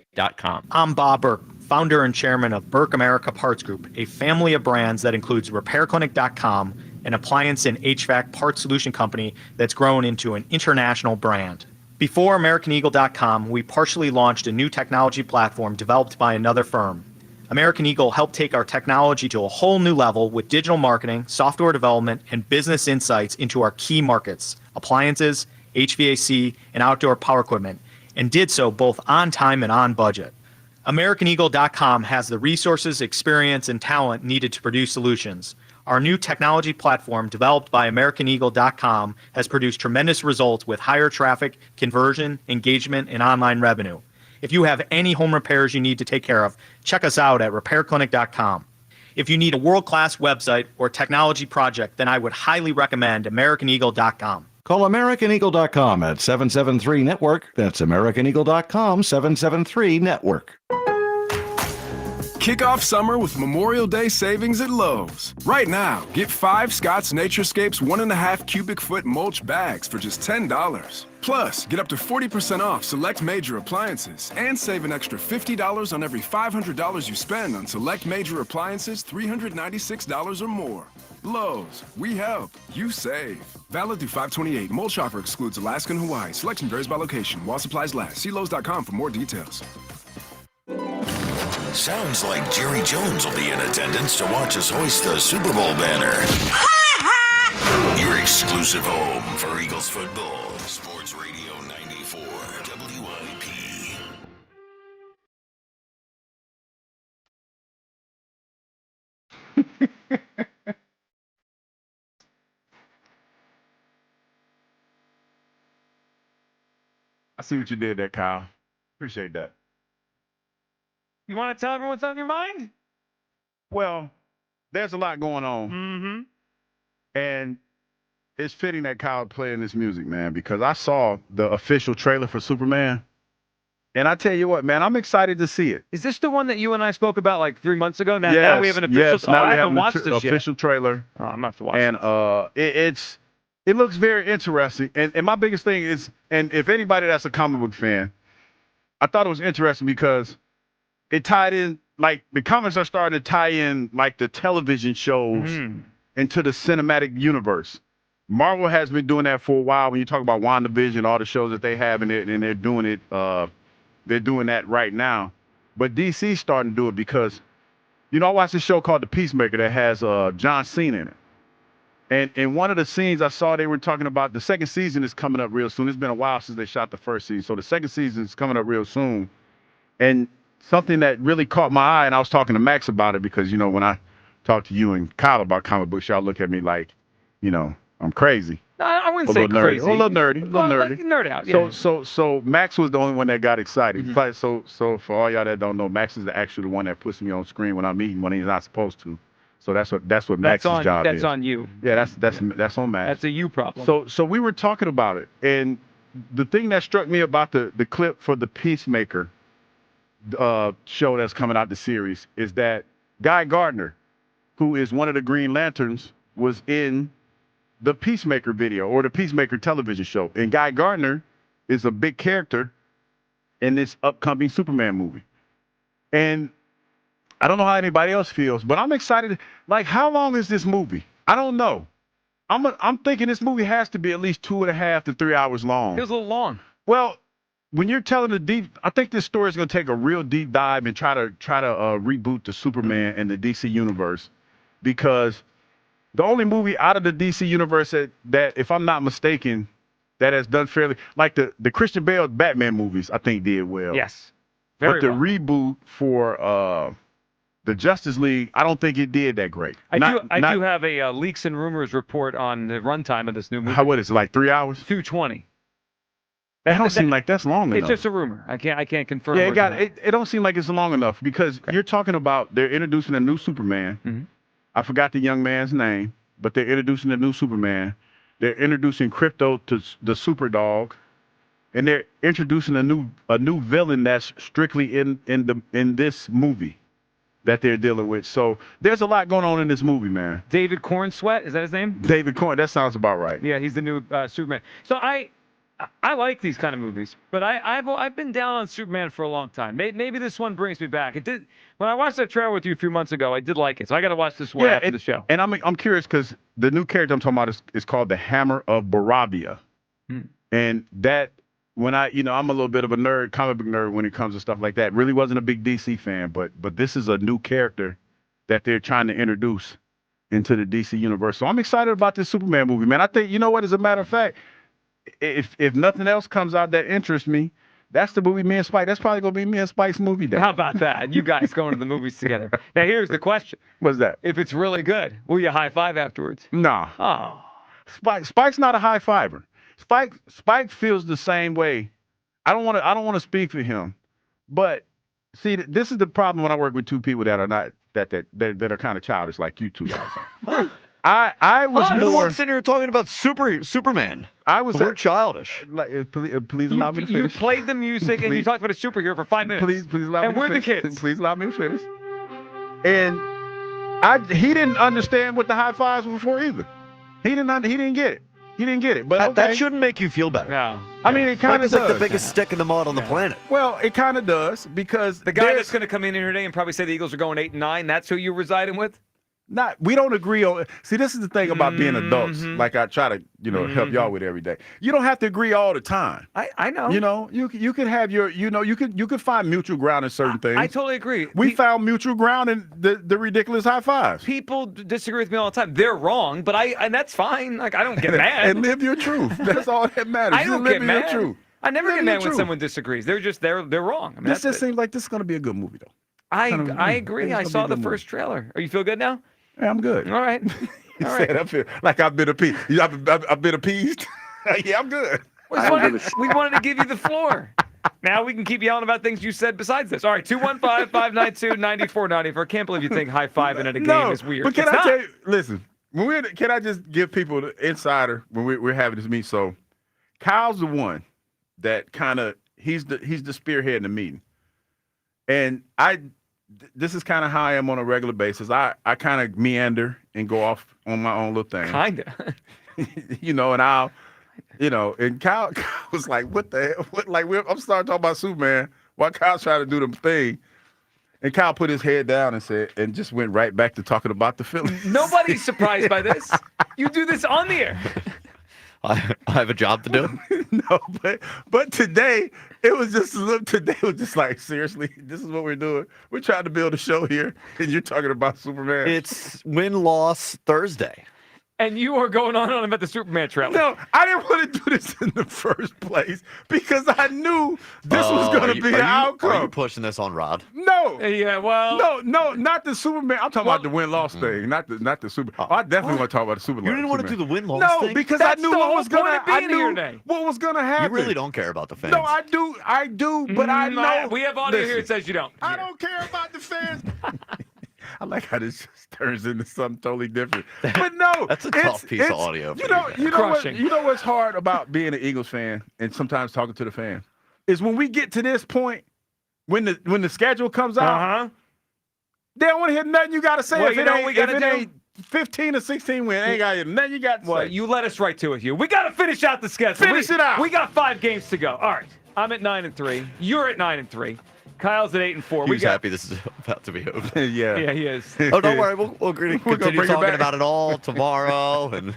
I'm Bob Burke, founder and chairman of Burke America Parts Group, a family of brands that includes RepairClinic.com, an appliance and HVAC parts solution company that's grown into an international brand. Before AmericanEagle.com, we partially launched a new technology platform developed by another firm. American Eagle helped take our technology to a whole new level with digital marketing, software development, and business insights into our key markets, appliances, HVAC, and outdoor power equipment, and did so both on time and on budget. AmericanEagle.com has the resources, experience, and talent needed to produce solutions. Our new technology platform, developed by AmericanEagle.com, has produced tremendous results with higher traffic, conversion, engagement, and online revenue. If you have any home repairs you need to take care of, check us out at RepairClinic.com. If you need a world-class website or technology project, then I would highly recommend AmericanEagle.com. Call AmericanEagle.com at 773-NETWORK. That's AmericanEagle.com, 773-NETWORK. Kick off summer with Memorial Day savings at Lowe's. Right now, get 5 Scott's Naturescapes 1.5 cubic foot mulch bags for just $10. Plus, get up to 40% off select major appliances and save an extra $50 on every $500 you spend on select major appliances $396 or more. Lowe's, we help, you save. Valid through 5/28. Mulch offer excludes Alaska and Hawaii. Selection varies by location. While supplies last. See Lowe's.com for more details. Sounds like Jerry Jones will be in attendance to watch us hoist the Super Bowl banner. Your exclusive home for Eagles football. Sports Radio 94 WIP. I see what you did there, Kyle. Appreciate that. You want to tell everyone what's on your mind? Well, there's a lot going on. Mm-hmm. And it's fitting that Kyle playing this music, man, because I saw the official trailer for Superman. And I tell you what, man, I'm excited to see it. Is this the one that you and I spoke about like 3 months ago? Now we have an official. Yes, now I we haven't have watched an this yet. official trailer. Oh, I'm gonna have to watch. And it looks very interesting. And my biggest thing is, and if anybody that's a comic book fan, I thought it was interesting because it tied in, like the comics are starting to tie in like the television shows into the cinematic universe. Marvel has been doing that for a while. When you talk about WandaVision, all the shows that they have in it, and they're doing it, they're doing that right now. But DC's starting to do it because, you know, I watched this show called The Peacemaker that has John Cena in it. And one of the scenes I saw, they were talking about the second season is coming up real soon. It's been a while since they shot the first season, so the second season is coming up real soon. And something that really caught my eye, and I was talking to Max about it because, you know, when I talk to you and Kyle about comic books, y'all look at me like, you know, I'm crazy. No, I wouldn't A say little nerdy. crazy. A little nerdy. A little Well, nerdy. Nerd out, yeah. So Max was the only one that got excited. So for all y'all that don't know, Max is actually the one that puts me on screen when I'm eating when he's not supposed to. So that's what Max's job is. That's on you. Yeah, that's on Max. That's a you problem. So we were talking about it, and the thing that struck me about the clip for the Peacemaker show that's coming out the series is that Guy Gardner, who is one of the Green Lanterns, was in the Peacemaker video or the Peacemaker television show. And Guy Gardner is a big character in this upcoming Superman movie. And I don't know how anybody else feels, but I'm excited. Like, how long is this movie? I don't know. I'm thinking this movie has to be at least 2.5 to 3 hours long. Feels a little long. Well, when you're telling I think this story is going to take a real deep dive and try to reboot the Superman and the DC universe, because the only movie out of the DC universe that if I'm not mistaken, that has done fairly, like the Christian Bale Batman movies, I think did well. Yes. But the reboot for the Justice League, I don't think it did that great. I do have a leaks and rumors report on the runtime of this new movie. What is it, like 3 hours? 220. That don't seem like that's long enough. It's just a rumor. I can't confirm. Yeah, it don't seem like it's long enough because you're talking about they're introducing a new Superman. Mm-hmm. I forgot the young man's name, but they're introducing a new Superman. They're introducing Crypto to the Superdog, and they're introducing a new villain that's strictly in this movie that they're dealing with. So there's a lot going on in this movie, man. David Cornsweet, is that his name? David Corn, that sounds about right. Yeah, he's the new Superman. So I like these kind of movies, but I've been down on Superman for a long time. Maybe this one brings me back. It did when I watched that trailer with you a few months ago. I did like it, so I got to watch this one after the show. And I'm curious because the new character I'm talking about is called the Hammer of Baravia, and that when I'm a little bit of a nerd, comic book nerd when it comes to stuff like that. Really wasn't a big DC fan, but this is a new character that they're trying to introduce into the DC universe. So I'm excited about this Superman movie, man. I think, you know what, as a matter of fact, if nothing else comes out that interests me, that's the movie me and Spike. That's probably going to be me and Spike's movie day. How about that? You guys going to the movies together. Now, here's the question. What's that? If it's really good, will you high five afterwards? Nah. Oh. Spike's not a high fiver. Spike feels the same way. I don't want to speak for him, but see, this is the problem when I work with two people that are not that are kind of childish like you two guys. I was more sitting here talking about Superman. We're childish. Please allow me to finish. You played the music and you talked about a superhero for 5 minutes. Please allow me to finish. And we're the kids. Please allow me to finish. And he didn't understand what the high fives were for either. He didn't get it. He didn't get it. But okay. That shouldn't make you feel better. No. I mean, it kind of does. Like the biggest stick in the mud on the planet. Well, it kind of does because the guy that's going to come in here today and probably say the Eagles are going 8-9. That's who you're residing with. We don't agree on. See, this is the thing about being adults. Like I try to, help y'all with every day. You don't have to agree all the time. I know. You can have your, you can find mutual ground in certain things. I totally agree. We found mutual ground in the ridiculous high fives. People disagree with me all the time. They're wrong, but and that's fine. Like I don't get mad. And live your truth. That's all that matters. I don't get mad. Your truth. I never get mad when someone disagrees. They're wrong. I mean, this just seems like this is going to be a good movie, though. I agree. I saw the first trailer. You feel good now? Yeah, I'm good. All right. All right. I feel like I've been appeased. I've been appeased. Yeah, I'm good. We wanted to give you the floor. Now we can keep yelling about things you said besides this. All right, 215-592-9494. I can't believe you think high-fiving at a game is weird. But can I tell you, listen, can I just give people the insider when we're having this meeting? So Kyle's the one that kind of, he's the spearhead in the meeting. And this is kind of how I am on a regular basis. I kind of meander and go off on my own little thing. Kind of. And I'll, and Kyle was like, what the hell? I'm starting talking about Superman while Kyle's trying to do the thing. And Kyle put his head down and just went right back to talking about the Phillies. Nobody's surprised by this. You do this on the air. I have a job to do. No, but today it was just like, seriously, this is what we're doing. We're trying to build a show here, and you're talking about Superman. It's win-loss Thursday. And you are going on about the Superman trailer. No, I didn't want to do this in the first place because I knew this was going to be an outcome. Are you pushing this on Rod? No. Yeah, well. No, not the Superman. I'm talking about the win-loss thing, not the Super. I definitely want to talk about the Superman. You didn't want to do the win-loss thing? No, because That's I knew the what whole was going point of being here today. What was going to happen. You really don't care about the fans. No, I do, but I know. We have audio here that says you don't. I don't care about the fans. I like how this just turns into something totally different. But no, that's a tough piece of audio. You know what's hard about being an Eagles fan and sometimes talking to the fans is when we get to this point, when the schedule comes out, they don't want to hear nothing you got to say. Well, If you it know ain't, what we gotta if it do? ain't 15 or 16 win, ain't got to hear nothing you got to Well, say. you led us right to it, Hugh. We got to finish out the schedule. Finish it out. We got 5 games to go. All right. I'm at 9-3. You're at 9-3. Kyle's at 8-4. He's happy this is about to be over. Yeah, he is. Oh, don't worry. We'll continue bring it talking back. about it all tomorrow, and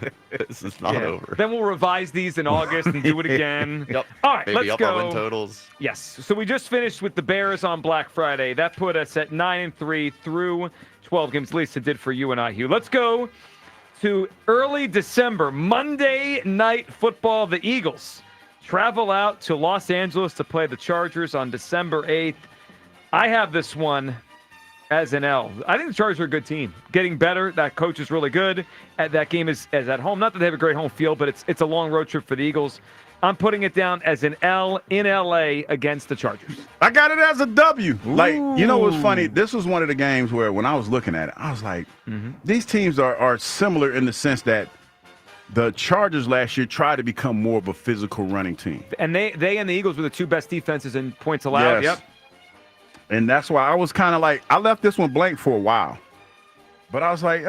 this is not over. Then we'll revise these in August and do it again. Yep. All right, Maybe let's up go. our win totals. Yes. So we just finished with the Bears on Black Friday. That put us at 9-3 through 12 games. At least it did for you and I, Hugh. Let's go to early December, Monday Night Football. The Eagles travel out to Los Angeles to play the Chargers on December 8th. I have this one as an L. I think the Chargers are a good team. Getting better. That coach is really good. That game is at home. Not that they have a great home field, but it's a long road trip for the Eagles. I'm putting it down as an L in L.A. against the Chargers. I got it as a W. Ooh. Like, you know what's funny? This was one of the games where when I was looking at it, I was like, these teams are similar in the sense that the Chargers last year tried to become more of a physical running team. And they and the Eagles were the 2 best defenses in points allowed. Yes. Yep. And that's why I was kind of like, I left this one blank for a while. But I was like,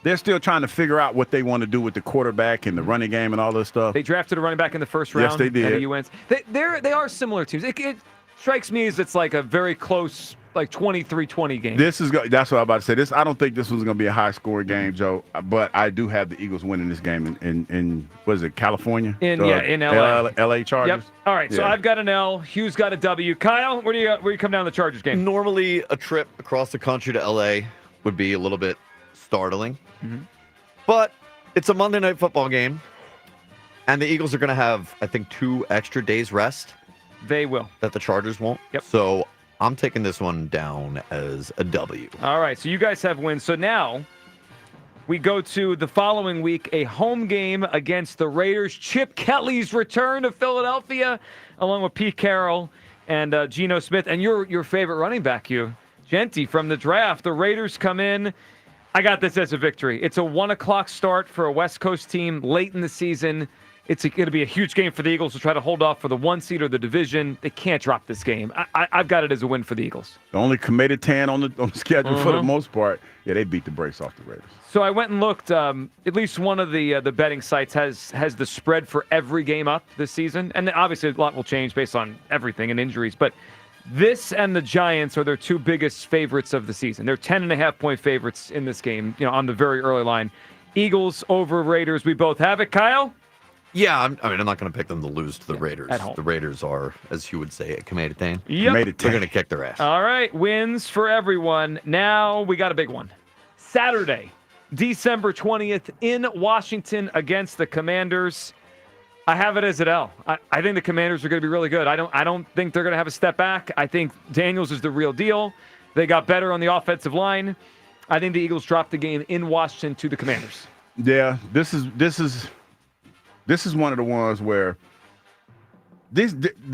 they're still trying to figure out what they want to do with the quarterback and the running game and all this stuff. They drafted a running back in the first round. Yes, they did. At UNC. They are similar teams. It strikes me as it's like a very close, like 23-20 game. That's what I'm about to say. I don't think this was going to be a high-scoring game, Joe. But I do have the Eagles winning this game in what is it, California? In LA. LA Chargers. Yep. All right, so I've got an L. Hugh's got a W. Kyle, where do you come down the Chargers game? Normally, a trip across the country to LA would be a little bit startling. But it's a Monday Night Football game, and the Eagles are going to have, I think, 2 extra days rest. They will. That the Chargers won't. Yep. So I'm taking this one down as a W. All right, so you guys have wins. So now we go to the following week, a home game against the Raiders. Chip Kelly's return to Philadelphia, along with Pete Carroll and Geno Smith. And your favorite running back, Genty, from the draft. The Raiders come in. I got this as a victory. It's a 1 o'clock start for a West Coast team late in the season. It's going to be a huge game for the Eagles to try to hold off for the 1 seed or the division. They can't drop this game. I've got it as a win for the Eagles. The only committed 10 on the schedule for the most part. Yeah, they beat the brakes off the Raiders. So I went and looked. At least one of the betting sites has the spread for every game up this season. And obviously a lot will change based on everything and injuries. But this and the Giants are their 2 biggest favorites of the season. They're 10.5-point favorites in this game, on the very early line. Eagles over Raiders. We both have it. Kyle? Yeah, I'm not going to pick them to lose to the Raiders. At home. The Raiders are, as you would say, a committed team. Yep. They're going to kick their ass. All right, wins for everyone. Now we got a big one. Saturday, December 20th in Washington against the Commanders. I have it as an L. I think the Commanders are going to be really good. I don't think they're going to have a step back. I think Daniels is the real deal. They got better on the offensive line. I think the Eagles dropped the game in Washington to the Commanders. Yeah, this is one of the ones where the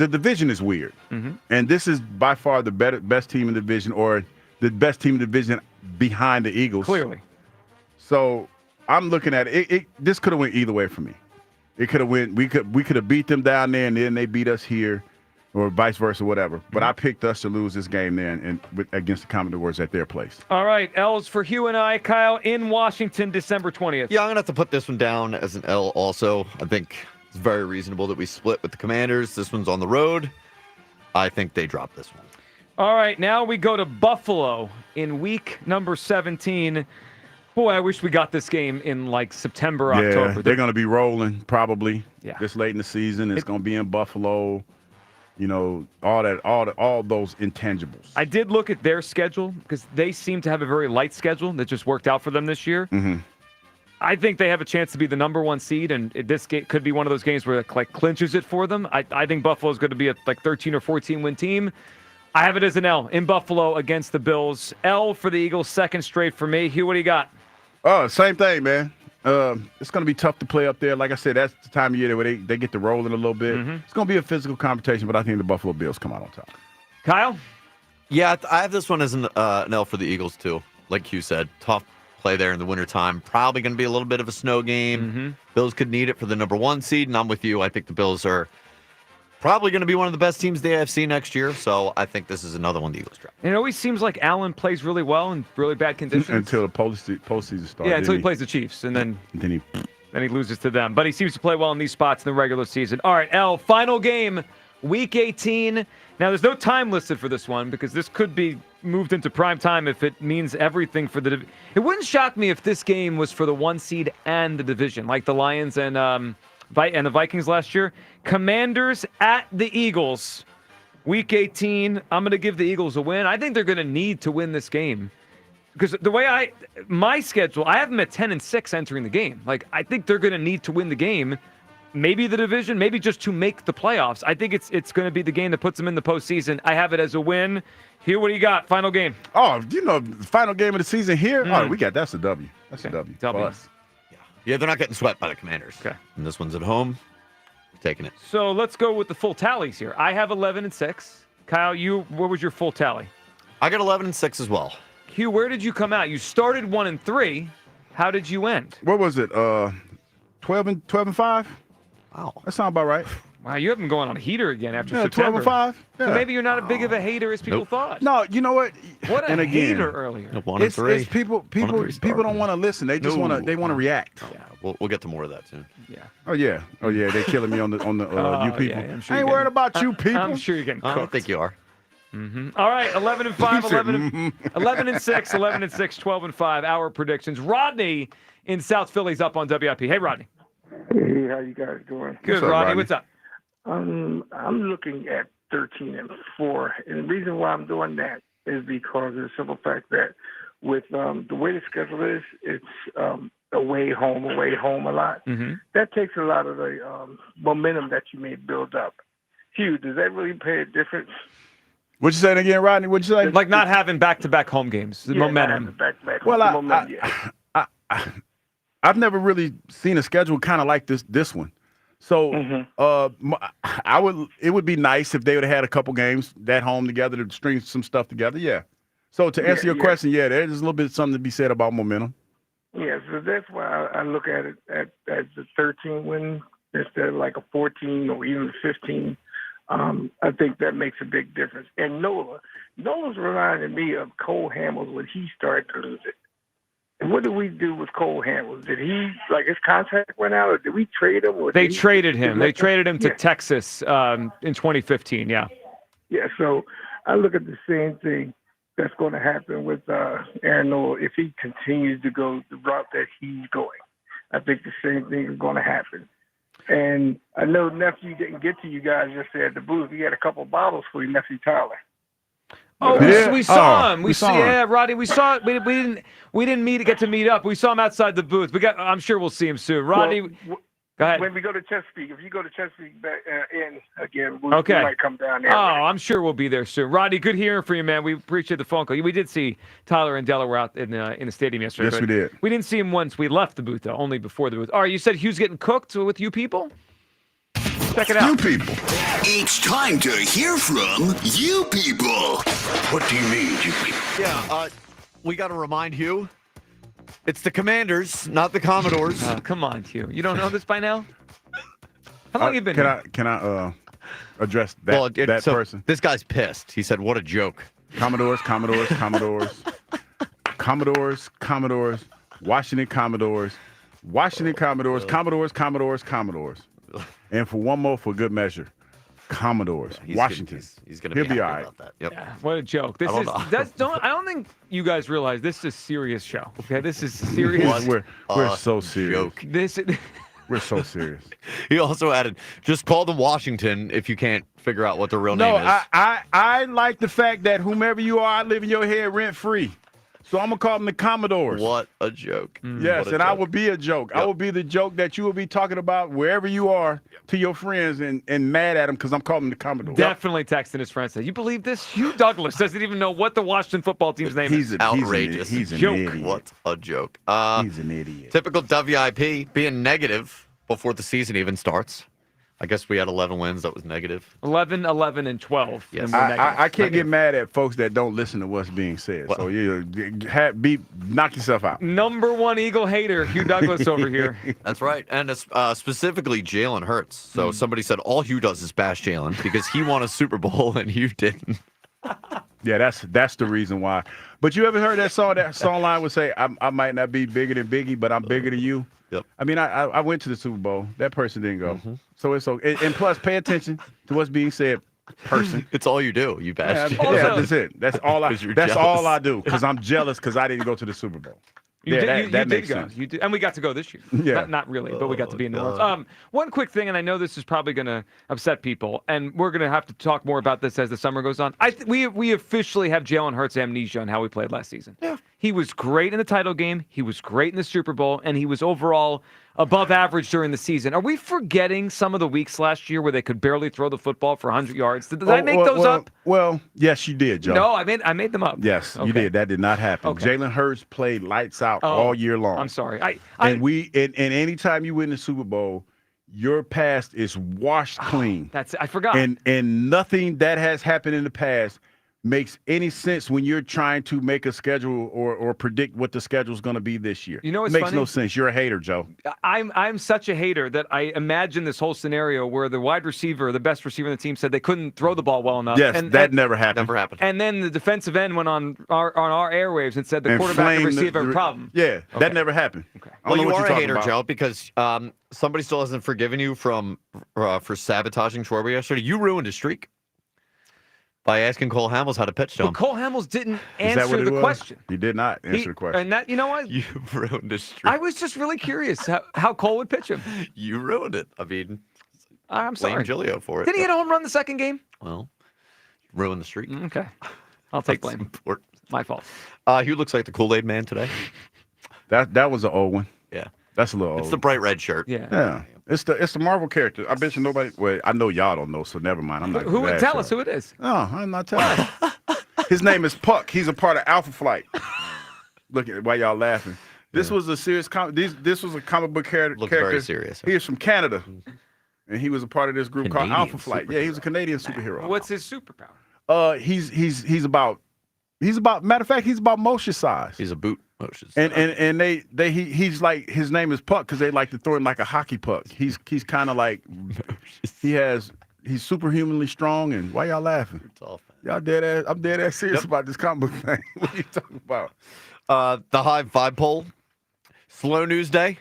division is weird. And this is by far the best team in the division, or the best team in the division behind the Eagles. Clearly. So I'm looking at it. This could have went either way for me. It could have went. We could have beat them down there, and then they beat us here, or vice versa, whatever. But I picked us to lose this game then against the Commodores at their place. All right, L's for Hugh and I. Kyle, in Washington, December 20th. Yeah, I'm going to have to put this one down as an L also. I think it's very reasonable that we split with the Commanders. This one's on the road. I think they drop this one. All right, now we go to Buffalo in week number 17. Boy, I wish we got this game in like September, October. They're going to be rolling probably this late in the season. It's going to be in Buffalo. All those intangibles. I did look at their schedule because they seem to have a very light schedule that just worked out for them this year. I think they have a chance to be the number 1 seed, and this game could be one of those games where it clinches it for them. I think Buffalo is going to be a 13 or 14 win team. I have it as an L in Buffalo against the Bills. L for the Eagles, second straight for me. Hugh, what do you got? Oh, same thing, man. It's going to be tough to play up there. Like I said, that's the time of year where they get to rolling a little bit. It's going to be a physical competition, but I think the Buffalo Bills come out on top. Kyle? Yeah, I have this one as an L for the Eagles, too. Like Hugh said, tough play there in the wintertime. Probably going to be a little bit of a snow game. Bills could need it for the number 1 seed, and I'm with you. I think the Bills are probably going to be one of the best teams in the AFC next year, so I think this is another one the Eagles drop. And it always seems like Allen plays really well in really bad conditions. Until the postseason starts. Yeah, until he plays the Chiefs, and then he loses to them. But he seems to play well in these spots in the regular season. All right, L, final game, Week 18. Now, there's no time listed for this one because this could be moved into prime time if it means everything for the – it wouldn't shock me if this game was for the 1 seed and the division, like the Lions and the Vikings last year. Commanders at the Eagles, Week 18. I'm going to give the Eagles a win. I think they're going to need to win this game because the way my schedule, I have them at 10-6 entering the game. Like, I think they're going to need to win the game. Maybe the division, maybe just to make the playoffs. I think it's going to be the game that puts them in the postseason. I have it as a win. Hugh, what do you got? Final game. Oh, final game of the season here? Oh, that's a W. That's a W. W. Yeah, they're not getting swept by the Commanders. Okay. And this one's at home. Taking it. So let's go with the full tallies here. I have 11-6. Kyle, what was your full tally? I got 11-6 as well. Hugh, where did you come out? You started 1-3. How did you end? What was it? 12-5? Wow. That sounds about right. Wow, you have been going on a heater again after Yeah, September. 12-5. Yeah. So maybe you're not as big of a hater as people thought. No, you know what? What a and again, hater earlier. 1-3. It's people don't want to listen. They just want to react. Yeah, we'll get to more of that soon. Yeah. Oh yeah. They're killing me on the you people. Yeah, I'm sure I ain't worried about you people. I'm sure you're getting cooked. I don't think you are. All right, 11-5, 11-6, 11-6, 12-5. Our predictions. Rodney in South Philly's up on WIP. Hey, Rodney. Hey, how you guys doing? Good, Rodney. What's up? I'm looking at 13-4, and the reason why I'm doing that is because of the simple fact that with the way the schedule is, it's away home a lot. That takes a lot of the momentum that you may build up. Hugh, does that really pay a difference? What you saying again, Rodney? What you say? Like not having back-to-back home games, the momentum. Well, I've never really seen a schedule kind of like this one. So it would be nice if they would have had a couple games at home together to string some stuff together. Yeah. So to answer your question, there's a little bit something to be said about momentum. Yeah, so that's why I look at it as the 13 win instead of like a 14 or even 15. I think that makes a big difference. And Nola's reminding me of Cole Hamels when he started to lose it. And what did we do with Cole Hamels? Did he, his contract went out, or did we trade him? Or they traded him. They traded him to Texas in 2015, yeah. Yeah, so I look at the same thing that's going to happen with Aaron Nola if he continues to go the route that he's going. I think the same thing is going to happen. And I know Nephew didn't get to you guys yesterday at the booth. He had a couple bottles for you, Nephew Tyler. Oh, we saw him. We saw him. Rodney. We saw. We didn't get to meet up. We saw him outside the booth. I'm sure we'll see him soon. Rodney, go ahead. When we go to Chesapeake, if you go to Chesapeake back in again, we okay. might come down there. Oh, I'm sure we'll be there soon. Rodney, good hearing from you, man. We appreciate the phone call. We did see Tyler and Delaware out in the stadium yesterday. Yes, we did. We didn't see him once we left the booth, though. Only before the booth. All right, you said Hugh's getting cooked with you people. Check it out. You people. It's time to hear from you people. What do you mean, you people? Yeah, we got to remind Hugh, it's the Commanders, not the Commodores. Come on, Hugh. You don't know this by now? How long have you been here? Can I address that person? This guy's pissed. He said, what a joke. Commodores. Commodores, Washington Commodores. And for one more, for good measure, Commodores, Washington. He's going to be all right. about that. Yep. Yeah, what a joke. I don't think you guys realize this is a serious show. Okay, this is serious. We're so serious. We're so serious. He also added, just call them Washington if you can't figure out what their real name is. I like the fact that whomever you are, I live in your head rent free. So I'm gonna call them the Commodores. What a joke. Yes, What a and I joke. will be a joke. I will be the joke that you will be talking about wherever you are to your friends and mad at them because I'm calling them the Commodores. Definitely texting his friends. You believe this? Hugh Douglas doesn't even know what the Washington football team's name is. Outrageous. He's an joke. idiot. What a joke. He's an idiot. Typical WIP being negative before the season even starts. I guess we had 11 wins. That was negative. 11, 11, and 12. Yes. And we're negative. I can't get mad at folks that don't listen to what's being said. So knock yourself out. Number one Eagle hater, Hugh Douglas over here. That's right. And it's, specifically Jalen Hurts. So somebody said all Hugh does is bash Jalen because he won a Super Bowl and you didn't. Yeah, that's the reason why. But you ever heard that song line would say, I might not be bigger than Biggie, but I'm bigger than you? Yep. I mean, I went to the Super Bowl. That person didn't go. So it's okay. And plus, pay attention to what's being said, person. It's all you do. You bash Yeah, Jalen. that's it. That's all I. 'Cause you're That's jealous. all I do because I'm jealous because I didn't go to the Super Bowl. You did makes go. sense. You did, and we got to go this year. Yeah. Not really, but we got to be in New God. Orleans. One quick thing, and I know this is probably going to upset people, and we're going to have to talk more about this as the summer goes on. We officially have Jalen Hurts amnesia on how we played last season. Yeah. He was great in the title game. He was great in the Super Bowl, and he was overall above average during the season. Are we forgetting some of the weeks last year where they could barely throw the football for 100 yards? Did I make those up? Well, yes, you did, Joe. No, I made them up. Yes, Okay. you did. That did not happen. Okay. Jalen Hurts played lights out all year long. I'm sorry. And anytime you win the Super Bowl, your past is washed clean. I forgot. And nothing that has happened in the past makes any sense when you're trying to make a schedule or predict what the schedule is going to be this year. You know what's it makes funny? no sense. You're a hater, Joe. I'm such a hater that I imagine this whole scenario where the wide receiver, the best receiver in the team, said they couldn't throw the ball well enough. Yes, that never happened. Never happened. And then the defensive end went on our airwaves and said the And quarterback and flamed receiver have a problem. Yeah, that never happened. Okay. I don't Well, know you what are you're a talking hater, about. Joe, because somebody still hasn't forgiven you for sabotaging Schwarber yesterday. You ruined his streak by asking Cole Hamels how to pitch to him. But Cole Hamels didn't Is that what answer it the was? question. He did not answer the question. And that, you know what? You ruined his streak. I was just really curious how Cole would pitch him. You ruined it. I mean, I'm blame sorry. Giglio for it. Did he hit a home run the second game? Well, ruined the streak. Okay. I'll take blame. Important. My fault. Hugh looks like the Kool-Aid man today. That was an old one. Yeah. That's a little old. It's the bright red shirt. Yeah. Yeah. It's the Marvel character. I bet you nobody. Well, I know y'all don't know, so never mind. I'm not. Who would gonna tell ask us y'all. who it is? No, I'm not telling. His name is Puck. He's a part of Alpha Flight. Look at why y'all laughing. This was a serious. This was a comic book character. Looked very serious. He is from Canada, and he was a part of this group called Canadian Alpha Flight. Yeah, he was a Canadian superhero. What's his superpower? He's about. Matter of fact, he's about motion size. He's a boot motion. And he's like, his name is Puck because they like to throw him like a hockey puck. He's kind of like he's superhumanly strong. And why y'all laughing? Y'all dead ass. I'm dead ass serious about this comic book thing. What are you talking about? The High Five poll. Slow news day.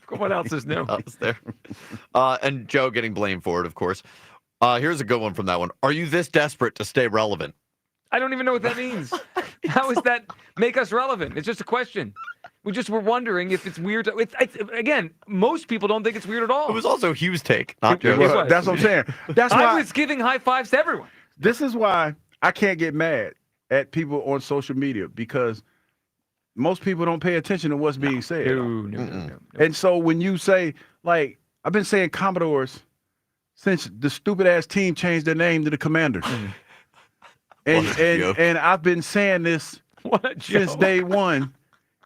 What else is new? It's there. And Joe getting blamed for it, of course. Here's a good one from that one. Are you this desperate to stay relevant? I don't even know what that means. How does that make us relevant? It's just a question. We just were wondering if it's weird. Again, most people don't think it's weird at all. It was also Hugh's take, not It Joe's. was. That's what I'm saying. That's why I was giving high fives to everyone. This is why I can't get mad at people on social media because most people don't pay attention to what's being said. No. And so when you say, like, I've been saying Commodores since the stupid ass team changed their name to the Commanders. And I've been saying this since day one.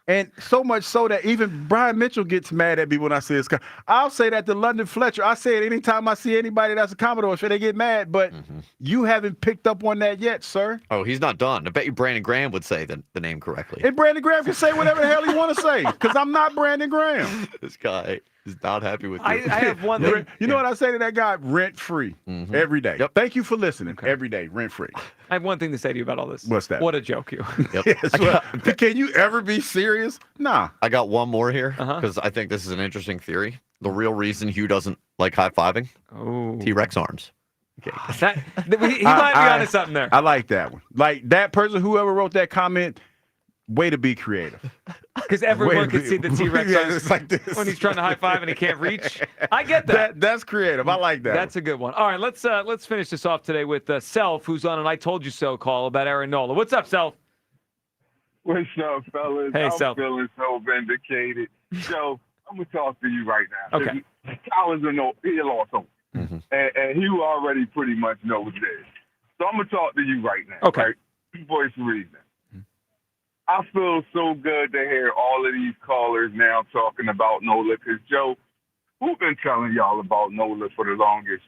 And so much so that even Brian Mitchell gets mad at me when I say it's. I'll say that to London Fletcher. I say it anytime I see anybody that's a Commodore, sure they get mad, but you haven't picked up on that yet, sir. Oh, he's not done. I bet you Brandon Graham would say the name correctly. And Brandon Graham can say whatever the hell he want to say, because I'm not Brandon Graham. This guy is not happy with you. I have one thing. You know what I say to that guy? Rent free every day. Yep. Thank you for listening. Every day, rent free. I have one thing to say to you about all this. What's that? What a joke, you. Yep. Can you ever be serious? Nah. I got one more here because I think this is an interesting theory. The real reason Hugh doesn't like high-fiving, T-Rex arms. Okay. He might be onto something there. I like that one. Like that person, whoever wrote that comment, way to be creative. Because everyone can see the T-Rex Yeah, arms it's like this. when he's trying to high five and he can't reach. I get that. That's creative. I like that. That's a good one. All right, let's finish this off today with Self, who's on an I Told You So call about Aaron Nola. What's up, Self? What's up, fellas? Hey, I'm feeling so vindicated. Joe, I'm going to talk to you right now. Okay. Collins he lost hope. Mm-hmm. And he already pretty much knows this. So I'm going to talk to you right now. Okay. Right? Voice of reason. I feel so good to hear all of these callers now talking about Nola because, Joe, who's been telling y'all about Nola for the longest?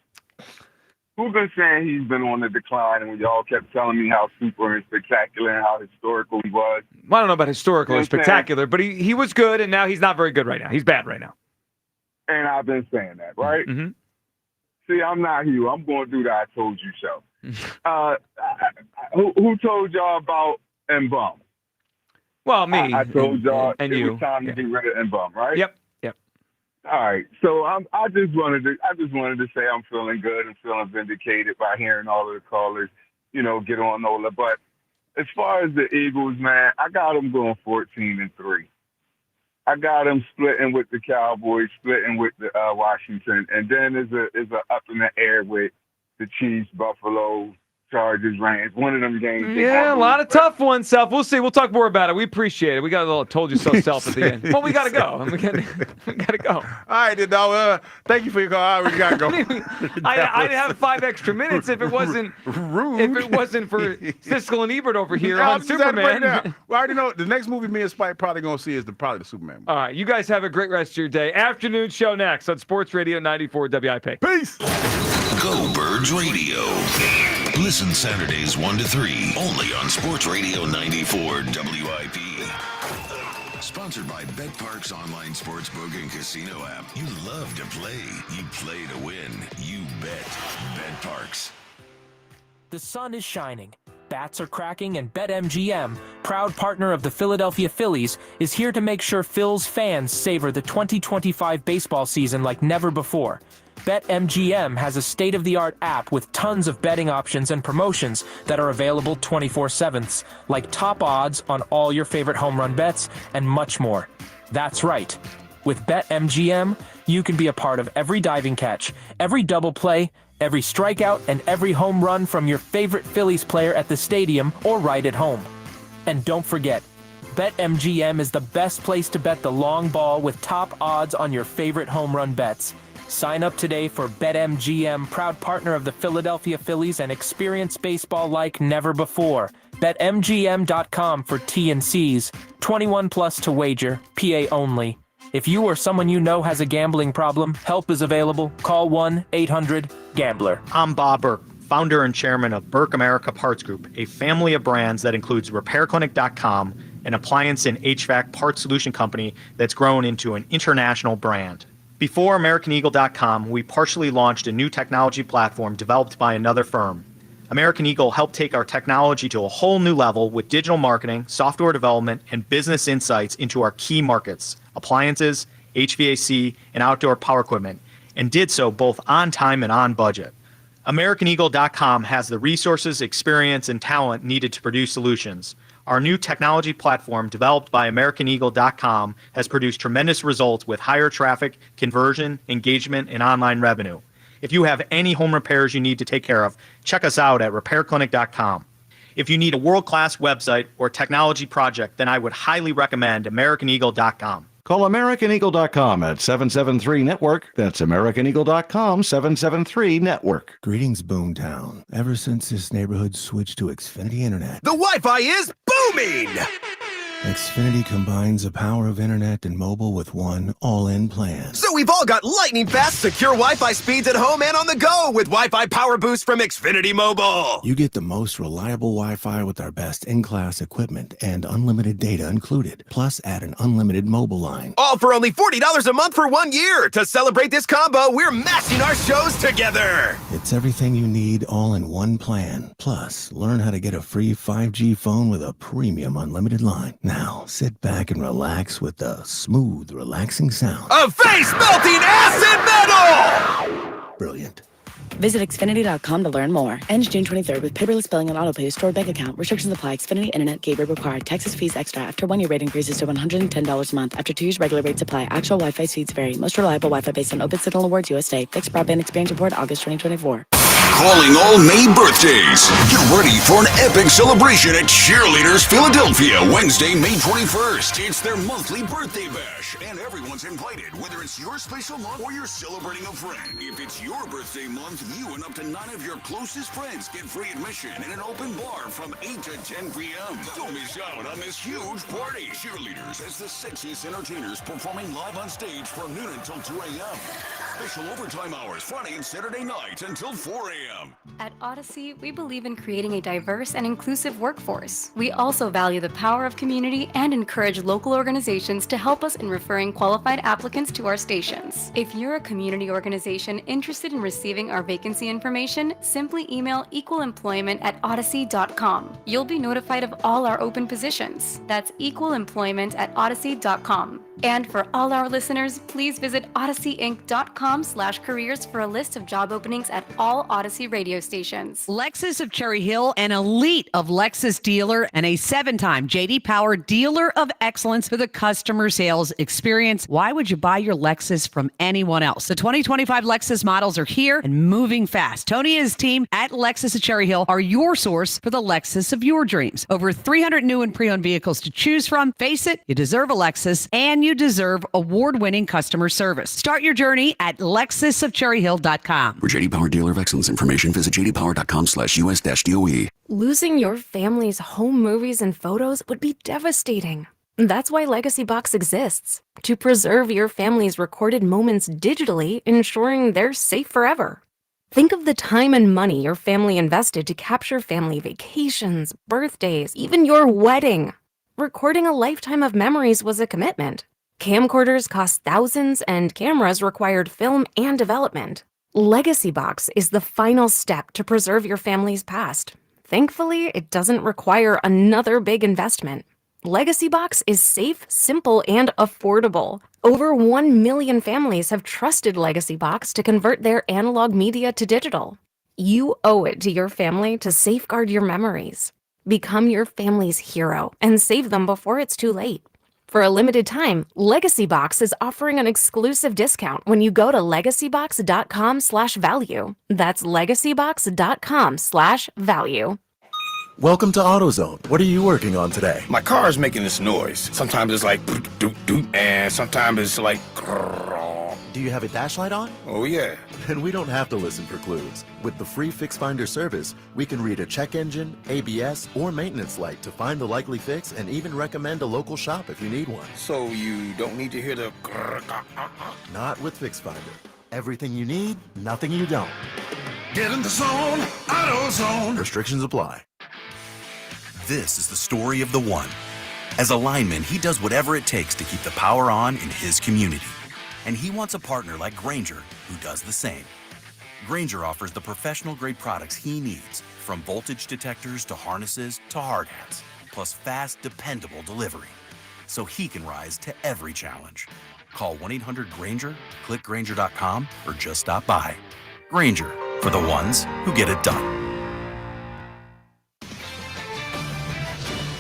Who's been saying he's been on the decline and when y'all kept telling me how super and spectacular and how historical he was? Well, I don't know about historical You know or spectacular, but he was good, and now he's not very good right now. He's bad right now. And I've been saying that, right? Mm-hmm. See, I'm not you. I'm going to do that. I told you so. Who told y'all about Mbum? Well, me. I told y'all and it you. was time to get rid of Mbum, right? Yep. All right. So I just wanted to say I'm feeling good and feeling vindicated by hearing all of the callers, get on Nola. But as far as the Eagles, man, I got them going 14-3. I got them splitting with the Cowboys, splitting with the Washington, and then is a up in the air with the Chiefs, Buffalo, Chargers, Rams. One of them games. Yeah, a lot of tough ones, Self. We'll see. We'll talk more about it. We appreciate it. We got a little told you so Self at the end. Well, we got to go. We got to go. All right, then, dog. Thank you for your call. We got to go. I'd have 5 extra minutes if it wasn't rude. If it wasn't for Siskel and Ebert over here Yeah, on I'm just at it right Superman. now. We already know the next movie me and Spike probably going to see is probably the Superman movie. All right, you guys have a great rest of your day. Afternoon show next on Sports Radio 94 WIP. Peace. Go Birds Radio. Listen Saturdays 1 to 3 only on Sports Radio 94 WIP. Sponsored by BetParks online sportsbook and casino app. You love to play. You play to win. You bet. BetParks. The sun is shining. Bats are cracking, and BetMGM, proud partner of the Philadelphia Phillies, is here to make sure Phil's fans savor the 2025 baseball season like never before. BetMGM has a state-of-the-art app with tons of betting options and promotions that are available 24/7, like top odds on all your favorite home run bets and much more. That's right. With BetMGM, you can be a part of every diving catch, every double play, every strikeout, and every home run from your favorite Phillies player at the stadium or right at home. And don't forget, BetMGM is the best place to bet the long ball with top odds on your favorite home run bets. Sign up today for BetMGM, proud partner of the Philadelphia Phillies, and experience baseball like never before. BetMGM.com for T&Cs. 21 plus to wager. PA only. If you or someone you know has a gambling problem, help is available. Call 1-800-GAMBLER. I'm Bob Burke, founder and chairman of Burke America Parts Group, a family of brands that includes RepairClinic.com, an appliance and HVAC parts solution company that's grown into an international brand. Before AmericanEagle.com, we partially launched a new technology platform developed by another firm. American Eagle helped take our technology to a whole new level with digital marketing, software development, and business insights into our key markets, appliances, HVAC, and outdoor power equipment, and did so both on time and on budget. AmericanEagle.com has the resources, experience, and talent needed to produce solutions. Our new technology platform, developed by AmericanEagle.com, has produced tremendous results with higher traffic, conversion, engagement, and online revenue. If you have any home repairs you need to take care of, check us out at RepairClinic.com. If you need a world-class website or technology project, then I would highly recommend AmericanEagle.com. Call AmericanEagle.com at 773-NETWORK. That's AmericanEagle.com, 773-NETWORK. Greetings, Boomtown. Ever since this neighborhood switched to Xfinity Internet, the Wi-Fi is booming! Xfinity combines the power of internet and mobile with one all-in plan. So we've all got lightning-fast, secure Wi-Fi speeds at home and on the go with Wi-Fi Power Boost from Xfinity Mobile. You get the most reliable Wi-Fi with our best in-class equipment and unlimited data included. Plus, add an unlimited mobile line. All for only $40 a month for 1 year. To celebrate this combo, we're mashing our shows together. It's everything you need all in one plan. Plus, learn how to get a free 5G phone with a premium unlimited line. Now, sit back and relax with the smooth, relaxing sound of face-melting acid metal! Brilliant. Visit Xfinity.com to learn more. Ends June 23rd with paperless billing and autopay to stored bank account. Restrictions apply. Xfinity Internet gateway required. Texas fees extra. After 1 year rate increases to $110 a month. After 2 years, regular rates apply. Actual Wi-Fi speeds vary. Most reliable Wi-Fi based on Open Signal Awards USA. Fixed broadband experience report August 2024. Calling all May birthdays. Get ready for an epic celebration at Cheerleaders Philadelphia, Wednesday, May 21st. It's their monthly birthday bash, and everyone's invited, whether it's your special month or you're celebrating a friend. If it's your birthday month, you and up to 9 of your closest friends get free admission in an open bar from 8 to 10 p.m. Don't miss out on this huge party. Cheerleaders as the sexiest entertainers performing live on stage from noon until 2 a.m. Special overtime hours Friday and Saturday night until 4 a.m. At Odyssey, we believe in creating a diverse and inclusive workforce. We also value the power of community and encourage local organizations to help us in referring qualified applicants to our stations. If you're a community organization interested in receiving our vacancy information, simply email equalemployment@odyssey.com. You'll be notified of all our open positions. That's equalemployment@odyssey.com. And for all our listeners, please visit odysseyinc.com/careers for a list of job openings at all Odyssey radio stations. Lexus of Cherry Hill, an elite of Lexus dealer and a 7-time J.D. Power Dealer of Excellence for the customer sales experience. Why would you buy your Lexus from anyone else? The 2025 Lexus models are here and moving fast. Tony and his team at Lexus of Cherry Hill are your source for the Lexus of your dreams. Over 300 new and pre-owned vehicles to choose from. Face it, you deserve a Lexus, and you deserve award-winning customer service. Start your journey at lexusofcherryhill.com. For J.D. Power Dealer of Excellence information, visit jdpower.com/US-DOE. Losing your family's home movies and photos would be devastating. That's why Legacy Box exists, to preserve your family's recorded moments digitally, ensuring they're safe forever. Think of the time and money your family invested to capture family vacations, birthdays, even your wedding. Recording a lifetime of memories was a commitment. Camcorders cost thousands, and cameras required film and development. Legacy Box is the final step to preserve your family's past. Thankfully, it doesn't require another big investment. Legacy Box is safe, simple, and affordable. Over 1 million families have trusted Legacy Box to convert their analog media to digital. You owe it to your family to safeguard your memories. Become your family's hero and save them before it's too late. For a limited time, Legacy Box is offering an exclusive discount when you go to legacybox.com/value. That's legacybox.com/value. Welcome to AutoZone. What are you working on today? My car is making this noise. Sometimes it's like doot doot, and sometimes it's like. Do you have a dash light on? Oh yeah. Then we don't have to listen for clues. With the free Fix Finder service, we can read a check engine, ABS, or maintenance light to find the likely fix and even recommend a local shop if you need one. So you don't need to hear the. Not with Fix Finder. Everything you need, nothing you don't. Get in the zone, AutoZone. Restrictions apply. This is the story of the one. As a lineman, he does whatever it takes to keep the power on in his community. And he wants a partner like Grainger who does the same. Grainger offers the professional-grade products he needs, from voltage detectors to harnesses to hard hats, plus fast, dependable delivery, so he can rise to every challenge. Call 1-800-GRAINGER, click Grainger.com, or just stop by. Grainger, for the ones who get it done.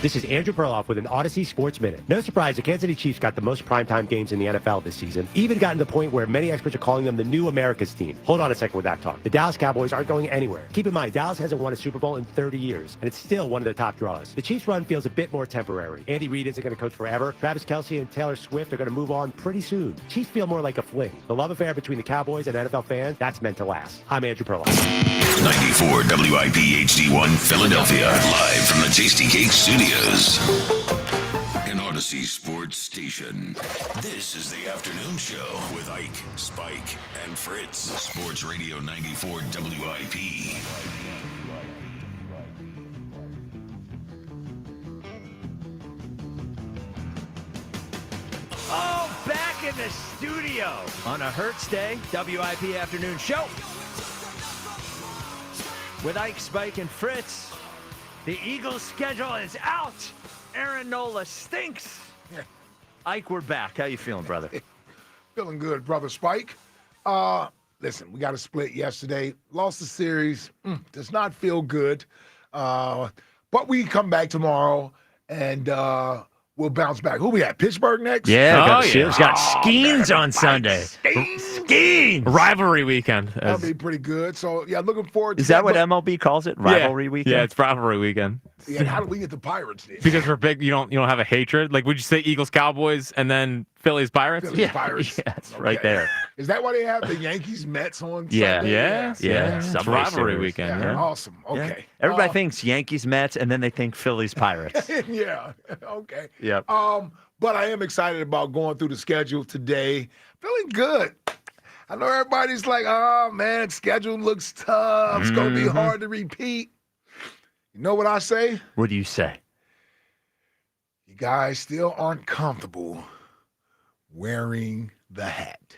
This is Andrew Perloff with an Odyssey Sports Minute. No surprise, the Kansas City Chiefs got the most primetime games in the NFL this season, even gotten to the point where many experts are calling them the new America's team. Hold on a second with that talk. The Dallas Cowboys aren't going anywhere. Keep in mind, Dallas hasn't won a Super Bowl in 30 years, and it's still one of the top draws. The Chiefs' run feels a bit more temporary. Andy Reid isn't going to coach forever. Travis Kelce and Taylor Swift are going to move on pretty soon. Chiefs feel more like a fling. The love affair between the Cowboys and NFL fans, that's meant to last. I'm Andrew Perloff. 94 WIP HD1 Philadelphia, live from the Tasty Cake Studios. An Odyssey Sports Station. This is the afternoon show with Ike, Spike, and Fritz. Sports Radio 94 WIP. Oh, back in the studio on a Hertz Day, WIP afternoon show with Ike, Spike, and Fritz. The Eagles' schedule is out. Aaron Nola stinks. Ike, we're back. How you feeling, brother? Feeling good, brother Spike. Listen, we got a split yesterday. Lost the series. Does not feel good. But we come back tomorrow and we'll bounce back. Who we at? Pittsburgh next? Yeah, got Skeens on Sunday. Yankees! Rivalry weekend. That'll be pretty good. So, yeah, looking forward to Is that what but- MLB calls it? Rivalry weekend? Yeah, it's rivalry weekend. Yeah, how did we get the Pirates then? Because we're big, you don't have a hatred. Like, would you say Eagles, Cowboys, and then Phillies, Pirates? Phillies, Pirates. Yeah, it's right there. Is that why they have the Yankees, Mets on Yeah. Sunday? Yeah. It's Subway rivalry Series. weekend. Yeah, Yeah. awesome. Yeah. Okay. Everybody thinks Yankees, Mets, and then they think Phillies, Pirates. Yeah. Okay. Yep. But I am excited about going through the schedule today. Feeling good. I know everybody's like, oh man, schedule looks tough. It's gonna be hard to repeat. You know what I say? What do you say? You guys still aren't comfortable wearing the hat.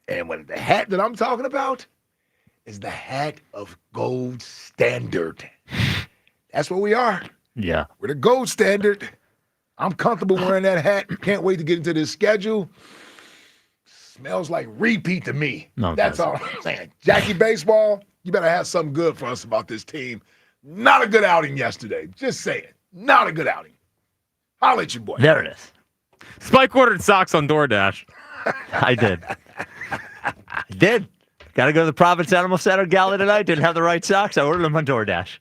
And when the hat that I'm talking about is the hat of gold standard. That's what we are. Yeah. We're the gold standard. I'm comfortable wearing that hat. Can't wait to get into this schedule. Smells like repeat to me. No, it that's doesn't. all I'm saying. Jackie Baseball, you better have something good for us about this team. Not a good outing yesterday. Just saying. Not a good outing. I'll let you, boy. There it is. Spike ordered socks on DoorDash. I did. I did. Got to go to the Providence Animal Center Gala tonight. Didn't have the right socks. I ordered them on DoorDash.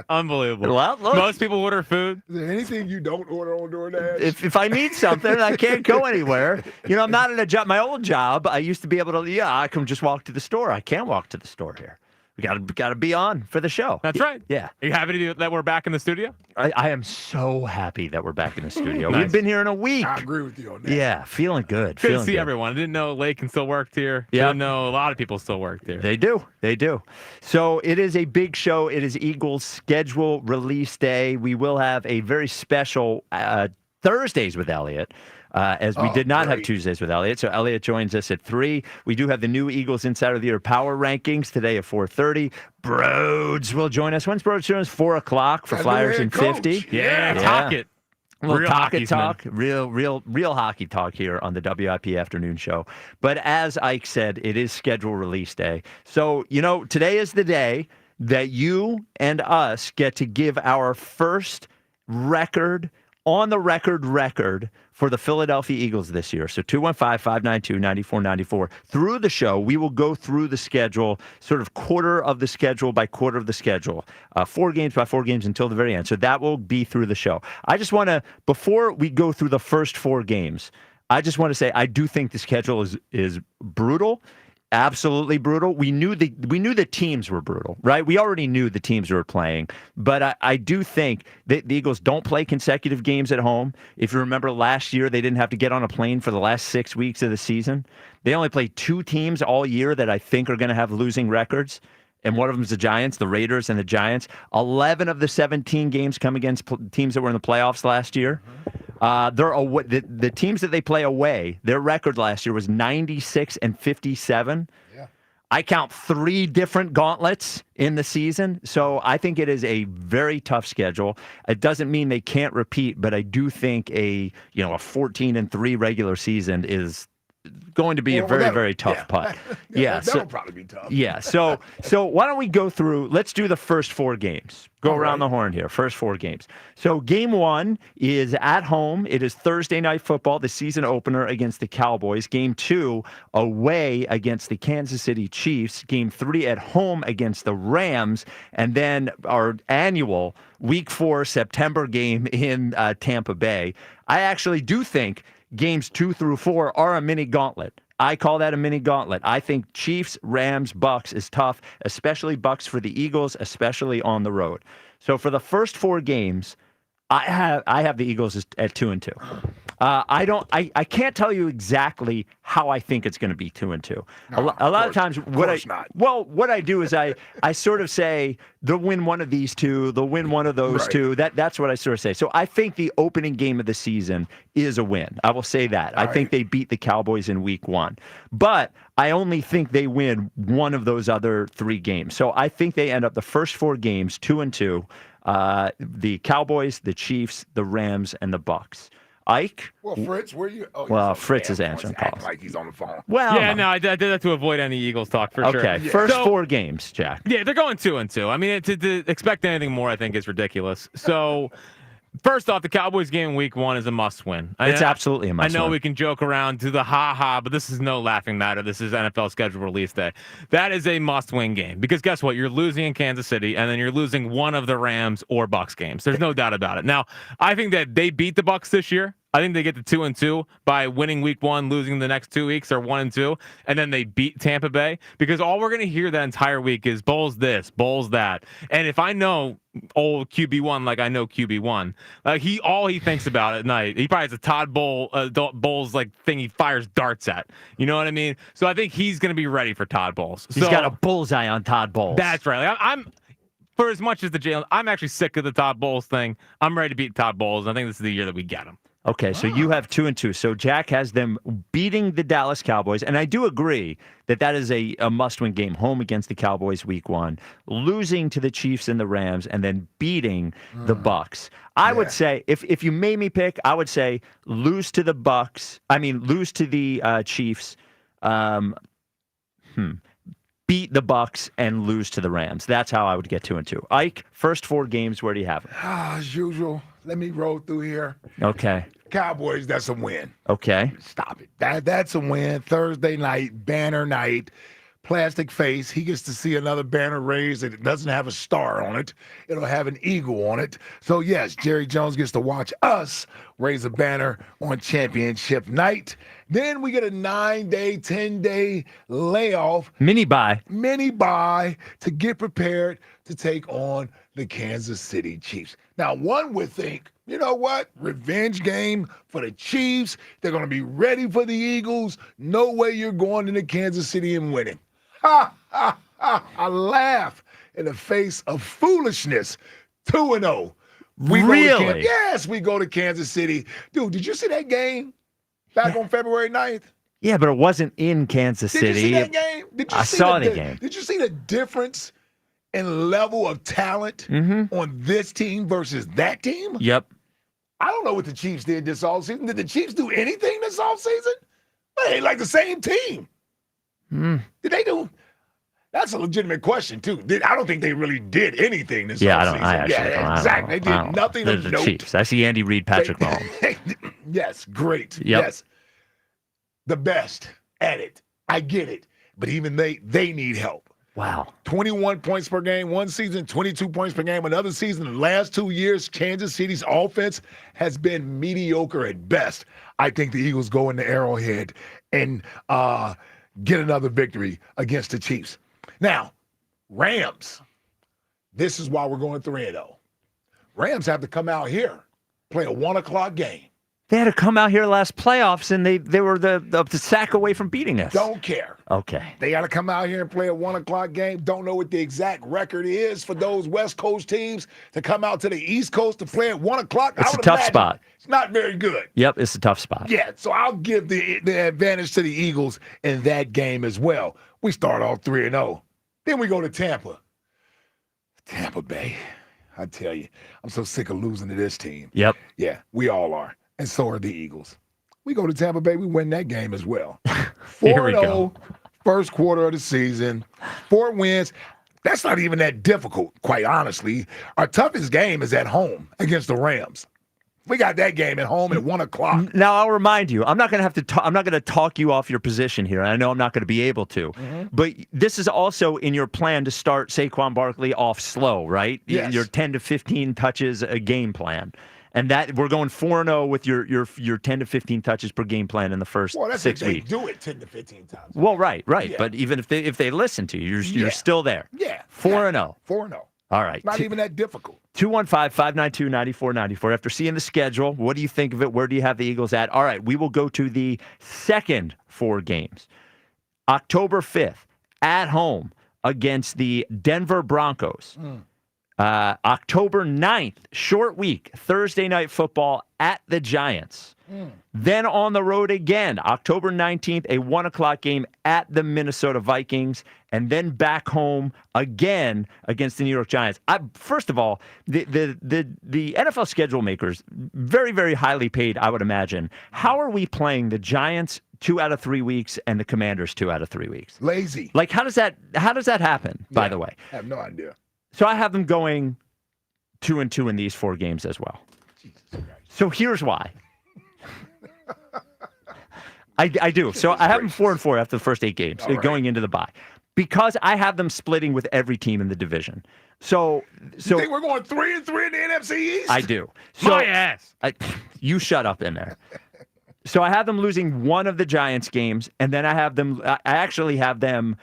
Unbelievable. Well, look. Most people order food. Is there anything you don't order on DoorDash? If I need something, I can't go anywhere. You know, I'm not in a job. My old job, I used to be able to. I can just walk to the store. I can't walk to the store here. We got to be on for the show. That's right. Yeah. Are you happy that we're back in the studio? I am so happy that we're back in the studio. Nice. We've been here in a week. I agree with you on that. Yeah, feeling good. Good feeling to see good. everyone. I didn't know Lakin still worked here. Yeah. Didn't know a lot of people still worked here. They do. They do. So it is a big show. It is Eagles schedule release day. We will have a very special Thursdays with Elliot. As we did not have Tuesdays with Elliot. So Elliot joins us at 3. We do have the new Eagles Insider of the Year Power Rankings today at 4:30. Broads will join us. When's Broads join us? 4 o'clock for Flyers and 50. Yeah, talk it. We'll Real talk it, hockey's man. talk. Real hockey talk here on the WIP afternoon show. But as Ike said, it is schedule release day. So, today is the day that you and us get to give our first on the record for the Philadelphia Eagles this year. So 215-592-9494. Through the show, we will go through the schedule, sort of quarter of the schedule by quarter of the schedule, 4 games by 4 games until the very end. So that will be through the show. I just want to, before we go through the first 4 games, I just want to say I do think the schedule is brutal. Absolutely brutal. We knew the teams were brutal, right? We already knew the teams were playing, but I do think that the Eagles don't play consecutive games at home. If you remember last year, they didn't have to get on a plane for the last 6 weeks of the season. They only played 2 teams all year that I think are going to have losing records, and one of them is the Giants, the Raiders and the Giants. 11 of the 17 games come against teams that were in the playoffs last year. The teams that they play away, their record last year was 96-57. Yeah. I count 3 different gauntlets in the season, so I think it is a very tough schedule. It doesn't mean they can't repeat, but I do think a 14-3 regular season is going to be a very, very tough putt. That'll probably be tough. Yeah. So why don't we go through, let's do the first 4 games. Go around the horn here. First 4 games. So game 1 is at home. It is Thursday Night Football, the season opener against the Cowboys. Game 2 away against the Kansas City Chiefs. Game 3 at home against the Rams. And then our annual Week 4 September game in Tampa Bay. I actually do think games 2 through 4 are a mini gauntlet. I call that a mini gauntlet. I think Chiefs, Rams, Bucks is tough, especially Bucks for the Eagles, especially on the road. So for the first 4 games, I have the Eagles at 2-2. I can't tell you exactly how I think it's going to be 2-2. No, a lot of times, what I do is I sort of say they'll win one of these 2, they'll win one of those 2. That's what I sort of say. So I think the opening game of the season is a win. I will say that. I think they beat the Cowboys in Week 1, but I only think they win one of those other 3 games. So I think they end up the first 4 games 2-2. The Cowboys, the Chiefs, the Rams, and the Bucks. Ike? Well, Fritz, where you? Oh, well, Fritz is answering calls. Like he's on the phone. Well, yeah, no, I did that to avoid any Eagles talk for sure. Okay, first 4 games, Jack. Yeah, they're going 2-2. I mean, to expect anything more, I think, is ridiculous. So First off, the Cowboys game week 1 is a must-win. It's absolutely a must-win. I know we can joke around to the ha-ha, but this is no laughing matter. This is NFL schedule release day. That is a must-win game because guess what? You're losing in Kansas City, and then you're losing one of the Rams or Bucs games. There's no doubt about it. Now, I think that they beat the Bucs this year. I think they get to 2-2 by winning week 1, losing the next 2 weeks, or 1-2, and then they beat Tampa Bay because all we're going to hear that entire week is Bowles this, Bowles that. And if I know old QB1 like I know QB1, all he thinks about at night, he probably has a Todd Bowles like thing he fires darts at. You know what I mean? So I think he's going to be ready for Todd Bowles. He's got a bullseye on Todd Bowles. That's right. I'm for as much as the Jalen, I'm actually sick of the Todd Bowles thing. I'm ready to beat Todd Bowles. I think this is the year that we get him. Okay, so you have 2-2. So Jack has them beating the Dallas Cowboys, and I do agree that is a must-win game. Home against the Cowboys week 1, losing to the Chiefs and the Rams, and then beating the Bucs. I would say, if you made me pick, I would say lose to the Bucs. Lose to the Chiefs. Beat the Bucs and lose to the Rams. That's how I would get 2-2. Ike, first 4 games, where do you have it? As usual, let me roll through here. Okay. Cowboys, that's a win. Okay. Stop it. That's a win. Thursday night, banner night, plastic face. He gets to see another banner raised that it doesn't have a star on it. It'll have an eagle on it. So, yes, Jerry Jones gets to watch us raise a banner on championship night. Then we get a 9-day, 10-day layoff. Mini bye to get prepared to take on the Kansas City Chiefs. Now, one would think, you know what? Revenge game for the Chiefs. They're going to be ready for the Eagles. No way you're going into Kansas City and winning. Ha, ha, ha. I laugh in the face of foolishness. 2-0. Really? Yes, we go to Kansas City. Dude, did you see that game back on February 9th? Yeah, but it wasn't in Kansas City. Did you see that game? I saw the game. Did you see the difference in level of talent on this team versus that team? Yep. I don't know what the Chiefs did this offseason. Did the Chiefs do anything this offseason? They ain't like the same team. Did they do? That's a legitimate question, too. I don't think they really did anything this offseason. Exactly. They did nothing of the note. Chiefs. I see Andy Reid, Patrick Mahomes. Yes, great. Yep. Yes. The best at it. I get it. But even they need help. Wow. 21 points per game one season, 22 points per game another season. The last 2 years, Kansas City's offense has been mediocre at best. I think the Eagles go into Arrowhead and get another victory against the Chiefs. Now, Rams. This is why we're going 3-0. Rams have to come out here, play a 1 o'clock game. They had to come out here last playoffs, and they were the sack away from beating us. Don't care. Okay. They got to come out here and play a 1 o'clock game. Don't know what the exact record is for those West Coast teams to come out to the East Coast to play at 1 o'clock. It's a tough spot. It's not very good. Yep, it's a tough spot. Yeah, so I'll give the advantage to the Eagles in that game as well. We start off 3-0. Then we go to Tampa. Tampa Bay. I tell you, I'm so sick of losing to this team. Yep. Yeah, we all are. And so are the Eagles. We go to Tampa Bay, we win that game as well. 4-0, first quarter of the season, 4 wins. That's not even that difficult, quite honestly. Our toughest game is at home against the Rams. We got that game at home at 1 o'clock. Now I'll remind you, I'm not going to talk you off your position here. I know I'm not going to be able to, but this is also in your plan to start Saquon Barkley off slow, right? Yes. Your 10 to 15 touches a game plan, and that we're going 4-0 with your 10 to 15 touches per game plan in the first 6 weeks. They do it 10 to 15 times. Well, right. Yeah. But even if they listen to you, you're still there. Yeah. 4-0. 4-0. All right. Not even that difficult. 215-592-9494. After seeing the schedule, what do you think of it? Where do you have the Eagles at? All right, we will go to the second 4 games. October 5th, at home against the Denver Broncos. October 9th, short week, Thursday night football at the Giants. Then on the road again, October 19th, a 1 o'clock game at the Minnesota Vikings, and then back home again against the New York Giants. First of all, the NFL schedule makers, very, very highly paid, I would imagine. How are we playing the Giants 2 out of 3 weeks and the Commanders 2 out of 3 weeks? Lazy. Like, how does that happen, by the way? I have no idea. So I have them going 2-2 in these 4 games as well. So here's why. I do. So I have them 4-4 after the first 8 games going into the bye, because I have them splitting with every team in the division. So You think we're going 3-3 in the NFC East? I do. So, My ass. You shut up in there. So I have them losing one of the Giants games, and then I actually have them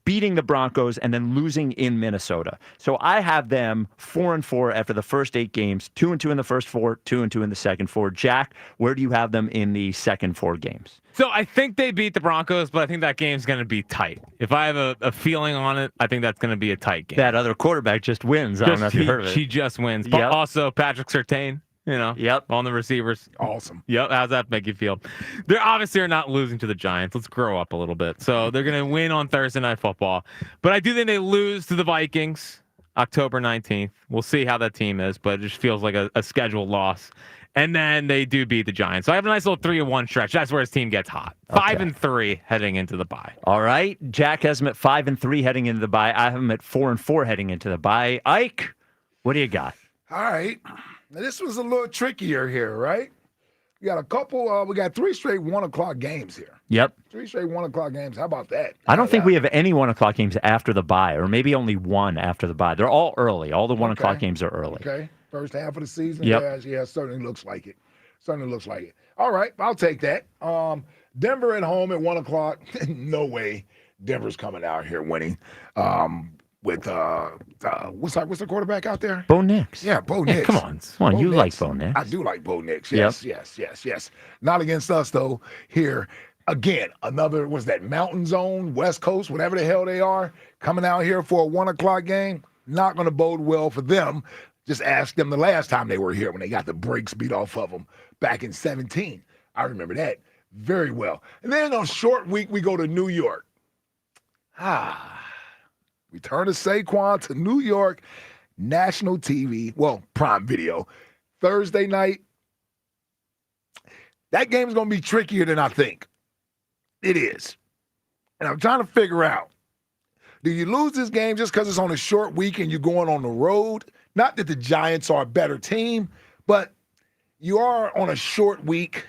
beating the Broncos and then losing in Minnesota. So I have them 4-4 after the first 8 games, 2-2 in the first 4, 2-2 in the second 4. Jack, where do you have them in the second 4 games? So I think they beat the Broncos, but I think that game's going to be tight. If I have a feeling on it, I think that's going to be a tight game. That other quarterback just wins. I don't know if you heard of it. He just wins. But also Patrick Surtain, on the receivers. Awesome. Yep. How's that make you feel? They obviously are not losing to the Giants. Let's grow up a little bit. So they're going to win on Thursday Night Football. But I do think they lose to the Vikings October 19th. We'll see how that team is, but it just feels like a scheduled loss. And then they do beat the Giants. So I have a nice little 3-1 stretch. That's where his team gets hot. 5-3 heading into the bye. All right. Jack has them at 5-3 heading into the bye. I have them at 4-4 heading into the bye. Ike, what do you got? All right. Now, this was a little trickier here, right? We got a couple, we got 3 straight 1 o'clock games here. Yep. 3 straight 1 o'clock games. How about that? I don't think we have any 1 o'clock games after the bye, or maybe only one after the bye. They're all early. All the 1 o'clock games are early. Okay. First half of the season? Yep. Yeah, certainly looks like it. Certainly looks like it. All right, I'll take that. Denver at home at 1 o'clock. No way Denver's coming out here winning. With what's the quarterback out there? Bo Nix. Yeah, Bo Nix. Come on, you like Bo Nix. I do like Bo Nix. Yes. Not against us though. Here again, another was that Mountain Zone, West Coast, whatever the hell they are, coming out here for a 1 o'clock game. Not going to bode well for them. Just ask them the last time they were here when they got the brakes beat off of them back in 2017. I remember that very well. And then on short week, we go to New York. Return to Saquon to New York, national TV, well, Prime Video, Thursday night. That game's going to be trickier than I think. It is. And I'm trying to figure out, do you lose this game just because it's on a short week and you're going on the road? Not that the Giants are a better team, but you are on a short week.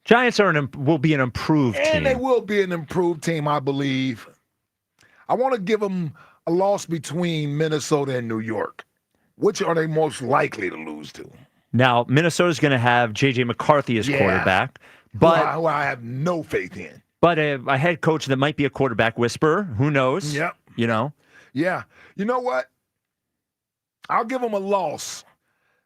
Giants will be an improved team. And they will be an improved team, I believe. I want to give them a loss between Minnesota and New York. Which are they most likely to lose to? Now, Minnesota's going to have J.J. McCarthy as quarterback, but who I have no faith in. But a head coach that might be a quarterback whisperer. Who knows? Yep. Yeah. You know what? I'll give them a loss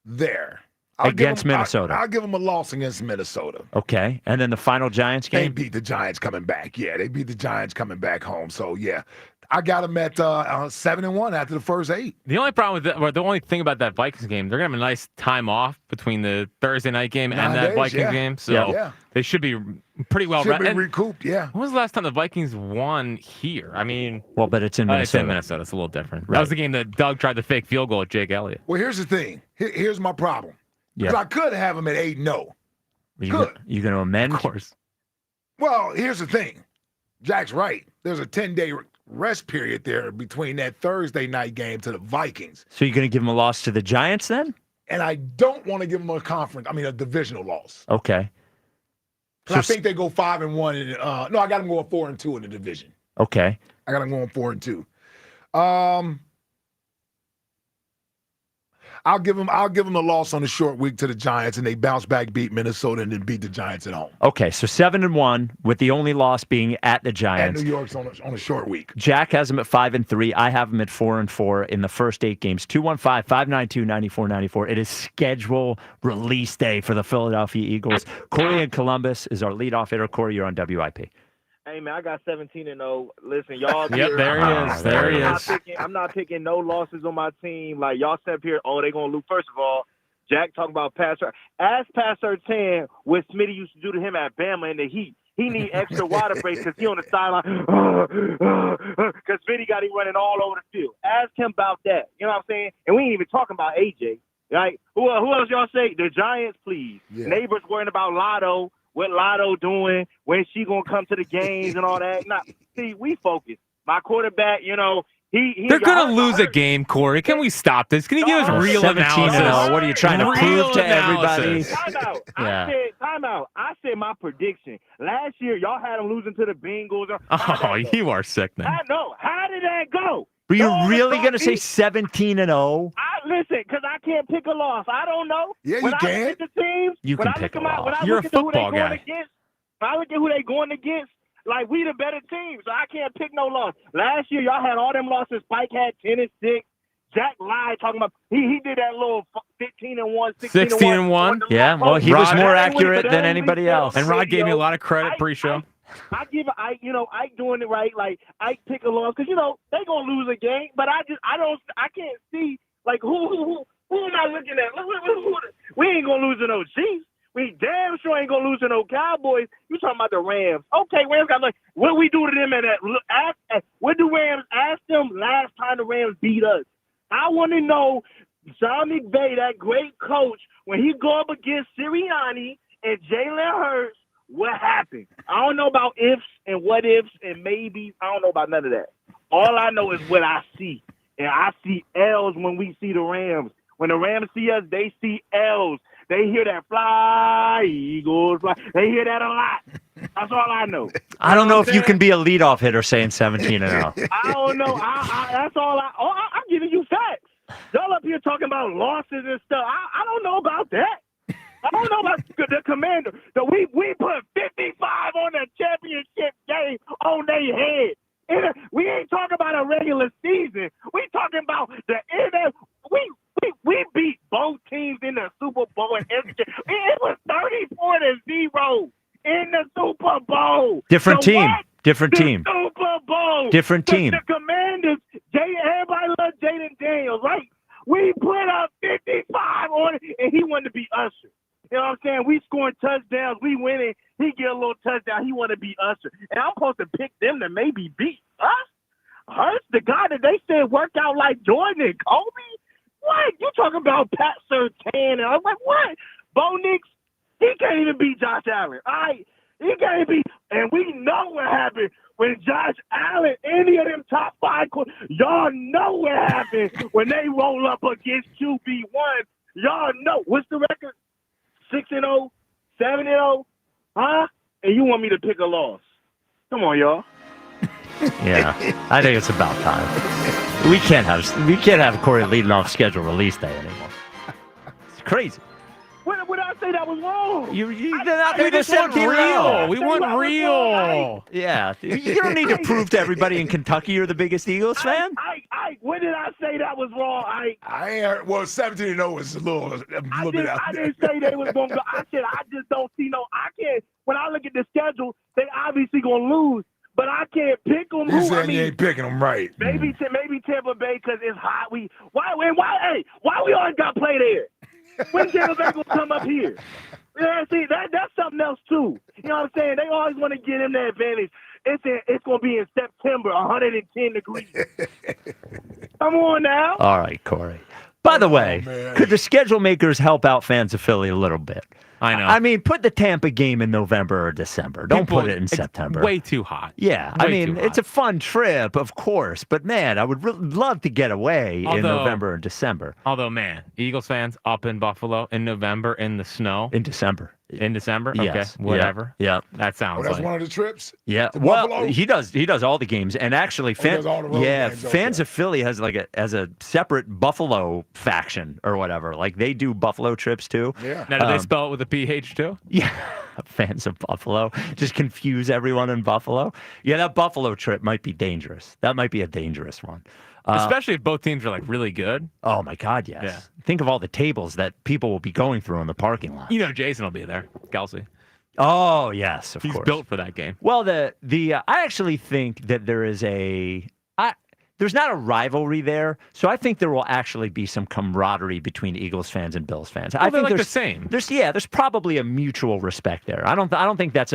there. Against Minnesota. I'll give them a loss against Minnesota. Okay. And then the final Giants game? They beat the Giants coming back. Yeah, they beat the Giants coming back home. So, yeah. I got them at 7-1 after the first 8. The only problem with the only thing about that Vikings game, they're going to have a nice time off between the Thursday night game and that Vikings game. So they should be pretty well recouped, yeah. When was the last time the Vikings won here? I mean, well, but it's in Minnesota. It's in Minnesota. It's a little different. Right. That was the game that Doug tried the fake field goal at Jake Elliott. Well, here's the thing. Here's my problem. Because I could have them at 8-0. You going to amend? Of course. Well, here's the thing. Jack's right. There's a 10-day rest period there between that Thursday night game to the Vikings. So you're going to give them a loss to the Giants then? And I don't want to give them a divisional loss. Okay. So I think they go 5-1. No, I got them going 4-2 in the division. Okay. I got them going 4-2. I'll give them a loss on the short week to the Giants, and they bounce back, beat Minnesota, and then beat the Giants at home. Okay, so 7-1 with the only loss being at the Giants. And New York's on a short week. Jack has them at 5-3. I have them at 4-4 in the first 8 games. 215-592-9494. It is schedule release day for the Philadelphia Eagles. Corey in Columbus is our leadoff hitter. Corey, you're on WIP. Hey, man, I got 17-0. Listen, y'all. Yep, there he is. There he is. I'm not picking no losses on my team. Like, y'all step here, they're going to lose. First of all, Jack talking about Passer. Ask Passer 10 what Smitty used to do to him at Bama in the heat. He need extra water breaks because he on the sideline. Because Smitty got him running all over the field. Ask him about that. You know what I'm saying? And we ain't even talking about AJ. Right? Who else y'all say? The Giants, please. Yeah. Neighbors worrying about Lotto. What Lotto doing, when she going to come to the games and all that. Nah, see, we focus. My quarterback, he They're going to lose a game, Corey. Can we stop this? Can you give us real 17 analysis? and 0. What are you trying to prove to everybody? Time out. Yeah. Time out. I said my prediction. Last year, y'all had them losing to the Bengals. Oh, you are sick, man. I know. How did that go? Were you really going to say 17 and 0? Listen, because I can't pick a loss. I don't know. Yeah, when you I can. Look at the teams, You when can I pick look a at loss. when I You're look a at who they football going guy. against, when I look at who they going against, like we the better team, so I can't pick no loss. Last year, y'all had all them losses. Spike had 10 and 6. Jack lied talking about he did that little 15 and 1, 16 and 1. Yeah, well, he was Rod- more accurate than anybody else. And Rod gave me a lot of credit pre-show. I give Ike, Ike doing it right. Like Ike pick a loss because they gonna lose a game, but I can't see like who am I looking at? We ain't gonna lose to no Chiefs. We damn sure ain't gonna lose to no Cowboys. You talking about the Rams? Okay, Rams got what we do to them what do Rams ask them last time the Rams beat us? I want to know Sean McVay, that great coach, when he go up against Sirianni and Jalen Hurts. What happened? I don't know about ifs and what ifs and maybes. I don't know about none of that. All I know is what I see. And I see L's when we see the Rams. When the Rams see us, they see L's. They hear that fly, Eagles fly. They hear that a lot. That's all I know. I don't know if you can be a leadoff hitter saying 17 and 0. I don't know. That's all I'm giving you facts. Y'all up here talking about losses and stuff. I don't know about that. I don't know about the Commander. We put 55 on the championship game on their head. We ain't talking about a regular season. We talking about the NFL. We beat both teams in the Super Bowl and everything. It was 34-0 in the Super Bowl. Different So team. what? Different The team. Super Bowl. Different team. The Commanders. Everybody loves Jaden Daniels, right? We put up 55 on it, and he wanted to be Usher. You know what I'm saying? We scoring touchdowns. We winning. He get a little touchdown. He want to be Usher. And I'm supposed to pick them to maybe beat us? Hurts, the guy that they said worked out like Jordan and Kobe? What? You talking about Pat Surtain? And I'm like, what? Bo Nix, he can't even beat Josh Allen. All right? He can't even beat. And we know what happened when Josh Allen, any of them top 5, y'all know what happened when they roll up against QB1. Y'all know. What's the record? 6-0, 7-0, huh? And you want me to pick a loss? Come on, y'all. Yeah, I think it's about time. We can't have Corey leading off schedule release day anymore. It's crazy. What I say that was wrong? You just want real. We want real. Yeah, you don't need to prove to everybody in Kentucky you're the biggest Eagles fan. When did I say that was wrong? I ain't heard, well, 17 and 0 is a little bit out I there. didn't say they was going to go. I said I just don't see I can't. When I look at the schedule, they obviously going to lose, but I can't pick them. You saying you ain't picking them right. Maybe Tampa Bay because it's hot. Why we always got to play there? When Tampa Bay going to come up here? Yeah, see, that's something else, too. You know what I'm saying? They always want to get him the advantage. It's going to be in September, 110 degrees. Come on now. All right, Corey. By the way, could the schedule makers help out fans of Philly a little bit? I know. I mean, put the Tampa game in November or December. Don't put it in September. Way too hot. Yeah, I mean, it's a fun trip, of course, but man, I would love to get away in November and December. Although, man, Eagles fans up in Buffalo in November in the snow. In December. In December? Yes. Okay, whatever. Yeah. That sounds that's like one of the trips? Yeah. To Well, Buffalo? he does all the games. And actually, does all the road games, fans of Philly has as a separate Buffalo faction or whatever. Like they do Buffalo trips too. Yeah. Now, do they spell it with a PH too? Yeah. Fans of Buffalo. Just confuse everyone in Buffalo. Yeah, that Buffalo trip might be dangerous. That might be a dangerous one. Especially if both teams are like really good. Oh my God, yes. Yeah. Think of all the tables that people will be going through in the parking lot. You know, Jason will be there. Kelsey. Oh yes, of He's course. built for that game. Well, I actually think that there is there's not a rivalry there, so I think there will actually be some camaraderie between Eagles fans and Bills fans. I think like the same. There's probably a mutual respect there. I don't think that's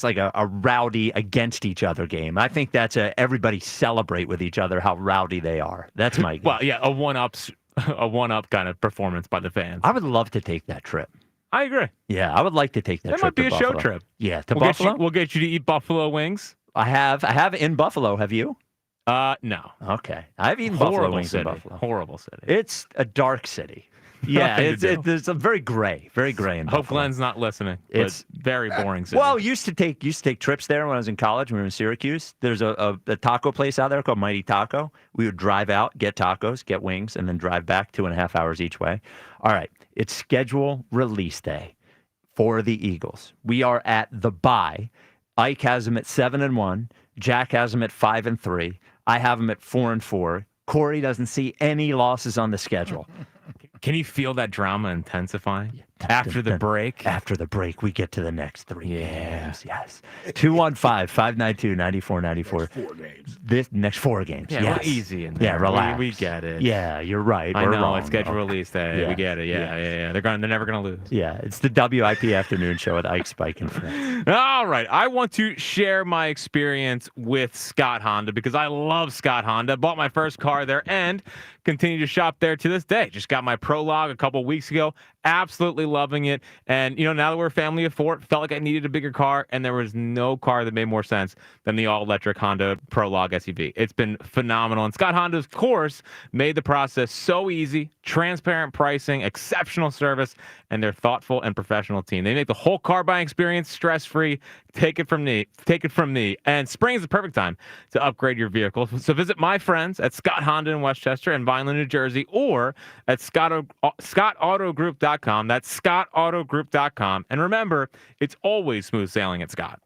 like a rowdy against each other game. I think that's everybody celebrate with each other how rowdy they are. That's my game. Well, yeah, a one-up kind of performance by the fans. I would love to take that trip. I agree. Yeah, I would like to take that That trip might be to a Buffalo. show trip. Yeah, to We'll Buffalo. we'll get you to eat buffalo wings. I have in Buffalo. Have you? No. Okay. I've eaten buffalo wings city. in Buffalo. Horrible city. It's a dark city. Yeah, it's a very gray in Hope Buffalo. Glenn's not listening. It's very boring city. Well, used to take trips there when I was in college. When we were in Syracuse. There's a taco place out there called Mighty Taco. We would drive out, get tacos, get wings, and then drive back 2.5 hours each way. All right, it's schedule release day for the Eagles. We are at the bye. Ike has them at 7-1. Jack has them at 5-3. I have them at 4-4. Corey doesn't see any losses on the schedule. Can you feel that drama intensifying after the break? After the break, we get to the next 3 games. Yes. 215-592-9494. 4 games. This next 4 games. Yeah, yes. we're easy in there. Yeah, relax. We get it. Yeah, you're right. I We're know. wrong. It's schedule release day. Yeah. We get it. Yeah. They're never gonna lose. Yeah, it's the WIP afternoon show with Ike, Spike, and friends. All right. I want to share my experience with Scott Honda because I love Scott Honda. Bought my first car there and continue to shop there to this day. Just got my Prologue a couple weeks ago. Absolutely loving it. And, now that we're a family of 4, felt like I needed a bigger car, and there was no car that made more sense than the all-electric Honda Prologue SUV. It's been phenomenal. And Scott Honda, of course, made the process so easy, transparent pricing, exceptional service, and their thoughtful and professional team. They make the whole car buying experience stress-free. Take it from me. And spring is the perfect time to upgrade your vehicle. So visit my friends at Scott Honda in Westchester and Vineland, New Jersey, or at ScottAutoGroup.com. That's ScottAutoGroup.com. And remember, it's always smooth sailing at Scott.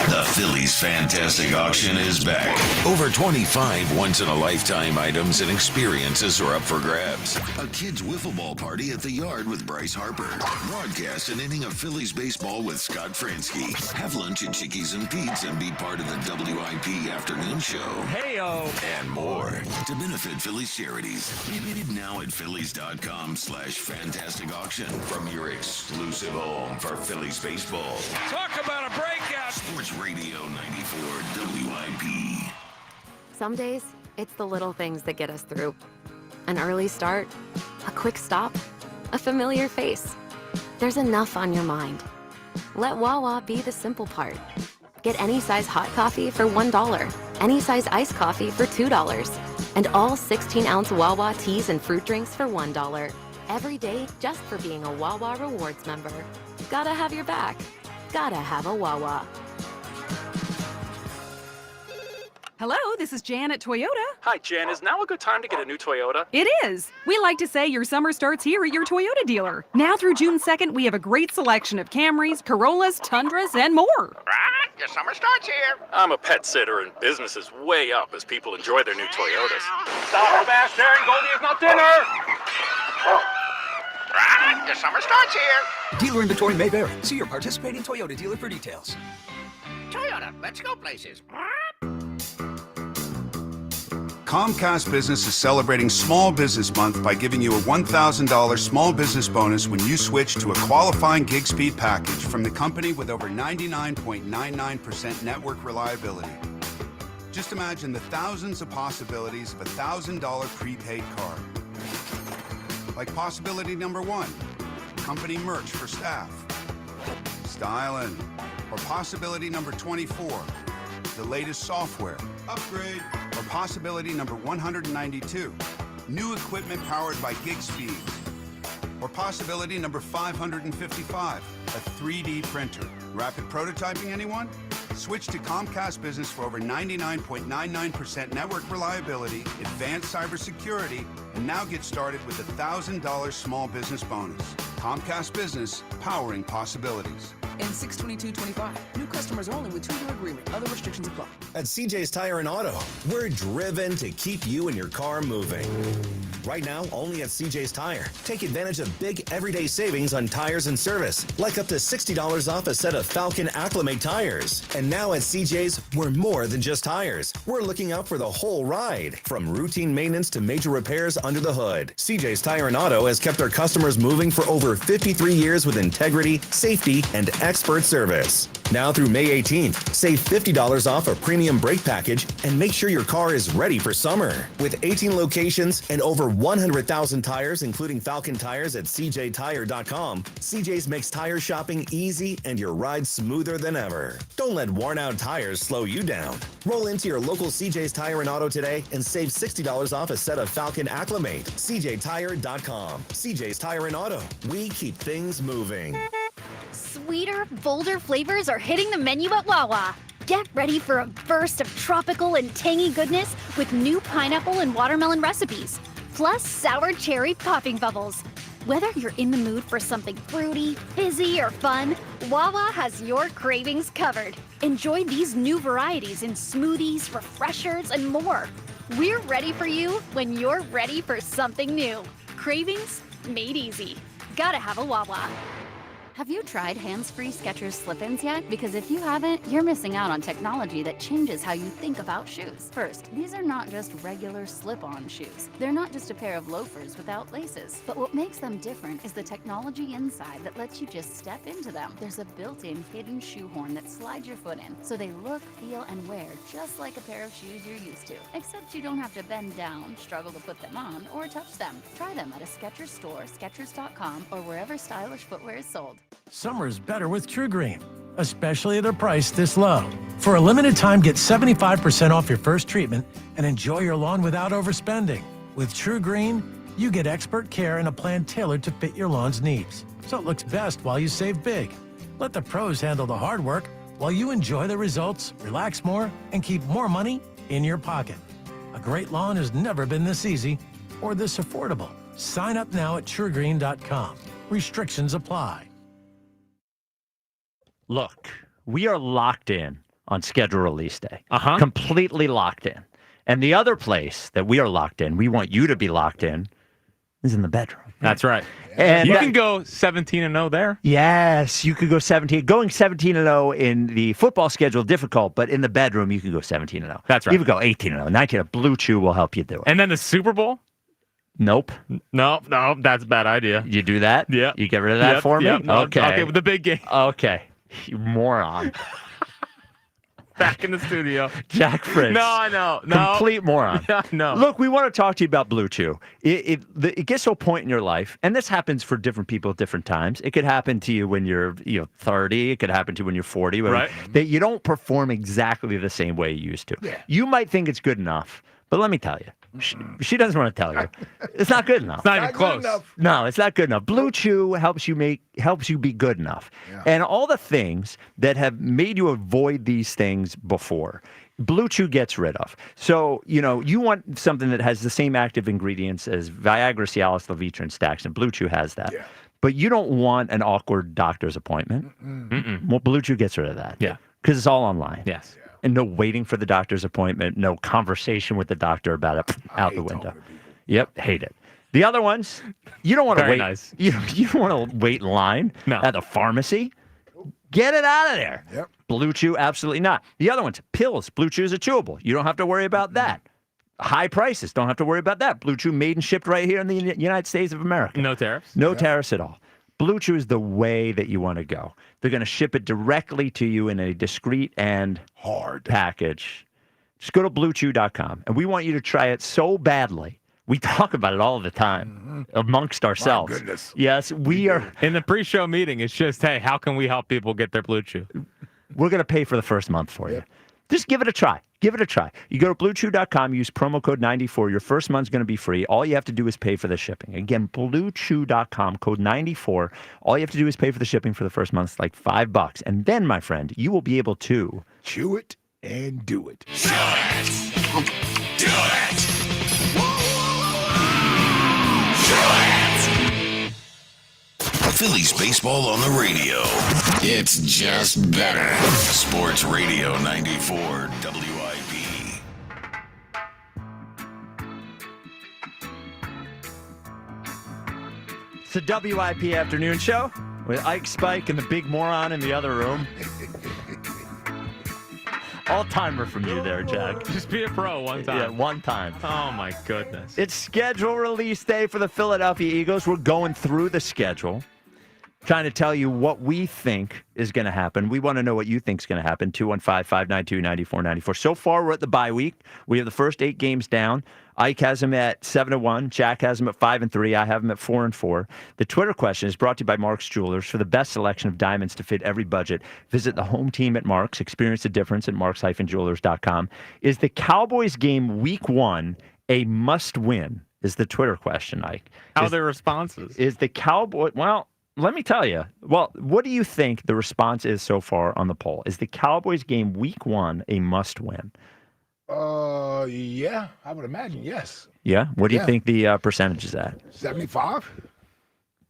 The Phillies Fantastic Auction is back. Over 25 once-in-a-lifetime items and experiences are up for grabs. A kid's wiffle ball party at the yard with Bryce Harper. Broadcast an inning of Phillies baseball with Scott Fransky. Have lunch at Chickies and Pete's and be part of the WIP afternoon show. Hey-o. And more to benefit Phillies charities. Bid now at Phillies.com/fantastic auction from your exclusive home for Phillies baseball. Talk about a breakout. Sports Radio 94 WIP. Some days, it's the little things that get us through. An early start, a quick stop, a familiar face. There's enough on your mind. Let Wawa be the simple part. Get any size hot coffee for $1, any size iced coffee for $2, and all 16-ounce Wawa teas and fruit drinks for $1. Every day just for being a Wawa Rewards member. Gotta have your back. Gotta have a Wawa. Hello, this is Jan at Toyota. Hi, Jan. Is now a good time to get a new Toyota? It is. We like to say your summer starts here at your Toyota dealer. Now through June 2nd, we have a great selection of Camrys, Corollas, Tundras, and more. Right, your summer starts here. I'm a pet sitter, and business is way up as people enjoy their new Toyotas. Stop, Sebastian. Goldie is not dinner. Right, your summer starts here. Dealer inventory may vary. See your participating Toyota dealer for details. Toyota, let's go places. Comcast Business is celebrating Small Business Month by giving you a $1,000 small business bonus when you switch to a qualifying gig speed package from the company with over 99.99% network reliability. Just imagine the thousands of possibilities of a $1,000 prepaid card. Like possibility number 1, company merch for staff. Styling. Or possibility number 24, the latest software. Upgrade. Or possibility number 192, new equipment powered by gig speeds. Or possibility number 555, a 3D printer. Rapid prototyping, anyone? Switch to Comcast Business for over 99.99% network reliability, advanced cybersecurity, and now get started with a $1,000 small business bonus. Comcast Business, powering possibilities. And 6/22/25. New customers only with 2-year agreement. Other restrictions apply. At CJ's Tire and Auto, we're driven to keep you and your car moving. Right now, only at CJ's Tire. Take advantage of big everyday savings on tires and service, like up to $60 off a set of Falcon Acclimate tires. And now at CJ's, we're more than just tires. We're looking out for the whole ride, from routine maintenance to major repairs under the hood. CJ's Tire and Auto has kept their customers moving for over 53 years with integrity, safety, and expert service. Now through May 18th, save $50 off a premium brake package and make sure your car is ready for summer. With 18 locations and over 100,000 tires, including Falcon tires at cjtire.com, CJ's makes tire shopping easy and your ride smoother than ever. Don't let worn out tires slow you down. Roll into your local CJ's Tire and Auto today and save $60 off a set of Falcon Acclimate. cjtire.com. CJ's Tire and Auto. We keep things moving. Sweeter, bolder flavors are hitting the menu at Wawa. Get ready for a burst of tropical and tangy goodness with new pineapple and watermelon recipes, plus sour cherry popping bubbles. Whether you're in the mood for something fruity, fizzy, or fun, Wawa has your cravings covered. Enjoy these new varieties in smoothies, refreshers, and more. We're ready for you when you're ready for something new. Cravings made easy. Gotta have a Wawa. Have you tried hands-free Skechers slip-ins yet? Because if you haven't, you're missing out on technology that changes how you think about shoes. First, these are not just regular slip-on shoes. They're not just a pair of loafers without laces. But what makes them different is the technology inside that lets you just step into them. There's a built-in hidden shoehorn that slides your foot in, so they look, feel, and wear just like a pair of shoes you're used to. Except you don't have to bend down, struggle to put them on, or touch them. Try them at a Skechers store, Skechers.com, or wherever stylish footwear is sold. Summer's better with True Green, especially at a price this low. For a limited time, get 75% off your first treatment and enjoy your lawn without overspending. With True Green, you get expert care and a plan tailored to fit your lawn's needs, so it looks best while you save big. Let the pros handle the hard work while you enjoy the results, relax more, and keep more money in your pocket. A great lawn has never been this easy or this affordable. Sign up now at TrueGreen.com. Restrictions apply. Look, we are locked in on schedule release day. Completely locked in. And the other place that we are locked in, we want you to be locked in, is in the bedroom. That's right. And you can go 17-0 there. Yes, you could go 17. Going 17-0 in the football schedule difficult, but in the bedroom you can go 17-0. That's right. Even go 18-0. 19-0. Blue Chew will help you do it. And then the Super Bowl? Nope. No, that's a bad idea. You do that? Yeah. You get rid of that for me? No, okay. with the big game. Okay. You moron. Back in the studio. Jack Fritz. No. Complete moron. No. Look, we want to talk to you about Blue Chew. It gets to a point in your life, and this happens for different people at different times. It could happen to you when you're 30. It could happen to you when you're 40. Right. That you don't perform exactly the same way you used to. Yeah. You might think it's good enough, but let me tell you. She doesn't want to tell you. It's not good enough. It's not even close. No, it's not good enough. Blue Chew helps you be good enough. Yeah. And all the things that have made you avoid these things before, Blue Chew gets rid of. So, you want something that has the same active ingredients as Viagra, Cialis, Levitra, and Stax, and Blue Chew has that. Yeah. But you don't want an awkward doctor's appointment. Well, Blue Chew gets rid of that. Yeah. Because it's all online. Yes. And no waiting for the doctor's appointment, no conversation with the doctor about it, out the window. Yep, hate it. The other ones, you don't want to wait. Nice. You don't want to wait in line at the pharmacy. Get it out of there. Yep. Blue Chew, absolutely not. The other ones, pills. Blue Chew is a chewable. You don't have to worry about that. High prices, don't have to worry about that. Blue Chew made and shipped right here in the United States of America. No tariffs. No tariffs at all. Blue Chew is the way that you want to go. They're going to ship it directly to you in a discreet and hard package. Just go to bluechew.com, and we want you to try it so badly. We talk about it all the time amongst ourselves. My goodness. Yes, we are. In the pre-show meeting, it's just, hey, how can we help people get their Blue Chew? We're going to pay for the first month for you. Just give it a try. Give it a try. You go to bluechew.com, use promo code 94. Your first month's going to be free. All you have to do is pay for the shipping. Again, bluechew.com, code 94. All you have to do is pay for the shipping for the first month. It's like $5. And then, my friend, you will be able to chew it and do it. Do it. Do it. Phillies baseball on the radio. It's just better. Sports Radio 94 WIP. It's the WIP afternoon show with Ike Spike and the big moron in the other room. All-timer from you there, Jack. Just be a pro one time. Yeah, one time. Oh, my goodness. It's schedule release day for the Philadelphia Eagles. We're going through the schedule. trying to tell you what we think is going to happen. We want to know what you think is going to happen. 215-592-9494. So far, we're at the bye week. We have the first 8 games down. Ike has them at 7-1. Jack has them at 5-3. I have them at 4-4. The Twitter question is brought to you by Mark's Jewelers. For the best selection of diamonds to fit every budget, visit the home team at Mark's. Experience the difference at marks-jewelers.com. Is the Cowboys game week 1 a must-win? Is the Twitter question, Ike. How are their responses? Is the Cowboy... Well, let me tell you. Well, what do you think the response is so far on the poll? Is the Cowboys game week 1 a must-win? Yeah, I would imagine, yes. Yeah? What do you think the percentage is at? 75?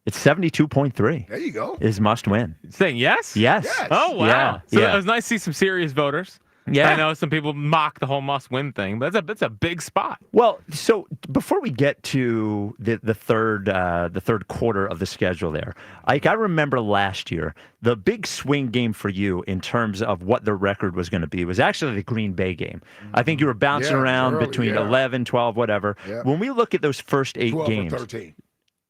It's 72.3. There you go. Is must-win. Saying yes? Yes. Oh, wow. Yeah. So yeah. it was nice to see some serious voters. Yeah. I know some people mock the whole must-win thing, but that's a big spot. Well, so before we get to the third quarter of the schedule there, Ike, I remember last year, the big swing game for you in terms of what the record was going to be was actually the Green Bay game. I think you were bouncing around early, between 11, 12, whatever. Yeah. When we look at those first 8 12 games. or 13.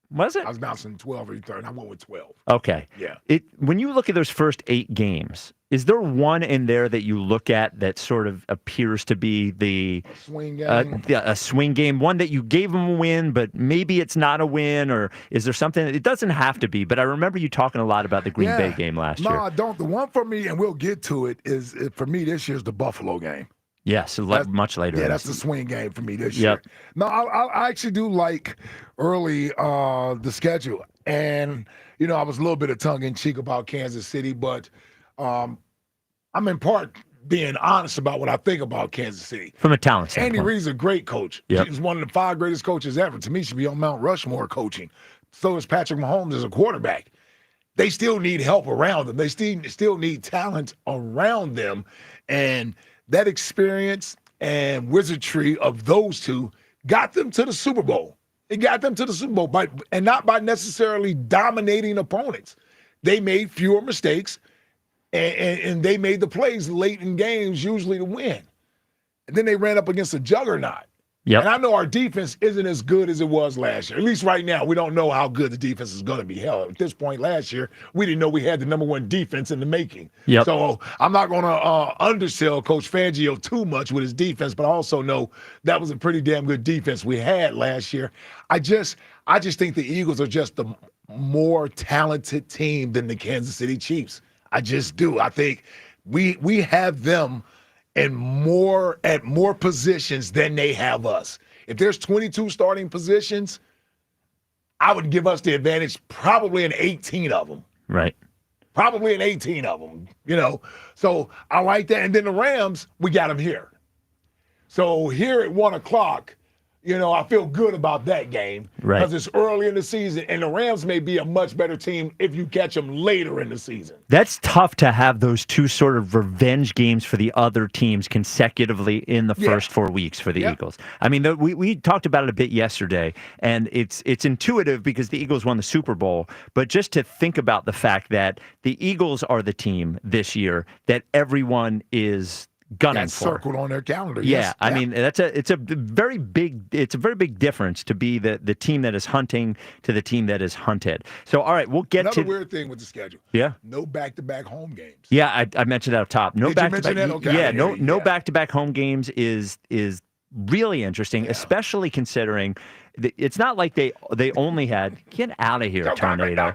Was it? I was bouncing 12 or 13. I went with 12. Okay. Yeah. When you look at those first 8 games, is there one in there that you look at that sort of appears to be the swing game? A swing game, one that you gave them a win, but maybe it's not a win, or is there something? It doesn't have to be, but I remember you talking a lot about the Green Bay game last year. No, I don't. The one for me, and we'll get to it, for me this year's the Buffalo game. Yes, much later. Yeah, that's the swing game for me this year. No, I actually do like early the schedule. And, I was a little bit of tongue-in-cheek about Kansas City, but I'm in part being honest about what I think about Kansas City. From a talent standpoint. Andy Reid's a great coach. Yep. He's one of the 5 greatest coaches ever. To me, he should be on Mount Rushmore coaching. So is Patrick Mahomes as a quarterback. They still need help around them. They still need talent around them. And that experience and wizardry of those two got them to the Super Bowl. It got them to the Super Bowl, and not by necessarily dominating opponents. They made fewer mistakes, and they made the plays late in games, usually to win. And then they ran up against a juggernaut. Yep. And I know our defense isn't as good as it was last year. At least right now, we don't know how good the defense is going to be. Hell, at this point last year, we didn't know we had the number 1 defense in the making. Yep. So I'm not going to undersell Coach Fangio too much with his defense, but I also know that was a pretty damn good defense we had last year. I just think the Eagles are just the more talented team than the Kansas City Chiefs. I just do. I think we have them at more positions than they have us. If there's 22 starting positions, I would give us the advantage probably in 18 of them. Right. Probably in 18 of them, So I like that. And then the Rams, we got them here. So here at 1 o'clock, I feel good about that game. Right. Because it's early in the season, and the Rams may be a much better team if you catch them later in the season. That's tough to have those two sort of revenge games for the other teams consecutively in the first 4 weeks for the Eagles. I mean, we talked about it a bit yesterday, and it's intuitive because the Eagles won the Super Bowl, but just to think about the fact that the Eagles are the team this year that everyone is gunning That's for. circled on their calendar. Yeah, Yes. I mean it's a very big difference to be the team that is hunting to the team that is hunted. So all right, we'll get Another to weird thing with the schedule. Yeah. No back-to-back home games. Yeah, I mentioned that up top. No Did you back-to-back. mention that? Okay, Yeah, I didn't hear no you. back-to-back home games is really interesting, especially considering it's not like they only had get out of here, tornado.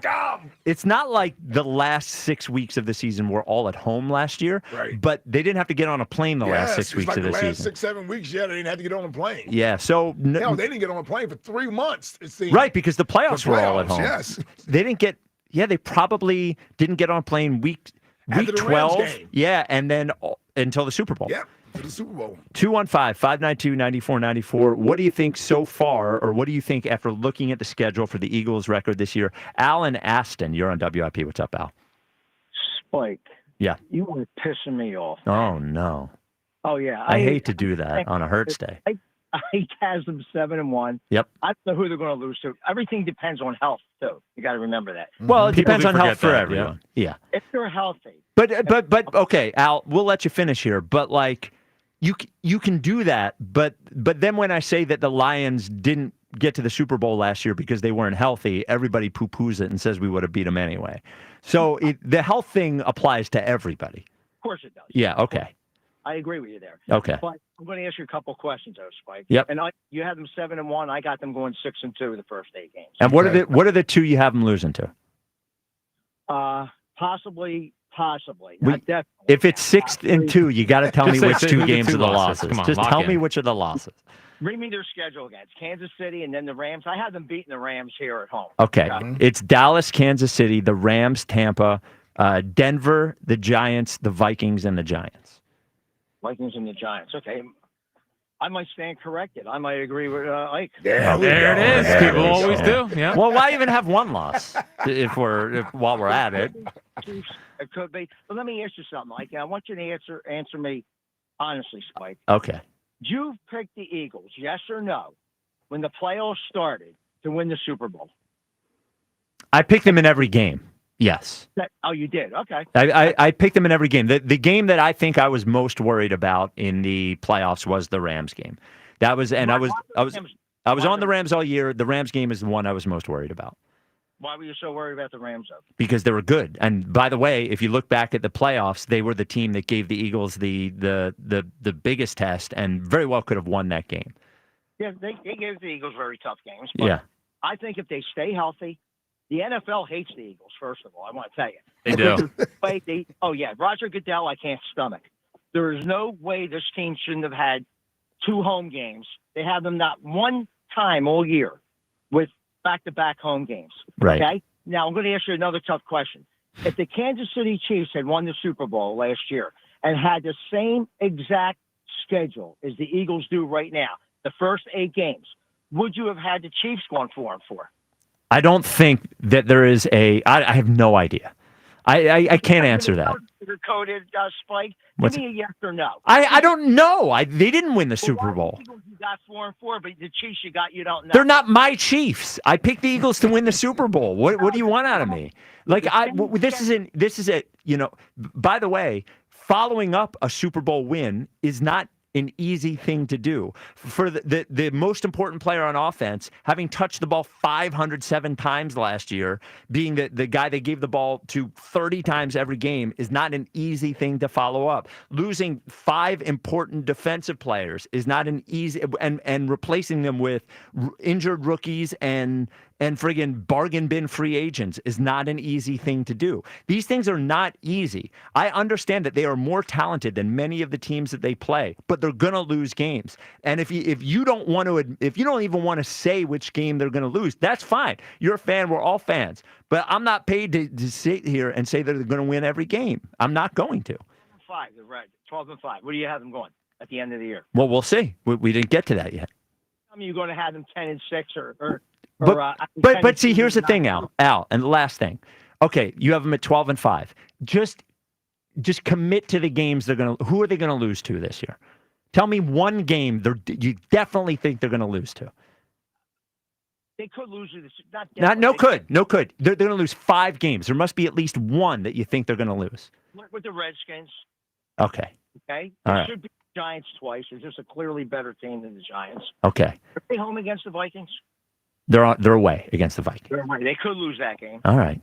It's not like the last 6 weeks of the season were all at home last year, Right. but they didn't have to get on a plane the last 6 weeks like of the the last season. 6-7 weeks, they didn't have to get on a plane. Yeah, so Hell, they didn't get on a plane for 3 months, it seems. right, because the playoffs were all at playoffs, home. yes. They didn't get. Yeah, they probably didn't get on a plane week After the Rams 12. game. Yeah, and then until the Super Bowl. Yep, for the Super Bowl. 215-592-9494. What do you think so far, or what do you think after looking at the schedule for the Eagles' record this year? Alan Aston, you're on WIP. What's up, Al? Spike, Yeah. you were pissing me off. Oh, no. Oh, yeah. I hate to do that on a Hurts day. I has them 7-1. Yep. I don't know who they're going to lose to. Everything depends on health, too. You got to remember that. Well, it People depends do on health forget for that, everyone. Yeah. If they're healthy. But okay, Al, we'll let you finish here. But like, you can do that. But then when I say that the Lions didn't get to the Super Bowl last year because they weren't healthy, everybody poo-poos it and says we would have beat them anyway. So the health thing applies to everybody. Of course it does. Yeah, okay. I agree with you there. Okay. But I'm going to ask you a couple questions, though, Spike. Yep. And you had them 7-1. I got them going 6-2 the first 8 games. And what are the two you have them losing to? Possibly. We- Not definitely. If it's 6-2, you got to tell me Just which say two who the games two are the losses. losses. Come on, Just lock tell in. me which are the losses. Read me their schedule again. It's Kansas City and then the Rams. I had them beating the Rams here at home. Okay. It's Dallas, Kansas City, the Rams, Tampa, Denver, the Giants, the Vikings, and the Giants. Vikings and the Giants. Okay. I might stand corrected. I might agree with Ike. Yeah, there it is. People always do. Yeah. Well, why even have one loss while we're at it? It could be. But let me ask you something, Ike. I want you to answer me honestly, Spike. Okay. Did you pick the Eagles, yes or no, when the playoffs started to win the Super Bowl? I picked them in every game. Yes. Oh, you did? Okay. I picked them in every game. The game that I think I was most worried about in the playoffs was the Rams game. That was, and I was on the Rams all year. The Rams game is the one I was most worried about. Why were you so worried about the Rams, though? Because they were good. And by the way, if you look back at the playoffs, they were the team that gave the Eagles the biggest test and very well could have won that game. Yeah, they gave the Eagles very tough games. But Yeah. I think if they stay healthy, the NFL hates the Eagles, first of all. I want to tell you. They do. Oh, yeah. Roger Goodell, I can't stomach. There is no way this team shouldn't have had 2 home games. They have them not one time all year with back-to-back home games. Right. Okay? Now, I'm going to ask you another tough question. If the Kansas City Chiefs had won the Super Bowl last year and had the same exact schedule as the Eagles do right now, the first 8 games, would you have had the Chiefs going 4-4? I don't think that there is I have no idea. I can't answer that. Coded Spike. What's- Give me a yes or no. I don't know. They didn't win the Super Bowl. You got 4-4, but the Chiefs you don't know. They're not my Chiefs. I picked the Eagles to win the Super Bowl. What do you want out of me? Like this is a by the way, following up a Super Bowl win is not an easy thing to do. For the most important player on offense, having touched the ball 507 times last year, being the guy they gave the ball to 30 times every game is not an easy thing to follow up. Losing 5 important defensive players is not an easy, and replacing them with injured rookies and friggin' bargain bin free agents is not an easy thing to do. These things are not easy. I understand that they are more talented than many of the teams that they play, but they're gonna lose games. And if you don't even want to say which game they're gonna lose, that's fine. You're a fan. We're all fans. But I'm not paid to sit here and say that they're gonna win every game. I'm not going to. 5, right? 12-5. What do you have them going at the end of the year? Well, we'll see. We didn't get to that yet. I mean, you're going to have them 10-6 or But see, here's the thing, Al, and the last thing. Okay, you have them at 12-5. Just commit to the games they're going to. Who are they going to lose to this year? Tell me one game you definitely think they're going to lose to. They could lose to this. No could. They're going to lose 5 games. There must be at least one that you think they're going to lose. With the Redskins. Okay. Okay. All It right. should be the Giants twice. They're just a clearly better team than the Giants. Okay. Are they home against the Vikings? They're away against the Vikings. They're away. They could lose that game. All right,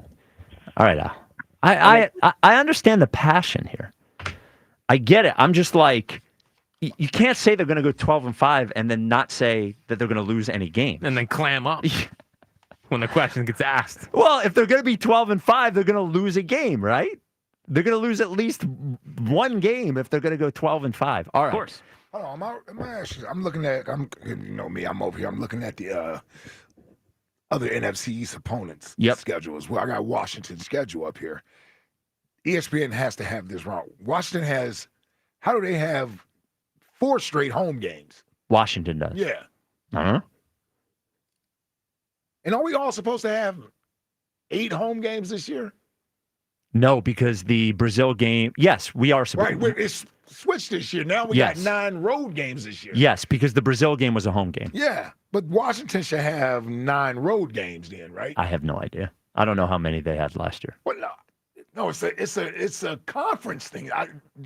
Al. I understand the passion here. I get it. I'm just like, you can't say they're going to go 12-5 and then not say that they're going to lose any game. And then clam up when the question gets asked. Well, if they're going to be 12-5, they're going to lose a game, right? They're going to lose at least one game if they're going to go 12-5. All right. Of course. Hold on, I'm looking at. You know me. I'm over here. I'm looking at the other NFC East opponents' schedule as well. I got Washington's schedule up here. ESPN has to have this wrong. Washington has. How do they have 4 straight home games? Washington does. Yeah. Uh-huh. And are we all supposed to have 8 home games this year? No, because the Brazil game. Yes, we are supposed. Right. It's switched this year. Now we got 9 road games this year. Yes, because the Brazil game was a home game. Yeah, but Washington should have 9 road games then, right? I have no idea. I don't know how many they had last year. Well, no, it's a conference thing,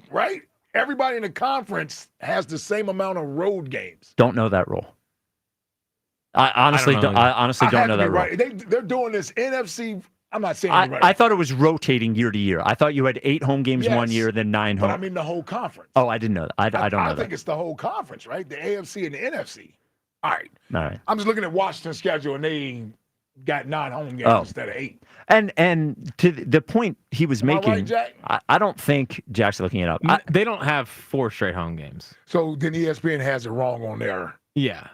right? Everybody in the conference has the same amount of road games. Don't know that rule. I honestly don't know that rule. Right. They're doing this NFC. I'm not saying it right. I thought it was rotating year to year. I thought you had 8 home games one year, then 9 home. But I mean the whole conference. Oh, I didn't know that. I don't know that. I think it's the whole conference, right? The AFC and the NFC. All right. All right. I'm just looking at Washington's schedule, and they got 9 home games instead of 8. And to the point he was making, right, Jack? I don't think Jack's looking it up. They don't have 4 straight home games. So then ESPN has it wrong on there. Yeah.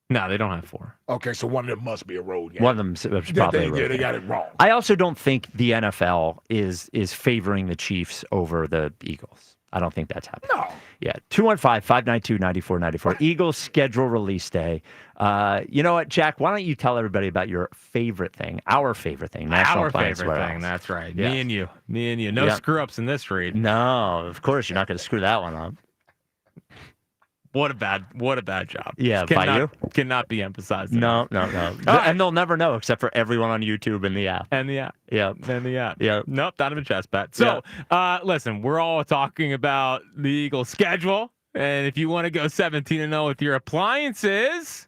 No, they don't have 4. Okay, so one of them must be a road game. One of them is probably a road they game. got it wrong. I also don't think the NFL is favoring the Chiefs over the Eagles. I don't think that's happening. No. Yeah, 215-592-9494. Eagles schedule release day. You know what, Jack? Why don't you tell everybody about your favorite thing, our favorite thing, National Our Appliance favorite Warehouse. thing. That's right. Yes. Me and you. No screw ups in this read. No, of course you're not going to screw that one up. What a bad job. Yeah, by you? Cannot be emphasized. No. Right. And they'll never know except for everyone on YouTube and the app. Yeah. Yeah. Nope, not even chest bet. So, listen, we're all talking about the Eagles' schedule, and if you want to go 17-0 with your appliances,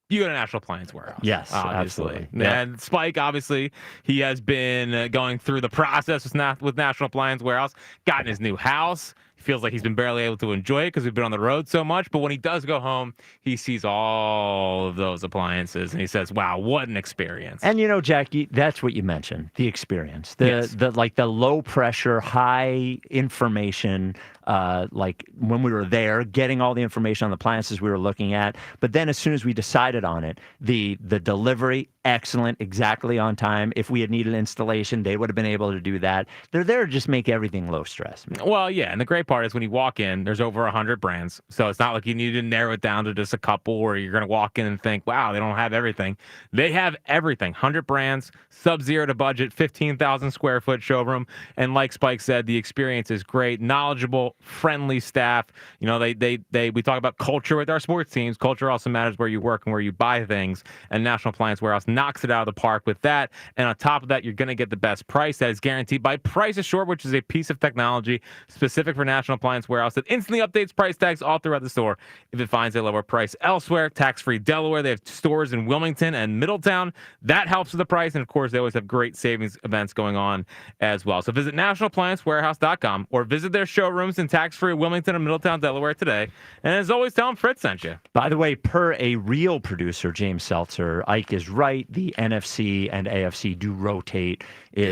you go to National Appliance Warehouse. Yes, obviously. absolutely. Yeah. And Spike, obviously, he has been going through the process with National Appliance Warehouse, gotten his new house. He feels like he's been barely able to enjoy it because we've been on the road so much. But when he does go home, he sees all of those appliances and he says, wow, what an experience. And Jackie, that's what you mentioned, the experience. Yes. The low pressure, high information, like when we were there, getting all the information on the appliances we were looking at. But then as soon as we decided on it, the delivery, excellent, exactly on time. If we had needed installation, they would have been able to do that. They're there to just make everything low stress. Well, yeah, and the great part is when you walk in, there's over 100 brands. So it's not like you need to narrow it down to just a couple or you're going to walk in and think, wow, they don't have everything. They have everything. 100 brands, sub-zero to budget, 15,000 square foot showroom. And like Spike said, the experience is great, knowledgeable, friendly staff. We talk about culture with our sports teams. Culture also matters where you work and where you buy things. And National Appliance Warehouse knocks it out of the park with that. And on top of that, you're going to get the best price that is guaranteed by Price Assured, which is a piece of technology specific for National Appliance Warehouse that instantly updates price tags all throughout the store if it finds a lower price elsewhere. Tax-free Delaware. They have stores in Wilmington and Middletown. That helps with the price. And of course, they always have great savings events going on as well. So visit nationalappliancewarehouse.com or visit their showrooms in tax-free Wilmington and Middletown, Delaware today. And as always, tell them Fritz sent you. By the way, per a real producer, James Seltzer, Ike is right. The NFC and AFC do rotate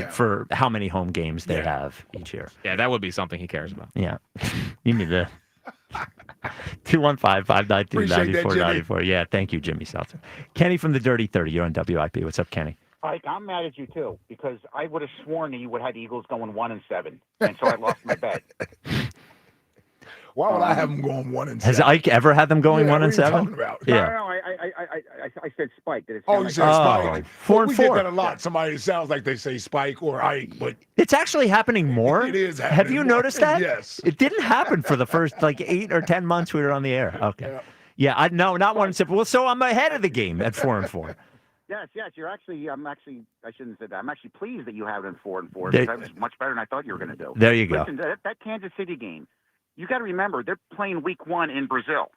for how many home games they have each year. Yeah, that would be something he cares about. Yeah. You need to. 215-592-9494. Yeah, thank you, Jimmy Seltzer. Kenny from the Dirty 30. You're on WIP. What's up, Kenny? Ike, I'm mad at you, too, because I would have sworn that you would have had the Eagles going 1-7, and so I lost my bet. Why would I have them going 1-7? Has Ike ever had them going 1-7? No, I said Spike. Did it sound you said Spike. 4-4. We get that a lot. Somebody sounds like they say Spike or Ike, but it's actually happening more. It is happening. Have you noticed that? Yes. It didn't happen for the first 8 or 10 months we were on the air. Okay. Yeah, not 1-7. Well, so I'm ahead of the game at 4-4. Yes, you're actually. I shouldn't say that. I'm actually pleased that you have it in 4-4 because that was much better than I thought you were going to do. There you go. Listen, that Kansas City game, you got to remember they're playing Week 1 in Brazil,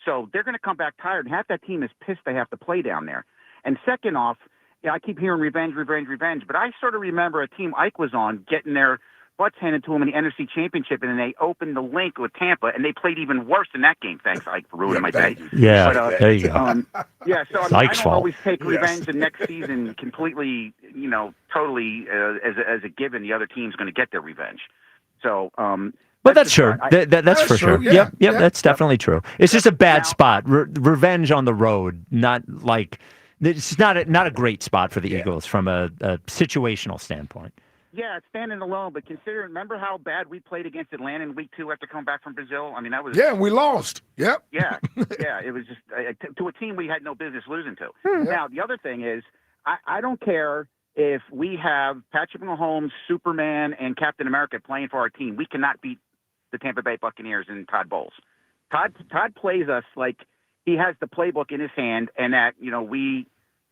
so they're going to come back tired. And half that team is pissed they have to play down there. And second off, I keep hearing revenge, but I sort of remember a team Ike was on getting their butts handed to them in the NFC Championship, and then they opened the link with Tampa, and they played even worse in that game. Thanks, Ike, for ruining my day. Yeah, but, there you go. so I don't Ike's fault. always take revenge and next season completely, totally as a given. The other team's going to get their revenge. So, but that's true. That's for sure. Yeah, yep, that's definitely true. It's just a bad spot. Revenge on the road, not like it's not a great spot for the Eagles from a situational standpoint. Yeah, it's standing alone, but remember how bad we played against Atlanta in Week 2 after coming back from Brazil? I mean, that was... Yeah, we lost. Yep. Yeah, it was just to a team we had no business losing to. Now, the other thing is, I don't care if we have Patrick Mahomes, Superman, and Captain America playing for our team. We cannot beat the Tampa Bay Buccaneers and Todd Bowles. Todd plays us like he has the playbook in his hand and that, we,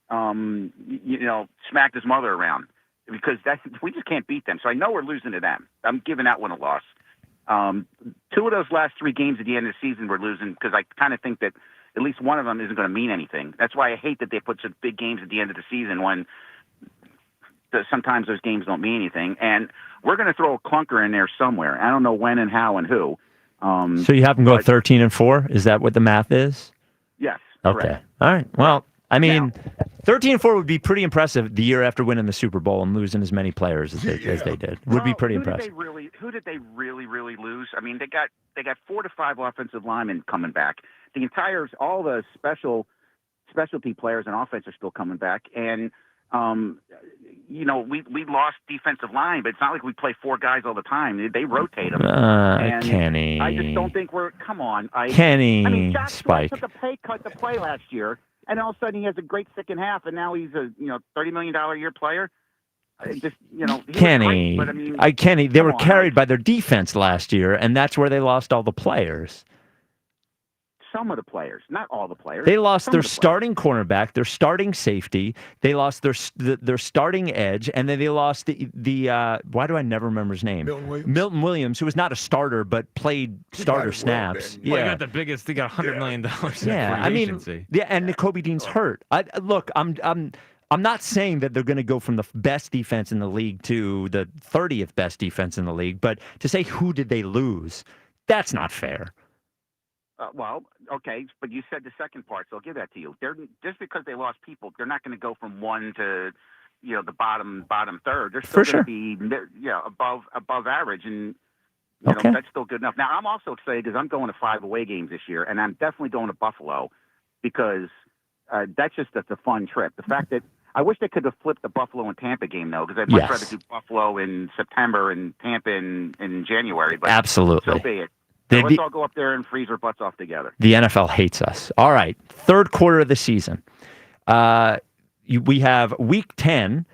smacked his mother around. Because we just can't beat them. So I know we're losing to them. I'm giving that one a loss. 2 of those last 3 games at the end of the season we're losing because I kind of think that, at least one of them isn't going to mean anything. That's why I hate that they put such big games at the end of the season when sometimes those games don't mean anything. And we're going to throw a clunker in there somewhere. I don't know when and how and who. So you have them go 13-4? Is that what the math is? Yes. Okay. Correct. All right. Well, I mean, 13-4 would be pretty impressive the year after winning the Super Bowl and losing as many players as they did. Would be pretty impressive. Who did they really lose? I mean, they got 4 to 5 offensive linemen coming back. All the specialty players and offense are still coming back. And we lost defensive line, but it's not like we play 4 guys all the time. They rotate them. Kenny. I just don't think come on. Kenny. I mean, Jack Spike. took a pay cut to play last year, and all of a sudden he has a great second half, and now he's a $30 million a year player. Kenny. Great, but, I mean, Kenny, they were carried by their defense last year, and that's where they lost all the players. Some of the players, not all the players. They lost their starting cornerback, their starting safety. They lost their starting edge, and then they lost the why do I never remember his name? Milton Williams, who was not a starter but played starter snaps. Well, he got the biggest. He got $100 million. Yeah, I mean, and N'Kobe Dean's hurt. Look, I'm not saying that they're going to go from the best defense in the league to the 30th best defense in the league, but to say who did they lose, that's not fair. Well, okay, but you said the second part, so I'll give that to you. Just because they lost people, they're not going to go from 1 to the bottom third. They're still going to be above average, and that's still good enough. Now, I'm also excited because I'm going to 5 away games this year, and I'm definitely going to Buffalo because that's just a fun trip. The fact that I wish they could have flipped the Buffalo and Tampa game, though, because I'd much rather do Buffalo in September and Tampa in January. But absolutely. So be it. So let's all go up there and freeze our butts off together. The NFL hates us. All right. Third quarter of the season. We have Week 10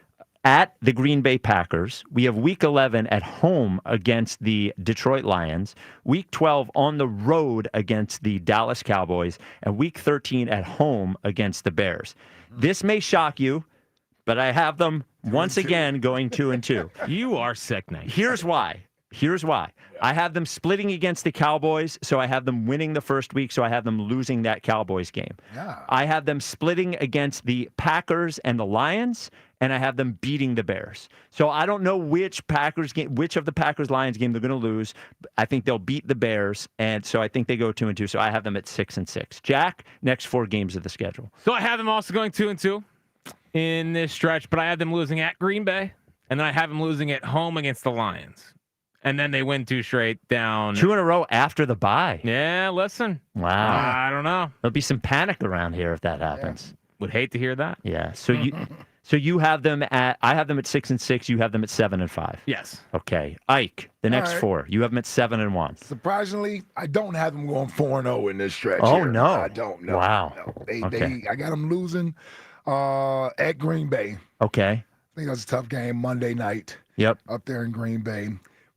at the Green Bay Packers. We have Week 11 at home against the Detroit Lions. Week 12 on the road against the Dallas Cowboys. And Week 13 at home against the Bears. This may shock you, but I have them once again going 2-2. You are sick, Nate. Here's why. I have them splitting against the Cowboys, so I have them winning the first week, so I have them losing that Cowboys game. Yeah. I have them splitting against the Packers and the Lions, and I have them beating the Bears. So I don't know which of the Packers-Lions game they're going to lose. I think they'll beat the Bears, and so I think they go 2-2. So I have them at 6-6. Jack, next 4 games of the schedule. So I have them also going 2-2 in this stretch, but I have them losing at Green Bay, and then I have them losing at home against the Lions. And then they win 2 straight down. 2 in a row after the bye. Yeah, listen. Wow. I don't know. There'll be some panic around here if that happens. Would hate to hear that. Yeah. So you have them at 6-6. You have them at 7-5. Yes. Okay. Ike, the next All right. 4. You have them at 7-1. Surprisingly, I don't have them going 4-0 in this stretch. Oh, here. no. I don't know. Wow. No. I got them losing at Green Bay. Okay. I think that's a tough game Monday night. Yep. Up there in Green Bay.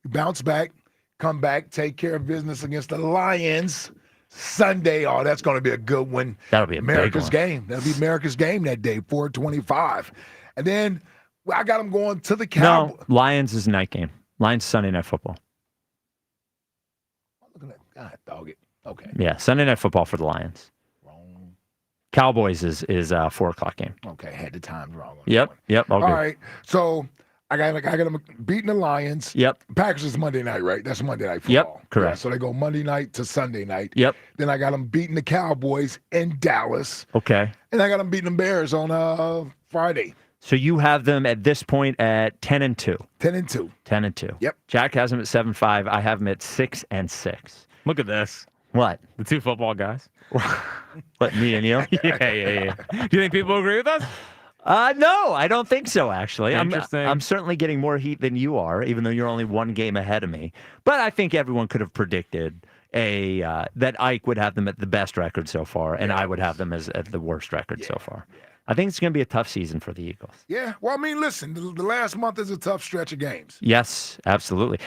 We bounce back, come back, take care of business against the Lions Sunday. Oh, that's going to be a good one. That'll be America's big one. game. That'll be America's game that day, 4:25. And then I got them going to the Cowboys. No, Lions is a night game. Lions Sunday Night Football. Look at that. God, dog it. Okay. Yeah, Sunday Night Football for the Lions. Wrong. Cowboys is a 4:00 game. Okay, had the times wrong. Yep. All All right. So I got them beating the Lions. Yep. Packers is Monday night, right? That's Monday night football. Yep, correct. Yeah, so they go Monday night to Sunday night. Yep. Then I got them beating the Cowboys in Dallas. Okay. And I got them beating the Bears on Friday. So you have them at this point at 10-2. 10-2. 10-2. Yep. Jack has them at 7-5. I have them at 6-6. Look at this. What? The 2 football guys. What, me and you? Yeah. Do you think people agree with us? No, I don't think so, actually. Interesting. I'm certainly getting more heat than you are, even though you're only 1 game ahead of me. But I think everyone could have predicted that Ike would have them at the best record so far, and I would have them as at the worst record so far. I think it's going to be a tough season for the Eagles. Yeah. Well, I mean, listen, the last month is a tough stretch of games. Yes, absolutely.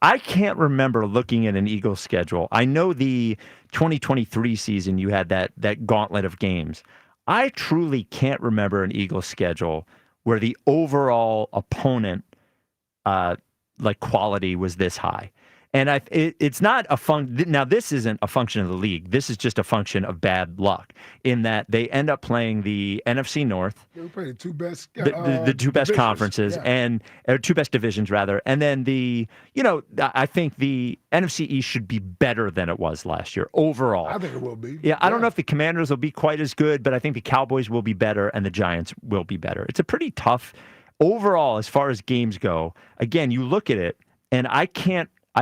I can't remember looking at an Eagles schedule. I know the 2023 season you had that gauntlet of games. I truly can't remember an Eagles schedule where the overall opponent quality was this high. And it's not a now this isn't a function of the league. This is just a function of bad luck in that they end up playing the NFC North. They play the two best The two best conferences and two best divisions rather. And then I think the NFC East should be better than it was last year overall. I think it will be. Yeah, I don't know if the Commanders will be quite as good, but I think the Cowboys will be better and the Giants will be better. It's a pretty tough overall as far as games go. Again, you look at it and I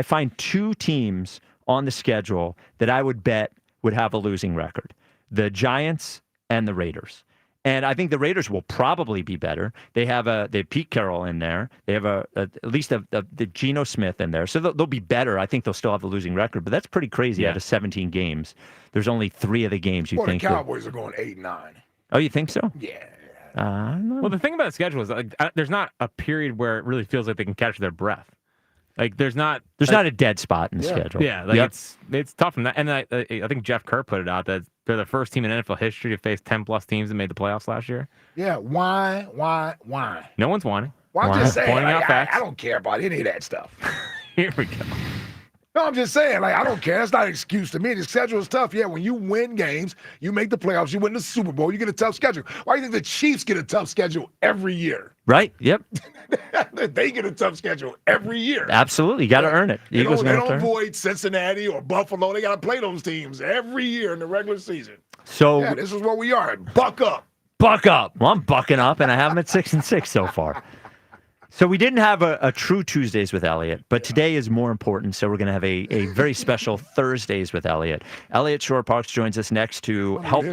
find two teams on the schedule that I would bet would have a losing record. The Giants and the Raiders. And I think the Raiders will probably be better. They have Pete Carroll in there. They have at least the Geno Smith in there. So they'll be better. I think they'll still have a losing record, but that's pretty crazy. Out of 17 games, there's only 3 of the games you think. The Cowboys are going 8-9. Oh, you think so? Yeah. Well, the thing about the schedule is there's not a period where it really feels like they can catch their breath. Like there's not a dead spot in the schedule. Yeah, it's tough from that. And I think Jeff Kerr put it out that they're the first team in NFL history to face 10+ teams that made the playoffs last year. Yeah, why? No one's whining. Well, I'm just saying, pointing out facts. I don't care about any of that stuff. Here we go. No, I'm just saying, I don't care. That's not an excuse to me. The schedule is tough. Yeah, when you win games, you make the playoffs, you win the Super Bowl, you get a tough schedule. Why do you think the Chiefs get a tough schedule every year? Right, yep. They get a tough schedule every year. Absolutely, you got to earn it. They don't avoid Cincinnati or Buffalo. They got to play those teams every year in the regular season. So this is what we are. Buck up. Buck up. Well, I'm bucking up, and I have them at 6-6 so far. So we didn't have a true Tuesdays with Elliot, but today is more important. So we're going to have a very special Thursdays with Elliot. Elliot Shorr-Parks joins us next to help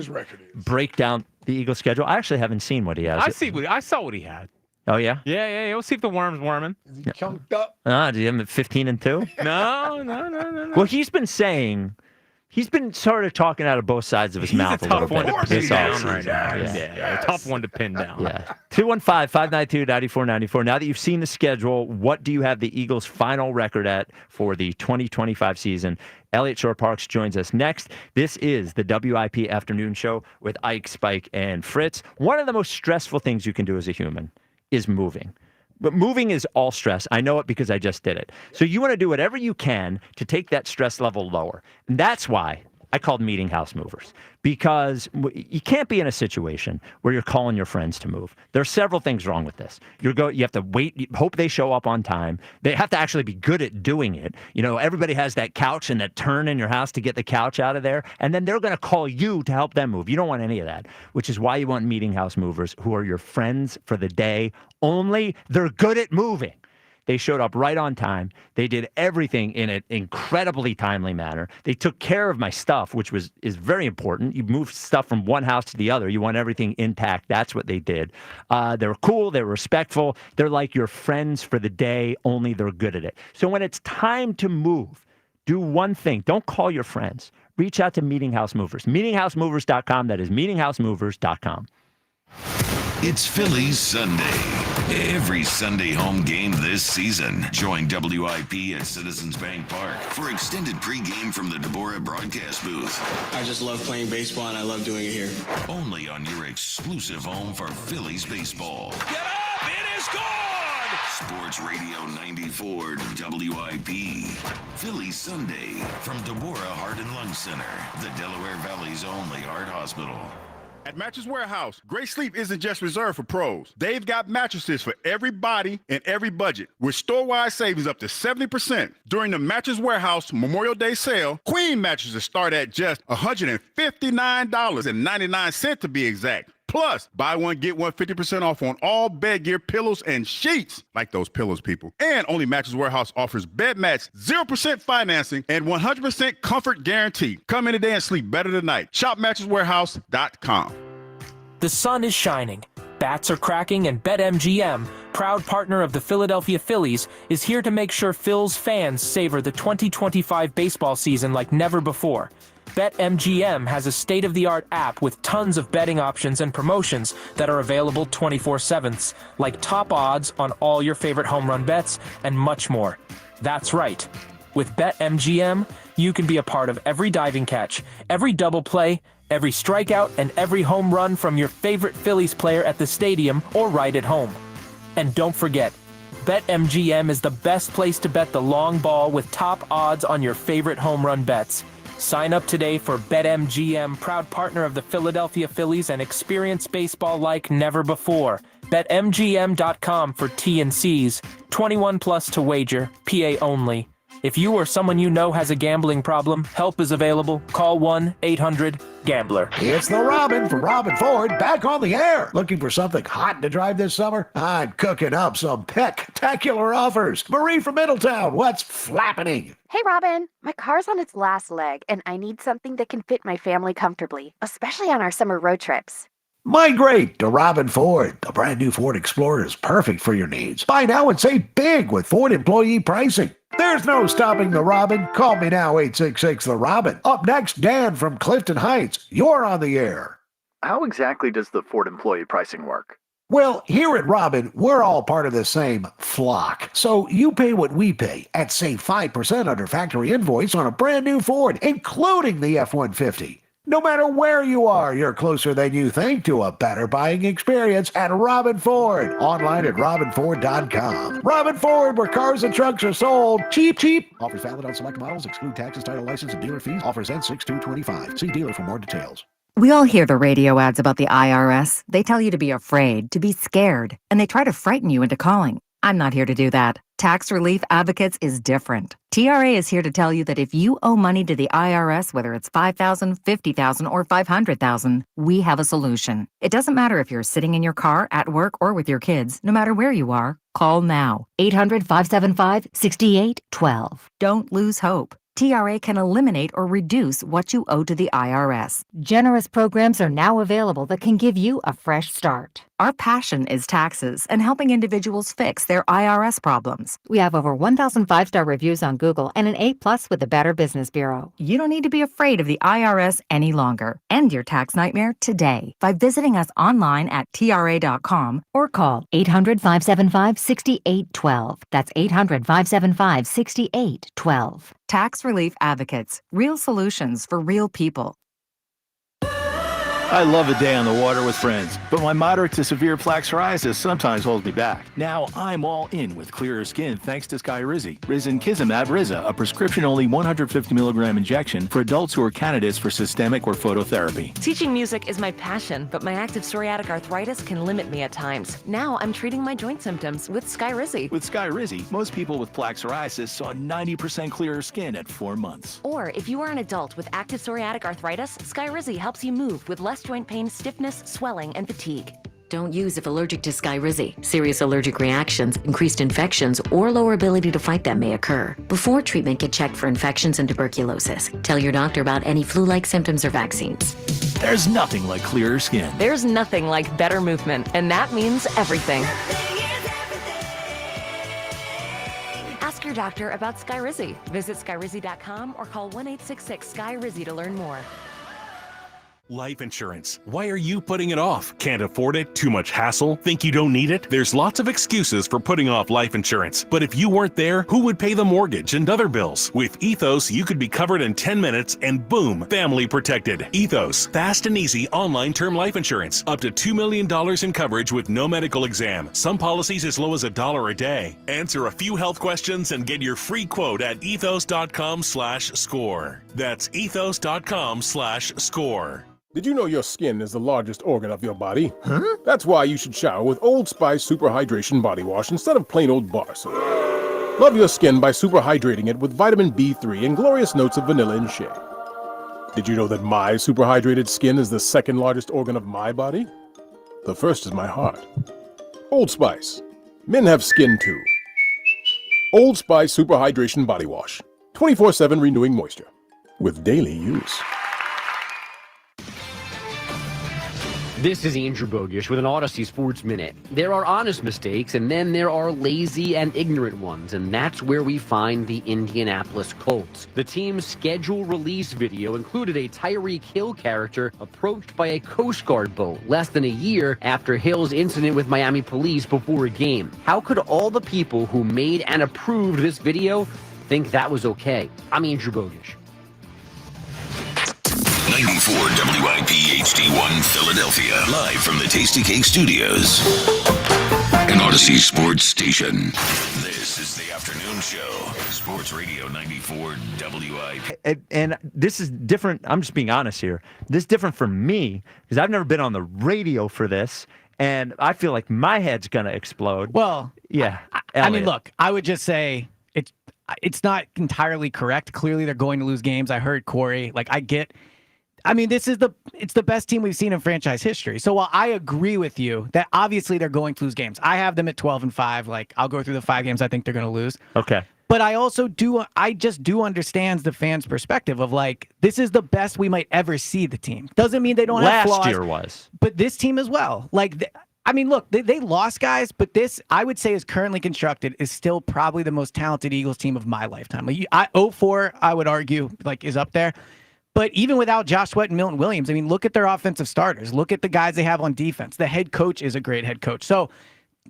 break down the Eagles' schedule. I actually haven't seen what he has. I saw what he had. Oh yeah. Yeah. We'll see if the worm's worming. Is he chunked up? Do you have him at 15-2? No. Well, he's been sort of talking out of both sides of his mouth a little bit. He's a tough one to pin down right now. Yeah, a tough one to pin down. Yeah. 215-592-9494. Now that you've seen the schedule, what do you have the Eagles' final record at for the 2025 season? Elliot Shorr-Parks joins us next. This is the WIP Afternoon Show with Ike, Spike, and Fritz. One of the most stressful things you can do as a human is moving. But moving is all stress. I know it because I just did it. So you want to do whatever you can to take that stress level lower. And that's why I called Meeting House Movers, because you can't be in a situation where you're calling your friends to move. There are several things wrong with this. You have to wait, hope they show up on time. They have to actually be good at doing it. Everybody has that couch and that turn in your house to get the couch out of there, and then they're going to call you to help them move. You don't want any of that, which is why you want Meeting House Movers, who are your friends for the day only. They're good at moving. They showed up right on time. They did everything in an incredibly timely manner. They took care of my stuff, which is very important. You move stuff from one house to the other. You want everything intact. That's what they did. They were cool. They were respectful. They're like your friends for the day, only they're good at it. So when it's time to move, do one thing. Don't call your friends. Reach out to Meeting House Movers. MeetingHouseMovers.com. That is MeetingHouseMovers.com. It's Phillies Sunday. Every Sunday home game this season. Join WIP at Citizens Bank Park for extended pregame from the Deborah broadcast booth. I just love playing baseball and I love doing it here. Only on your exclusive home for Phillies baseball. Get up! It is gone! Sports Radio 94 WIP. Phillies Sunday from Deborah Heart and Lung Center, the Delaware Valley's only heart hospital. At Mattress Warehouse, great sleep isn't just reserved for pros. They've got mattresses for every body and every budget, with store-wide savings up to 70%. During the Mattress Warehouse Memorial Day sale, queen mattresses start at just $159.99 to be exact. Plus, buy one, get one 50% off on all bed gear, pillows, and sheets. Like those pillows, people. And only Mattress Warehouse offers bed mats, 0% financing, and 100% comfort guarantee. Come in today and sleep better tonight. Shop MattressWarehouse.com. The sun is shining, bats are cracking, and BetMGM, proud partner of the Philadelphia Phillies, is here to make sure Phil's fans savor the 2025 baseball season like never before. BetMGM has a state-of-the-art app with tons of betting options and promotions that are available 24/7, like top odds on all your favorite home run bets and much more. That's right. With BetMGM, you can be a part of every diving catch, every double play, every strikeout, and every home run from your favorite Phillies player at the stadium or right at home. And don't forget, BetMGM is the best place to bet the long ball with top odds on your favorite home run bets. Sign up today for BetMGM, proud partner of the Philadelphia Phillies, and experience baseball like never before. BetMGM.com for T&Cs. 21 plus to wager. PA only. If you or someone you know has a gambling problem, help is available. Call 1-800-GAMBLER. It's the Robin from Robin Ford back on the air. Looking for something hot to drive this summer? I'm cooking up some spectacular offers. Marie from Middletown, what's flappening? Hey, Robin. My car's on its last leg, and I need something that can fit my family comfortably, especially on our summer road trips. Migrate to Robin Ford. The brand new Ford Explorer is perfect for your needs. Buy now and save big with Ford employee pricing. There's no stopping the Robin. Call me now, 866-THE-ROBIN. Up next, Dan from Clifton Heights. You're on the air. How exactly does the Ford employee pricing work? Well, here at Robin, we're all part of the same flock. So you pay what we pay and save 5% under factory invoice on a brand new Ford, including the F-150. No matter where you are, you're closer than you think to a better buying experience at Robin Ford. Online at robinford.com. Robin Ford, where cars and trucks are sold. Cheap, cheap. Offers valid on select models. Exclude taxes, title, license, and dealer fees. Offers end 6/2/25. See dealer for more details. We all hear the radio ads about the IRS. They tell you to be afraid, to be scared, and they try to frighten you into calling. I'm not here to do that. Tax Relief Advocates is different. TRA is here to tell you that if you owe money to the IRS, whether it's $5,000, $50,000, or $500,000, we have a solution. It doesn't matter if you're sitting in your car, at work, or with your kids. No matter where you are, call now. 800-575-6812. Don't lose hope. TRA can eliminate or reduce what you owe to the IRS. Generous programs are now available that can give you a fresh start. Our passion is taxes and helping individuals fix their IRS problems. We have over 1,000 5-star reviews on Google and an A+ with the Better Business Bureau. You don't need to be afraid of the IRS any longer. End your tax nightmare today by visiting us online at TRA.com or call 800-575-6812. That's 800-575-6812. Tax Relief Advocates. Real solutions for real people. I love a day on the water with friends, but my moderate to severe plaque psoriasis sometimes holds me back. Now I'm all in with clearer skin thanks to Skyrizi. Risankizumab Riza, a prescription-only 150 milligram injection for adults who are candidates for systemic or phototherapy. Teaching music is my passion, but my active psoriatic arthritis can limit me at times. Now I'm treating my joint symptoms with Skyrizi. With Skyrizi, most people with plaque psoriasis saw 90% clearer skin at 4 months. Or if you are an adult with active psoriatic arthritis, Skyrizi helps you move with less joint pain, stiffness, swelling, and fatigue. Don't use if allergic to Skyrizi. Serious allergic reactions, increased infections, or lower ability to fight them may occur. Before treatment, get checked for infections and tuberculosis. Tell your doctor about any flu-like symptoms or vaccines. There's nothing like clearer skin. There's nothing like better movement, and that means everything. Ask your doctor about Skyrizi. Visit Skyrizi.com or call 1-866-SKY-RIZZI to learn more. Life insurance. Why are you putting it off? Can't afford it? Too much hassle? Think you don't need it? There's lots of excuses for putting off life insurance. But if you weren't there, who would pay the mortgage and other bills? With Ethos, you could be covered in 10 minutes and boom, family protected. Ethos, fast and easy online term life insurance. Up to $2 million in coverage with no medical exam. Some policies as low as $1 a day. Answer a few health questions and get your free quote at ethos.com/score. That's ethos.com/score. Did you know your skin is the largest organ of your body? Huh? That's why you should shower with Old Spice Super Hydration Body Wash instead of plain old bar soap. Love your skin by super hydrating it with vitamin B3 and glorious notes of vanilla and shea. Did you know that my super hydrated skin is the second largest organ of my body? The first is my heart. Old Spice. Men have skin too. Old Spice Super Hydration Body Wash. 24/7 renewing moisture. With daily use. This is Andrew Bogish with an Odyssey Sports Minute. There are honest mistakes, and then there are lazy and ignorant ones, and that's where we find the Indianapolis Colts. The team's schedule release video included a Tyreek Hill character approached by a Coast Guard boat less than a year after Hill's incident with Miami police before a game. How could all the people who made and approved this video think that was okay? I'm Andrew Bogish. 94 WIP HD1 Philadelphia, live from the Tasty Cake Studios. an Odyssey sports station. This is the afternoon show. Sports Radio 94 WIP. And this is different. I'm just being honest here. This is different for me because I've never been on the radio for this, and I feel like my head's going to explode. Well, yeah. I mean, look, I would just say it's not entirely correct. Clearly, they're going to lose games. I heard Corey. I mean, it's the best team we've seen in franchise history. So while I agree with you that obviously they're going to lose games, I have them at 12-5. Like, I'll go through the 5 games I think they're going to lose. Okay. But I also just do understand the fans' perspective of this is the best we might ever see the team. Doesn't mean they don't have flaws. Last year was. But this team as well. I mean, look, they lost guys, but this, I would say, is currently constructed, is still probably the most talented Eagles team of my lifetime. 04, I would argue, is up there. But even without Josh Sweat and Milton Williams, I mean, look at their offensive starters. Look at the guys they have on defense. The head coach is a great head coach. So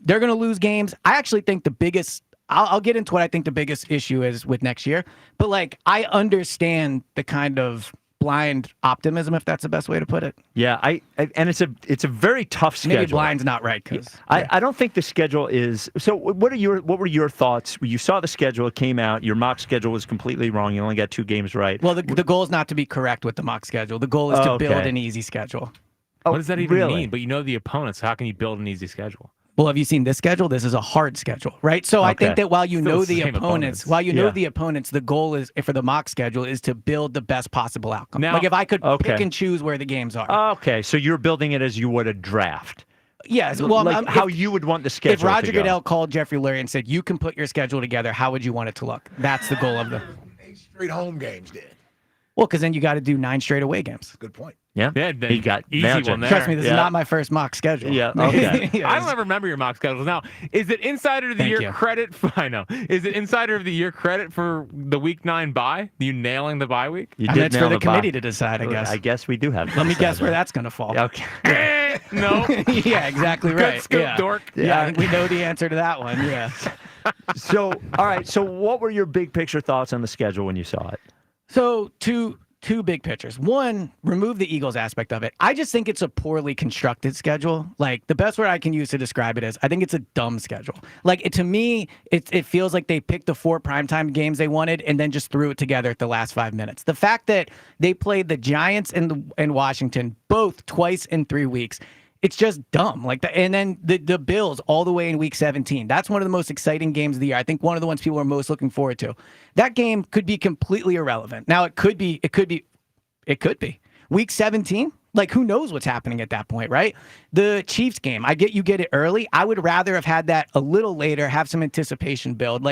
they're going to lose games. I actually think the biggest, I'll get into what I think the biggest issue is with next year. But I understand the kind of blind optimism, if that's the best way to put it. Yeah, and it's a very tough schedule. Maybe blind's not right because I don't think the schedule is. So what were your thoughts? You saw the schedule, it came out. Your mock schedule was completely wrong. You only got 2 games right. Well, the goal is not to be correct with the mock schedule. The goal is to build an easy schedule. What does that even mean? But you know the opponents. How can you build an easy schedule? Well, have you seen this schedule? This is a hard schedule, right? So I think that while you know the opponents, the goal is for the mock schedule is to build the best possible outcome. Now, if I could pick and choose where the games are. Okay, so you're building it as you would a draft. Yes, well, how you would want the schedule. If Roger Goodell called Jeffrey Lurie and said, "You can put your schedule together," how would you want it to look? That's the goal of the 8 straight home games. Then. Well, because then you got to do 9 straight away games. Good point. Yeah, he got easy one there. Trust me, this is not my first mock schedule. Yeah, okay. I don't ever remember your mock schedules. Now, is it Insider of the Year credit? I know. Is it Insider of the Year credit for the Week 9 bye? You nailing the bye week? It's for the committee to decide, I guess. I guess we do have. Let me guess where that's going to fall. Okay. No. Yeah, exactly right. Good scoop, dork. Yeah, I think we know the answer to that one. Yeah. So, all right. So, what were your big picture thoughts on the schedule when you saw it? So, two big pictures. One, remove the Eagles aspect of it. I just think it's a poorly constructed schedule. The best word I can use to describe it is I think it's a dumb schedule. To me, it feels like they picked the 4 primetime games they wanted and then just threw it together at the last 5 minutes. The fact that they played the Giants and Washington both twice in 3 weeks, it's just dumb. And then the Bills all the way in Week 17. That's one of the most exciting games of the year. I think one of the ones people are most looking forward to. That game could be completely irrelevant. Now it could be. Week 17. Who knows what's happening at that point, right? The Chiefs game. I get you get it early. I would rather have had that a little later, have some anticipation build.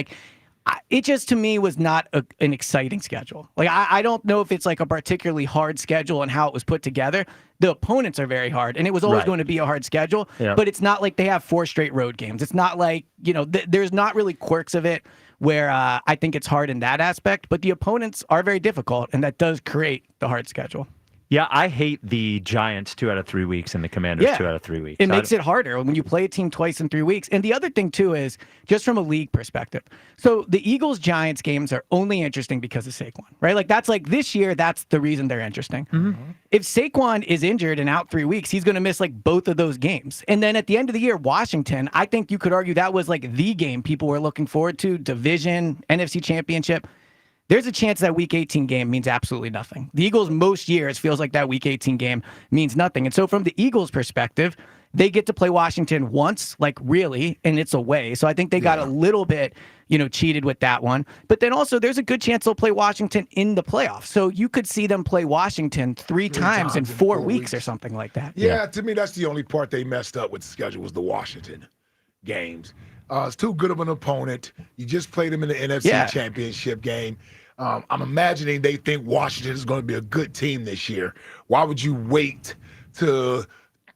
It just, to me, was not an exciting schedule. I don't know if it's a particularly hard schedule and how it was put together. The opponents are very hard, and it was always going to be a hard schedule, but it's not like they have 4 straight road games. It's not like, there's not really quirks of it where I think it's hard in that aspect, but the opponents are very difficult, and that does create the hard schedule. Yeah, I hate the Giants 2 out of 3 weeks and the Commanders 2 out of 3 weeks. It makes it harder when you play a team twice in 3 weeks. And the other thing, too, is just from a league perspective. So the Eagles-Giants games are only interesting because of Saquon, right? That's this year, that's the reason they're interesting. Mm-hmm. If Saquon is injured and out 3 weeks, he's going to miss both of those games. And then at the end of the year, Washington, I think you could argue that was the game people were looking forward to, division, NFC Championship. There's a chance that Week 18 game means absolutely nothing. The Eagles, most years, feels like that Week 18 game means nothing. And so from the Eagles' perspective, they get to play Washington once, really, and it's away. So I think they got a little bit, cheated with that one. But then also, there's a good chance they'll play Washington in the playoffs. So you could see them play Washington three times in 4 weeks or something like that. Yeah, to me, that's the only part they messed up with the schedule was the Washington games. It's too good of an opponent. You just played them in the NFC Championship game. I'm imagining they think Washington is going to be a good team this year. Why would you wait to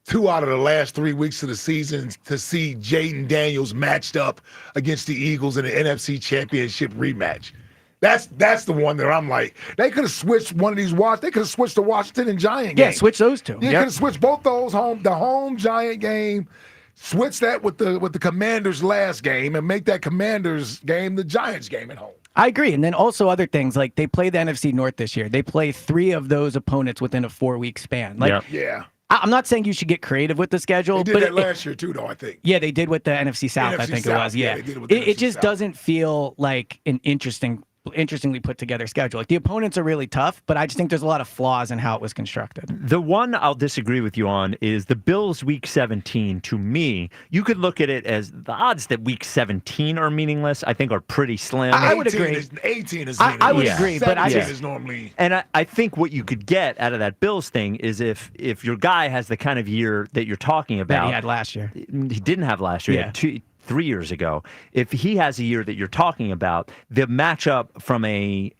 2 out of the last 3 weeks of the season to see Jaden Daniels matched up against the Eagles in the NFC Championship rematch? That's the one that I'm like, they could have switched one of these They could have switched the Washington and Giant game. Yeah, switch those two. You could have switched both those the home Giant game. Switch that with the Commanders' last game and make that Commanders game the Giants game at home. I agree. And then also other things, they play the NFC North this year. They play 3 of those opponents within a 4-week span. I'm not saying you should get creative with the schedule. They did but that last year too, though, I think. Yeah, they did with the NFC South, I think South. it was. Yeah, they did it with the it NFC just South. doesn't feel like an interestingly put together schedule. Like the opponents are really tough, but I just think there's a lot of flaws in how it was constructed. The one I'll disagree with you on is the Bills Week 17. To me, you could look at it as the odds that Week 17 are meaningless, I think, are pretty slim. I would agree. 18 is I would agree, but 17 is normally. And I think what you could get out of that Bills thing is if your guy has the kind of year that you're talking about. That he had last year. He didn't have last year. He had 3 years ago. If he has a year that you're talking about, the matchup from a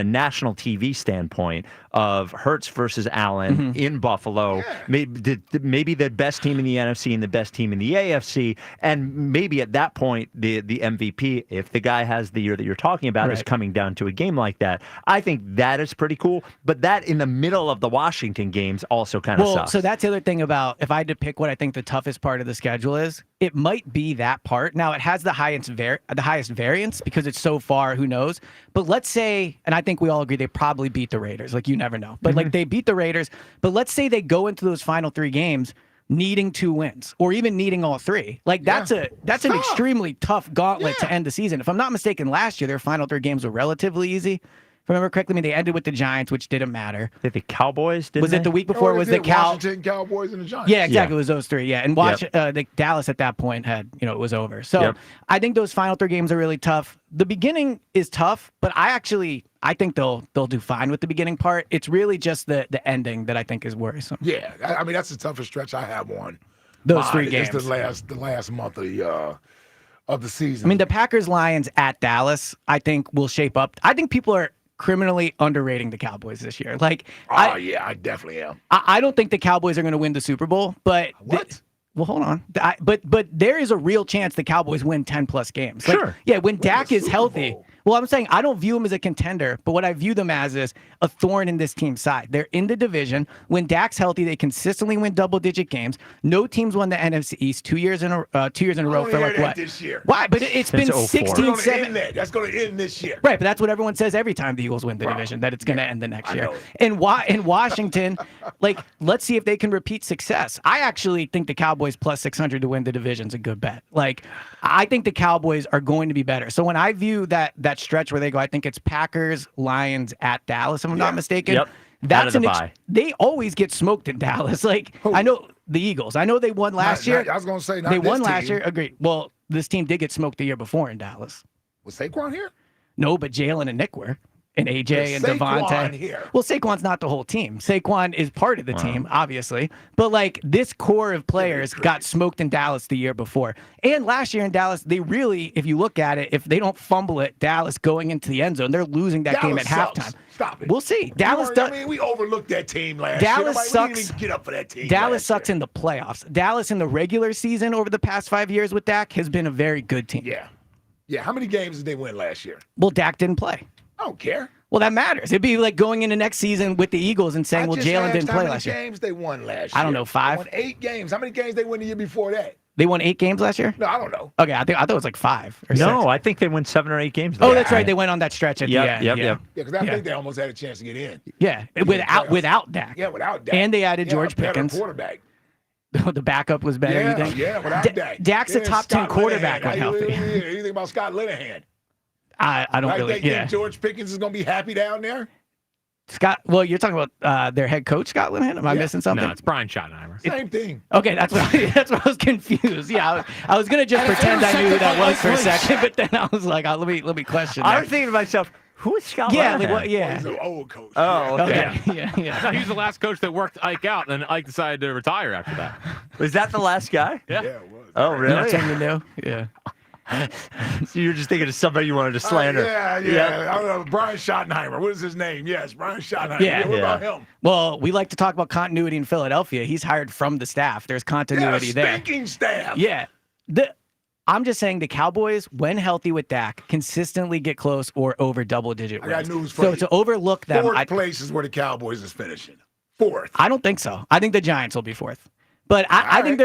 national TV standpoint of Hurts versus Allen in Buffalo, maybe the best team in the NFC and the best team in the AFC, and maybe at that point the MVP, if the guy has the year that you're talking about, is coming down to a game like that. I think that is pretty cool. But that in the middle of the Washington games also kind of sucks. So that's the other thing about if I had to pick what I think the toughest part of the schedule is, it might be that part. Now it has the highest variance because it's so far. Who knows? But let's say, and I think we all agree, they probably beat the Raiders. Like you never know, but like they beat the Raiders. But let's say they go into those final 3 games needing 2 wins or even needing all 3. Like that's an extremely tough gauntlet to end the season. If I'm not mistaken, last year their final 3 games were relatively easy. If I remember correctly, they ended with the Giants, which didn't matter. The Cowboys, didn't Was it the week before? Was the Washington, Cowboys, and the Giants? Yeah, exactly. It was those 3. Yeah, and the Dallas at that point had, it was over. So I think those final 3 games are really tough. The beginning is tough, but I think they'll do fine with the beginning part. It's really just the ending that I think is worrisome. Yeah, I mean that's the toughest stretch I have on those 3 games. It's the last month of the season. I mean, the Packers-Lions at Dallas, I think will shape up. I think people are criminally underrating the Cowboys this year. Like, I definitely am. I don't think the Cowboys are going to win the Super Bowl, but well, hold on. But there is a real chance the Cowboys win 10+ games. Like, sure. Yeah, when Dak is healthy. Well, I'm saying I don't view them as a contender, but what I view them as is a thorn in this team's side. They're in the division. When Dak's healthy, they consistently win double-digit games. No teams won the NFC East 2 years in a row for like what? This year. Why? But it's been 16-7. That's going to end this year. Right, but that's what everyone says every time the Eagles win the division, that it's going to end the next year. In Washington, like, let's see if they can repeat success. I actually think the Cowboys plus 600 to win the division is a good bet. Like, I think the Cowboys are going to be better. So when I view that stretch where they go, I think it's Packers, Lions at Dallas, if I'm not mistaken. Yep. That's they always get smoked in Dallas. Like, I know the Eagles. I know they won last year. I was going to say, they won last year. Agreed. Well, this team did get smoked the year before in Dallas. Was Saquon here? No, but Jalen and Nick were. And AJ and Saquon Devontae. Here. Well, Saquon's not the whole team. Saquon is part of the team, obviously. But like this core of players got smoked in Dallas the year before. And last year in Dallas, they really, if you look at it, if they don't fumble it, Dallas going into the end zone, they're losing that game at halftime. Stop it. We'll see. Dallas does. I mean, we overlooked that team last Dallas year. sucks. We didn't even get up for that team. Dallas sucks in the playoffs. Dallas in the regular season over the past 5 years with Dak has been a very good team. Yeah. Yeah. How many games did they win last year? Well, Dak didn't play. I don't care. Well, that matters. It'd be like going into next season with the Eagles and saying, well, Jalen didn't play last year. How many games they won last year? I don't know, 5? They won 8 games. How many games they won the year before that? They won 8 games last year? No, I don't know. Okay, I thought it was like 5 or 6. No, I think they won 7 or 8 games. Oh, that's right. They went on that stretch at the end. Yeah, because I think they almost had a chance to get in. Yeah, without Dak. Yeah, without Dak. And they added George Pickens. Quarterback. The backup was better, you think? Yeah, without Dak. Dak's a top 10 quarterback when healthy. Anything about Scott Linehan? I don't really. Think George Pickens is going to be happy down there? Scott, well, you're talking about their head coach, Scott Linehan? Am I missing something? No, it's Brian Schottenheimer. Same thing. Okay, that's what I was confused. Yeah, I was going to just pretend I knew who that was for a second, but then I was like, let me question that. I was thinking to myself, who is Scott Linehan? He's an old coach. Oh, okay. Yeah. No, he was the last coach that worked Ike out, and then Ike decided to retire after that. Was that the last guy? Yeah. it was. Oh, really? That's him you knew? Yeah. So you're just thinking of somebody you wanted to slander. Yeah. I don't know. Brian Schottenheimer. What is his name? Yes, Brian Schottenheimer. Yeah. What about him? Well, we like to talk about continuity in Philadelphia. He's hired from the staff. There's continuity there. Stinking staff. Yeah. I'm just saying the Cowboys, when healthy with Dak, consistently get close or over double-digit wins. I got news for you. So to overlook them, 4th place is where the Cowboys is finishing. 4th. I don't think so. I think the Giants will be 4th. But I think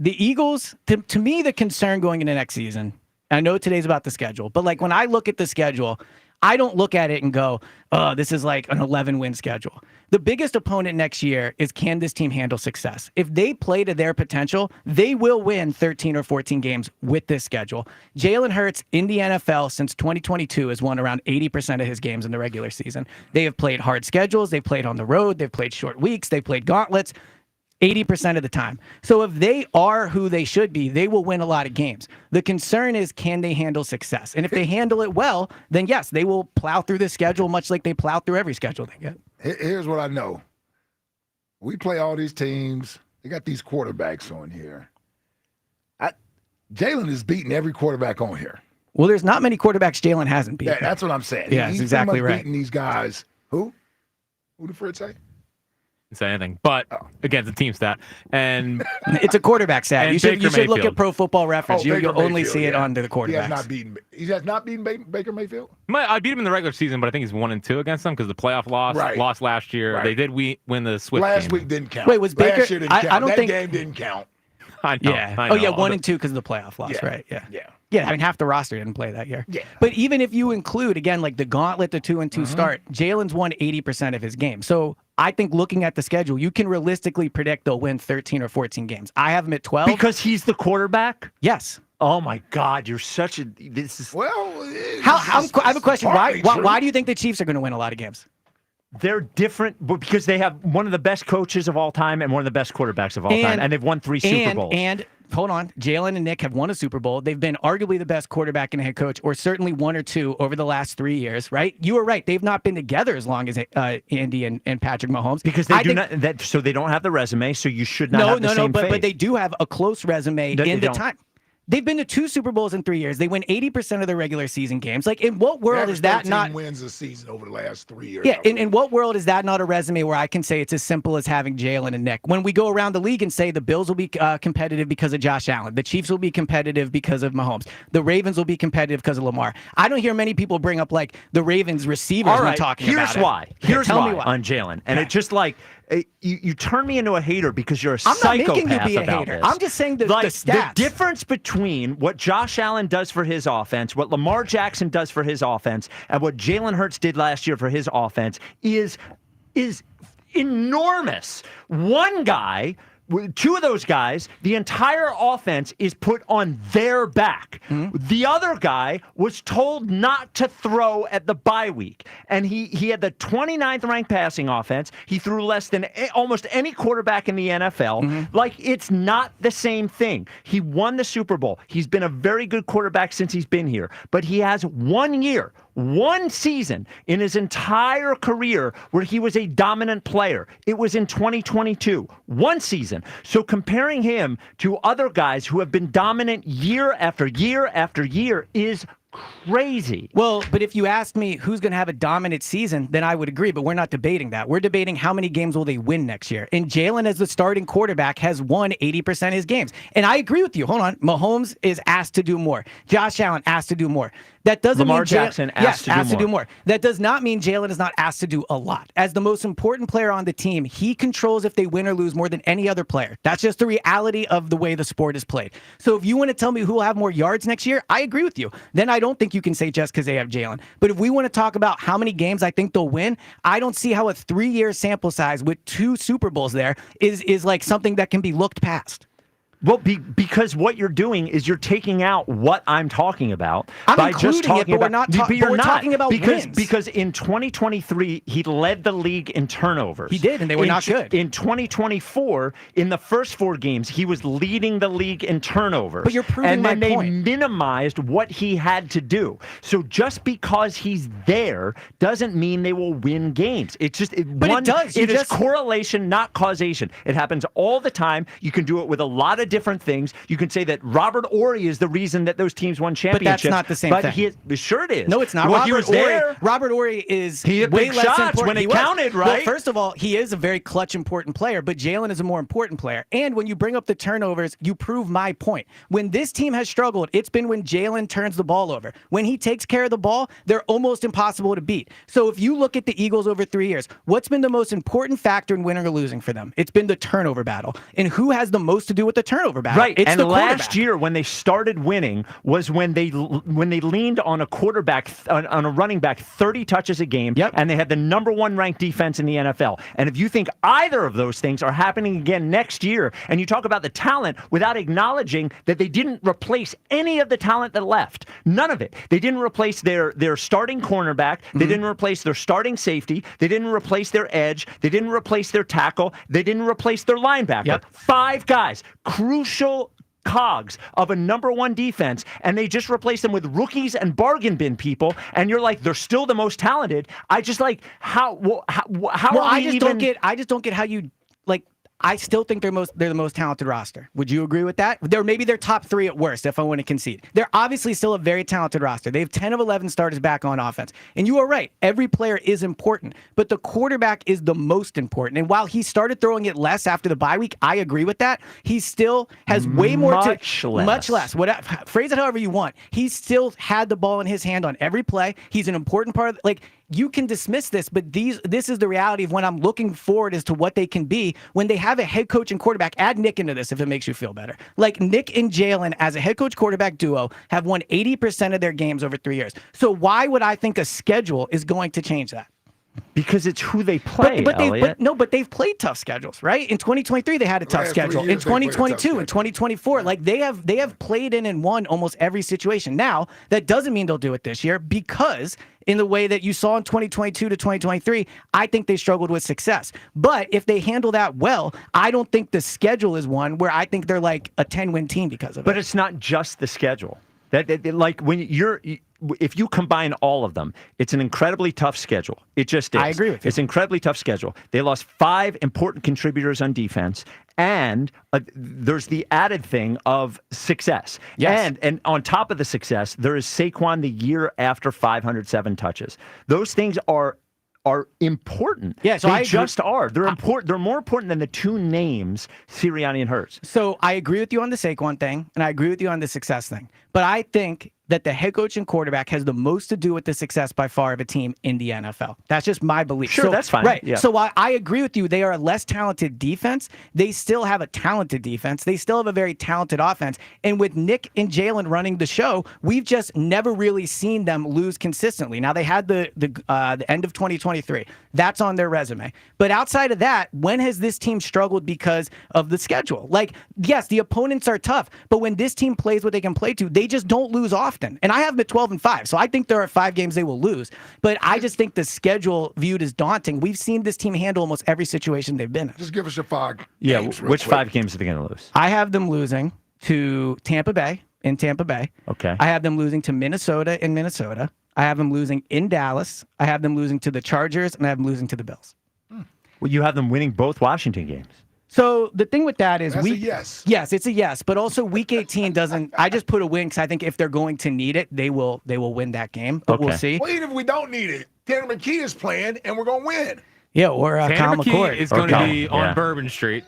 the Eagles, to me, the concern going into next season, I know today's about the schedule, but like when I look at the schedule, I don't look at it and go, oh, this is like an 11-win schedule. The biggest opponent next year is, can this team handle success? If they play to their potential, they will win 13 or 14 games with this schedule. Jalen Hurts in the NFL since 2022 has won around 80% of his games in the regular season. They have played hard schedules. They've played on the road. They've played short weeks. They've played gauntlets 80% of the time. So if they are who they should be, they will win a lot of games. The concern is, can they handle success? And if they handle it well, then yes, they will plow through the schedule much like they plow through every schedule they get. Here's what I know. We play all these teams. They got these quarterbacks on here. Jalen is beating every quarterback on here. Well, there's not many quarterbacks Jalen hasn't beaten. Yeah, that's what I'm saying. Yeah, He's that's exactly right. beating these guys. Who? Who did Fred say? Say anything, but again, it's a team stat, and it's a quarterback stat. You should look at Pro Football Reference. You'll only see it on the quarterbacks. He has not beaten Baker Mayfield. I beat him in the regular season, but I think he's 1-2 against them because the playoff lost last year. Right. They did win the Swift last game. week didn't count. Wait, was Baker? Last year didn't count. I don't that think game didn't count. I know. Yeah. I know. 1-2 because of the playoff loss, right? Yeah. Yeah. I mean, half the roster didn't play that year. Yeah. But even if you include, again, like the gauntlet, the 2-2 start, Jalen's won 80% of his games. So I think looking at the schedule, you can realistically predict they'll win 13 or 14 games. I have them at 12. Because he's the quarterback? Yes. Oh my God, you're such a. This is. Well, I have a question. Why do you think the Chiefs are going to win a lot of games? They're different because they have one of the best coaches of all time and one of the best quarterbacks of all time, and they've won 3 Super Bowls. And hold on, Jalen and Nick have won a Super Bowl. They've been arguably the best quarterback and head coach, or certainly 1 or 2 over the last 3 years. Right? You were right. They've not been together as long as Andy and Patrick Mahomes because they not. So they don't have the resume. So you should not have the same faith. But they do have a close resume in the time. They've been to 2 Super Bowls in 3 years. They win 80% of their regular season games. Like, in what world is that not wins a season over the last 3 years? Yeah, in what world is that not a resume where I can say it's as simple as having Jalen and Nick? When we go around the league and say the Bills will be competitive because of Josh Allen, the Chiefs will be competitive because of Mahomes, the Ravens will be competitive because of Lamar. I don't hear many people bring up like the Ravens receivers when talking about it. Here's why on Jalen, and it's just like. You turn me into a hater because you're a psychopath. I'm not making you be a about hater. this. I'm just saying the stats. The difference between what Josh Allen does for his offense, what Lamar Jackson does for his offense, and what Jalen Hurts did last year for his offense is enormous. One guy. 2 of those guys, the entire offense is put on their back. The other guy was told not to throw at the bye week. And he had the 29th ranked passing offense. He threw less than almost any quarterback in the NFL. Like, it's not the same thing. He won the Super Bowl. He's been a very good quarterback since he's been here. But he has 1 year, 1 season in his entire career where he was a dominant player. It was in 2022. 1 season. So comparing him to other guys who have been dominant year after year after year is crazy. Well, but if you asked me who's going to have a dominant season, then I would agree. But we're not debating that. We're debating how many games will they win next year. And Jalen, as the starting quarterback, has won 80% of his games. And I agree with you. Hold on. Mahomes is asked to do more. Josh Allen asked to do more. That doesn't Lamar mean Jackson asked to do more. That does not mean Jalen is not asked to do a lot. As the most important player on the team, he controls if they win or lose more than any other player. That's just the reality of the way the sport is played. So if you want to tell me who will have more yards next year, I agree with you. Then I don't think you can say just because they have Jalen. But if we want to talk about how many games I think they'll win, I don't see how a 3-year sample size with 2 Super Bowls there is like something that can be looked past. Well, because what you're doing is you're taking out what I'm talking about by just talking it, but about. we're not talking about wins. Because in 2023 he led the league in turnovers. He did, and they were not good. In 2024, in the first 4 games, he was leading the league in turnovers. But you're proving my point. And then they minimized what he had to do. So just because he's there doesn't mean they will win games. It's just it does. It is correlation, not causation. It happens all the time. You can do it with a lot of different things. You can say that Robert Horry is the reason that those teams won championships. But that's not the same thing. Sure it is. No, it's not. Well, he was there. Robert Horry is he hit way big less shots important. when it counted, right? Well, first of all, he is a very clutch, important player, but Jalen is a more important player. And when you bring up the turnovers, you prove my point. When this team has struggled, it's been when Jalen turns the ball over. When he takes care of the ball, they're almost impossible to beat. So if you look at the Eagles over 3 years, what's been the most important factor in winning or losing for them? It's been the turnover battle. And who has the most to do with the turnover? turnover battle. Right. It's and the last year when they started winning was when they leaned on a quarterback, on a running back 30 touches a game, and they had the number 1 ranked defense in the NFL. And if you think either of those things are happening again next year, and you talk about the talent without acknowledging that they didn't replace any of the talent that left, none of it. They didn't replace their starting cornerback. They didn't replace their starting safety. They didn't replace their edge. They didn't replace their tackle. They didn't replace their linebacker. 5 guys, crucial cogs of a number 1 defense, and they just replace them with rookies and bargain bin people, and you're like, they're still the most talented. I just like how I just don't get how you like. I still think they're the most talented roster. Would you agree with that? Maybe they're top 3 at worst, if I want to concede. They're obviously still a very talented roster. They have 10 of 11 starters back on offense. And you are right. Every player is important, but the quarterback is the most important. And while he started throwing it less after the bye week, I agree with that. He still has way more much less. Phrase it however you want. He still had the ball in his hand on every play. He's an important part of you can dismiss this, but this is the reality of when I'm looking forward as to what they can be when they have a head coach and quarterback. Add Nick into this if it makes you feel better. Like Nick and Jalen as a head coach quarterback duo have won 80% of their games over 3 years. So why would I think a schedule is going to change that? Because it's who they play, but they've played tough schedules, right? In 2023, they had a tough schedule. In 2022, in 2024, they have played in and won almost every situation. Now, that doesn't mean they'll do it this year because in the way that you saw in 2022 to 2023, I think they struggled with success. But if they handle that well, I don't think the schedule is one where I think they're like a 10-win team because of it. But it's not just the schedule. If you combine all of them, it's an incredibly tough schedule. It just is. I agree with you. It's an incredibly tough schedule. They lost 5 important contributors on defense, and there's the added thing of success. Yes. And on top of the success, there is Saquon the year after 507 touches. Those things are important. Yeah, so they just are. They're important. They're more important than the 2 names, Sirianni and Hurts. So I agree with you on the Saquon thing, and I agree with you on the success thing. But I think that the head coach and quarterback has the most to do with the success by far of a team in the NFL. That's just my belief. Sure, that's fine. Right. Yeah. So while I agree with you, they are a less talented defense. They still have a talented defense. They still have a very talented offense. And with Nick and Jalen running the show, we've just never really seen them lose consistently. Now, they had the end of 2023. That's on their resume. But outside of that, when has this team struggled because of the schedule? Like, yes, the opponents are tough, but when this team plays what they can play to, they just don't lose often. And I have them at 12-5, so I think there are 5 games they will lose. But I just think the schedule viewed as daunting. We've seen this team handle almost every situation they've been in. Just give us your 5 Yeah, games which real quick. 5 games are they going to lose? I have them losing to Tampa Bay in Tampa Bay. Okay. I have them losing to Minnesota in Minnesota. I have them losing in Dallas. I have them losing to the Chargers, and I have them losing to the Bills. Well, you have them winning both Washington games. So the thing with that is That's a yes. Yes, it's a yes. But also Week 18 doesn't. I just put a win because I think if they're going to need it, they will win that game. But we'll see. Well, even if we don't need it, Tanner McKee is playing, and we're going to win. Yeah, or Kyle Tanner McKee McCord is going to be on Bourbon Street.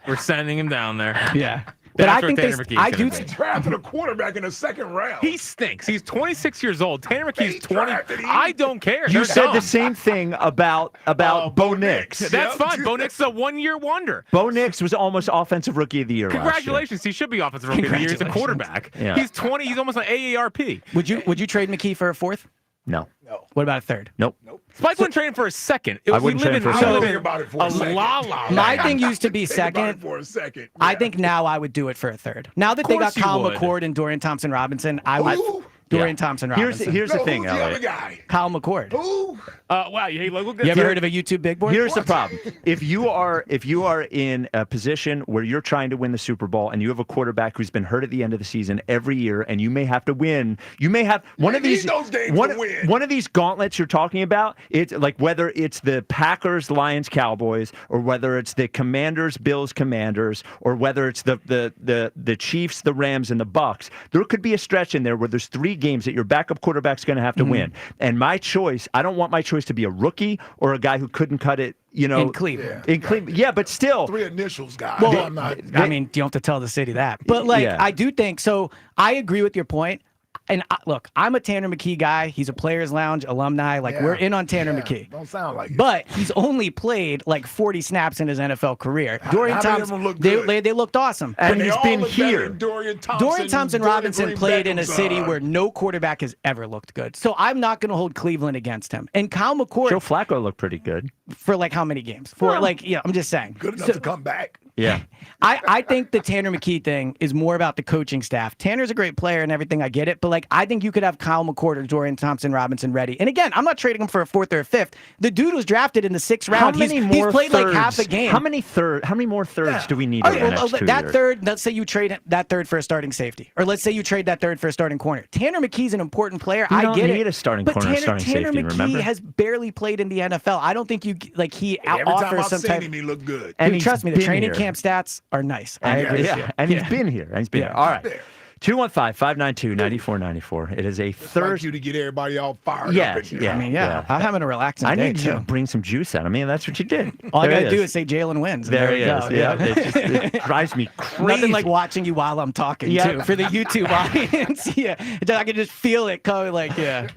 We're sending him down there. Yeah. But I think I do. Drafted a quarterback in the 2nd round. He stinks. He's 26 years old. Tanner McKee's 20. I don't care. You They're said dumb. the same thing about Bo Nix. That's fine. Bo Nix is a 1-year wonder. Bo Nix was almost Offensive Rookie of the Year last year. Congratulations. He should be Offensive Rookie of the Year. He's a quarterback. Yeah. He's 20. He's almost an AARP. Would you trade McKee for a 4th? No. What about a 3rd? Nope. Spike wouldn't trade him for a 2nd. I wouldn't trade him for a 2nd. My thing used to be 2nd. For a second. I think now I would do it for a 3rd. Now that they got Kyle McCord and Dorian Thompson-Robinson, I would. Dorian Thompson-Robinson. Here's the thing, who's the Elliot. other guy? Kyle McCord. Who? Wow. Hey, look. You ever heard of a YouTube big board? Here's the problem. If you are in a position where you're trying to win the Super Bowl and you have a quarterback who's been hurt at the end of the season every year and you may have to win, you may have one of these those games to win. One of these gauntlets you're talking about, it's like whether it's the Packers, Lions, Cowboys, or whether it's the Commanders, Bills, Commanders, or whether it's the Chiefs, the Rams, and the Bucks. There could be a stretch in there where there's 3 games that your backup quarterback's going to have to win. And my choice, I don't want my choice to be a rookie or a guy who couldn't cut it, in Cleveland. In Cleveland. Yeah, but still. 3 initials, guys. Well, I'm not. I mean, you don't have to tell the city that. But, I do think, so I agree with your point. And look, I'm a Tanner McKee guy. He's a Players Lounge alumni. Like, we're in on Tanner McKee. Don't sound like it. But he's only played like 40 snaps in his NFL career. Dorian how many of Thompson, them look good? they looked awesome. And They he's all been look better here. than Dorian Dorian Thompson Robinson Green played in a Beckham's, city where no quarterback has ever looked good. So I'm not going to hold Cleveland against him. And Kyle McCord. Joe Flacco looked pretty good. For like how many games? I'm just saying. Good enough to come back. Yeah. I think the Tanner McKee thing is more about the coaching staff. Tanner's a great player and everything. I get it. But like, I think you could have Kyle McCord or Dorian Thompson Robinson ready. And again, I'm not trading him for a 4th or a 5th. The dude was drafted in the 6th round. He's played like half a game. How many more thirds do we need in the next 2 years? Third, let's say you trade that third for a starting safety. Or let's say you trade that third for a starting corner. Tanner McKee's an important player. You I don't get need it. a starting but corner, starting Tanner safety, McKee remember? has barely played in the NFL. I don't think he Every time offers I've some seen type. him, he looked good. And Dude, trust me, the been training here. camp stats are nice. I And, agree. and he's been here. And he's been here. All right. There. 215-592-9494. It is a Like Thursday. you to get everybody all fired up Yeah, in here. yeah. I mean, I'm having a relaxing I day need too. to bring some juice out. I mean, that's what you did. All I There gotta he do is say Jalen wins. and There he we is. go. Yeah. It drives me crazy. Nothing like watching you while I'm talking Yeah. too for the YouTube audience. Yeah, I can just feel it coming. Like, yeah.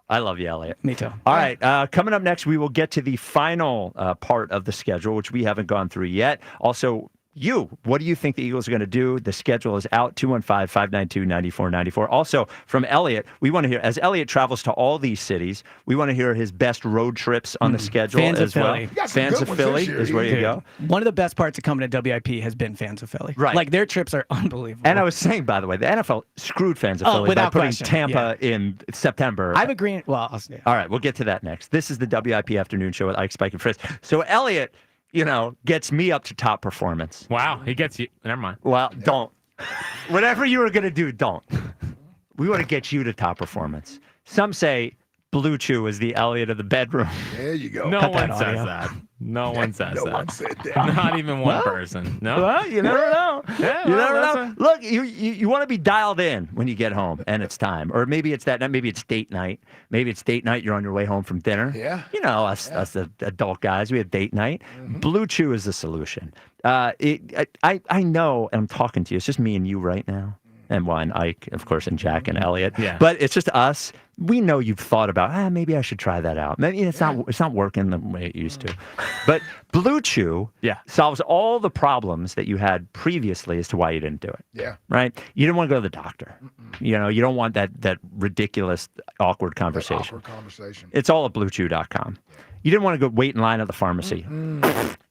I love you, Elliot. Me too. All right. Coming up next, we will get to the final part of the schedule, which we haven't gone through yet. Also, what do you think the Eagles are going to do? The schedule is out, 215-592-9494. Also, from Elliot, we want to hear, as Elliot travels to all these cities, we want to hear his best road trips on the schedule Fans as of well. Philly. Fans of Philly is where you go. One of the best parts of coming to WIP has been Fans of Philly. Right. Like, their trips are unbelievable. And I was saying, by the way, the NFL screwed Fans of Philly by without putting question. Tampa in September. I'm agreeing. Well, yeah. All right, we'll get to that next. This is the WIP Afternoon Show with Ike, Spike, and Fritz. So Elliot, gets me up to top performance. Wow, he gets you. Never mind. Well, don't. Whatever you were going to do, don't. We want to get you to top performance. Some say Blue Chew is the Elliot of the bedroom. There you go. No Cut one that says audio. that. No one says No that. one said that. Not even one person. No. Well, you never know. Yeah, You well, never that's know. Look, you want to be dialed in when you get home and it's time. Or maybe it's that night. Maybe it's date night. Maybe it's date night. You're on your way home from dinner. Yeah. Us the adult guys, we have date night. Blue Chew is the solution. I know, and I'm talking to you. It's just me and you right now. And Ike, of course, and Jack and Elliot. Yeah. But it's just us. We know you've thought about, maybe I should try that out. Maybe it's not working the way it used to. But Blue Chew solves all the problems that you had previously as to why you didn't do it. Yeah. Right? You didn't want to go to the doctor. You don't want that ridiculous, awkward conversation. Awkward conversation. It's all at BlueChew.com. You didn't want to go wait in line at the pharmacy.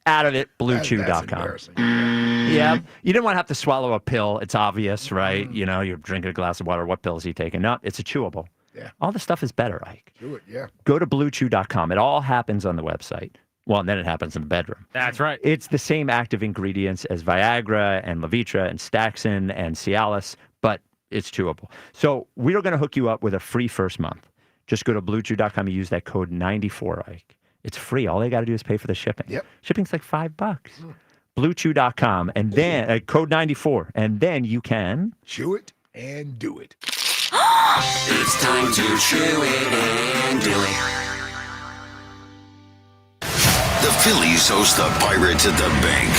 Out of it, BlueChew.com. That's embarrassing. Yeah. You didn't want to have to swallow a pill. It's obvious, right? You're drinking a glass of water. What pills are you taking? No, it's a chewable. Yeah. All the stuff is better, Ike. Do it, yeah. Go to BlueChew.com. It all happens on the website. Well, and then it happens in the bedroom. That's right. It's the same active ingredients as Viagra and Levitra and Staxin and Cialis, but it's chewable. So we're going to hook you up with a free first month. Just go to BlueChew.com and use that code 94, Ike. It's free. All they got to do is pay for the shipping. Yep. Shipping's like $5. BlueChew.com and then code 94, and then you can chew it and do it. It's time to chew it and do it. The Phillies host the Pirates at the bank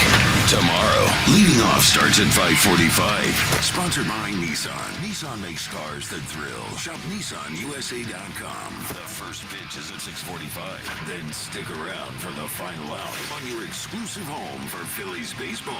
tomorrow. Leading off starts at 5:45. Sponsored by Nissan. Nissan makes cars that thrill. Shop NissanUSA.com. The first pitch is at 6:45. Then stick around for the final out on your exclusive home for Phillies baseball.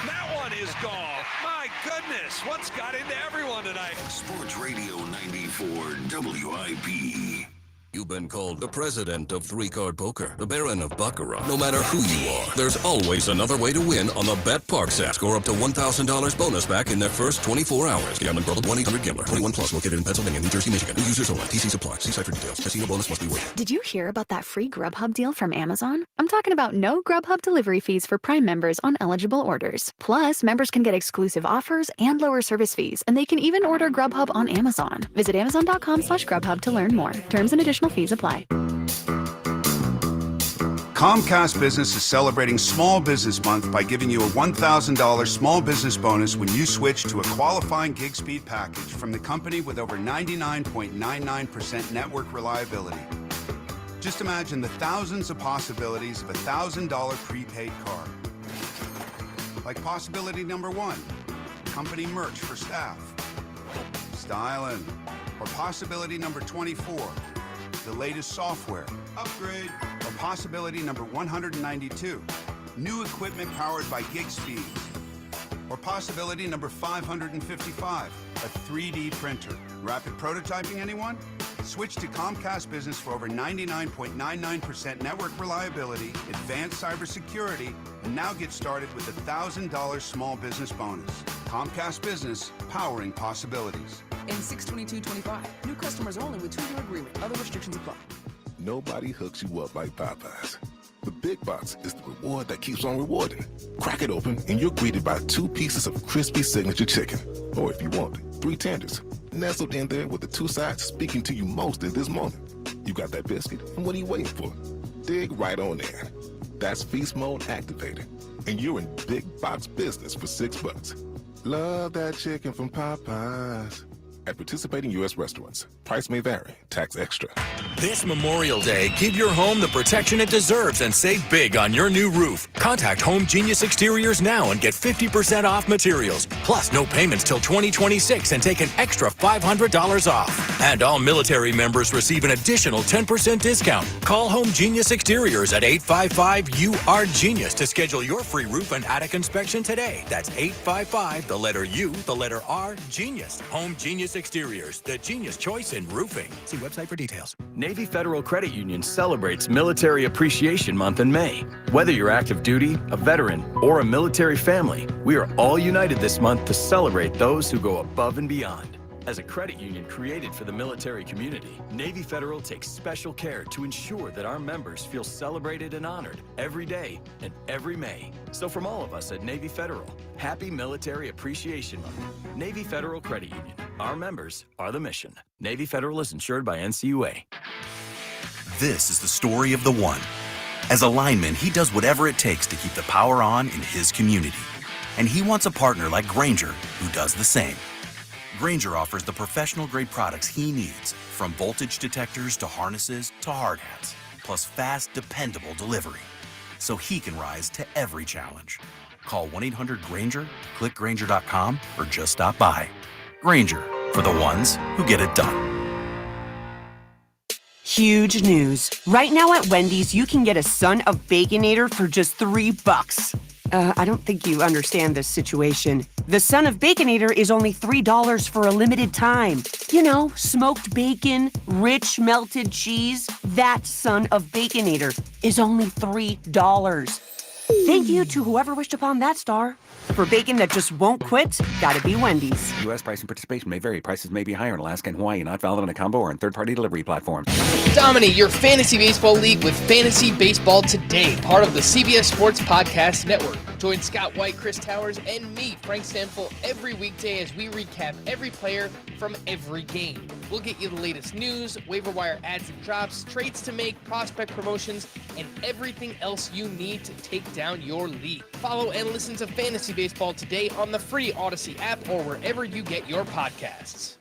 That one is gone. My goodness, what's got into everyone tonight? Sports Radio 94 WIP. You've been called the president of three-card poker, the baron of baccarat. No matter who you are, there's always another way to win on the Bet Parks app. Score up to $1,000 bonus back in their first 24 hours. Gambling problem, 1-800-GAMBLER. 21 plus, located in Pennsylvania, New Jersey, Michigan. New users only. TC Supply. See site for details. Casino bonus must be waived. Did you hear about that free Grubhub deal from Amazon? I'm talking about no Grubhub delivery fees for Prime members on eligible orders. Plus, members can get exclusive offers and lower service fees, and they can even order Grubhub on Amazon. Visit Amazon.com/Grubhub to learn more. Terms and additional fees apply. Comcast Business is celebrating Small Business Month by giving you a $1,000 small business bonus when you switch to a qualifying gig speed package from the company with over 99.99% network reliability. Just imagine the thousands of possibilities of a $1,000 prepaid card. Like possibility number 1, company merch for staff. Styling. Or possibility number 24, the latest software upgrade. Or possibility number 192, new equipment powered by gig speeds. Or possibility number 555, a 3D printer. Rapid prototyping, anyone? Switch to Comcast Business for over 99.99% network reliability, advanced cybersecurity, and now get started with a $1,000 small business bonus. Comcast Business, powering possibilities. In 6/22/25, new customers only with 2-year agreement. Other restrictions apply. Nobody hooks you up like Popeyes. The Big Box is the reward that keeps on rewarding. Crack it open and you're greeted by 2 pieces of crispy signature chicken. Or if you want, 3 tenders. Nestled in there with the 2 sides speaking to you most at this moment. You got that biscuit, and what are you waiting for? Dig right on in. That's feast mode activated. And you're in Big Box business for $6. Love that chicken from Popeyes. At participating U.S. restaurants. Price may vary. Tax extra. This Memorial Day, give your home the protection it deserves and save big on your new roof. Contact Home Genius Exteriors now and get 50% off materials. Plus, no payments till 2026 and take an extra $500 off. And all military members receive an additional 10% discount. Call Home Genius Exteriors at 855-UR-GENIUS to schedule your free roof and attic inspection today. That's 855, the letter U, the letter R, Genius. Home Genius Exteriors, the genius choice in roofing. See website for details. Navy Federal Credit Union celebrates Military Appreciation Month in May. Whether you're active duty, a veteran, or a military family, we are all united this month to celebrate those who go above and beyond. As a credit union created for the military community, Navy Federal takes special care to ensure that our members feel celebrated and honored every day and every May. So from all of us at Navy Federal, happy Military Appreciation Month. Navy Federal Credit Union. Our members are the mission. Navy Federal is insured by NCUA. This is the story of the one. As a lineman, he does whatever it takes to keep the power on in his community. And he wants a partner like Grainger who does the same. Grainger offers the professional-grade products he needs, from voltage detectors to harnesses to hard hats, plus fast, dependable delivery, so he can rise to every challenge. Call 1-800-GRAINGER, click Grainger.com, or just stop by. Grainger, for the ones who get it done. Huge news. Right now at Wendy's, you can get a Son of Baconator for just $3. I don't think you understand this situation. The Son of Baconator is only $3 for a limited time. You know, smoked bacon, rich melted cheese. That Son of Baconator is only $3. Thank you to whoever wished upon that star. For bacon that just won't quit, gotta be Wendy's. U.S. price and participation may vary. Prices may be higher in Alaska and Hawaii, not valid on a combo or on third-party delivery platforms. Dominate your fantasy baseball league with Fantasy Baseball Today, part of the CBS Sports Podcast Network. Join Scott White, Chris Towers, and me, Frank Stanfill, every weekday as we recap every player from every game. We'll get you the latest news, waiver wire ads and drops, trades to make, prospect promotions, and everything else you need to take down your league. Follow and listen to Fantasy Baseball Today on the free Odyssey app or wherever you get your podcasts.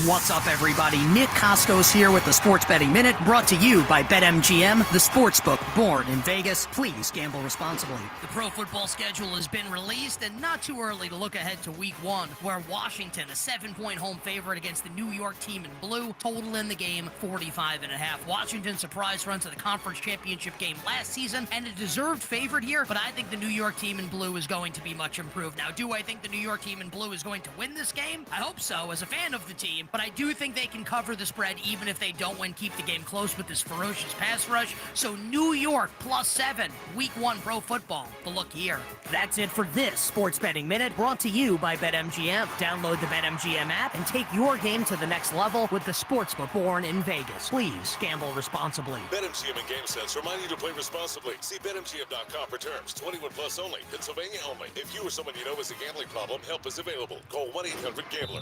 What's up, everybody? Nick Costco's here with the Sports Betting Minute, brought to you by BetMGM, the sportsbook born in Vegas. Please gamble responsibly. The pro football schedule has been released, and not too early to look ahead to Week 1, where Washington, a 7-point home favorite against the New York team in blue, total in the game 45.5. Washington surprise run to the conference championship game last season, and a deserved favorite here, but I think the New York team in blue is going to be much improved. Now, do I think the New York team in blue is going to win this game? I hope so, as a fan of the team, but I do think they can cover the spread even if they don't win, keep the game close with this ferocious pass rush. So New York +7, Week 1 pro football. The look here. That's it for this Sports Betting Minute, brought to you by BetMGM. Download the BetMGM app and take your game to the next level with the sportsbook born in Vegas. Please gamble responsibly. BetMGM and GameSense remind you to play responsibly. See BetMGM.com for terms. 21 plus only. Pennsylvania only. If you or someone you know has a gambling problem, help is available. Call 1-800-GAMBLER.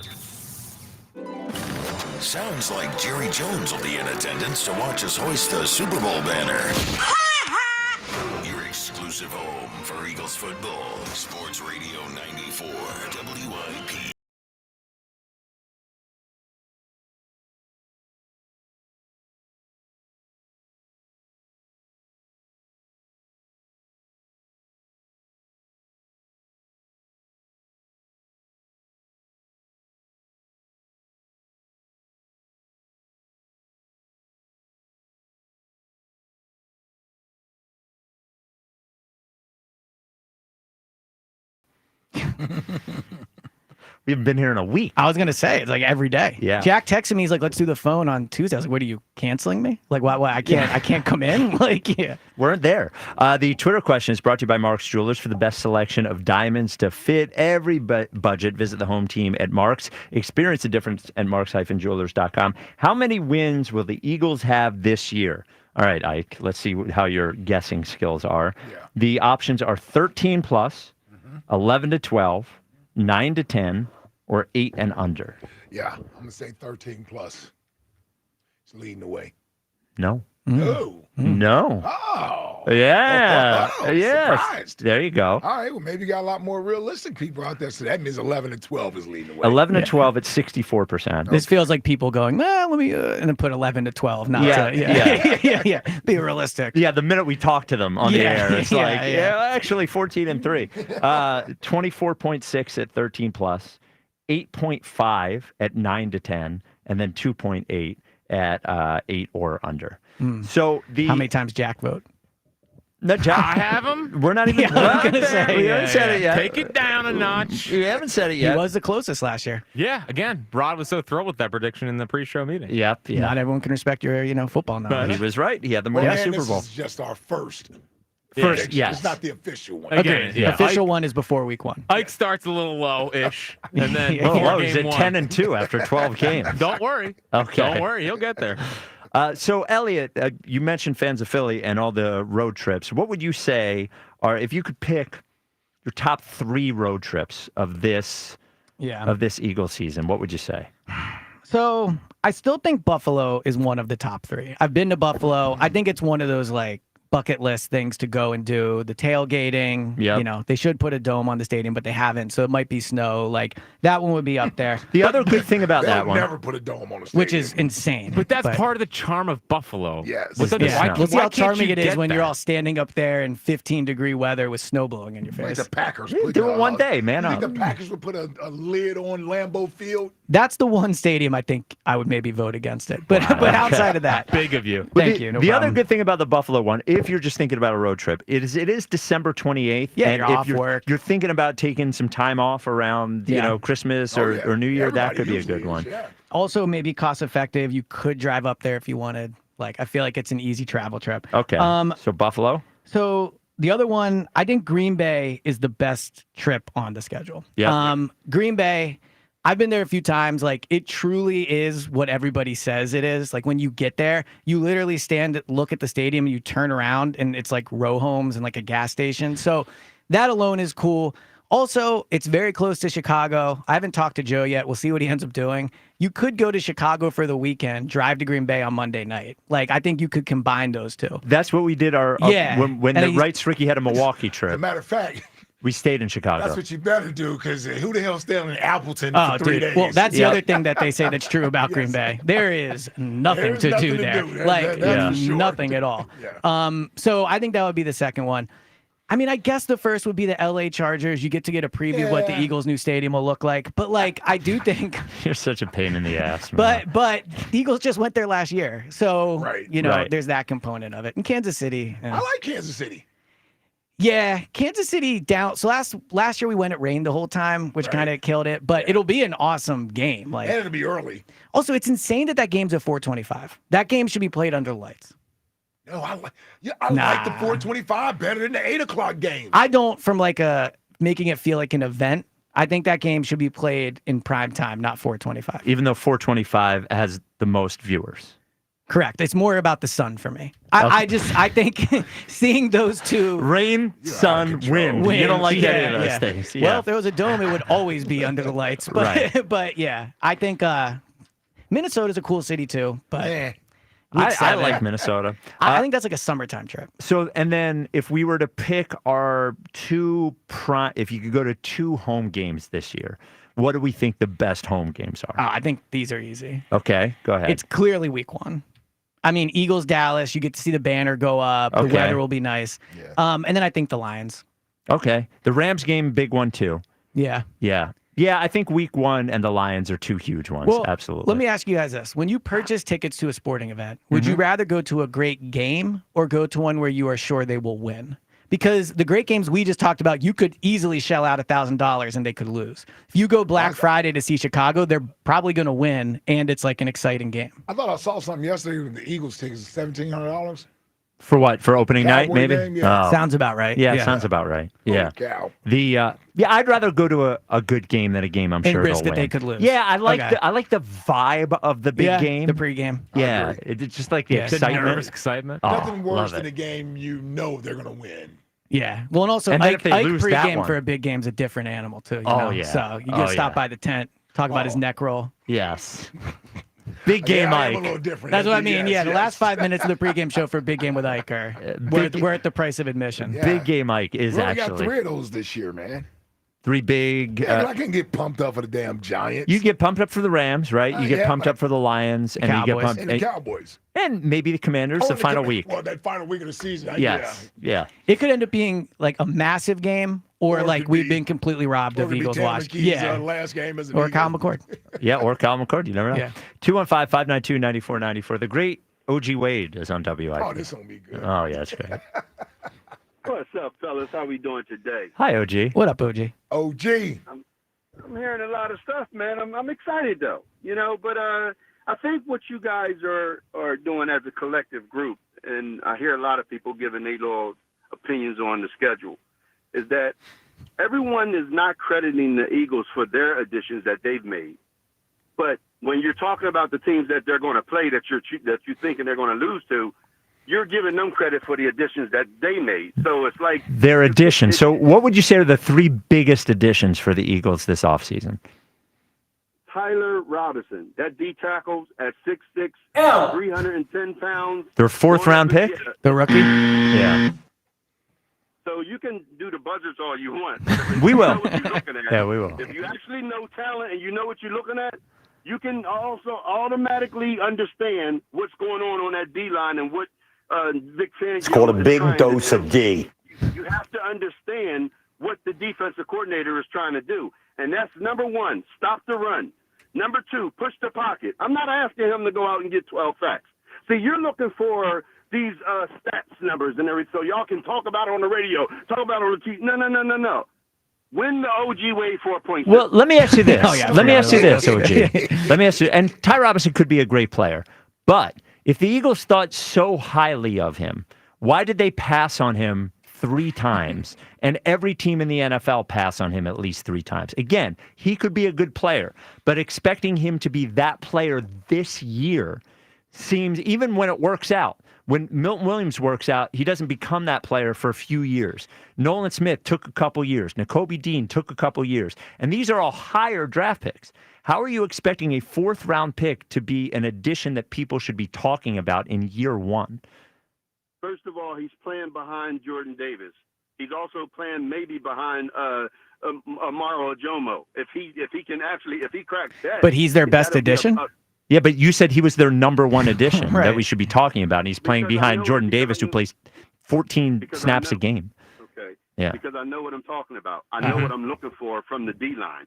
Sounds like Jerry Jones will be in attendance to watch us hoist the Super Bowl banner. Your exclusive home for Eagles football. Sports Radio 94 WIP. We haven't been here in a week. I was gonna say it's like every day. Yeah. Jack texted me. He's like, "Let's do the phone on Tuesday." I was like, "What are you canceling me? Like, what? I can't. I can't come in. Like, yeah." Weren't there. The Twitter question is brought to you by Mark's Jewelers. For the best selection of diamonds to fit every budget, visit the home team at Mark's. Experience the difference at marks-jewelers.com. How many wins will the Eagles have this year? All right, Ike, let's see how your guessing skills are. Yeah. The options are 13 plus, 11 to 12, 9 to 10, or 8 and under. Yeah, I'm going to say 13 plus. It's leading the way. No. No. No. Oh. Yeah. Yes. Surprised. There you go. All right, well, maybe you got a lot more realistic people out there. So that means 11 and 12 is leading the way. 11 to 12 at 64%. This feels like people going, let me, and then put 11 to 12. Not Yeah, yeah. Be realistic. Yeah, the minute we talk to them on the air, it's like, yeah. actually 14 and 3. 24.6 at 13 plus, 8.5 at 9 to 10, and then 2.8 at 8 or under. So how many times Jack vote? No, Jack. I have him. We're not even. Yeah, I was gonna say, we haven't said it yet. Take it down a notch. We haven't said it yet. He was the closest last year. Yeah, again, Rod was so thrilled with that prediction in the pre-show meeting. Yep. Yeah. Not everyone can respect your, football knowledge. He was right. He had the Well, winning man, Super Bowl. This is just our first. First, yes. It's not the official one. Again, The official one is before week 1. Ike starts a little low-ish, and then Well, before he's game at 1. 10 and 2 after 12 games. Don't worry. Okay. Don't worry. He'll get there. So, Elliot, you mentioned fans of Philly and all the road trips. What would you say are, if you could pick your top 3 road trips of this Eagles season, what would you say? So I still think Buffalo is one of the top 3. I've been to Buffalo. I think it's one of those bucket list things to go and do. The tailgating, they should put a dome on the stadium, but they haven't. So it might be snow. That one would be up there. The other good thing about that They'll one, never put a dome on the stadium. Which is insane. But that's part of the charm of Buffalo. Yes. We'll see how charming it is when you're all standing up there in 15-degree weather with snow blowing in your Like face. the Packers. do it one day, man. You think the Packers would put a lid on Lambeau Field? That's the one stadium I think I would maybe vote against it. But outside of that, Big of you. Thank you. No the problem. other good thing about the Buffalo one, if you're just thinking about a road trip, it is December 28th. Yeah, and you're if off work. You're thinking about taking some time off around, Christmas or New Year. That could be a good one. Yeah. Also, maybe cost effective. You could drive up there if you wanted. I feel like it's an easy travel trip. Okay. So Buffalo. So the other one, I think Green Bay is the best trip on the schedule. Yeah. Green Bay, I've been there a few times. It truly is what everybody says it is. When you get there, you literally look at the stadium, and you turn around, and it's row homes and a gas station. So that alone is cool. Also, it's very close to Chicago. I haven't talked to Joe yet. We'll see what he ends up doing. You could go to Chicago for the weekend, drive to Green Bay on Monday night. I think you could combine those two. That's what we did when the Rights Ricky had a Milwaukee As a trip. matter of fact, We stayed in Chicago. that's what you better do, because who the hell's staying in Appleton Oh, for 3 dude. days? Well, that's the other thing that they say that's true about Green Bay. There is nothing There's to nothing do to there. do. That's for sure. Nothing at all. Yeah. So I think that would be the second one. I mean, I guess the first would be the LA Chargers. You get to get a preview of what the Eagles' new stadium will look like. But I do think You're such a pain in the ass, man. But the Eagles just went there last year. So Right. Right. there's that component of it. And Kansas City. I like Kansas City. Yeah, Kansas City down. So last year we went, it rained the whole time, which kind of killed it. But it'll be an awesome game. And it'll be early. Also, it's insane that game's at 4:25. That game should be played under lights. No, I like the 4:25 better than the 8 o'clock game. I don't, from making it feel like an event. I think that game should be played in prime time, not 4:25. Even though 425 has the most viewers. Correct. It's more about the sun for me. I think seeing those two rain, sun, wind. You don't like any of those things. Yeah. Well, if there was a dome, it would always be under the lights. But but yeah, I think Minnesota's a cool city too. But I like Minnesota. I think that's a summertime trip. So, and then if we were to pick our if you could go to 2 home games this year, what do we think the best home games are? I think these are easy. Okay, go ahead. It's clearly week 1. I mean, Eagles, Dallas, you get to see the banner go up. Okay. The weather will be nice. Yeah. And then I think the Lions. Okay. The Rams game, big one too. Yeah. Yeah. Yeah, I think week 1 and the Lions are 2 huge ones. Well, absolutely. Let me ask you guys this. When you purchase tickets to a sporting event, would you rather go to a great game or go to one where you are sure they will win? because the great games we just talked about, you could easily shell out $1,000 and they could lose. If you go Black Friday to see Chicago, they're probably going to win, and it's like an exciting game. I thought I saw something yesterday with the Eagles tickets, $1,700. For what? For opening night, Cowboy maybe? game, yeah. Sounds about right. Yeah, sounds about right. Yeah. Cow. I'd rather go to a good game than a game I'm And sure risk they'll that win. they could lose. Yeah, I like Okay. the vibe of the big game. the pregame. Yeah, it's just like the excitement. Nervous excitement. Oh, Nothing worse love than it. a game you know they're going to win. Yeah. Well, and also, And then Ike, if they Ike lose that pregame one- for a big game's a different animal, too. You Oh, know? yeah. So you got to stop by the tent, talk about his neck roll. Yes. Big game, I am Ike. a little different. That's what I mean. Yes, The yes. last 5 minutes of the pregame show for a big game with Ike are we're at the price of admission. Yeah. Big game, Ike is We only actually got 3 of those this year, man. 3 big. Yeah, I can get pumped up for the damn Giants. You get pumped up for the Rams, right? You get yeah, pumped up for the Lions, and you get Cowboys. pumped, and the Cowboys. and maybe the Commanders Oh, the and final week. Well, that final week of the season. Yes, yeah. It could end up being like a massive game, or Or it like could we've be- been completely robbed Or of it'd be Eagles Tanner watch. McKee's, Yeah. last game as an Or Eagle. Kyle McCord. Yeah, or Kyle McCord. You never know. Yeah. 215-592-9494. The great OG Wade is on WIP. Oh, this gonna be good. Oh, yeah, that's great. What's up, fellas? How we doing today? Hi, OG. What up, OG? OG. I'm hearing a lot of stuff, man. I'm excited though, but I think what you guys are doing as a collective group, and I hear a lot of people giving their little opinions on the schedule, is that everyone is not crediting the Eagles for their additions that they've made. But when you're talking about the teams that they're going to play that you're thinking they're going to lose to, you're giving them credit for the additions that they made. So it's like Their additions. So what would you say are the 3 biggest additions for the Eagles this offseason? Tyler Robinson, that D tackles at 6'6", 310 pounds. Their 4th-round pick? The rookie? Yeah. So you can do the buzzards all you want. We will. You know what you're looking at. Yeah, we will. If you actually know talent and you know what you're looking at, you can also automatically understand what's going on that D-line and what Vic Fangio It's called a is big trying dose to of do. D. You have to understand what the defensive coordinator is trying to do. And that's number 1, stop the run. Number 2, push the pocket. I'm not asking him to go out and get 12 sacks. See, you're looking for these stats numbers and everything, so y'all can talk about it on the radio, talk about it on the TV. No. Win the OG Wade 4.6. Well, let me ask you this. Oh, yeah, let me ask you forgot this, about OG. Let me ask you, and Ty Robinson could be a great player, but if the Eagles thought so highly of him, why did they pass on him 3 times? And every team in the NFL pass on him at least 3 times. Again, he could be a good player, but expecting him to be that player this year seems, even when it works out, when Milton Williams works out, he doesn't become that player for a few years. Nolan Smith took a couple years. Nakobe Dean took a couple years. And these are all higher draft picks. How are you expecting a 4th-round pick to be an addition that people should be talking about in year 1? First of all, he's playing behind Jordan Davis. He's also playing maybe behind Amaro Ojomo. If he cracks that. But he's their best addition? Yeah, but you said he was their number 1 addition Right. that we should be talking about. And he's playing behind Jordan Davis, who plays 14 snaps a game. Okay. Yeah. Because I know what I'm talking about. I know what I'm looking for from the D-line.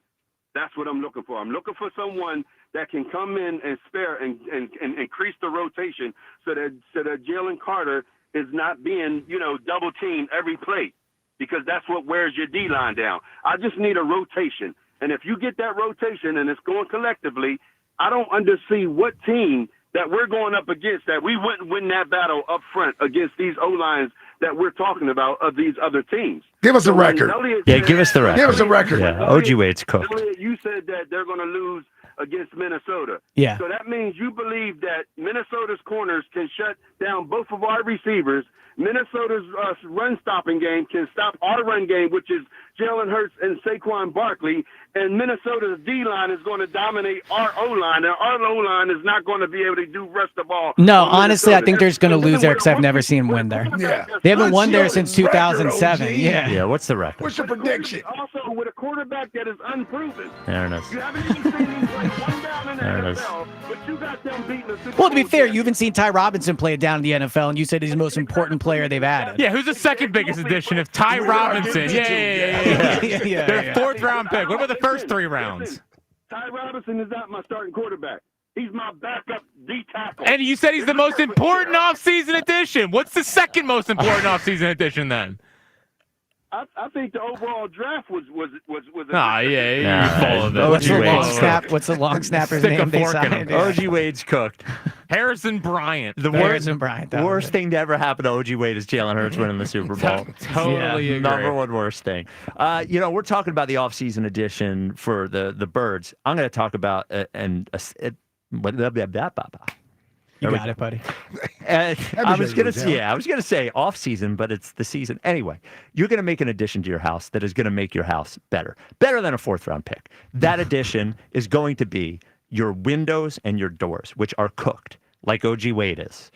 That's what I'm looking for. I'm looking for someone that can come in and spare and increase the rotation so that Jalen Carter is not being, double teamed every play, because that's what wears your D-line down. I just need a rotation. And if you get that rotation and it's going collectively, I don't undersee what team that we're going up against that we wouldn't win that battle up front against these O-lines that we're talking about of these other teams. Give us a record. Give us the record. Give us a record. Yeah, OG Wade's cooked. Elliot, you said that they're going to lose against Minnesota. Yeah. So that means you believe that Minnesota's corners can shut down both of our receivers. Minnesota's run-stopping game can stop our run game, which is Jalen Hurts and Saquon Barkley, and Minnesota's D-line is going to dominate our O-line, and our O-line is not going to be able to rush the ball. No, on honestly, I Minnesota. think they're just going to lose there because I've never seen them win there. Yeah. They haven't won there What's since your record, 2007. OG? Yeah. Yeah, what's the record? What's your prediction? Also, with a quarterback that is unproven. There it is. You haven't even seen him play one down in the There it is. NFL, but you got them beating the Super Well, to be Bowl fair, champion. you haven't seen Ty Robinson play it down in the NFL, and you said he's the most important player they've added. Yeah, who's the second biggest addition? If Ty Robinson. Yeah. Their 4th-round pick. What about the first 3 rounds? Listen, Ty Robinson is not my starting quarterback. He's my backup D tackle. And you said he's the most important offseason addition. What's the second most important offseason addition then? I think the overall draft was Ah, yeah, you follow that. What's the long snapper's Stick a name they fork in signed? him. OG Wade's cooked. Harrison Bryant. The Harrison Bryant. worst thing to ever happen to OG Wade is Jalen Hurts winning the Super Bowl. Totally agree. Number one worst thing. We're talking about the offseason edition for the Birds. I'm going to talk about You got it, buddy. I was going to say off season, but it's the season. Anyway, you're going to make an addition to your house that is going to make your house better than a 4th round pick. That addition is going to be your windows and your doors, which are cooked, like OG Wade is.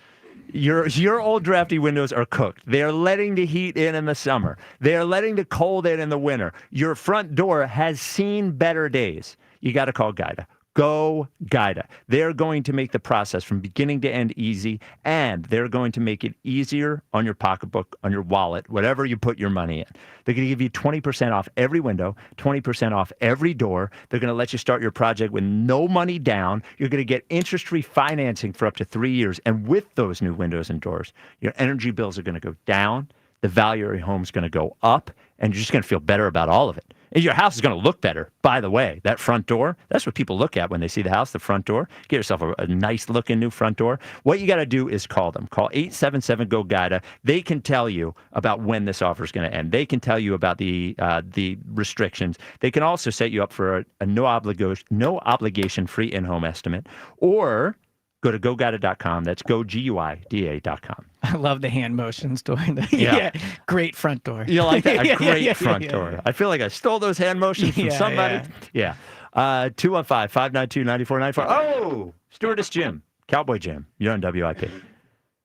Your old drafty windows are cooked. They are letting the heat in the summer. They are letting the cold in the winter. Your front door has seen better days. You got to call Guida. Go Guida. They're going to make the process from beginning to end easy, and they're going to make it easier on your pocketbook, on your wallet, whatever you put your money in. They're going to give you 20% off every window, 20% off every door. They're going to let you start your project with no money down. You're going to get interest-free financing for up to 3 years, and with those new windows and doors, your energy bills are going to go down, the value of your home is going to go up, and you're just going to feel better about all of it. And your house is going to look better, by the way. That front door, that's what people look at when they see the house, the front door. Get yourself a nice-looking new front door. What you got to do is call them. Call 877-GO-GUIDA. They can tell you about when this offer is going to end. They can tell you about the restrictions. They can also set you up for a no-obligation free in-home estimate. Or go to GoGuida.com. That's GoGuida.com. I love the hand motions during the great front door. You like that? A great front door. I feel like I stole those hand motions from somebody. Yeah. 215-592-9494. Oh, Stewardess Jim, Cowboy Jim. You're on WIP.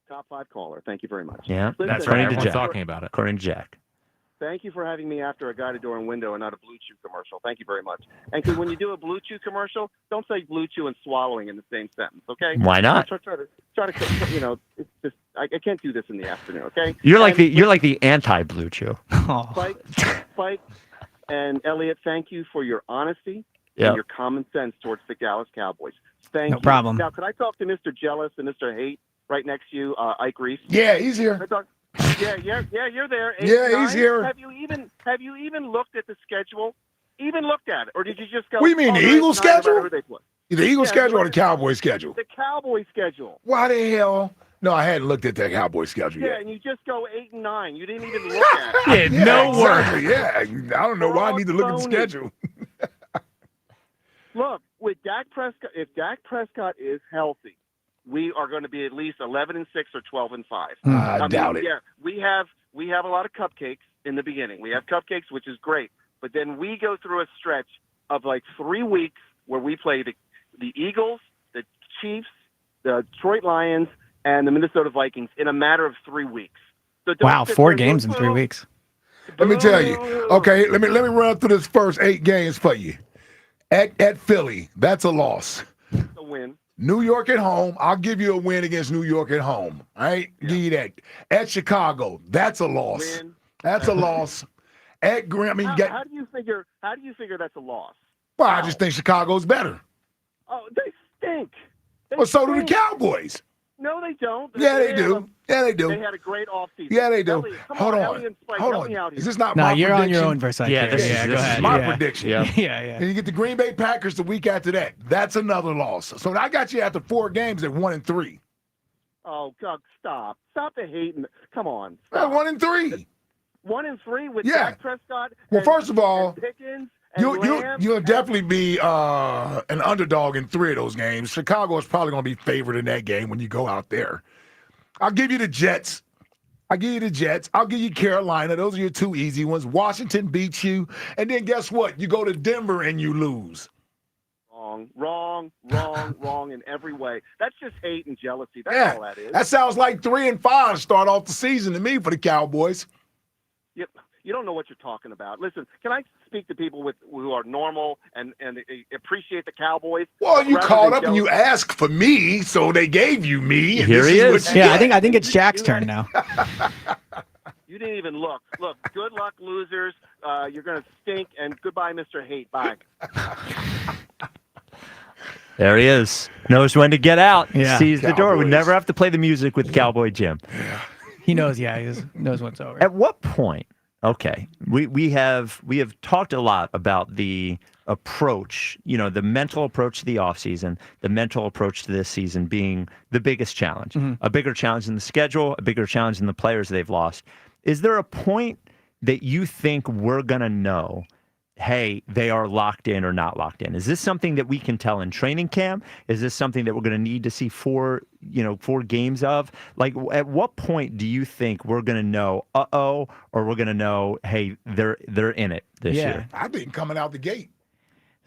Top 5 caller. Thank you very much. Yeah, that's right. Everyone's talking about it. According to Jack. Thank you for having me after a guided door and window and not a Blue Chew commercial. Thank you very much. And when you do a Blue Chew commercial, don't say Blue Chew and swallowing in the same sentence, okay? Why not? Try to it's just I can't do this in the afternoon, okay? You're like the anti-Blue Chew. Spike, and Elliot, thank you for your honesty Yep. and your common sense towards the Dallas Cowboys. Thank you. No problem. Now, could I talk to Mr. Jealous and Mr. Hate right next to you, Ike Reese? Yeah, he's here. Yeah, you're there. Yeah, he's here. Have you even looked at the schedule? Even looked at it, or did you just go? What do you mean, the Eagles schedule? The The Eagles schedule or the Cowboys schedule? The Cowboys schedule. Why the hell? No, I hadn't looked at that Cowboys schedule Yeah, yet. and you just go 8 and 9. You didn't even look at it. Yeah, no exactly. Yeah, I don't know why I need to look at the phony. schedule. Look, with Dak Prescott, if Dak Prescott is healthy, we are going to be at least 11-6 or 12-5. I doubt it. Yeah, we have a lot of cupcakes in the beginning. We have cupcakes, which is great, but then we go through a stretch of like 3 weeks where we play the Eagles, the Chiefs, the Detroit Lions, and the Minnesota Vikings in a matter of 3 weeks. So Wow, 4 games in 3 weeks. Let me tell you. Okay, let me run through this first 8 games for you. At Philly, that's a loss. A win. New York at home, I'll give you a win against New York at home. All right? Yeah. Give you that. At Chicago, that's a loss. Win. That's a loss. At Green, How do you figure that's a loss? Well, I just think Chicago's better. Oh, they stink. Well, so do the Cowboys. No, they don't. Yeah, they do. Yeah, they do. They had a great offseason. Yeah, they do. Elliot, Hold on. Elliot and Spike, Hold help on. me out here. Is this not No, my you're prediction? on your own verse. Yeah, This this is my yeah. prediction. Yeah. And you get the Green Bay Packers the week after that. That's another loss. So I got you after 4 games at 1-3. Oh, God, stop. Stop the hating. Come on. 1-3. 1-3 with Yeah. Dak Prescott. Well, first of all, and Pickens and Lamb. you'll definitely be an underdog in 3 of those games. Chicago is probably going to be favored in that game when you go out there. I'll give you the Jets. I'll give you Carolina. Those are your 2 easy ones. Washington beats you. And then guess what? You go to Denver and you lose. Wrong in every way. That's just hate and jealousy. That's all that is. That sounds like 3-5 to start off the season to me for the Cowboys. Yep. You don't know what you're talking about. Listen, can I speak to people who are normal and appreciate the Cowboys? Well, you called up and you asked for me, so they gave you me. And Here this he is. is. What you Yeah, get. I think it's Jack's turn now. You didn't even look. Look, good luck, losers. You're going to stink, and goodbye, Mr. Hate. Bye. There he is. Knows when to get out. Yeah. Sees the door. We Cowboys. never have to play the music with Cowboy Jim. He knows, he knows what's over. At what point, Okay. We have talked a lot about the approach, the mental approach to the offseason, the mental approach to this season being the biggest challenge. Mm-hmm. A bigger challenge than the schedule, a bigger challenge than the players they've lost. Is there a point that you think we're going to know, hey, they are locked in or not locked in? Is this something that we can tell in training camp? Is this something that we're going to need to see four games of? Like, at what point do you think we're going to know, or we're going to know, hey, they're in it this year? I think coming out the gate.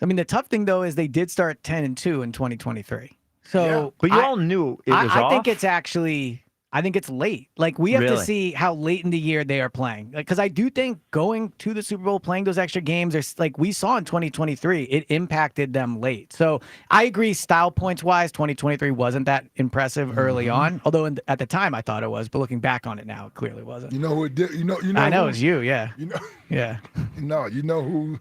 I mean, the tough thing, though, is they did start 10-2 in 2023. So, But you all knew it was I off? think it's actually, I think it's late. Like, we have to Really? see how late in the year they are playing. Because I do think going to the Super Bowl, playing those extra games, like we saw in 2023, it impacted them late. So I agree, style points wise, 2023 wasn't that impressive early on. Although at the time I thought it was, but looking back on it now, it clearly wasn't. You know who it did? You know. I know who- it's you, yeah. You know. Yeah. You know who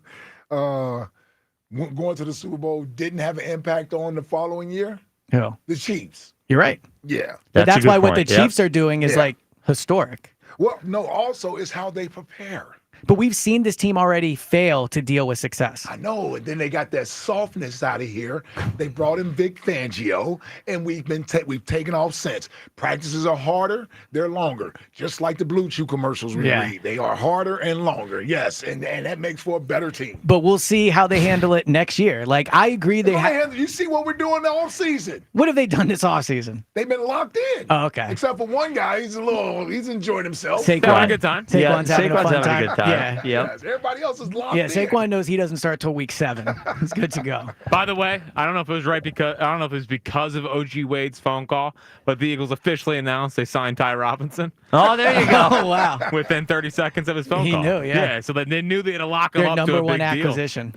going to the Super Bowl didn't have an impact on the following year? Who? The Chiefs. You're right. Yeah. But That's a that's good why what the point, yeah. Chiefs are doing is Yeah. like historic. Well, no, also it's how they prepare. But we've seen this team already fail to deal with success. I know, and then they got that softness out of here. They brought in Vic Fangio, and we've taken off since. Practices are harder, they're longer, just like the Blue Chew commercials we Yeah. read. They are harder and longer, yes, and that makes for a better team. But we'll see how they handle it next year. Like, I agree they have. You see what we're doing all season. What have they done this offseason? They've been locked in. Oh, okay. Except for one guy, he's enjoying himself. Saquon. Having a good time. Saquon's having a Saquon's fun having time. a good time. Yeah. Yep. Yes, everybody else is locked Yeah, in. Saquon knows he doesn't start till week 7. He's good to go. By the way, I don't know if it was because of OG Wade's phone call, but the Eagles officially announced they signed Ty Robinson. Oh, there you go. Oh, wow. Within 30 seconds of his phone He call. knew, yeah. So they knew they had to lock him Their up to number a big one deal. acquisition.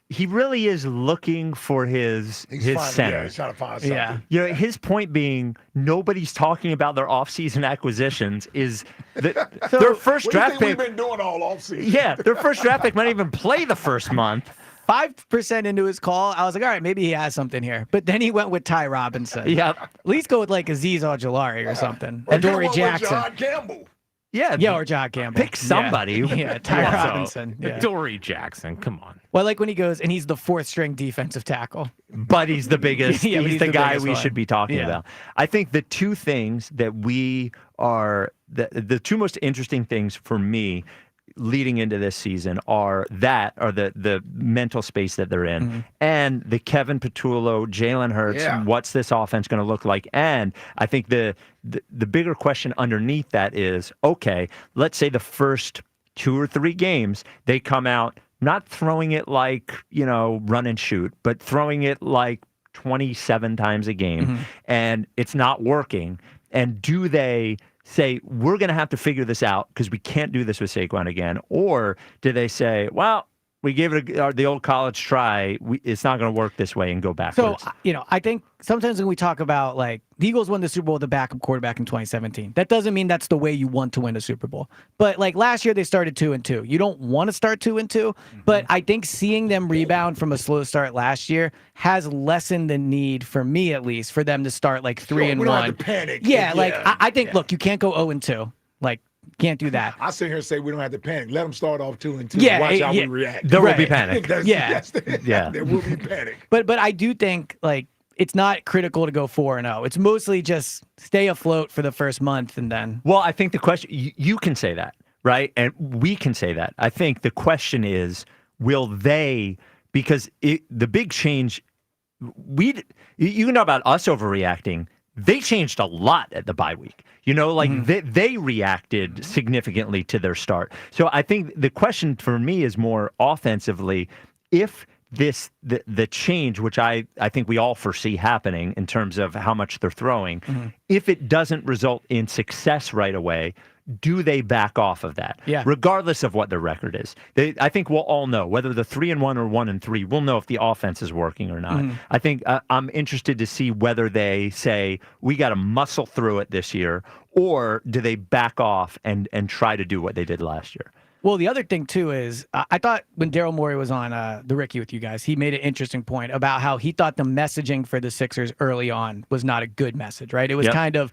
He really is looking for his He's center. he's trying to find something. Yeah. His point being nobody's talking about their offseason acquisitions is that their first What do you draft think we've pick. been doing all offseason? Yeah, their first draft pick might even play the first month. 5% into his call, I was like, all right, maybe he has something here. But then he went with Ty Robinson. Yep. At least go with like Azeez Ojulari or something. Or Or Dory come up with Jackson. John Campbell. Yeah, Or John Campbell. pick somebody. Yeah, Ty Also, Robinson. Yeah. Dory Jackson, come on. Well, like when he goes, and he's the 4th string defensive tackle. But he's the biggest. Yeah, but he's he's the the guy biggest we one. should be talking Yeah. about. I think the two things that we are the two most interesting things for me leading into this season are the mental space that they're in, Mm-hmm. and the Kevin Patullo, Jalen Hurts. Yeah. What's this offense going to look like? And I think the bigger question underneath that is, okay, let's say the first 2 or 3 games they come out not throwing it like run and shoot, but throwing it like 27 times a game, and it's not working. And do they say, we're going to have to figure this out because we can't do this with Saquon again? Or do they say, well, we gave it the old college try. It's not going to work this way and go backwards? So, I think sometimes when we talk about like the Eagles won the Super Bowl with a backup quarterback in 2017, that doesn't mean that's the way you want to win a Super Bowl. But like last year, they started 2-2. You don't want to start 2-2, but I think seeing them rebound from a slow start last year has lessened the need, for me at least, for them to start like 3-1. We don't have to panic. Yeah, like I think, look, you can't go 0-2. Like, can't do that. I sit here and say we don't have to panic. Let them start off 2-2. Yeah, Watch how yeah. we react. There will be panic. Yeah. There will be panic. But I do think like it's not critical to go 4-0. It's mostly just stay afloat for the first month and then. Well, I think the question, you can say that, right? And we can say that. I think the question is, will they, because the big change, you know about us overreacting, they changed a lot at the bye week. They reacted significantly to their start. So I think the question for me is more offensively, if the change, which I think we all foresee happening in terms of how much they're throwing, if it doesn't result in success right away, do they back off of that? Yeah. Regardless of what their record is. I think we'll all know, whether they're 3-1 or 1-3, we'll know if the offense is working or not. I think I'm interested to see whether they say, we got to muscle through it this year, or do they back off and try to do what they did last year? Well, the other thing, too, is I thought when Daryl Morey was on the Ricky with you guys, he made an interesting point about how he thought the messaging for the Sixers early on was not a good message, right? It was kind of,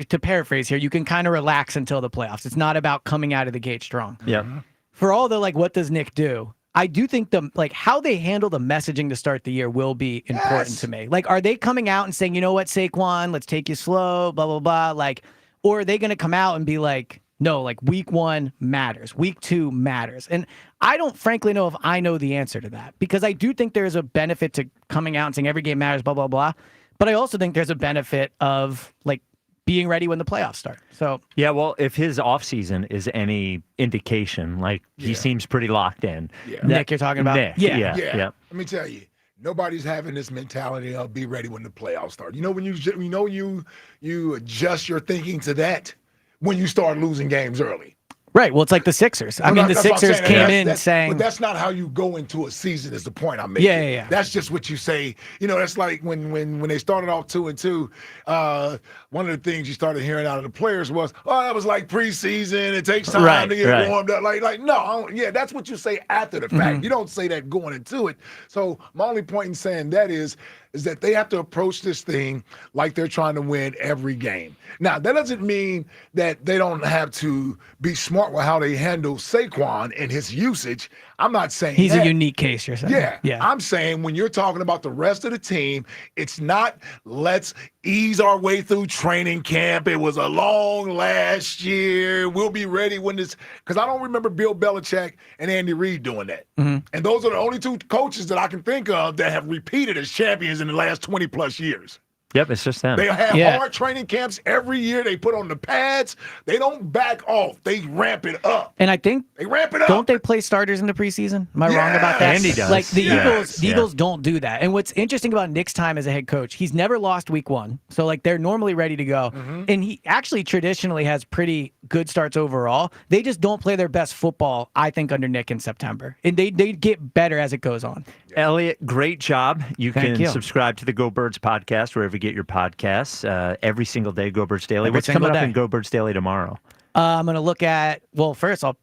to paraphrase here, you can kind of relax until the playoffs. It's not about coming out of the gate strong. Yeah. For all the what does Nick do? I do think how they handle the messaging to start the year will be important to me. Are they coming out and saying, you know what, Saquon, let's take you slow, blah, blah, blah. Or are they going to come out and be like, no, week 1 matters. Week 2 matters. And I don't frankly know if I know the answer to that, because I do think there's a benefit to coming out and saying every game matters, blah, blah, blah. But I also think there's a benefit of being ready when the playoffs start. So yeah, well, if his offseason is any indication, he seems pretty locked in. Yeah. Nick, you're talking about? Nick, yeah. Let me tell you, nobody's having this mentality of be ready when the playoffs start. You know when you adjust your thinking to that when you start losing games early. Right. Well, it's like the Sixers. I mean, the Sixers came in saying... But that's not how you go into a season is the point I'm making. Yeah. That's just what you say. That's like when they started off 2-2, one of the things you started hearing out of the players was, oh, that was like preseason. It takes time to get warmed up. No, that's what you say after the fact. You don't say that going into it. So my only point in saying that is that they have to approach this thing like they're trying to win every game. Now, that doesn't mean that they don't have to be smart with how they handle Saquon and his usage. I'm not saying he's a unique case, you're saying. Yeah. I'm saying when you're talking about the rest of the team, it's not let's ease our way through training camp. It was a long last year. We'll be ready when this, because I don't remember Bill Belichick and Andy Reid doing that. And those are the only 2 coaches that I can think of that have repeated as champions in the last 20 plus years. Yep, it's just them. They have hard training camps every year. They put on the pads. They don't back off. They ramp it up. And I think they ramp it up. Don't they play starters in the preseason? Am I wrong about that? Andy does. The Eagles don't do that. And what's interesting about Nick's time as a head coach, he's never lost week 1. So they're normally ready to go. And he actually traditionally has pretty good starts overall. They just don't play their best football, I think, under Nick in September. And they get better as it goes on. Elliot, great job. You Thank can you. subscribe to the Go Birds podcast wherever you get your podcasts every single day. Go Birds Daily. Every What's coming single up day. in Go Birds Daily tomorrow? I'm going to look at, first I'll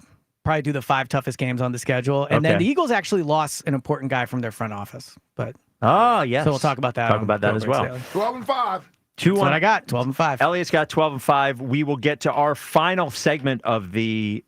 probably do the 5 toughest games on the schedule. And then the Eagles actually lost an important guy from their front office. But yes. So we'll talk about that. Talk about that as well. 12-5. That's what I got, 12-5. Elliot's got 12-5. We will get to our final segment of the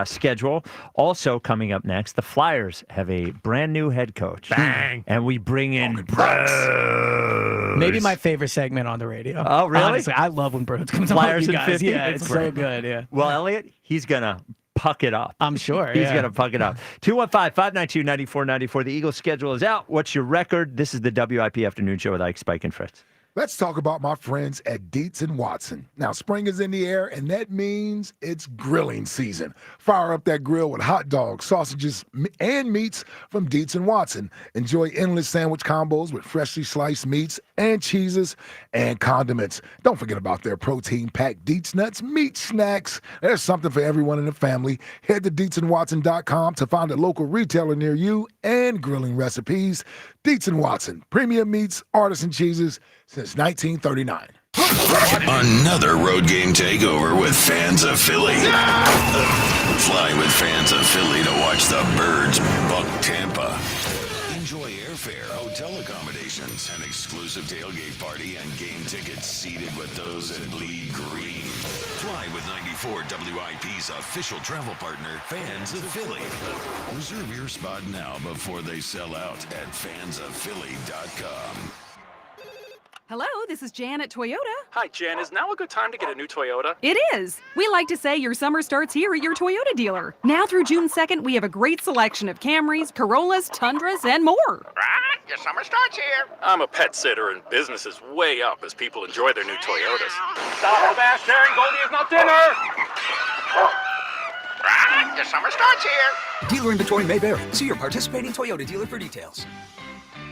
schedule. Also coming up next, the Flyers have a brand new head coach. Bang! And we bring in Bros. Maybe my favorite segment on the radio. Oh, really? Honestly, I love when Bros comes Flyers on with you in guys. 50? Yeah, it's so good. Yeah. Well, Elliot, he's gonna puck it up. I'm sure. He's going to puck it up. 215-592-9494. The Eagles schedule is out. What's your record? This is the WIP Afternoon Show with Ike, Spike, and Fritz. Let's talk about my friends at Dietz & Watson. Now, spring is in the air, and that means it's grilling season. Fire up that grill with hot dogs, sausages, and meats from Dietz & Watson. Enjoy endless sandwich combos with freshly sliced meats and cheeses and condiments. Don't forget about their protein-packed Dietz Nuts meat snacks. There's something for everyone in the family. Head to DietzandWatson.com to find a local retailer near you and grilling recipes. Dietz & Watson, premium meats, artisan cheeses, since 1939. Another road game takeover with fans of Philly. Fly with fans of Philly to watch the Birds buck Tampa. Enjoy airfare, hotel accommodations, an exclusive tailgate party, and game tickets seated with those that bleed green. Fly with 94 WIP's official travel partner, Fans of Philly. Reserve your spot now before they sell out at fansofphilly.com. Hello, this is Jan at Toyota. Hi, Jan. Is now a good time to get a new Toyota? It is. We like to say your summer starts here at your Toyota dealer. Now through June 2nd, we have a great selection of Camrys, Corollas, Tundras, and more. Right, your summer starts here. I'm a pet sitter, and business is way up as people enjoy their new Toyotas. Stop the bash, Sharon. Goldie is not dinner. Right, your summer starts here. Dealer inventory may vary. See your participating Toyota dealer for details.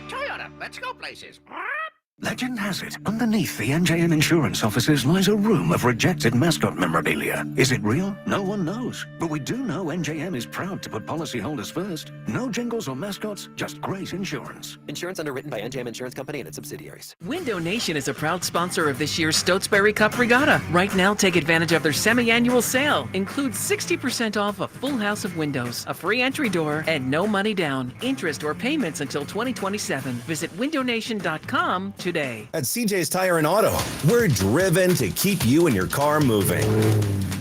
Toyota, let's go places. Legend has it, underneath the NJM insurance offices lies a room of rejected mascot memorabilia. Is it real? No one knows. But we do know NJM is proud to put policyholders first. No jingles or mascots, just great insurance. Insurance underwritten by NJM Insurance Company and its subsidiaries. Window Nation is a proud sponsor of this year's Stotesbury Cup Regatta. Right now, take advantage of their semi-annual sale. Includes 60% off a full house of windows, a free entry door, and no money down, interest, or payments until 2027. Visit windownation.com to today. At CJ's Tire and Auto, we're driven to keep you and your car moving.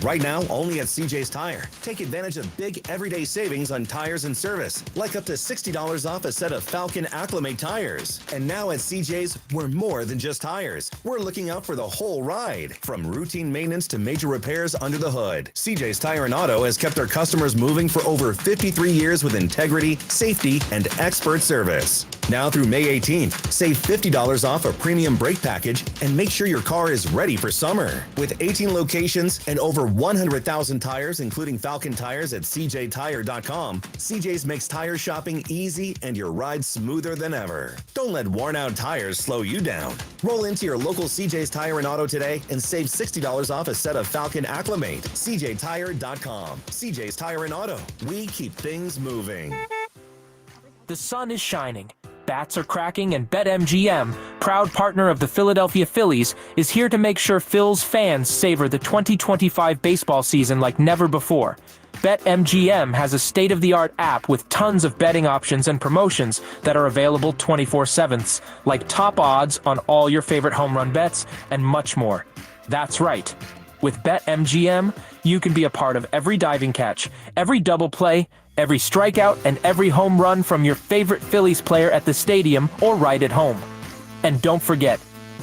Right now, only at CJ's Tire. Take advantage of big everyday savings on tires and service, like up to $60 off a set of Falcon Acclimate tires. And now at CJ's, we're more than just tires. We're looking out for the whole ride, from routine maintenance to major repairs under the hood. CJ's Tire and Auto has kept our customers moving for over 53 years with integrity, safety, and expert service. Now through May 18th, save $50 off a premium brake package and make sure your car is ready for summer. With 18 locations and over 100,000 tires, including Falcon tires at cjtire.com, CJ's makes tire shopping easy and your ride smoother than ever. Don't let worn out tires slow you down. Roll into your local CJ's Tire and Auto today and save $60 off a set of Falcon Acclimate. cjtire.com. CJ's Tire and Auto. We keep things moving. The sun is shining. Bats are cracking, and BetMGM, proud partner of the Philadelphia Phillies, is here to make sure Phil's fans savor the 2025 baseball season like never before. BetMGM has a state-of-the-art app with tons of betting options and promotions that are available 24/7, like top odds on all your favorite home run bets and much more. That's right. With BetMGM, you can be a part of every diving catch, every double play, every strikeout, and every home run from your favorite Phillies player at the stadium or right at home. And don't forget,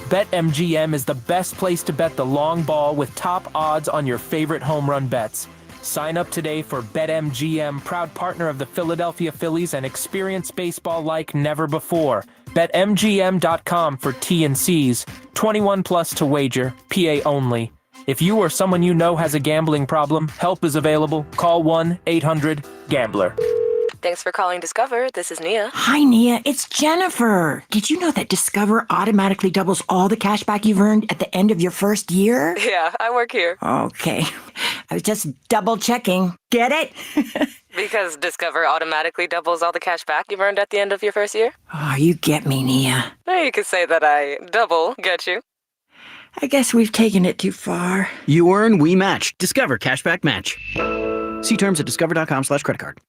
BetMGM is the best place to bet the long ball with top odds on your favorite home run bets. Sign up today for BetMGM, proud partner of the Philadelphia Phillies, and experience baseball like never before. BetMGM.com for T&Cs. 21 plus to wager. PA only. If you or someone you know has a gambling problem, help is available. Call 1-800-GAMBLER. Thanks for calling Discover. This is Nia. Hi, Nia. It's Jennifer. Did you know that Discover automatically doubles all the cash back you've earned at the end of your first year? Yeah, I work here. Okay. I was just double checking. Get it? Because Discover automatically doubles all the cash back you've earned at the end of your first year? Oh, you get me, Nia. You could say that I double get you. I guess we've taken it too far. You earn, we match. Discover Cashback Match. See terms at discover.com/creditcard.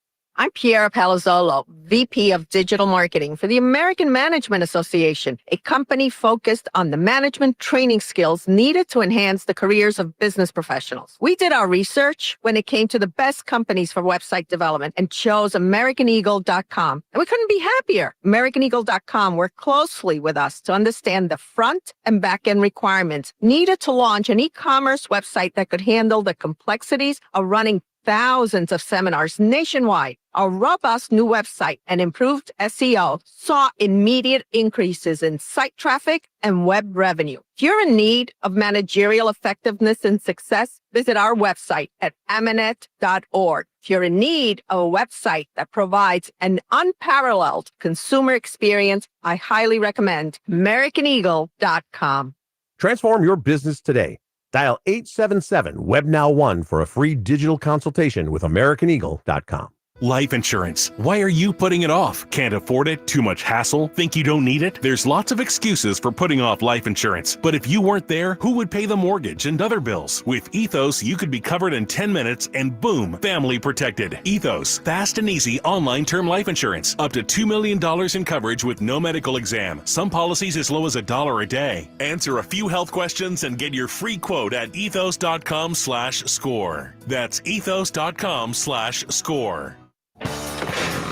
I'm Piera Palazzolo, VP of Digital Marketing for the American Management Association, a company focused on the management training skills needed to enhance the careers of business professionals. We did our research when it came to the best companies for website development and chose AmericanEagle.com. And we couldn't be happier. AmericanEagle.com worked closely with us to understand the front and back end requirements needed to launch an e-commerce website that could handle the complexities of running thousands of seminars nationwide. Our robust new website and improved SEO saw immediate increases in site traffic and web revenue. If you're in need of managerial effectiveness and success, visit our website at amanet.org. If you're in need of a website that provides an unparalleled consumer experience, I highly recommend AmericanEagle.com. Transform your business today. Dial 877-WEBNOW1 for a free digital consultation with AmericanEagle.com. Life insurance. Why are you putting it off? Can't afford it? Too much hassle? Think you don't need it? There's lots of excuses for putting off life insurance. But if you weren't there, who would pay the mortgage and other bills? With Ethos, you could be covered in 10 minutes and boom, family protected. Ethos, fast and easy online term life insurance. Up to $2 million in coverage with no medical exam. Some policies as low as $1 a day. Answer a few health questions and get your free quote at ethos.com/score. That's ethos.com/score.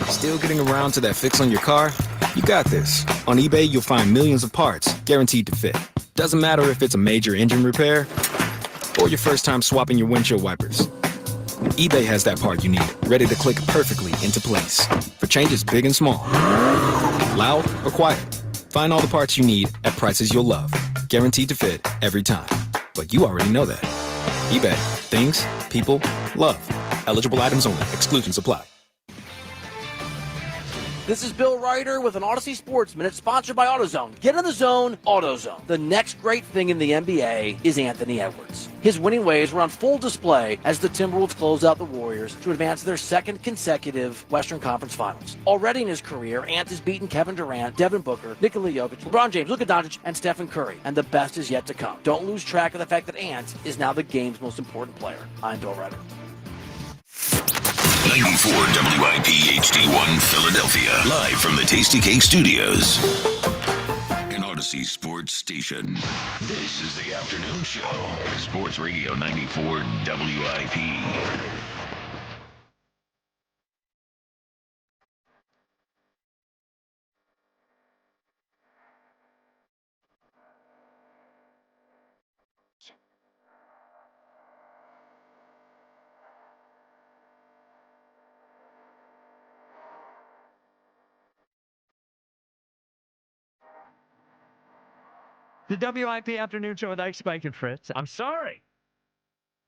Still getting around to that fix on your car? You got this. On eBay, you'll find millions of parts, guaranteed to fit. Doesn't matter if it's a major engine repair or your first time swapping your windshield wipers. eBay has that part you need, ready to click perfectly into place for changes big and small. Loud or quiet, find all the parts you need at prices you'll love, guaranteed to fit every time. But you already know that. eBay, things, people, love. Eligible items only. Exclusions apply. This is Bill Ryder with an Odyssey Sports Minute sponsored by AutoZone. Get in the zone, AutoZone. The next great thing in the NBA is Anthony Edwards. His winning ways were on full display as the Timberwolves close out the Warriors to advance their second consecutive Western Conference Finals. Already in his career, Ant has beaten Kevin Durant, Devin Booker, Nikola Jokic, LeBron James, Luka Doncic, and Stephen Curry. And the best is yet to come. Don't lose track of the fact that Ant is now the game's most important player. I'm Bill Ryder. 94 WIP HD1 Philadelphia, live from the Tasty Cake Studios. Odyssey Sports Station. This is the afternoon show. Sports Radio 94 WIP. The WIP afternoon show with Ike, Spike, and Fritz. I'm sorry.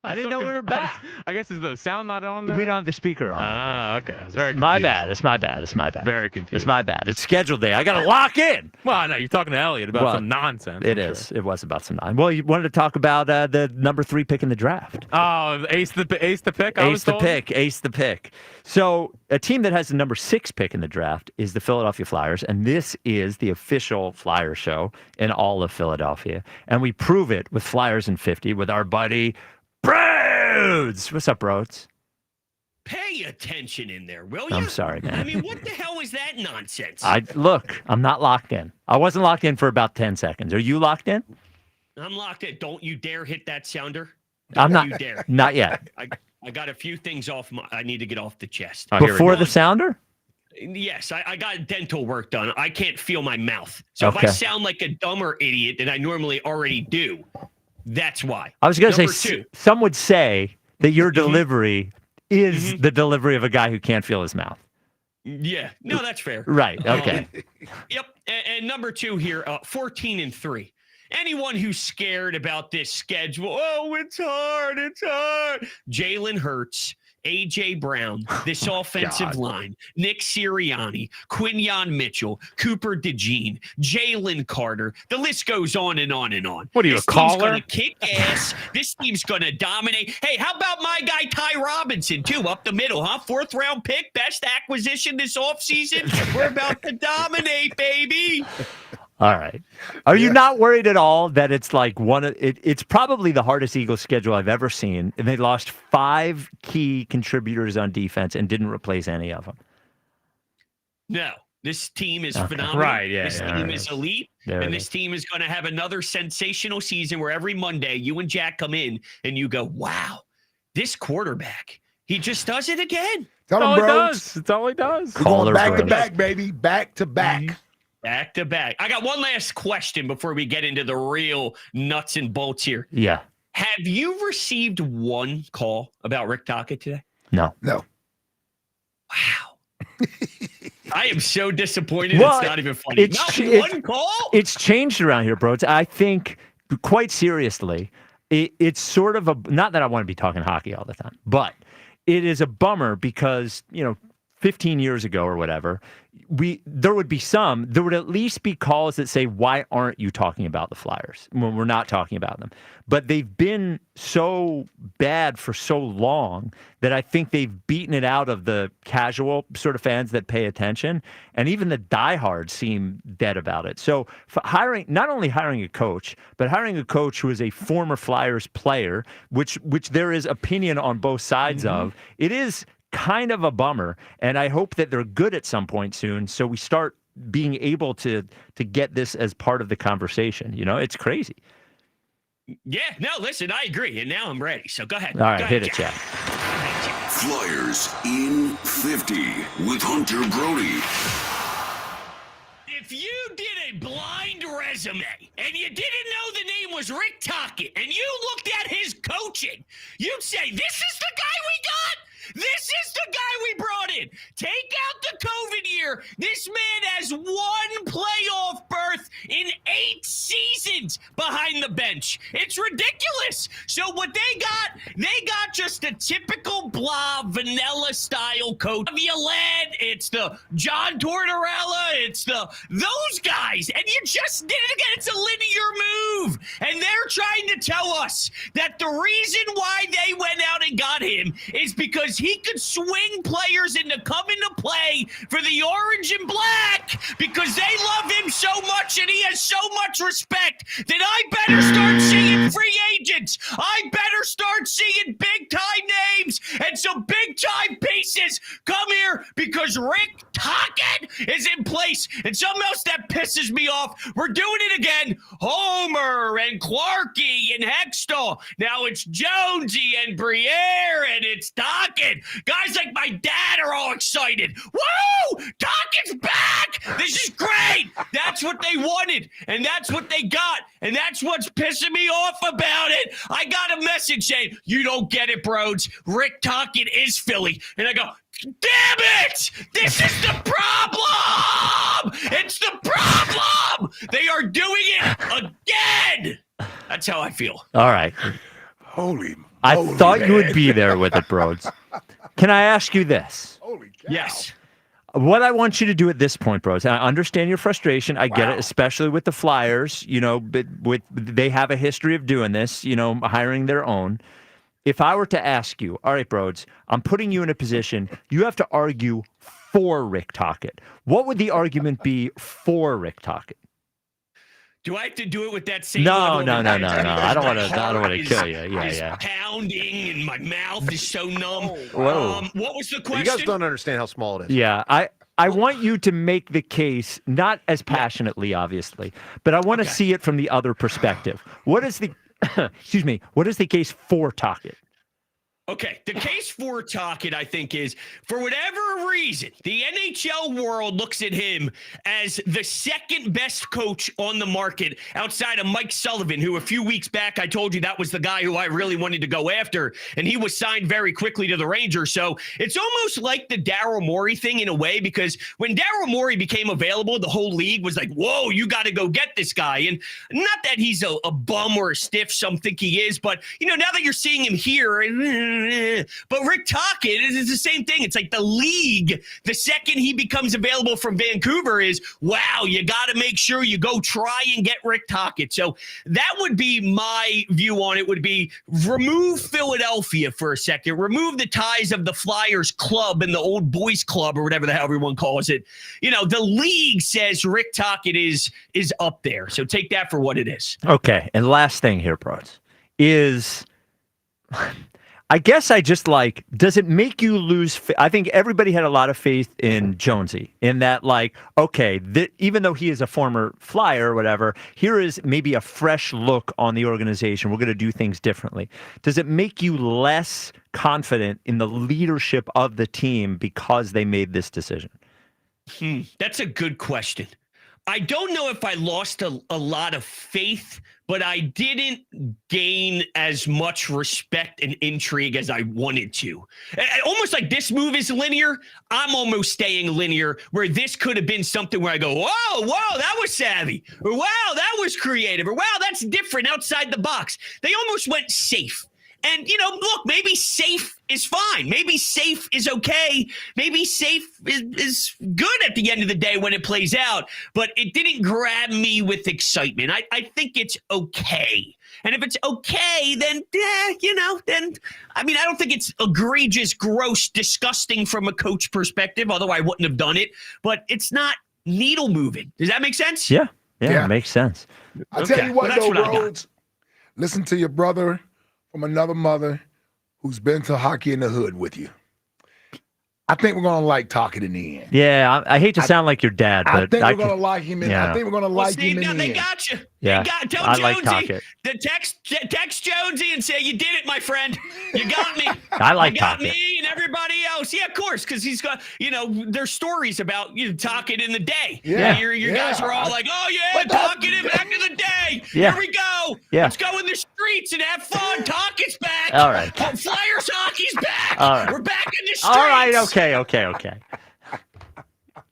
I didn't know we were back. I guess is the sound not on there? We don't have the speaker on. Ah, okay. I was very My confused. bad. It's my bad. It's my bad. Very confused. It's my bad. It's scheduled day. I got to lock in. Well, no, you're talking to Elliot about some nonsense. It is. It was about some nonsense. Well, you wanted to talk about the number 3 pick in the draft. Oh, ace the pick. Ace the pick. So a team that has the number 6 pick in the draft is the Philadelphia Flyers, and this is the official Flyer show in all of Philadelphia. And we prove it with Flyers in 50 with our buddy Broads. What's up, Broads? Pay attention in there, will you? I'm sorry, man. I mean, what the hell is that nonsense? Look, I'm not locked in. I wasn't locked in for about 10 seconds. Are you locked in? I'm locked in. Don't you dare hit that sounder. I'm not. You dare. Not yet. I got a few things I need to get off the chest. Before the sounder? Yes, I got dental work done. I can't feel my mouth. So if I Okay. sound like a dumber idiot than I normally already do, that's why. I was going to Number say, two. some would say that your delivery is the delivery of a guy who can't feel his mouth. Yeah, no, that's fair. Right. Okay. Yep. And number 2 here, 14-3. Anyone who's scared about this schedule, oh, it's hard. Jalen Hurts, A.J. Brown, this offensive line, Nick Sirianni, Quinyon Mitchell, Cooper DeJean, Jalen Carter. The list goes on and on and on. What are you, this a caller? team's going to kick ass. This team's going to dominate. Hey, how about my guy Ty Robinson, too, up the middle, huh? 4th-round pick, best acquisition this offseason. We're about to dominate, baby. All right. Are you not worried at all that it's like it's probably the hardest Eagles schedule I've ever seen, and they lost 5 key contributors on defense and didn't replace any of them? No, this team is Okay. phenomenal. Right, yeah, This yeah, team there is it elite, There and it this is. team is going to have another sensational season where every Monday you and Jack come in and you go, wow, this quarterback, he just does it again. Tell That's all him, he bro. does. That's all he does. We're going Caller back to Brody. back, baby. Back to back. Back to back. I got one last question before we get into the real nuts and bolts here. Yeah. Have you received one call about Rick Tocchet today? No. No. I am so disappointed. Well, it's not even funny. Not one call? It's changed around here, bro. I think, quite seriously, it's sort of not that I want to be talking hockey all the time, but it is a bummer because, 15 years ago or whatever, there would at least be calls that say, why aren't you talking about the Flyers when we're not talking about them? But they've been so bad for so long that I think they've beaten it out of the casual sort of fans that pay attention. And even the diehards seem dead about it. So for not only hiring a coach, but hiring a coach who is a former Flyers player, which there is opinion on both sides of, it is kind of a bummer, and I hope that they're good at some point soon so we start being able to get this as part of the conversation. It's crazy. Yeah, no, listen, I agree, and now I'm ready, so go ahead. All right, Go hit ahead, it, Jack. Flyers in 50 with Hunter Brody. If you did a blind resume and you didn't know the name was Rick Tocchet and you looked at his coaching, you'd say, this is the guy we got? This is the guy we brought in. Take out the COVID year. This man has 1 playoff berth in 8 seasons behind the bench. It's ridiculous. So what they got just a typical blah, vanilla style coach. It's the John Tortorella. It's those guys. And you just did it again. It's a linear move. And they're trying to tell us that the reason why they went out and got him is because he could swing players into coming to play for the orange and black because they love him so much and he has so much respect that I better start seeing free agents. I better start seeing big time names and some big-time pieces come here because Rick Tocchet is in place. And something else that pisses me off, we're doing it again. Homer and Clarkey and Hextall. Now it's Jonesy and Briere and it's Tocchet. Guys like my dad are all excited. Woo! Tocchet's back! This is great! That's what they wanted, and that's what they got, and that's what's pissing me off about it. I got a message saying, you don't get it, bros. Rick Tocchet is Philly. And I go, damn it! This is the problem! It's the problem! They are doing it again! That's how I feel. All right. Holy I thought man. you would be there with it, Broads. Can I ask you this? Holy cow. Yes. What I want you to do at this point, Broads, and I understand your frustration. I get it, especially with the Flyers. You know, but they have a history of doing this, you know, hiring their own. If I were to ask you, all right, Broads, I'm putting you in a position, you have to argue for Rick Tocchet. What would the argument be for Rick Tocchet? Do I have to do it with that same No. level of I intensity? don't want to. My I don't want to heart kill you. is Yeah. pounding and my mouth is so numb. Whoa. What was the question? You guys don't understand how small it is. Yeah. I want you to make the case, not as passionately, obviously, but I want to see it from the other perspective. What is the excuse me? What is the case for Tocchet? Okay, the case for Tocchet, I think, is for whatever reason, the NHL world looks at him as the second best coach on the market outside of Mike Sullivan, who a few weeks back I told you that was the guy who I really wanted to go after, and he was signed very quickly to the Rangers. So it's almost like the Daryl Morey thing in a way, because when Daryl Morey became available, the whole league was like, whoa, you got to go get this guy. And not that he's a bum or a stiff, some think he is, but, you know, now that you're seeing him here, but Rick Tocchet is the same thing. It's like the league, the second he becomes available from Vancouver is, wow, you got to make sure you go try and get Rick Tocchet. So that would be my view on it, would be remove Philadelphia for a second, remove the ties of the Flyers club and the old boys club or whatever the hell everyone calls it. You know, the league says Rick Tocchet is up there. So take that for what it is. Okay, and last thing here, Broads, is I guess I just like, does it make you lose? I think everybody had a lot of faith in Jonesy in that, like, okay, even though he is a former Flyer or whatever, here is maybe a fresh look on the organization. We're going to do things differently. Does it make you less confident in the leadership of the team because they made this decision? That's a good question. I don't know if I lost a lot of faith, but I didn't gain as much respect and intrigue as I wanted to. Almost like this move is linear. I'm almost staying linear, where this could have been something where I go, whoa, that was savvy. Or wow, that was creative. Or wow, that's different outside the box. They almost went safe. And, you know, look, maybe safe is fine. Maybe safe is okay. Maybe safe is good at the end of the day when it plays out. But it didn't grab me with excitement. I think it's okay. And if it's okay, then, I don't think it's egregious, gross, disgusting from a coach perspective, although I wouldn't have done it. But it's not needle moving. Does that make sense? Yeah, it makes sense. I tell you what, well, though, Rhodes, listen to your brother from another mother who's been to hockey in the hood with you. I think we're going to like Tocchet in the end. Yeah, I hate to sound like your dad, but I think we're going to like him. I think we're going to like Steve, him in the they end. got you. Yeah, Tell I Jonesy, like Tocchet. Text Jonesy and say, you did it, my friend. You got me. I like you got Tocchet. me and everybody else. Yeah, of course, because he's got, there's stories about Tocchet in the day. Yeah. Your guys are all like, oh, yeah, Tocchet back in the day. Yeah. Here we go. Yeah. Let's go in the streets and have fun. Tocchet's back. All right. Flyers hockey's back. All right. We're back in the streets. All right, okay.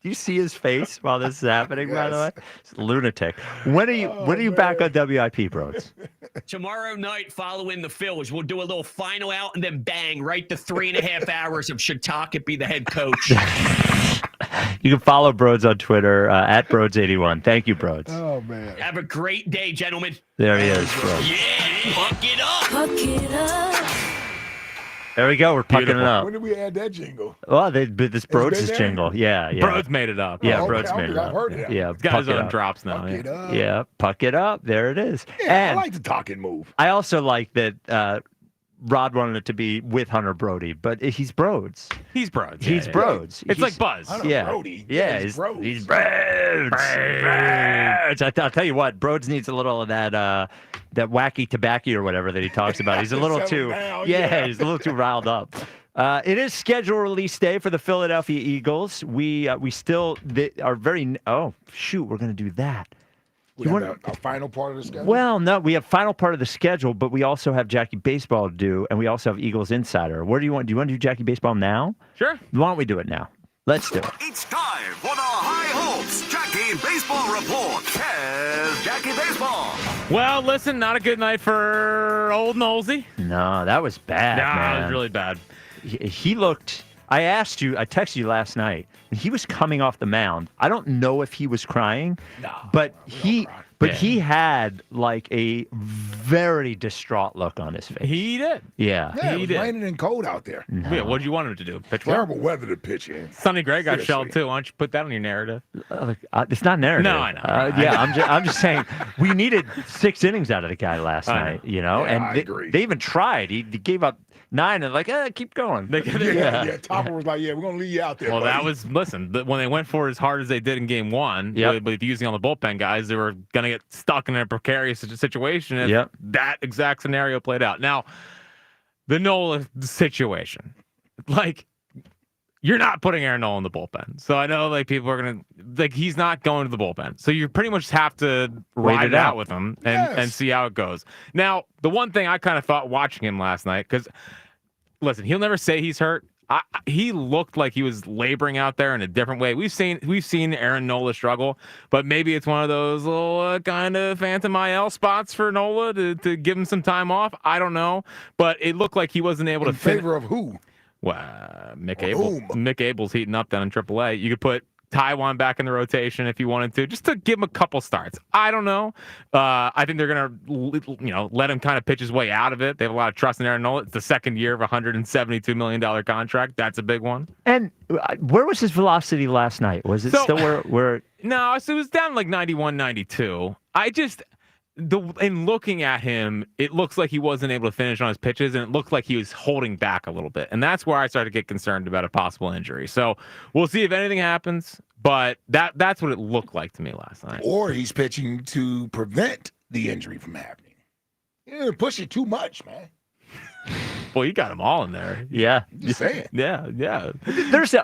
Do you see his face while this is happening, by the way? It's lunatic. When are you back on WIP, Broads? Tomorrow night, following the Phillies, we'll do a little final out and then bang, right to 3.5 hours of should Tocchet be the head coach. You can follow Broads on Twitter at Broads81. Thank you, Broads. Oh, man. Have a great day, gentlemen. There he is, Broads. Yeah, puck it up. Puck it up. There we go. We're pucking it up. When did we add that jingle? Well, this Broads' there? jingle. Yeah. Broads made it up. Yeah, Oh, okay, Broads made it I've up. heard it. Yeah, He's got puck his it own up. drops now. Puck it up. Yeah, puck it up. There it is. Yeah, And I like the Tocchet move. I also like that Rod wanted it to be with Hunter Brody, but he's Broads. He's Broads. He's Broads. It's like Buzz. Hunter Yeah. Brody. Yeah, he's Broads. He's Broads. I'll tell you what, Broads needs a little of that that wacky tobacco or whatever that he talks about. He's a little too he's a little too riled up. It is schedule release day for the Philadelphia Eagles. We still are very we're going to do that. We have a final part of the schedule? Well, no, we have final part of the schedule, but we also have Jackie Baseball to do, and we also have Eagles Insider. Where do you want? Do you want to do Jackie Baseball now? Sure. Why don't we do it now? Let's do it. It's time for the High Hopes Jackie Baseball Report. Here's Jackie Baseball. Well, listen, not a good night for old Nosey. No, that was bad, man. It was really bad. He looked. I texted you last night, and he was coming off the mound. I don't know if he was crying, but he had like a very distraught look on his face. He did. Yeah. It was raining and cold out there. No. Yeah, what did you want him to do? Pitch well? Terrible weather to pitch in. Sonny Gray got Seriously. shelled too. Why don't you put that on your narrative? It's not narrative. No, I know. I'm just saying we needed 6 innings out of the guy last night. You know, Yeah, and I agree. they even tried. He gave up 9 and keep going. Yeah. Topper was like, we're going to leave you out there. Well, buddy. that was, listen, when they went for as hard as they did in game one, with using all the bullpen guys, they were going to get stuck in a precarious situation if that exact scenario played out. Now, the Nola situation, you're not putting Aaron Nola in the bullpen. So I know people are going to, he's not going to the bullpen. So you pretty much have to ride it out with him and see how it goes. Now, the one thing I kind of thought watching him last night, because, listen, he'll never say he's hurt. He looked like he was laboring out there in a different way. We've seen Aaron Nola struggle, but maybe it's one of those little kind of phantom IL spots for Nola to give him some time off. I don't know, but it looked like he wasn't able to. In favor of who? Well, Mick Abel's heating up down in AAA. You could put Taiwan back in the rotation if you wanted to, just to give him a couple starts. I don't know. I think they're going to, let him kind of pitch his way out of it. They have a lot of trust in Aaron Nola. It's the second year of a $172 million contract. That's a big one. And where was his velocity last night? Was it still where? No, so it was down 91, 92. In looking at him, it looks like he wasn't able to finish on his pitches, and it looked like he was holding back a little bit. And that's where I started to get concerned about a possible injury. So we'll see if anything happens, but that's what it looked like to me last night. Or he's pitching to prevent the injury from happening. You push it too much, man. Well, you got them all in there. Yeah. Just saying. Yeah.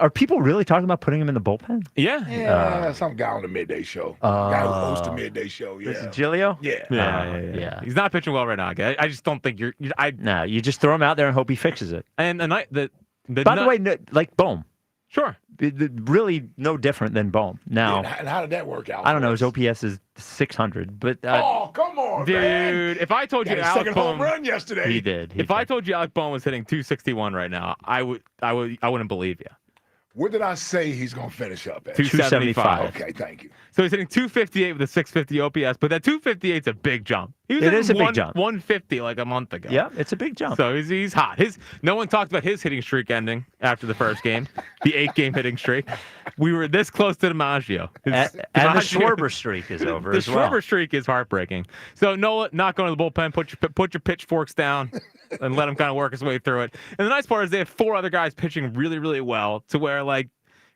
Are people really talking about putting him in the bullpen? Yeah. Some guy on the midday show. Guy who hosts the midday show. Yeah. This is Giglio? Yeah. He's not pitching well right now. I just don't think No, you just throw him out there and hope he fixes it. And by the way, like Bohm. Sure. Really no different than Bohm. Now, and how did that work out? I don't know. His OPS is 600, but oh, come on, dude! man. If I told you Got his Alec second Bohm, home run yesterday, he did. If I told you Alec Bohm was hitting 261 right now, I wouldn't believe you. What did I say he's going to finish up at? 275. Okay, thank you. So he's hitting 258 with a 650 OPS, but that 258 is a big jump. It is a big jump. 150 like a month ago. Yeah, it's a big jump. So he's hot. No one talked about his hitting streak ending after the first game, the 8-game hitting streak. We were this close to DiMaggio. And the Schwarber streak is over as well. The Schwarber streak is heartbreaking. So Nola, not going to the bullpen. Put your pitchforks down and let him kind of work his way through it. And the nice part is they have 4 other guys pitching really, really well to where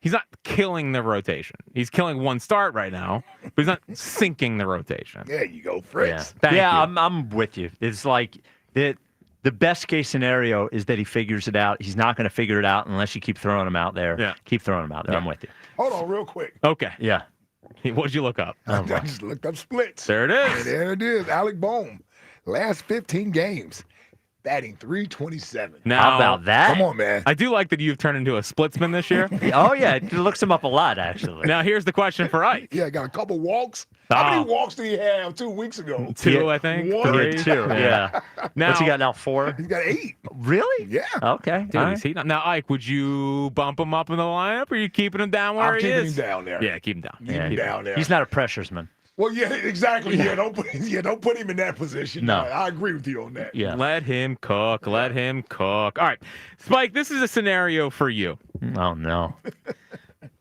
he's not killing the rotation. He's killing one start right now, but he's not sinking the rotation. There you go, Fritz. Yeah, I'm with you. It's like the best case scenario is that he figures it out. He's not going to figure it out unless you keep throwing him out there. Yeah. Keep throwing him out there. I'm with you. Hold on real quick. Okay. Yeah. What'd you look up? I just looked up splits. There it is. And there it is. Alec Bohm. Last 15 games. Batting .327. Now, how about that? Come on, man. I do like that you've turned into a splitsman this year. Oh, yeah. It looks him up a lot, actually. Now, here's the question for Ike. Yeah, got a couple walks. How many walks did he have 2 weeks ago? 2, I think. 1. 3. 2, yeah. Now, What's he got now, 4? He's got 8. Really? Yeah. Okay. Dude, he's heating up. Now, Ike, would you bump him up in the lineup, or are you keeping him down where I'm he is? keeping him down there. Yeah, keep him down. Keep him down there. He's not a pressuresman. Well, yeah, exactly. Yeah, don't put him in that position. No. I agree with you on that. Yeah. Let him cook. Let him cook. All right. Spike, this is a scenario for you. Oh, no.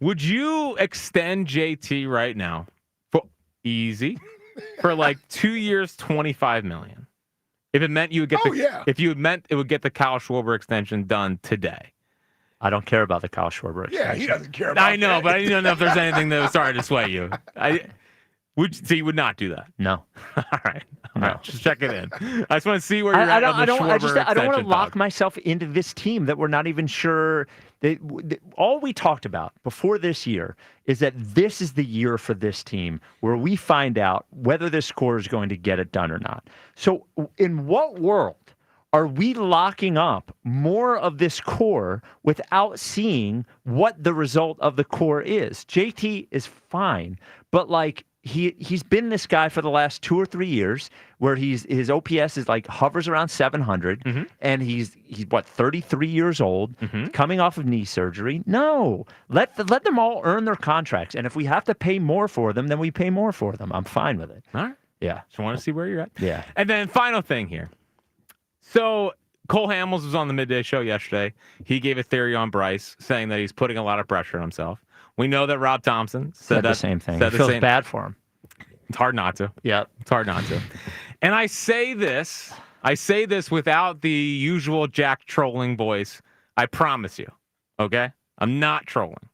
Would you extend JT right now for 2 years, $25 million? If it meant you would get if you meant it would get the Kyle Schwarber extension done today. I don't care about the Kyle Schwarber extension. Yeah, he doesn't care about I know, that. but I don't know if there's anything that was starting to sway you. So you would not do that? No. All right. Just check it in. I just want to see where you're at on the Schwarber I don't want to lock talk. myself into this team that we're not even sure. All we talked about before this year is that this is the year for this team where we find out whether this core is going to get it done or not. So in what world are we locking up more of this core without seeing what the result of the core is? JT is fine, but like he's been this guy for the last 2 or 3 years where his OPS is like hovers around 700 and he's what 33 years old, coming off of knee surgery. No, let them all earn their contracts, and if we have to pay more for them, then we pay more for them. I'm fine with it. All right. Yeah. Just want to see where you're at. Yeah. And then final thing here. So Cole Hamels was on the midday show yesterday. He gave a theory on Bryce, saying that he's putting a lot of pressure on himself. We know that Rob Thompson said the same thing. It feels bad for him. It's hard not to. Yeah. It's hard not to. And I say this without the usual Jack trolling voice. I promise you. Okay? I'm not trolling.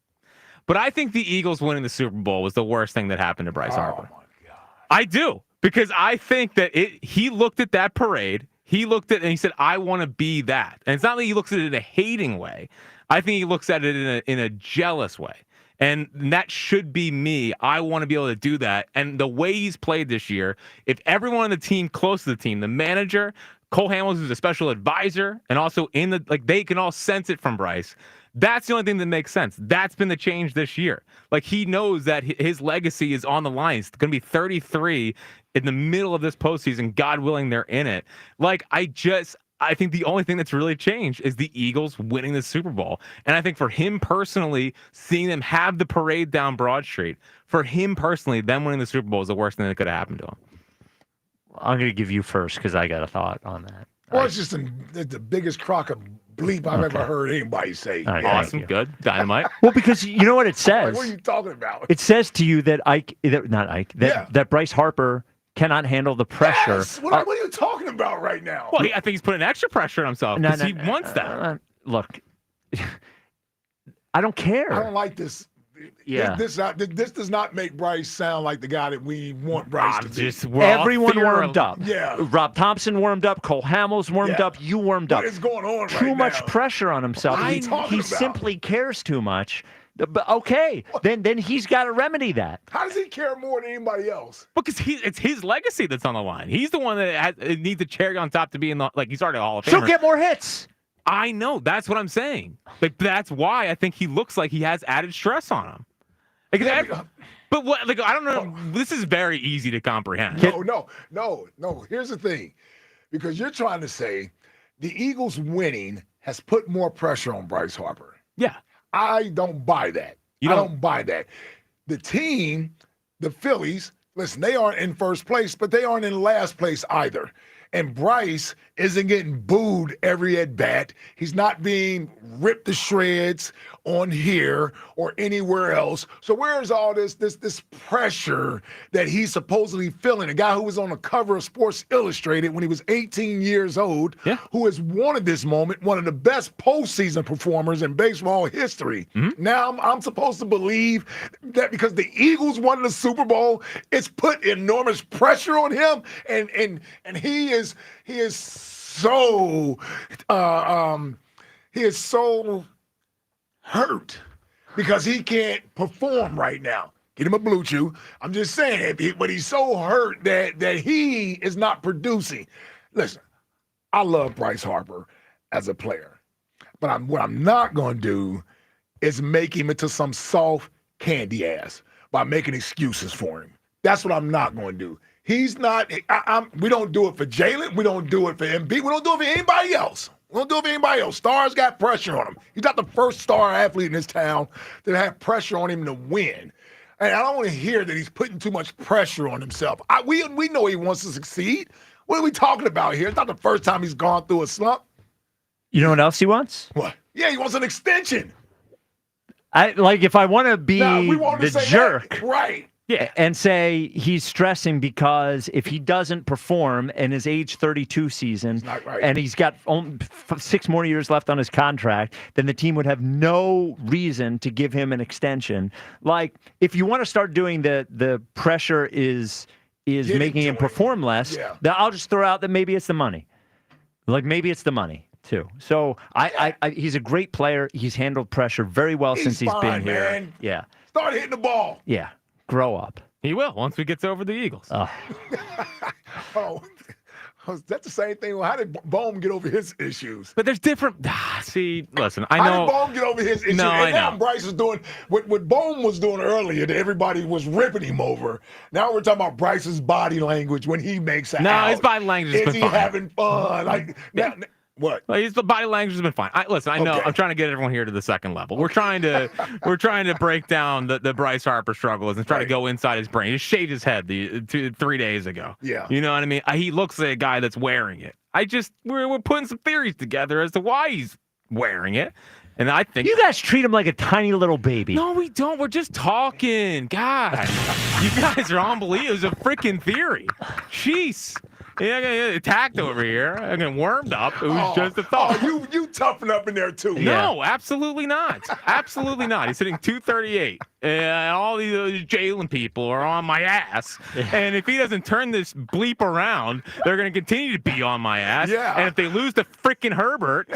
But I think the Eagles winning the Super Bowl was the worst thing that happened to Bryce Harper. Oh, my God. I do. Because I think that he looked at that parade. He looked at it and he said, I want to be that. And it's not like he looks at it in a hating way. I think he looks at it in a jealous way. And that should be me. I want to be able to do that. And the way he's played this year, if everyone on the team, close to the team, the manager, Cole Hamels, who's a special advisor, and also they can all sense it from Bryce. That's the only thing that makes sense. That's been the change this year. Like, he knows that his legacy is on the line. He's going to be 33 in the middle of this postseason. God willing, they're in it. Like, I think the only thing that's really changed is the Eagles winning the Super Bowl. And I think for him personally, seeing them have the parade down Broad Street, for him personally, them winning the Super Bowl is the worst thing that could have happened to him. I'm going to give you first because I got a thought on that. Well, it's just the biggest crock of bleep I've ever heard anybody say. Right, awesome. Good. Dynamite. Well, because you know what it says? What are you talking about? It says to you that that Bryce Harper cannot handle the pressure. Yes. What are you talking about right now? Well, I think he's putting extra pressure on himself because he wants that. Look, I don't care. I don't like this. Yeah. This does not make Bryce sound like the guy that we want Bryce to be. Everyone warmed up. Yeah. Rob Thompson warmed up. Cole Hamels warmed up. You warmed up. What is going on right now? Too much pressure on himself. He simply cares too much. But okay, then he's got to remedy that. How does he care more than anybody else? Because it's his legacy that's on the line. He's the one that needs a cherry on top to be in the he's already a Hall of Famer. She'll get more hits. I know. That's what I'm saying. Like, that's why I think he looks like he has added stress on him. But what? Like, I don't know. This is very easy to comprehend. No. Here's the thing, because you're trying to say the Eagles winning has put more pressure on Bryce Harper. Yeah. I don't buy that. I don't buy that. The team, the Phillies, listen, they aren't in first place, but they aren't in last place either. And Bryce isn't getting booed every at bat. He's not being ripped to shreds on here or anywhere else. So where's all this pressure that he's supposedly feeling? A guy who was on the cover of Sports Illustrated when he was 18 years old, who has wanted this moment, one of the best postseason performers in baseball history. Now I'm supposed to believe that because the Eagles won the Super Bowl, it's put enormous pressure on him, and he is so hurt because he can't perform right now. Get him a blue chew. I'm just saying, but he's so hurt that he is not producing. Listen, I love Bryce Harper as a player, but what I'm not going to do is make him into some soft candy ass by making excuses for him. That's what I'm not going to do. He's not. We don't do it for Jalen. We don't do it for MB. We don't do it for anybody else. We don't do it for anybody else. Stars got pressure on him. He's not the first star athlete in this town that had pressure on him to win. And I don't want to hear that he's putting too much pressure on himself. We know he wants to succeed. What are we talking about here? It's not the first time he's gone through a slump. You know what else he wants? What? Yeah, he wants an extension. If I want to be the jerk. Right. and say he's stressing because if he doesn't perform in his age 32 season and he's got 6 more years left on his contract, then the team would have no reason to give him an extension. Like, if you want to start doing the pressure is making him perform less, then I'll just throw out that maybe it's the money. Like, maybe it's the money too. So I he's a great player. He's handled pressure very well since he's been here. Man. Yeah. Start hitting the ball. Yeah. Grow up. He will once we get over the Eagles. That's the same thing. How did Bohm get over his issues? But there's different. See, listen, I know. How did Bohm get over his issues? No, and I now know. Bryce is doing what Bohm was doing earlier that everybody was ripping him over. Now we're talking about Bryce's body language when he makes it out. His body language has Is been he fine. having fun? Like, what? Well, the body language has been fine. Listen, I know. Okay. I'm trying to get everyone here to the second level. We're trying to break down the Bryce Harper struggles and try to go inside his brain. He shaved his head 3 days ago. Yeah. You know what I mean? He looks like a guy that's wearing it. We're putting some theories together as to why he's wearing it. And I think you guys treat him like a tiny little baby. No, we don't. We're just talking. God, you guys are unbelievable. It's a freaking theory. Jeez. Yeah, I got attacked over here. I got wormed up. It was just a thought. Oh, you toughen up in there too. No, absolutely not. Absolutely not. He's hitting 238. And all these Jalen people are on my ass. And if he doesn't turn this bleep around, they're going to continue to be on my ass. Yeah. And if they lose to freaking Herbert,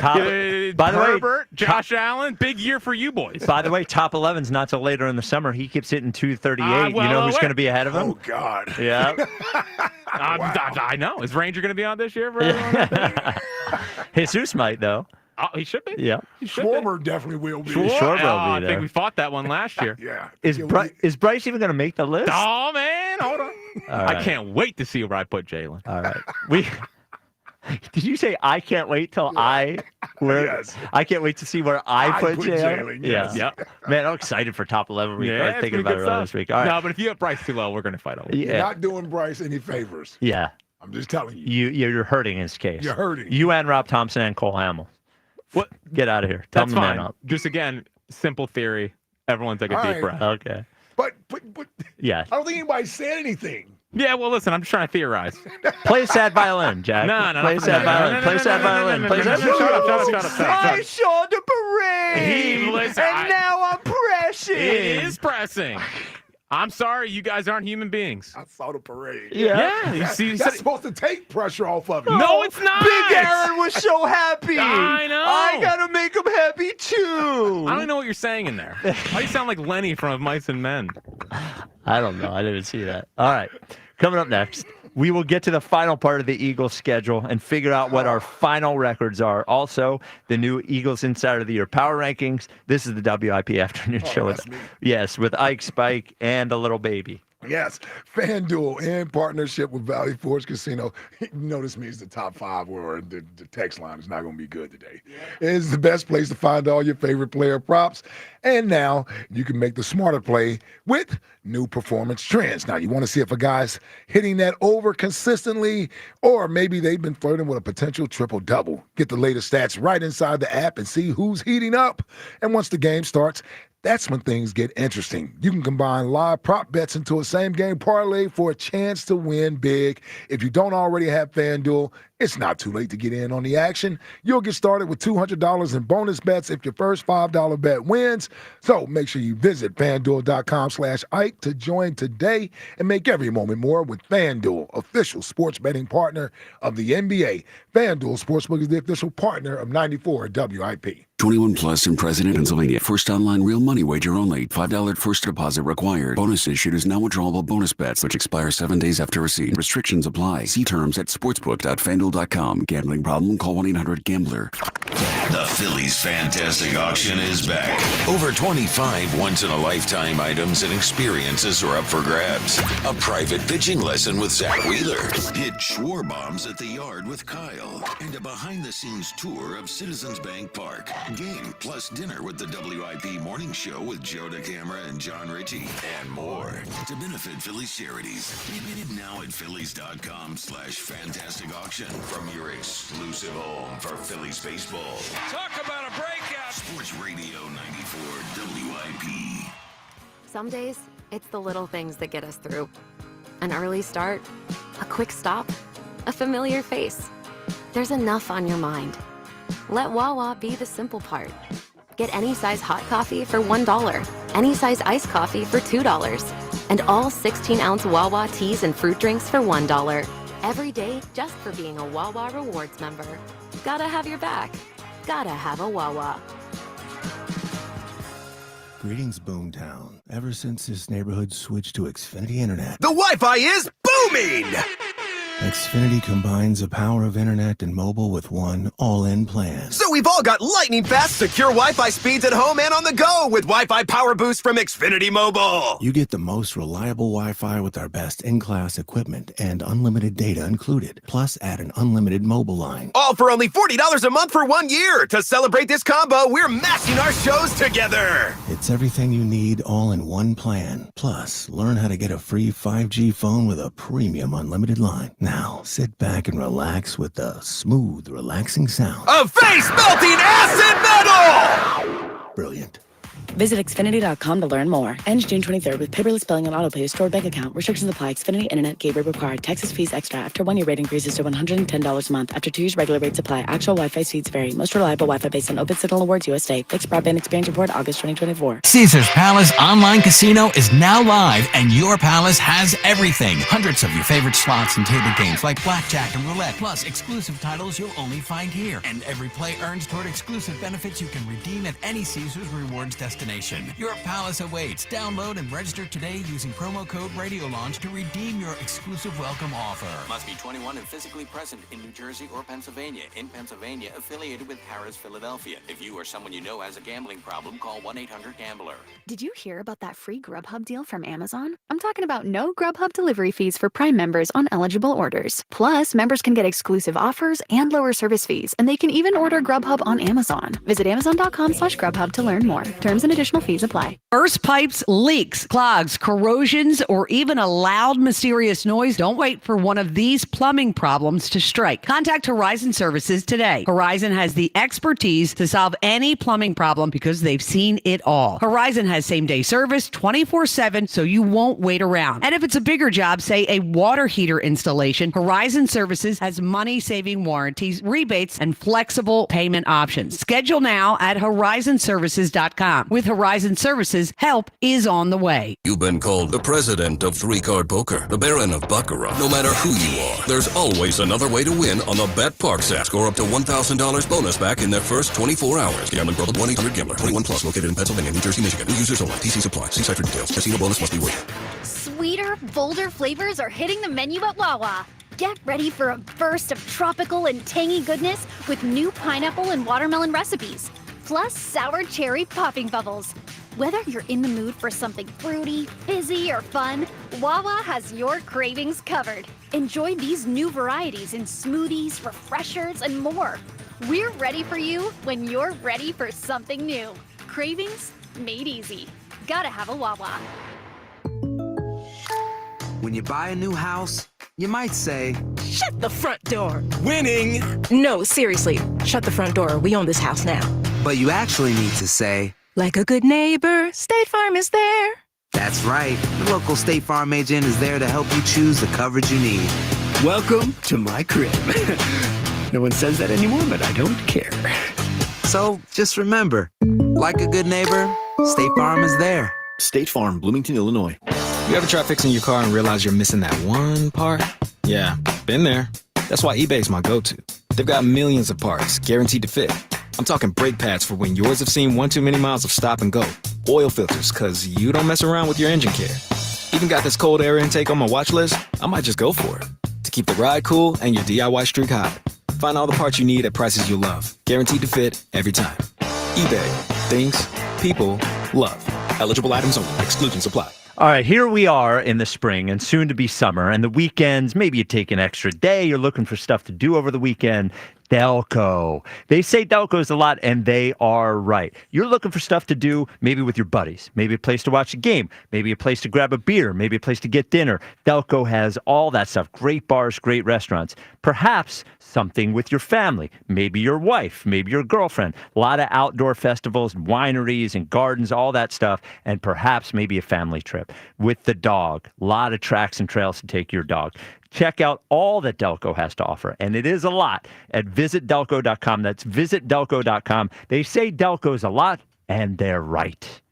Josh Allen, big year for you boys. By the way, top 11's not till later in the summer. He keeps hitting 238. You know who's going to be ahead of him? Oh, God. Yeah. I know. Is Ranger going to be on this year? Jesus might, though. Oh, he should be. Yeah. Schwarber definitely will be. Schwarber will be I there. think we fought that one last year. Yeah. Is Bryce even going to make the list? Oh, man. Hold on. Right. I can't wait to see where I put Jalen. All right. Did you say I can't wait till I can't wait to see where I put Jalen? Yes. Yeah. Man, I'm excited for top 11. We started thinking about it earlier this week. All right. No, but if you have Bryce too low, we're going to fight over it. You're not doing Bryce any favors. Yeah. I'm just telling you. You're hurting his case. You're hurting. You and Rob Thompson and Cole Hamill. What? Get out of here. Tell That's them to man fine. up. Just again, simple theory. Everyone take a deep breath. Okay. But yeah. I don't think anybody said anything. Yeah, well, listen, I'm just trying to theorize. Play a sad violin, Jack. No. Play a sad violin. Play a sad violin. Play a sad violin. Shut up. I saw the parade, and now I'm pressing. It is pressing. I'm sorry, you guys aren't human beings. I saw the parade. Yeah. You see, That's supposed to take pressure off of it. No, it's not. Big Aaron was so happy. I know. I gotta make him happy too. I don't know what you're saying in there. Why you sound like Lenny from Mice and Men? I don't know. I didn't see that. All right. Coming up next, we will get to the final part of the Eagles schedule and figure out what our final records are. Also, the new Eagles Insider of the Year power rankings. This is the WIP Afternoon Show. With Ike, Spike, and a little baby. Yes, FanDuel in partnership with Valley Forge Casino. You know this means the top 5 where the text line is not going to be good today. It is the best place to find all your favorite player props. And now you can make the smarter play with new performance trends. Now, you want to see if a guy's hitting that over consistently, or maybe they've been flirting with a potential triple-double. Get the latest stats right inside the app and see who's heating up. And once the game starts, that's when things get interesting. You can combine live prop bets into a same-game parlay for a chance to win big. If you don't already have FanDuel, it's not too late to get in on the action. You'll get started with $200 in bonus bets if your first $5 bet wins. So make sure you visit FanDuel.com/Ike to join today and make every moment more with FanDuel, official sports betting partner of the NBA. FanDuel Sportsbook is the official partner of 94 WIP. 21 plus and present in Pennsylvania. First online real money wager only. $5 first deposit required. Bonus issued is now withdrawable bonus bets, which expire 7 days after receipt. Restrictions apply. See terms at sportsbook.fanduel.com. Gambling problem? Call 1-800-GAMBLER. The Phillies Fantastic Auction is back. Over 25 once-in-a-lifetime items and experiences are up for grabs. A private pitching lesson with Zach Wheeler. Hit Schwarr bombs at the yard with Kyle. And a behind-the-scenes tour of Citizens Bank Park. Game plus dinner with the WIP Morning Show with Joe DeCamara and John Ritchie. And more to benefit Phillies charities. Bid now at Phillies.com/fantastic auction from your exclusive home for Phillies baseball. Talk about a breakout. Sports Radio 94 WIP. Some days, It's the little things that get us through. An early start, a quick stop, a familiar face. There's enough on your mind. Let Wawa be the simple part. Get any size hot coffee for $1, any size iced coffee for $2, and all 16-ounce Wawa teas and fruit drinks for $1. Every day just for being a Wawa Rewards member. Gotta have your back. Gotta have a Wawa. Greetings, Boomtown. Ever since this neighborhood switched to Xfinity Internet, the Wi-Fi is booming! Xfinity combines the power of internet and mobile with one all-in plan. So we've all got lightning-fast, secure Wi-Fi speeds at home and on the go with Wi-Fi Power Boost from Xfinity Mobile. You get the most reliable Wi-Fi with our best in-class equipment and unlimited data included. Plus, add an unlimited mobile line. All for only $40 a month for 1 year. To celebrate this combo, we're mashing our shows together. It's everything you need all in one plan. Plus, learn how to get a free 5G phone with a premium unlimited line. Now, sit back and relax with the smooth, relaxing sound of face-melting acid metal! Brilliant. Visit Xfinity.com to learn more. Ends June 23rd with paperless billing and autopay to stored bank account. Restrictions apply. Xfinity Internet gateway required. Texas fees extra. After 1 year rate increases to $110 a month. After 2 years, regular rates apply. Actual Wi-Fi speeds vary. Most reliable Wi-Fi based on Open Signal Awards USA. Fixed Broadband Experience Report, August 2024. Caesars Palace Online Casino is now live, and your palace has everything. Hundreds of your favorite slots and table games like blackjack and roulette, plus exclusive titles you'll only find here. And every play earns toward exclusive benefits you can redeem at any Caesars Rewards destination. Your palace awaits. Download and register today using promo code Radio Launch to redeem your exclusive welcome offer. Must be 21 and physically present in New Jersey or Pennsylvania. In Pennsylvania, affiliated with Harrah's Philadelphia. If you or someone you know has a gambling problem, call 1-800-GAMBLER. Did you hear about that free Grubhub deal from Amazon? I'm talking about no Grubhub delivery fees for Prime members on eligible orders. Plus, members can get exclusive offers and lower service fees, and they can even order Grubhub on Amazon. Visit Amazon.com/Grubhub to learn more. Terms and additional fees apply. Burst pipes, leaks, clogs, corrosions, or even a loud, mysterious noise. Don't wait for one of these plumbing problems to strike. Contact Horizon Services today. Horizon has the expertise to solve any plumbing problem because they've seen it all. Horizon has same-day service 24/7, so you won't wait around. And if it's a bigger job, say a water heater installation, Horizon Services has money-saving warranties, rebates, and flexible payment options. Schedule now at horizonservices.com. With Horizon Services, help is on the way. You've been called the president of three-card poker, the baron of baccarat. No matter who you are, there's always another way to win on the Bet Parks app. Score up to $1,000 bonus back in their first 24 hours. Gambling problem, 1-800-GAMBLER. 21 plus, located in Pennsylvania, New Jersey, Michigan. New users only. TC Supply. See site for details. Casino bonus must be waived. Sweeter, bolder flavors are hitting the menu at Wawa. Get ready for a burst of tropical and tangy goodness with new pineapple and watermelon recipes, plus sour cherry popping bubbles. Whether you're in the mood for something fruity, fizzy, or fun, Wawa has your cravings covered. Enjoy these new varieties in smoothies, refreshers, and more. We're ready for you when you're ready for something new. Cravings made easy. Gotta have a Wawa. When you buy a new house, you might say, "Shut the front door." Winning! No, seriously, shut the front door. We own this house now. But you actually need to say, "Like a good neighbor, State Farm is there." That's right. The local State Farm agent is there to help you choose the coverage you need. Welcome to my crib. No one says that anymore, but I don't care. So just remember, like a good neighbor, State Farm is there. State Farm, Bloomington, Illinois. You ever try fixing your car and realize you're missing that one part? Yeah, been there. That's why eBay's my go-to. They've got millions of parts, guaranteed to fit. I'm talking brake pads for when yours have seen 1 too many miles of stop and go. Oil filters, cause you don't mess around with your engine care. Even got this cold air intake on my watch list. I might just go for it. To keep the ride cool and your DIY streak hot. Find all the parts you need at prices you love. Guaranteed to fit every time. eBay. Things people love. Eligible items only. Exclusions apply. All right, here we are in the spring and soon to be summer, and the weekends, maybe you take an extra day, you're looking for stuff to do over the weekend. Delco. They say Delco's a lot, and they are right. You're looking for stuff to do, maybe with your buddies, maybe a place to watch a game, maybe a place to grab a beer, maybe a place to get dinner. Delco has all that stuff. Great bars, great restaurants. Perhaps something with your family, maybe your wife, maybe your girlfriend. A lot of outdoor festivals, wineries and gardens, all that stuff, and perhaps maybe a family trip with the dog. A lot of tracks and trails to take your dog. Check out all that Delco has to offer, and it is a lot, at visitdelco.com. That's visitdelco.com. They say Delco's a lot, and they're right.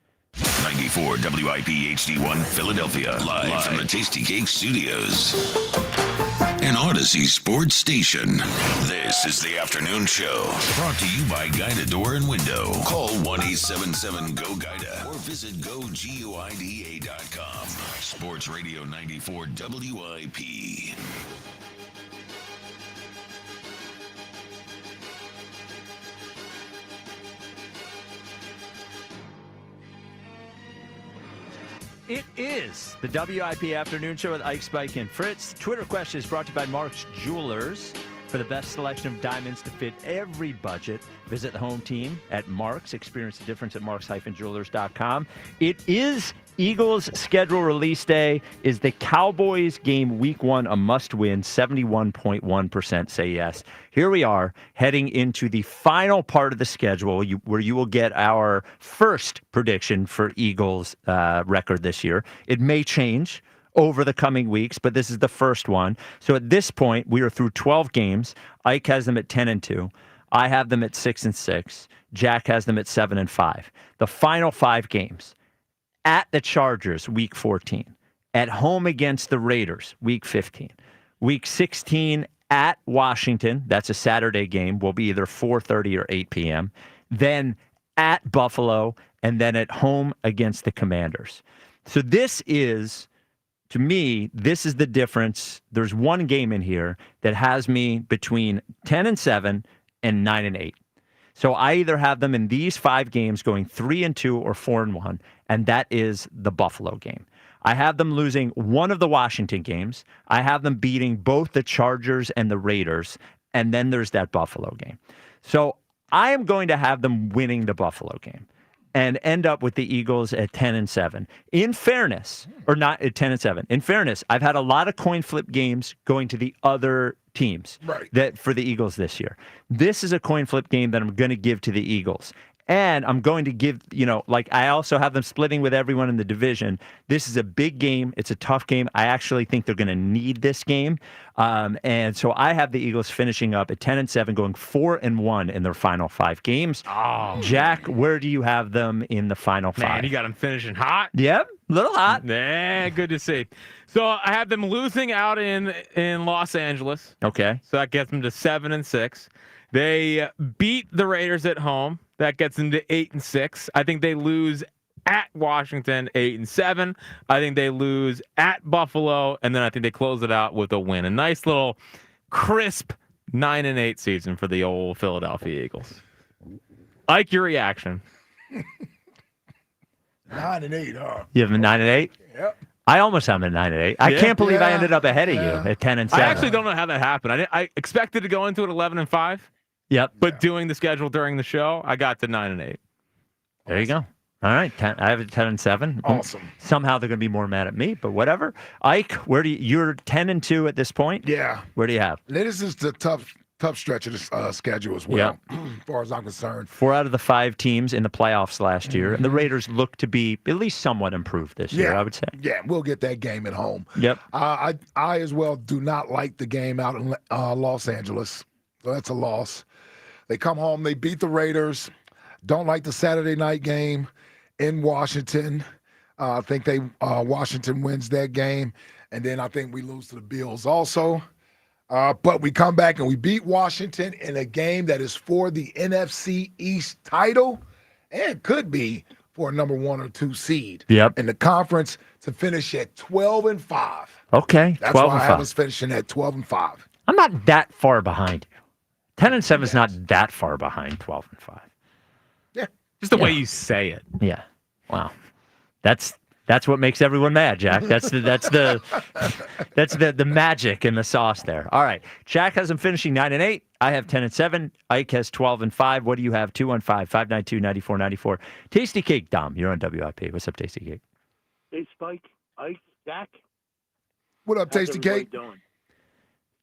94 WIP HD1 Philadelphia, live from the Tasty Cake Studios. An Odyssey sports station. This is the afternoon show. Brought to you by Guida Door and Window. Call 1-877-GO-GUIDA or visit GoGuida.com. Sports Radio 94 WIP. It is the WIP Afternoon Show with Ike, Spike, and Fritz. Twitter question is brought to you by Mark's Jewelers. For the best selection of diamonds to fit every budget, visit the home team at Mark's. Experience the difference at marks-jewelers.com. It is Eagles' schedule release day. Is the Cowboys game week 1 a must-win? 71.1% say yes. Here we are heading into the final part of the schedule where you will get our first prediction for Eagles' record this year. It may change over the coming weeks, but this is the first one. So at this point, we are through 12 games. Ike has them at 10-2. I have them at 6-6. Jack has them at 7-5. The final 5 games: at the Chargers, week 14. At home against the Raiders, week 15. Week 16 at Washington. That's a Saturday game. Will be either 4:30 or 8 p.m. Then at Buffalo, and then at home against the Commanders. So this is, to me, this is the difference. There's one game in here that has me between 10-7 and 9-8. So I either have them in these 5 games going 3-2 or 4-1, and that is the Buffalo game. I have them losing one of the Washington games. I have them beating both the Chargers and the Raiders, and then there's that Buffalo game. So I am going to have them winning the Buffalo game and end up with the Eagles at 10-7. In fairness, or not at 10-7. In fairness, I've had a lot of coin flip games going to the other teams that for the Eagles this year. This is a coin flip game that I'm going to give to the Eagles. And I'm going to give, I also have them splitting with everyone in the division. This is a big game. It's a tough game. I actually think they're going to need this game. And so I have the Eagles finishing up at 10-7, going 4-1 in their final 5 games. Oh, Jack, where do you have them in the final 5? Man, you got them finishing hot. Yep, a little hot. Yeah, good to see. So I have them losing out in Los Angeles. Okay. So that gets them to 7-6. They beat the Raiders at home. That gets them to 8-6. I think they lose at Washington 8-7. I think they lose at Buffalo, and then I think they close it out with a win. A nice little crisp 9-8 season for the old Philadelphia Eagles. Like your reaction. 9-8, huh? You have them 9-8? Yep. I almost have them at 9-8. I can't believe I ended up ahead of you at 10-7. I actually don't know how that happened. I expected to go into it 11-5. Yep. But doing the schedule during the show, I got to 9-8. There you go. All right. I have it 10-7. Awesome. Somehow they're going to be more mad at me, but whatever. Ike, you're 10-2 at this point? Yeah. Where do you have? This is the tough stretch of the schedule as well, as far as I'm concerned. 4 out of the 5 teams in the playoffs last year, and the Raiders look to be at least somewhat improved this year, I would say. Yeah, we'll get that game at home. Yep. I as well do not like the game out in Los Angeles, so that's a loss. They come home, they beat the Raiders. Don't like the Saturday night game in Washington. I think Washington wins that game, and then I think we lose to the Bills also. But we come back and we beat Washington in a game that is for the NFC East title and could be for a number 1 or 2 seed in the conference to finish at 12-5. Okay, that's 12-5. why I have us finishing at 12-5. I'm not that far behind. 10-7 is not that far behind 12-5. Yeah, just the way you say it. Yeah. Wow. That's what makes everyone mad, Jack. That's the magic in the sauce there. All right. Jack has them finishing 9-8. I have 10-7. Ike has 12-5. What do you have? 215-592-9494. Tasty Cake, Dom. You're on WIP. What's up, Tasty Cake? Hey, Spike, Ike, Dak. What up, How's Tasty everybody Cake? doing?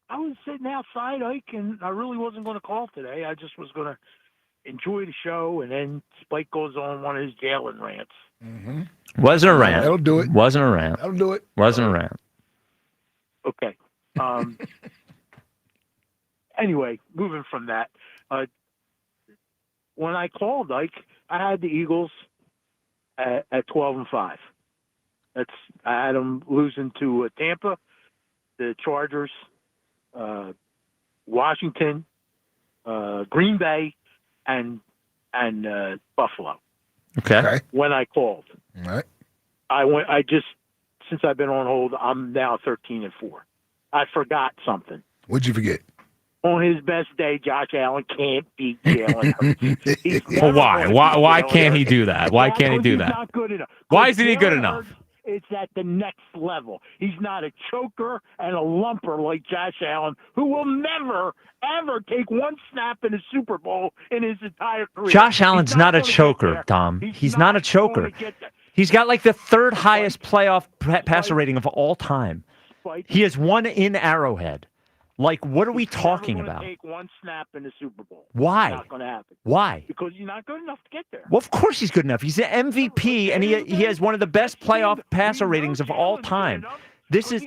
I was sitting outside, Ike, and I really wasn't going to call today. I just was going to enjoy the show, and then Spike goes on one of his Jalen rants. Mm-hmm. Wasn't a rant. That'll do it. Wasn't a rant. That'll do it. Wasn't a rant. Okay. Anyway, moving from that, when I called Ike, I had the Eagles at 12-5. I had them losing to Tampa, the Chargers, Washington, Green Bay, and Buffalo. Okay. When I called, all right. Since I've been on hold, I'm now 13-4. I forgot something. What'd you forget? On his best day, Josh Allen can't beat Jalen Hurts. Well, why? Why can't he do that? Why can't he do He's that? not good enough. Why isn't he good Jalen enough? Hurts, it's at the next level. He's not a choker and a lumper like Josh Allen, who will never, ever take one snap in a Super Bowl in his entire career. Josh Allen's not a gonna get choker, there. Tom. He's not a choker. gonna get there. He's got like the third highest playoff passer rating of all time. He has one in Arrowhead. Like, what are we talking He's never about? gonna take one snap in the Super Bowl. Why? It's not going to happen. Why? Because he's not good enough to get there. Well, of course he's good enough. He's an MVP, and he has one of the best playoff passer ratings of all time. This is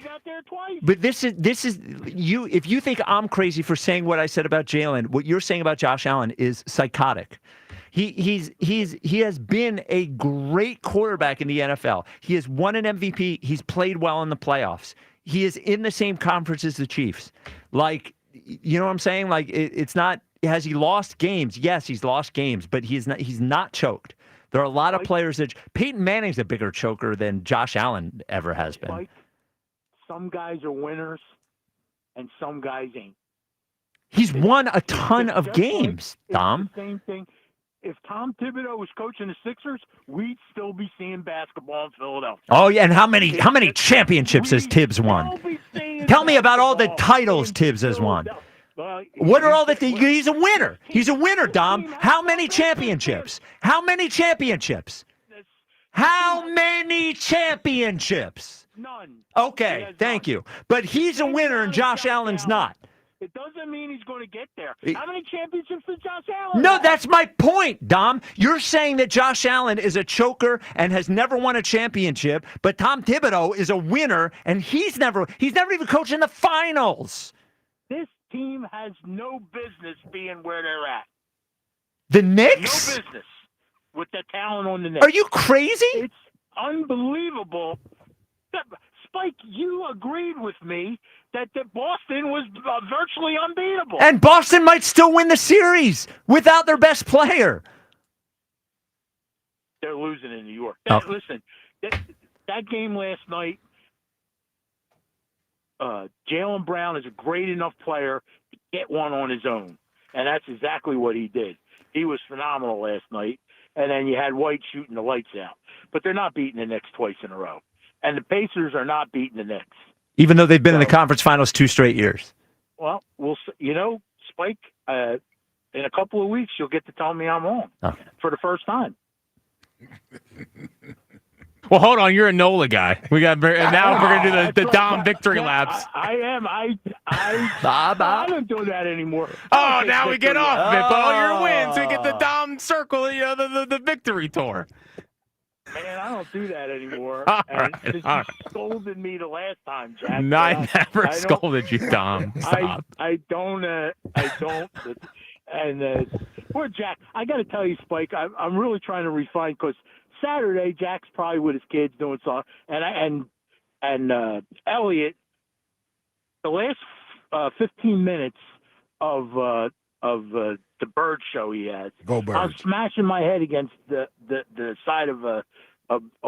you. If you think I'm crazy for saying what I said about Jalen, what you're saying about Josh Allen is psychotic. He has been a great quarterback in the NFL. He has won an MVP. He's played well in the playoffs. He is in the same conference as the Chiefs. Like, you know what I'm saying? Like, it's not. Has he lost games? Yes, he's lost games, but he's not choked. There are a lot of players that Peyton Manning's a bigger choker than Josh Allen ever has been. Mike, some guys are winners, and some guys ain't. He's won a ton of Just games, like, Dom. It's the same thing. If Tom Thibodeau was coaching the Sixers, we'd still be seeing basketball in Philadelphia. Oh yeah, and how many championships has Tibbs won? Tell me about all the titles Tibbs has won. What are all the things? He's a winner. He's a winner, Dom. How many championships? How many championships? How many championships? None. Okay, thank you. But he's a winner and Josh Allen's not. It doesn't mean he's going to get there. How many championships does Josh Allen No, have? that's my point, Dom. You're saying that Josh Allen is a choker and has never won a championship, but Tom Thibodeau is a winner and he's never even coached in the finals. This team has no business being where they're at. The Knicks? No business with the talent on the Knicks. Are you crazy? It's unbelievable. Spike, you agreed with me that Boston was virtually unbeatable. And Boston might still win the series without their best player. They're losing in New York. Oh. Listen, that game last night, Jaylen Brown is a great enough player to get one on his own. And that's exactly what he did. He was phenomenal last night. And then you had White shooting the lights out. But they're not beating the Knicks twice in a row. And the Pacers are not beating the Knicks. Even though they've been in the conference finals 2 straight years. Well, Spike, in a couple of weeks, you'll get to tell me I'm wrong for the first time. Well, hold on. You're a Nola guy. Now we're gonna do the Dom victory laps. I am. I don't do that anymore. Oh, now we get off of it. But all your wins, we get the Dom circle. The victory tour. Man, I don't do that anymore. All and right, you scolded me the last time, Jack. I never scolded you, Dom. Stop. I don't. And poor Jack. I got to tell you, Spike. I'm really trying to refine because Saturday Jack's probably with his kids doing something, and Elliot. The last 15 minutes of the Bird show he has. Go Birds. I'm smashing my head against the side of a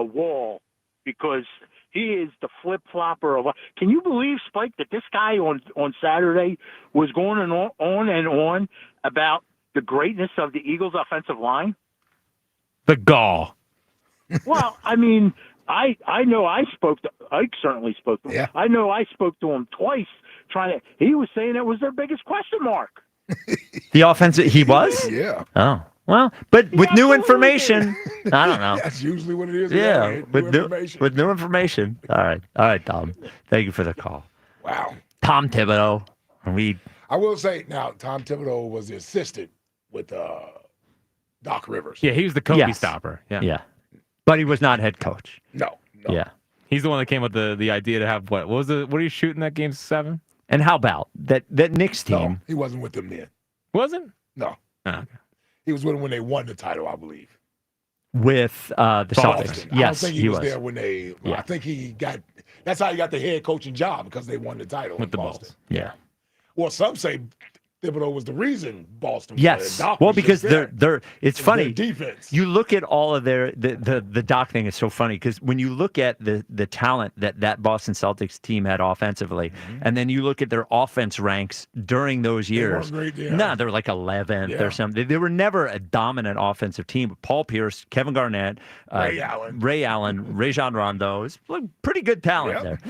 wall because he is the flip-flopper of. Can you believe, Spike, that this guy on Saturday was going on and on about the greatness of the Eagles' offensive line? The gall. Well, I mean, I know I spoke to Ike. Certainly spoke to him. Yeah. I know I spoke to him twice. He was saying it was their biggest question mark. The offensive, he was? Yeah. Oh. Well, but with new information, I don't know. That's usually what it is. Yeah, New information. with new information. All right, Tom. Thank you for the call. Wow. Tom Thibodeau. I will say now, Tom Thibodeau was the assistant with Doc Rivers. Yeah, he was the Kobe stopper. Yeah. But he was not head coach. No. Yeah. He's the one that came with the idea to have what was it? What are you shooting that game 7? And how about that Knicks team? No, he wasn't with them then. Wasn't? No. Oh, okay. He was with them when they won the title, I believe. With the Celtics. Boston. Yes, I don't think he was was there when they. Yeah. I think that's how he got the head coaching job because they won the title with the Boston. Bulls. Yeah. Well, some say Thibodeau was the reason Boston. Yes. Doc Well, was because just there. it's funny. Their defense. You look at all of the Doc thing is so funny because when you look at the talent that Boston Celtics team had offensively, and then you look at their offense ranks during those years. They weren't great, yeah. No, they were like 11th or something. They were never a dominant offensive team. Paul Pierce, Kevin Garnett, Ray Allen, Rajon Rondo. It's pretty good talent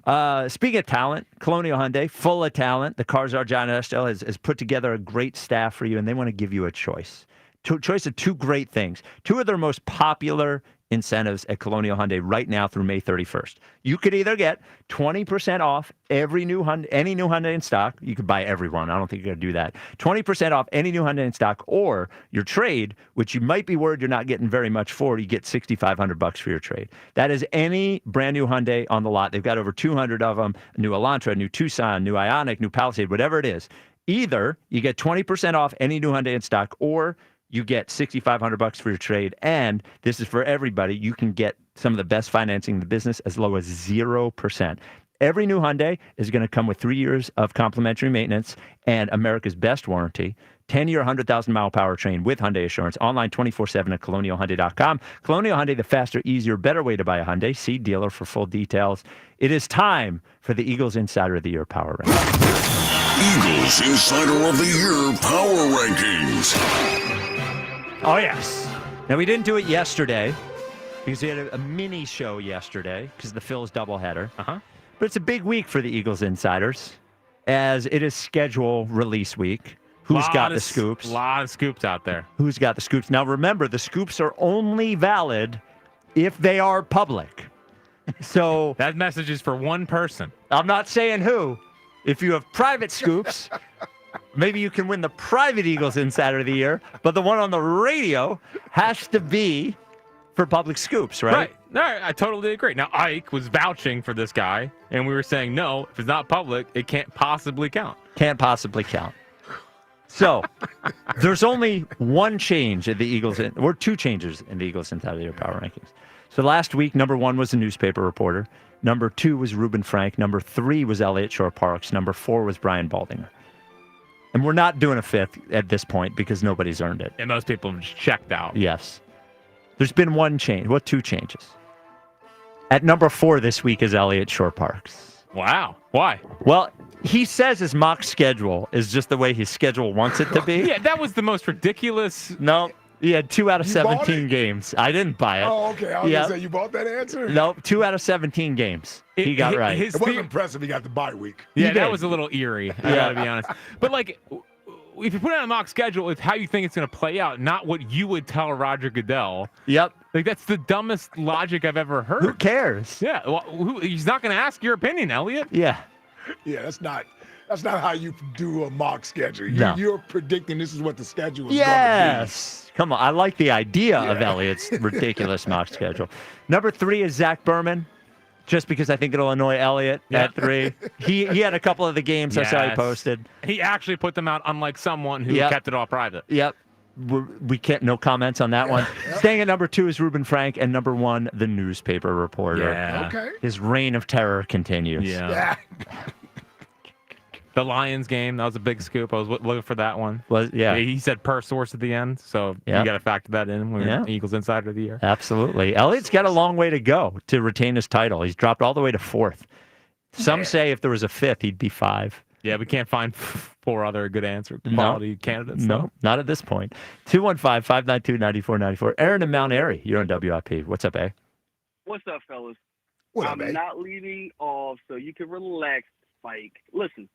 there. Speaking of talent, Colonial Hyundai, full of talent. The Cars Argina Estel has put together a great staff for you, and they want to give you a choice. Choice of two great things. Two of their most popular incentives at Colonial Hyundai right now through May 31st. You could either get 20% off any new Hyundai in stock. You could buy every one. I don't think you're going to do that. 20% off any new Hyundai in stock, or your trade, which you might be worried you're not getting very much for. You get $6,500 for your trade. That is any brand new Hyundai on the lot. They've got over 200 of them. A new Elantra, new Tucson, new Ioniq, new Palisade, whatever it is. Either you get 20% off any new Hyundai in stock, or you get $6,500 for your trade. And this is for everybody. You can get some of the best financing in the business as low as 0%. Every new Hyundai is going to come with 3 years of complimentary maintenance and America's best warranty. 10-year, 100,000-mile powertrain with Hyundai Assurance. Online 24/7 at colonialhyundai.com. Colonial Hyundai, the faster, easier, better way to buy a Hyundai. See dealer for full details. It is time for the Eagles Insider of the Year Power Rankings. Eagles Insider of the Year Power Rankings. Oh, yes. Now, we didn't do it yesterday because we had a mini show yesterday because of the Phillies doubleheader. But it's a big week for the Eagles Insiders as it is schedule release week. Who's got the scoops? A lot of scoops out there. Who's got the scoops? Now, remember, the scoops are only valid if they are public. So that message is for one person. I'm not saying who. If you have private scoops, maybe you can win the private Eagles Insider of the Year, but the one on the radio has to be for public scoops, right? Right. I totally agree. Now, Ike was vouching for this guy, and we were saying, no, if it's not public, it can't possibly count. Can't possibly count. So there's only one change in the Eagles, or two changes in the Eagles Insider of the Year Power Rankings. So last week, number 1 was a newspaper reporter. Number 2 was Reuben Frank. Number 3 was Elliott Shorr-Parks. Number 4 was Brian Baldinger. And we're not doing a fifth at this point because nobody's earned it. And most people have checked out. Yes. There's been one change. Well, 2 changes. At number 4 this week is Elliott Shorr-Parks. Wow. Why? Well, he says his mock schedule is just the way his schedule wants it to be. Yeah, that was the most ridiculous. No. He had 2 out of 17 games. I didn't buy it. Oh, okay. I was going to say, you bought that answer? No, 2 out of 17 games. He got right. It wasn't impressive. He got the bye week. Yeah, that was a little eerie. I got to be honest. But, like, if you put it on a mock schedule, it's how you think it's going to play out, not what you would tell Roger Goodell. Yep. Like, that's the dumbest logic I've ever heard. Who cares? Yeah. Well, he's not going to ask your opinion, Elliot. Yeah. Yeah, that's not how you do a mock schedule. No. You're predicting this is what the schedule is going to Yes. Come on. I like the idea of Elliott's ridiculous mock schedule. Number 3 is Zach Berman, just because I think it'll annoy Elliott at 3. He had a couple of the games I saw he posted. He actually put them out, unlike someone who kept it all private. Yep. We can't, no comments on that one. Staying at number 2 is Reuben Frank, and number 1, the newspaper reporter. Yeah. Okay. His reign of terror continues. Yeah. The Lions game, that was a big scoop. I was looking for that one. He said per source at the end, so you got to factor that in when you're Eagles Insider of the Year. Absolutely. Elliott's got a long way to go to retain his title. He's dropped all the way to 4th. Some say if there was a 5th, he'd be 5. Yeah, we can't find 4 other good quality candidates. No, not at this point. 215-592-9494. Aaron in Mount Airy, you're on WIP. What's up, A? What's up, fellas? I'm not leaving off, so you can relax, Spike. Listen,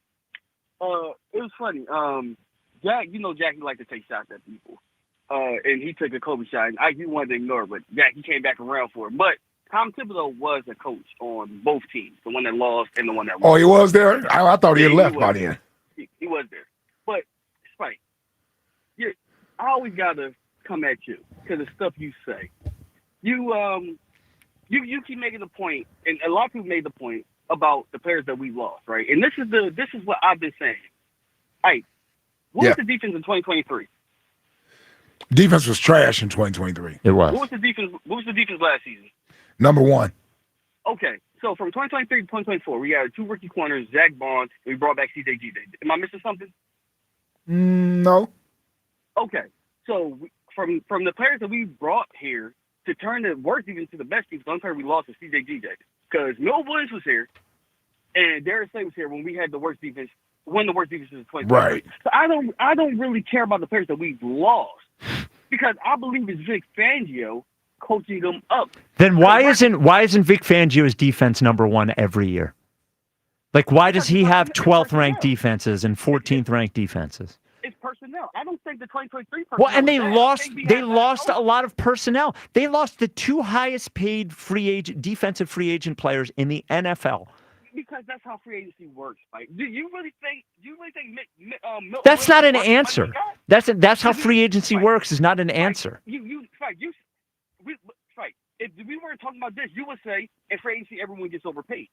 it was funny. Jack, Jack, he like to take shots at people. And he took a Kobe shot, and he wanted to ignore it, but Jack, he came back around for it. But Tom Thibodeau was a coach on both teams, the one that lost and the one that won. Oh, he was there? I thought he had left by then. He was there. But, Spike, I always got to come at you because of stuff you say. You keep making the point, and a lot of people made the point about the players that we lost, right? And this is what I've been saying. Hey, what was the defense in 2023? Defense was trash in 2023. It was. What was the defense last season? Number one. Okay, so from 2023 to 2024, we had 2 rookie corners, Zach Bond, and we brought back CJG. Am I missing something? No. Okay, so from the players that we brought here to turn the worst defense to the best defense, the only player we lost was CJG. Because Mill Williams was here, and Darius Slay was here when we had the worst defense. When the worst defense was 2023. Right. So I don't really care about the players that we've lost because I believe it's Vic Fangio coaching them up. Then why isn't Vic Fangio's defense number one every year? Like, why does he have 12th ranked defenses and 14th ranked defenses? It's personnel. I don't think the 2023 personnel. Well, and they lost a lot of personnel. They lost the 2 highest paid defensive free agent players in the NFL. Because that's how free agency works. Like, do you really think Milton That's not an Williams answer. That's how free agency works. Is not an answer. If we weren't talking about this, you would say in free agency everyone gets overpaid.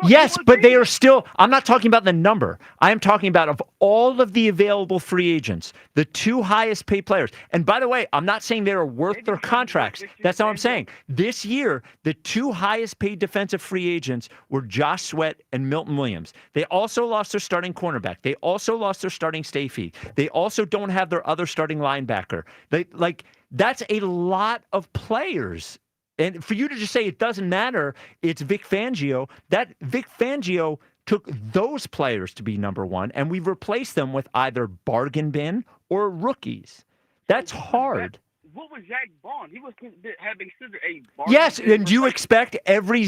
Yes, but they are still. I'm not talking about the number. I am talking about of all of the available free agents, the 2 highest paid players. And by the way, I'm not saying they are worth their contracts. That's not what I'm saying. This year, the 2 highest paid defensive free agents were Josh Sweat and Milton Williams. They also lost their starting cornerback. They also lost their starting safety. They also don't have their other starting linebacker. That's a lot of players. And for you to just say it doesn't matter, it's Vic Fangio, that Vic Fangio took those players to be number one, and we've replaced them with either bargain bin or rookies. That's hard. What was Zach Bond? He had been considered a bargain. Yes, and do you expect every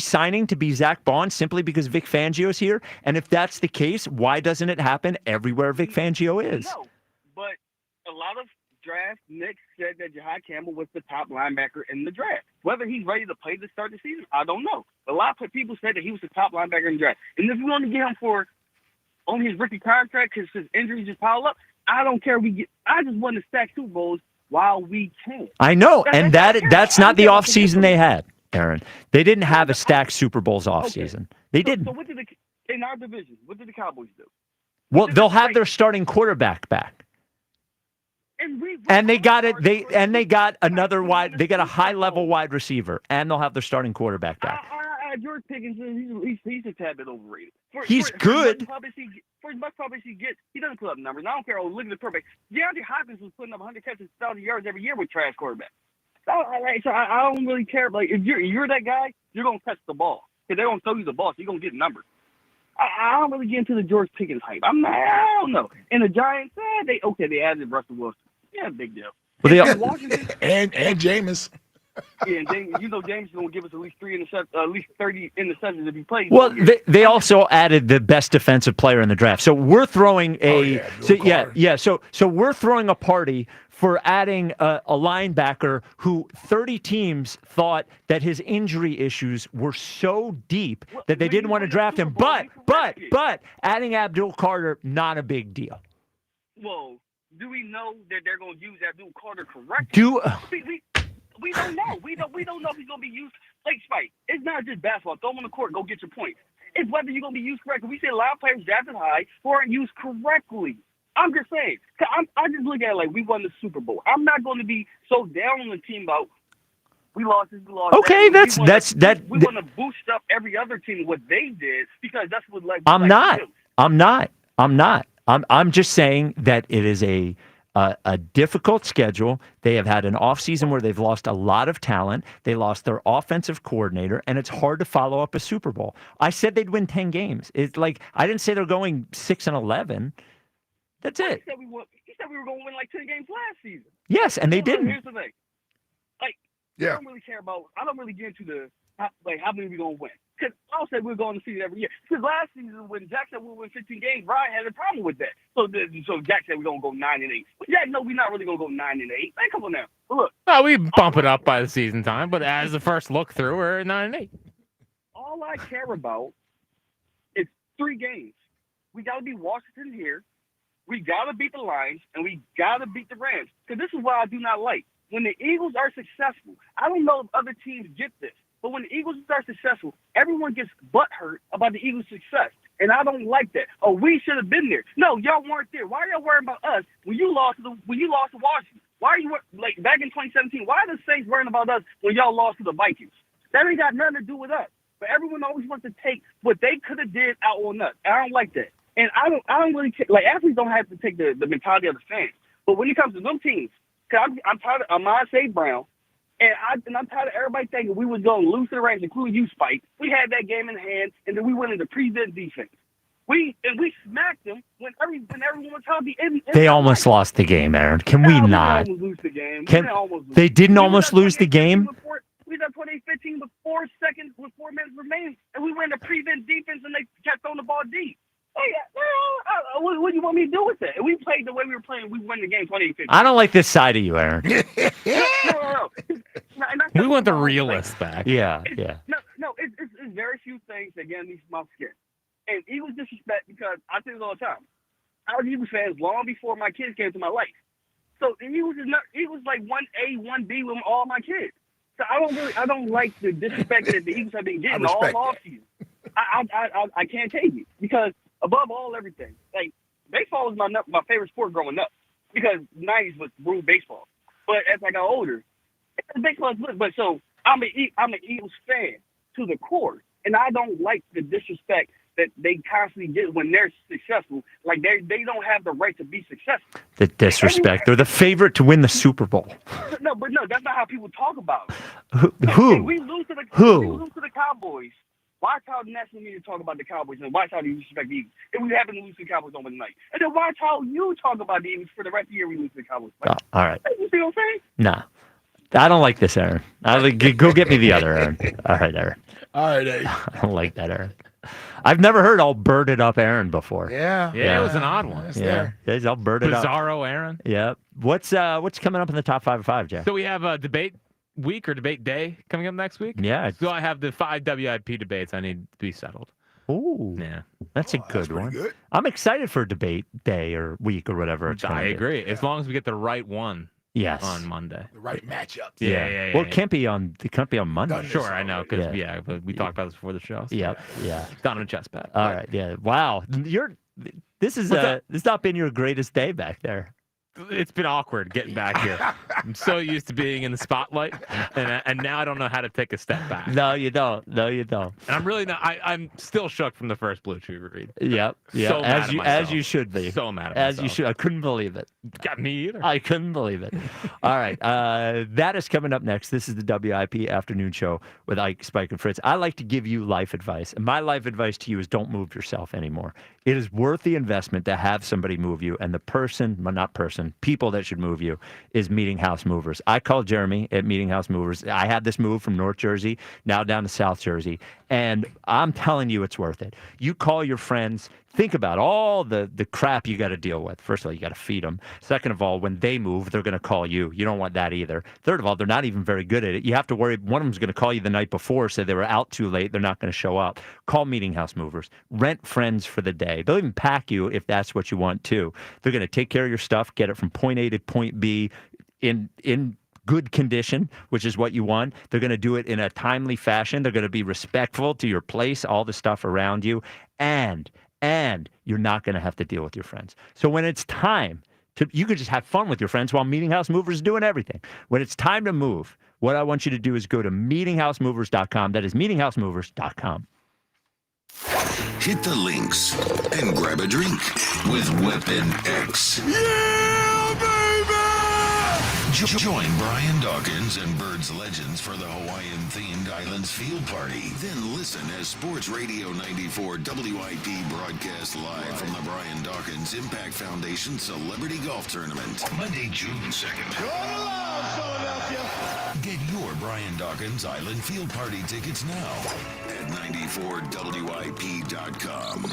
signing to be Zach Bond simply because Vic Fangio's here? And if that's the case, why doesn't it happen everywhere Vic Fangio is? No, but a lot of draft Nick said that Jahai Campbell was the top linebacker in the draft. Whether he's ready to play to start the season, I don't know. A lot of people said that he was the top linebacker in the draft. And if we want to get him for on his rookie contract because his injuries just pile up, I don't care. I just want to stack Super Bowls while we can. I know, and that's not the offseason they had, Aaron. They didn't have a stacked Super Bowls offseason. They didn't. So in our division, what did the Cowboys do? Well, they'll have their starting quarterback back. And they got it. They got another wide. They got a high-level wide receiver, and they'll have their starting quarterback back. George Pickens, he's a tad bit overrated. He's good. For as much progress he gets, he doesn't put up numbers. I don't care. Look at the quarterback. DeAndre Hopkins was putting up 100 catches, 1,000 yards every year with trash quarterback. So I don't really care. Like if you're that guy, you're gonna touch the ball because they're gonna throw you the ball, so you're gonna get numbers. I don't really get into the George Pickens hype. I don't know. And the Giants, they added Russell Wilson. Yeah, big deal. Well, and Jameis. Yeah, and James is going to give us at least 30 interceptions if he plays. Well, they also added the best defensive player in the draft. So we're throwing So we're throwing a party for adding a linebacker who 30 teams thought that his injury issues were so deep that they didn't want to draft him. But adding Abdul Carter, not a big deal. Well, do we know that they're going to use Abdul Carter correctly? We don't know. We don't know if he's going to be used. Like Spike, it's not just basketball. Throw him on the court. Go get your points. It's whether you're going to be used correctly. We see a lot of players drafted high who aren't used correctly. I'm just saying. I just look at it like we won the Super Bowl. I'm not going to be so down on the team about we lost this, we lost that. Okay, that. We want to boost up every other team what they did because that's what I'm not. I'm just saying that it is a difficult schedule. They have had an offseason where they've lost a lot of talent. They lost their offensive coordinator, and it's hard to follow up a Super Bowl. I said they'd win 10 games. It's like I didn't say they're going 6-11. That's it. He said we were going to win like 10 games last season. Yes, and they didn't. Here's the thing. I don't really care about. I don't really get into how many are we going to win? Because I'll say we're going to see it every year. Because last season, when Jack said we'll win 15 games, Brian had a problem with that. So Jack said we're going to go 9-8. But Jack, no, we're not really going to go 9-8. Like, come on now. But look. Well, we bump it up by the season time, but as the first look through, we're at 9-8. All I care about is 3 games. We got to beat Washington here. We got to beat the Lions, and we got to beat the Rams. Because this is what I do not like. When the Eagles are successful, I don't know if other teams get this, but when the Eagles are successful, everyone gets butthurt about the Eagles' success. And I don't like that. Oh, we should have been there. No, y'all weren't there. Why are y'all worrying about us when you lost to Washington? Why are you like back in 2017? Why are the Saints worrying about us when y'all lost to the Vikings? That ain't got nothing to do with us. But everyone always wants to take what they could have did out on us. I don't like that. And I don't really care. Like, athletes don't have to take the mentality of the fans. But when it comes to them teams, because I'm tired of Amon St. Brown, and I'm tired of everybody thinking we was going to lose to the Rams, including you, Spike. We had that game in hand, and then we went into prevent defense. We smacked them when everyone was healthy. They almost lost the game, Aaron. Can we not? Lose the game. They didn't almost lose the game? We got 28-15 with 4 minutes remaining, and we went to prevent defense, and they kept throwing the ball deep. What do you want me to do with that? If we played the way we were playing, we win the game 28-15. I don't like this side of you, Aaron. No. We want the realist back. Yeah. No, it's very few things that get me my skin. And Eagles disrespect, because I say this all the time. I was Eagles fans long before my kids came to my life. So the Eagles like 1A, 1B with all my kids. So I don't like the disrespect that the Eagles have been getting all offseason. I can't take it, because above all everything, like, baseball was my favorite sport growing up, because 90s was brutal baseball. But as I got older, baseball is good. But so I'm an Eagles fan to the core, and I don't like the disrespect that they constantly get when they're successful. Like, they don't have the right to be successful. The disrespect. They're the favorite to win the Super Bowl. No, that's not how people talk about it. Who? If we lose to the Cowboys, watch how the national media talk about the Cowboys, and watch how they disrespect the Eagles. If we happen to lose to the Cowboys on the night, and then watch how you talk about the Eagles for the rest of the year we lose to the Cowboys. Like, all right. You see what I'm saying? Nah. I don't like this, Aaron. Go get me the other Aaron. All right, Aaron. I don't like that, Aaron. I've never heard all birded up Aaron before. Yeah, it was an odd one. It's all birded up. Bizarro Aaron. Yeah. What's coming up in the top 5 of 5, Jack? So we have a debate week or debate day coming up next week. Yeah. So I have the 5 WIP debates I need to be settled. Ooh. Yeah. That's a good one. Good. I'm excited for debate day or week or whatever it's I agree. As long as we get the right one. Yes. On Monday. The right matchup. Yeah. Well, it can't be on Monday. Sure, I know, because but we talked about this before the show. So Yeah. Down on a chest pad. All right. Yeah. Wow. This has not been your greatest day back there. It's been awkward getting back here. I'm so used to being in the spotlight, and now I don't know how to take a step back. No, you don't. And I'm really not. I'm still shook from the first Blue Chew read. Yep. So as you should be. So mad at as myself. you should. I couldn't believe it. Got me either. I couldn't believe it. All right. That is coming up next. This is the WIP afternoon show with Ike, Spike, and Fritz. I like to give you life advice, and my life advice to you is don't move yourself anymore. It is worth the investment to have somebody move you, and people that should move you is Meeting House Movers. I called Jeremy at Meeting House Movers. I had this move from North Jersey, now down to South Jersey, and I'm telling you it's worth it. You call your friends. Think about all the crap you got to deal with. First of all, you got to feed them. Second of all, when they move, they're going to call you. You don't want that either. Third of all, they're not even very good at it. You have to worry. One of them's going to call you the night before, say they were out too late. They're not going to show up. Call Meeting House Movers. Rent friends for the day. They'll even pack you if that's what you want too. They're going to take care of your stuff, get it from point A to point B in good condition, which is what you want. They're going to do it in a timely fashion. They're going to be respectful to your place, all the stuff around you, and you're not going to have to deal with your friends. So when it's time you can just have fun with your friends while Meeting House Movers is doing everything. When it's time to move, what I want you to do is go to meetinghousemovers.com. That is meetinghousemovers.com. Hit the links and grab a drink with Weapon X. Yeah, baby! Join Brian Dawkins and Birds Legends for the Hawaiian-themed Islands Field Party. Then listen as Sports Radio 94 WIP broadcasts live from the Brian Dawkins Impact Foundation Celebrity Golf Tournament. Monday, June 2nd. Get your Brian Dawkins Island Field Party tickets now at 94WIP.com.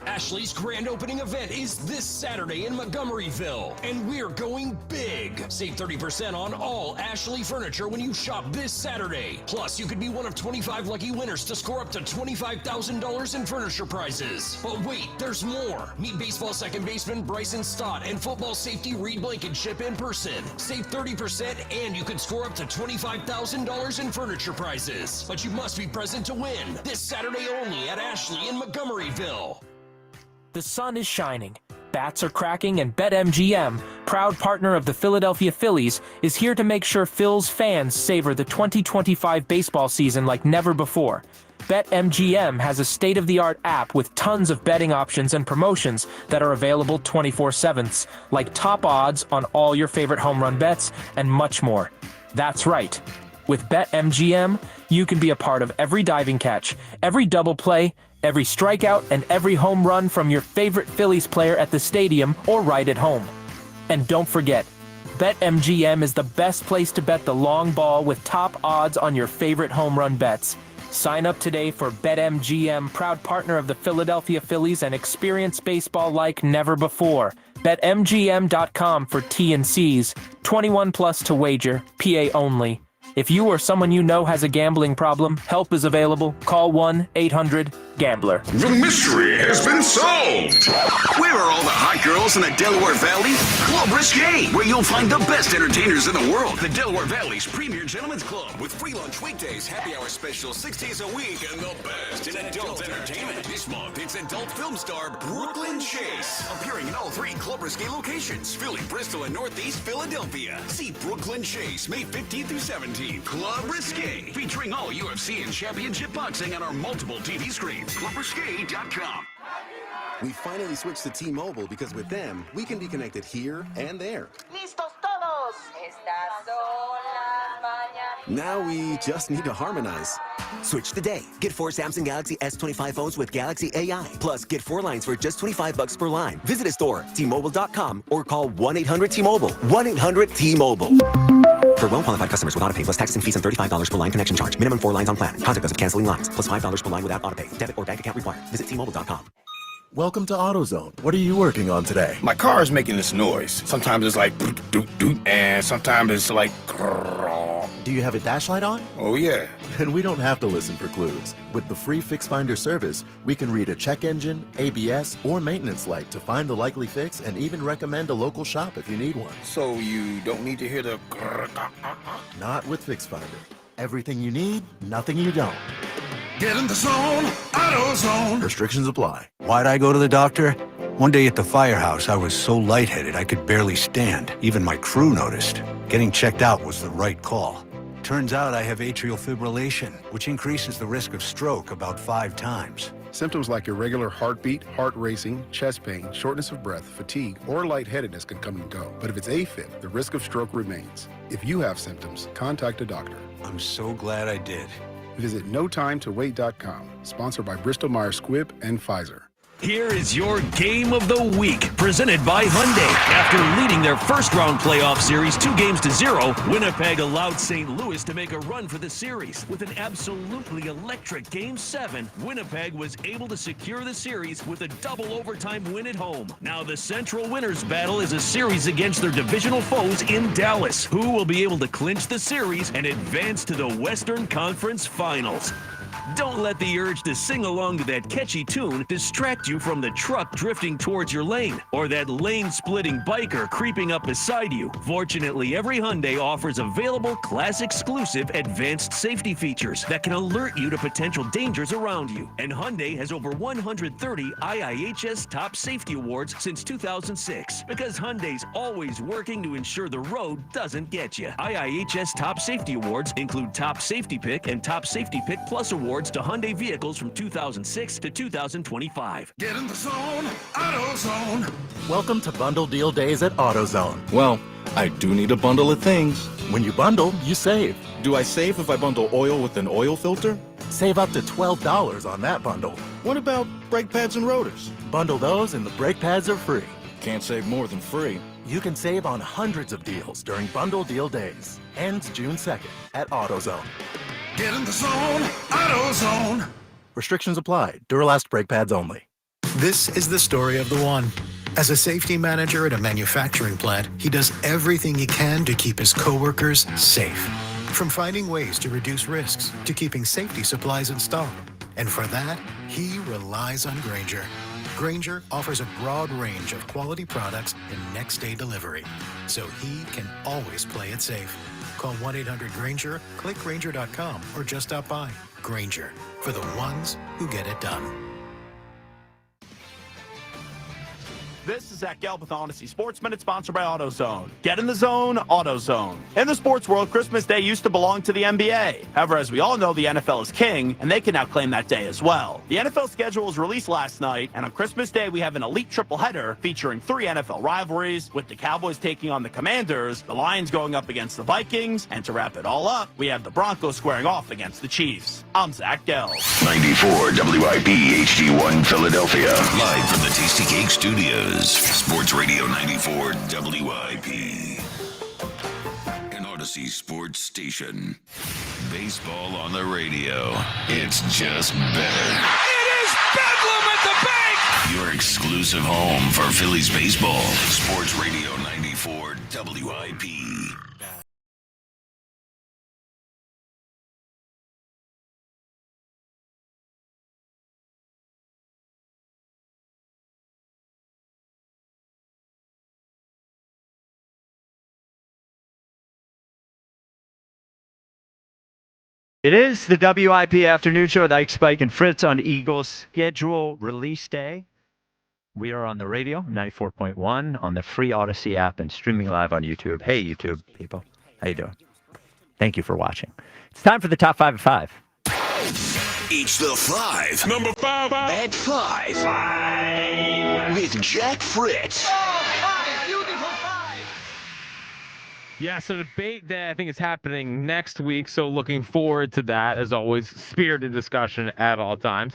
Ashley's grand opening event is this Saturday in Montgomeryville, and we're going big. Save 30% on all Ashley furniture when you shop this Saturday. Plus, you could be one of 25 lucky winners to score up to $25,000 in furniture prizes. But wait, there's more. Meet baseball second baseman Bryson Stott and football safety Reed Blankenship in person. Save 30% and you could score up to $25,000 in furniture prizes. But you must be present to win. This Saturday only at Ashley in Montgomeryville. The sun is shining, bats are cracking, and BetMGM, proud partner of the Philadelphia Phillies, is here to make sure Phil's fans savor the 2025 baseball season like never before. BetMGM has a state-of-the-art app with tons of betting options and promotions that are available 24/7, like top odds on all your favorite home run bets and much more. That's right. With BetMGM, you can be a part of every diving catch, every double play, every strikeout, and every home run from your favorite Phillies player at the stadium or right at home. And don't forget, BetMGM is the best place to bet the long ball with top odds on your favorite home run bets. Sign up today for BetMGM, proud partner of the Philadelphia Phillies, and experience baseball like never before. BetMGM.com for T&Cs. 21 plus to wager. PA only. If you or someone you know has a gambling problem, help is available. Call 1-800-GAMBLER. The mystery has been solved. Where are all the hot girls in the Delaware Valley? Club Risque, where you'll find the best entertainers in the world. The Delaware Valley's premier gentlemen's club with free lunch weekdays, happy hour specials 6 days a week, and the best in adult entertainment. This month, it's adult film star Brooklyn Chase, appearing in all 3 Club Risque locations, Philly, Bristol, and Northeast Philadelphia. See Brooklyn Chase May 15th through 17th. Club Risque, featuring all UFC and championship boxing on our multiple TV screens. ClubRisque.com. We finally switched to T-Mobile because with them, we can be connected here and there. ¡Listos todos! Estas son las mañanas. Now we just need to harmonize. Switch today. Get 4 Samsung Galaxy S25 phones with Galaxy AI. Plus, get 4 lines for just $25 per line. Visit a store, T-Mobile.com, or call 1-800-T-Mobile. 1-800-T-Mobile. For well-qualified customers with autopay plus taxes and fees and $35 per line connection charge. Minimum 4 lines on plan. Contact us if canceling lines. Plus $5 per line without autopay. Debit or bank account required. Visit T-Mobile.com. Welcome to AutoZone. What are you working on today? My car is making this noise. Sometimes it's like doot doot, and sometimes it's like. Do you have a dash light on? Oh yeah. Then we don't have to listen for clues. With the free Fix Finder service, we can read a check engine, ABS, or maintenance light to find the likely fix and even recommend a local shop if you need one. So you don't need to hear the. Not with Fix Finder. Everything you need, nothing you don't. Get in the zone, AutoZone. Restrictions apply. Why'd I go to the doctor? One day at the firehouse, I was so lightheaded I could barely stand. Even my crew noticed. Getting checked out was the right call. Turns out I have atrial fibrillation, which increases the risk of stroke about 5 times. Symptoms like irregular heartbeat, heart racing, chest pain, shortness of breath, fatigue, or lightheadedness can come and go. But if it's AFib, the risk of stroke remains. If you have symptoms, contact a doctor. I'm so glad I did. Visit NoTimeToWait.com. Sponsored by Bristol-Myers Squibb and Pfizer. Here is your game of the week, presented by Hyundai. After leading their first-round playoff series 2-0, Winnipeg allowed St. Louis to make a run for the series. With an absolutely electric Game 7, Winnipeg was able to secure the series with a double overtime win at home. Now the Central Winners battle is a series against their divisional foes in Dallas, who will be able to clinch the series and advance to the Western Conference Finals. Don't let the urge to sing along to that catchy tune distract you from the truck drifting towards your lane or that lane-splitting biker creeping up beside you. Fortunately, every Hyundai offers available class-exclusive advanced safety features that can alert you to potential dangers around you. And Hyundai has over 130 IIHS Top Safety Awards since 2006 because Hyundai's always working to ensure the road doesn't get you. IIHS Top Safety Awards include Top Safety Pick and Top Safety Pick Plus Awards to Hyundai vehicles from 2006 to 2025. Get in the zone, AutoZone. Welcome to Bundle Deal Days at AutoZone. Well, I do need a bundle of things. When you bundle, you save. Do I save if I bundle oil with an oil filter? Save up to $12 on that bundle. What about brake pads and rotors? Bundle those and the brake pads are free. Can't save more than free. You can save on hundreds of deals during Bundle Deal Days. Ends June 2nd at AutoZone. Get in the zone, AutoZone. Restrictions apply. Duralast brake pads only. This is the story of the one. As a safety manager at a manufacturing plant, he does everything he can to keep his coworkers safe. From finding ways to reduce risks to keeping safety supplies in stock. And for that, he relies on Grainger. Grainger offers a broad range of quality products and next-day delivery, so he can always play it safe. Call 1-800-GRAINGER, click Grainger.com, or just stop by. Grainger, for the ones who get it done. This is Zach Gelb with Honesty Sports Minute, sponsored by AutoZone. Get in the zone, AutoZone. In the sports world, Christmas Day used to belong to the NBA. However, as we all know, the NFL is king, and they can now claim that day as well. The NFL schedule was released last night, and on Christmas Day, we have an elite triple header featuring 3 NFL rivalries, with the Cowboys taking on the Commanders, the Lions going up against the Vikings, and to wrap it all up, we have the Broncos squaring off against the Chiefs. I'm Zach Gelb. 94 WIP HD1 Philadelphia. Live from the Tasty Cake Studios. Sports Radio 94 WIP. An Odyssey sports station. Baseball on the radio. It's just better. It is Bedlam at the bank! Your exclusive home for Phillies baseball. Sports Radio 94 WIP. It is the WIP Afternoon Show with Ike, Spike, and Fritz on Eagles schedule release day. We are on the radio, 94.1, on the free Odyssey app, and streaming live on YouTube. Hey, YouTube people. How you doing? Thank you for watching. It's time for the top 5 at 5. It's the 5. Number 5 at 5. With Jack Fritz. Yeah, so debate day, I think, is happening next week, so looking forward to that. As always, spirited discussion at all times.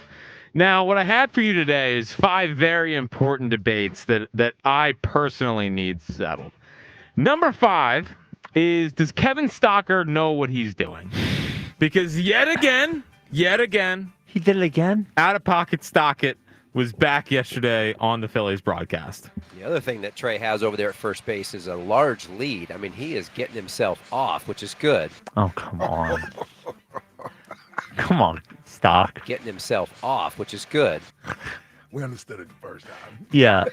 Now, what I had for you today is 5 very important debates that I personally need settled. Number 5 is, does Kevin Stocker know what he's doing? Because yet again, he did it again. Out-of-pocket Stockett was back yesterday on the Phillies broadcast. The other thing that Trey has over there at first base is a large lead. I mean, he is getting himself off, which is good. Oh, come on. Come on, Stock. Getting himself off, which is good. We understood it the first time. Yeah.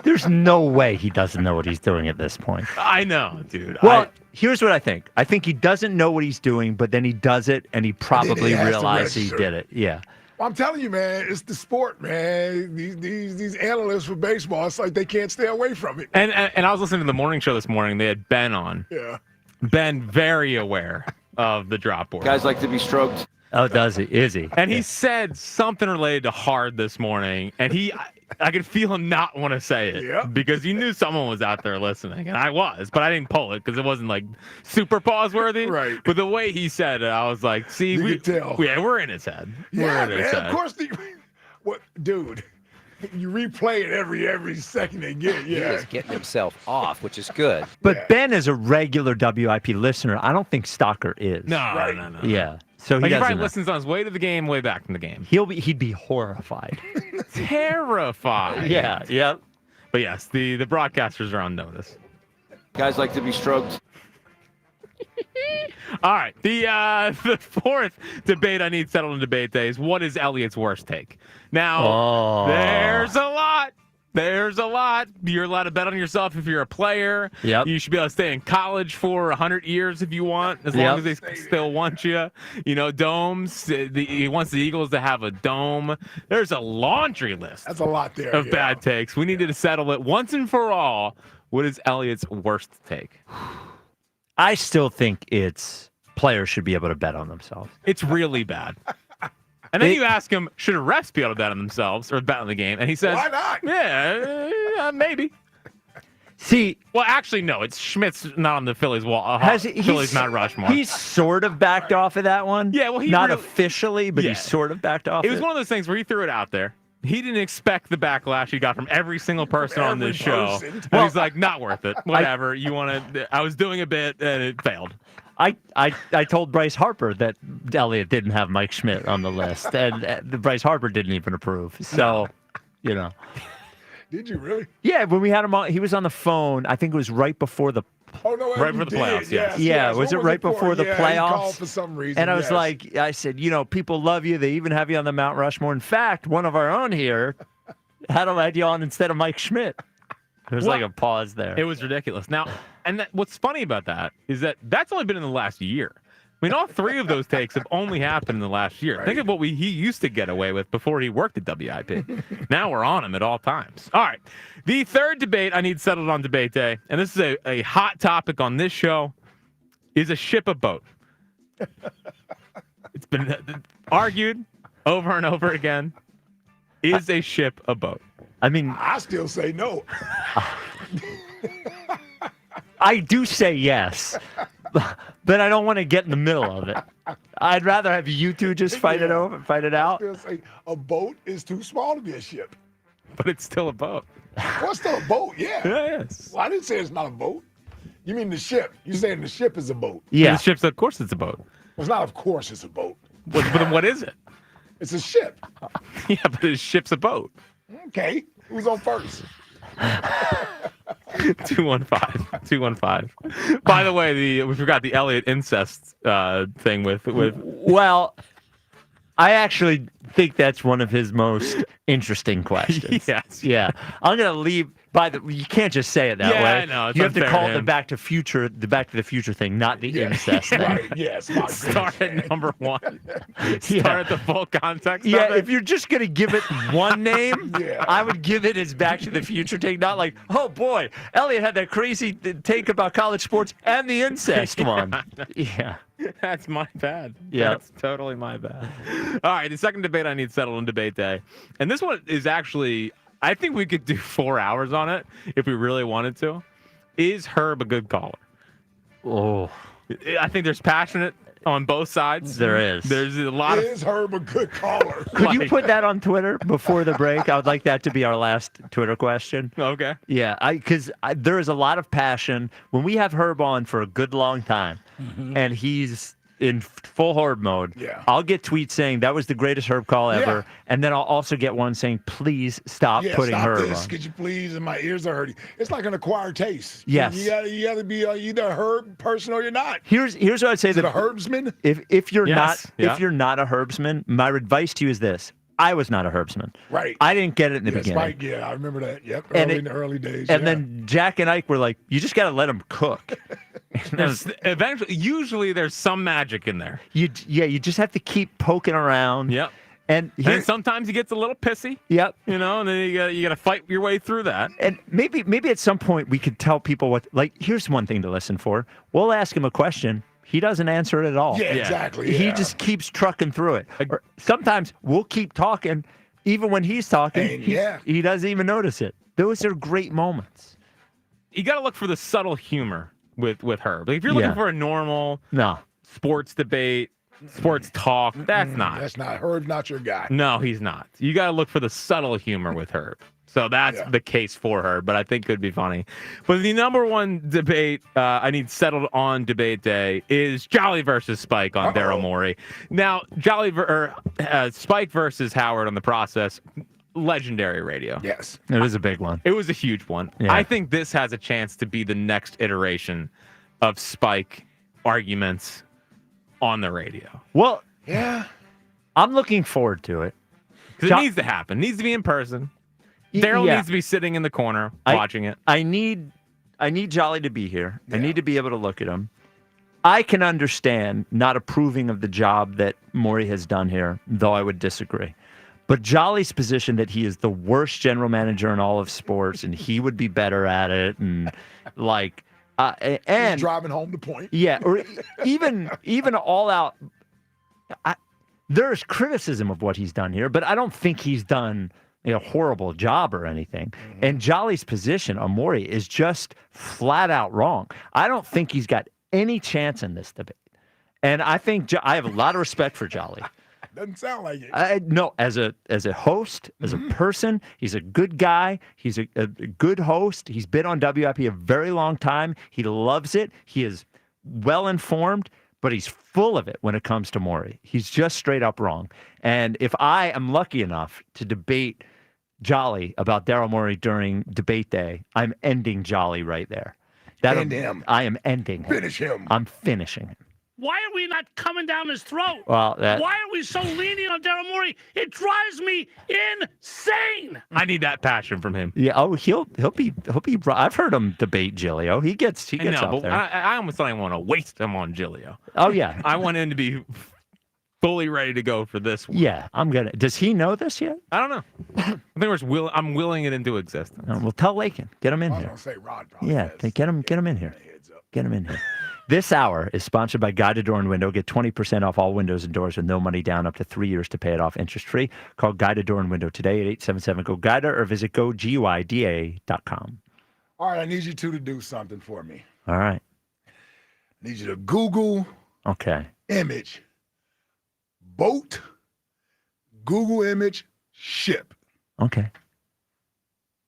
There's no way he doesn't know what he's doing at this point. I know, dude. Well, here's what I think. I think he doesn't know what he's doing, but then he does it, and he probably realized he did it. Yeah. Well, I'm telling you, man, it's the sport, man. These analysts for baseball, it's like they can't stay away from it. And I was listening to the morning show this morning. They had Ben on. Yeah. Ben, very aware of the drop board. Guys like to be stroked. Oh, does he? Is he? And he said something related to hard this morning, and I could feel him not want to say it because he knew someone was out there listening, and I was, but I didn't pull it because it wasn't like super pause-worthy. Right. But the way he said it, I was like, see, you could tell. Yeah, we're in his head. Yeah, we're in man, his head. of course. What, dude? You replay it every second they get. He is getting himself off, which is good. But Ben is a regular WIP listener. I don't think Stocker is. No. Yeah. So Like, he doesn't probably know. listens on his way to the game, way back from the game. He'd be horrified. Terrified. Yeah. Yep. But yes, the broadcasters are on notice. Guys like to be stroked. All right. The fourth debate I need settled in debate day is, what is Elliot's worst take? Now, there's a lot. There's a lot. You're allowed to bet on yourself if you're a player. Yep. You should be able to stay in college for 100 years if you want, as long as they still want you. You know, domes. He wants the Eagles to have a dome. There's a laundry list. That's a lot there. Of bad takes. We needed to settle it once and for all. What is Elliot's worst take? I still think it's players should be able to bet on themselves. It's really bad. And then you ask him, should refs be able to bet on themselves or bet on the game? And he says, why not? Yeah, maybe. See, well, actually, no. It's Schmidt's not on the Phillies wall. Phillies Mount Rushmore. He's sort of backed off of that one. Yeah, well, he not really, officially, but he sort of backed off. It was one of those things where he threw it out there. He didn't expect the backlash he got from every single person on this show. And he's like, not worth it. Whatever. I was doing a bit and it failed. I told Bryce Harper that Elliott didn't have Mike Schmidt on the list, and Bryce Harper didn't even approve. So, you know. Did you really? Yeah, when we had him on, he was on the phone. I think it was right before the. Oh no! Right before the playoffs. Yes. Yeah, was it right before the playoffs? He called for some reason. And I was like, I said, people love you. They even have you on the Mount Rushmore. In fact, one of our own here had you on instead of Mike Schmidt. There's like a pause there. It was ridiculous. Now, and what's funny about that is that that's only been in the last year. I mean, all three of those takes have only happened in the last year. Right. Think of what he used to get away with before he worked at WIP. Now we're on him at all times. All right. The third debate I need settled on debate day, and this is a hot topic on this show, is a ship a boat. It's been argued over and over again. Is a ship a boat? I mean, I still say no. I do say yes, but I don't want to get in the middle of it. I'd rather have you two just fight it out. I still say a boat is too small to be a ship. But it's still a boat. Well, it's still a boat, yeah. Yes. Well, I didn't say it's not a boat. You mean the ship? You're saying the ship is a boat. Yeah. The ship's, of course, it's a boat. It's not, of course, it's a boat. But then what is it? It's a ship. Yeah, but a ship's a boat. Okay. Who's on first? 215. By the way, we forgot the Elliott incest thing with. Well, I actually think that's one of his most interesting questions. Yes. Yeah. I'm gonna leave. You can't just say it that way. Yeah, I know. You have to call it the Back to the Future thing, not the incest thing. Right. Yes. Start at number one. Start at the full context. Yeah. Of it. If you're just gonna give it one name, I would give it as Back to the Future take, not like, oh boy, Elliott had that crazy take about college sports and the incest one. Yeah. That's my bad. Yeah. That's totally my bad. All right, the second debate I need settled on debate day. And this one is actually, I think we could do 4 hours on it if we really wanted to. Is Herb a good caller? Oh. I think there's passionate on both sides. There is. There's a lot Is Herb a good caller? Could you put that on Twitter before the break? I would like that to be our last Twitter question. Okay. Yeah, because there is a lot of passion. When we have Herb on for a good long time, and he's in full Herb mode, I'll get tweets saying that was the greatest Herb call ever, and then I'll also get one saying, please stop putting stop Herb this. on. Could you please? And my ears are hurting. It's like an acquired taste. Yes. You gotta be either a Herb person or you're not. Here's what I'd say. Is it a Herbsman? If you're Yes. if you're not a Herbsman, my advice to you is this. I was not a Herbsman. Right. I didn't get it in the beginning. Spike, I remember that. Yep. In the early days. And then Jack and Ike were like, you just got to let him cook. Usually there's some magic in there. You just have to keep poking around. Yep. And sometimes he gets a little pissy. Yep. And then you got to fight your way through that. And maybe at some point we could tell people here's one thing to listen for. We'll ask him a question. He doesn't answer it at all. Yeah, exactly. He just keeps trucking through it. Or sometimes we'll keep talking, even when he's talking. He doesn't even notice it. Those are great moments. You got to look for the subtle humor with Herb. Like if you're looking for a normal sports debate, sports talk, that's not. Herb's not your guy. No, he's not. You got to look for the subtle humor with Herb. So that's the case for her, but I think could be funny. But the number one debate I need settled on debate day is Jolly versus Spike on Daryl Morey. Now, Spike versus Howard on the process, legendary radio. Yes. It was a big one. It was a huge one. Yeah. I think this has a chance to be the next iteration of Spike arguments on the radio. Well, yeah, I'm looking forward to it. Because it needs to happen. It needs to be in person. Daryl needs to be sitting in the corner watching it. I need Jolly to be here. I need to be able to look at him. I can understand not approving of the job that Morey has done here, though I would disagree. But Jolly's position that he is the worst general manager in all of sports and he would be better at it, and and driving home the point. Yeah, or even all out. There's criticism of what he's done here, but I don't think he's done a horrible job or anything. And Jolly's position, Amori, is just flat out wrong. I don't think he's got any chance in this debate. And I think I have a lot of respect for Jolly. Doesn't sound like it. No, as a host, as a person, he's a good guy. He's a good host. He's been on WIP a very long time. He loves it. He is well informed, but he's full of it when it comes to Maury. He's just straight up wrong. And if I am lucky enough to debate Jolly about Daryl Morey during debate day, I'm ending Jolly right there. End him. I am ending him. Finish him. I'm finishing him. Why are we not coming down his throat? Well, why are we so lenient on Daryl Morey? It drives me insane. I need that passion from him. Yeah. Oh, he'll be. I've heard him debate Gilio. He gets up there. I almost don't want to waste him on Gilio. Oh yeah. I want him to be fully ready to go for this one. Yeah, I'm gonna. Does he know this yet? I don't know. I think I'm willing it into existence. Well, tell Lakin. Get him in here. I'll say Rod. Yeah, get him in here. Get him in here. This hour is sponsored by Guided Door and Window. Get 20% off all windows and doors with no money down, up to 3 years to pay it off interest-free. Call Guided Door and Window today at 877-GO-GUIDA or visit GoGuida.com. All right, I need you two to do something for me. All right. I need you to Google image, boat, Google image, ship. Okay.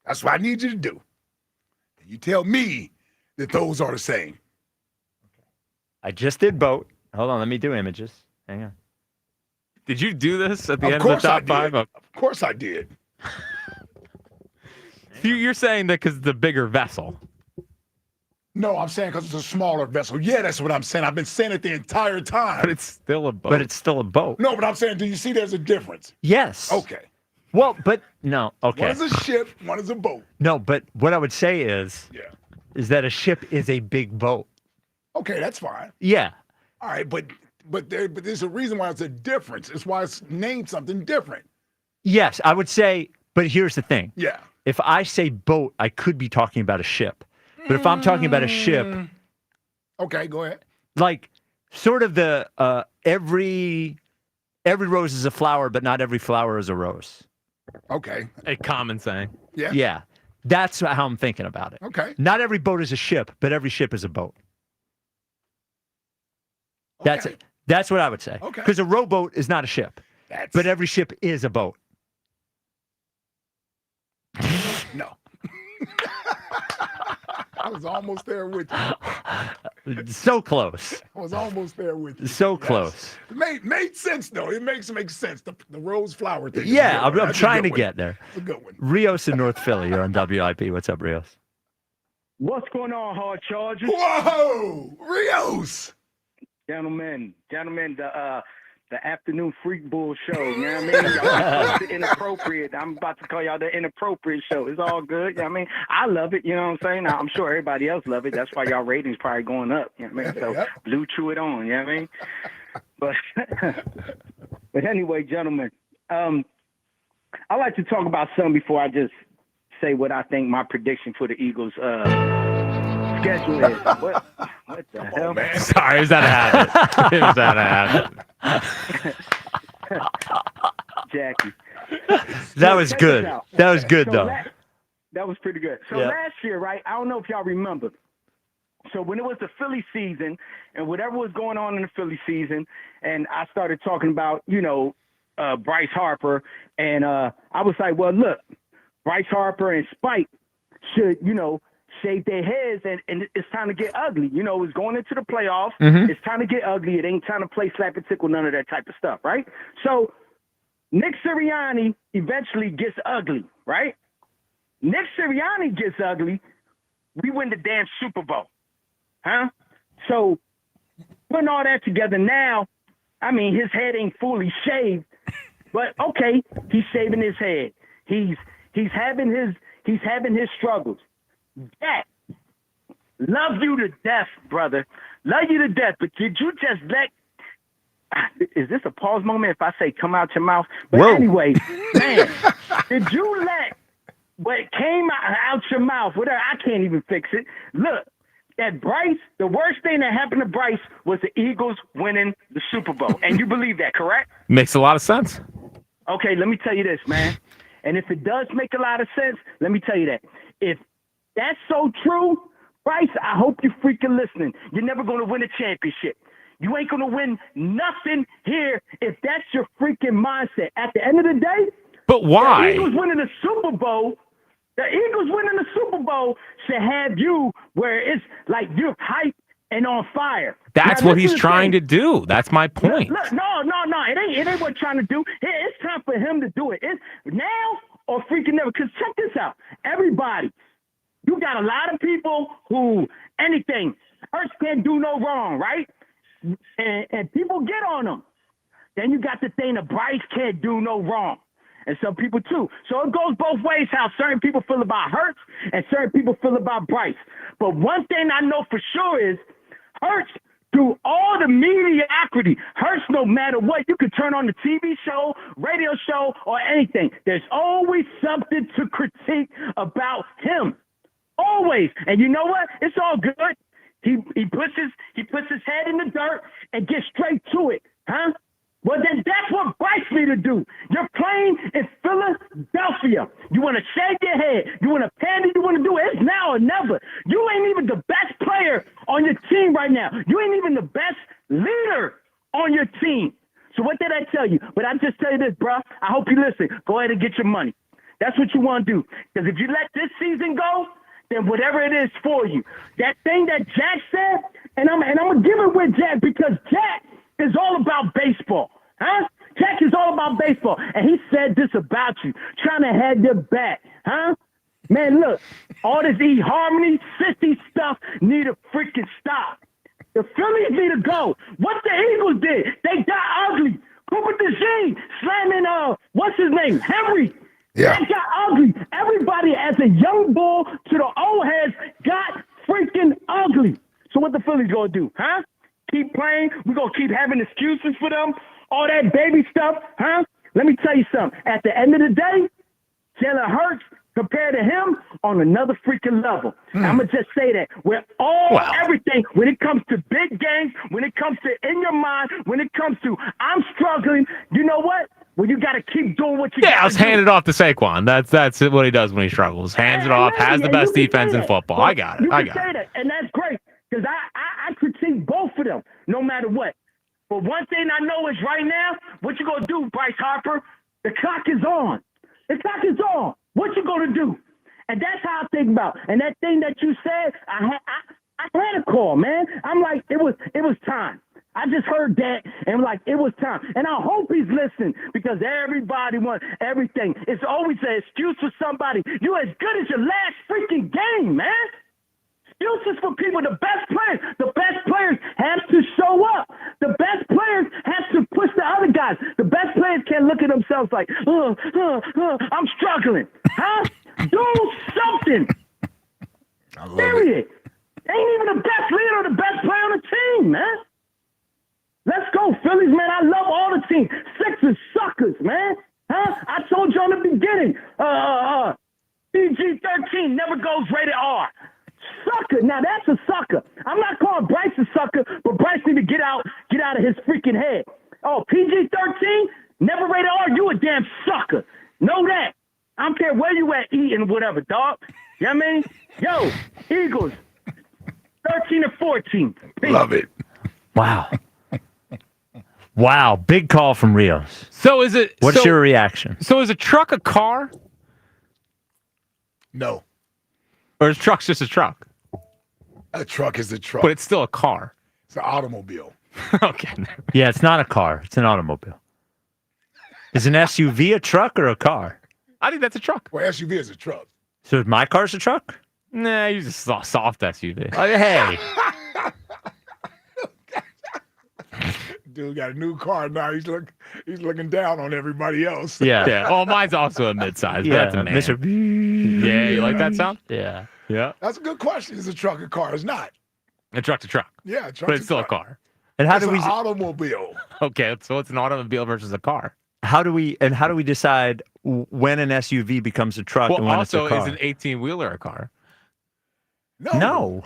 That's what I need you to do. And you tell me that those are the same. I just did boat. Hold on, let me do images. Hang on. Did you do this at the end of the top five? Of course I did. You're saying that because it's a bigger vessel. No, I'm saying because it's a smaller vessel. Yeah, that's what I'm saying. I've been saying it the entire time. But it's still a boat. No, but I'm saying, do you see there's a difference? Yes. Okay. Well, but no. Okay. One is a ship, one is a boat. No, but what I would say is that a ship is a big boat. Okay, that's fine. Yeah. All right, but there's a reason why it's a difference. It's why it's named something different. Yes, I would say, but here's the thing. Yeah. If I say boat, I could be talking about a ship. But if I'm talking about a ship. Okay, go ahead. Like sort of the every rose is a flower, but not every flower is a rose. Okay. A common saying. Yeah. Yeah. That's how I'm thinking about it. Okay. Not every boat is a ship, but every ship is a boat. That's it. That's what I would say. Okay. Because a rowboat is not a ship. But every ship is a boat. No. I was almost there with you. So close. I was almost there with you. So close. It made sense, though. It makes sense. The rose flower thing. Yeah, I'm trying to get there. It's a good one. Rios in North Philly. You're on WIP. What's up, Rios? What's going on, Hard Chargers? Whoa! Rios! Gentlemen, the afternoon freak bull show, you know what I mean? Y'all the inappropriate. I'm about to call y'all the inappropriate show. It's all good, you know what I mean? I love it, you know what I'm saying? I'm sure everybody else love it. That's why y'all ratings probably going up, you know what I mean? So Blue chew it on, you know what I mean? But anyway, gentlemen, I like to talk about something before I just say what I think my prediction for the Eagles schedule is. What the hell? Man. Sorry, it was out of habit. It was out of habit. Jackie. That was good. That was good, though. That was pretty good. So last year, right, I don't know if y'all remember. So when it was the Philly season and whatever was going on in the Philly season, and I started talking about, Bryce Harper, and I was like, well, look, Bryce Harper and Spike should, shave their heads, and it's time to get ugly. It's going into the playoffs. Mm-hmm. It's time to get ugly. It ain't time to play slap and tickle, none of that type of stuff, right? So Nick Sirianni eventually gets ugly, right? Nick Sirianni gets ugly. We win the damn Super Bowl, huh? So putting all that together now, I mean, his head ain't fully shaved, but okay, he's shaving his head. He's having his struggles. Dak, love you to death, brother. Love you to death, but did you just is this a pause moment if I say come out your mouth? But anyway, man, did you let what came out your mouth, whatever, I can't even fix it. Look, that Bryce, the worst thing that happened to Bryce was the Eagles winning the Super Bowl. And you believe that, correct? Makes a lot of sense. Okay, let me tell you this, man. And if it does make a lot of sense, let me tell you that. If that's so true, Bryce, I hope you're freaking listening. You're never going to win a championship. You ain't going to win nothing here if that's your freaking mindset. At the end of the day, but why? The Eagles winning the Super Bowl should have you where it's like you're hyped and on fire. That's what he's trying to do. That's my point. Look, no. It ain't what he's trying to do. It's time for him to do it. It's now or freaking never. Because check this out. Everybody, you got a lot of people who anything. Hurts can't do no wrong, right? And people get on him. Then you got the thing that Bryce can't do no wrong. And some people too. So it goes both ways how certain people feel about Hurts and certain people feel about Bryce. But one thing I know for sure is Hurts, through all the mediocrity, Hurts, no matter what, you can turn on the TV show, radio show, or anything. There's always something to critique about him. Always. And you know what? It's all good. He puts his head in the dirt and gets straight to it. Huh? Well, then that's what Bryce need to do. You're playing in Philadelphia. You want to shake your head. You want to pander. You want to do it. It's now or never. You ain't even the best player on your team right now. You ain't even the best leader on your team. So what did I tell you? But I just tell you this, bro. I hope you listen. Go ahead and get your money. That's what you want to do. Because if you let this season go, then whatever it is for you. That thing that Jack said, and I'm going to give it with Jack because Jack is all about baseball. Huh? Jack is all about baseball. And he said this about you, trying to have your back. Huh? Man, look, all this eHarmony, sissy stuff need to freaking stop. The Phillies need to go. What the Eagles did, they got ugly. Cooper DeJean slamming, what's his name? Henry. Yeah. They got ugly. Everybody, as a young bull to the old heads, got freaking ugly. So what the Phillies gonna do, huh? Keep playing? We gonna keep having excuses for them? All that baby stuff, huh? Let me tell you something. At the end of the day, Jalen Hurts compared to him on another freaking level. I'm going to just say that. We're everything, when it comes to big games, when it comes to in your mind, when it comes to I'm struggling, you know what? Well, you got to keep doing what you got to do. Yeah, let's hand it off to Saquon. That's what he does when he struggles. Hands it off, has the best defense in football. I got it. You can say that, and that's great because I critique both of them no matter what. But one thing I know is right now, what you going to do, Bryce Harper? The clock is on. The clock is on. What you going to do? And that's how I think about it. And that thing that you said, I had a call, man. I'm like, it was time. I just heard that and like, it was time. And I hope he's listening because everybody wants everything. It's always an excuse for somebody. You as good as your last freaking game, man. Excuses for people. The best players have to show up. The best players have to push the other guys. The best players can't look at themselves like, I'm struggling. Huh? Do something. Period. Ain't even the best leader or the best player on the team, man. Let's go, Phillies, man. I love all the teams. Sixers, suckers, man. Huh? I told you on the beginning. PG-13 never goes rated R. Sucker. Now that's a sucker. I'm not calling Bryce a sucker, but Bryce need to get out of his freaking head. Oh, PG-13, never rated R. You a damn sucker. Know that. I don't care where you at eating whatever, dog. You know what I mean? Yo, Eagles, 13-14. Peace. Love it. Wow. Wow. Big call from Rios. So is it? What's your reaction? So is a truck a car? No. Or is truck's just a truck? A truck is a truck. But it's still a car. It's an automobile. Okay. Yeah, it's not a car. It's an automobile. Is an SUV a truck or a car? I think that's a truck. Well, SUV is a truck. So my car's a truck? Nah, you just soft SUV. Hey. Dude got a new car now. He's looking down on everybody else. Yeah. Yeah. Oh, mine's also a midsize. Yeah, That's a man. Mr. B. Yeah, you like that sound? Yeah. Yeah. That's a good question. Is a truck a car? It's not. A truck's a truck. Yeah, a truck. But it's still a car. And how it's do we an automobile? Okay, so it's an automobile versus a car. How do we decide when an SUV becomes a truck Well, and when also, it's a car? is an 18-wheeler a car? No.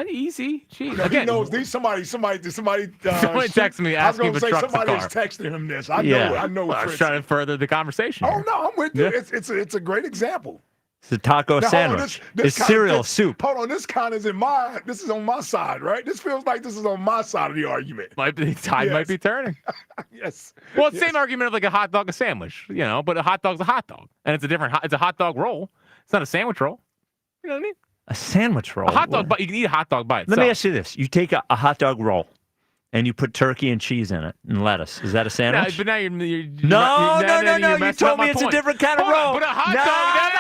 Easy. Jeez. No, Again, he knows these. Somebody. Somebody texted me asking if a truck's a somebody car. is texting him this. I know. I know. Well, I was trying to further the conversation. Oh here. no, I'm with you. Yeah. It's a great example. It's a taco Now, sandwich. this It's cereal soup. Hold on, this is on my side, right? This feels like this is on my side of the argument. Tide might be turning. Yes. Well, it's the same argument of like a hot dog, a sandwich, but a hot dog's a hot dog, and it's a hot dog roll. It's not a sandwich roll. You know what I mean? A sandwich roll. A hot dog, but you can eat a hot dog by itself. Let me ask you this: you take a hot dog roll, and you put turkey and cheese in it and lettuce. Is that a sandwich? But now you're No. you're You messing told up me my it's point. a different kind of Hold on, roll. But a hot dog.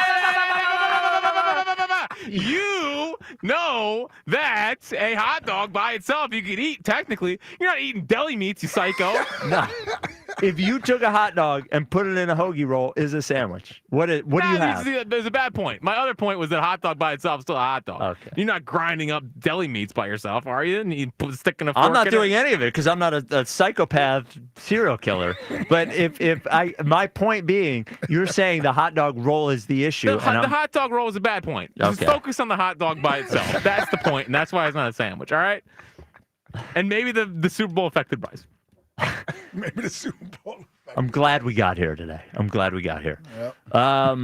You know that a hot dog by itself you can eat. Technically, you're not eating deli meats, you psycho. No. If you took a hot dog and put it in a hoagie roll, is a sandwich. What do you have? There's a bad point. My other point was that a hot dog by itself is still a hot dog. Okay. You're not grinding up deli meats by yourself, are you? And you sticking a fork I'm not in doing it? any of it because I'm not a psychopath serial killer. But my point being, you're saying the hot dog roll is the issue. The hot dog roll is a bad point. Just Okay. focus on the hot dog by itself. That's the point, and that's why it's not a sandwich. All right. And maybe the Super Bowl affected Bryce. Maybe the Super Bowl. I'm glad we got here today. Yep. All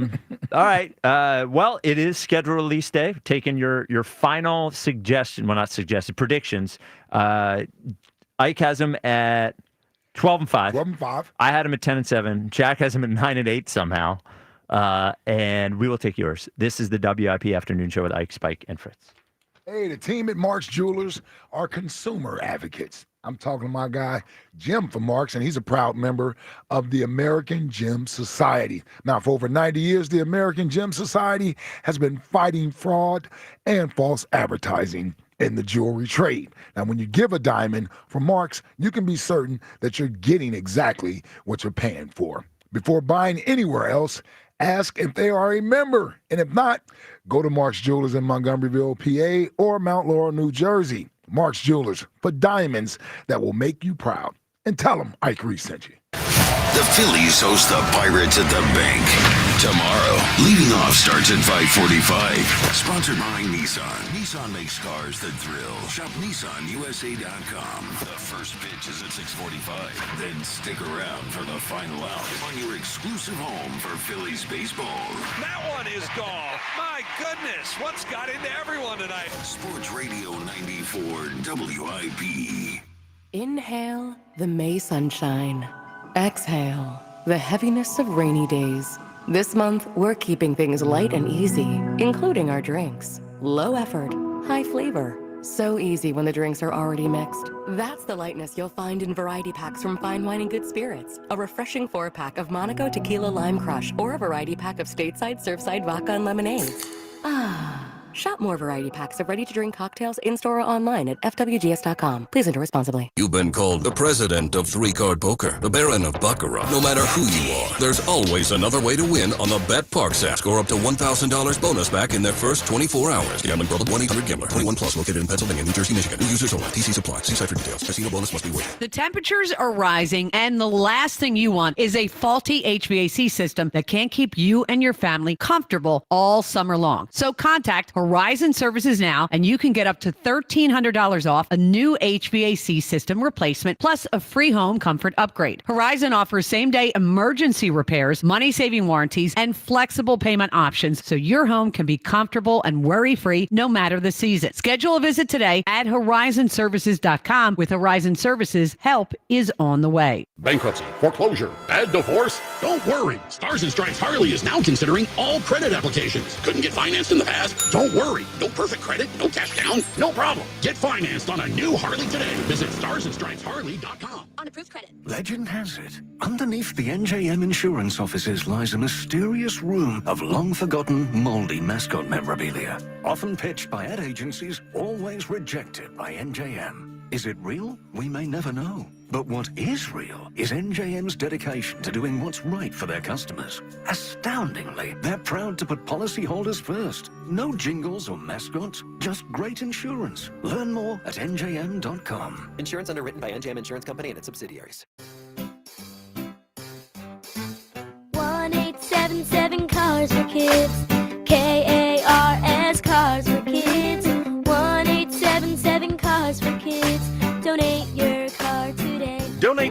right. Well, it is schedule release day. Taking your final suggestion. Well, not suggested. Predictions. Ike has him at 12-5. 12-5. I had him at 10-7. Jack has him at 9-8 somehow. And we will take yours. This is the WIP Afternoon Show with Ike, Spike, and Fritz. Hey, the team at Mark's Jewelers are consumer advocates. I'm talking to my guy, Jim from Mark's, and he's a proud member of the American Gem Society. Now, for over 90 years, the American Gem Society has been fighting fraud and false advertising in the jewelry trade. Now, when you give a diamond from Mark's, you can be certain that you're getting exactly what you're paying for. Before buying anywhere else, ask if they are a member. And if not, go to Mark's Jewelers in Montgomeryville, PA, or Mount Laurel, New Jersey. Mark's Jewelers for diamonds that will make you proud. And tell them Ike Reese sent you. The Phillies host the Pirates at the bank tomorrow. Leading off starts at 5:45. Sponsored by Nissan. Nissan makes cars that thrill. Shop NissanUSA.com. The first pitch is at 6:45. Then stick around for the final out on your exclusive home for Phillies baseball. That one is gone. My goodness, what's got into everyone tonight? Sports Radio 94 WIP. Inhale the May sunshine. Exhale the heaviness of rainy days. This month, we're keeping things light and easy, including our drinks. Low effort, high flavor. So easy when the drinks are already mixed. That's the lightness you'll find in variety packs from Fine Wine and Good Spirits. A refreshing 4-pack of Monaco Tequila Lime Crush or a variety pack of Stateside Surfside Vodka and Lemonades. Shop more variety packs of ready-to-drink cocktails in-store or online at FWGS.com. Please enter responsibly. You've been called the president of three-card poker, the baron of baccarat. No matter who you are, there's always another way to win on the Bet Parks app. Score up to $1,000 bonus back in their first 24 hours. Gambling problem? 1-800-GAMBLER. 21 plus. Located in Pennsylvania, New Jersey, Michigan. New users only. TC Supply. See site for details. Casino bonus must be waived. The temperatures are rising, and the last thing you want is a faulty HVAC system that can't keep you and your family comfortable all summer long. So contact Horizon Services now, and you can get up to $1,300 off a new HVAC system replacement, plus a free home comfort upgrade. Horizon offers same-day emergency repairs, money-saving warranties, and flexible payment options, so your home can be comfortable and worry-free no matter the season. Schedule a visit today at horizonservices.com. With Horizon Services, help is on the way. Bankruptcy, foreclosure, bad divorce? Don't worry. Stars and Stripes Harley is now considering all credit applications. Couldn't get financed in the past? Don't worry. No perfect credit, no cash down, no problem. Get financed on a new Harley today. Visit starsandstripesharley.com. On approved credit. Legend has it, underneath the NJM insurance offices lies a mysterious room of long-forgotten, moldy mascot memorabilia. Often pitched by ad agencies, always rejected by NJM. Is it real? We may never know. But what is real is NJM's dedication to doing what's right for their customers. Astoundingly, they're proud to put policyholders first. No jingles or mascots, just great insurance. Learn more at njm.com. Insurance underwritten by NJM Insurance Company and its subsidiaries. 1877 Cars for Kids. KARS Cars for Kids.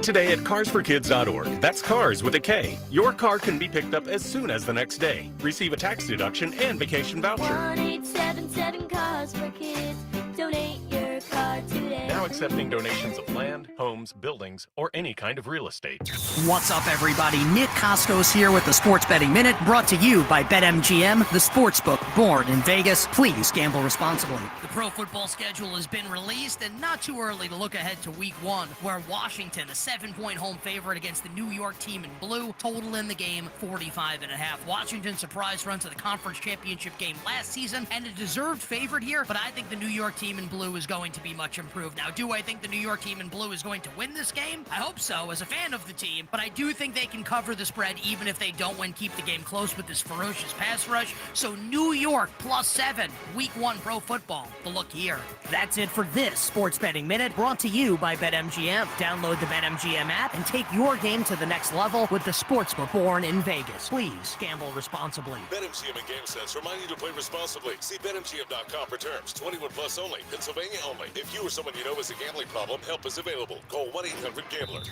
today at carsforkids.org. That's cars with a K. Your car can be picked up as soon as the next day. Receive a tax deduction and vacation voucher. 1-877 Cars for Kids. Donate your car today. Now accepting donations of land, homes, buildings, or any kind of real estate. What's up, everybody? Nick Costco's here with the Sports Betting Minute, brought to you by BetMGM, the sportsbook born in Vegas. Please gamble responsibly. The pro football schedule has been released, and not too early to look ahead to week 1, where Washington, a 7-point home favorite against the New York team in blue, total in the game 45.5. Washington surprise run to the conference championship game last season, and a deserved favorite here, but I think the New York team in blue is going to be much improved. Now, do I think the New York team in blue is going to win this game? I hope so, as a fan of the team, but I do think they can cover the spread even if they don't win, keep the game close with this ferocious pass rush. So New York +7, week 1 pro football. The look here. That's it for this Sports Betting Minute, brought to you by BetMGM. Download the BetMGM app and take your game to the next level with the sportsbook born in Vegas. Please gamble responsibly. BetMGM and GameSense remind you to play responsibly. See BetMGM.com for terms. 21 plus only. Pennsylvania only. If you or someone you know has a gambling problem, help is available. Call 1-800-GAMBLER.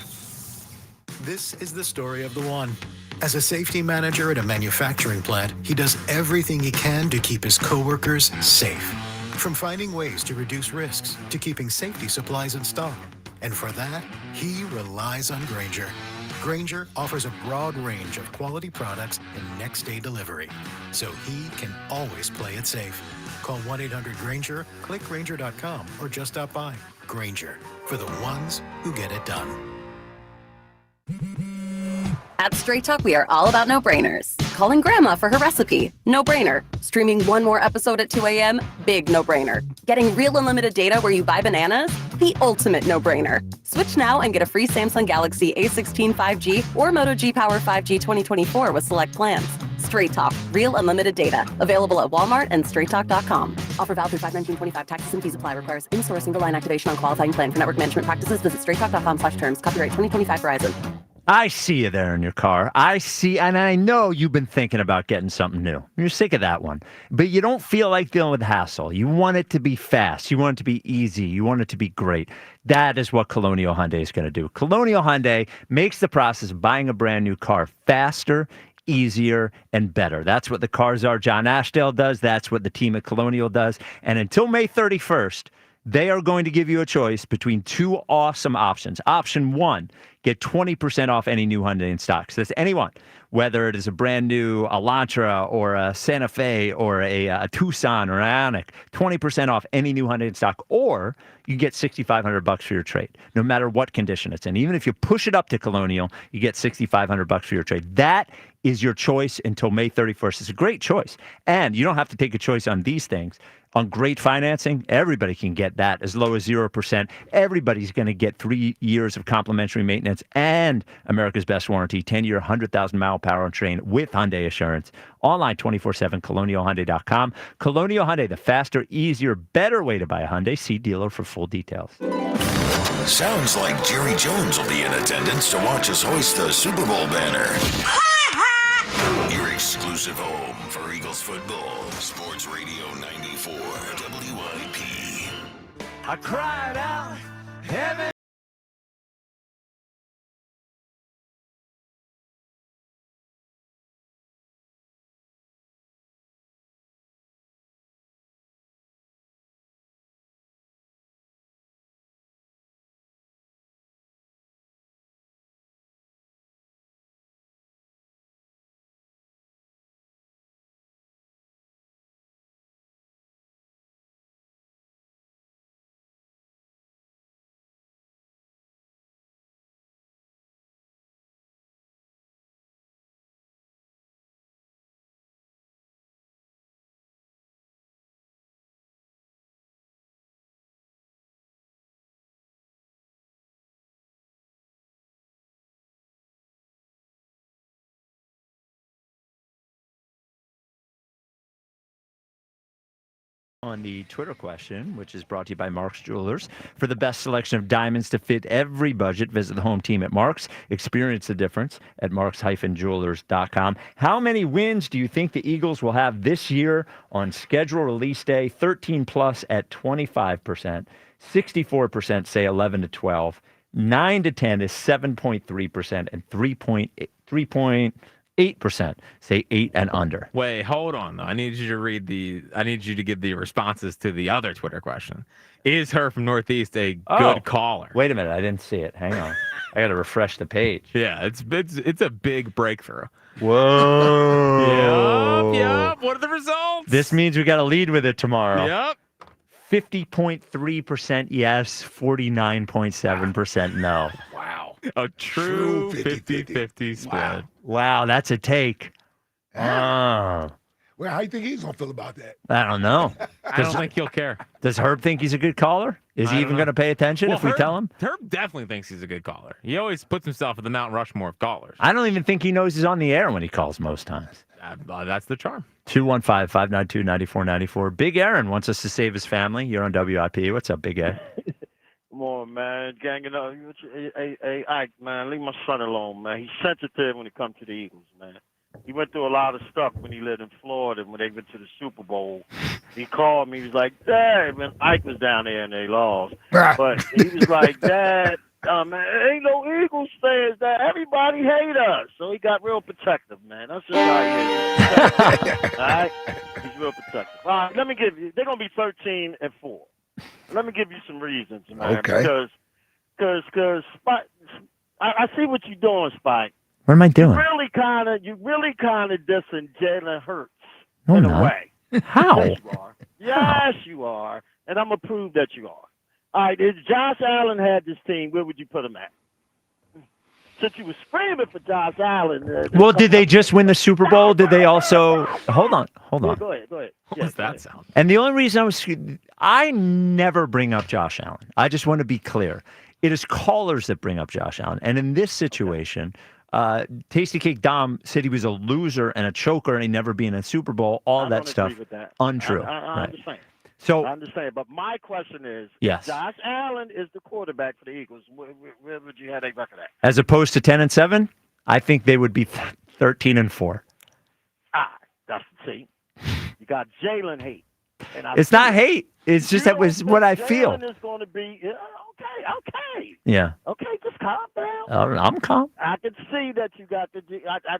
This is the story of the one. As a safety manager at a manufacturing plant, he does everything he can to keep his coworkers safe. From finding ways to reduce risks to keeping safety supplies in stock. And for that, he relies on Grainger. Grainger offers a broad range of quality products and next-day delivery, so he can always play it safe. Call 1-800-GRAINGER, click Grainger.com, or just stop by. Grainger, for the ones who get it done. At Straight Talk, we are all about no-brainers. Calling grandma for her recipe, no-brainer. Streaming one more episode at 2 a.m., big no-brainer. Getting real unlimited data where you buy bananas, the ultimate no-brainer. Switch now and get a free Samsung Galaxy A16 5G or Moto G Power 5G 2024 with select plans. Straight Talk, real unlimited data. Available at Walmart and straighttalk.com. Offer valid through 5/19/25. Taxes and fees apply. Requires in-store single line activation on qualifying plan. For network management practices, visit straighttalk.com/terms. Copyright 2025 Verizon. I see you there in your car. I see, and I know you've been thinking about getting something new. You're sick of that one. But you don't feel like dealing with the hassle. You want it to be fast. You want it to be easy. You want it to be great. That is what Colonial Hyundai is going to do. Colonial Hyundai makes the process of buying a brand new car faster, easier, and better. That's what the Cars Are John Ashdale does. That's what the team at Colonial does. And until May 31st, they are going to give you a choice between two awesome options. Option 1, get 20% off any new Hyundai in stock. So that's anyone, whether it is a brand new Elantra or a Santa Fe or a Tucson or an Ioniq, 20% off any new Hyundai in stock, or you get $6,500 for your trade, no matter what condition it's in. Even if you push it up to Colonial, you get $6,500 for your trade. That is your choice until May 31st. It's a great choice. And you don't have to take a choice on these things. On great financing, everybody can get that as low as 0%. Everybody's going to get 3 years of complimentary maintenance and America's best warranty, 10-year, 100,000-mile powertrain with Hyundai Assurance. Online 24/7, colonialhyundai.com. Colonial Hyundai, the faster, easier, better way to buy a Hyundai. See dealer for full details. Sounds like Jerry Jones will be in attendance to watch us hoist the Super Bowl banner. Your exclusive home for Eagles football. Sports Radio 94 WIP. I cried out, heaven. On the Twitter question, which is brought to you by Mark's Jewelers. For the best selection of diamonds to fit every budget, visit the home team at Mark's. Experience the difference at marks-jewelers.com. How many wins do you think the Eagles will have this year on schedule release day? 13 plus at 25%. 64% say 11 to 12. 9 to 10 is 7.3%, and 3.8% say 8 and under. Wait, hold on though. I need you to give the responses to the other Twitter question. Is her from Northeast a good caller? Wait a minute, I didn't see it. Hang on. I got to refresh the page. Yeah, it's a big breakthrough. Whoa. Yep. What are the results? This means we got to lead with it tomorrow. Yep. 50.3% yes, 49.7% no. Wow. A true 50-50 spread. Wow, that's a take. Oh. Well, how do you think he's going to feel about that? I don't know. I don't think he'll care. Does Herb think he's a good caller? Is he even going to pay attention if we tell him? Herb definitely thinks he's a good caller. He always puts himself at the Mount Rushmore of callers. I don't even think he knows he's on the air when he calls most times. That's the charm. 215-592-9494. Big Aaron wants us to save his family. You're on WIP. What's up, Big Ed? Come on, man. Ganging up. Hey, Ike, man, leave my son alone, man. He's sensitive when it comes to the Eagles, man. He went through a lot of stuff when he lived in Florida when they went to the Super Bowl. He called me. He was like, Dad, man, Ike was down there and they lost. But he was like, Dad, man, ain't no Eagles fans, Dad. Everybody hate us. So he got real protective, man. That's just how he is. All right? He's real protective. All right, let me give you, they're going to be 13-4. Let me give you some reasons, man. Okay. Because Spike, I see what you're doing, Spike. What am I doing? You really kind of dissing Jalen Hurts No, in I'm a not. way. How? Yes, you are. Yes, you are. And I'm going to prove that you are. All right, if Josh Allen had this team, where would you put him at? Since you were screaming for Josh Allen. Well, did they just win the Super Bowl? Did they also... Hold on. Yeah, go ahead. What Yeah, was that sound? And the only reason I never bring up Josh Allen. I just want to be clear. It is callers that bring up Josh Allen. And in this situation... Tasty Cake Dom said he was a loser and a choker and he never been in a Super Bowl. All that stuff. With that. Untrue. I understand. So I understand. But my question is, yes. Josh Allen is the quarterback for the Eagles. Where would you have a record at? As opposed to 10-7, I think they would be 13-4. That's see. You got Jalen hate. And It's not hate. It's just that was what I feel. Jalen is going to be okay. Yeah. Okay, just calm down. I'm calm. I can see that you got the.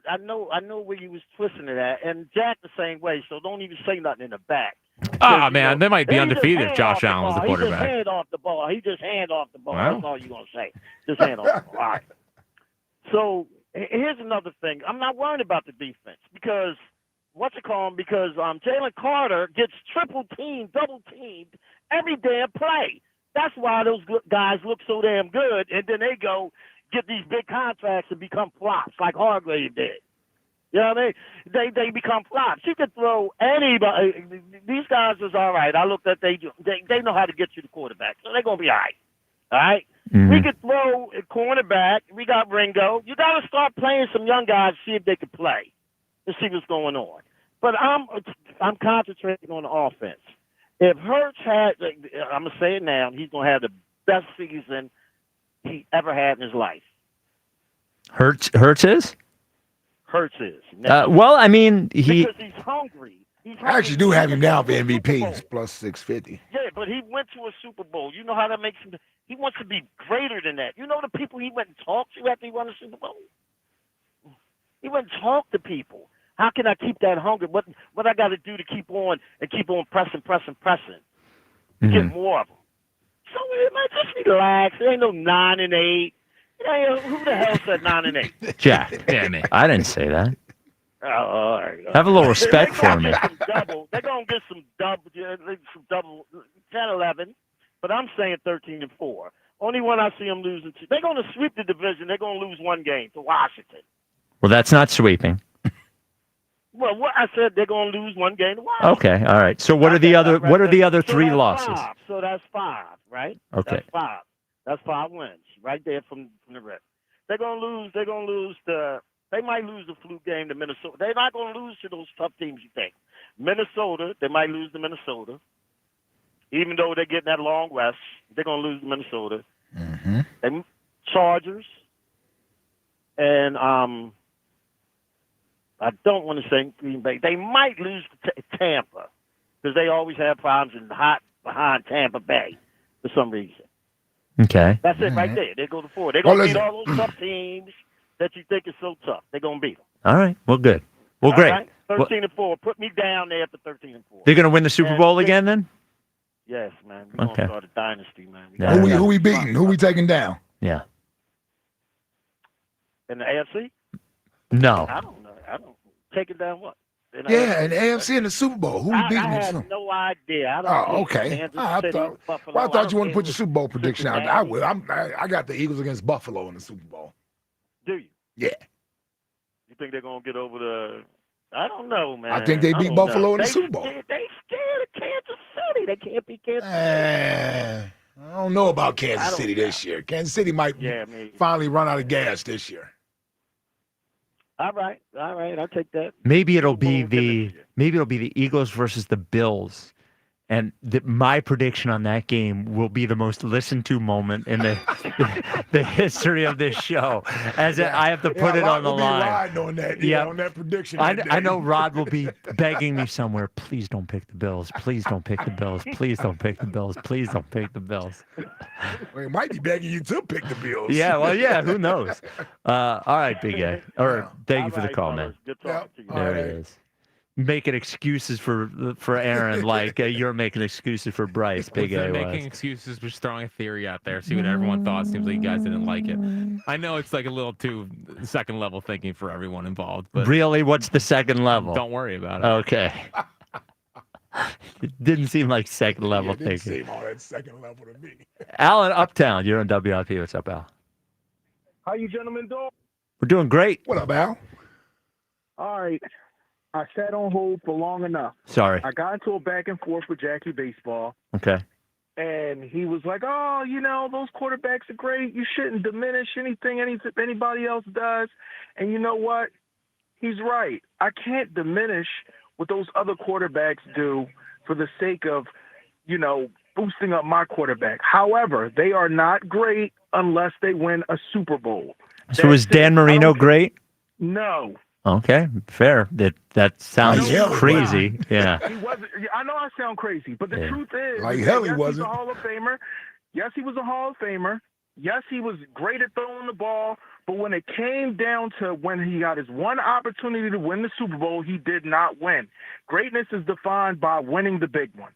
I know where you was twisting it at, and Jack the same way. So don't even say nothing in the back. Oh man, they might be undefeated if Josh Allen was the He just quarterback. hand off the ball. He just hand off the ball. Wow. That's all you're gonna say. Just hand off the ball. All right. So here's another thing. I'm not worried about the defense because because Jalen Carter gets triple teamed, double teamed every damn play. That's why those guys look so damn good, and then they go get these big contracts and become flops like Hargrave did. You know what I mean? They become flops. You could throw anybody. These guys is all right. I looked at they know how to get you the quarterback, so they're gonna be all right. All right. Mm-hmm. We could throw a cornerback. We got Ringo. You got to start playing some young guys, see if they can play, and see what's going on. But I'm concentrating on the offense. If Hurts had, I'm gonna say it now, he's gonna have the best season he ever had in his life. Hurts is? Hurts is. Well, I mean, because he's hungry. I actually do have him down for MVP. He's plus 650. Yeah, but he went to a Super Bowl. You know how that makes him? He wants to be greater than that. You know the people he went and talked to after he won the Super Bowl? He went and talked to people. How can I keep that hunger? What I got to do to keep on pressing, Mm-hmm. get more of them. So man, just relax. There ain't no 9-8. Who the hell said 9-8? Jack. Damn it. I didn't say that. Oh, all right. Have a little respect for me. They're gonna get some double 10-11, but I'm saying 13-4. Only one I see them losing to. They're gonna sweep the division. They're gonna lose one game to Washington. Well, that's not sweeping. Well, what I said, they're going to lose one game to Washington. Okay, all right. So what are the other? What are the other three losses? So that's 5, right? Okay. That's 5. That's 5 wins right there from the rest. They're going to lose. They're going to lose They might lose the fluke game to Minnesota. They're not going to lose to those tough teams. You think Minnesota? They might lose to Minnesota, even though they're getting that long rest. They're going to lose to Minnesota. Mm-hmm. They Chargers and I don't want to say Green Bay. They might lose to Tampa because they always have problems in hot behind Tampa Bay for some reason. Okay. That's it right there. They go to 4. They're going to beat all those tough teams that you think is so tough. They're going to beat them. All right. Well, good. Well, All great. right? 13-4. Put me down there for 13-4. They're going to win the Super Bowl again then? Yes, man. We're going to start a dynasty, man. Who we beating? Who we taking down? Yeah. In the AFC? No. I don't know. Taking down what? Yeah, and AFC in the Super Bowl. Who we beating? I have no idea. I don't Oh, okay. Kansas I City, thought, Buffalo. well, I thought you don't wanted to put your Super Bowl prediction out. Cincinnati. I will. I got the Eagles against Buffalo in the Super Bowl. Do you? Yeah. You think they're going to get over the... I don't know, man. I think they beat don't Buffalo know. in the Super Bowl. They scared of Kansas City. They can't beat Kansas City. I don't know about Kansas City this year. Kansas City might finally run out of gas this year. All right. I'll take that. Maybe it'll be the Eagles versus the Bills, and my prediction on that game will be the most listened to moment in the history of this show. I have to put it on the line. On that, on that prediction. I know Rod will be begging me somewhere. Please don't pick the Bills. Please don't pick the Bills. Please don't pick the Bills. Please don't pick the Bills. Well, he might be begging you to pick the Bills. Yeah, well, yeah, who knows? All right, Big A. Thank you for the call, man. Good talking to you. There it is. Making excuses for Aaron like you're making excuses for Bryce. Big A was. Making excuses, just throwing a theory out there, see what everyone thought. Seems like you guys didn't like it. I know it's like a little too second level thinking for everyone involved. But really, what's the second level? Don't worry about it. Okay. It didn't seem like second level It didn't thinking. seem all that second level to me. Alan Uptown, you're on WIP. What's up, Al? How you gentlemen doing? We're doing great. What up, Al? All right. I sat on hold for long enough. Sorry. I got into a back and forth with Jackie Baseball, Okay. and he was like, "Oh, those quarterbacks are great. You shouldn't diminish anything anybody else does." And you know what? He's right. I can't diminish what those other quarterbacks do for the sake of, boosting up my quarterback. However, they are not great unless they win a Super Bowl. So was Dan Marino great? No. Okay, fair. That sounds crazy. Yeah. He wasn't. I know I sound crazy, but the truth is, Like hell he yes, wasn't. He's a Hall of Famer. Yes, he was a Hall of Famer. Yes, he was great at throwing the ball. But when it came down to when he got his one opportunity to win the Super Bowl, he did not win. Greatness is defined by winning the big one.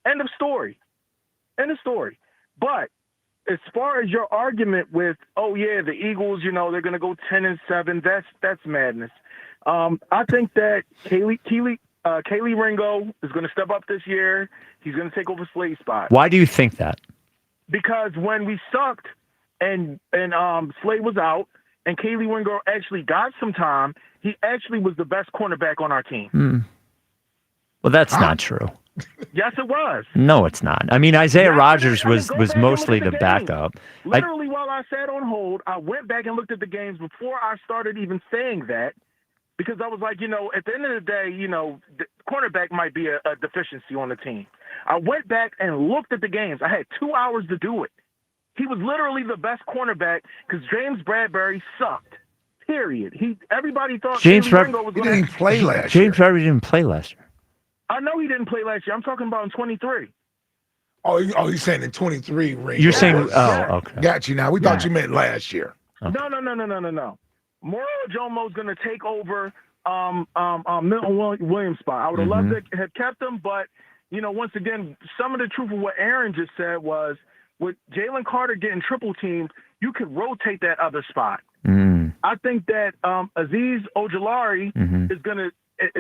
End of story. End of story. But as far as your argument with, the Eagles, they're going to go 10-7, that's madness. I think that Kelee Ringo is going to step up this year. He's going to take over Slate's spot. Why do you think that? Because when we sucked and Slade was out and Kelee Ringo actually got some time, he actually was the best cornerback on our team. Well, that's not true. Yes, it was. No, it's not. I mean, Isaiah Rodgers was mostly the backup. Literally, while I sat on hold, I went back and looked at the games before I started even saying that, because I was like, at the end of the day, the cornerback might be a deficiency on the team. I went back and looked at the games. I had 2 hours to do it. He was literally the best cornerback because James Bradbury sucked. Period. Everybody thought James Ringo was going to play last year. James Bradbury didn't play last year. I know he didn't play last year. I'm talking about in 23. Oh, you're saying in 23, Ringo. You're saying, okay. Got you now. We thought you meant last year. No. Moro Jomo's going to take over Milton Williams' spot. I would have loved to have kept him, but, once again, some of the truth of what Aaron just said was, with Jalen Carter getting triple teamed, you could rotate that other spot. I think that Azeez Ojulari is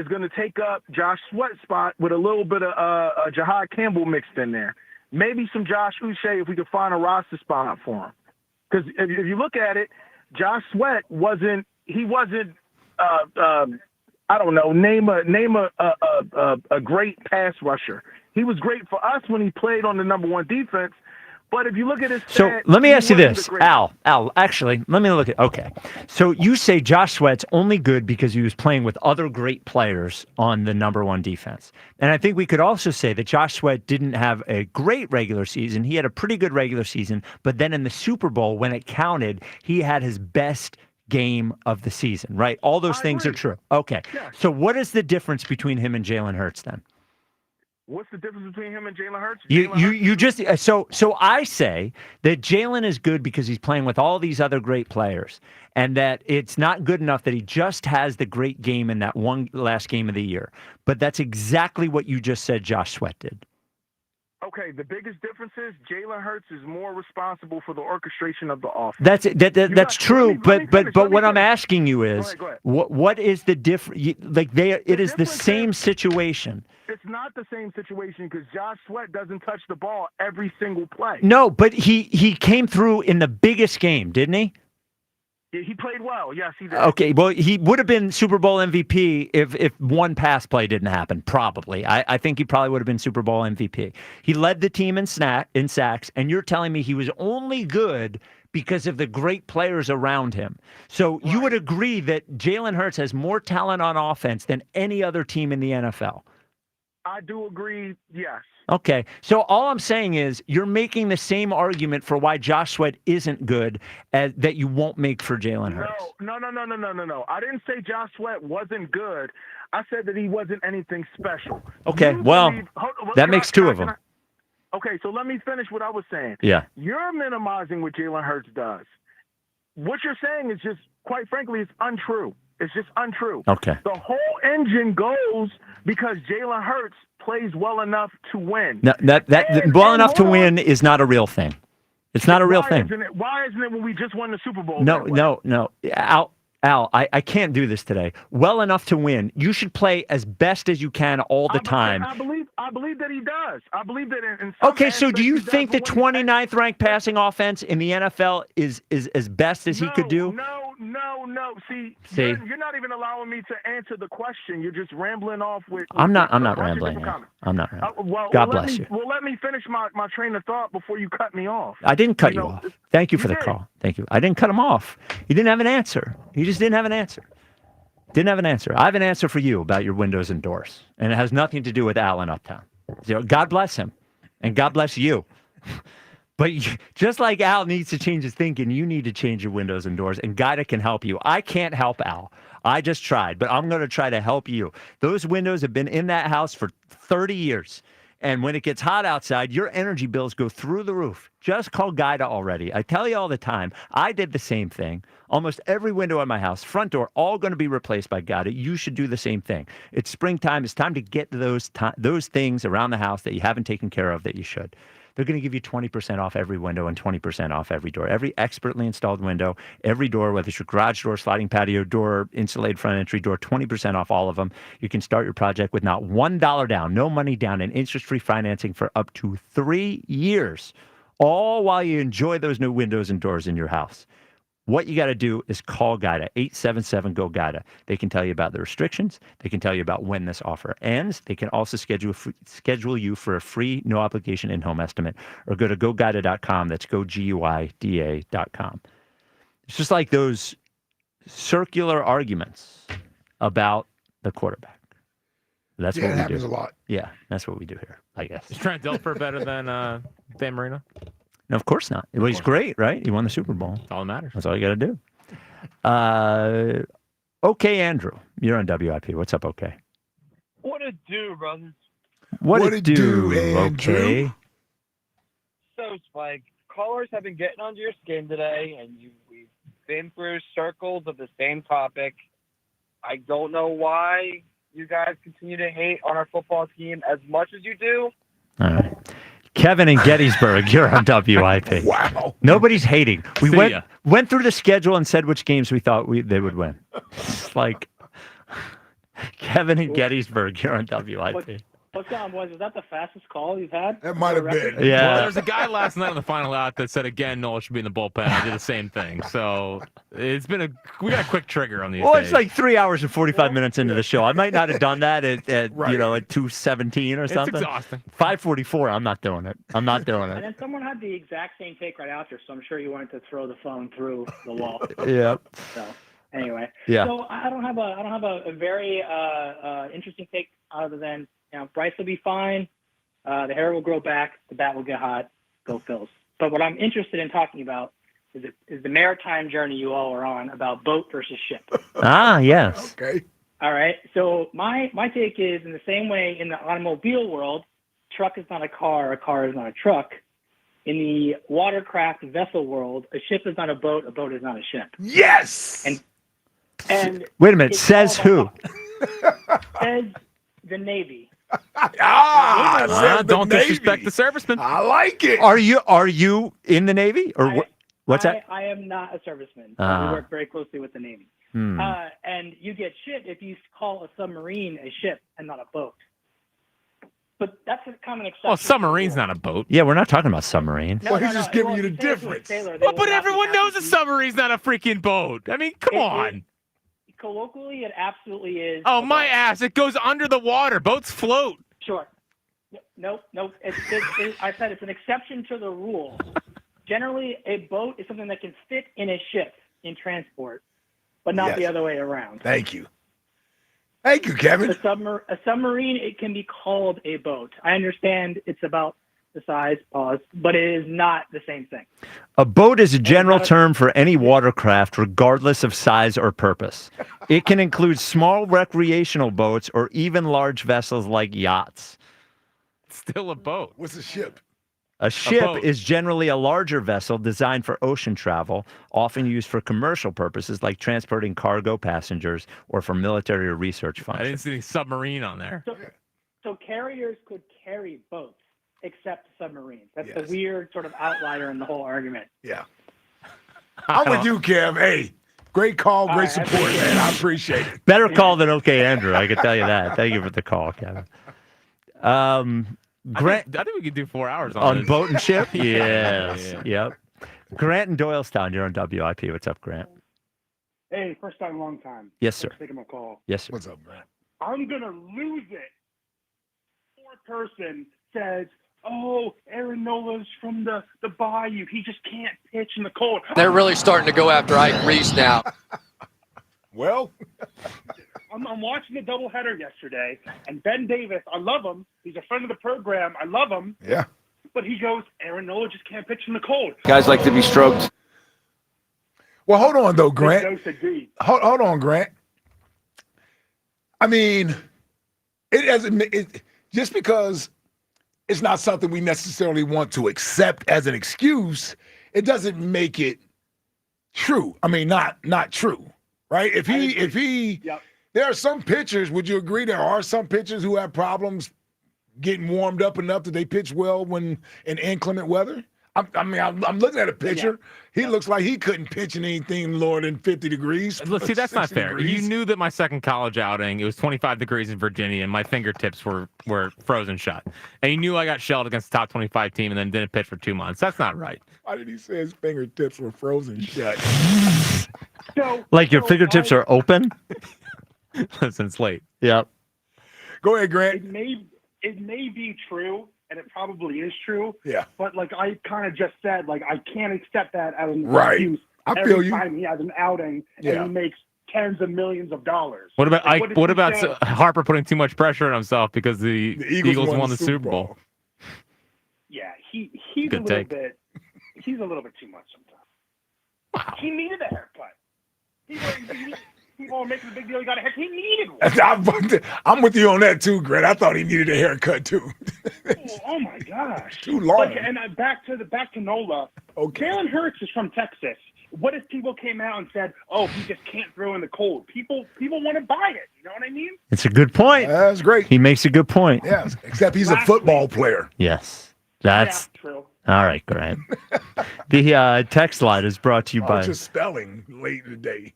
going to take up Josh Sweat's spot with a little bit of Jahad Campbell mixed in there. Maybe some Josh Uche if we could find a roster spot for him. Because if you look at it, Josh Sweat wasn't I don't know, name a great pass rusher. He was great for us when he played on the number one defense. But if you look at his So stats, let me he ask you wasn't this, the greatest. Al, actually, let me look at, okay. So you say Josh Sweat's only good because he was playing with other great players on the number one defense. And I think we could also say that Josh Sweat didn't have a great regular season. He had a pretty good regular season, but then in the Super Bowl, when it counted, he had his best game of the season, right? All those things are true. Okay. So what is the difference between him and Jalen Hurts then? What's the difference between him and Jalen Hurts? You just so I say that Jalen is good because he's playing with all these other great players, and that it's not good enough that he just has the great game in that one last game of the year. But that's exactly what you just said Josh Sweat did. Okay, the biggest difference is Jalen Hurts is more responsible for the orchestration of the offense. That's true, but what I'm asking you is, go ahead. what is the difference? It is the same situation. It's not the same situation because Josh Sweat doesn't touch the ball every single play. No, but he came through in the biggest game, didn't he? He played well. Yes, he did. Okay, well, he would have been Super Bowl MVP if one pass play didn't happen, probably. I think he probably would have been Super Bowl MVP. He led the team in sacks, and you're telling me he was only good because of the great players around him. So you would agree that Jalen Hurts has more talent on offense than any other team in the NFL? I do agree, yes. Okay, so all I'm saying is you're making the same argument for why Josh Sweat isn't good that you won't make for Jalen Hurts. No. I didn't say Josh Sweat wasn't good. I said that he wasn't anything special. Okay, that makes two of them. Okay, so let me finish what I was saying. Yeah. You're minimizing what Jalen Hurts does. What you're saying is just, quite frankly, it's untrue. It's just untrue. Okay. The whole engine goes because Jalen Hurts plays well enough to win. No, well enough to win is not a real thing. It's not a real thing. Why isn't it when we just won the Super Bowl? No. Al, I can't do this today. Well enough to win. You should play as best as you can all the time. I believe that he does. I believe that in some Okay, so do you aspects he think the does, but when 29th ranked passing offense in the NFL is as best as he could do? No. See, you're not even allowing me to answer the question. You're just rambling off with. I'm not rambling. I'm not rambling. God bless you. Well, let me finish my train of thought before you cut me off. I didn't cut you off. Thank you for the call. Thank you. I didn't cut him off. He didn't have an answer. He just didn't have an answer. Didn't have an answer. I have an answer for you about your windows and doors, and it has nothing to do with Al in Uptown. God bless him, and God bless you. But just like Al needs to change his thinking, you need to change your windows and doors, and Guida can help you. I can't help Al. I just tried, but I'm going to try to help you. Those windows have been in that house for 30 years. And when it gets hot outside, your energy bills go through the roof. Just call Guida already. I tell you all the time, I did the same thing. Almost every window in my house, front door, all going to be replaced by Guida. You should do the same thing. It's springtime. It's time to get those things around the house that you haven't taken care of that you should. They're going to give you 20% off every window and 20% off every door. Every expertly installed window, every door, whether it's your garage door, sliding patio door, insulated front entry door, 20% off all of them. You can start your project with not $1 down, no money down, and interest-free financing for up to 3 years, all while you enjoy those new windows and doors in your house. What you got to do is call Guida, 877-GO-GUIDA. They can tell you about the restrictions. They can tell you about when this offer ends. They can also schedule you for a free, no-obligation in-home estimate, or go to GoGuida.com. That's GoGuida.com. It's just like those circular arguments about the quarterback. That's what we do. It happens a lot. Yeah, that's what we do here, I guess. Is Trent Dilfer better than Dan Marino? No, of course not. Well, he's great, right? He won the Super Bowl. That's all that matters. That's all you got to do. Okay, Andrew, you're on WIP. What's up, okay? What it do, brothers? What it do, Andrew? okay? So, Spike, callers have been getting under your skin today, and we've been through circles of the same topic. I don't know why you guys continue to hate on our football team as much as you do. All right. Kevin in Gettysburg, you're on WIP. Wow. Nobody's hating. We See went through the schedule and said which games we thought they would win. It's like Kevin in Gettysburg, you're on WIP. What's going on, boys? Is that the fastest call you've had? That might have been. Yeah. Well, there was a guy last night on the final out that said again Nola should be in the bullpen. I did the same thing. So we got a quick trigger on these. Well, days. it's like 3 hours and 45 minutes into the show. I might not have done that at 2:17 or something. It's exhausting. 5:44. I'm not doing it. And then someone had the exact same take right after, so I'm sure you wanted to throw the phone through the wall. Yeah. So anyway. Yeah. So I don't have a very interesting take other than, Bryce will be fine. The hair will grow back. The bat will get hot. Go Phils. But what I'm interested in talking about is the maritime journey you all are on about boat versus ship. Ah, yes. Okay. All right. So my take is in the same way in the automobile world, truck is not a car is not a truck. In the watercraft vessel world, a ship is not a boat is not a ship. Yes! And wait a minute, says who? Says the Navy. Don't disrespect the servicemen. I like it. Are you in the Navy or what's that? I am not a serviceman. We work very closely with the Navy. And you get shit if you call a submarine a ship and not a boat. But that's a common exception. Well, submarine's not a boat. Yeah, we're not talking about submarine. Well, he's just giving you the difference. But everyone knows a submarine's not a freaking boat. I mean, come on. Colloquially, it absolutely is. Oh, my ass. It goes under the water. Boats float. Sure. Nope. I said it's an exception to the rule. Generally, a boat is something that can fit in a ship in transport, but not the other way around. Thank you. Thank you, Kevin. A submarine, it can be called a boat. I understand it's about the size, but it is not the same thing. A boat is a general term for any watercraft, regardless of size or purpose. It can include small recreational boats or even large vessels like yachts. Still a boat. What's a ship? A ship is generally a larger vessel designed for ocean travel, often used for commercial purposes like transporting cargo, passengers, or for military or research I functions. didn't see any submarine on there. So carriers could carry boats, except submarines. That's the weird sort of outlier in the whole argument. Yeah. I'm with you, Kev. Hey, great call, great support, man. I appreciate it. Better call than okay, Andrew. I can tell you that. Thank you for the call, Kevin. Grant, I think we could do 4 hours on on this. boat and ship. Yeah. Yep. Grant in Doylestown. You're on WIP. What's up, Grant? Hey, first time, long time. Yes, sir. Thanks for taking my call. Yes, sir. What's up, Grant? I'm going to lose it. Poor person says, oh, Aaron Nola's from the Bayou. He just can't pitch in the cold. They're really starting to go after Ike Reese now. Well, I'm watching the doubleheader yesterday, and Ben Davis, I love him. He's a friend of the program. I love him. Yeah. But he goes, Aaron Nola just can't pitch in the cold. Guys like to be stroked. Well, hold on, though, Grant. Big dose of D. Hold on, Grant. I mean, just because it's not something we necessarily want to accept as an excuse, it doesn't make it true. I mean, not true, right? If he, there are some pitchers. Would you agree there are some pitchers who have problems getting warmed up enough that they pitch well when in inclement weather? I'm looking at a pitcher. He looks like he couldn't pitch in anything lower than 50 degrees. Let's see, that's not fair. Degrees. You knew that my second college outing, it was 25 degrees in Virginia, and my fingertips were frozen shut. And you knew I got shelled against the top 25 team and then didn't pitch for 2 months. That's not right. Why did he say his fingertips were frozen shut? Like your fingertips are open? Listen, it's late. Yep. Go ahead, Grant. It may be true, and it probably is true. Yeah. But like I kind of just said, like I can't accept that as an Right. excuse. I Every feel you. time he has an outing and Yeah. he makes tens of millions of dollars. What about Like, what did he about say? Harper putting too much pressure on himself because the Eagles won the Super Bowl? Yeah, he's Good a little take. bit. He's a little bit too much sometimes. Wow. He needed a haircut. People are making a big deal. He got a haircut. He needed one. I'm with you on that too, Grant. I thought he needed a haircut too. Oh my gosh. Too long. Like, and back to Nola. Okay. Jalen Hurts is from Texas. What if people came out and said, "Oh, he just can't throw in the cold"? People want to buy it. You know what I mean? It's a good point. That's great. He makes a good point. Yes, except he's a football player. Yes. That's true. All right, Grant. The text line is brought to you by Just spelling late in the day.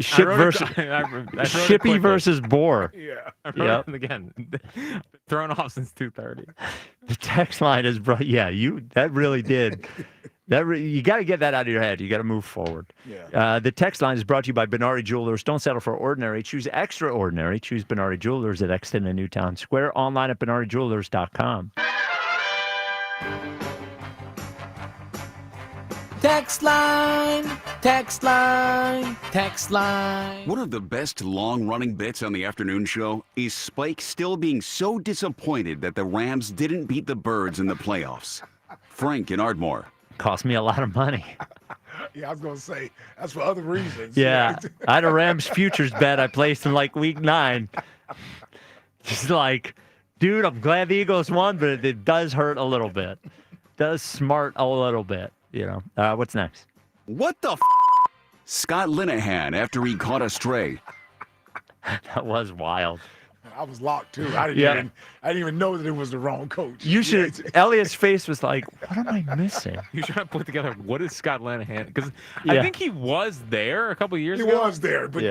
Ship versus Shippy versus Boar. Yeah. I wrote it again. Thrown off since 2:30. The text line is brought. Yeah, that really did. You got to get that out of your head. You got to move forward. Yeah. The text line is brought to you by Bernardi Jewelers. Don't settle for ordinary. Choose extraordinary. Choose Bernardi Jewelers at Exton and Newtown Square. Online at BernardiJewelers.com. Text line, text line, text line. One of the best long-running bits on the afternoon show is Spike still being so disappointed that the Rams didn't beat the Birds in the playoffs. Frank in Ardmore. Cost me a lot of money. Yeah, I was going to say, that's for other reasons. Yeah. I had a Rams futures bet I placed in like week 9. Just like Dude, I'm glad the Eagles won, but it does hurt a little bit. Does smart a little bit, you know. What's next? What the Scott Linehan after he caught a stray. That was wild. I was locked too. I didn't even know that it was the wrong coach. You should. Elliot's face was like, "What am I missing?" You trying to put together what is Scott Linehan? Because Yeah. I think he was there a couple of years He ago. was there, but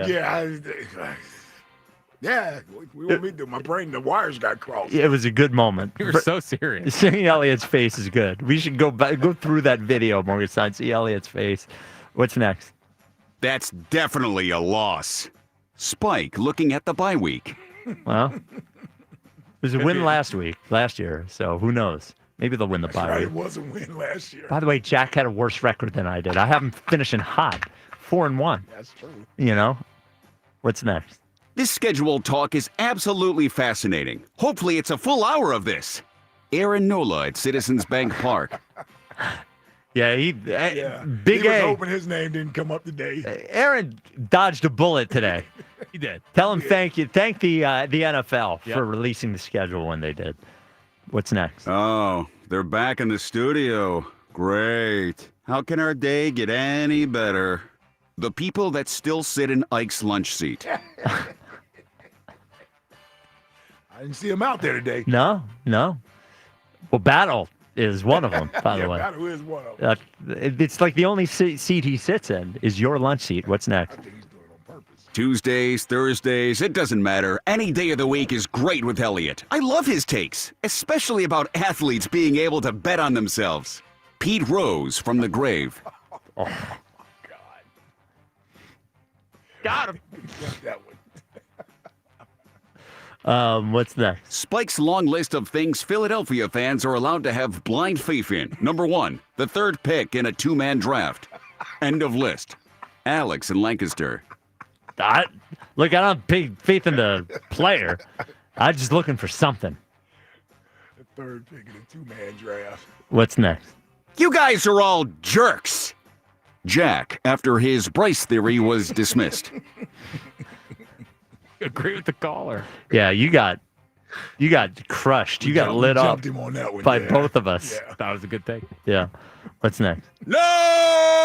we want me to do my brain. The wires got crossed. It was a good moment. You were so serious. Seeing Elliot's face is good. We should go through that video, Morgan Stein. See Elliot's face. What's next? That's definitely a loss. Spike looking at the bye week. Well, it was a win last year, so who knows? Maybe they'll win the bye Right, week. it was a win last year. By the way, Jack had a worse record than I did. I have him finishing hot, 4-1. That's true. You know, what's next? This schedule talk is absolutely fascinating. Hopefully it's a full hour of this. Aaron Nola at Citizens Bank Park. Yeah, He was hoping his name didn't come up today. Aaron dodged a bullet today. He did. Tell him thank you. Thank the NFL Yep. for releasing the schedule when they did. What's next? Oh, they're back in the studio. Great. How can our day get any better? The people that still sit in Ike's lunch seat. I didn't see him out there today. No. Well, Battle is one of them, by the way. Battle is one of them. It's like the only seat he sits in is your lunch seat. What's next? Tuesdays, Thursdays, it doesn't matter. Any day of the week is great with Elliot. I love his takes, especially about athletes being able to bet on themselves. Pete Rose from the grave. Oh, Got him. that one. What's next? Spike's long list of things Philadelphia fans are allowed to have blind faith in. Number 1, the third pick in a 2-man draft. End of list. Alex in Lancaster. Look, I don't have big faith in the player. I'm just looking for something. The third pick in a 2-man draft. What's next? You guys are all jerks. Jack, after his Bryce theory was dismissed. Agree with the caller. Yeah, you got crushed. You got lit up Jumped him on that one, by yeah. both of us. Yeah. That was a good take. Yeah. What's next? No!